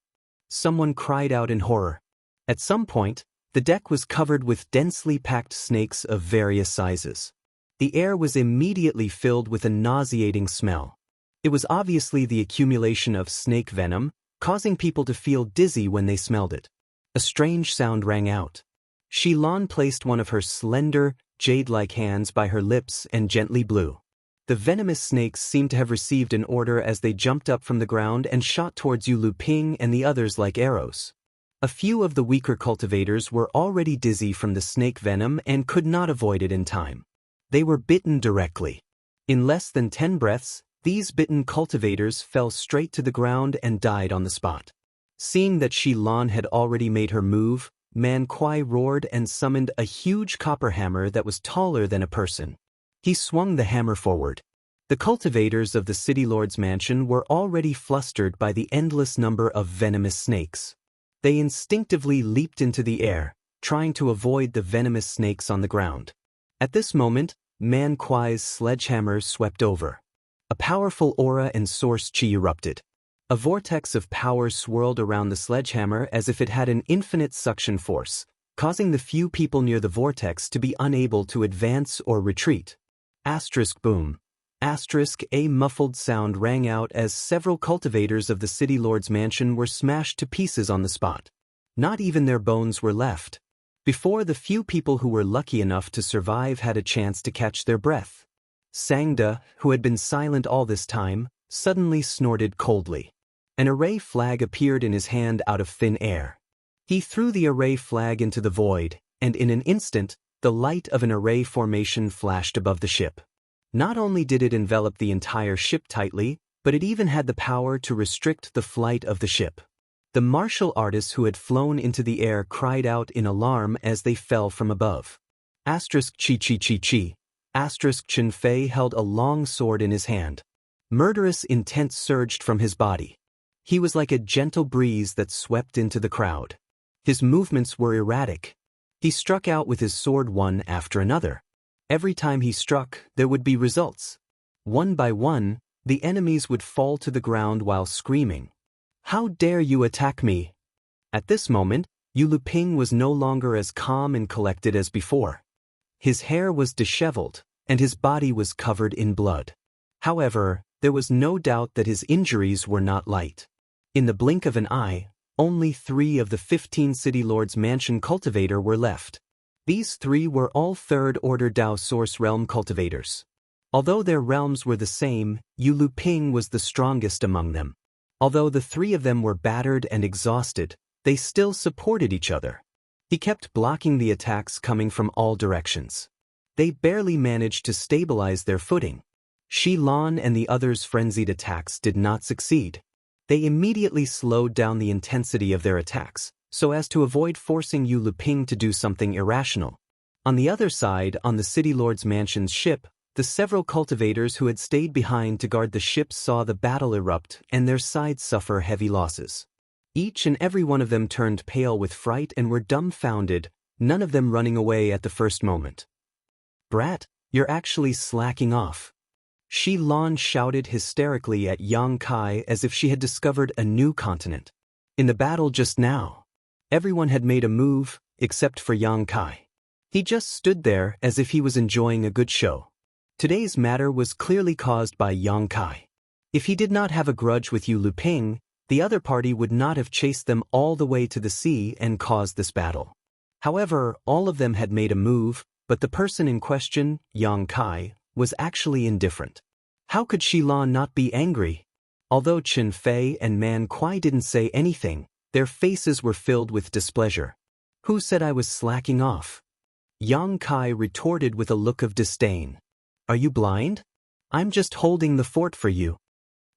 Someone cried out in horror. At some point, the deck was covered with densely packed snakes of various sizes. The air was immediately filled with a nauseating smell. It was obviously the accumulation of snake venom, causing people to feel dizzy when they smelled it. A strange sound rang out. Xilan placed one of her slender, jade-like hands by her lips and gently blew. The venomous snakes seemed to have received an order as they jumped up from the ground and shot towards Yu Luping and the others like arrows. A few of the weaker cultivators were already dizzy from the snake venom and could not avoid it in time. They were bitten directly. In less than 10 breaths, these bitten cultivators fell straight to the ground and died on the spot. Seeing that Xilan had already made her move, Man Kuai roared and summoned a huge copper hammer that was taller than a person. He swung the hammer forward. The cultivators of the city lord's mansion were already flustered by the endless number of venomous snakes. They instinctively leaped into the air, trying to avoid the venomous snakes on the ground. At this moment, Man Kuai's sledgehammer swept over. A powerful aura and source chi erupted. A vortex of power swirled around the sledgehammer as if it had an infinite suction force, causing the few people near the vortex to be unable to advance or retreat. Asterisk boom. Asterisk a muffled sound rang out as several cultivators of the city lord's mansion were smashed to pieces on the spot. Not even their bones were left. Before the few people who were lucky enough to survive had a chance to catch their breath. Sangda, who had been silent all this time, suddenly snorted coldly. An array flag appeared in his hand out of thin air. He threw the array flag into the void, and in an instant, the light of an array formation flashed above the ship. Not only did it envelop the entire ship tightly, but it even had the power to restrict the flight of the ship. The martial artists who had flown into the air cried out in alarm as they fell from above. Asterisk chi chi chi chi. Asterisk Chen Fei held a long sword in his hand. Murderous intent surged from his body. He was like a gentle breeze that swept into the crowd. His movements were erratic. He struck out with his sword one after another. Every time he struck, there would be results. One by one, the enemies would fall to the ground while screaming. "How dare you attack me?" At this moment, Yu Luping was no longer as calm and collected as before. His hair was disheveled, and his body was covered in blood. However, there was no doubt that his injuries were not light. In the blink of an eye, only 3 of the 15 city lord's mansion cultivator were left. These 3 were all third-order Dao Source Realm cultivators. Although their realms were the same, Yu Luping was the strongest among them. Although the 3 of them were battered and exhausted, they still supported each other. He kept blocking the attacks coming from all directions. They barely managed to stabilize their footing. Xilan and the others' frenzied attacks did not succeed. They immediately slowed down the intensity of their attacks, so as to avoid forcing Yu Luping to do something irrational. On the other side, on the city lord's mansion's ship, the several cultivators who had stayed behind to guard the ship saw the battle erupt and their sides suffer heavy losses. Each and every one of them turned pale with fright and were dumbfounded, none of them running away at the first moment. "Brat, you're actually slacking off." Xilan shouted hysterically at Yang Kai as if she had discovered a new continent. In the battle just now, everyone had made a move, except for Yang Kai. He just stood there as if he was enjoying a good show. Today's matter was clearly caused by Yang Kai. If he did not have a grudge with Yu Luping, the other party would not have chased them all the way to the sea and caused this battle. However, all of them had made a move, but the person in question, Yang Kai, was actually indifferent. How could Xilan not be angry? Although Chen Fei and Man Kuai didn't say anything, their faces were filled with displeasure. "Who said I was slacking off?" Yang Kai retorted with a look of disdain. Are you blind? I'm just holding the fort for you.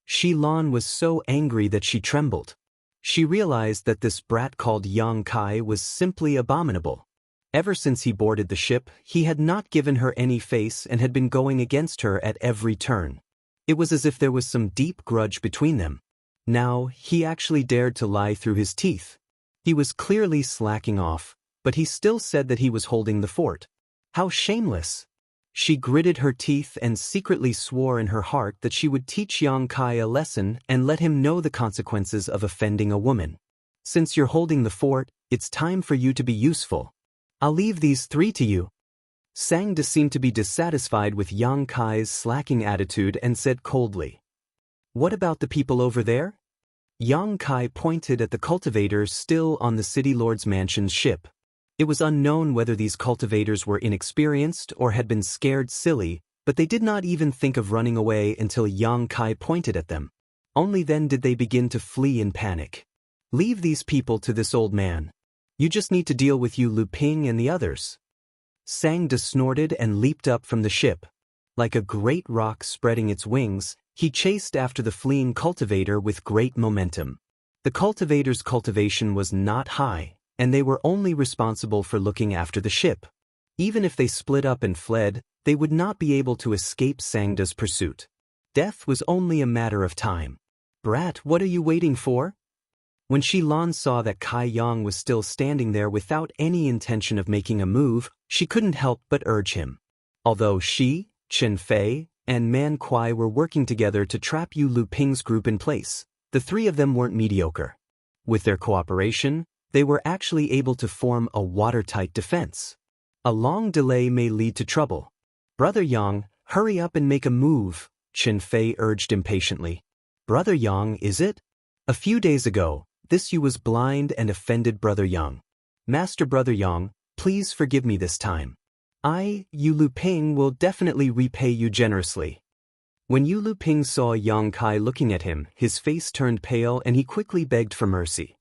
Xilan was so angry that she trembled. She realized that this brat called Yang Kai was simply abominable. Ever since he boarded the ship, he had not given her any face and had been going against her at every turn. It was as if there was some deep grudge between them. Now, he actually dared to lie through his teeth. He was clearly slacking off, but he still said that he was holding the fort. How shameless! She gritted her teeth and secretly swore in her heart that she would teach Yang Kai a lesson and let him know the consequences of offending a woman. Since you're holding the fort, it's time for you to be useful. I'll leave these 3 to you. Sangda seemed to be dissatisfied with Yang Kai's slacking attitude and said coldly, "What about the people over there?" Yang Kai pointed at the cultivators still on the city lord's mansion's ship. It was unknown whether these cultivators were inexperienced or had been scared silly, but they did not even think of running away until Yang Kai pointed at them. Only then did they begin to flee in panic. "Leave these people to this old man. You just need to deal with Yu Luping and the others." Sangda snorted and leaped up from the ship. Like a great rock spreading its wings, he chased after the fleeing cultivator with great momentum. The cultivator's cultivation was not high, and they were only responsible for looking after the ship. Even if they split up and fled, they would not be able to escape Sangda's pursuit. Death was only a matter of time. "Brat, what are you waiting for?" When Xilan saw that Kai Yang was still standing there without any intention of making a move, she couldn't help but urge him. Although she, Chen Fei, and Man Kuai were working together to trap Yu Luping's group in place, the 3 of them weren't mediocre. With their cooperation, they were actually able to form a watertight defense. A long delay may lead to trouble. "Brother Yang, hurry up and make a move," Chen Fei urged impatiently. "Brother Yang, is it? A few days ago, this Yu was blind and offended Brother Yang. Master Brother Yang, please forgive me this time. I, Yu Luping, will definitely repay you generously." When Yu Luping saw Yang Kai looking at him, his face turned pale and he quickly begged for mercy.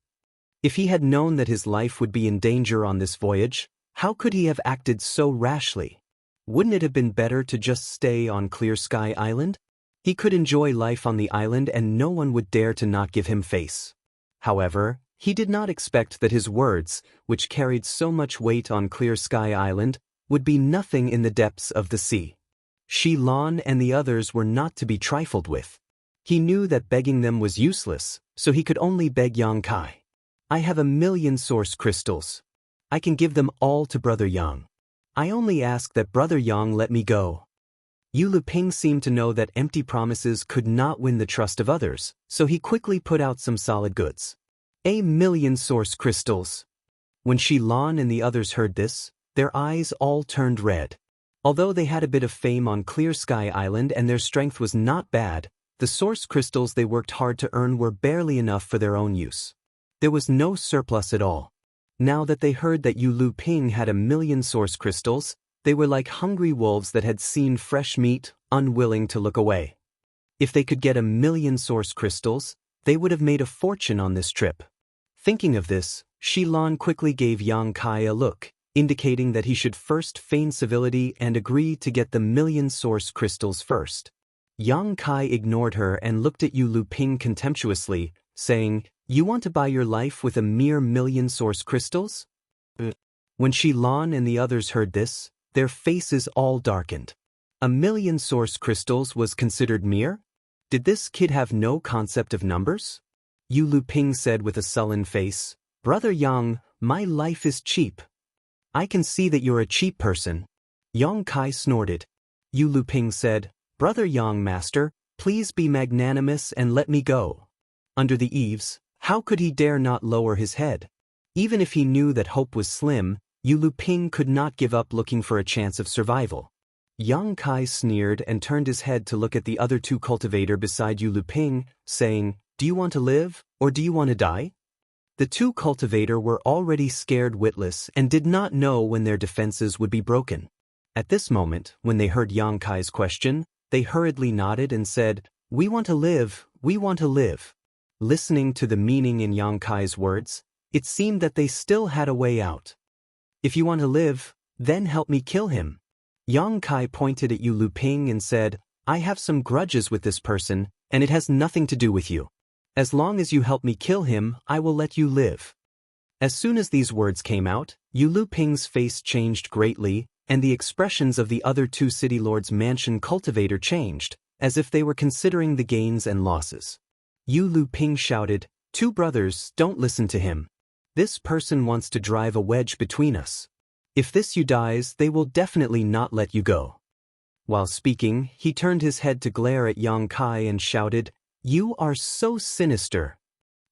If he had known that his life would be in danger on this voyage, how could he have acted so rashly? Wouldn't it have been better to just stay on Clear Sky Island? He could enjoy life on the island and no one would dare to not give him face. However, he did not expect that his words, which carried so much weight on Clear Sky Island, would be nothing in the depths of the sea. Xilan and the others were not to be trifled with. He knew that begging them was useless, so he could only beg Yang Kai. "I have 1,000,000 source crystals. I can give them all to Brother Yang. I only ask that Brother Yang let me go." Yu Luping seemed to know that empty promises could not win the trust of others, so he quickly put out some solid goods. 1,000,000 source crystals. When Xilan and the others heard this, their eyes all turned red. Although they had a bit of fame on Clear Sky Island and their strength was not bad, the source crystals they worked hard to earn were barely enough for their own use. There was no surplus at all. Now that they heard that Yu Luping had 1,000,000 source crystals, they were like hungry wolves that had seen fresh meat, unwilling to look away. If they could get 1,000,000 source crystals, they would have made a fortune on this trip. Thinking of this, Xilan quickly gave Yang Kai a look, indicating that he should first feign civility and agree to get the 1,000,000 source crystals first. Yang Kai ignored her and looked at Yu Luping contemptuously, saying, "You want to buy your life with a mere 1,000,000 source crystals?" When Xilan and the others heard this, their faces all darkened. 1,000,000 source crystals was considered mere? Did this kid have no concept of numbers? Yu Luping said with a sullen face, "Brother Yang, my life is cheap." "I can see that you're a cheap person." Yang Kai snorted. Yu Luping said, "Brother Yang, master, please be magnanimous and let me go." Under the eaves, how could he dare not lower his head? Even if he knew that hope was slim, Yu Luping could not give up looking for a chance of survival. Yang Kai sneered and turned his head to look at the other 2 cultivator beside Yu Luping, saying, "Do you want to live, or do you want to die?" The 2 cultivator were already scared witless and did not know when their defenses would be broken. At this moment, when they heard Yang Kai's question, they hurriedly nodded and said, "We want to live, we want to live." Listening to the meaning in Yang Kai's words, it seemed that they still had a way out. "If you want to live, then help me kill him." Yang Kai pointed at Yu Luping and said, "I have some grudges with this person, and it has nothing to do with you. As long as you help me kill him, I will let you live." As soon as these words came out, Yu Luping's face changed greatly, and the expressions of the other two city lords' mansion cultivator changed, as if they were considering the gains and losses. Yu Luping shouted, "Two brothers, don't listen to him. This person wants to drive a wedge between us. If this you dies, they will definitely not let you go." While speaking, he turned his head to glare at Yang Kai and shouted, "You are so sinister."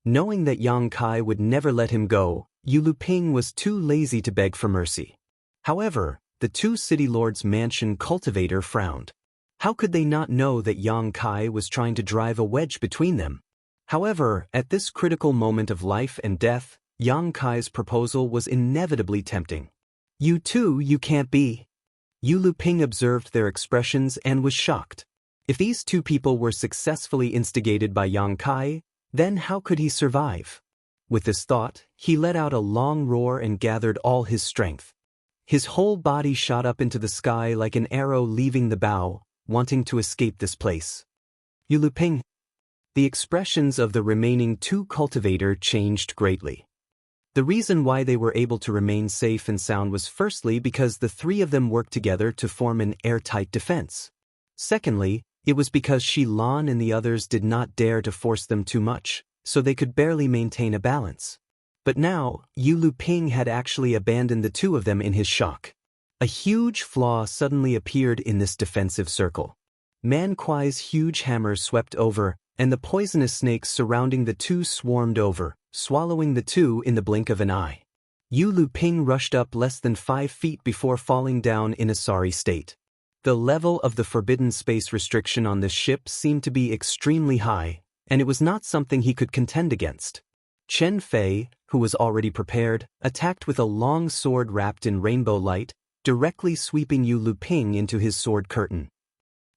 Knowing that Yang Kai would never let him go, Yu Luping was too lazy to beg for mercy. However, the two city lords' mansion cultivator frowned. How could they not know that Yang Kai was trying to drive a wedge between them? However, at this critical moment of life and death, Yang Kai's proposal was inevitably tempting. "You two, you can't be." Yu Luping observed their expressions and was shocked. If these two people were successfully instigated by Yang Kai, then how could he survive? With this thought, he let out a long roar and gathered all his strength. His whole body shot up into the sky like an arrow leaving the bow, wanting to escape this place. Yu Luping. The expressions of the remaining two cultivator changed greatly. The reason why they were able to remain safe and sound was firstly because the three of them worked together to form an airtight defense. Secondly, it was because Shi Lan and the others did not dare to force them too much, so they could barely maintain a balance. But now, Yu Luping had actually abandoned the two of them in his shock. A huge flaw suddenly appeared in this defensive circle. Man Kuai's huge hammer swept over, and the poisonous snakes surrounding the two swarmed over, swallowing the two in the blink of an eye. Yu Luping rushed up less than 5 feet before falling down in a sorry state. The level of the forbidden space restriction on this ship seemed to be extremely high, and it was not something he could contend against. Chen Fei, who was already prepared, attacked with a long sword wrapped in rainbow light, directly sweeping Yu Luping into his sword curtain.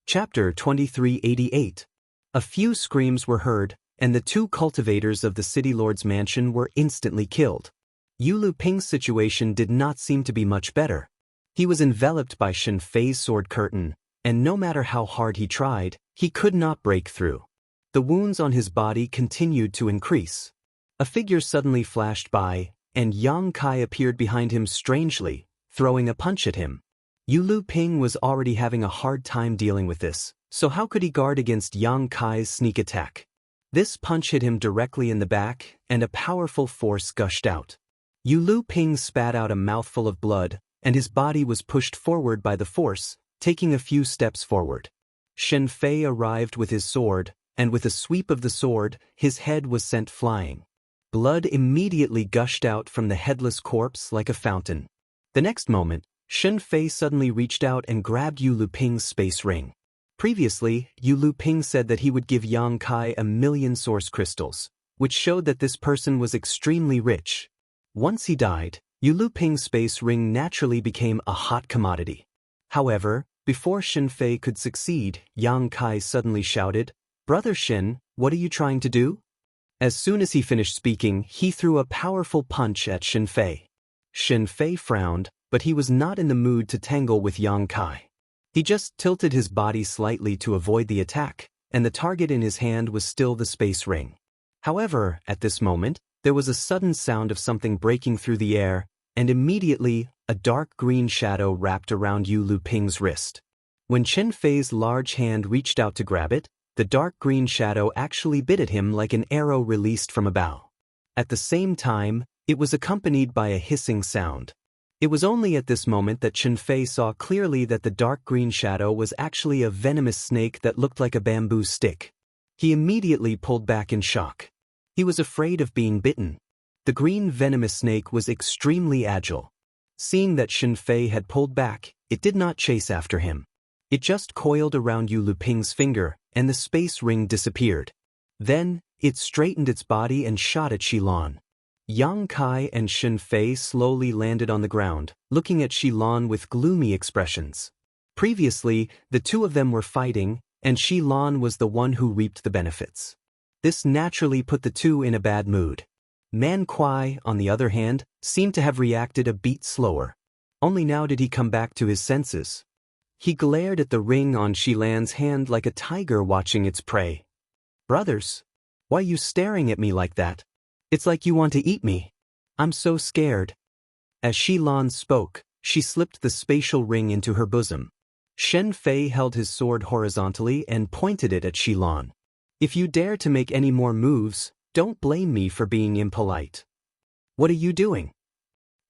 Chapter 2388. A few screams were heard, and the two cultivators of the city lord's mansion were instantly killed. Yu Luping's situation did not seem to be much better. He was enveloped by Chen Fei's sword curtain, and no matter how hard he tried, he could not break through. The wounds on his body continued to increase. A figure suddenly flashed by, and Yang Kai appeared behind him strangely, throwing a punch at him. Yu Luping was already having a hard time dealing with this, so how could he guard against Yang Kai's sneak attack? This punch hit him directly in the back, and a powerful force gushed out. Yu Luping spat out a mouthful of blood, and his body was pushed forward by the force, taking a few steps forward. Chen Fei arrived with his sword, and with a sweep of the sword, his head was sent flying. Blood immediately gushed out from the headless corpse like a fountain. The next moment, Chen Fei suddenly reached out and grabbed Yu Luping's space ring. Previously, Yu Luping said that he would give Yang Kai 1,000,000 source crystals, which showed that this person was extremely rich. Once he died, Yu Luping's space ring naturally became a hot commodity. However, before Chen Fei could succeed, Yang Kai suddenly shouted, "Brother Shen, what are you trying to do?" As soon as he finished speaking, he threw a powerful punch at Chen Fei. Chen Fei frowned, but he was not in the mood to tangle with Yang Kai. He just tilted his body slightly to avoid the attack, and the target in his hand was still the space ring. However, at this moment, there was a sudden sound of something breaking through the air, and immediately, a dark green shadow wrapped around Yu Luping's wrist. When Chen Fei's large hand reached out to grab it, the dark green shadow actually bit at him like an arrow released from a bow. At the same time, it was accompanied by a hissing sound. It was only at this moment that Chen Fei saw clearly that the dark green shadow was actually a venomous snake that looked like a bamboo stick. He immediately pulled back in shock. He was afraid of being bitten. The green venomous snake was extremely agile. Seeing that Chen Fei had pulled back, it did not chase after him. It just coiled around Yu Luping's finger, and the space ring disappeared. Then, it straightened its body and shot at Shi Lan. Yang Kai and Chen Fei slowly landed on the ground, looking at Shi Lan with gloomy expressions. Previously, the two of them were fighting, and Shi Lan was the one who reaped the benefits. This naturally put the two in a bad mood. Man Kuai, on the other hand, seemed to have reacted a beat slower. Only now did he come back to his senses. He glared at the ring on Xilan's hand like a tiger watching its prey. Brothers, why you staring at me like that? It's like you want to eat me. I'm so scared. As Xilan spoke, she slipped the spatial ring into her bosom. Shen Fei held his sword horizontally and pointed it at Xilan. If you dare to make any more moves, don't blame me for being impolite. What are you doing?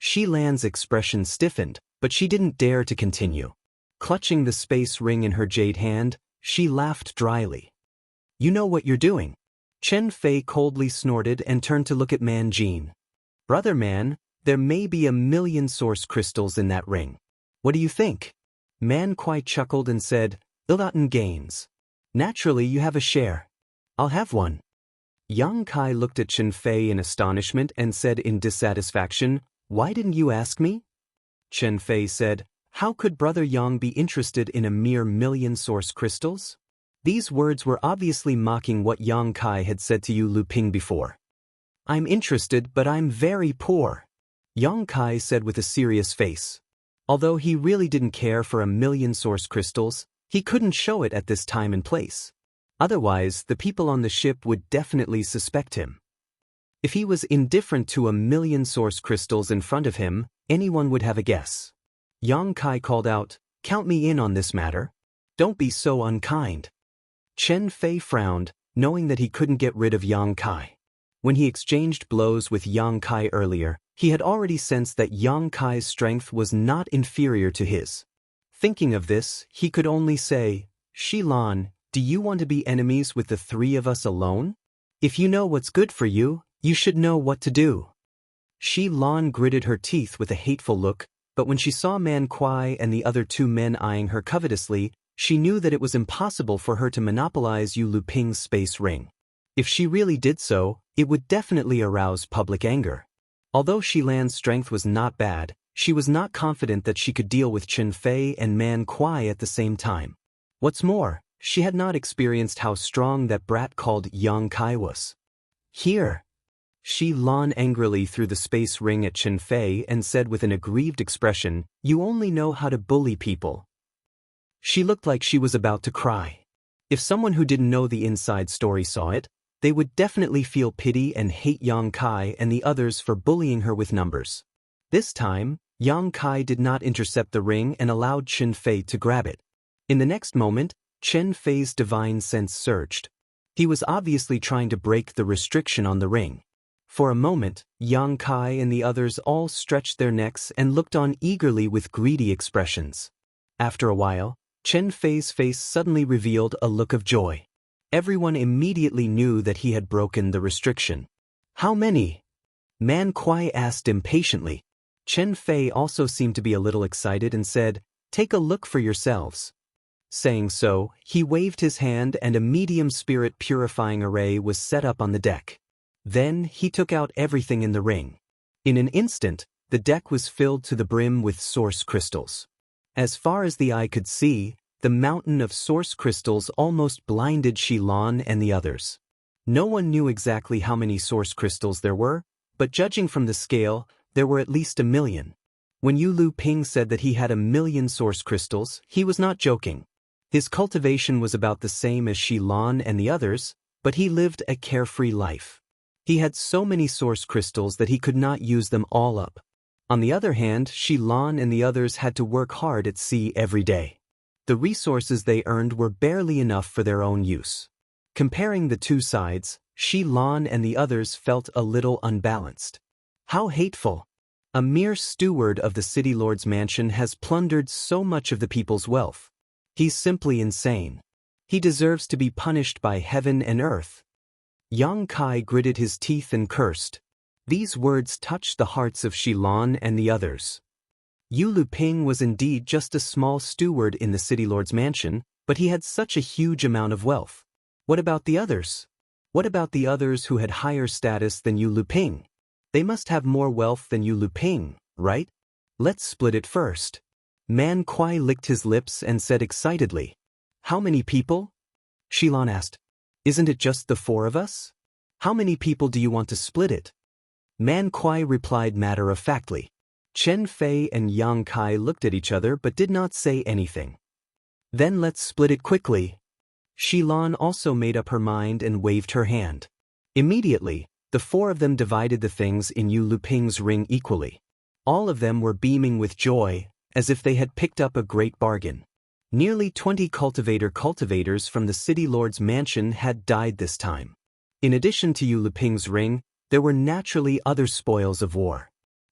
Xilan's expression stiffened, but she didn't dare to continue. Clutching the space ring in her jade hand, she laughed dryly. You know what you're doing. Chen Fei coldly snorted and turned to look at Man Jin. Brother Man, there may be 1,000,000 source crystals in that ring. What do you think? Man Kuai chuckled and said, Illaten gains. Naturally you have a share. I'll have one. Yang Kai looked at Chen Fei in astonishment and said in dissatisfaction, Why didn't you ask me? Chen Fei said, How could Brother Yang be interested in a mere 1,000,000 source crystals? These words were obviously mocking what Yang Kai had said to Yu Luping before. I'm interested, but I'm very poor, Yang Kai said with a serious face. Although he really didn't care for 1,000,000 source crystals, he couldn't show it at this time and place. Otherwise, the people on the ship would definitely suspect him. If he was indifferent to 1,000,000 source crystals in front of him, anyone would have a guess. Yang Kai called out, Count me in on this matter. Don't be so unkind. Chen Fei frowned, knowing that he couldn't get rid of Yang Kai. When he exchanged blows with Yang Kai earlier, he had already sensed that Yang Kai's strength was not inferior to his. Thinking of this, he could only say, Xilan, do you want to be enemies with the three of us alone? If you know what's good for you, you should know what to do. Xilan gritted her teeth with a hateful look, but when she saw Man Kuai and the other two men eyeing her covetously, she knew that it was impossible for her to monopolize Yu Luping's space ring. If she really did so, it would definitely arouse public anger. Although Xilan's strength was not bad, she was not confident that she could deal with Chen Fei and Man Kuai at the same time. What's more, she had not experienced how strong that brat called Yang Kai was. Here. Xilan angrily threw the space ring at Chen Fei and said with an aggrieved expression, You only know how to bully people. She looked like she was about to cry. If someone who didn't know the inside story saw it, they would definitely feel pity and hate Yang Kai and the others for bullying her with numbers. This time, Yang Kai did not intercept the ring and allowed Chen Fei to grab it. In the next moment, Chen Fei's divine sense surged. He was obviously trying to break the restriction on the ring. For a moment, Yang Kai and the others all stretched their necks and looked on eagerly with greedy expressions. After a while, Chen Fei's face suddenly revealed a look of joy. Everyone immediately knew that he had broken the restriction. How many? Man Kuai asked impatiently. Chen Fei also seemed to be a little excited and said, Take a look for yourselves. Saying so, he waved his hand and a medium spirit purifying array was set up on the deck. Then he took out everything in the ring. In an instant, the deck was filled to the brim with source crystals. As far as the eye could see, the mountain of source crystals almost blinded Xilan and the others. No one knew exactly how many source crystals there were, but judging from the scale, there were at least 1,000,000. When Yu Luping said that he had 1,000,000 source crystals, he was not joking. His cultivation was about the same as Xilan and the others, but he lived a carefree life. He had so many source crystals that he could not use them all up. On the other hand, Xilan and the others had to work hard at sea every day. The resources they earned were barely enough for their own use. Comparing the two sides, Xilan and the others felt a little unbalanced. How hateful! A mere steward of the city lord's mansion has plundered so much of the people's wealth. He's simply insane. He deserves to be punished by heaven and earth. Yang Kai gritted his teeth and cursed. These words touched the hearts of Xilan and the others. Yu Luping was indeed just a small steward in the city lord's mansion, but he had such a huge amount of wealth. What about the others? What about the others who had higher status than Yu Luping? They must have more wealth than Yu Luping, right? Let's split it first. Man Kuai licked his lips and said excitedly, How many people? Xilan asked. Isn't it just the four of us? How many people do you want to split it? Man Kuai replied matter-of-factly. Chen Fei and Yang Kai looked at each other but did not say anything. Then let's split it quickly. Xilan also made up her mind and waved her hand. Immediately, the four of them divided the things in Yu Luping's ring equally. All of them were beaming with joy, as if they had picked up a great bargain. Nearly 20 cultivators from the city lord's mansion had died this time. In addition to Yu Luping's ring, there were naturally other spoils of war.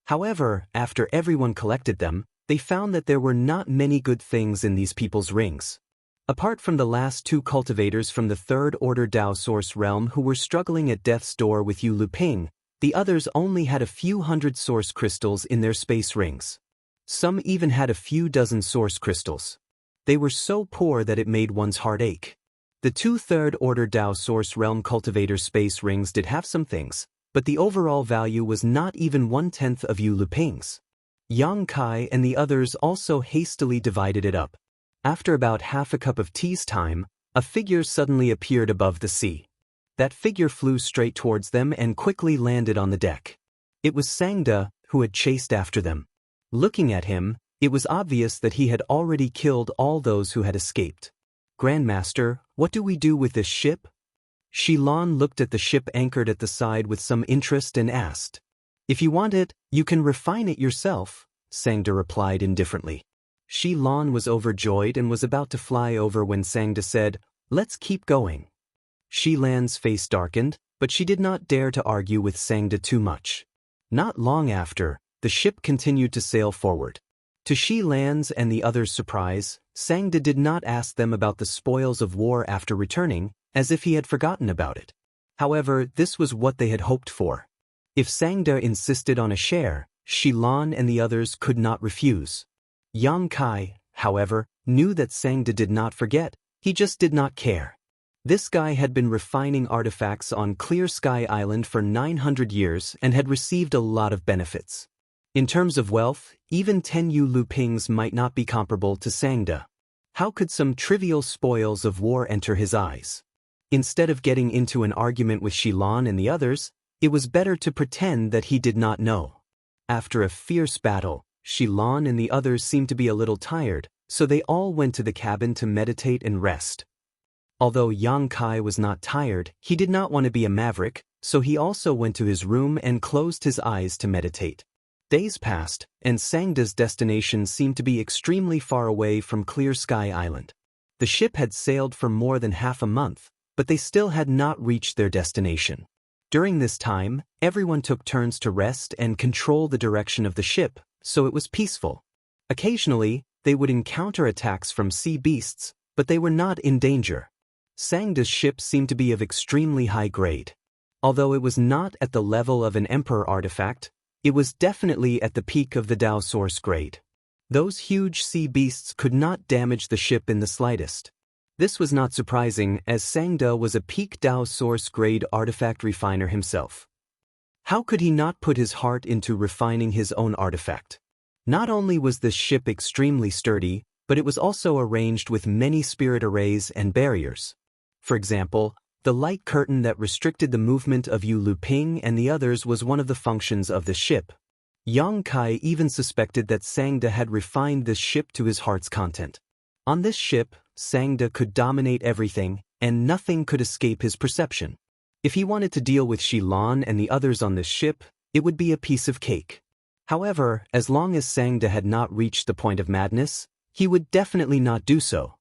However, after everyone collected them, they found that there were not many good things in these people's rings. Apart from the last two cultivators from the Third Order Dao Source realm who were struggling at death's door with Yu Luping, the others only had a few hundred source crystals in their space rings. Some even had a few dozen source crystals. They were so poor that it made one's heart ache. The two Third Order Dao Source realm cultivator space rings did have some things, but the overall value was not even 1/10 of Yu Luping's. Yang Kai and the others also hastily divided it up. After about half a cup of tea's time, a figure suddenly appeared above the sea. That figure flew straight towards them and quickly landed on the deck. It was Sangda, who had chased after them. Looking at him, it was obvious that he had already killed all those who had escaped. "Grandmaster, what do we do with this ship?" Xilan looked at the ship anchored at the side with some interest and asked. "If you want it, you can refine it yourself," Sangda replied indifferently. Xilan was overjoyed and was about to fly over when Sangda said, "Let's keep going." Xilan's face darkened, but she did not dare to argue with Sangda too much. Not long after, the ship continued to sail forward. To Xilan's and the others' surprise, Sangda did not ask them about the spoils of war after returning, as if he had forgotten about it. However, this was what they had hoped for. If Sangda insisted on a share, Xilan and the others could not refuse. Yang Kai, however, knew that Sangda did not forget, he just did not care. This guy had been refining artifacts on Clear Sky Island for 900 years and had received a lot of benefits. In terms of wealth, even 10 Yu Lupings might not be comparable to Sangda. How could some trivial spoils of war enter his eyes? Instead of getting into an argument with Xilan and the others, it was better to pretend that he did not know. After a fierce battle, Xilan and the others seemed to be a little tired, so they all went to the cabin to meditate and rest. Although Yang Kai was not tired, he did not want to be a maverick, so he also went to his room and closed his eyes to meditate. Days passed, and Sangda's destination seemed to be extremely far away from Clear Sky Island. The ship had sailed for more than half a month, but they still had not reached their destination. During this time, everyone took turns to rest and control the direction of the ship, so it was peaceful. Occasionally, they would encounter attacks from sea beasts, but they were not in danger. Sangda's ship seemed to be of extremely high grade. Although it was not at the level of an emperor artifact, it was definitely at the peak of the Dao Source grade. Those huge sea beasts could not damage the ship in the slightest. This was not surprising, as Sangda was a peak Dao Source grade artifact refiner himself. How could he not put his heart into refining his own artifact? Not only was this ship extremely sturdy, but it was also arranged with many spirit arrays and barriers. For example, the light curtain that restricted the movement of Yu Luping and the others was one of the functions of the ship. Yang Kai even suspected that Sangda had refined this ship to his heart's content. On this ship, Sangda could dominate everything, and nothing could escape his perception. If he wanted to deal with Xilan and the others on this ship, it would be a piece of cake. However, as long as Sangda had not reached the point of madness, he would definitely not do so.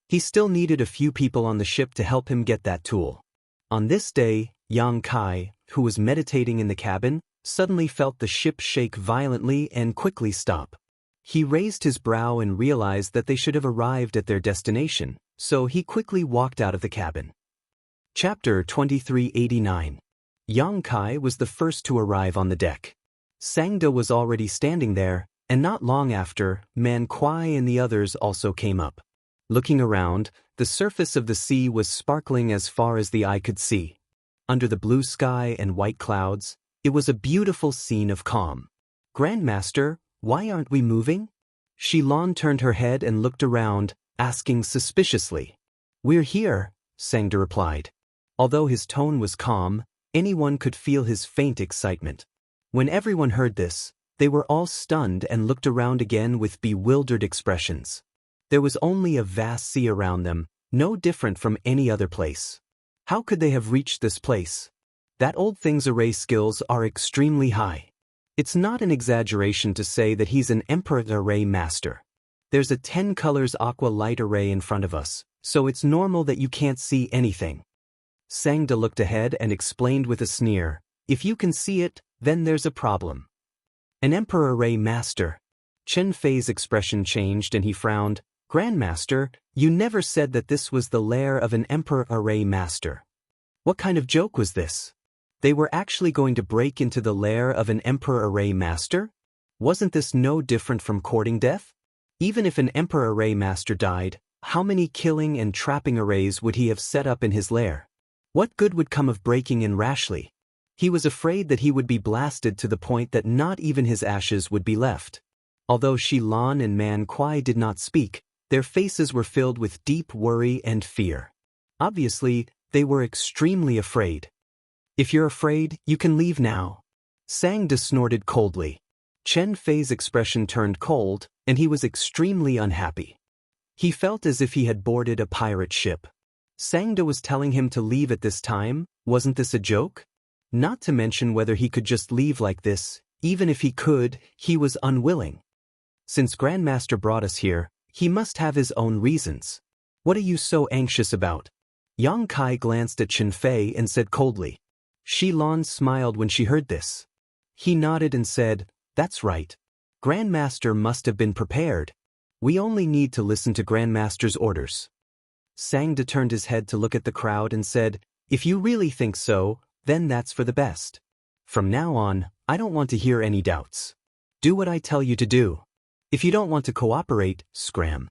He still needed a few people on the ship to help him get that tool. On this day, Yang Kai, who was meditating in the cabin, suddenly felt the ship shake violently and quickly stop. He raised his brow and realized that they should have arrived at their destination, so he quickly walked out of the cabin. Chapter 2389. Yang Kai was the first to arrive on the deck. Sangda was already standing there, and not long after, Man Kuai and the others also came up. Looking around, the surface of the sea was sparkling as far as the eye could see. Under the blue sky and white clouds, it was a beautiful scene of calm. "Grandmaster, why aren't we moving?" Xilan turned her head and looked around, asking suspiciously. "We're here," Sangda replied. Although his tone was calm, anyone could feel his faint excitement. When everyone heard this, they were all stunned and looked around again with bewildered expressions. There was only a vast sea around them, no different from any other place. How could they have reached this place? That old thing's array skills are extremely high. It's not an exaggeration to say that he's an Emperor array master. There's a 10 colors aqua light array in front of us, so it's normal that you can't see anything. Xianxia looked ahead and explained with a sneer, if you can see it, then there's a problem. An Emperor array master. Chen Fei's expression changed and he frowned. Grandmaster, you never said that this was the lair of an Emperor array master. What kind of joke was this? They were actually going to break into the lair of an Emperor array master? Wasn't this no different from courting death? Even if an Emperor array master died, how many killing and trapping arrays would he have set up in his lair? What good would come of breaking in rashly? He was afraid that he would be blasted to the point that not even his ashes would be left. Although Shi Lan and Man Kuai did not speak, their faces were filled with deep worry and fear. Obviously, they were extremely afraid. If you're afraid, you can leave now. Xianxia snorted coldly. Chen Fei's expression turned cold, and he was extremely unhappy. He felt as if he had boarded a pirate ship. Xianxia was telling him to leave at this time. Wasn't this a joke? Not to mention whether he could just leave like this. Even if he could, he was unwilling. Since Grandmaster brought us here, he must have his own reasons. What are you so anxious about? Yang Kai glanced at Chen Fei and said coldly. Shi Lan smiled when she heard this. He nodded and said, that's right. Grandmaster must have been prepared. We only need to listen to Grandmaster's orders. Xianxia turned his head to look at the crowd and said, if you really think so, then that's for the best. From now on, I don't want to hear any doubts. Do what I tell you to do. If you don't want to cooperate, scram.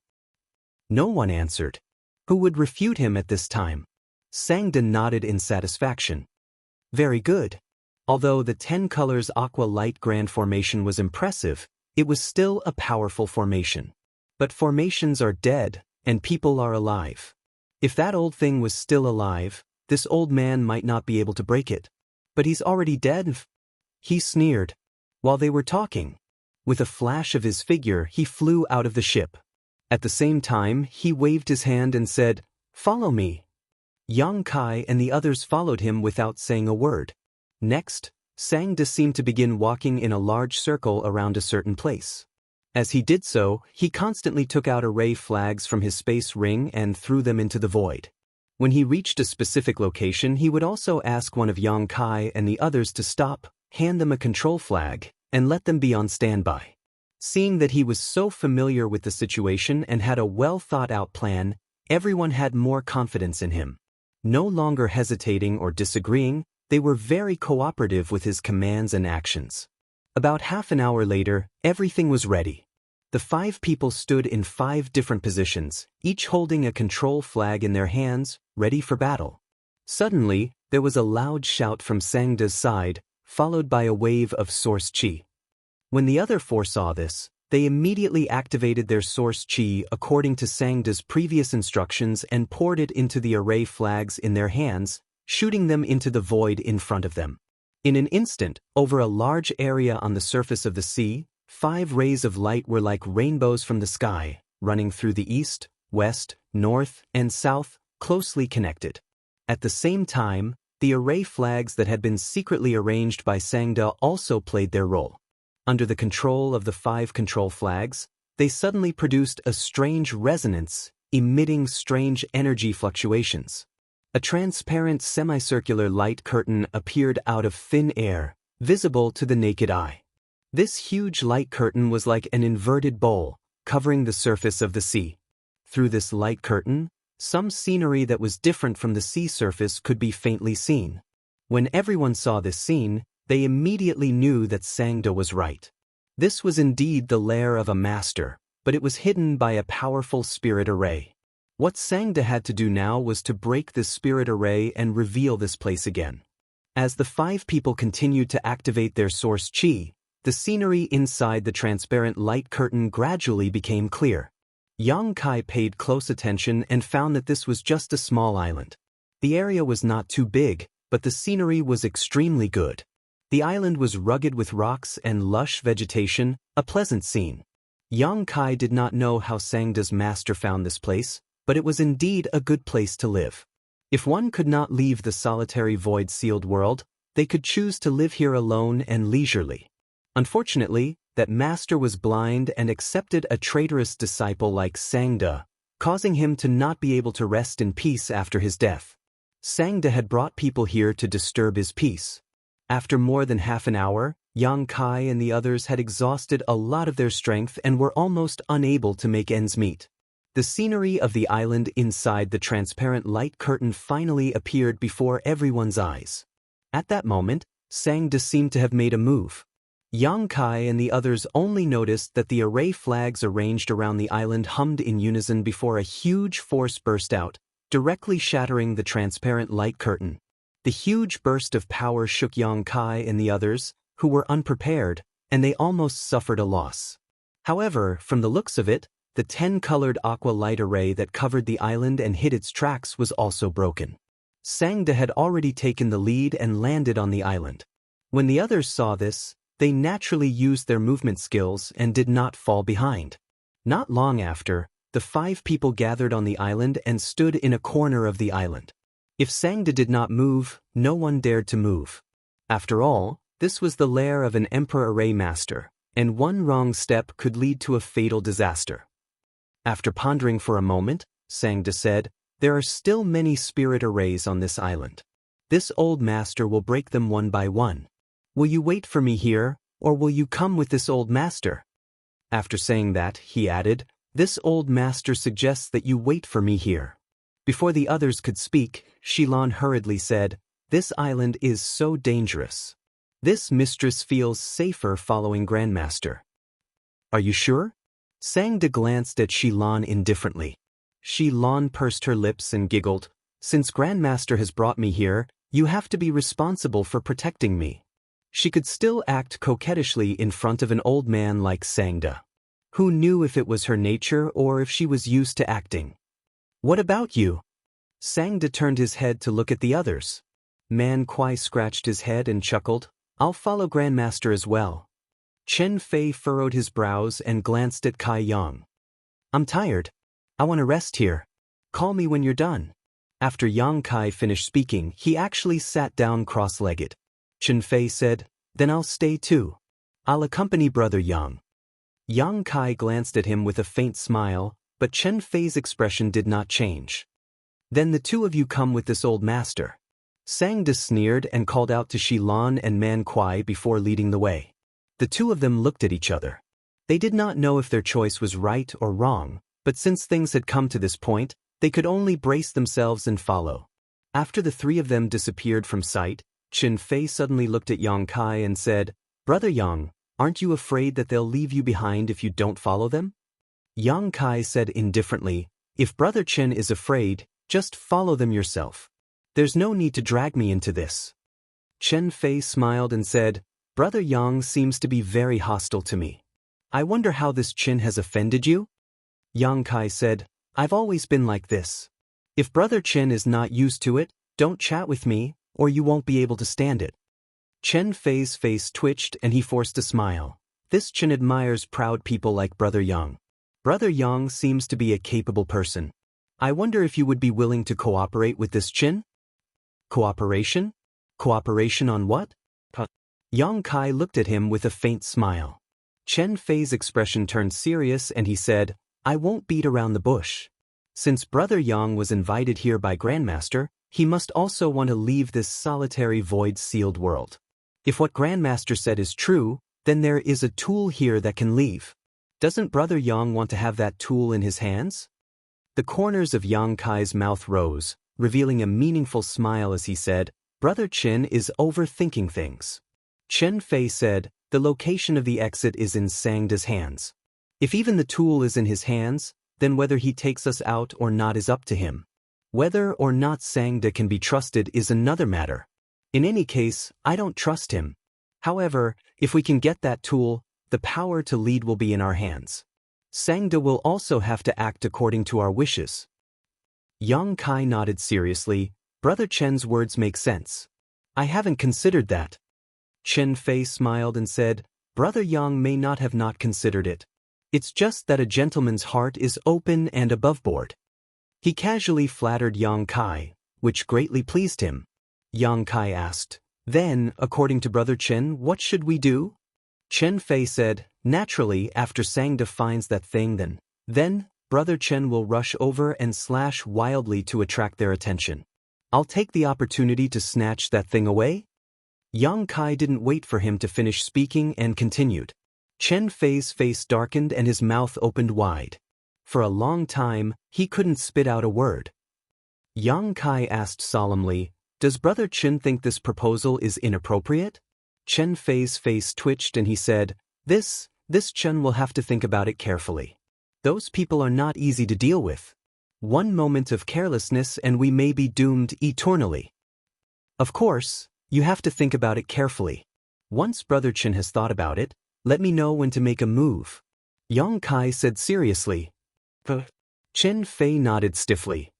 No one answered. Who would refute him at this time? Xianxia nodded in satisfaction. Very good. Although the 10 colors aqua light grand formation was impressive, it was still a powerful formation. But formations are dead, and people are alive. If that old thing was still alive, this old man might not be able to break it. But he's already dead. He sneered. While they were talking, with a flash of his figure, he flew out of the ship. At the same time, he waved his hand and said, follow me. Yang Kai and the others followed him without saying a word. Next, Xianxia seemed to begin walking in a large circle around a certain place. As he did so, he constantly took out array flags from his space ring and threw them into the void. When he reached a specific location, he would also ask one of Yang Kai and the others to stop, hand them a control flag, and let them be on standby. Seeing that he was so familiar with the situation and had a well-thought-out plan, everyone had more confidence in him. No longer hesitating or disagreeing, they were very cooperative with his commands and actions. About half an hour later, everything was ready. The 5 people stood in 5 different positions, each holding a control flag in their hands, ready for battle. Suddenly, there was a loud shout from Xianxia's side, followed by a wave of source qi. When the other 4 saw this, they immediately activated their source qi according to Xianxia's previous instructions and poured it into the array flags in their hands, shooting them into the void in front of them. In an instant, over a large area on the surface of the sea, 5 rays of light were like rainbows from the sky, running through the east, west, north, and south, closely connected. At the same time, the array flags that had been secretly arranged by Xianxia also played their role. Under the control of the 5 control flags, they suddenly produced a strange resonance, emitting strange energy fluctuations. A transparent semicircular light curtain appeared out of thin air, visible to the naked eye. This huge light curtain was like an inverted bowl, covering the surface of the sea. Through this light curtain, some scenery that was different from the sea surface could be faintly seen. When everyone saw this scene, they immediately knew that Xianxia was right. This was indeed the lair of a master, but it was hidden by a powerful spirit array. What Xianxia had to do now was to break this spirit array and reveal this place again. As the 5 people continued to activate their source qi, the scenery inside the transparent light curtain gradually became clear. Yang Kai paid close attention and found that this was just a small island. The area was not too big, but the scenery was extremely good. The island was rugged with rocks and lush vegetation, a pleasant scene. Yang Kai did not know how Sangda's master found this place, but it was indeed a good place to live. If one could not leave the solitary void-sealed world, they could choose to live here alone and leisurely. Unfortunately, that master was blind and accepted a traitorous disciple like Sangda, causing him to not be able to rest in peace after his death. Sangda had brought people here to disturb his peace. After more than half an hour, Yang Kai and the others had exhausted a lot of their strength and were almost unable to make ends meet. The scenery of the island inside the transparent light curtain finally appeared before everyone's eyes. At that moment, Sangda seemed to have made a move. Yang Kai and the others only noticed that the array flags arranged around the island hummed in unison before a huge force burst out, directly shattering the transparent light curtain. The huge burst of power shook Yang Kai and the others, who were unprepared, and they almost suffered a loss. However, from the looks of it, the 10-colored aqua light array that covered the island and hid its tracks was also broken. Sangda had already taken the lead and landed on the island. When the others saw this, they naturally used their movement skills and did not fall behind. Not long after, the 5 people gathered on the island and stood in a corner of the island. If Sangda did not move, no one dared to move. After all, this was the lair of an Emperor Array Master, and one wrong step could lead to a fatal disaster. After pondering for a moment, Sangda said, "There are still many spirit arrays on this island. This old master will break them one by one. Will you wait for me here, or will you come with this old master?" After saying that, he added, "This old master suggests that you wait for me here." Before the others could speak, Xilan hurriedly said, "This island is so dangerous. This mistress feels safer following Grandmaster." "Are you sure?" Sangda glanced at Xilan indifferently. Xilan pursed her lips and giggled, "Since Grandmaster has brought me here, you have to be responsible for protecting me." She could still act coquettishly in front of an old man like Sangda. Who knew if it was her nature or if she was used to acting? "What about you?" Sangda turned his head to look at the others. Man Kuai scratched his head and chuckled, "I'll follow Grandmaster as well." Chen Fei furrowed his brows and glanced at Kai Yang. "I'm tired. I want to rest here. Call me when you're done." After Yang Kai finished speaking, he actually sat down cross-legged. Chen Fei said, "Then I'll stay too. I'll accompany Brother Yang." Yang Kai glanced at him with a faint smile, but Chen Fei's expression did not change. "Then the 2 of you come with this old master." Sangda sneered and called out to Xilan and Man Kuai before leading the way. The 2 of them looked at each other. They did not know if their choice was right or wrong, but since things had come to this point, they could only brace themselves and follow. After the 3 of them disappeared from sight, Chen Fei suddenly looked at Yang Kai and said, "Brother Yang, aren't you afraid that they'll leave you behind if you don't follow them?" Yang Kai said indifferently, "If Brother Chen is afraid, just follow them yourself. There's no need to drag me into this." Chen Fei smiled and said, "Brother Yang seems to be very hostile to me. I wonder how this Chen has offended you?" Yang Kai said, "I've always been like this. If Brother Chen is not used to it, don't chat with me, or you won't be able to stand it." Chen Fei's face twitched and he forced a smile. This Chen admires proud people like Brother Yang. Brother Yang seems to be a capable person. I wonder if you would be willing to cooperate with this Chen? Cooperation? Cooperation on what? Yang Kai looked at him with a faint smile. Chen Fei's expression turned serious and he said, "I won't beat around the bush. Since Brother Yang was invited here by Grandmaster, he must also want to leave this solitary void-sealed world. If what Grandmaster said is true, then there is a tool here that can leave. Doesn't Brother Yang want to have that tool in his hands?" The corners of Yang Kai's mouth rose, revealing a meaningful smile as he said, "Brother Chen is overthinking things." Chen Fei said, "The location of the exit is in Sangda's hands. If even the tool is in his hands, then whether he takes us out or not is up to him. Whether or not Sangda can be trusted is another matter. In any case, I don't trust him. However, if we can get that tool, the power to lead will be in our hands. Sangda will also have to act according to our wishes." Yang Kai nodded seriously. "Brother Chen's words make sense. I haven't considered that." Chen Fei smiled and said, "Brother Yang may not have not considered it. It's just that a gentleman's heart is open and aboveboard. He casually flattered Yang Kai, which greatly pleased him. Yang Kai asked, "Then, according to Brother Chen, what should we do?" Chen Fei said, "Naturally, after Sangda finds that thing then, Brother Chen will rush over and slash wildly to attract their attention. I'll take the opportunity to snatch that thing away." Yang Kai didn't wait for him to finish speaking and continued. Chen Fei's face darkened and his mouth opened wide. For a long time, he couldn't spit out a word. Yang Kai asked solemnly, "Does Brother Chen think this proposal is inappropriate?" Chen Fei's face twitched and he said, This Chen will have to think about it carefully. Those people are not easy to deal with. One moment of carelessness and we may be doomed eternally. Of course, you have to think about it carefully. Once Brother Chen has thought about it, let me know when to make a move. Yang Kai said seriously. Chen Fei nodded stiffly.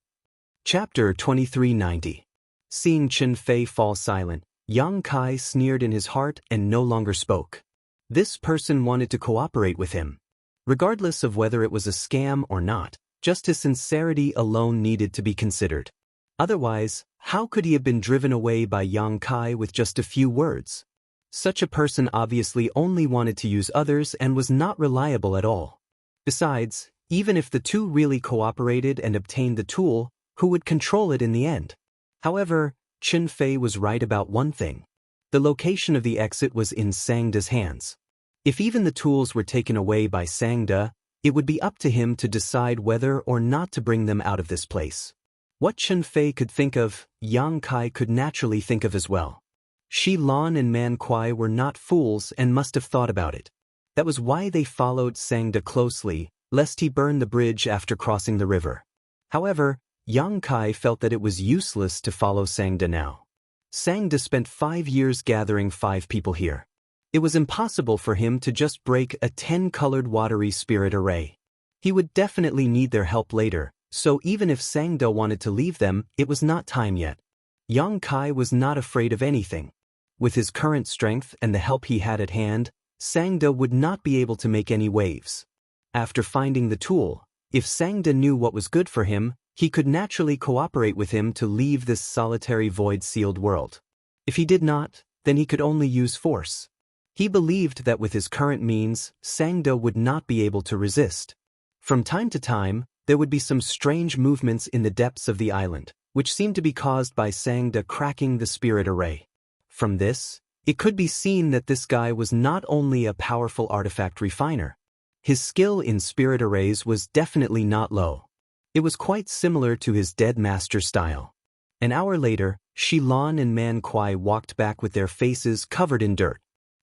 Chapter 2390. Seeing Chen Fei fall silent, Yang Kai sneered in his heart and no longer spoke. This person wanted to cooperate with him. Regardless of whether it was a scam or not, just his sincerity alone needed to be considered. Otherwise, how could he have been driven away by Yang Kai with just a few words? Such a person obviously only wanted to use others and was not reliable at all. Besides, even if the two really cooperated and obtained the tool, who would control it in the end? However, Chen Fei was right about one thing. The location of the exit was in Sangda's hands. If even the tools were taken away by Sangda, it would be up to him to decide whether or not to bring them out of this place. What Chen Fei could think of, Yang Kai could naturally think of as well. Shi Lan and Man Kuai were not fools and must have thought about it. That was why they followed Sangda closely, lest he burn the bridge after crossing the river. However, Yang Kai felt that it was useless to follow Sangda now. Sangda spent 5 years gathering 5 people here. It was impossible for him to just break a 10-colored watery spirit array. He would definitely need their help later, so even if Sangda wanted to leave them, it was not time yet. Yang Kai was not afraid of anything. With his current strength and the help he had at hand, Sangda would not be able to make any waves. After finding the tool, if Sangda knew what was good for him, he could naturally cooperate with him to leave this solitary void-sealed world. If he did not, then he could only use force. He believed that with his current means, Sangda would not be able to resist. From time to time, there would be some strange movements in the depths of the island, which seemed to be caused by Sangda cracking the spirit array. From this, it could be seen that this guy was not only a powerful artifact refiner. His skill in spirit arrays was definitely not low. It was quite similar to his dead master style. An hour later, Shi Lan and Man Kuai walked back with their faces covered in dirt.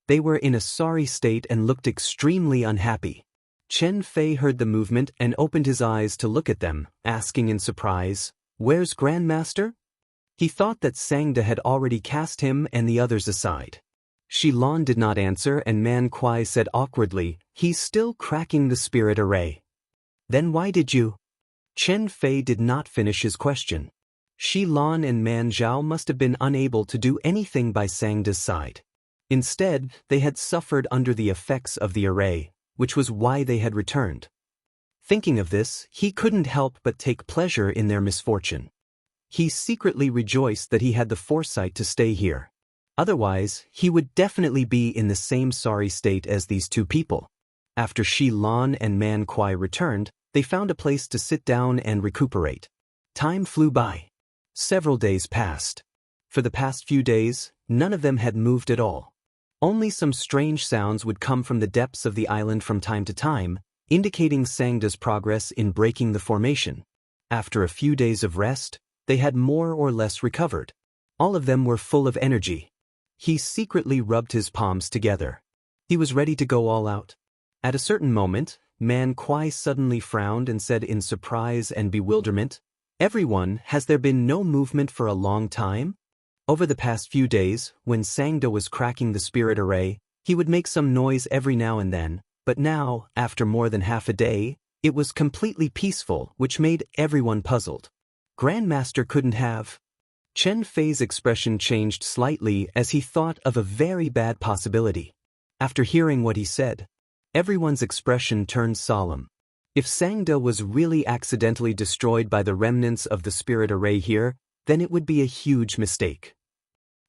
They were in a sorry state and looked extremely unhappy. Chen Fei heard the movement and opened his eyes to look at them, asking in surprise, "Where's Grandmaster?" He thought that Sangda had already cast him and the others aside. Shi Lan did not answer and Man Kuai said awkwardly, "He's still cracking the spirit array." "Then why did you?" Chen Fei did not finish his question. Shi Lan and Man Zhao must have been unable to do anything by Sangda's side. Instead, they had suffered under the effects of the array, which was why they had returned. Thinking of this, he couldn't help but take pleasure in their misfortune. He secretly rejoiced that he had the foresight to stay here. Otherwise, he would definitely be in the same sorry state as these two people. After Shi Lan and Man Kuai returned, they found a place to sit down and recuperate. Time flew by. Several days passed. For the past few days, none of them had moved at all. Only some strange sounds would come from the depths of the island from time to time, indicating Sangda's progress in breaking the formation. After a few days of rest, they had more or less recovered. All of them were full of energy. He secretly rubbed his palms together. He was ready to go all out. At a certain moment, Man Kuai suddenly frowned and said in surprise and bewilderment, "Everyone, has there been no movement for a long time?" Over the past few days, when Sangda was cracking the spirit array, he would make some noise every now and then, but now, after more than half a day, it was completely peaceful, which made everyone puzzled. Grandmaster couldn't have. Chen Fei's expression changed slightly as he thought of a very bad possibility. After hearing what he said, Everyone's expression turned solemn. If Sangda was really accidentally destroyed by the remnants of the spirit array here, then it would be a huge mistake.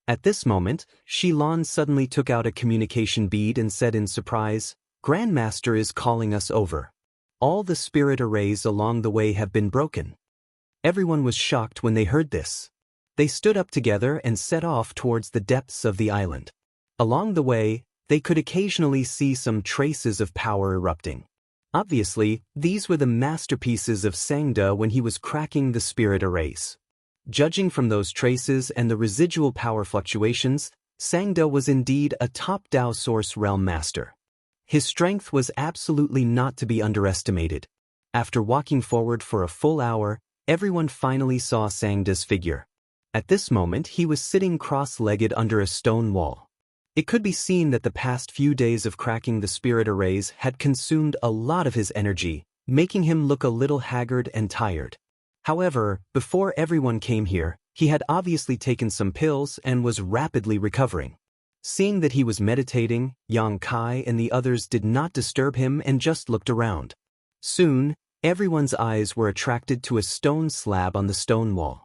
At this moment, Shilan suddenly took out a communication bead and said in surprise, "Grandmaster is calling us over. All the spirit arrays along the way have been broken." Everyone was shocked when they heard this. They stood up together and set off towards the depths of the island. Along the way, they could occasionally see some traces of power erupting. Obviously, these were the masterpieces of Sangda when he was cracking the spirit arrays. Judging from those traces and the residual power fluctuations, Sangda was indeed a top Dao Source Realm Master. His strength was absolutely not to be underestimated. After walking forward for a full hour, everyone finally saw Sangda's figure. At this moment, he was sitting cross-legged under a stone wall. It could be seen that the past few days of cracking the spirit arrays had consumed a lot of his energy, making him look a little haggard and tired. However, before everyone came here, he had obviously taken some pills and was rapidly recovering. Seeing that he was meditating, Yang Kai and the others did not disturb him and just looked around. Soon, everyone's eyes were attracted to a stone slab on the stone wall.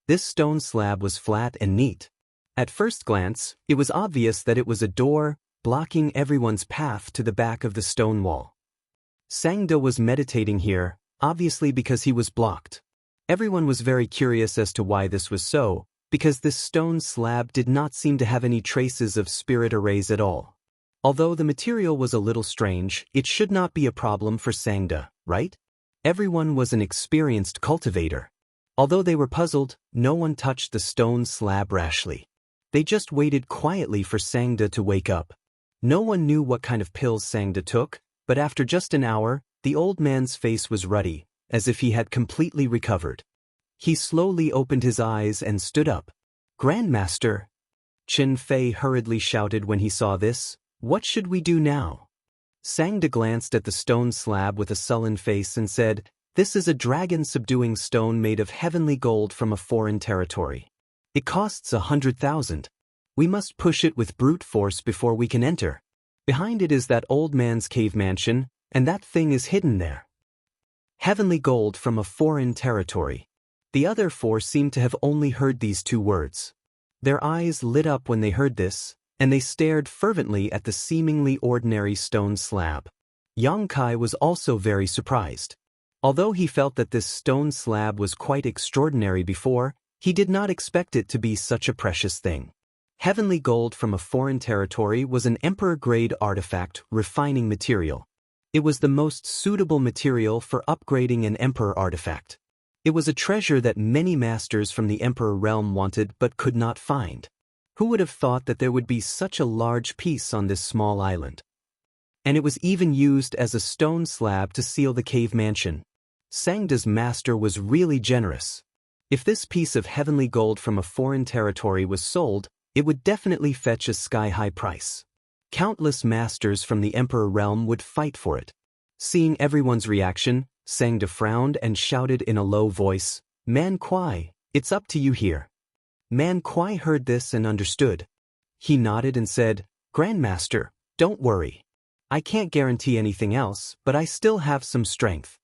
This stone slab was flat and neat. At first glance, it was obvious that it was a door, blocking everyone's path to the back of the stone wall. Sangda was meditating here, obviously because he was blocked. Everyone was very curious as to why this was so, because this stone slab did not seem to have any traces of spirit arrays at all. Although the material was a little strange, it should not be a problem for Sangda, right? Everyone was an experienced cultivator. Although they were puzzled, no one touched the stone slab rashly. They just waited quietly for Sangda to wake up. No one knew what kind of pills Sangda took, but after just an hour, the old man's face was ruddy, as if he had completely recovered. He slowly opened his eyes and stood up. "Grandmaster!" Chen Fei hurriedly shouted when he saw this. "What should we do now?" Sangda glanced at the stone slab with a sullen face and said, "This is a dragon-subduing stone made of heavenly gold from a foreign territory. It costs 100,000. We must push it with brute force before we can enter. Behind it is that old man's cave mansion, and that thing is hidden there." Heavenly gold from a foreign territory. The other four seemed to have only heard these two words. Their eyes lit up when they heard this, and they stared fervently at the seemingly ordinary stone slab. Yang Kai was also very surprised. Although he felt that this stone slab was quite extraordinary before, he did not expect it to be such a precious thing. Heavenly gold from a foreign territory was an emperor-grade artifact refining material. It was the most suitable material for upgrading an emperor artifact. It was a treasure that many masters from the emperor realm wanted but could not find. Who would have thought that there would be such a large piece on this small island? And it was even used as a stone slab to seal the cave mansion. Sangda's master was really generous. If this piece of heavenly gold from a foreign territory was sold, it would definitely fetch a sky-high price. Countless masters from the emperor realm would fight for it. Seeing everyone's reaction, Sangda frowned and shouted in a low voice, "Man Kuai, it's up to you here." Man Kuai heard this and understood. He nodded and said, "Grandmaster, don't worry. I can't guarantee anything else, but I still have some strength."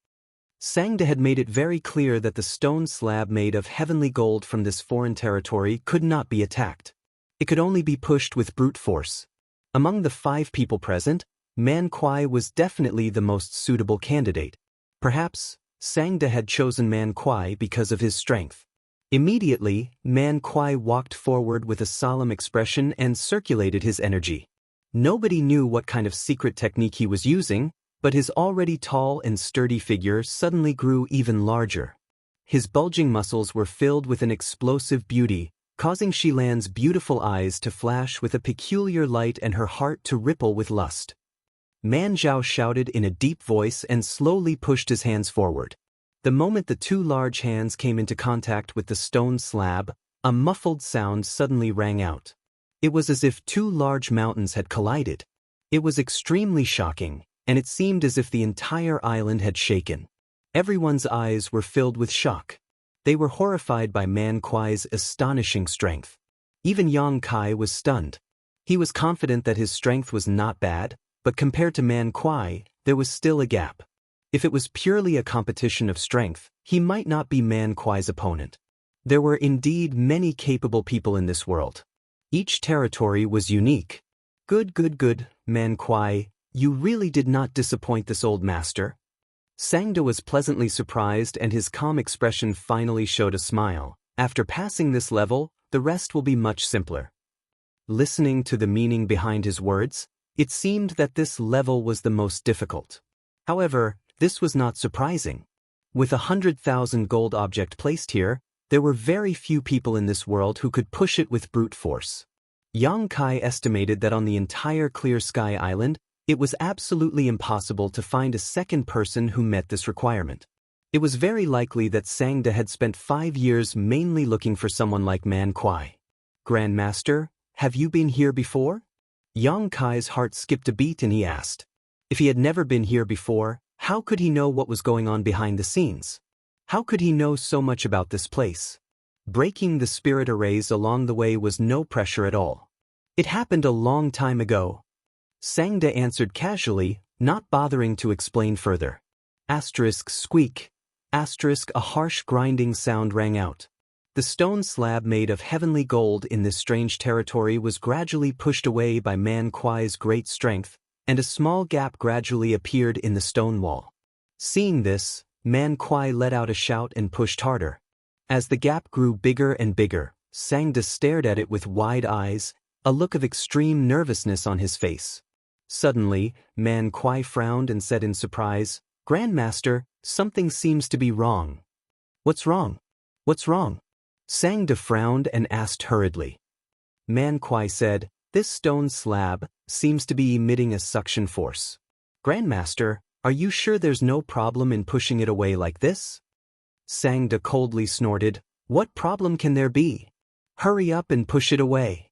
Sangda had made it very clear that the stone slab made of heavenly gold from this foreign territory could not be attacked. It could only be pushed with brute force. Among the 5 people present, Man Kuai was definitely the most suitable candidate. Perhaps, Sangda had chosen Man Kuai because of his strength. Immediately, Man Kuai walked forward with a solemn expression and circulated his energy. Nobody knew what kind of secret technique he was using, but his already tall and sturdy figure suddenly grew even larger. His bulging muscles were filled with an explosive beauty, causing Shilan's beautiful eyes to flash with a peculiar light and her heart to ripple with lust. Man Zhao shouted in a deep voice and slowly pushed his hands forward. The moment the 2 large hands came into contact with the stone slab, a muffled sound suddenly rang out. It was as if 2 large mountains had collided. It was extremely shocking, and it seemed as if the entire island had shaken. Everyone's eyes were filled with shock. They were horrified by Man Kuai's astonishing strength. Even Yang Kai was stunned. He was confident that his strength was not bad, but compared to Man Kuai, there was still a gap. If it was purely a competition of strength, he might not be Man Kuai's opponent. There were indeed many capable people in this world. Each territory was unique. Good, Man Kuai, you really did not disappoint this old master. Xianxia was pleasantly surprised and his calm expression finally showed a smile. After passing this level, the rest will be much simpler. Listening to the meaning behind his words, it seemed that this level was the most difficult. However, this was not surprising. With 100,000 gold object placed here, there were very few people in this world who could push it with brute force. Yang Kai estimated that on the entire Clear Sky Island, it was absolutely impossible to find a second person who met this requirement. It was very likely that Xianxia had spent 5 years mainly looking for someone like Man Kuai. Grandmaster, have you been here before? Yang Kai's heart skipped a beat and he asked. If he had never been here before, how could he know what was going on behind the scenes? How could he know so much about this place? Breaking the spirit arrays along the way was no pressure at all. It happened a long time ago. Xianxia answered casually, not bothering to explain further. Squeak. A harsh grinding sound rang out. The stone slab made of heavenly gold in this strange territory was gradually pushed away by Man Kuai's great strength, and a small gap gradually appeared in the stone wall. Seeing this, Man Kuai let out a shout and pushed harder. As the gap grew bigger and bigger, Xianxia stared at it with wide eyes, a look of extreme nervousness on his face. Suddenly, Man Kuai frowned and said in surprise, Grandmaster, something seems to be wrong. What's wrong? What's wrong? Xianxia frowned and asked hurriedly. Man Kuai said, This stone slab seems to be emitting a suction force. Grandmaster, are you sure there's no problem in pushing it away like this? Xianxia coldly snorted, What problem can there be? Hurry up and push it away.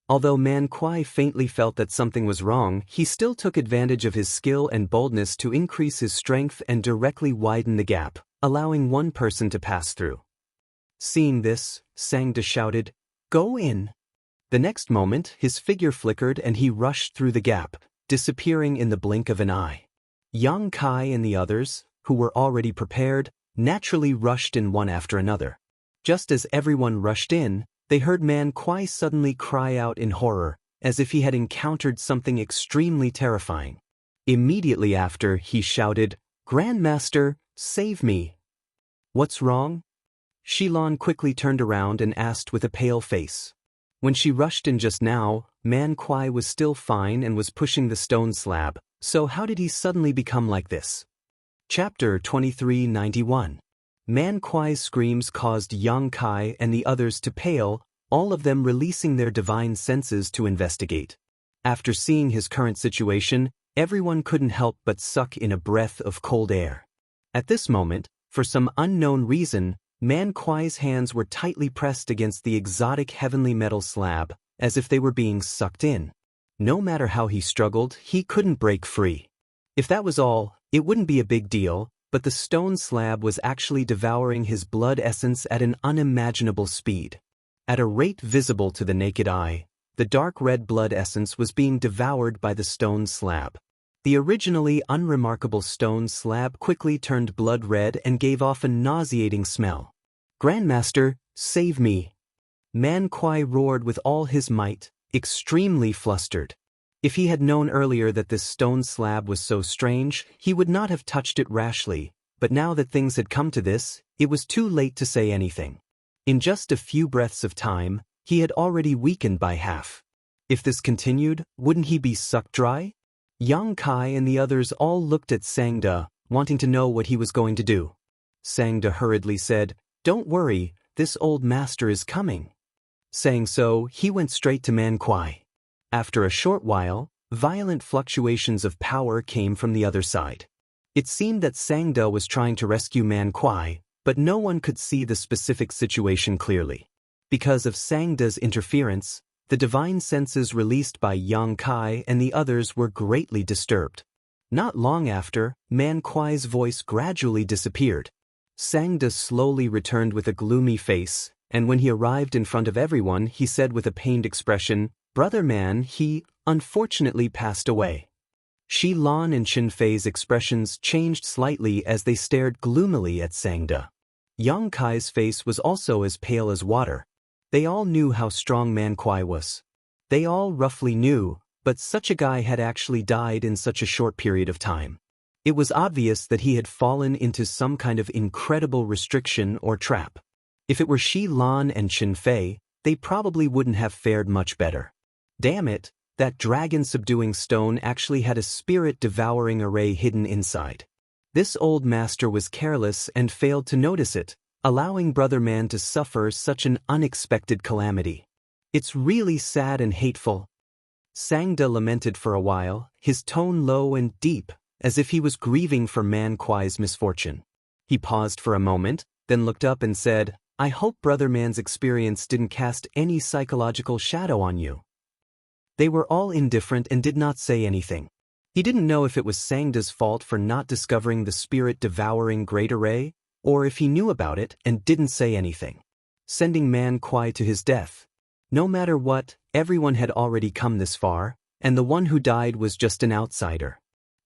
Although Man Kuai faintly felt that something was wrong, he still took advantage of his skill and boldness to increase his strength and directly widen the gap, allowing one person to pass through. Seeing this, Xianxia shouted, Go in! The next moment, his figure flickered and he rushed through the gap, disappearing in the blink of an eye. Yang Kai and the others, who were already prepared, naturally rushed in one after another. Just as everyone rushed in, they heard Man Kuai suddenly cry out in horror, as if he had encountered something extremely terrifying. Immediately after, he shouted, Grandmaster, save me! What's wrong? Shilon quickly turned around and asked with a pale face. When she rushed in just now, Man Kuai was still fine and was pushing the stone slab, so how did he suddenly become like this? Chapter 2391. Man Kuai's screams caused Yang Kai and the others to pale, all of them releasing their divine senses to investigate. After seeing his current situation, everyone couldn't help but suck in a breath of cold air. At this moment, for some unknown reason, Man Kuai's hands were tightly pressed against the exotic heavenly metal slab, as if they were being sucked in. No matter how he struggled, he couldn't break free. If that was all, it wouldn't be a big deal, but the stone slab was actually devouring his blood essence at an unimaginable speed. At a rate visible to the naked eye, the dark red blood essence was being devoured by the stone slab. The originally unremarkable stone slab quickly turned blood red and gave off a nauseating smell. Grandmaster, save me! Man Kuai roared with all his might, extremely flustered. If he had known earlier that this stone slab was so strange, he would not have touched it rashly, but now that things had come to this, it was too late to say anything. In just a few breaths of time, he had already weakened by half. If this continued, wouldn't he be sucked dry? Yang Kai and the others all looked at Xianxia, wanting to know what he was going to do. Xianxia hurriedly said, Don't worry, this old master is coming. Saying so, he went straight to Man Kuai. After a short while, violent fluctuations of power came from the other side. It seemed that Xianxia was trying to rescue Man Kuai, but no one could see the specific situation clearly. Because of Xianxia's interference, the divine senses released by Yang Kai and the others were greatly disturbed. Not long after, Man Kuai's voice gradually disappeared. Xianxia slowly returned with a gloomy face, and when he arrived in front of everyone, he said with a pained expression, Brother Man, he, unfortunately passed away. Shi Lan and Chen Fei's expressions changed slightly as they stared gloomily at Sangda. Yang Kai's face was also as pale as water. They all knew how strong Man Kuai was. They all roughly knew, but such a guy had actually died in such a short period of time. It was obvious that he had fallen into some kind of incredible restriction or trap. If it were Shi Lan and Chen Fei, they probably wouldn't have fared much better. Damn it, that dragon-subduing stone actually had a spirit-devouring array hidden inside. This old master was careless and failed to notice it, allowing Brother Man to suffer such an unexpected calamity. It's really sad and hateful. Sangda lamented for a while, his tone low and deep, as if he was grieving for Man Kuai's misfortune. He paused for a moment, then looked up and said, "I hope Brother Man's experience didn't cast any psychological shadow on you." They were all indifferent and did not say anything. He didn't know if it was Sangda's fault for not discovering the spirit-devouring great array, or if he knew about it and didn't say anything. Sending Man Kuai to his death. No matter what, everyone had already come this far, and the one who died was just an outsider.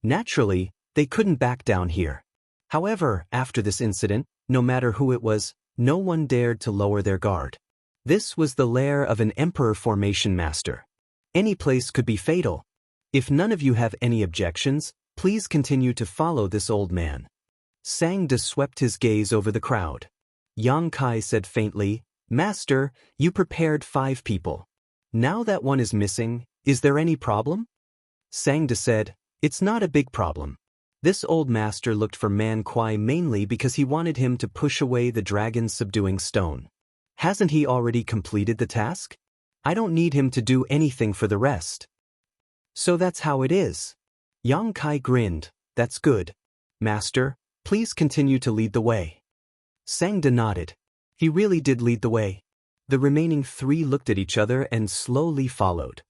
Naturally, they couldn't back down here. However, after this incident, no matter who it was, no one dared to lower their guard. This was the lair of an Emperor Formation Master. Any place could be fatal. If none of you have any objections, please continue to follow this old man. Sangda swept his gaze over the crowd. Yang Kai said faintly, "Master, you prepared 5 people. Now that one is missing, is there any problem?" Sangda said, "It's not a big problem." This old master looked for Man Kuai mainly because he wanted him to push away the dragon-subduing stone. Hasn't he already completed the task? I don't need him to do anything for the rest. So that's how it is. Yang Kai grinned. That's good. Master, please continue to lead the way. Sangda nodded. He really did lead the way. The remaining 3 looked at each other and slowly followed.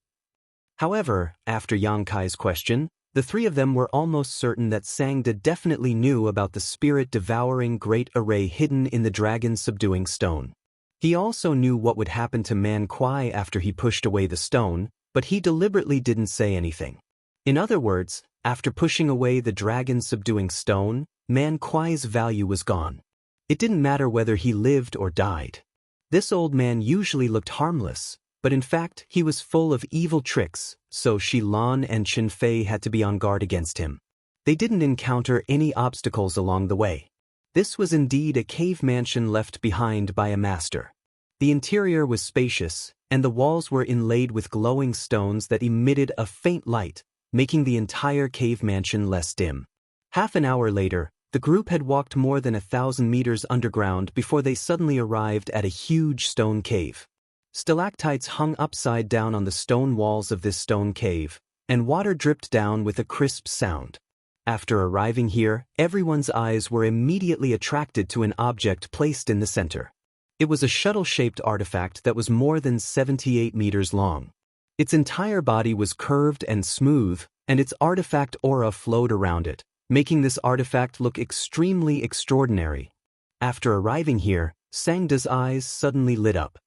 However, after Yang Kai's question, the 3 of them were almost certain that Sangda definitely knew about the spirit-devouring great array hidden in the dragon-subduing stone. He also knew what would happen to Man Kuai after he pushed away the stone, but he deliberately didn't say anything. In other words, after pushing away the dragon-subduing stone, Man Kuai's value was gone. It didn't matter whether he lived or died. This old man usually looked harmless, but in fact he was full of evil tricks, so Shi Lan and Chen Fei had to be on guard against him. They didn't encounter any obstacles along the way. This was indeed a cave mansion left behind by a master. The interior was spacious, and the walls were inlaid with glowing stones that emitted a faint light, making the entire cave mansion less dim. Half an hour later, the group had walked more than 1,000 meters underground before they suddenly arrived at a huge stone cave. Stalactites hung upside down on the stone walls of this stone cave, and water dripped down with a crisp sound. After arriving here, everyone's eyes were immediately attracted to an object placed in the center. It was a shuttle-shaped artifact that was more than 78 meters long. Its entire body was curved and smooth, and its artifact aura flowed around it, making this artifact look extremely extraordinary. After arriving here, Sangda's eyes suddenly lit up.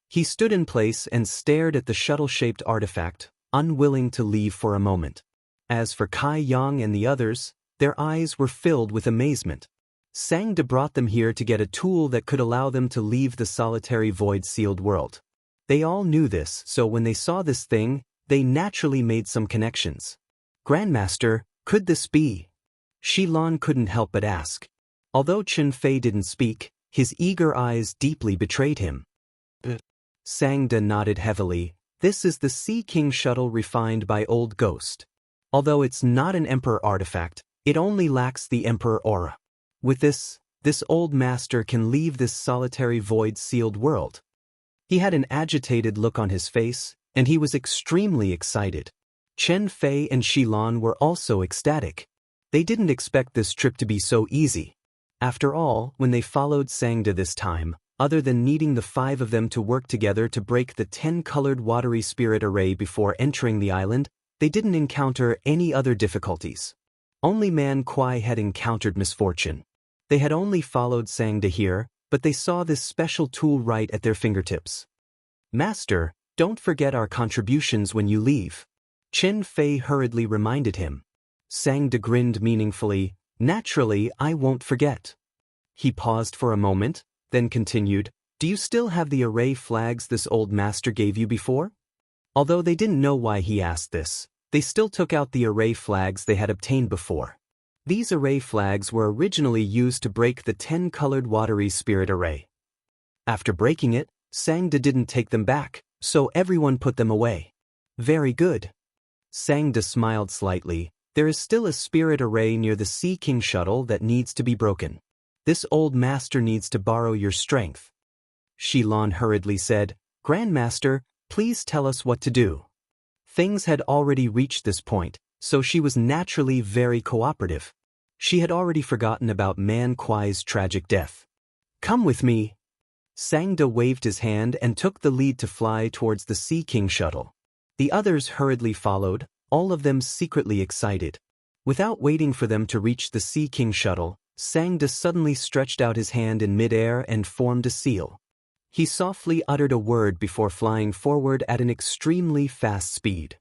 He stood in place and stared at the shuttle-shaped artifact, unwilling to leave for a moment. As for Kai Yang and the others, their eyes were filled with amazement. Sangda brought them here to get a tool that could allow them to leave the solitary void-sealed world. They all knew this, so when they saw this thing, they naturally made some connections. "Grandmaster, could this be?" Shi Lan couldn't help but ask. Although Chen Fei didn't speak, his eager eyes deeply betrayed him. Sangda nodded heavily. "This is the Sea King shuttle refined by Old Ghost. Although it's not an Emperor artifact, it only lacks the Emperor aura. With this old master can leave this solitary void-sealed world." He had an agitated look on his face, and he was extremely excited. Chen Fei and Shi Lan were also ecstatic. They didn't expect this trip to be so easy. After all, when they followed Sangda this time, other than needing the 5 of them to work together to break the 10-colored watery spirit array before entering the island, they didn't encounter any other difficulties. Only Man Kuai had encountered misfortune. They had only followed Sangda here, but they saw this special tool right at their fingertips. "Master, don't forget our contributions when you leave," Chen Fei hurriedly reminded him. Sangda grinned meaningfully. Naturally, I won't forget. He paused for a moment, then continued, do you still have the array flags this old master gave you before? Although they didn't know why he asked this, they still took out the array flags they had obtained before. These array flags were originally used to break the 10-colored watery spirit array. After breaking it, Sangda didn't take them back, so everyone put them away. Very good. Sangda smiled slightly. There is still a spirit array near the Sea King shuttle that needs to be broken. This old master needs to borrow your strength. Xilan hurriedly said, Grandmaster, please tell us what to do. Things had already reached this point, so she was naturally very cooperative. She had already forgotten about Man Kuai's tragic death. Come with me. Sangda waved his hand and took the lead to fly towards the Sea King shuttle. The others hurriedly followed, all of them secretly excited. Without waiting for them to reach the Sea King shuttle, Sangda suddenly stretched out his hand in midair and formed a seal. He softly uttered a word before flying forward at an extremely fast speed.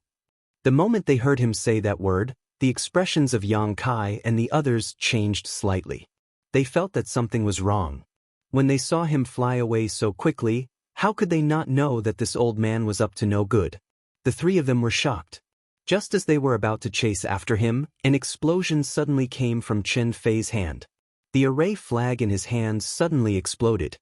The moment they heard him say that word, the expressions of Yang Kai and the others changed slightly. They felt that something was wrong. When they saw him fly away so quickly, how could they not know that this old man was up to no good? The three of them were shocked. Just as they were about to chase after him, an explosion suddenly came from Chen Fei's hand. The array flag in his hand suddenly exploded.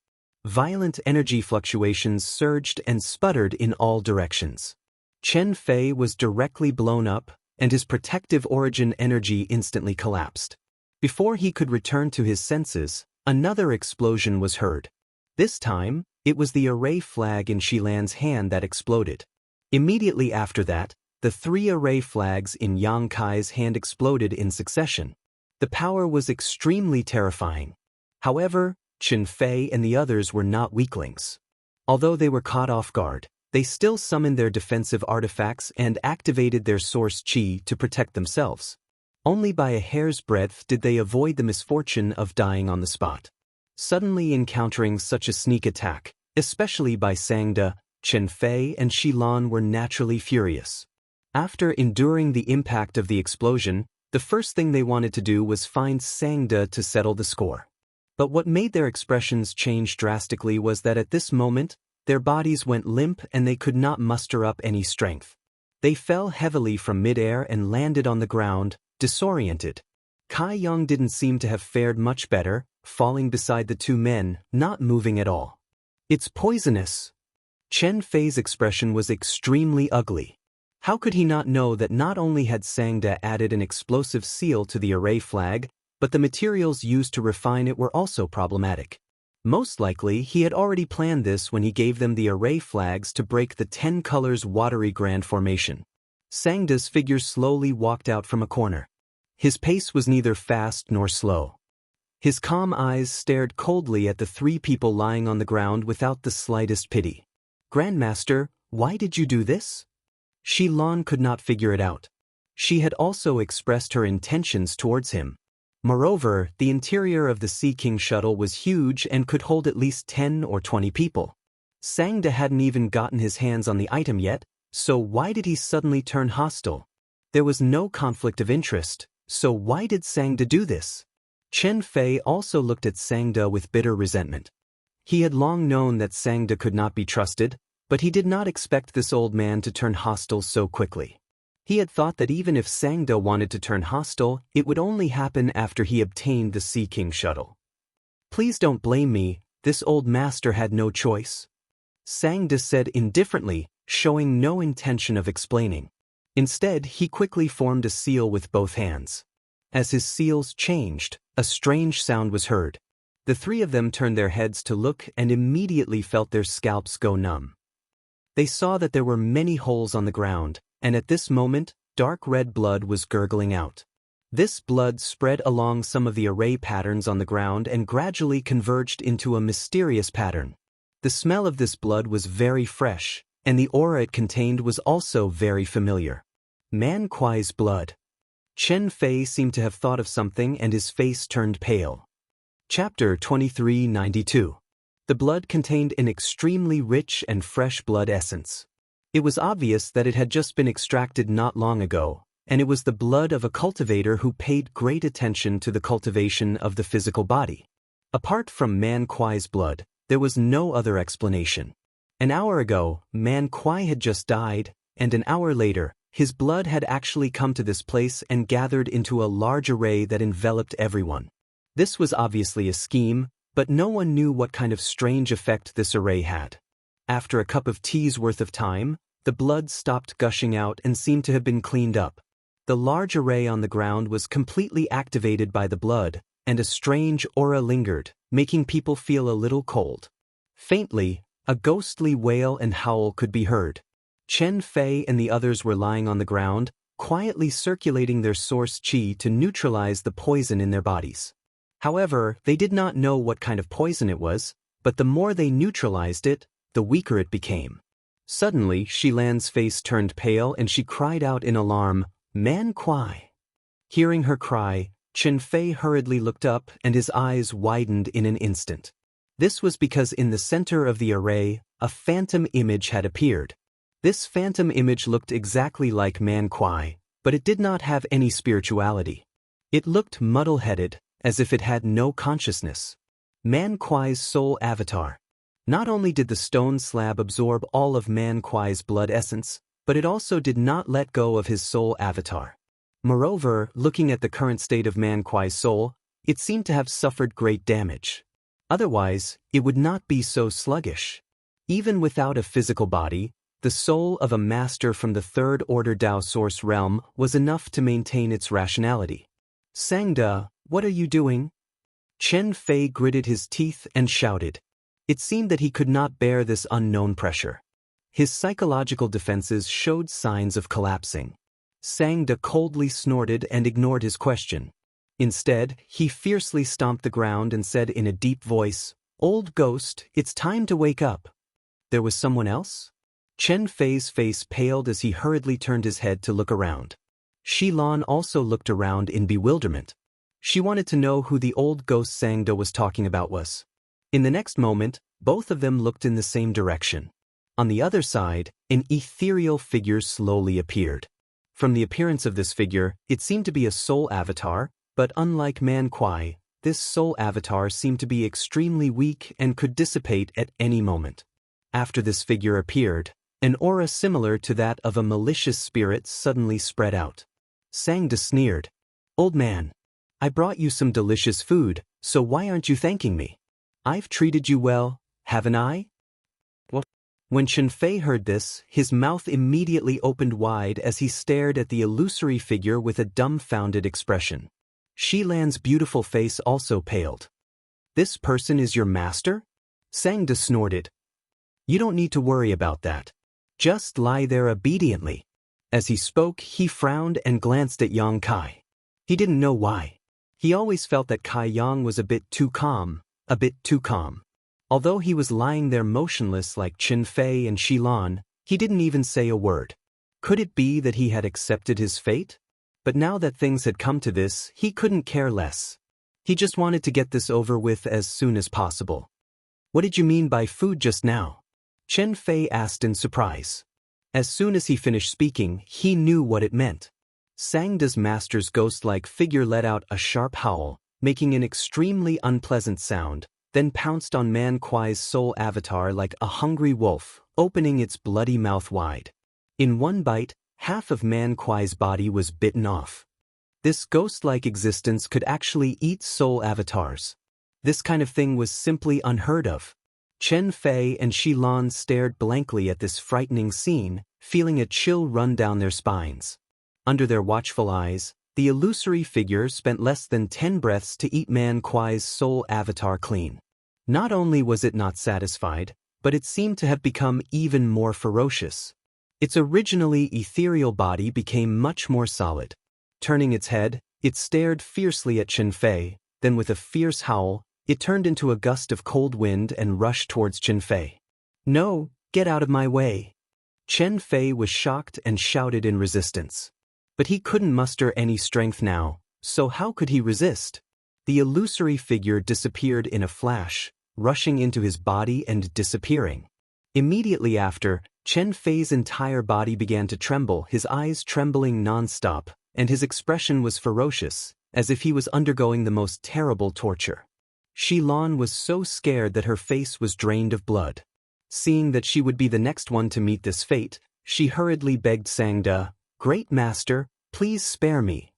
Violent energy fluctuations surged and sputtered in all directions. Chen Fei was directly blown up, and his protective origin energy instantly collapsed. Before he could return to his senses, another explosion was heard. This time, it was the array flag in Xilan's hand that exploded. Immediately after that, the three array flags in Yang Kai's hand exploded in succession. The power was extremely terrifying. However, Chen Fei and the others were not weaklings. Although they were caught off guard, they still summoned their defensive artifacts and activated their source qi to protect themselves. Only by a hair's breadth did they avoid the misfortune of dying on the spot. Suddenly encountering such a sneak attack, especially by Sangda, Chen Fei and Xilan were naturally furious. After enduring the impact of the explosion, the first thing they wanted to do was find Sangda to settle the score. But what made their expressions change drastically was that at this moment, their bodies went limp and they could not muster up any strength. They fell heavily from midair and landed on the ground, disoriented. Kai Yang didn't seem to have fared much better, falling beside the two men, not moving at all. It's poisonous. Chen Fei's expression was extremely ugly. How could he not know that not only had Sangda added an explosive seal to the array flag, but the materials used to refine it were also problematic? Most likely, he had already planned this when he gave them the array flags to break the 10 colors watery grand formation. Sangda's figure slowly walked out from a corner. His pace was neither fast nor slow. His calm eyes stared coldly at the three people lying on the ground without the slightest pity. Grandmaster, why did you do this? Xilan could not figure it out. She had also expressed her intentions towards him. Moreover, the interior of the Sea King shuttle was huge and could hold at least 10 or 20 people. Sangda hadn't even gotten his hands on the item yet, so why did he suddenly turn hostile? There was no conflict of interest, so why did Sangda do this? Chen Fei also looked at Sangda with bitter resentment. He had long known that Sangda could not be trusted, but he did not expect this old man to turn hostile so quickly. He had thought that even if Sangda wanted to turn hostile, it would only happen after he obtained the Sea King shuttle. Please don't blame me, this old master had no choice. Sangda said indifferently, showing no intention of explaining. Instead, he quickly formed a seal with both hands. As his seals changed, a strange sound was heard. The three of them turned their heads to look and immediately felt their scalps go numb. They saw that there were many holes on the ground, and at this moment, dark red blood was gurgling out. This blood spread along some of the array patterns on the ground and gradually converged into a mysterious pattern. The smell of this blood was very fresh, and the aura it contained was also very familiar. Man Kuai's blood. Chen Fei seemed to have thought of something and his face turned pale. Chapter 2392. The blood contained an extremely rich and fresh blood essence. It was obvious that it had just been extracted not long ago, and it was the blood of a cultivator who paid great attention to the cultivation of the physical body. Apart from Man Kuai's blood, there was no other explanation. An hour ago, Man Kuai had just died, and an hour later, his blood had actually come to this place and gathered into a large array that enveloped everyone. This was obviously a scheme, but no one knew what kind of strange effect this array had. After a cup of tea's worth of time, the blood stopped gushing out and seemed to have been cleaned up. The large array on the ground was completely activated by the blood, and a strange aura lingered, making people feel a little cold. Faintly, a ghostly wail and howl could be heard. Chen Fei and the others were lying on the ground, quietly circulating their source qi to neutralize the poison in their bodies. However, they did not know what kind of poison it was, but the more they neutralized it, the weaker it became. Suddenly, Shilan's face turned pale and she cried out in alarm, "Man Kuai!" Hearing her cry, Chen Fei hurriedly looked up and his eyes widened in an instant. This was because in the center of the array, a phantom image had appeared. This phantom image looked exactly like Man Kuai, but it did not have any spirituality. It looked muddle-headed, as if it had no consciousness. Man Kuai's soul avatar. Not only did the stone slab absorb all of Man Kuai's blood essence, but it also did not let go of his soul avatar. Moreover, looking at the current state of Man Kuai's soul, it seemed to have suffered great damage. Otherwise, it would not be so sluggish. Even without a physical body, the soul of a master from the third order Dao source realm was enough to maintain its rationality. "Sangda, what are you doing?" Chen Fei gritted his teeth and shouted. It seemed that he could not bear this unknown pressure. His psychological defenses showed signs of collapsing. Sangda coldly snorted and ignored his question. Instead, he fiercely stomped the ground and said in a deep voice, "Old ghost, it's time to wake up." There was someone else? Chen Fei's face paled as he hurriedly turned his head to look around. Shilan also looked around in bewilderment. She wanted to know who the old ghost Sangda was talking about was. In the next moment, both of them looked in the same direction. On the other side, an ethereal figure slowly appeared. From the appearance of this figure, it seemed to be a soul avatar, but unlike Man Kuai, this soul avatar seemed to be extremely weak and could dissipate at any moment. After this figure appeared, an aura similar to that of a malicious spirit suddenly spread out. Sangda sneered. "Old man, I brought you some delicious food, so why aren't you thanking me? I've treated you well, haven't I?" What? When Chen Fei heard this, his mouth immediately opened wide as he stared at the illusory figure with a dumbfounded expression. Shilan's beautiful face also paled. "This person is your master?" Sangda snorted. "You don't need to worry about that. Just lie there obediently." As he spoke, he frowned and glanced at Yang Kai. He didn't know why. He always felt that Kai Yang was a bit too calm. Although he was lying there motionless like Chen Fei and Shilan, he didn't even say a word. Could it be that he had accepted his fate? But now that things had come to this, he couldn't care less. He just wanted to get this over with as soon as possible. "What did you mean by food just now?" Chen Fei asked in surprise. As soon as he finished speaking, he knew what it meant. Sangda's master's ghost-like figure let out a sharp howl, making an extremely unpleasant sound, then pounced on Man Kuai's soul avatar like a hungry wolf, opening its bloody mouth wide. In one bite, half of Man Kuai's body was bitten off. This ghost-like existence could actually eat soul avatars. This kind of thing was simply unheard of. Chen Fei and Shilan stared blankly at this frightening scene, feeling a chill run down their spines. Under their watchful eyes, the illusory figure spent less than 10 breaths to eat Man Kuai's soul avatar clean. Not only was it not satisfied, but it seemed to have become even more ferocious. Its originally ethereal body became much more solid. Turning its head, it stared fiercely at Chen Fei, then with a fierce howl, it turned into a gust of cold wind and rushed towards Chen Fei. "No, get out of my way." Chen Fei was shocked and shouted in resistance. But he couldn't muster any strength now, so how could he resist? The illusory figure disappeared in a flash, rushing into his body and disappearing. Immediately after, Chen Fei's entire body began to tremble, his eyes trembling non-stop, and his expression was ferocious, as if he was undergoing the most terrible torture. Xilan was so scared that her face was drained of blood. Seeing that she would be the next one to meet this fate, she hurriedly begged Sangda, "Great master, please spare me.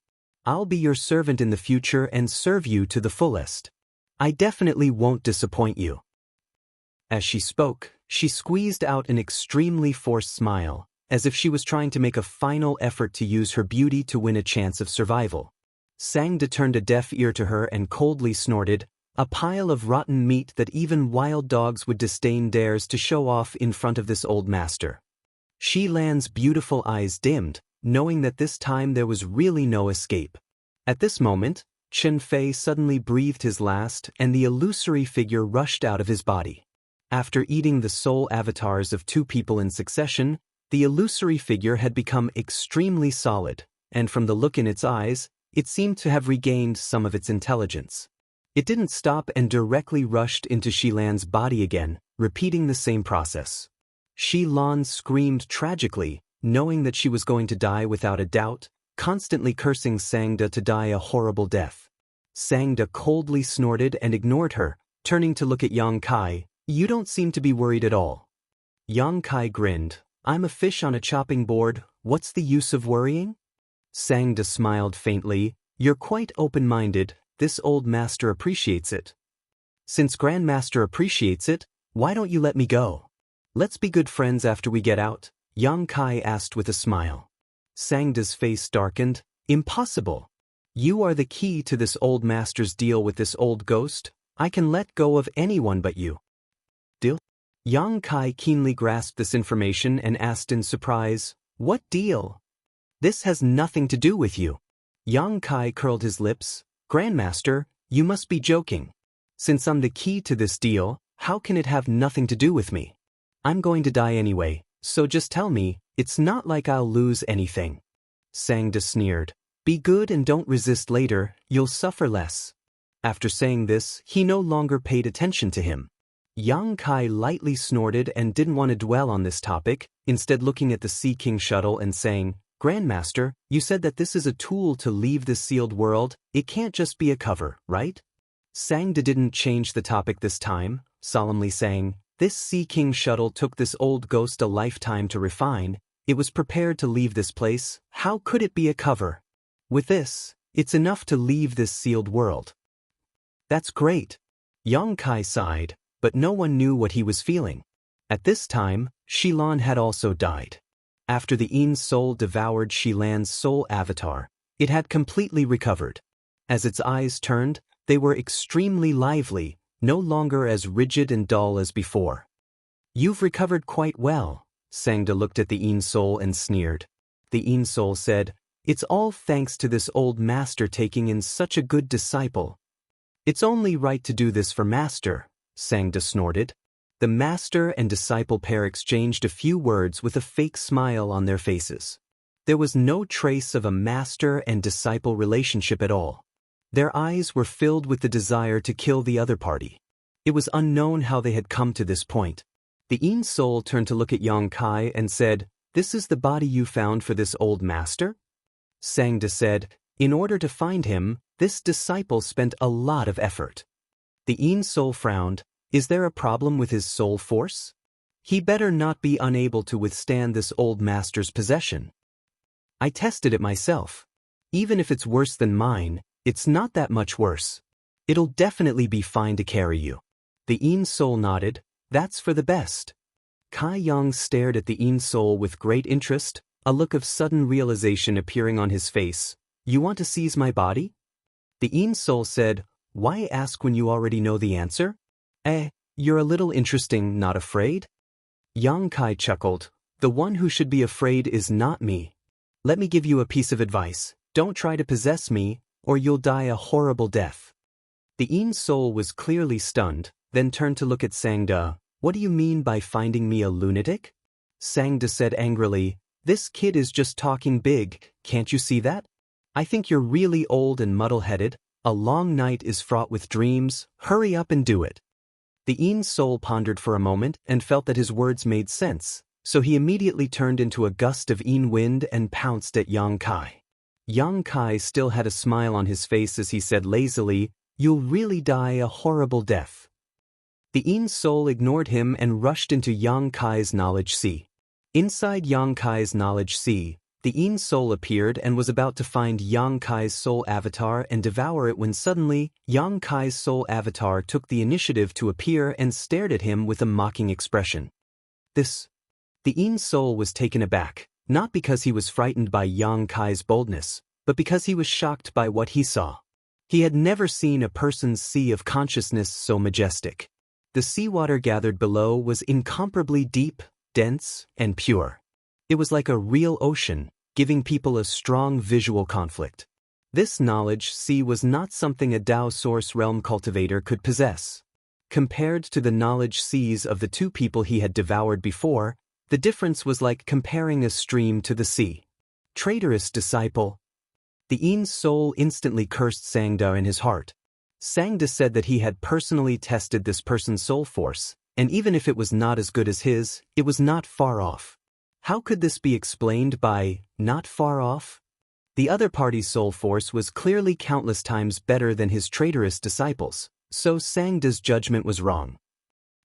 I'll be your servant in the future and serve you to the fullest. I definitely won't disappoint you." As she spoke, she squeezed out an extremely forced smile, as if she was trying to make a final effort to use her beauty to win a chance of survival. Sangda turned a deaf ear to her and coldly snorted, "A pile of rotten meat that even wild dogs would disdain dares to show off in front of this old master." Xilan's beautiful eyes dimmed, knowing that this time there was really no escape. At this moment, Chen Fei suddenly breathed his last and the illusory figure rushed out of his body. After eating the soul avatars of two people in succession, the illusory figure had become extremely solid, and from the look in its eyes, it seemed to have regained some of its intelligence. It didn't stop and directly rushed into Xilan's body again, repeating the same process. Xilan screamed tragically, knowing that she was going to die without a doubt, constantly cursing Sangda to die a horrible death. Sangda coldly snorted and ignored her, turning to look at Yang Kai. "You don't seem to be worried at all." Yang Kai grinned. "I'm a fish on a chopping board, what's the use of worrying?" Sangda smiled faintly. "You're quite open-minded, this old master appreciates it." "Since Grandmaster appreciates it, why don't you let me go? Let's be good friends after we get out," Yang Kai asked with a smile. Sangda's face darkened. "Impossible. You are the key to this old master's deal with this old ghost. I can let go of anyone but you." "Deal?" Yang Kai keenly grasped this information and asked in surprise, "What deal? This has nothing to do with you." Yang Kai curled his lips. "Grandmaster, you must be joking. Since I'm the key to this deal, how can it have nothing to do with me? I'm going to die anyway, so just tell me, it's not like I'll lose anything." Sangda sneered. "Be good and don't resist later, you'll suffer less." After saying this, he no longer paid attention to him. Yang Kai lightly snorted and didn't want to dwell on this topic, instead looking at the Sea King shuttle and saying, "Grandmaster, you said that this is a tool to leave this sealed world, it can't just be a cover, right?" Sangda didn't change the topic this time, solemnly saying, "This Sea King shuttle took this old ghost a lifetime to refine, it was prepared to leave this place, how could it be a cover? With this, it's enough to leave this sealed world." "That's great." Yang Kai sighed, but no one knew what he was feeling. At this time, Xilan had also died. After the Yin's soul devoured Xilan's soul avatar, it had completely recovered. As its eyes turned, they were extremely lively, no longer as rigid and dull as before. "You've recovered quite well," Sangda looked at the Yin soul and sneered. The Yin soul said, "It's all thanks to this old master taking in such a good disciple." "It's only right to do this for master," Sangda snorted. The master and disciple pair exchanged a few words with a fake smile on their faces. There was no trace of a master and disciple relationship at all. Their eyes were filled with the desire to kill the other party. It was unknown how they had come to this point. The Yin soul turned to look at Yang Kai and said, "This is the body you found for this old master?" Sangda said, "In order to find him, this disciple spent a lot of effort." The Yin soul frowned. "Is there a problem with his soul force? He better not be unable to withstand this old master's possession. I tested it myself. Even if it's worse than mine, it's not that much worse. It'll definitely be fine to carry you." The Yin soul nodded. "That's for the best." Kai Yang stared at the Yin soul with great interest, a look of sudden realization appearing on his face. "You want to seize my body?" The Yin soul said, "Why ask when you already know the answer? You're a little interesting, not afraid?" Yang Kai chuckled. "The one who should be afraid is not me. Let me give you a piece of advice. Don't try to possess me, or you'll die a horrible death." The Yin soul was clearly stunned, then turned to look at Sangda. "What do you mean by finding me a lunatic?" Sangda said angrily, "This kid is just talking big, can't you see that? I think you're really old and muddle-headed. A long night is fraught with dreams, hurry up and do it." The Yin soul pondered for a moment and felt that his words made sense, so he immediately turned into a gust of Yin wind and pounced at Yang Kai. Yang Kai still had a smile on his face as he said lazily, "You'll really die a horrible death." The Yin soul ignored him and rushed into Yang Kai's knowledge sea. Inside Yang Kai's knowledge sea, the Yin soul appeared and was about to find Yang Kai's soul avatar and devour it when suddenly, Yang Kai's soul avatar took the initiative to appear and stared at him with a mocking expression. The Yin soul was taken aback, not because he was frightened by Yang Kai's boldness, but because he was shocked by what he saw. He had never seen a person's sea of consciousness so majestic. The seawater gathered below was incomparably deep, dense, and pure. It was like a real ocean, giving people a strong visual conflict. This knowledge sea was not something a Tao Source Realm cultivator could possess. Compared to the knowledge seas of the two people he had devoured before, the difference was like comparing a stream to the sea. Traitorous disciple. The Yin soul instantly cursed Sangda in his heart. Sangda said that he had personally tested this person's soul force, and even if it was not as good as his, it was not far off. How could this be explained by not far off? The other party's soul force was clearly countless times better than his traitorous disciples, so Sangda's judgment was wrong.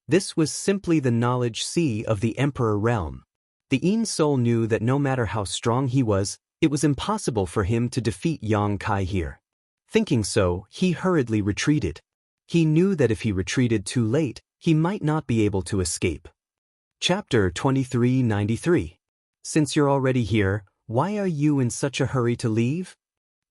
This was simply the knowledge sea of the Emperor realm. The Yin soul knew that no matter how strong he was, it was impossible for him to defeat Yang Kai here. Thinking so, he hurriedly retreated. He knew that if he retreated too late, he might not be able to escape. Chapter 2393. Since you're already here, why are you in such a hurry to leave?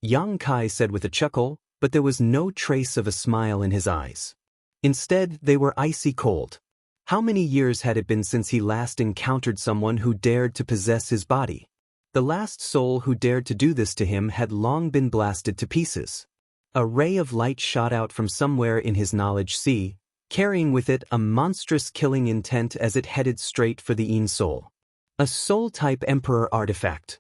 Yang Kai said with a chuckle, but there was no trace of a smile in his eyes. Instead, they were icy cold. How many years had it been since he last encountered someone who dared to possess his body? The last soul who dared to do this to him had long been blasted to pieces. A ray of light shot out from somewhere in his knowledge sea, carrying with it a monstrous killing intent as it headed straight for the Yin soul. A soul-type emperor artifact.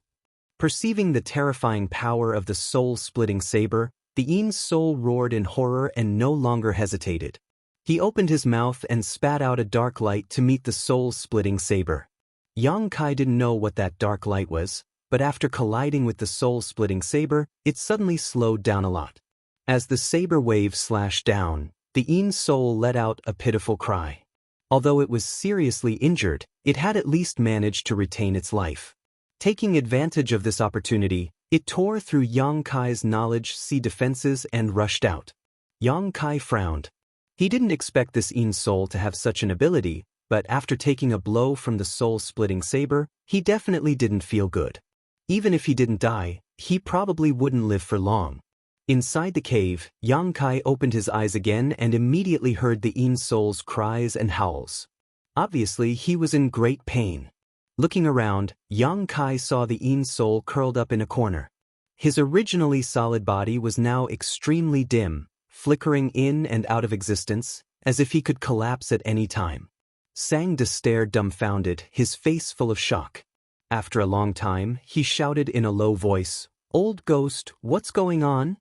Perceiving the terrifying power of the soul-splitting saber, the Yin soul roared in horror and no longer hesitated. He opened his mouth and spat out a dark light to meet the soul-splitting saber. Yang Kai didn't know what that dark light was, but after colliding with the soul-splitting saber, it suddenly slowed down a lot. As the saber wave slashed down, the Yin soul let out a pitiful cry. Although it was seriously injured, it had at least managed to retain its life. Taking advantage of this opportunity, it tore through Yang Kai's knowledge sea defenses and rushed out. Yang Kai frowned. He didn't expect this Yin soul to have such an ability, but after taking a blow from the soul-splitting saber, he definitely didn't feel good. Even if he didn't die, he probably wouldn't live for long. Inside the cave, Yang Kai opened his eyes again and immediately heard the Yin soul's cries and howls. Obviously, he was in great pain. Looking around, Yang Kai saw the Yin soul curled up in a corner. His originally solid body was now extremely dim, flickering in and out of existence, as if he could collapse at any time. Sangda stared dumbfounded, his face full of shock. After a long time, he shouted in a low voice, "Old ghost, what's going on?"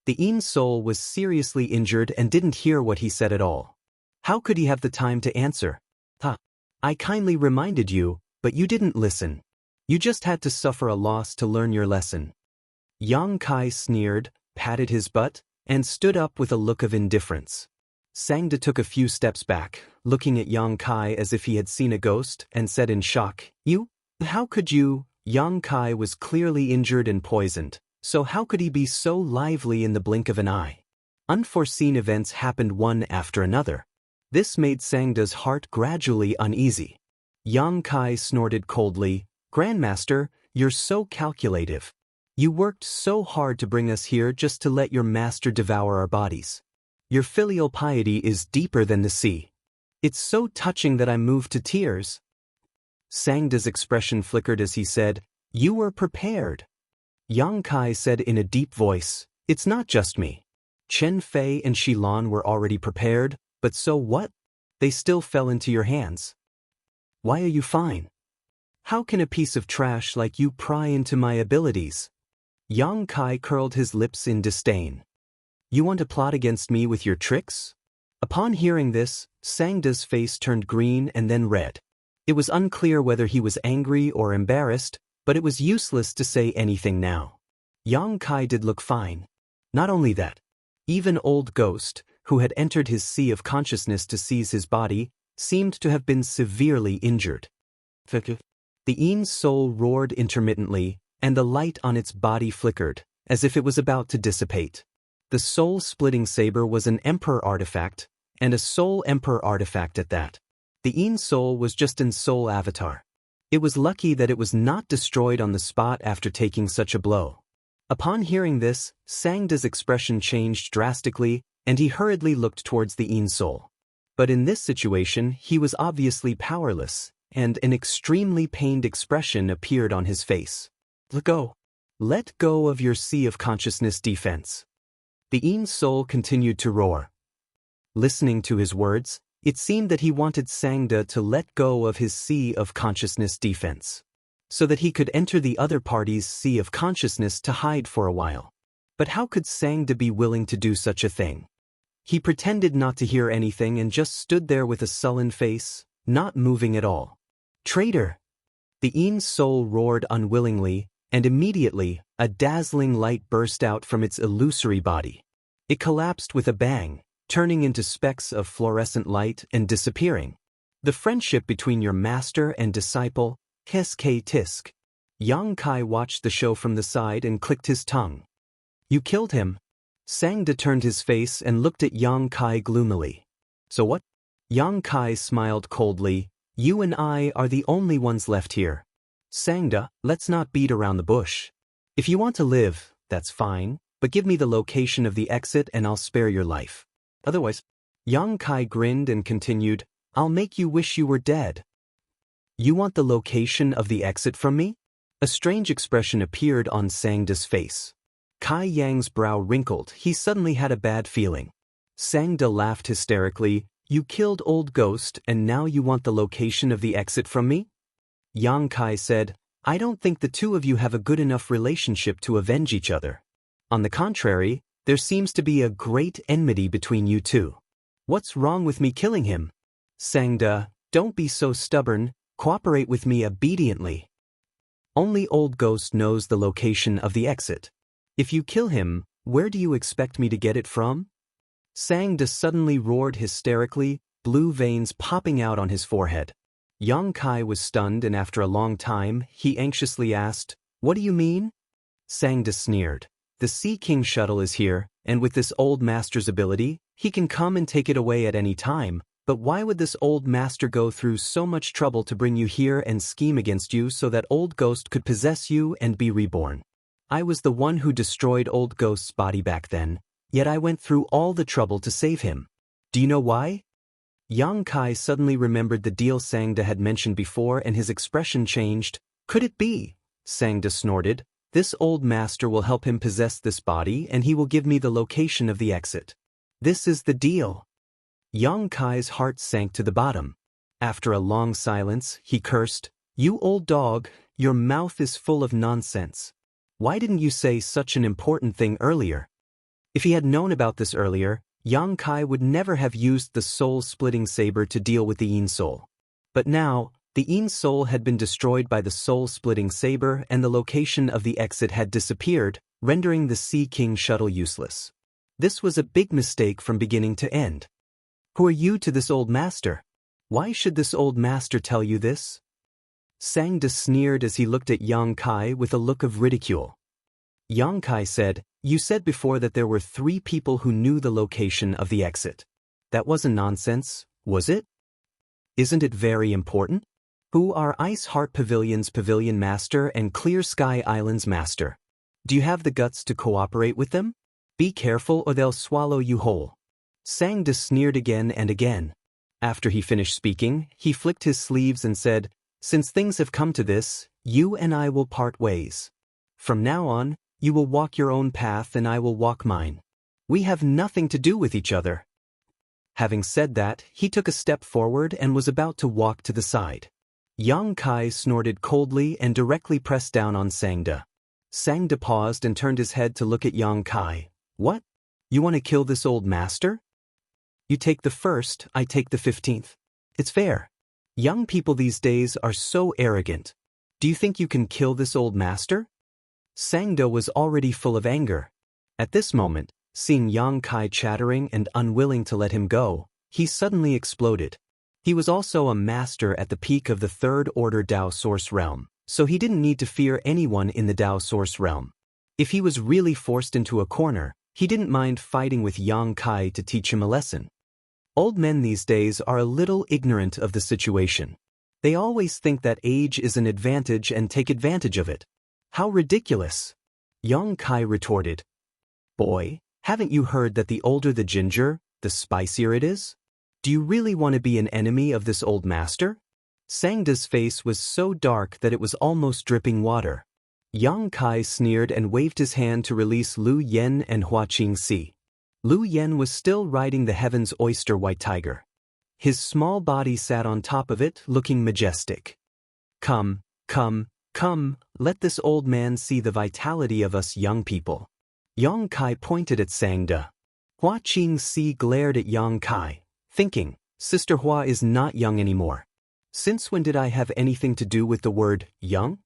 The Yin soul was seriously injured and didn't hear what he said at all. How could he have the time to answer? I kindly reminded you, but you didn't listen. You just had to suffer a loss to learn your lesson. Yang Kai sneered, patted his butt, and stood up with a look of indifference. Sangda took a few steps back, looking at Yang Kai as if he had seen a ghost, and said in shock, "You? How could you?" Yang Kai was clearly injured and poisoned, so how could he be so lively in the blink of an eye? Unforeseen events happened one after another. This made Sangda's heart gradually uneasy. Yang Kai snorted coldly, "Grandmaster, you're so calculative. You worked so hard to bring us here just to let your master devour our bodies. Your filial piety is deeper than the sea. It's so touching that I'm moved to tears." Sangda's expression flickered as he said, "You were prepared." Yang Kai said in a deep voice, "It's not just me. Chen Fei and Shilan were already prepared, but so what? They still fell into your hands. Why are you fine? How can a piece of trash like you pry into my abilities?" Yang Kai curled his lips in disdain. "You want to plot against me with your tricks?" Upon hearing this, Sangda's face turned green and then red. It was unclear whether he was angry or embarrassed, but it was useless to say anything now. Yang Kai did look fine. Not only that, even Old Ghost, who had entered his sea of consciousness to seize his body, seemed to have been severely injured. The Een's soul roared intermittently, and the light on its body flickered, as if it was about to dissipate. The soul-splitting saber was an Emperor artifact, and a Soul Emperor artifact at that. The Een's soul was just an soul avatar. It was lucky that it was not destroyed on the spot after taking such a blow. Upon hearing this, Sangda's expression changed drastically, and he hurriedly looked towards the Een's soul. But in this situation, he was obviously powerless, and an extremely pained expression appeared on his face. Let go. Let go of your sea of consciousness defense. The Een's soul continued to roar. Listening to his words, it seemed that he wanted Sangda to let go of his sea of consciousness defense, so that he could enter the other party's sea of consciousness to hide for a while. But how could Sangda be willing to do such a thing? He pretended not to hear anything and just stood there with a sullen face, not moving at all. Traitor! The Een's soul roared unwillingly, and immediately, a dazzling light burst out from its illusory body. It collapsed with a bang, turning into specks of fluorescent light and disappearing. The friendship between your master and disciple, tisk tisk. Yang Kai watched the show from the side and clicked his tongue. You killed him. Sangda turned his face and looked at Yang Kai gloomily. So what? Yang Kai smiled coldly. You and I are the only ones left here. Sangda, let's not beat around the bush. If you want to live, that's fine, but give me the location of the exit and I'll spare your life. Otherwise, Yang Kai grinned and continued, I'll make you wish you were dead. You want the location of the exit from me? A strange expression appeared on Sangda's face. Kai Yang's brow wrinkled. He suddenly had a bad feeling. Sangda laughed hysterically. You killed Old Ghost and now you want the location of the exit from me? Yang Kai said, I don't think the two of you have a good enough relationship to avenge each other. On the contrary, there seems to be a great enmity between you two. What's wrong with me killing him? Sangda, don't be so stubborn, cooperate with me obediently. Only Old Ghost knows the location of the exit. If you kill him, where do you expect me to get it from? Sangda suddenly roared hysterically, blue veins popping out on his forehead. Yang Kai was stunned and after a long time, he anxiously asked, What do you mean? Sangda sneered. The Sea King shuttle is here, and with this old master's ability, he can come and take it away at any time, but why would this old master go through so much trouble to bring you here and scheme against you so that Old Ghost could possess you and be reborn? I was the one who destroyed Old Ghost's body back then, yet I went through all the trouble to save him. Do you know why? Yang Kai suddenly remembered the deal Sangda had mentioned before and his expression changed. Could it be? Sangda snorted. This old master will help him possess this body and he will give me the location of the exit. This is the deal. Yang Kai's heart sank to the bottom. After a long silence, he cursed, You old dog, your mouth is full of nonsense. Why didn't you say such an important thing earlier? If he had known about this earlier, Yang Kai would never have used the soul-splitting saber to deal with the Een's soul. But now, the Een's soul had been destroyed by the soul-splitting saber and the location of the exit had disappeared, rendering the Sea King shuttle useless. This was a big mistake from beginning to end. Who are you to this old master? Why should this old master tell you this? Sangda sneered as he looked at Yang Kai with a look of ridicule. Yang Kai said, You said before that there were 3 people who knew the location of the exit. That wasn't nonsense, was it? Isn't it very important? Who are Ice Heart Pavilion's pavilion master and Clear Sky Island's master? Do you have the guts to cooperate with them? Be careful or they'll swallow you whole. Sangda sneered again and again. After he finished speaking, he flicked his sleeves and said, Since things have come to this, you and I will part ways. From now on, you will walk your own path and I will walk mine. We have nothing to do with each other. Having said that, he took a step forward and was about to walk to the side. Yang Kai snorted coldly and directly pressed down on Sangda. Sangda paused and turned his head to look at Yang Kai. What? You want to kill this old master? You take the first, I take the 15th. It's fair. Young people these days are so arrogant. Do you think you can kill this old master? Sangda was already full of anger. At this moment, seeing Yang Kai chattering and unwilling to let him go, he suddenly exploded. He was also a master at the peak of the Third Order Dao Source Realm, so he didn't need to fear anyone in the Dao Source Realm. If he was really forced into a corner, he didn't mind fighting with Yang Kai to teach him a lesson. Old men these days are a little ignorant of the situation. They always think that age is an advantage and take advantage of it. How ridiculous! Yang Kai retorted. Boy, haven't you heard that the older the ginger, the spicier it is? Do you really want to be an enemy of this old master? Sangda's face was so dark that it was almost dripping water. Yang Kai sneered and waved his hand to release Lu Yen and Hua Qingxi. Lu Yen was still riding the Heaven's Oyster White Tiger. His small body sat on top of it, looking majestic. Come, let this old man see the vitality of us young people. Yang Kai pointed at Sangda. Hua Qingxi glared at Yang Kai, thinking, Sister Hua is not young anymore. Since when did I have anything to do with the word young?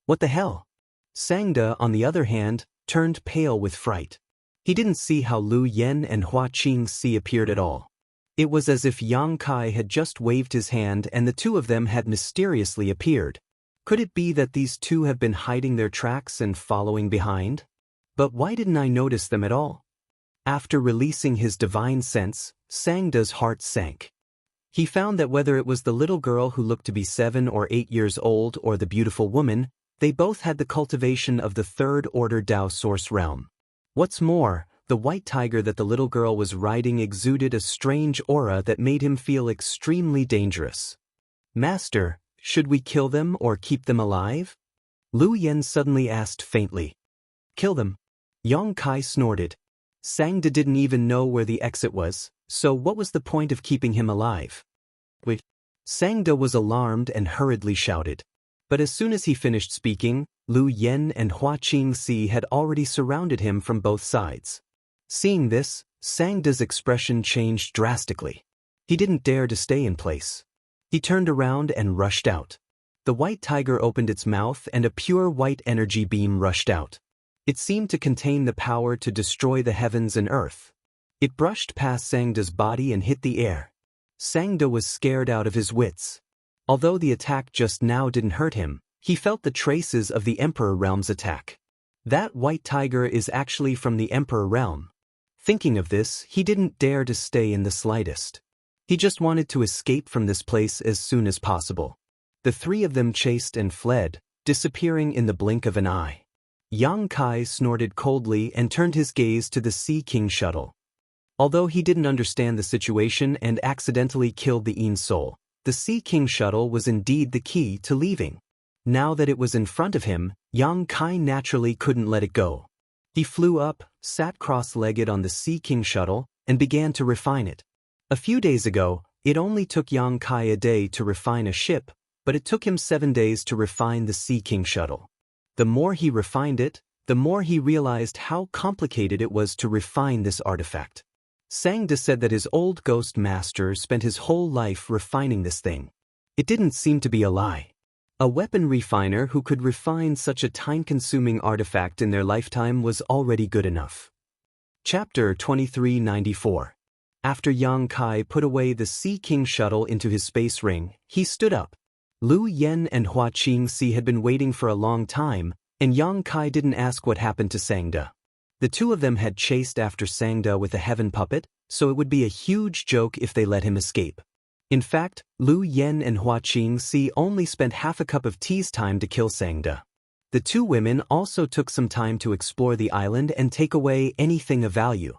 What the hell? Sangda, on the other hand, turned pale with fright. He didn't see how Lu Yen and Hua Qingxi appeared at all. It was as if Yang Kai had just waved his hand and the two of them had mysteriously appeared. Could it be that these two have been hiding their tracks and following behind? But why didn't I notice them at all? After releasing his divine sense, Sangda's heart sank. He found that whether it was the little girl who looked to be 7 or 8 years old or the beautiful woman, they both had the cultivation of the Third Order Dao Source Realm. What's more, the white tiger that the little girl was riding exuded a strange aura that made him feel extremely dangerous. Master, should we kill them or keep them alive? Lu Yen suddenly asked faintly. Kill them. Yang Kai snorted. Sangda didn't even know where the exit was, so what was the point of keeping him alive? Wait. Sangda was alarmed and hurriedly shouted. But as soon as he finished speaking, Lu Yen and Hua Qingxi had already surrounded him from both sides. Seeing this, Sangda's expression changed drastically. He didn't dare to stay in place. He turned around and rushed out. The white tiger opened its mouth and a pure white energy beam rushed out. It seemed to contain the power to destroy the heavens and earth. It brushed past Sangda's body and hit the air. Sangda was scared out of his wits. Although the attack just now didn't hurt him, he felt the traces of the Emperor Realm's attack. That white tiger is actually from the Emperor Realm. Thinking of this, he didn't dare to stay in the slightest. He just wanted to escape from this place as soon as possible. The three of them chased and fled, disappearing in the blink of an eye. Yang Kai snorted coldly and turned his gaze to the Sea King shuttle. Although he didn't understand the situation and accidentally killed the Een Soul, the Sea King shuttle was indeed the key to leaving. Now that it was in front of him, Yang Kai naturally couldn't let it go. He flew up, sat cross-legged on the Sea King shuttle, and began to refine it. A few days ago, it only took Yang Kai a day to refine a ship, but it took him 7 days to refine the Sea King shuttle. The more he refined it, the more he realized how complicated it was to refine this artifact. Sangda said that his old ghost master spent his whole life refining this thing. It didn't seem to be a lie. A weapon refiner who could refine such a time-consuming artifact in their lifetime was already good enough. Chapter 2394. After Yang Kai put away the Sea King shuttle into his space ring, he stood up. Lu Yen and Hua Qingxi had been waiting for a long time, and Yang Kai didn't ask what happened to Sangda. The two of them had chased after Sangda with a heaven puppet, so it would be a huge joke if they let him escape. In fact, Lu Yen and Hua Qingxi only spent half a cup of tea's time to kill Sangda. The two women also took some time to explore the island and take away anything of value.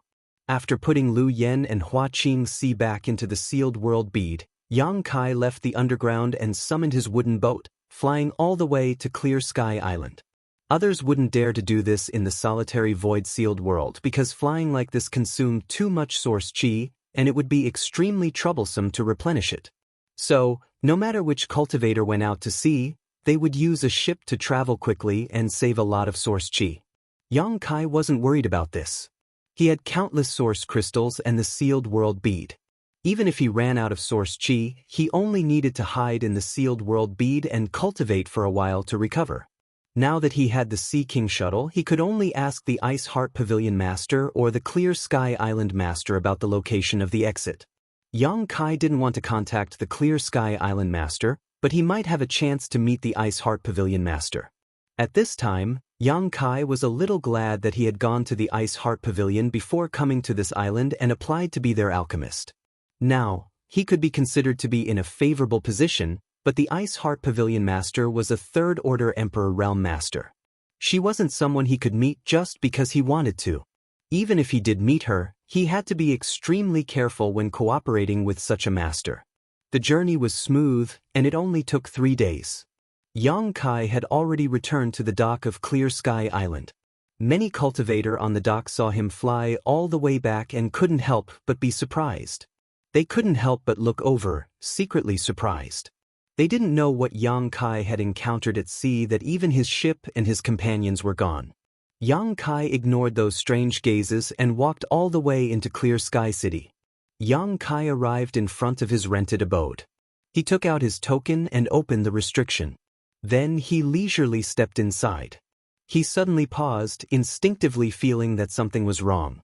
After putting Lu Yen and Hua Qingxi back into the sealed world bead, Yang Kai left the underground and summoned his wooden boat, flying all the way to Clear Sky Island. Others wouldn't dare to do this in the solitary void-sealed world because flying like this consumed too much source chi, and it would be extremely troublesome to replenish it. So, no matter which cultivator went out to sea, they would use a ship to travel quickly and save a lot of source chi. Yang Kai wasn't worried about this. He had countless source crystals and the sealed world bead. Even if he ran out of source chi, he only needed to hide in the sealed world bead and cultivate for a while to recover. Now that he had the Sea King shuttle, he could only ask the Ice Heart Pavilion Master or the Clear Sky Island Master about the location of the exit. Yang Kai didn't want to contact the Clear Sky Island Master, but he might have a chance to meet the Ice Heart Pavilion Master. At this time, Yang Kai was a little glad that he had gone to the Ice Heart Pavilion before coming to this island and applied to be their alchemist. Now, he could be considered to be in a favorable position, but the Ice Heart Pavilion Master was a third-order Emperor Realm Master. She wasn't someone he could meet just because he wanted to. Even if he did meet her, he had to be extremely careful when cooperating with such a master. The journey was smooth, and it only took 3 days. Yang Kai had already returned to the dock of Clear Sky Island. Many cultivators on the dock saw him fly all the way back and couldn't help but be surprised. They couldn't help but look over, secretly surprised. They didn't know what Yang Kai had encountered at sea, that even his ship and his companions were gone. Yang Kai ignored those strange gazes and walked all the way into Clear Sky City. Yang Kai arrived in front of his rented abode. He took out his token and opened the restriction. Then he leisurely stepped inside. He suddenly paused, instinctively feeling that something was wrong.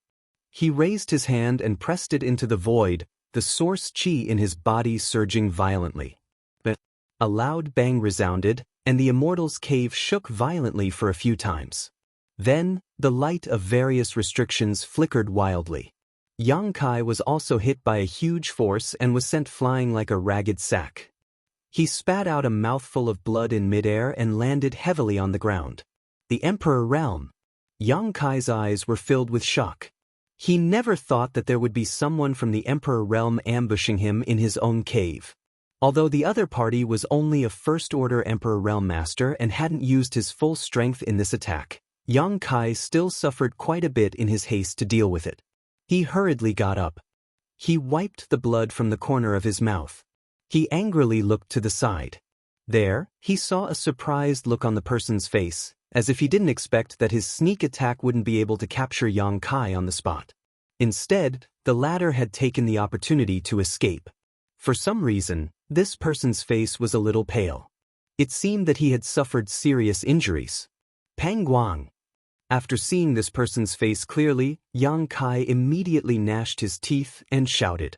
He raised his hand and pressed it into the void, the source chi in his body surging violently. A loud bang resounded, and the immortal's cave shook violently for a few times. Then, the light of various restrictions flickered wildly. Yang Kai was also hit by a huge force and was sent flying like a ragged sack. He spat out a mouthful of blood in midair and landed heavily on the ground. The Emperor Realm. Yang Kai's eyes were filled with shock. He never thought that there would be someone from the Emperor Realm ambushing him in his own cave. Although the other party was only a first-order Emperor Realm Master and hadn't used his full strength in this attack, Yang Kai still suffered quite a bit in his haste to deal with it. He hurriedly got up. He wiped the blood from the corner of his mouth. He angrily looked to the side. There, he saw a surprised look on the person's face, as if he didn't expect that his sneak attack wouldn't be able to capture Yang Kai on the spot. Instead, the latter had taken the opportunity to escape. For some reason, this person's face was a little pale. It seemed that he had suffered serious injuries. Pang Guang. After seeing this person's face clearly, Yang Kai immediately gnashed his teeth and shouted.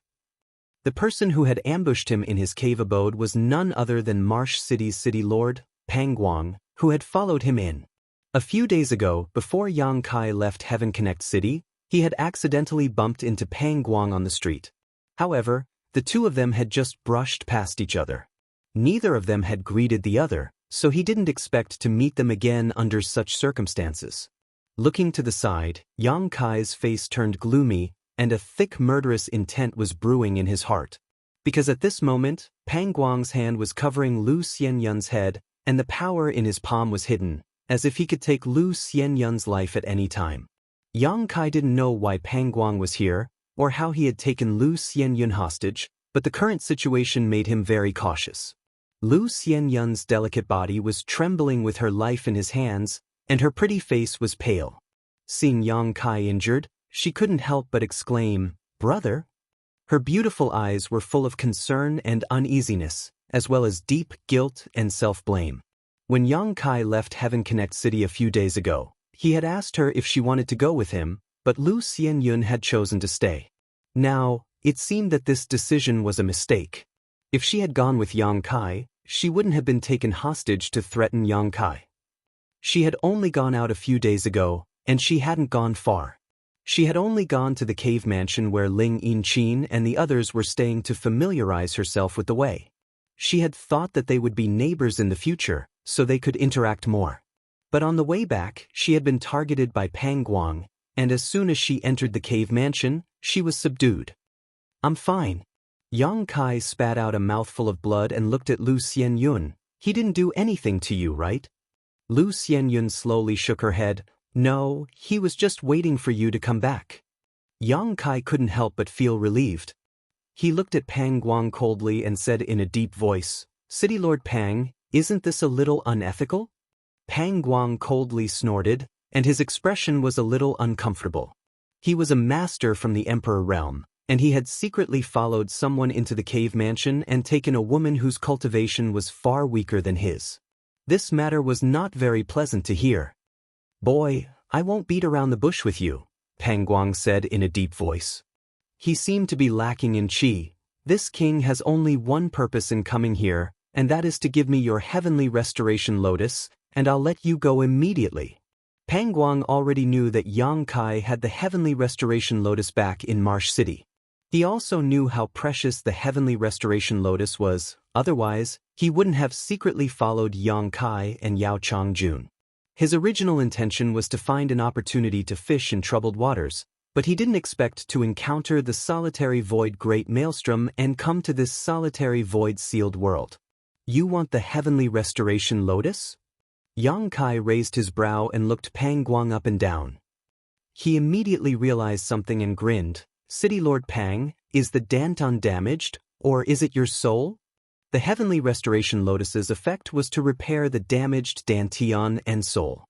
The person who had ambushed him in his cave abode was none other than Marsh City's city lord, Pang Guang, who had followed him in. A few days ago, before Yang Kai left Heaven Connect City, he had accidentally bumped into Pang Guang on the street. However, the two of them had just brushed past each other. Neither of them had greeted the other, so he didn't expect to meet them again under such circumstances. Looking to the side, Yang Kai's face turned gloomy, and a thick murderous intent was brewing in his heart. Because at this moment, Pang Guang's hand was covering Lu Xianyun's head, and the power in his palm was hidden, as if he could take Lu Xianyun's life at any time. Yang Kai didn't know why Pang Guang was here, or how he had taken Lu Xianyun hostage, but the current situation made him very cautious. Lu Xianyun's delicate body was trembling with her life in his hands, and her pretty face was pale. Seeing Yang Kai injured, she couldn't help but exclaim, "Brother?" Her beautiful eyes were full of concern and uneasiness, as well as deep guilt and self-blame. When Yang Kai left Heaven Connect City a few days ago, he had asked her if she wanted to go with him, but Lu Xianyun had chosen to stay. Now, it seemed that this decision was a mistake. If she had gone with Yang Kai, she wouldn't have been taken hostage to threaten Yang Kai. She had only gone out a few days ago, and she hadn't gone far. She had only gone to the cave mansion where Ling Yinchin and the others were staying to familiarize herself with the way. She had thought that they would be neighbors in the future, so they could interact more. But on the way back, she had been targeted by Pang Guang, and as soon as she entered the cave mansion, she was subdued. "I'm fine." Yang Kai spat out a mouthful of blood and looked at Lu Xianyun. "He didn't do anything to you, right?" Lu Xianyun slowly shook her head. "No, he was just waiting for you to come back." Yang Kai couldn't help but feel relieved. He looked at Pang Guang coldly and said in a deep voice, "City Lord Pang, isn't this a little unethical?" Pang Guang coldly snorted, and his expression was a little uncomfortable. He was a master from the Emperor Realm, and he had secretly followed someone into the cave mansion and taken a woman whose cultivation was far weaker than his. This matter was not very pleasant to hear. "Boy, I won't beat around the bush with you," Pang Guang said in a deep voice. He seemed to be lacking in qi. "This king has only one purpose in coming here, and that is to give me your heavenly restoration lotus, and I'll let you go immediately." Pang Guang already knew that Yang Kai had the heavenly restoration lotus back in Marsh City. He also knew how precious the heavenly restoration lotus was, otherwise, he wouldn't have secretly followed Yang Kai and Yao Changjun. His original intention was to find an opportunity to fish in troubled waters, but he didn't expect to encounter the solitary void great maelstrom and come to this solitary void sealed world. "You want the heavenly restoration lotus?" Yang Kai raised his brow and looked Pang Guang up and down. He immediately realized something and grinned. "City Lord Pang, is the Danton damaged, or is it your soul?" The heavenly restoration lotus's effect was to repair the damaged dantian and soul.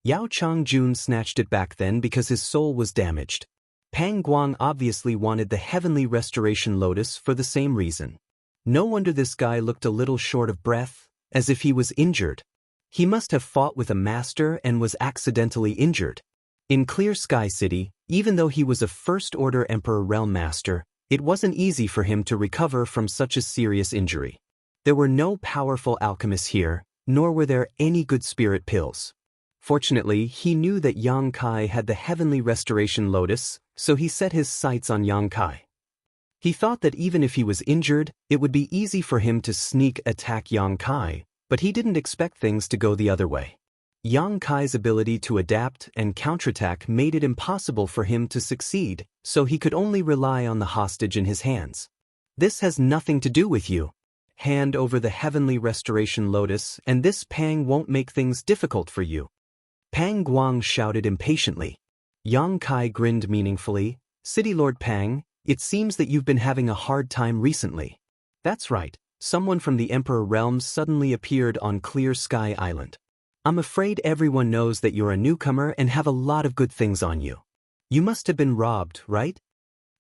Yao Changjun snatched it back then because his soul was damaged. Pang Guang obviously wanted the heavenly restoration lotus for the same reason. No wonder this guy looked a little short of breath, as if he was injured. He must have fought with a master and was accidentally injured. In Clear Sky City, even though he was a First-Order Emperor Realm Master, it wasn't easy for him to recover from such a serious injury. There were no powerful alchemists here, nor were there any good spirit pills. Fortunately, he knew that Yang Kai had the heavenly restoration lotus, so he set his sights on Yang Kai. He thought that even if he was injured, it would be easy for him to sneak attack Yang Kai, but he didn't expect things to go the other way. Yang Kai's ability to adapt and counterattack made it impossible for him to succeed, so he could only rely on the hostage in his hands. "This has nothing to do with you. Hand over the heavenly restoration lotus, and this Pang won't make things difficult for you." Pang Guang shouted impatiently. Yang Kai grinned meaningfully. "City Lord Pang, it seems that you've been having a hard time recently." "That's right. Someone from the Emperor Realms suddenly appeared on Clear Sky Island. I'm afraid everyone knows that you're a newcomer and have a lot of good things on you. You must have been robbed, right?"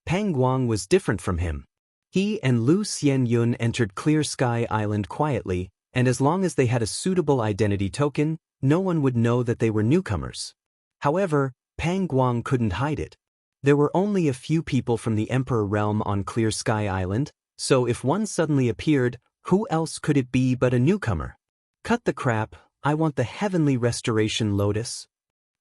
Pang Guang was different from him. He and Lu Xianyun entered Clear Sky Island quietly, and as long as they had a suitable identity token, no one would know that they were newcomers. However, Pang Guang couldn't hide it. There were only a few people from the Emperor Realm on Clear Sky Island, so if one suddenly appeared, who else could it be but a newcomer? "Cut the crap, I want the heavenly restoration lotus."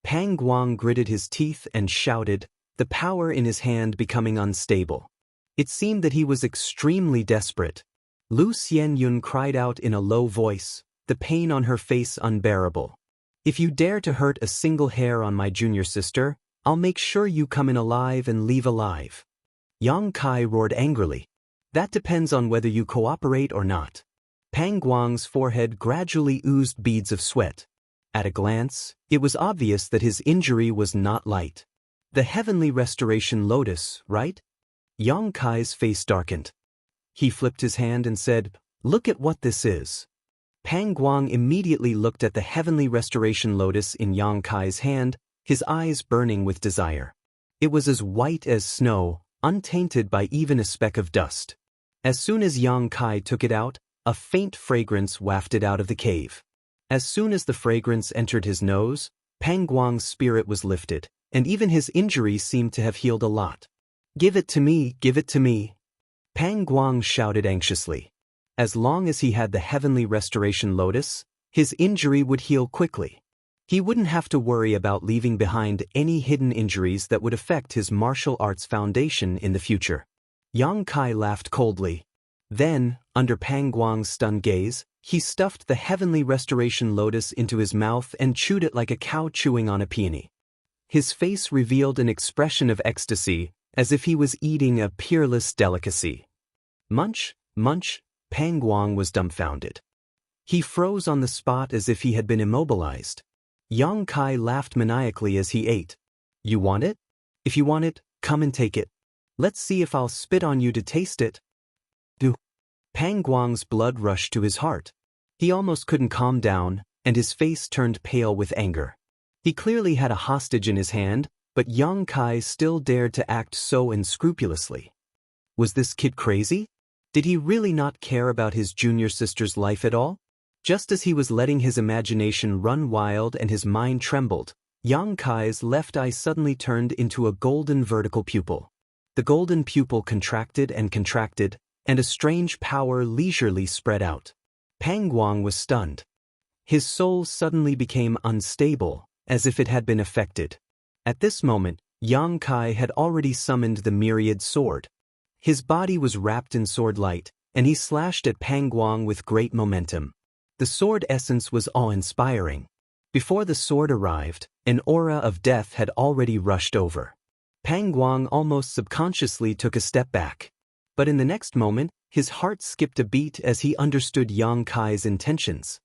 Pang Guang gritted his teeth and shouted, the power in his hand becoming unstable. It seemed that he was extremely desperate. Lu Xianyun cried out in a low voice, the pain on her face unbearable. "If you dare to hurt a single hair on my junior sister, I'll make sure you come in alive and leave alive." Yang Kai roared angrily. "That depends on whether you cooperate or not." Pang Guang's forehead gradually oozed beads of sweat. At a glance, it was obvious that his injury was not light. "The heavenly restoration lotus, right?" Yang Kai's face darkened. He flipped his hand and said, "Look at what this is." Pang Guang immediately looked at the heavenly restoration lotus in Yang Kai's hand, his eyes burning with desire. It was as white as snow, untainted by even a speck of dust. As soon as Yang Kai took it out, a faint fragrance wafted out of the cave. As soon as the fragrance entered his nose, Pang Guang's spirit was lifted, and even his injury seemed to have healed a lot. "Give it to me, give it to me," Pang Guang shouted anxiously. As long as he had the heavenly restoration lotus, his injury would heal quickly. He wouldn't have to worry about leaving behind any hidden injuries that would affect his martial arts foundation in the future. Yang Kai laughed coldly. Then, under Pang Guang's stunned gaze, he stuffed the heavenly restoration lotus into his mouth and chewed it like a cow chewing on a peony. His face revealed an expression of ecstasy, as if he was eating a peerless delicacy. Munch, munch, Pang Guang was dumbfounded. He froze on the spot as if he had been immobilized. Yang Kai laughed maniacally as he ate. "You want it? If you want it, come and take it. Let's see if I'll spit on you to taste it." Do. Pang Guang's blood rushed to his heart. He almost couldn't calm down, and his face turned pale with anger. He clearly had a hostage in his hand, but Yang Kai still dared to act so unscrupulously. Was this kid crazy? Did he really not care about his junior sister's life at all? Just as he was letting his imagination run wild and his mind trembled, Yang Kai's left eye suddenly turned into a golden vertical pupil. The golden pupil contracted, and a strange power leisurely spread out. Pang Guang was stunned. His soul suddenly became unstable, as if it had been affected. At this moment, Yang Kai had already summoned the myriad sword. His body was wrapped in sword light, and he slashed at Pang Guang with great momentum. The sword essence was awe-inspiring. Before the sword arrived, an aura of death had already rushed over. Pang Guang almost subconsciously took a step back. But in the next moment, his heart skipped a beat as he understood Yang Kai's intentions.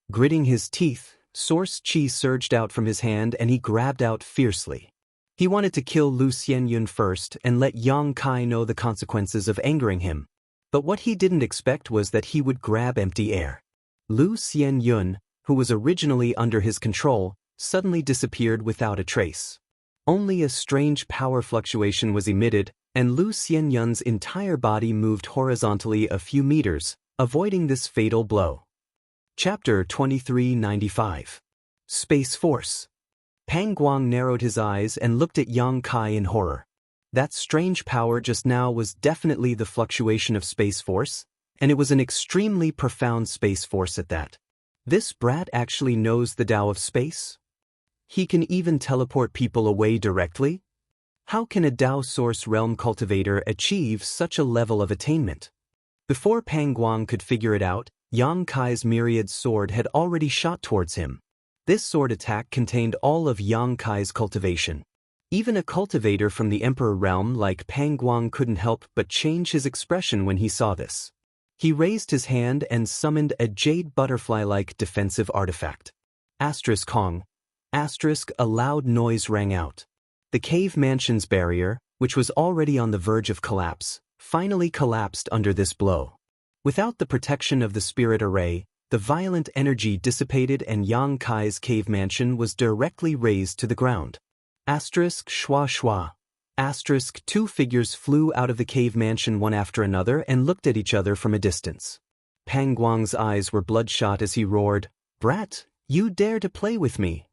Gritting his teeth, source qi surged out from his hand and he grabbed out fiercely. He wanted to kill Lu Xianyun first and let Yang Kai know the consequences of angering him. But what he didn't expect was that he would grab empty air. Lu Xianyun, who was originally under his control, suddenly disappeared without a trace. Only a strange power fluctuation was emitted, and Lu Xianyun's entire body moved horizontally a few meters, avoiding this fatal blow. Chapter 2395. Space Force. Pang Guang narrowed his eyes and looked at Yang Kai in horror. That strange power just now was definitely the fluctuation of Space Force, and it was an extremely profound Space Force at that. This brat actually knows the Tao of space? He can even teleport people away directly? How can a Tao Source Realm cultivator achieve such a level of attainment? Before Pang Guang could figure it out, Yang Kai's myriad sword had already shot towards him. This sword attack contained all of Yang Kai's cultivation. Even a cultivator from the Emperor realm like Pang Guang couldn't help but change his expression when he saw this. He raised his hand and summoned a jade butterfly-like defensive artifact. Kong. A loud noise rang out. The cave mansion's barrier, which was already on the verge of collapse, finally collapsed under this blow. Without the protection of the spirit array, the violent energy dissipated and Yang Kai's cave mansion was directly razed to the ground. Schwa. Two figures flew out of the cave mansion one after another and looked at each other from a distance. Pang Guang's eyes were bloodshot as he roared, "Brat, you dare to play with me?"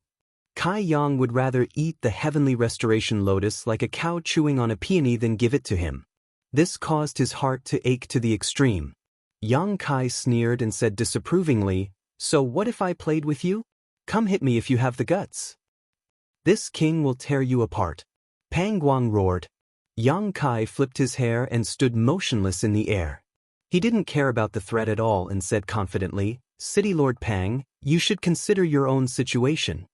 Kai Yang would rather eat the heavenly restoration lotus like a cow chewing on a peony than give it to him. This caused his heart to ache to the extreme. Yang Kai sneered and said disapprovingly, "So what if I played with you? Come hit me if you have the guts. This king will tear you apart." Pang Guang roared. Yang Kai flipped his hair and stood motionless in the air. He didn't care about the threat at all and said confidently, "City Lord Pang, you should consider your own situation."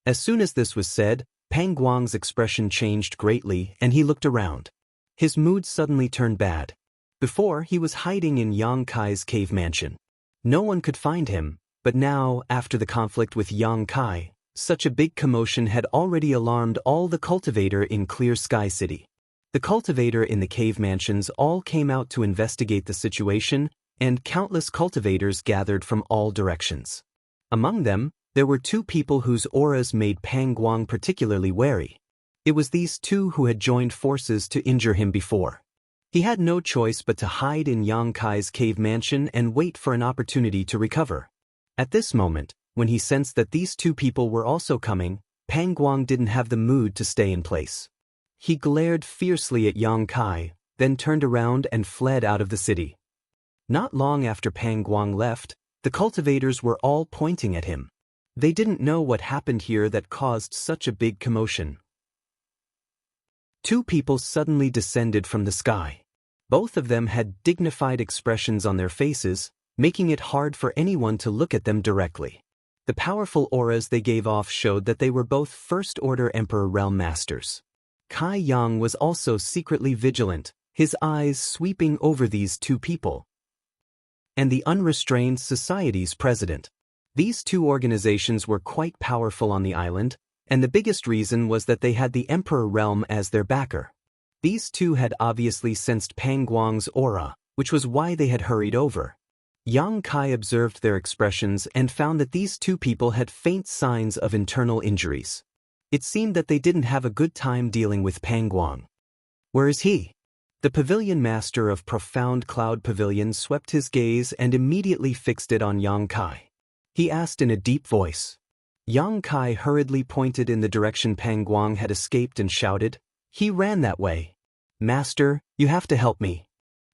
As soon as this was said, Pang Guang's expression changed greatly and he looked around. His mood suddenly turned bad. Before, he was hiding in Yang Kai's cave mansion. No one could find him, but now, after the conflict with Yang Kai, such a big commotion had already alarmed all the cultivator in Clear Sky City. The cultivator in the cave mansions all came out to investigate the situation, and countless cultivators gathered from all directions. Among them, there were two people whose auras made Pang Guang particularly wary. It was these two who had joined forces to injure him before. He had no choice but to hide in Yang Kai's cave mansion and wait for an opportunity to recover. At this moment, when he sensed that these two people were also coming, Pang Guang didn't have the mood to stay in place. He glared fiercely at Yang Kai, then turned around and fled out of the city. Not long after Pang Guang left, the cultivators were all pointing at him. They didn't know what happened here that caused such a big commotion. Two people suddenly descended from the sky. Both of them had dignified expressions on their faces, making it hard for anyone to look at them directly. The powerful auras they gave off showed that they were both First-Order Emperor Realm Masters. Kai Yang was also secretly vigilant, his eyes sweeping over these two people. And the Unrestrained Society's president. These two organizations were quite powerful on the island, and the biggest reason was that they had the Emperor Realm as their backer. These two had obviously sensed Pang Guang's aura, which was why they had hurried over. Yang Kai observed their expressions and found that these two people had faint signs of internal injuries. It seemed that they didn't have a good time dealing with Pang Guang. "Where is he?" The pavilion master of Profound Cloud Pavilion swept his gaze and immediately fixed it on Yang Kai. he asked in a deep voice. Yang Kai hurriedly pointed in the direction Pang Guang had escaped and shouted, "He ran that way. Master, you have to help me.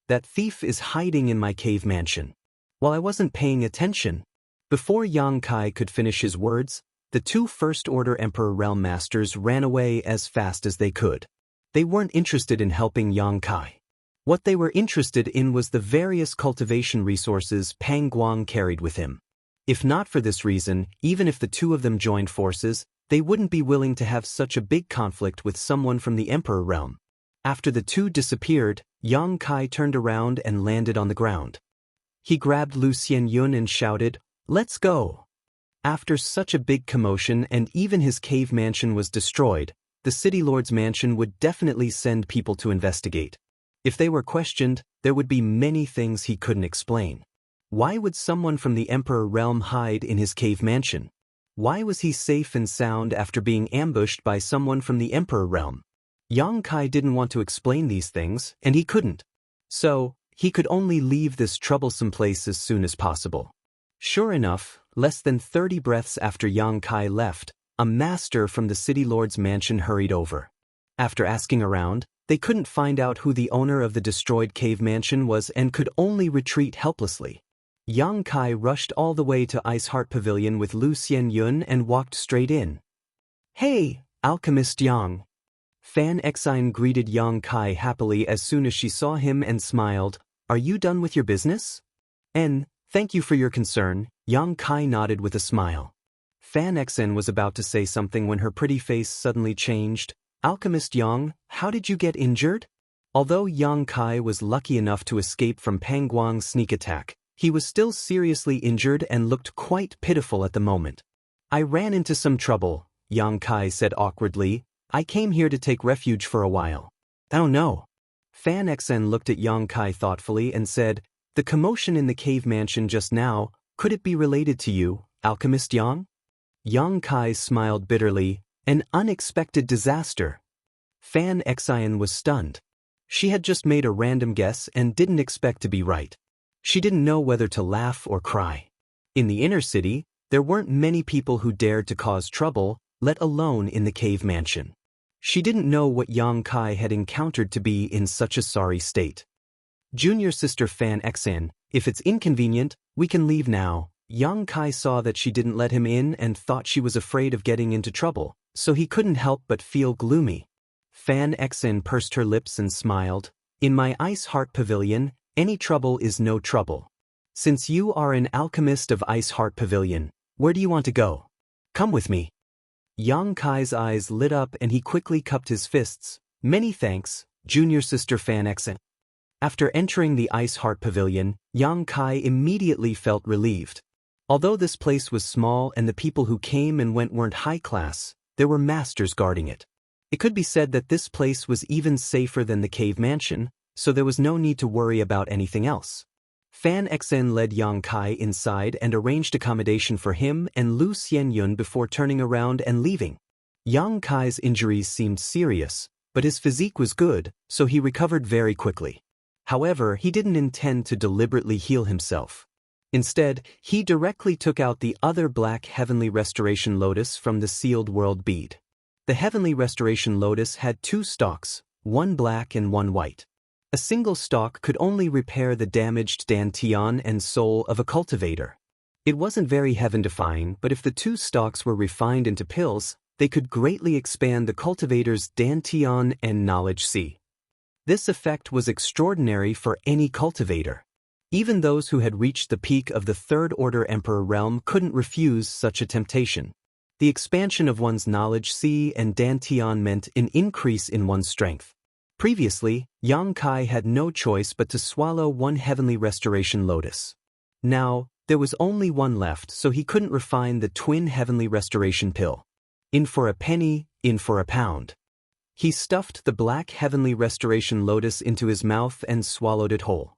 That thief is hiding in my cave mansion." While I wasn't paying attention. Before Yang Kai could finish his words, the two First Order Emperor Realm Masters ran away as fast as they could. They weren't interested in helping Yang Kai. What they were interested in was the various cultivation resources Pang Guang carried with him. If not for this reason, even if the two of them joined forces, they wouldn't be willing to have such a big conflict with someone from the Emperor realm. After the two disappeared, Yang Kai turned around and landed on the ground. He grabbed Lu Xianyun and shouted, "Let's go!" After such a big commotion and even his cave mansion was destroyed, the city lord's mansion would definitely send people to investigate. If they were questioned, there would be many things he couldn't explain. Why would someone from the Emperor realm hide in his cave mansion? Why was he safe and sound after being ambushed by someone from the Emperor realm? Yang Kai didn't want to explain these things, and he couldn't. So, he could only leave this troublesome place as soon as possible. Sure enough, less than 30 breaths after Yang Kai left, a master from the city lord's mansion hurried over. After asking around, they couldn't find out who the owner of the destroyed cave mansion was and could only retreat helplessly. Yang Kai rushed all the way to Ice Heart Pavilion with Lu Xianyun and walked straight in. "Hey, Alchemist Yang." Fan Exine greeted Yang Kai happily as soon as she saw him and smiled, "Are you done with your business?" Thank you for your concern," Yang Kai nodded with a smile. Fan Exine was about to say something when her pretty face suddenly changed. "Alchemist Yang, how did you get injured?" Although Yang Kai was lucky enough to escape from Pang Guang's sneak attack, he was still seriously injured and looked quite pitiful at the moment. "I ran into some trouble," Yang Kai said awkwardly. "I came here to take refuge for a while." "Oh no." Fan Exine looked at Yang Kai thoughtfully and said, "The commotion in the cave mansion just now, could it be related to you, Alchemist Yang?" Yang Kai smiled bitterly. "An unexpected disaster." Fan Exine was stunned. She had just made a random guess and didn't expect to be right. She didn't know whether to laugh or cry. In the inner city, there weren't many people who dared to cause trouble, let alone in the cave mansion. She didn't know what Yang Kai had encountered to be in such a sorry state. "Junior sister Fan Exine, if it's inconvenient, we can leave now." Yang Kai saw that she didn't let him in and thought she was afraid of getting into trouble, so he couldn't help but feel gloomy. Fan Exine pursed her lips and smiled. "In my Ice Heart Pavilion, any trouble is no trouble. Since you are an alchemist of Ice Heart Pavilion, where do you want to go? Come with me." Yang Kai's eyes lit up and he quickly cupped his fists. "Many thanks, junior sister Fan Exine." After entering the Ice Heart Pavilion, Yang Kai immediately felt relieved. Although this place was small and the people who came and went weren't high class, there were masters guarding it. It could be said that this place was even safer than the cave mansion, so there was no need to worry about anything else. Fan Exine led Yang Kai inside and arranged accommodation for him and Lu Xianyun before turning around and leaving. Yang Kai's injuries seemed serious, but his physique was good, so he recovered very quickly. However, he didn't intend to deliberately heal himself. Instead, he directly took out the other black Heavenly Restoration Lotus from the Sealed World bead. The Heavenly Restoration Lotus had two stalks, one black and one white. A single stalk could only repair the damaged dantian and soul of a cultivator. It wasn't very heaven-defying, but if the two stalks were refined into pills, they could greatly expand the cultivator's dantian and knowledge C. This effect was extraordinary for any cultivator. Even those who had reached the peak of the Third Order Emperor realm couldn't refuse such a temptation. The expansion of one's knowledge C and dantian meant an increase in one's strength. Previously, Yang Kai had no choice but to swallow one Heavenly Restoration Lotus. Now, there was only one left, so he couldn't refine the twin Heavenly Restoration pill. In for a penny, in for a pound. He stuffed the black Heavenly Restoration Lotus into his mouth and swallowed it whole.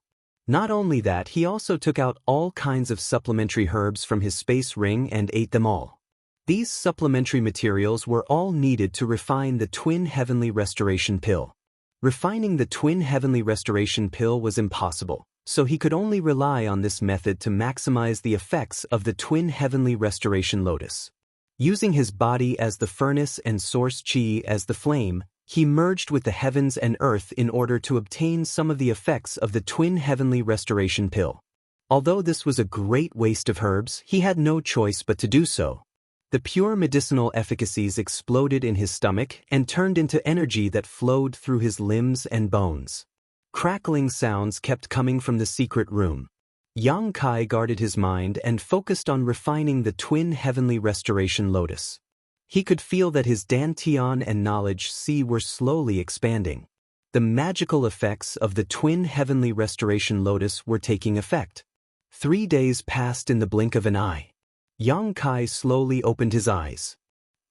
Not only that, he also took out all kinds of supplementary herbs from his space ring and ate them all. These supplementary materials were all needed to refine the twin Heavenly Restoration pill. Refining the twin Heavenly Restoration pill was impossible, so he could only rely on this method to maximize the effects of the twin heavenly restoration lotus. Using his body as the furnace and source qi as the flame, he merged with the heavens and earth in order to obtain some of the effects of the twin heavenly restoration pill. Although this was a great waste of herbs, he had no choice but to do so. The pure medicinal efficacies exploded in his stomach and turned into energy that flowed through his limbs and bones. Crackling sounds kept coming from the secret room. Yang Kai guarded his mind and focused on refining the twin heavenly restoration lotus. He could feel that his dantian and knowledge C were slowly expanding. The magical effects of the twin heavenly restoration lotus were taking effect. 3 days passed in the blink of an eye. Yang Kai slowly opened his eyes.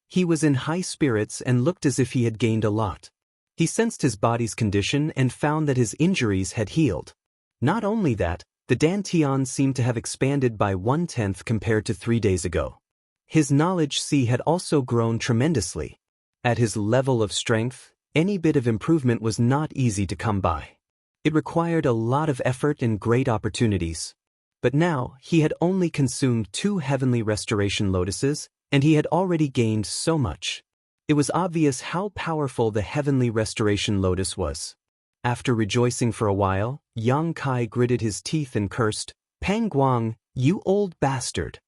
He was in high spirits and looked as if he had gained a lot. He sensed his body's condition and found that his injuries had healed. Not only that, the dantian seemed to have expanded by 1/10 compared to 3 days ago. His knowledge C had also grown tremendously. At his level of strength, any bit of improvement was not easy to come by. It required a lot of effort and great opportunities. But now, he had only consumed 2 heavenly restoration lotuses, and he had already gained so much. It was obvious how powerful the heavenly restoration lotus was. After rejoicing for a while, Yang Kai gritted his teeth and cursed, "Pang Guang, you old bastard."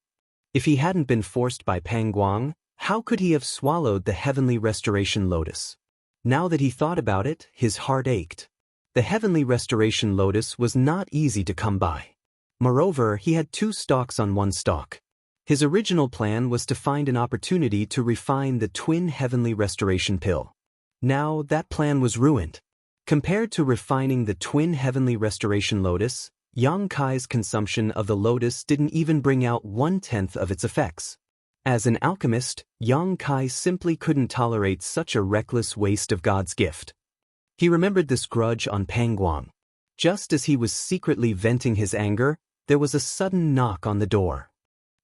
If he hadn't been forced by Pang Guang, how could he have swallowed the heavenly restoration lotus? Now that he thought about it, his heart ached. The heavenly restoration lotus was not easy to come by. Moreover, he had 2 stalks on 1 stalk. His original plan was to find an opportunity to refine the twin heavenly restoration pill. Now that plan was ruined. Compared to refining the twin heavenly restoration lotus, Yang Kai's consumption of the lotus didn't even bring out 1/10 of its effects. As an alchemist, Yang Kai simply couldn't tolerate such a reckless waste of God's gift. He remembered this grudge on Pang Guang. Just as he was secretly venting his anger, there was a sudden knock on the door.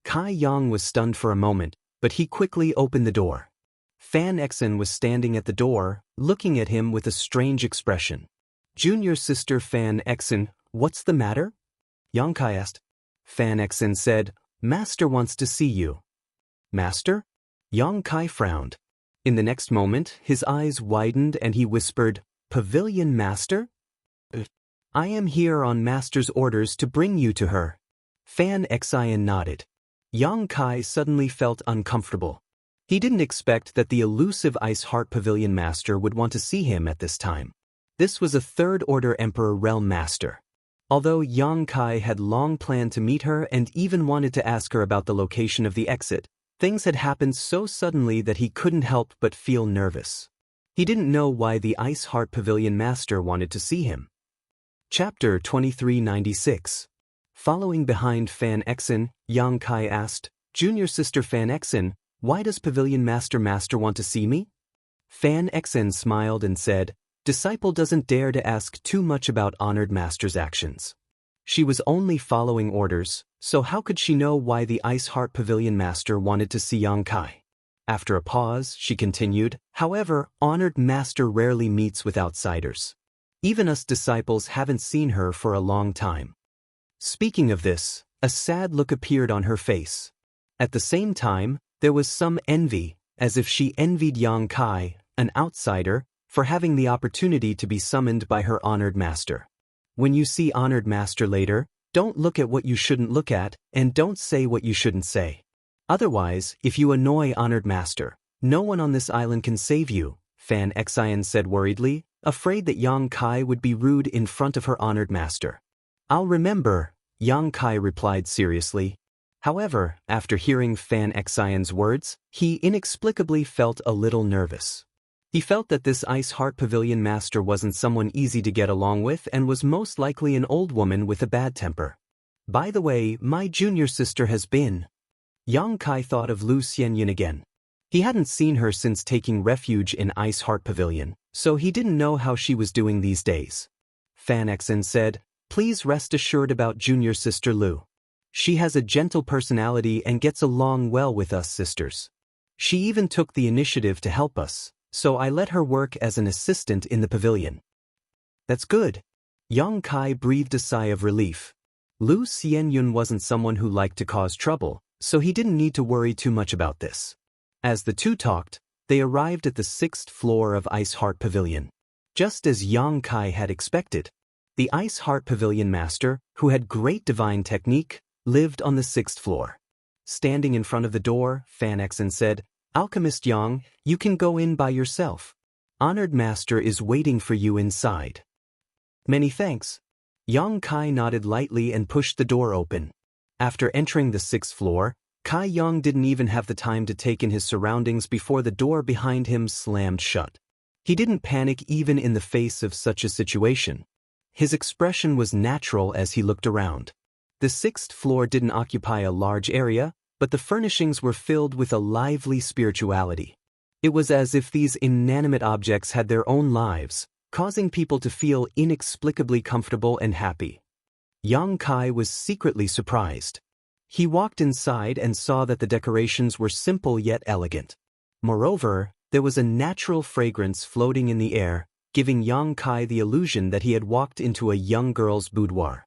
Kai Yang was stunned for a moment, but he quickly opened the door. Fan Exen was standing at the door, looking at him with a strange expression. "Junior sister Fan Exen, what's the matter?" Yang Kai asked. Fan Exen said, "Master wants to see you." "Master?" Yang Kai frowned. In the next moment, his eyes widened and he whispered, "Pavilion Master? I am here on Master's orders to bring you to her." Fan Exen nodded. Yang Kai suddenly felt uncomfortable. He didn't expect that the elusive Ice Heart Pavilion Master would want to see him at this time. This was a Third Order Emperor Realm Master. Although Yang Kai had long planned to meet her and even wanted to ask her about the location of the exit, things had happened so suddenly that he couldn't help but feel nervous. He didn't know why the Ice Heart Pavilion Master wanted to see him. Chapter 2396. Following behind Fan Exen, Yang Kai asked, "Junior sister Fan Exen, why does Pavilion Master want to see me?" Fan Exen smiled and said, "Disciple doesn't dare to ask too much about honored master's actions." She was only following orders, so how could she know why the Ice Heart Pavilion Master wanted to see Yang Kai? After a pause, she continued, "However, honored master rarely meets with outsiders. Even us disciples haven't seen her for a long time." Speaking of this, a sad look appeared on her face. At the same time, there was some envy, as if she envied Yang Kai, an outsider, for having the opportunity to be summoned by her honored master. When you see honored master later, don't look at what you shouldn't look at, and don't say what you shouldn't say. Otherwise, if you annoy honored master, no one on this island can save you, Fan Exen said worriedly, afraid that Yang Kai would be rude in front of her honored master. "I'll remember," Yang Kai replied seriously. However, after hearing Fan Exen's words, he inexplicably felt a little nervous. He felt that this Ice Heart Pavilion Master wasn't someone easy to get along with and was most likely an old woman with a bad temper. "By the way, my junior sister has been..." Yang Kai thought of Lu Xianxia again. He hadn't seen her since taking refuge in Ice Heart Pavilion, so he didn't know how she was doing these days. Fan Exen said, "Please rest assured about junior sister Lu. She has a gentle personality and gets along well with us sisters. She even took the initiative to help us, so I let her work as an assistant in the pavilion." "That's good." Yang Kai breathed a sigh of relief. Lu Xianyun wasn't someone who liked to cause trouble, so he didn't need to worry too much about this. As the two talked, they arrived at the 6th floor of Ice Heart Pavilion. Just as Yang Kai had expected, the Ice Heart Pavilion master, who had great divine technique, lived on the 6th floor. Standing in front of the door, Fan Xen said, "Alchemist Yang, you can go in by yourself. Honored master is waiting for you inside." "Many thanks." Yang Kai nodded lightly and pushed the door open. After entering the 6th floor, Kai Yang didn't even have the time to take in his surroundings before the door behind him slammed shut. He didn't panic even in the face of such a situation. His expression was natural as he looked around. The 6th floor didn't occupy a large area, but the furnishings were filled with a lively spirituality. It was as if these inanimate objects had their own lives, causing people to feel inexplicably comfortable and happy. Yang Kai was secretly surprised. He walked inside and saw that the decorations were simple yet elegant. Moreover, there was a natural fragrance floating in the air, giving Yang Kai the illusion that he had walked into a young girl's boudoir.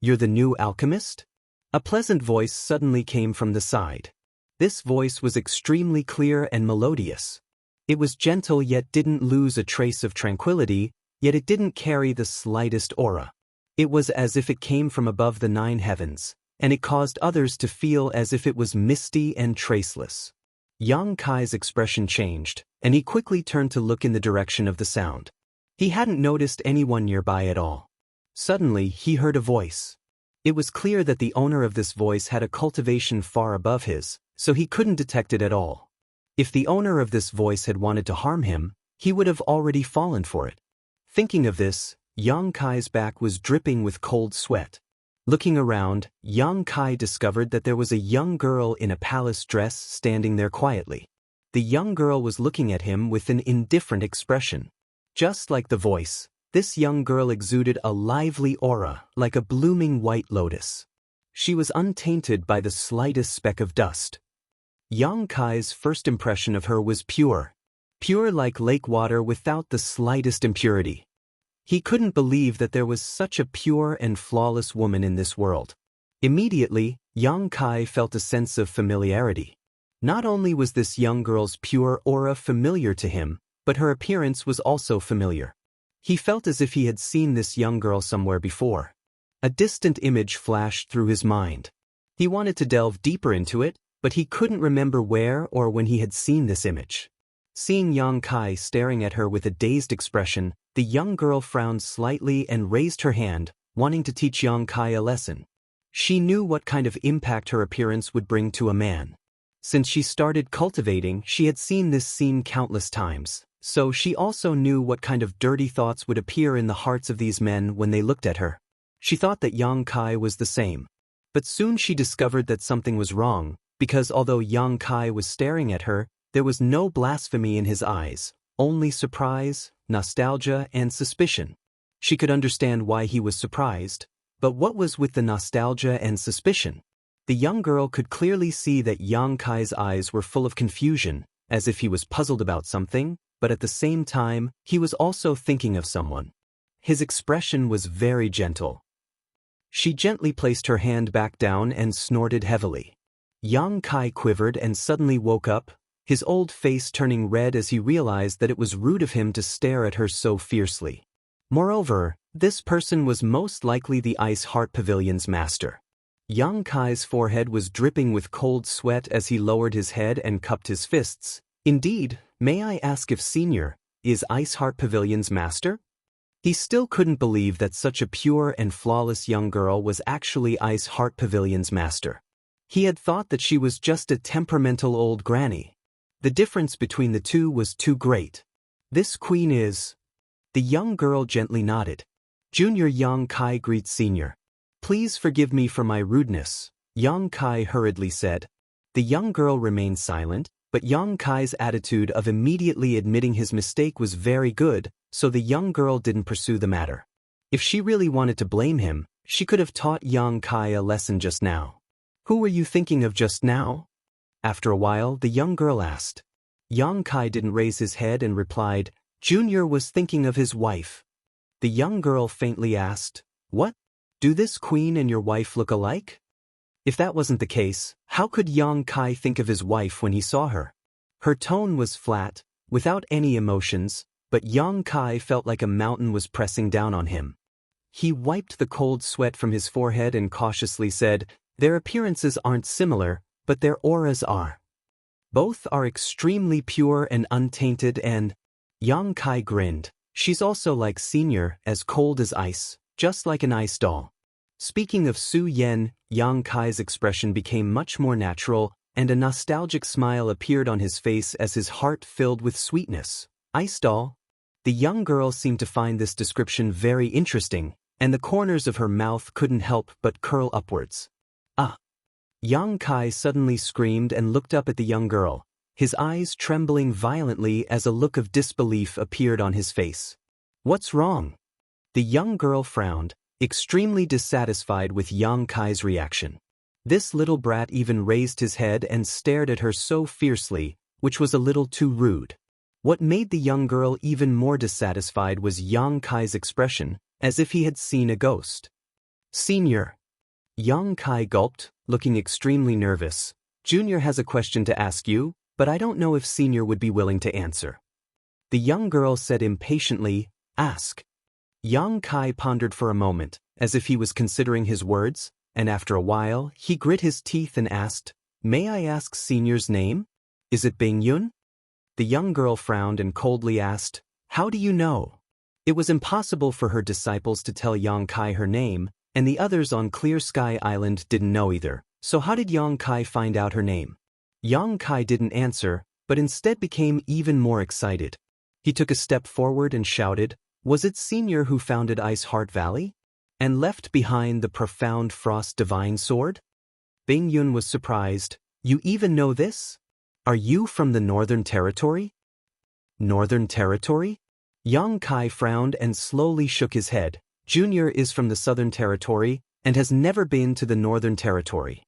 "You're the new alchemist?" A pleasant voice suddenly came from the side. This voice was extremely clear and melodious. It was gentle yet didn't lose a trace of tranquility, yet it didn't carry the slightest aura. It was as if it came from above the 9 heavens, and it caused others to feel as if it was misty and traceless. Yang Kai's expression changed, and he quickly turned to look in the direction of the sound. He hadn't noticed anyone nearby at all. Suddenly, he heard a voice. It was clear that the owner of this voice had a cultivation far above his, so he couldn't detect it at all. If the owner of this voice had wanted to harm him, he would have already fallen for it. Thinking of this, Yang Kai's back was dripping with cold sweat. Looking around, Yang Kai discovered that there was a young girl in a palace dress standing there quietly. The young girl was looking at him with an indifferent expression. Just like the voice, this young girl exuded a lively aura, like a blooming white lotus. She was untainted by the slightest speck of dust. Yang Kai's first impression of her was pure like lake water without the slightest impurity. He couldn't believe that there was such a pure and flawless woman in this world. Immediately, Yang Kai felt a sense of familiarity. Not only was this young girl's pure aura familiar to him, but her appearance was also familiar. He felt as if he had seen this young girl somewhere before. A distant image flashed through his mind. He wanted to delve deeper into it, but he couldn't remember where or when he had seen this image. Seeing Yang Kai staring at her with a dazed expression, the young girl frowned slightly and raised her hand, wanting to teach Yang Kai a lesson. She knew what kind of impact her appearance would bring to a man. Since she started cultivating, she had seen this scene countless times, so she also knew what kind of dirty thoughts would appear in the hearts of these men when they looked at her. She thought that Yang Kai was the same. But soon she discovered that something was wrong, because although Yang Kai was staring at her, there was no blasphemy in his eyes, only surprise, nostalgia, and suspicion. She could understand why he was surprised, but what was with the nostalgia and suspicion? The young girl could clearly see that Yang Kai's eyes were full of confusion, as if he was puzzled about something, but at the same time, he was also thinking of someone. His expression was very gentle. She gently placed her hand back down and snorted heavily. Yang Kai quivered and suddenly woke up, his old face turning red as he realized that it was rude of him to stare at her so fiercely. Moreover, this person was most likely the Ice Heart Pavilion's master. Yang Kai's forehead was dripping with cold sweat as he lowered his head and cupped his fists. "Indeed, may I ask if Senior is Ice Heart Pavilion's master?" He still couldn't believe that such a pure and flawless young girl was actually Ice Heart Pavilion's master. He had thought that she was just a temperamental old granny. The difference between the two was too great. "This queen is..." The young girl gently nodded. "Junior Yang Kai greets Senior. Please forgive me for my rudeness," Yang Kai hurriedly said. The young girl remained silent, but Yang Kai's attitude of immediately admitting his mistake was very good, so the young girl didn't pursue the matter. If she really wanted to blame him, she could have taught Yang Kai a lesson just now. "Who were you thinking of just now?" After a while, the young girl asked. Yang Kai didn't raise his head and replied, "Junior was thinking of his wife." The young girl faintly asked, "What? Do this queen and your wife look alike?" If that wasn't the case, how could Yang Kai think of his wife when he saw her? Her tone was flat, without any emotions, but Yang Kai felt like a mountain was pressing down on him. He wiped the cold sweat from his forehead and cautiously said, "Their appearances aren't similar, but their auras are. Both are extremely pure and untainted and—" Yang Kai grinned. "She's also like Senior, as cold as ice, just like an ice doll." Speaking of Su Yan, Yang Kai's expression became much more natural, and a nostalgic smile appeared on his face as his heart filled with sweetness. "Ice doll?" The young girl seemed to find this description very interesting, and the corners of her mouth couldn't help but curl upwards. "Ah!" Yang Kai suddenly screamed and looked up at the young girl, his eyes trembling violently as a look of disbelief appeared on his face. "What's wrong?" The young girl frowned, extremely dissatisfied with Yang Kai's reaction. This little brat even raised his head and stared at her so fiercely, which was a little too rude. What made the young girl even more dissatisfied was Yang Kai's expression, as if he had seen a ghost. "Senior." Yang Kai gulped, looking extremely nervous. "Junior has a question to ask you, but I don't know if Senior would be willing to answer." The young girl said impatiently, "Ask." Yang Kai pondered for a moment, as if he was considering his words, and after a while, he grit his teeth and asked, "May I ask Senior's name? Is it Bing Yun?" The young girl frowned and coldly asked, "How do you know?" It was impossible for her disciples to tell Yang Kai her name, and the others on Clear Sky Island didn't know either, so how did Yang Kai find out her name? Yang Kai didn't answer, but instead became even more excited. He took a step forward and shouted, "Was it Senior who founded Ice Heart Valley? And left behind the profound Frost Divine Sword?" Bing Yun was surprised. "You even know this? Are you from the Northern Territory?" "Northern Territory?" Yang Kai frowned and slowly shook his head. "Junior is from the Southern Territory and has never been to the Northern Territory."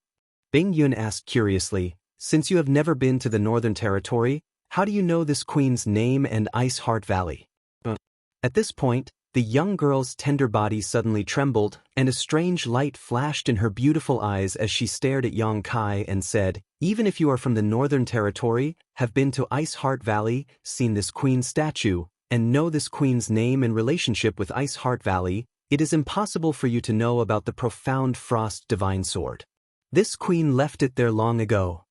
Bing Yun asked curiously, "Since you have never been to the Northern Territory, how do you know this queen's name and Ice Heart Valley?" At this point, the young girl's tender body suddenly trembled, and a strange light flashed in her beautiful eyes as she stared at Yang Kai and said, "Even if you are from the Northern Territory, have been to Ice Heart Valley, seen this queen's statue, and know this queen's name and relationship with Ice Heart Valley, it is impossible for you to know about the profound Frost Divine Sword. This queen left it there long ago."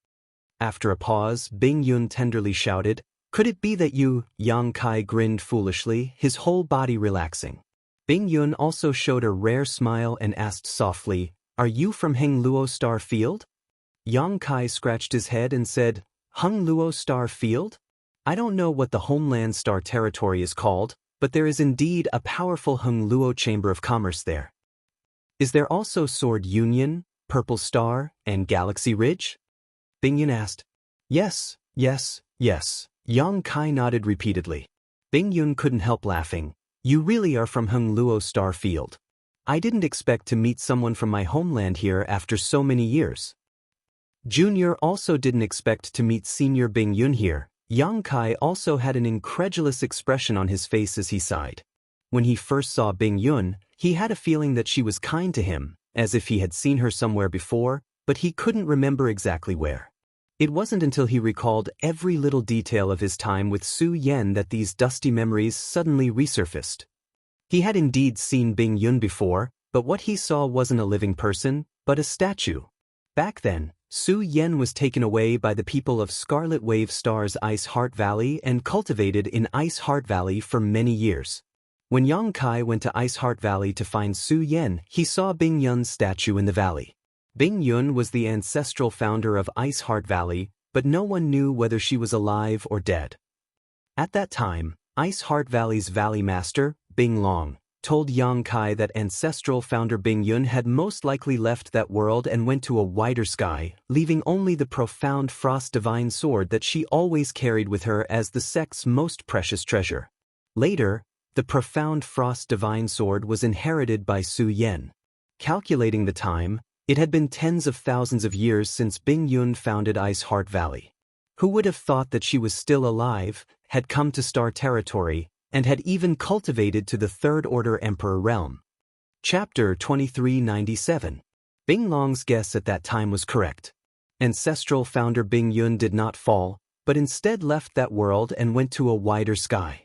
After a pause, Bing Yun tenderly shouted, "Could it be that you—" Yang Kai grinned foolishly, his whole body relaxing. Bing Yun also showed a rare smile and asked softly, "Are you from Heng Luo Star Field?" Yang Kai scratched his head and said, "Heng Luo Star Field? I don't know what the Homeland Star Territory is called, but there is indeed a powerful Heng Luo Chamber of Commerce there. Is there also Sword Union, Purple Star, and Galaxy Ridge?" Bing Yun asked. "Yes, yes, yes." Yang Kai nodded repeatedly. Bing Yun couldn't help laughing. "You really are from Heng Luo Star Field. I didn't expect to meet someone from my homeland here after so many years." Junior also didn't expect to meet Senior Bing Yun here. Yang Kai also had an incredulous expression on his face as he sighed. When he first saw Bing Yun, he had a feeling that she was kind to him, as if he had seen her somewhere before, but he couldn't remember exactly where. It wasn't until he recalled every little detail of his time with Su Yan that these dusty memories suddenly resurfaced. He had indeed seen Bing Yun before, but what he saw wasn't a living person, but a statue. Back then, Su Yan was taken away by the people of Scarlet Wave Star's Ice Heart Valley and cultivated in Ice Heart Valley for many years. When Yang Kai went to Ice Heart Valley to find Su Yan, he saw Bing Yun's statue in the valley. Bing Yun was the ancestral founder of Ice Heart Valley, but no one knew whether she was alive or dead. At that time, Ice Heart Valley's Valley Master, Bing Long, told Yang Kai that ancestral founder Bing Yun had most likely left that world and went to a wider sky, leaving only the profound Frost Divine Sword that she always carried with her as the sect's most precious treasure. Later, the profound Frost Divine Sword was inherited by Su Yan. Calculating the time, it had been tens of thousands of years since Bing Yun founded Ice Heart Valley. Who would have thought that she was still alive, had come to Star Territory, and had even cultivated to the Third Order Emperor realm. Chapter 2397. Bing Long's guess at that time was correct. Ancestral founder Bing Yun did not fall, but instead left that world and went to a wider sky.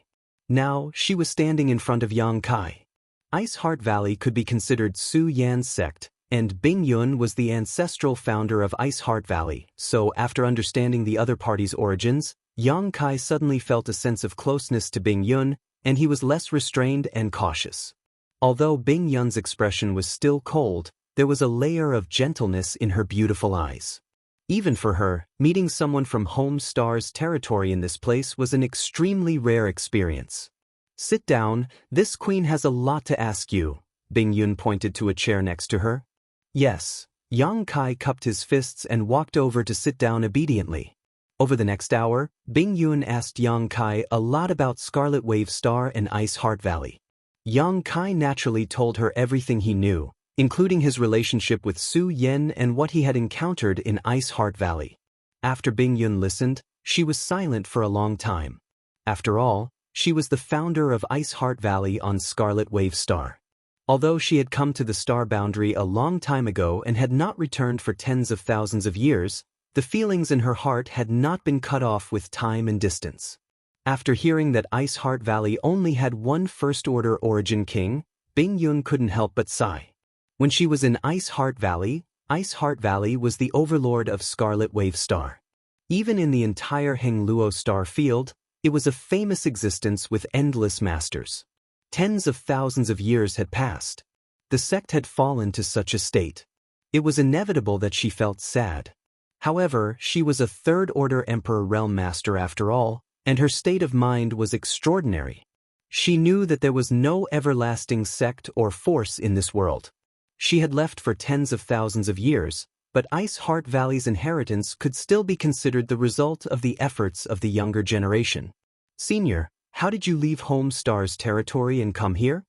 Now, she was standing in front of Yang Kai. Ice Heart Valley could be considered Su Yan's sect, and Bing Yun was the ancestral founder of Ice Heart Valley, so after understanding the other party's origins, Yang Kai suddenly felt a sense of closeness to Bing Yun, and he was less restrained and cautious. Although Bing Yun's expression was still cold, there was a layer of gentleness in her beautiful eyes. Even for her, meeting someone from Home Star's territory in this place was an extremely rare experience. Sit down, this queen has a lot to ask you, Bing Yun pointed to a chair next to her. Yes, Yang Kai cupped his fists and walked over to sit down obediently. Over the next hour, Bing Yun asked Yang Kai a lot about Scarlet Wave Star and Ice Heart Valley. Yang Kai naturally told her everything he knew, including his relationship with Su Yan and what he had encountered in Ice Heart Valley. After Bing Yun listened, she was silent for a long time. After all, she was the founder of Ice Heart Valley on Scarlet Wave Star. Although she had come to the star boundary a long time ago and had not returned for tens of thousands of years, the feelings in her heart had not been cut off with time and distance. After hearing that Ice Heart Valley only had one first-order origin king, Bing Yun couldn't help but sigh. When she was in Ice Heart Valley was the overlord of Scarlet Wave Star. Even in the entire Hengluo star field, it was a famous existence with endless masters. Tens of thousands of years had passed. The sect had fallen to such a state. It was inevitable that she felt sad. However, she was a Third-Order Emperor Realm Master after all, and her state of mind was extraordinary. She knew that there was no everlasting sect or force in this world. She had left for tens of thousands of years, but Ice Heart Valley's inheritance could still be considered the result of the efforts of the younger generation. Senior, how did you leave Home Star's territory and come here?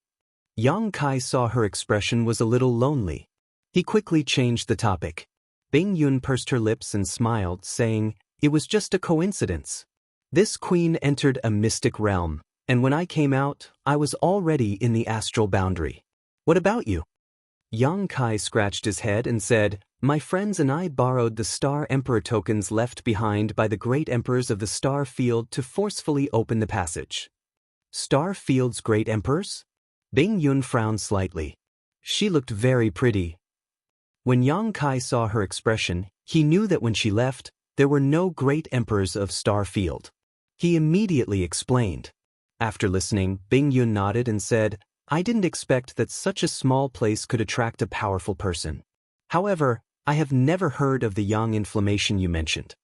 Yang Kai saw her expression was a little lonely. He quickly changed the topic. Bing Yun pursed her lips and smiled, saying, "It was just a coincidence. This queen entered a mystic realm, and when I came out, I was already in the astral boundary. What about you?" Yang Kai scratched his head and said, "My friends and I borrowed the Star Emperor tokens left behind by the great emperors of the Star Field to forcefully open the passage." Star Field's great emperors? Bing Yun frowned slightly. She looked very pretty. When Yang Kai saw her expression, he knew that when she left, there were no great emperors of Star Field. He immediately explained. After listening, Bing Yun nodded and said, "I didn't expect that such a small place could attract a powerful person. However, I have never heard of the Yang inflammation you mentioned.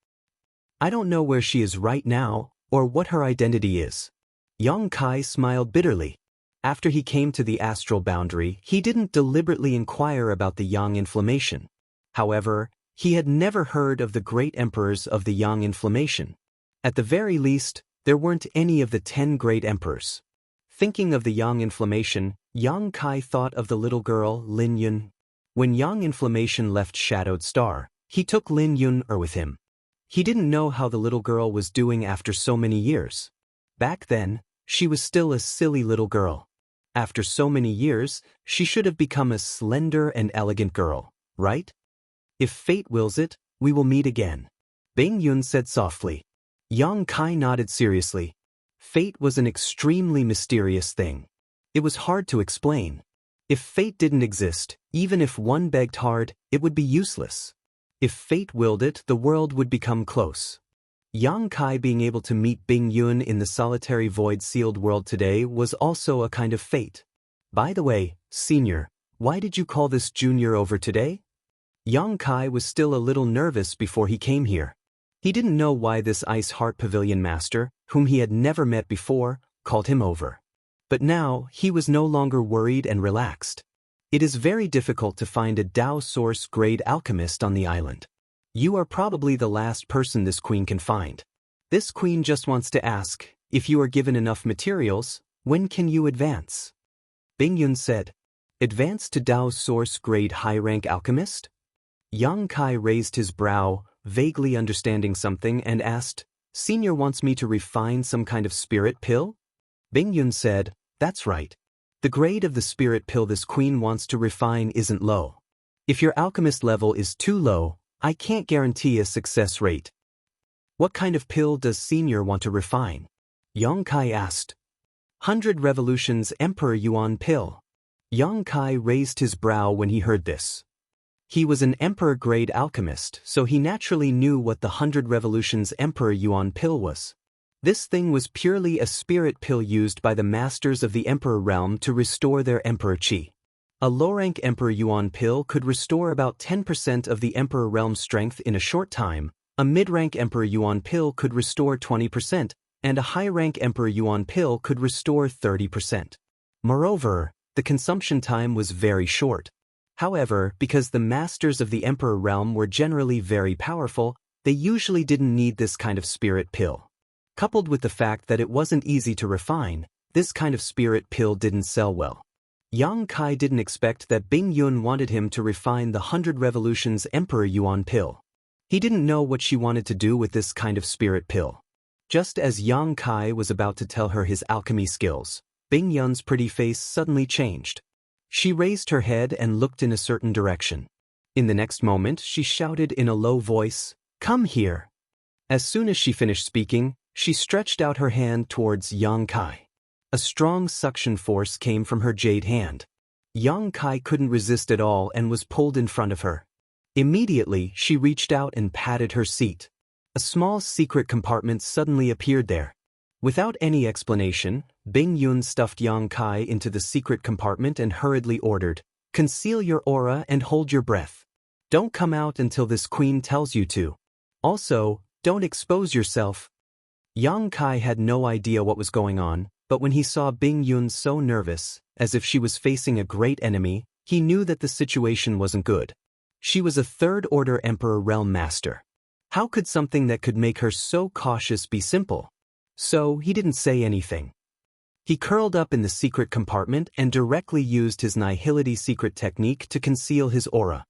I don't know where she is right now, or what her identity is." Yang Kai smiled bitterly. After he came to the astral boundary, he didn't deliberately inquire about the Yang inflammation. However, he had never heard of the great emperors of the Yang inflammation. At the very least, there weren't any of the 10 great emperors. Thinking of the Yang inflammation, Yang Kai thought of the little girl, Lin Yun. When Yang inflammation left Shadowed Star, he took Lin Yun with him. He didn't know how the little girl was doing after so many years. Back then, she was still a silly little girl. After so many years, she should have become a slender and elegant girl, right? If fate wills it, we will meet again, Bing Yun said softly. Yang Kai nodded seriously. Fate was an extremely mysterious thing. It was hard to explain. If fate didn't exist, even if one begged hard, it would be useless. If fate willed it, the world would become close. Yang Kai being able to meet Bing Yun in the solitary void-sealed world today was also a kind of fate. By the way, Senior, why did you call this Junior over today? Yang Kai was still a little nervous before he came here. He didn't know why this Ice Heart Pavilion master, whom he had never met before, called him over. But now, he was no longer worried and relaxed. It is very difficult to find a Dao Source-grade alchemist on the island. You are probably the last person this queen can find. This queen just wants to ask, if you are given enough materials, when can you advance? Bing Yun said, "Advance to Dao Source-grade high-rank alchemist?" Yang Kai raised his brow, vaguely understanding something, and asked, "Senior wants me to refine some kind of spirit pill?" Bing Yun said, "That's right. The grade of the spirit pill this queen wants to refine isn't low. If your alchemist level is too low, I can't guarantee a success rate." "What kind of pill does Senior want to refine?" Yang Kai asked. "100 Revolutions Emperor Yuan pill." Yang Kai raised his brow when he heard this. He was an emperor-grade alchemist, so he naturally knew what the 100 Revolutions Emperor Yuan pill was. This thing was purely a spirit pill used by the masters of the Emperor realm to restore their Emperor Qi. A low-rank Emperor Yuan pill could restore about 10% of the Emperor realm strength in a short time, a mid-rank Emperor Yuan pill could restore 20%, and a high-rank Emperor Yuan pill could restore 30%. Moreover, the consumption time was very short. However, because the masters of the Emperor realm were generally very powerful, they usually didn't need this kind of spirit pill. Coupled with the fact that it wasn't easy to refine, this kind of spirit pill didn't sell well. Yang Kai didn't expect that Bing Yun wanted him to refine the 100 Revolutions Emperor Yuan pill. He didn't know what she wanted to do with this kind of spirit pill. Just as Yang Kai was about to tell her his alchemy skills, Bing Yun's pretty face suddenly changed. She raised her head and looked in a certain direction. In the next moment, she shouted in a low voice, "Come here." As soon as she finished speaking, she stretched out her hand towards Yang Kai. A strong suction force came from her jade hand. Yang Kai couldn't resist at all and was pulled in front of her. Immediately, she reached out and patted her seat. A small secret compartment suddenly appeared there. Without any explanation, Bing Yun stuffed Yang Kai into the secret compartment and hurriedly ordered, "Conceal your aura and hold your breath. Don't come out until this queen tells you to. Also, don't expose yourself." Yang Kai had no idea what was going on, but when he saw Bing Yun so nervous, as if she was facing a great enemy, he knew that the situation wasn't good. She was a third-order Emperor Realm Master. How could something that could make her so cautious be simple? So he didn't say anything. He curled up in the secret compartment and directly used his Nihility secret technique to conceal his aura.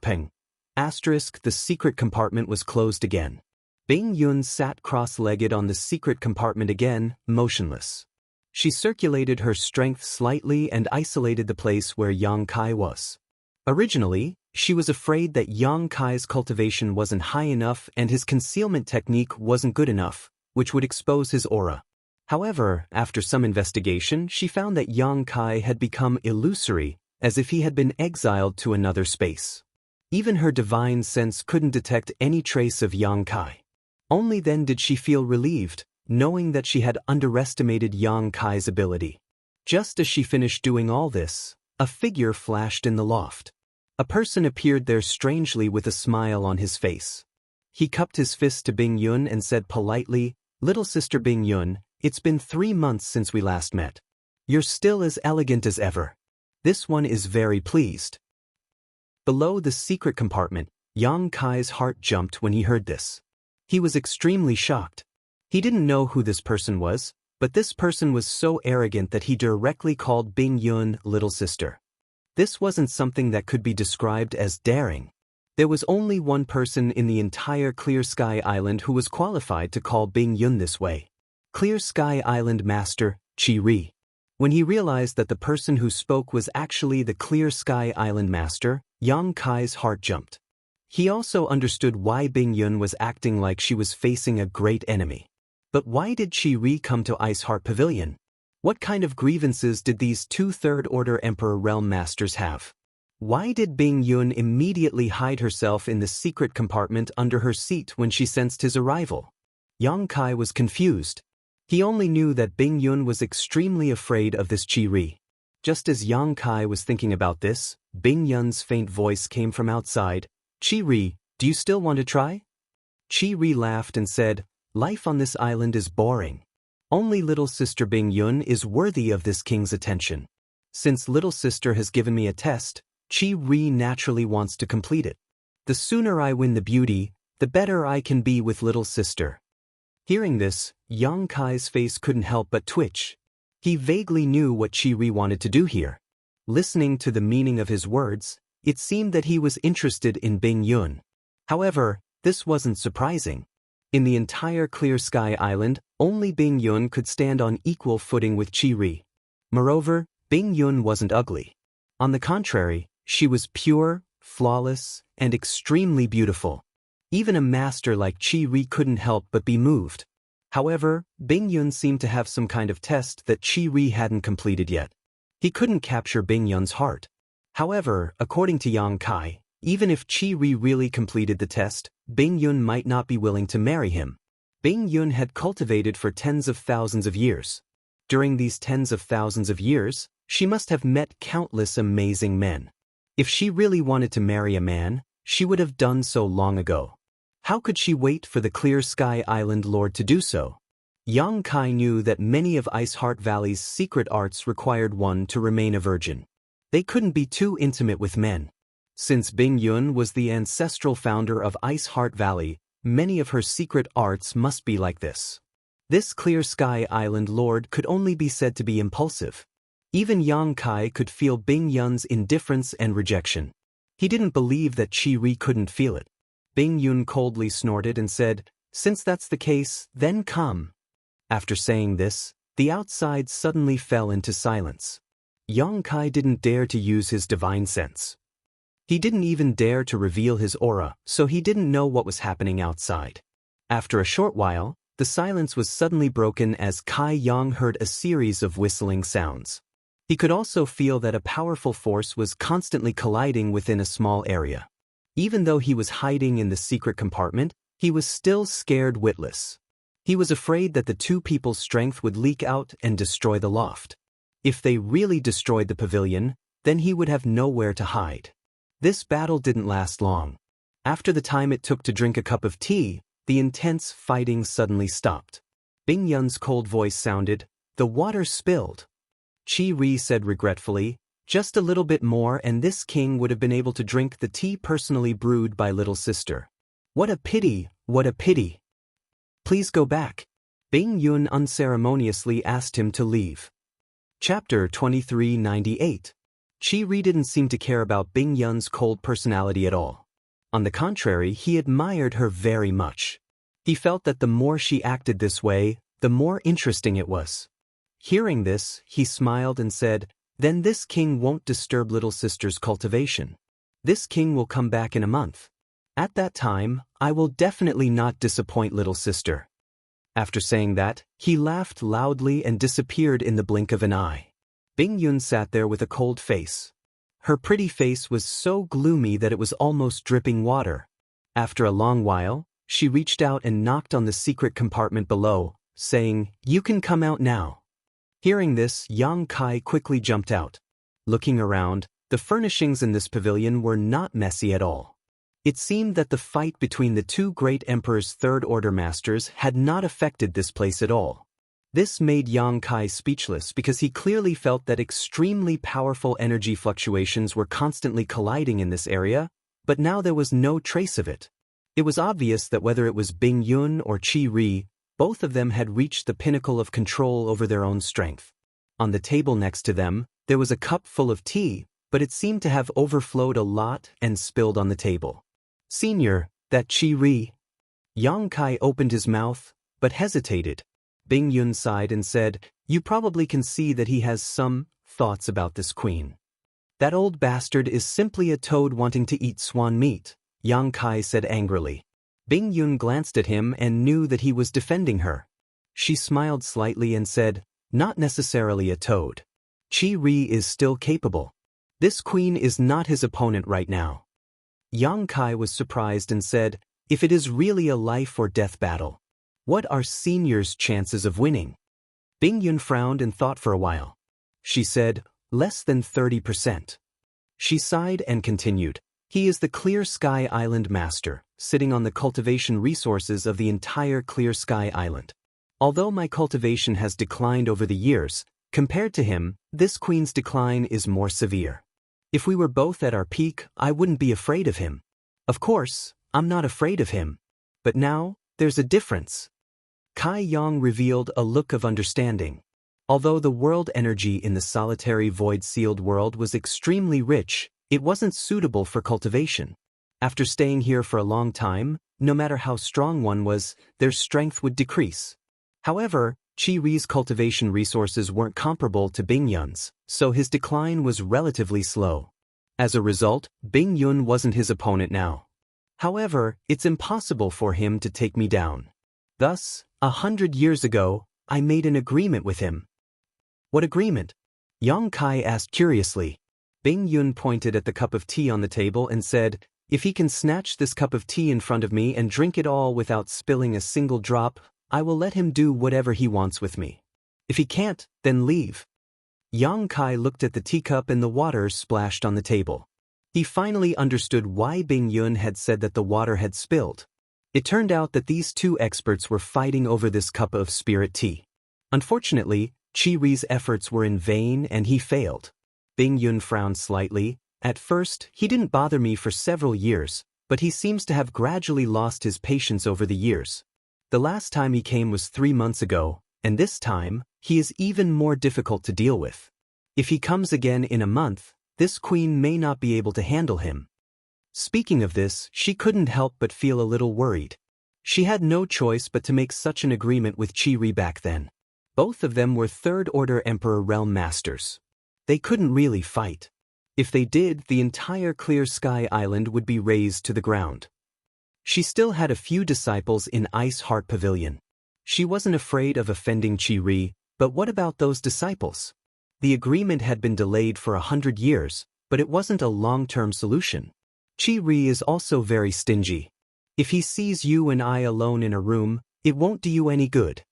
Ping. The secret compartment was closed again. Bing Yun sat cross-legged on the secret compartment again, motionless. She circulated her strength slightly and isolated the place where Yang Kai was. Originally, she was afraid that Yang Kai's cultivation wasn't high enough and his concealment technique wasn't good enough, which would expose his aura. However, after some investigation, she found that Yang Kai had become illusory, as if he had been exiled to another space. Even her divine sense couldn't detect any trace of Yang Kai. Only then did she feel relieved, knowing that she had underestimated Yang Kai's ability. Just as she finished doing all this, a figure flashed in the loft. A person appeared there strangely with a smile on his face. He cupped his fist to Bing Yun and said politely, "Little sister Bing Yun, it's been 3 months since we last met. You're still as elegant as ever. This one is very pleased." Below the secret compartment, Yang Kai's heart jumped when he heard this. He was extremely shocked. He didn't know who this person was, but this person was so arrogant that he directly called Bing Yun little sister. This wasn't something that could be described as daring. There was only one person in the entire Clear Sky Island who was qualified to call Bing Yun this way. Clear Sky Island Master, Qi Ri. When he realized that the person who spoke was actually the Clear Sky Island Master, Yang Kai's heart jumped. He also understood why Bing Yun was acting like she was facing a great enemy. But why did Qi Ri come to Ice Heart Pavilion? What kind of grievances did these 2 third-order Emperor Realm Masters have? Why did Bing Yun immediately hide herself in the secret compartment under her seat when she sensed his arrival? Yang Kai was confused. He only knew that Bing Yun was extremely afraid of this Qi Ri. Just as Yang Kai was thinking about this, Bing Yun's faint voice came from outside. "Qi Ri, do you still want to try?" Qi Ri laughed and said, "Life on this island is boring. Only little sister Bing Yun is worthy of this king's attention. Since little sister has given me a test, Qi Ri naturally wants to complete it. The sooner I win the beauty, the better I can be with little sister." Hearing this, Yang Kai's face couldn't help but twitch. He vaguely knew what Qi Ri wanted to do here. Listening to the meaning of his words, it seemed that he was interested in Bing Yun. However, this wasn't surprising. In the entire Clear Sky Island, only Bing Yun could stand on equal footing with Qi Ri. Moreover, Bing Yun wasn't ugly. On the contrary, she was pure, flawless, and extremely beautiful. Even a master like Qi Ri couldn't help but be moved. However, Bing Yun seemed to have some kind of test that Qi Ri hadn't completed yet. He couldn't capture Bing Yun's heart. However, according to Yang Kai, even if Qi Ri really completed the test, Bing Yun might not be willing to marry him. Bing Yun had cultivated for tens of thousands of years. During these tens of thousands of years, she must have met countless amazing men. If she really wanted to marry a man, she would have done so long ago. How could she wait for the Clear Sky Island Lord to do so? Yang Kai knew that many of Ice Heart Valley's secret arts required one to remain a virgin. They couldn't be too intimate with men. Since Bing Yun was the ancestral founder of Ice Heart Valley, many of her secret arts must be like this. This Clear Sky Island Lord could only be said to be impulsive. Even Yang Kai could feel Bing Yun's indifference and rejection. He didn't believe that Qi Ri couldn't feel it. Bing Yun coldly snorted and said, "Since that's the case, then come." After saying this, the outside suddenly fell into silence. Yang Kai didn't dare to use his divine sense. He didn't even dare to reveal his aura, so he didn't know what was happening outside. After a short while, the silence was suddenly broken as Kai Yang heard a series of whistling sounds. He could also feel that a powerful force was constantly colliding within a small area. Even though he was hiding in the secret compartment, he was still scared witless. He was afraid that the two people's strength would leak out and destroy the loft. If they really destroyed the pavilion, then he would have nowhere to hide. This battle didn't last long. After the time it took to drink a cup of tea, the intense fighting suddenly stopped. Bing Yun's cold voice sounded, "The water spilled." Qi Ri said regretfully, "Just a little bit more and this king would have been able to drink the tea personally brewed by little sister. What a pity, what a pity. Please go back." Bing Yun unceremoniously asked him to leave. Chapter 2398. Qi Ri didn't seem to care about Bing Yun's cold personality at all. On the contrary, he admired her very much. He felt that the more she acted this way, the more interesting it was. Hearing this, he smiled and said, "Then this king won't disturb little sister's cultivation. This king will come back in a month. At that time, I will definitely not disappoint little sister." After saying that, he laughed loudly and disappeared in the blink of an eye. Bing Yun sat there with a cold face. Her pretty face was so gloomy that it was almost dripping water. After a long while, she reached out and knocked on the secret compartment below, saying, "You can come out now." Hearing this, Yang Kai quickly jumped out. Looking around, the furnishings in this pavilion were not messy at all. It seemed that the fight between the two great emperor's third-order masters had not affected this place at all. This made Yang Kai speechless because he clearly felt that extremely powerful energy fluctuations were constantly colliding in this area, but now there was no trace of it. It was obvious that whether it was Bing Yun or Qi Ri, both of them had reached the pinnacle of control over their own strength. On the table next to them, there was a cup full of tea, but it seemed to have overflowed a lot and spilled on the table. "Senior, that Qi Ri." Yang Kai opened his mouth, but hesitated. Bing Yun sighed and said, "You probably can see that he has some thoughts about this queen." "That old bastard is simply a toad wanting to eat swan meat," Yang Kai said angrily. Bing Yun glanced at him and knew that he was defending her. She smiled slightly and said, "Not necessarily a toad. Qi Ri is still capable. This queen is not his opponent right now." Yang Kai was surprised and said, "If it is really a life or death battle, what are senior's chances of winning?" Bing Yun frowned and thought for a while. She said, "Less than 30%. She sighed and continued, "He is the Clear Sky Island master, sitting on the cultivation resources of the entire Clear Sky Island. Although my cultivation has declined over the years, compared to him, this queen's decline is more severe. If we were both at our peak, I wouldn't be afraid of him. Of course, I'm not afraid of him. But now, there's a difference." Kai Yang revealed a look of understanding. Although the world energy in the solitary void-sealed world was extremely rich, it wasn't suitable for cultivation. After staying here for a long time, no matter how strong one was, their strength would decrease. However, Qi Ri's cultivation resources weren't comparable to Bing Yun's, so his decline was relatively slow. As a result, Bing Yun wasn't his opponent now. However, it's impossible for him to take me down. Thus, 100 years ago, I made an agreement with him. What agreement? Yang Kai asked curiously. Bing Yun pointed at the cup of tea on the table and said, "If he can snatch this cup of tea in front of me and drink it all without spilling a single drop, I will let him do whatever he wants with me. If he can't, then leave." Yang Kai looked at the teacup and the water splashed on the table. He finally understood why Bing Yun had said that the water had spilled. It turned out that these two experts were fighting over this cup of spirit tea. Unfortunately, Qi Ri's efforts were in vain and he failed. Bing Yun frowned slightly. At first, he didn't bother me for several years, but he seems to have gradually lost his patience over the years. The last time he came was 3 months ago, and this time, he is even more difficult to deal with. If he comes again in a month, this queen may not be able to handle him. Speaking of this, she couldn't help but feel a little worried. She had no choice but to make such an agreement with Qi Ri back then. Both of them were third-order Emperor Realm Masters. They couldn't really fight. If they did, the entire Clear Sky Island would be razed to the ground. She still had a few disciples in Ice Heart Pavilion. She wasn't afraid of offending Qi Ri, but what about those disciples? The agreement had been delayed for 100 years, but it wasn't a long-term solution. Qi Ri is also very stingy. If he sees you and I alone in a room, it won't do you any good.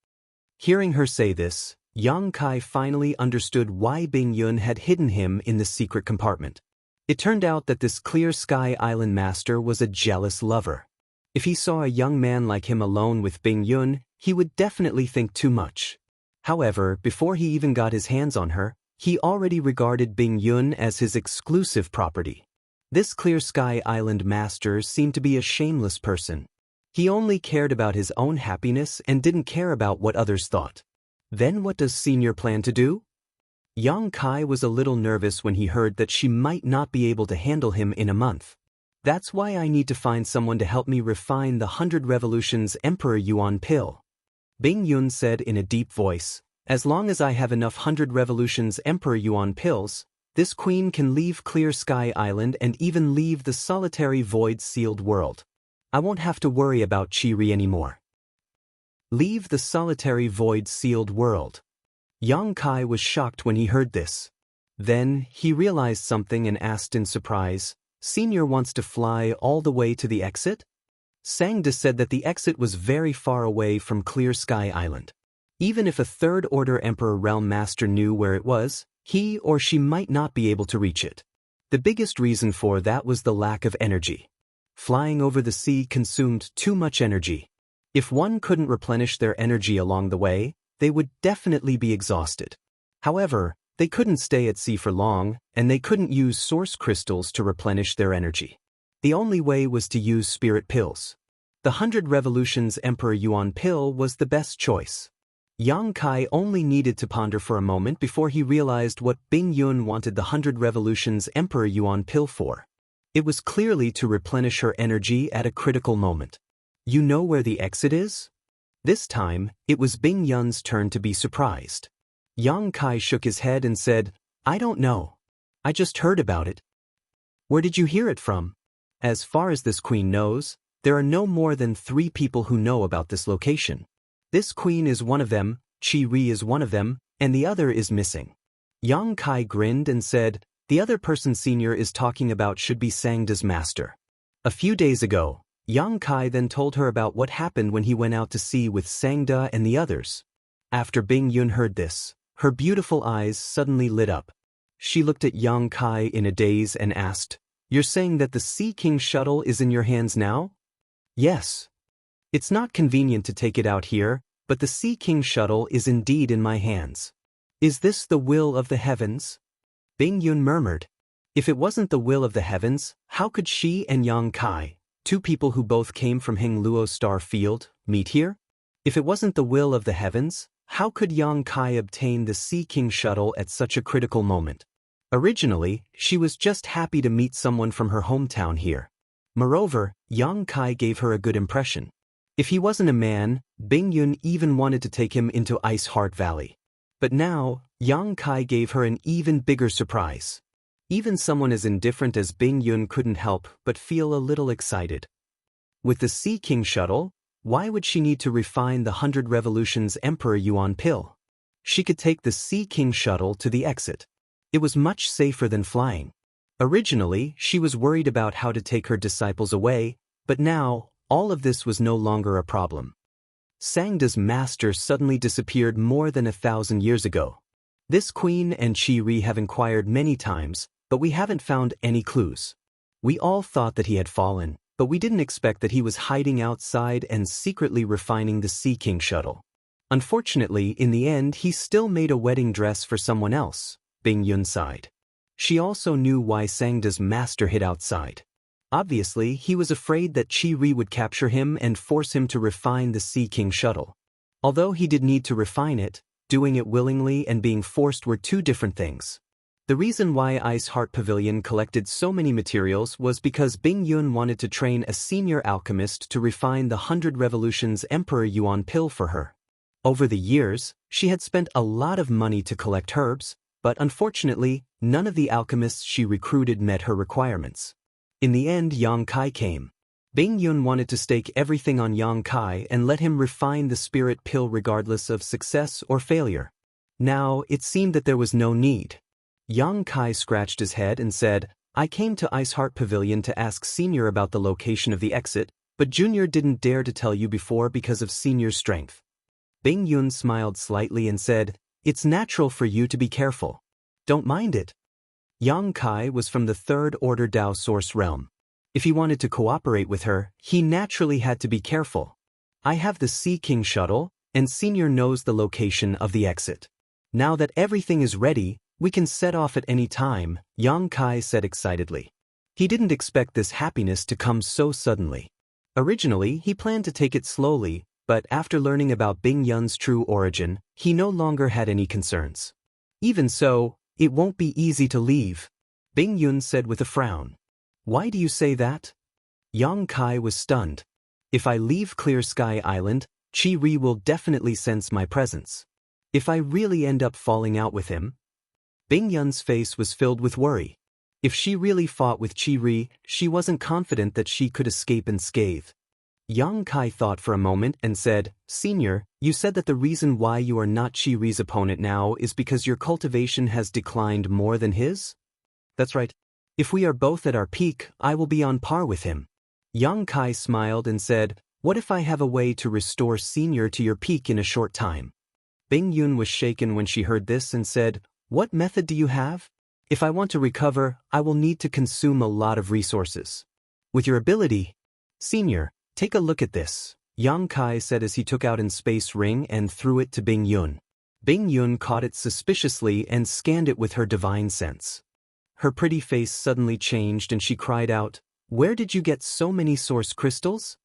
Hearing her say this, Yang Kai finally understood why Bing Yun had hidden him in the secret compartment. It turned out that this Clear Sky Island master was a jealous lover. If he saw a young man like him alone with Bing Yun, he would definitely think too much. However, before he even got his hands on her, he already regarded Bing Yun as his exclusive property. This Clear Sky Island master seemed to be a shameless person. He only cared about his own happiness and didn't care about what others thought. Then what does Senior plan to do? Yang Kai was a little nervous when he heard that she might not be able to handle him in a month. That's why I need to find someone to help me refine the 100 Revolutions Emperor Yuan pill. Bing Yun said in a deep voice, "As long as I have enough 100 Revolutions Emperor Yuan pills, this queen can leave Clear Sky Island and even leave the solitary void-sealed world. I won't have to worry about Qi Ri anymore." Leave the solitary void-sealed world. Yang Kai was shocked when he heard this. Then, he realized something and asked in surprise, "Senior wants to fly all the way to the exit?" Sangda said that the exit was very far away from Clear Sky Island. Even if a third-order Emperor Realm Master knew where it was, he or she might not be able to reach it. The biggest reason for that was the lack of energy. Flying over the sea consumed too much energy. If one couldn't replenish their energy along the way, they would definitely be exhausted. However, they couldn't stay at sea for long, and they couldn't use source crystals to replenish their energy. The only way was to use spirit pills. The 100 Revolutions Emperor Yuan pill was the best choice. Yang Kai only needed to ponder for a moment before he realized what Bing Yun wanted the 100 Revolutions Emperor Yuan pill for. It was clearly to replenish her energy at a critical moment. You know where the exit is? This time, it was Bing Yun's turn to be surprised. Yang Kai shook his head and said, "I don't know. I just heard about it." "Where did you hear it from?" "As far as this queen knows, there are no more than 3 people who know about this location. This queen is one of them, Qi Ri is one of them, and the other is missing." Yang Kai grinned and said, "The other person Senior is talking about should be Sangda's master." A few days ago, Yang Kai then told her about what happened when he went out to sea with Sangda and the others. After Bing Yun heard this, her beautiful eyes suddenly lit up. She looked at Yang Kai in a daze and asked, "You're saying that the Sea King shuttle is in your hands now?" "Yes. It's not convenient to take it out here, but the Sea King shuttle is indeed in my hands." "Is this the will of the heavens?" Bing Yun murmured. If it wasn't the will of the heavens, how could she and Yang Kai, 2 people who both came from Heng Luo's star field, meet here? If it wasn't the will of the heavens, how could Yang Kai obtain the Sea King shuttle at such a critical moment? Originally, she was just happy to meet someone from her hometown here. Moreover, Yang Kai gave her a good impression. If he wasn't a man, Bing Yun even wanted to take him into Ice Heart Valley. But now, Yang Kai gave her an even bigger surprise. Even someone as indifferent as Bing Yun couldn't help but feel a little excited. With the Sea King shuttle, why would she need to refine the 100 Revolutions Emperor Yuan pill? She could take the Sea King shuttle to the exit. It was much safer than flying. Originally, she was worried about how to take her disciples away, but now, all of this was no longer a problem. Sangda's master suddenly disappeared more than 1,000 years ago. This queen and Chi-Ri have inquired many times, but we haven't found any clues. We all thought that he had fallen, but we didn't expect that he was hiding outside and secretly refining the Sea King shuttle. Unfortunately, in the end he still made a wedding dress for someone else, Bing Yun sighed. She also knew why Sangda's master hid outside. Obviously, he was afraid that Chi-Ri would capture him and force him to refine the Sea King shuttle. Although he did need to refine it, doing it willingly and being forced were two different things. The reason why Ice Heart Pavilion collected so many materials was because Bing Yun wanted to train a senior alchemist to refine the 100 Revolutions Emperor Yuan pill for her. Over the years, she had spent a lot of money to collect herbs, but unfortunately, none of the alchemists she recruited met her requirements. In the end, Yang Kai came. Bing Yun wanted to stake everything on Yang Kai and let him refine the spirit pill regardless of success or failure. Now, it seemed that there was no need. Yang Kai scratched his head and said, I came to Ice Heart Pavilion to ask Senior about the location of the exit, but Junior didn't dare to tell you before because of Senior's strength. Bing Yun smiled slightly and said, It's natural for you to be careful. Don't mind it. Yang Kai was from the Third Order Dao Source realm. If he wanted to cooperate with her, he naturally had to be careful. I have the Sea King shuttle, and Senior knows the location of the exit. Now that everything is ready, we can set off at any time, Yang Kai said excitedly. He didn't expect this happiness to come so suddenly. Originally, he planned to take it slowly, but after learning about Bing Yun's true origin, he no longer had any concerns. Even so, it won't be easy to leave, Bing Yun said with a frown. Why do you say that? Yang Kai was stunned. If I leave Clear Sky Island, Chi-Ri will definitely sense my presence. If I really end up falling out with him? Bing Yun's face was filled with worry. If she really fought with Chi-Ri, she wasn't confident that she could escape unscathed. Yang Kai thought for a moment and said, Senior, you said that the reason why you are not Chi-Ri's opponent now is because your cultivation has declined more than his? That's right. If we are both at our peak, I will be on par with him. Yang Kai smiled and said, What if I have a way to restore Senior to your peak in a short time? Bing Yun was shaken when she heard this and said, What method do you have? If I want to recover, I will need to consume a lot of resources. With your ability, Senior, take a look at this, Yang Kai said as he took out an space ring and threw it to Bing Yun. Bing Yun caught it suspiciously and scanned it with her divine sense. Her pretty face suddenly changed and she cried out, Where did you get so many source crystals?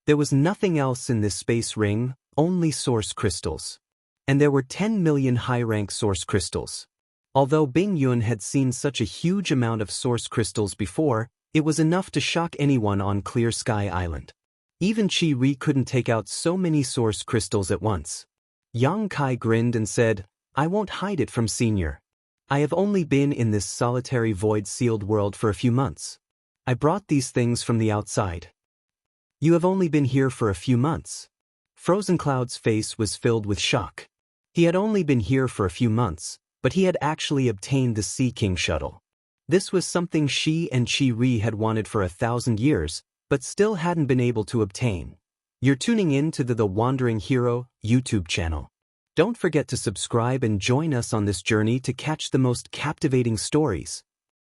There was nothing else in this space ring, only source crystals. And there were 10 million high-rank source crystals. Although Bing Yun had seen such a huge amount of source crystals before, it was enough to shock anyone on Clear Sky Island. Even Chi-Ri couldn't take out so many source crystals at once. Yang Kai grinned and said, I won't hide it from Senior. I have only been in this solitary void-sealed world for a few months. I brought these things from the outside. You have only been here for a few months. Frozen Cloud's face was filled with shock. He had only been here for a few months, but he had actually obtained the Sea King shuttle. This was something she and Chi-Ri had wanted for 1,000 years, but still hadn't been able to obtain. You're tuning in to the Wandering Hero YouTube channel. Don't forget to subscribe and join us on this journey to catch the most captivating stories.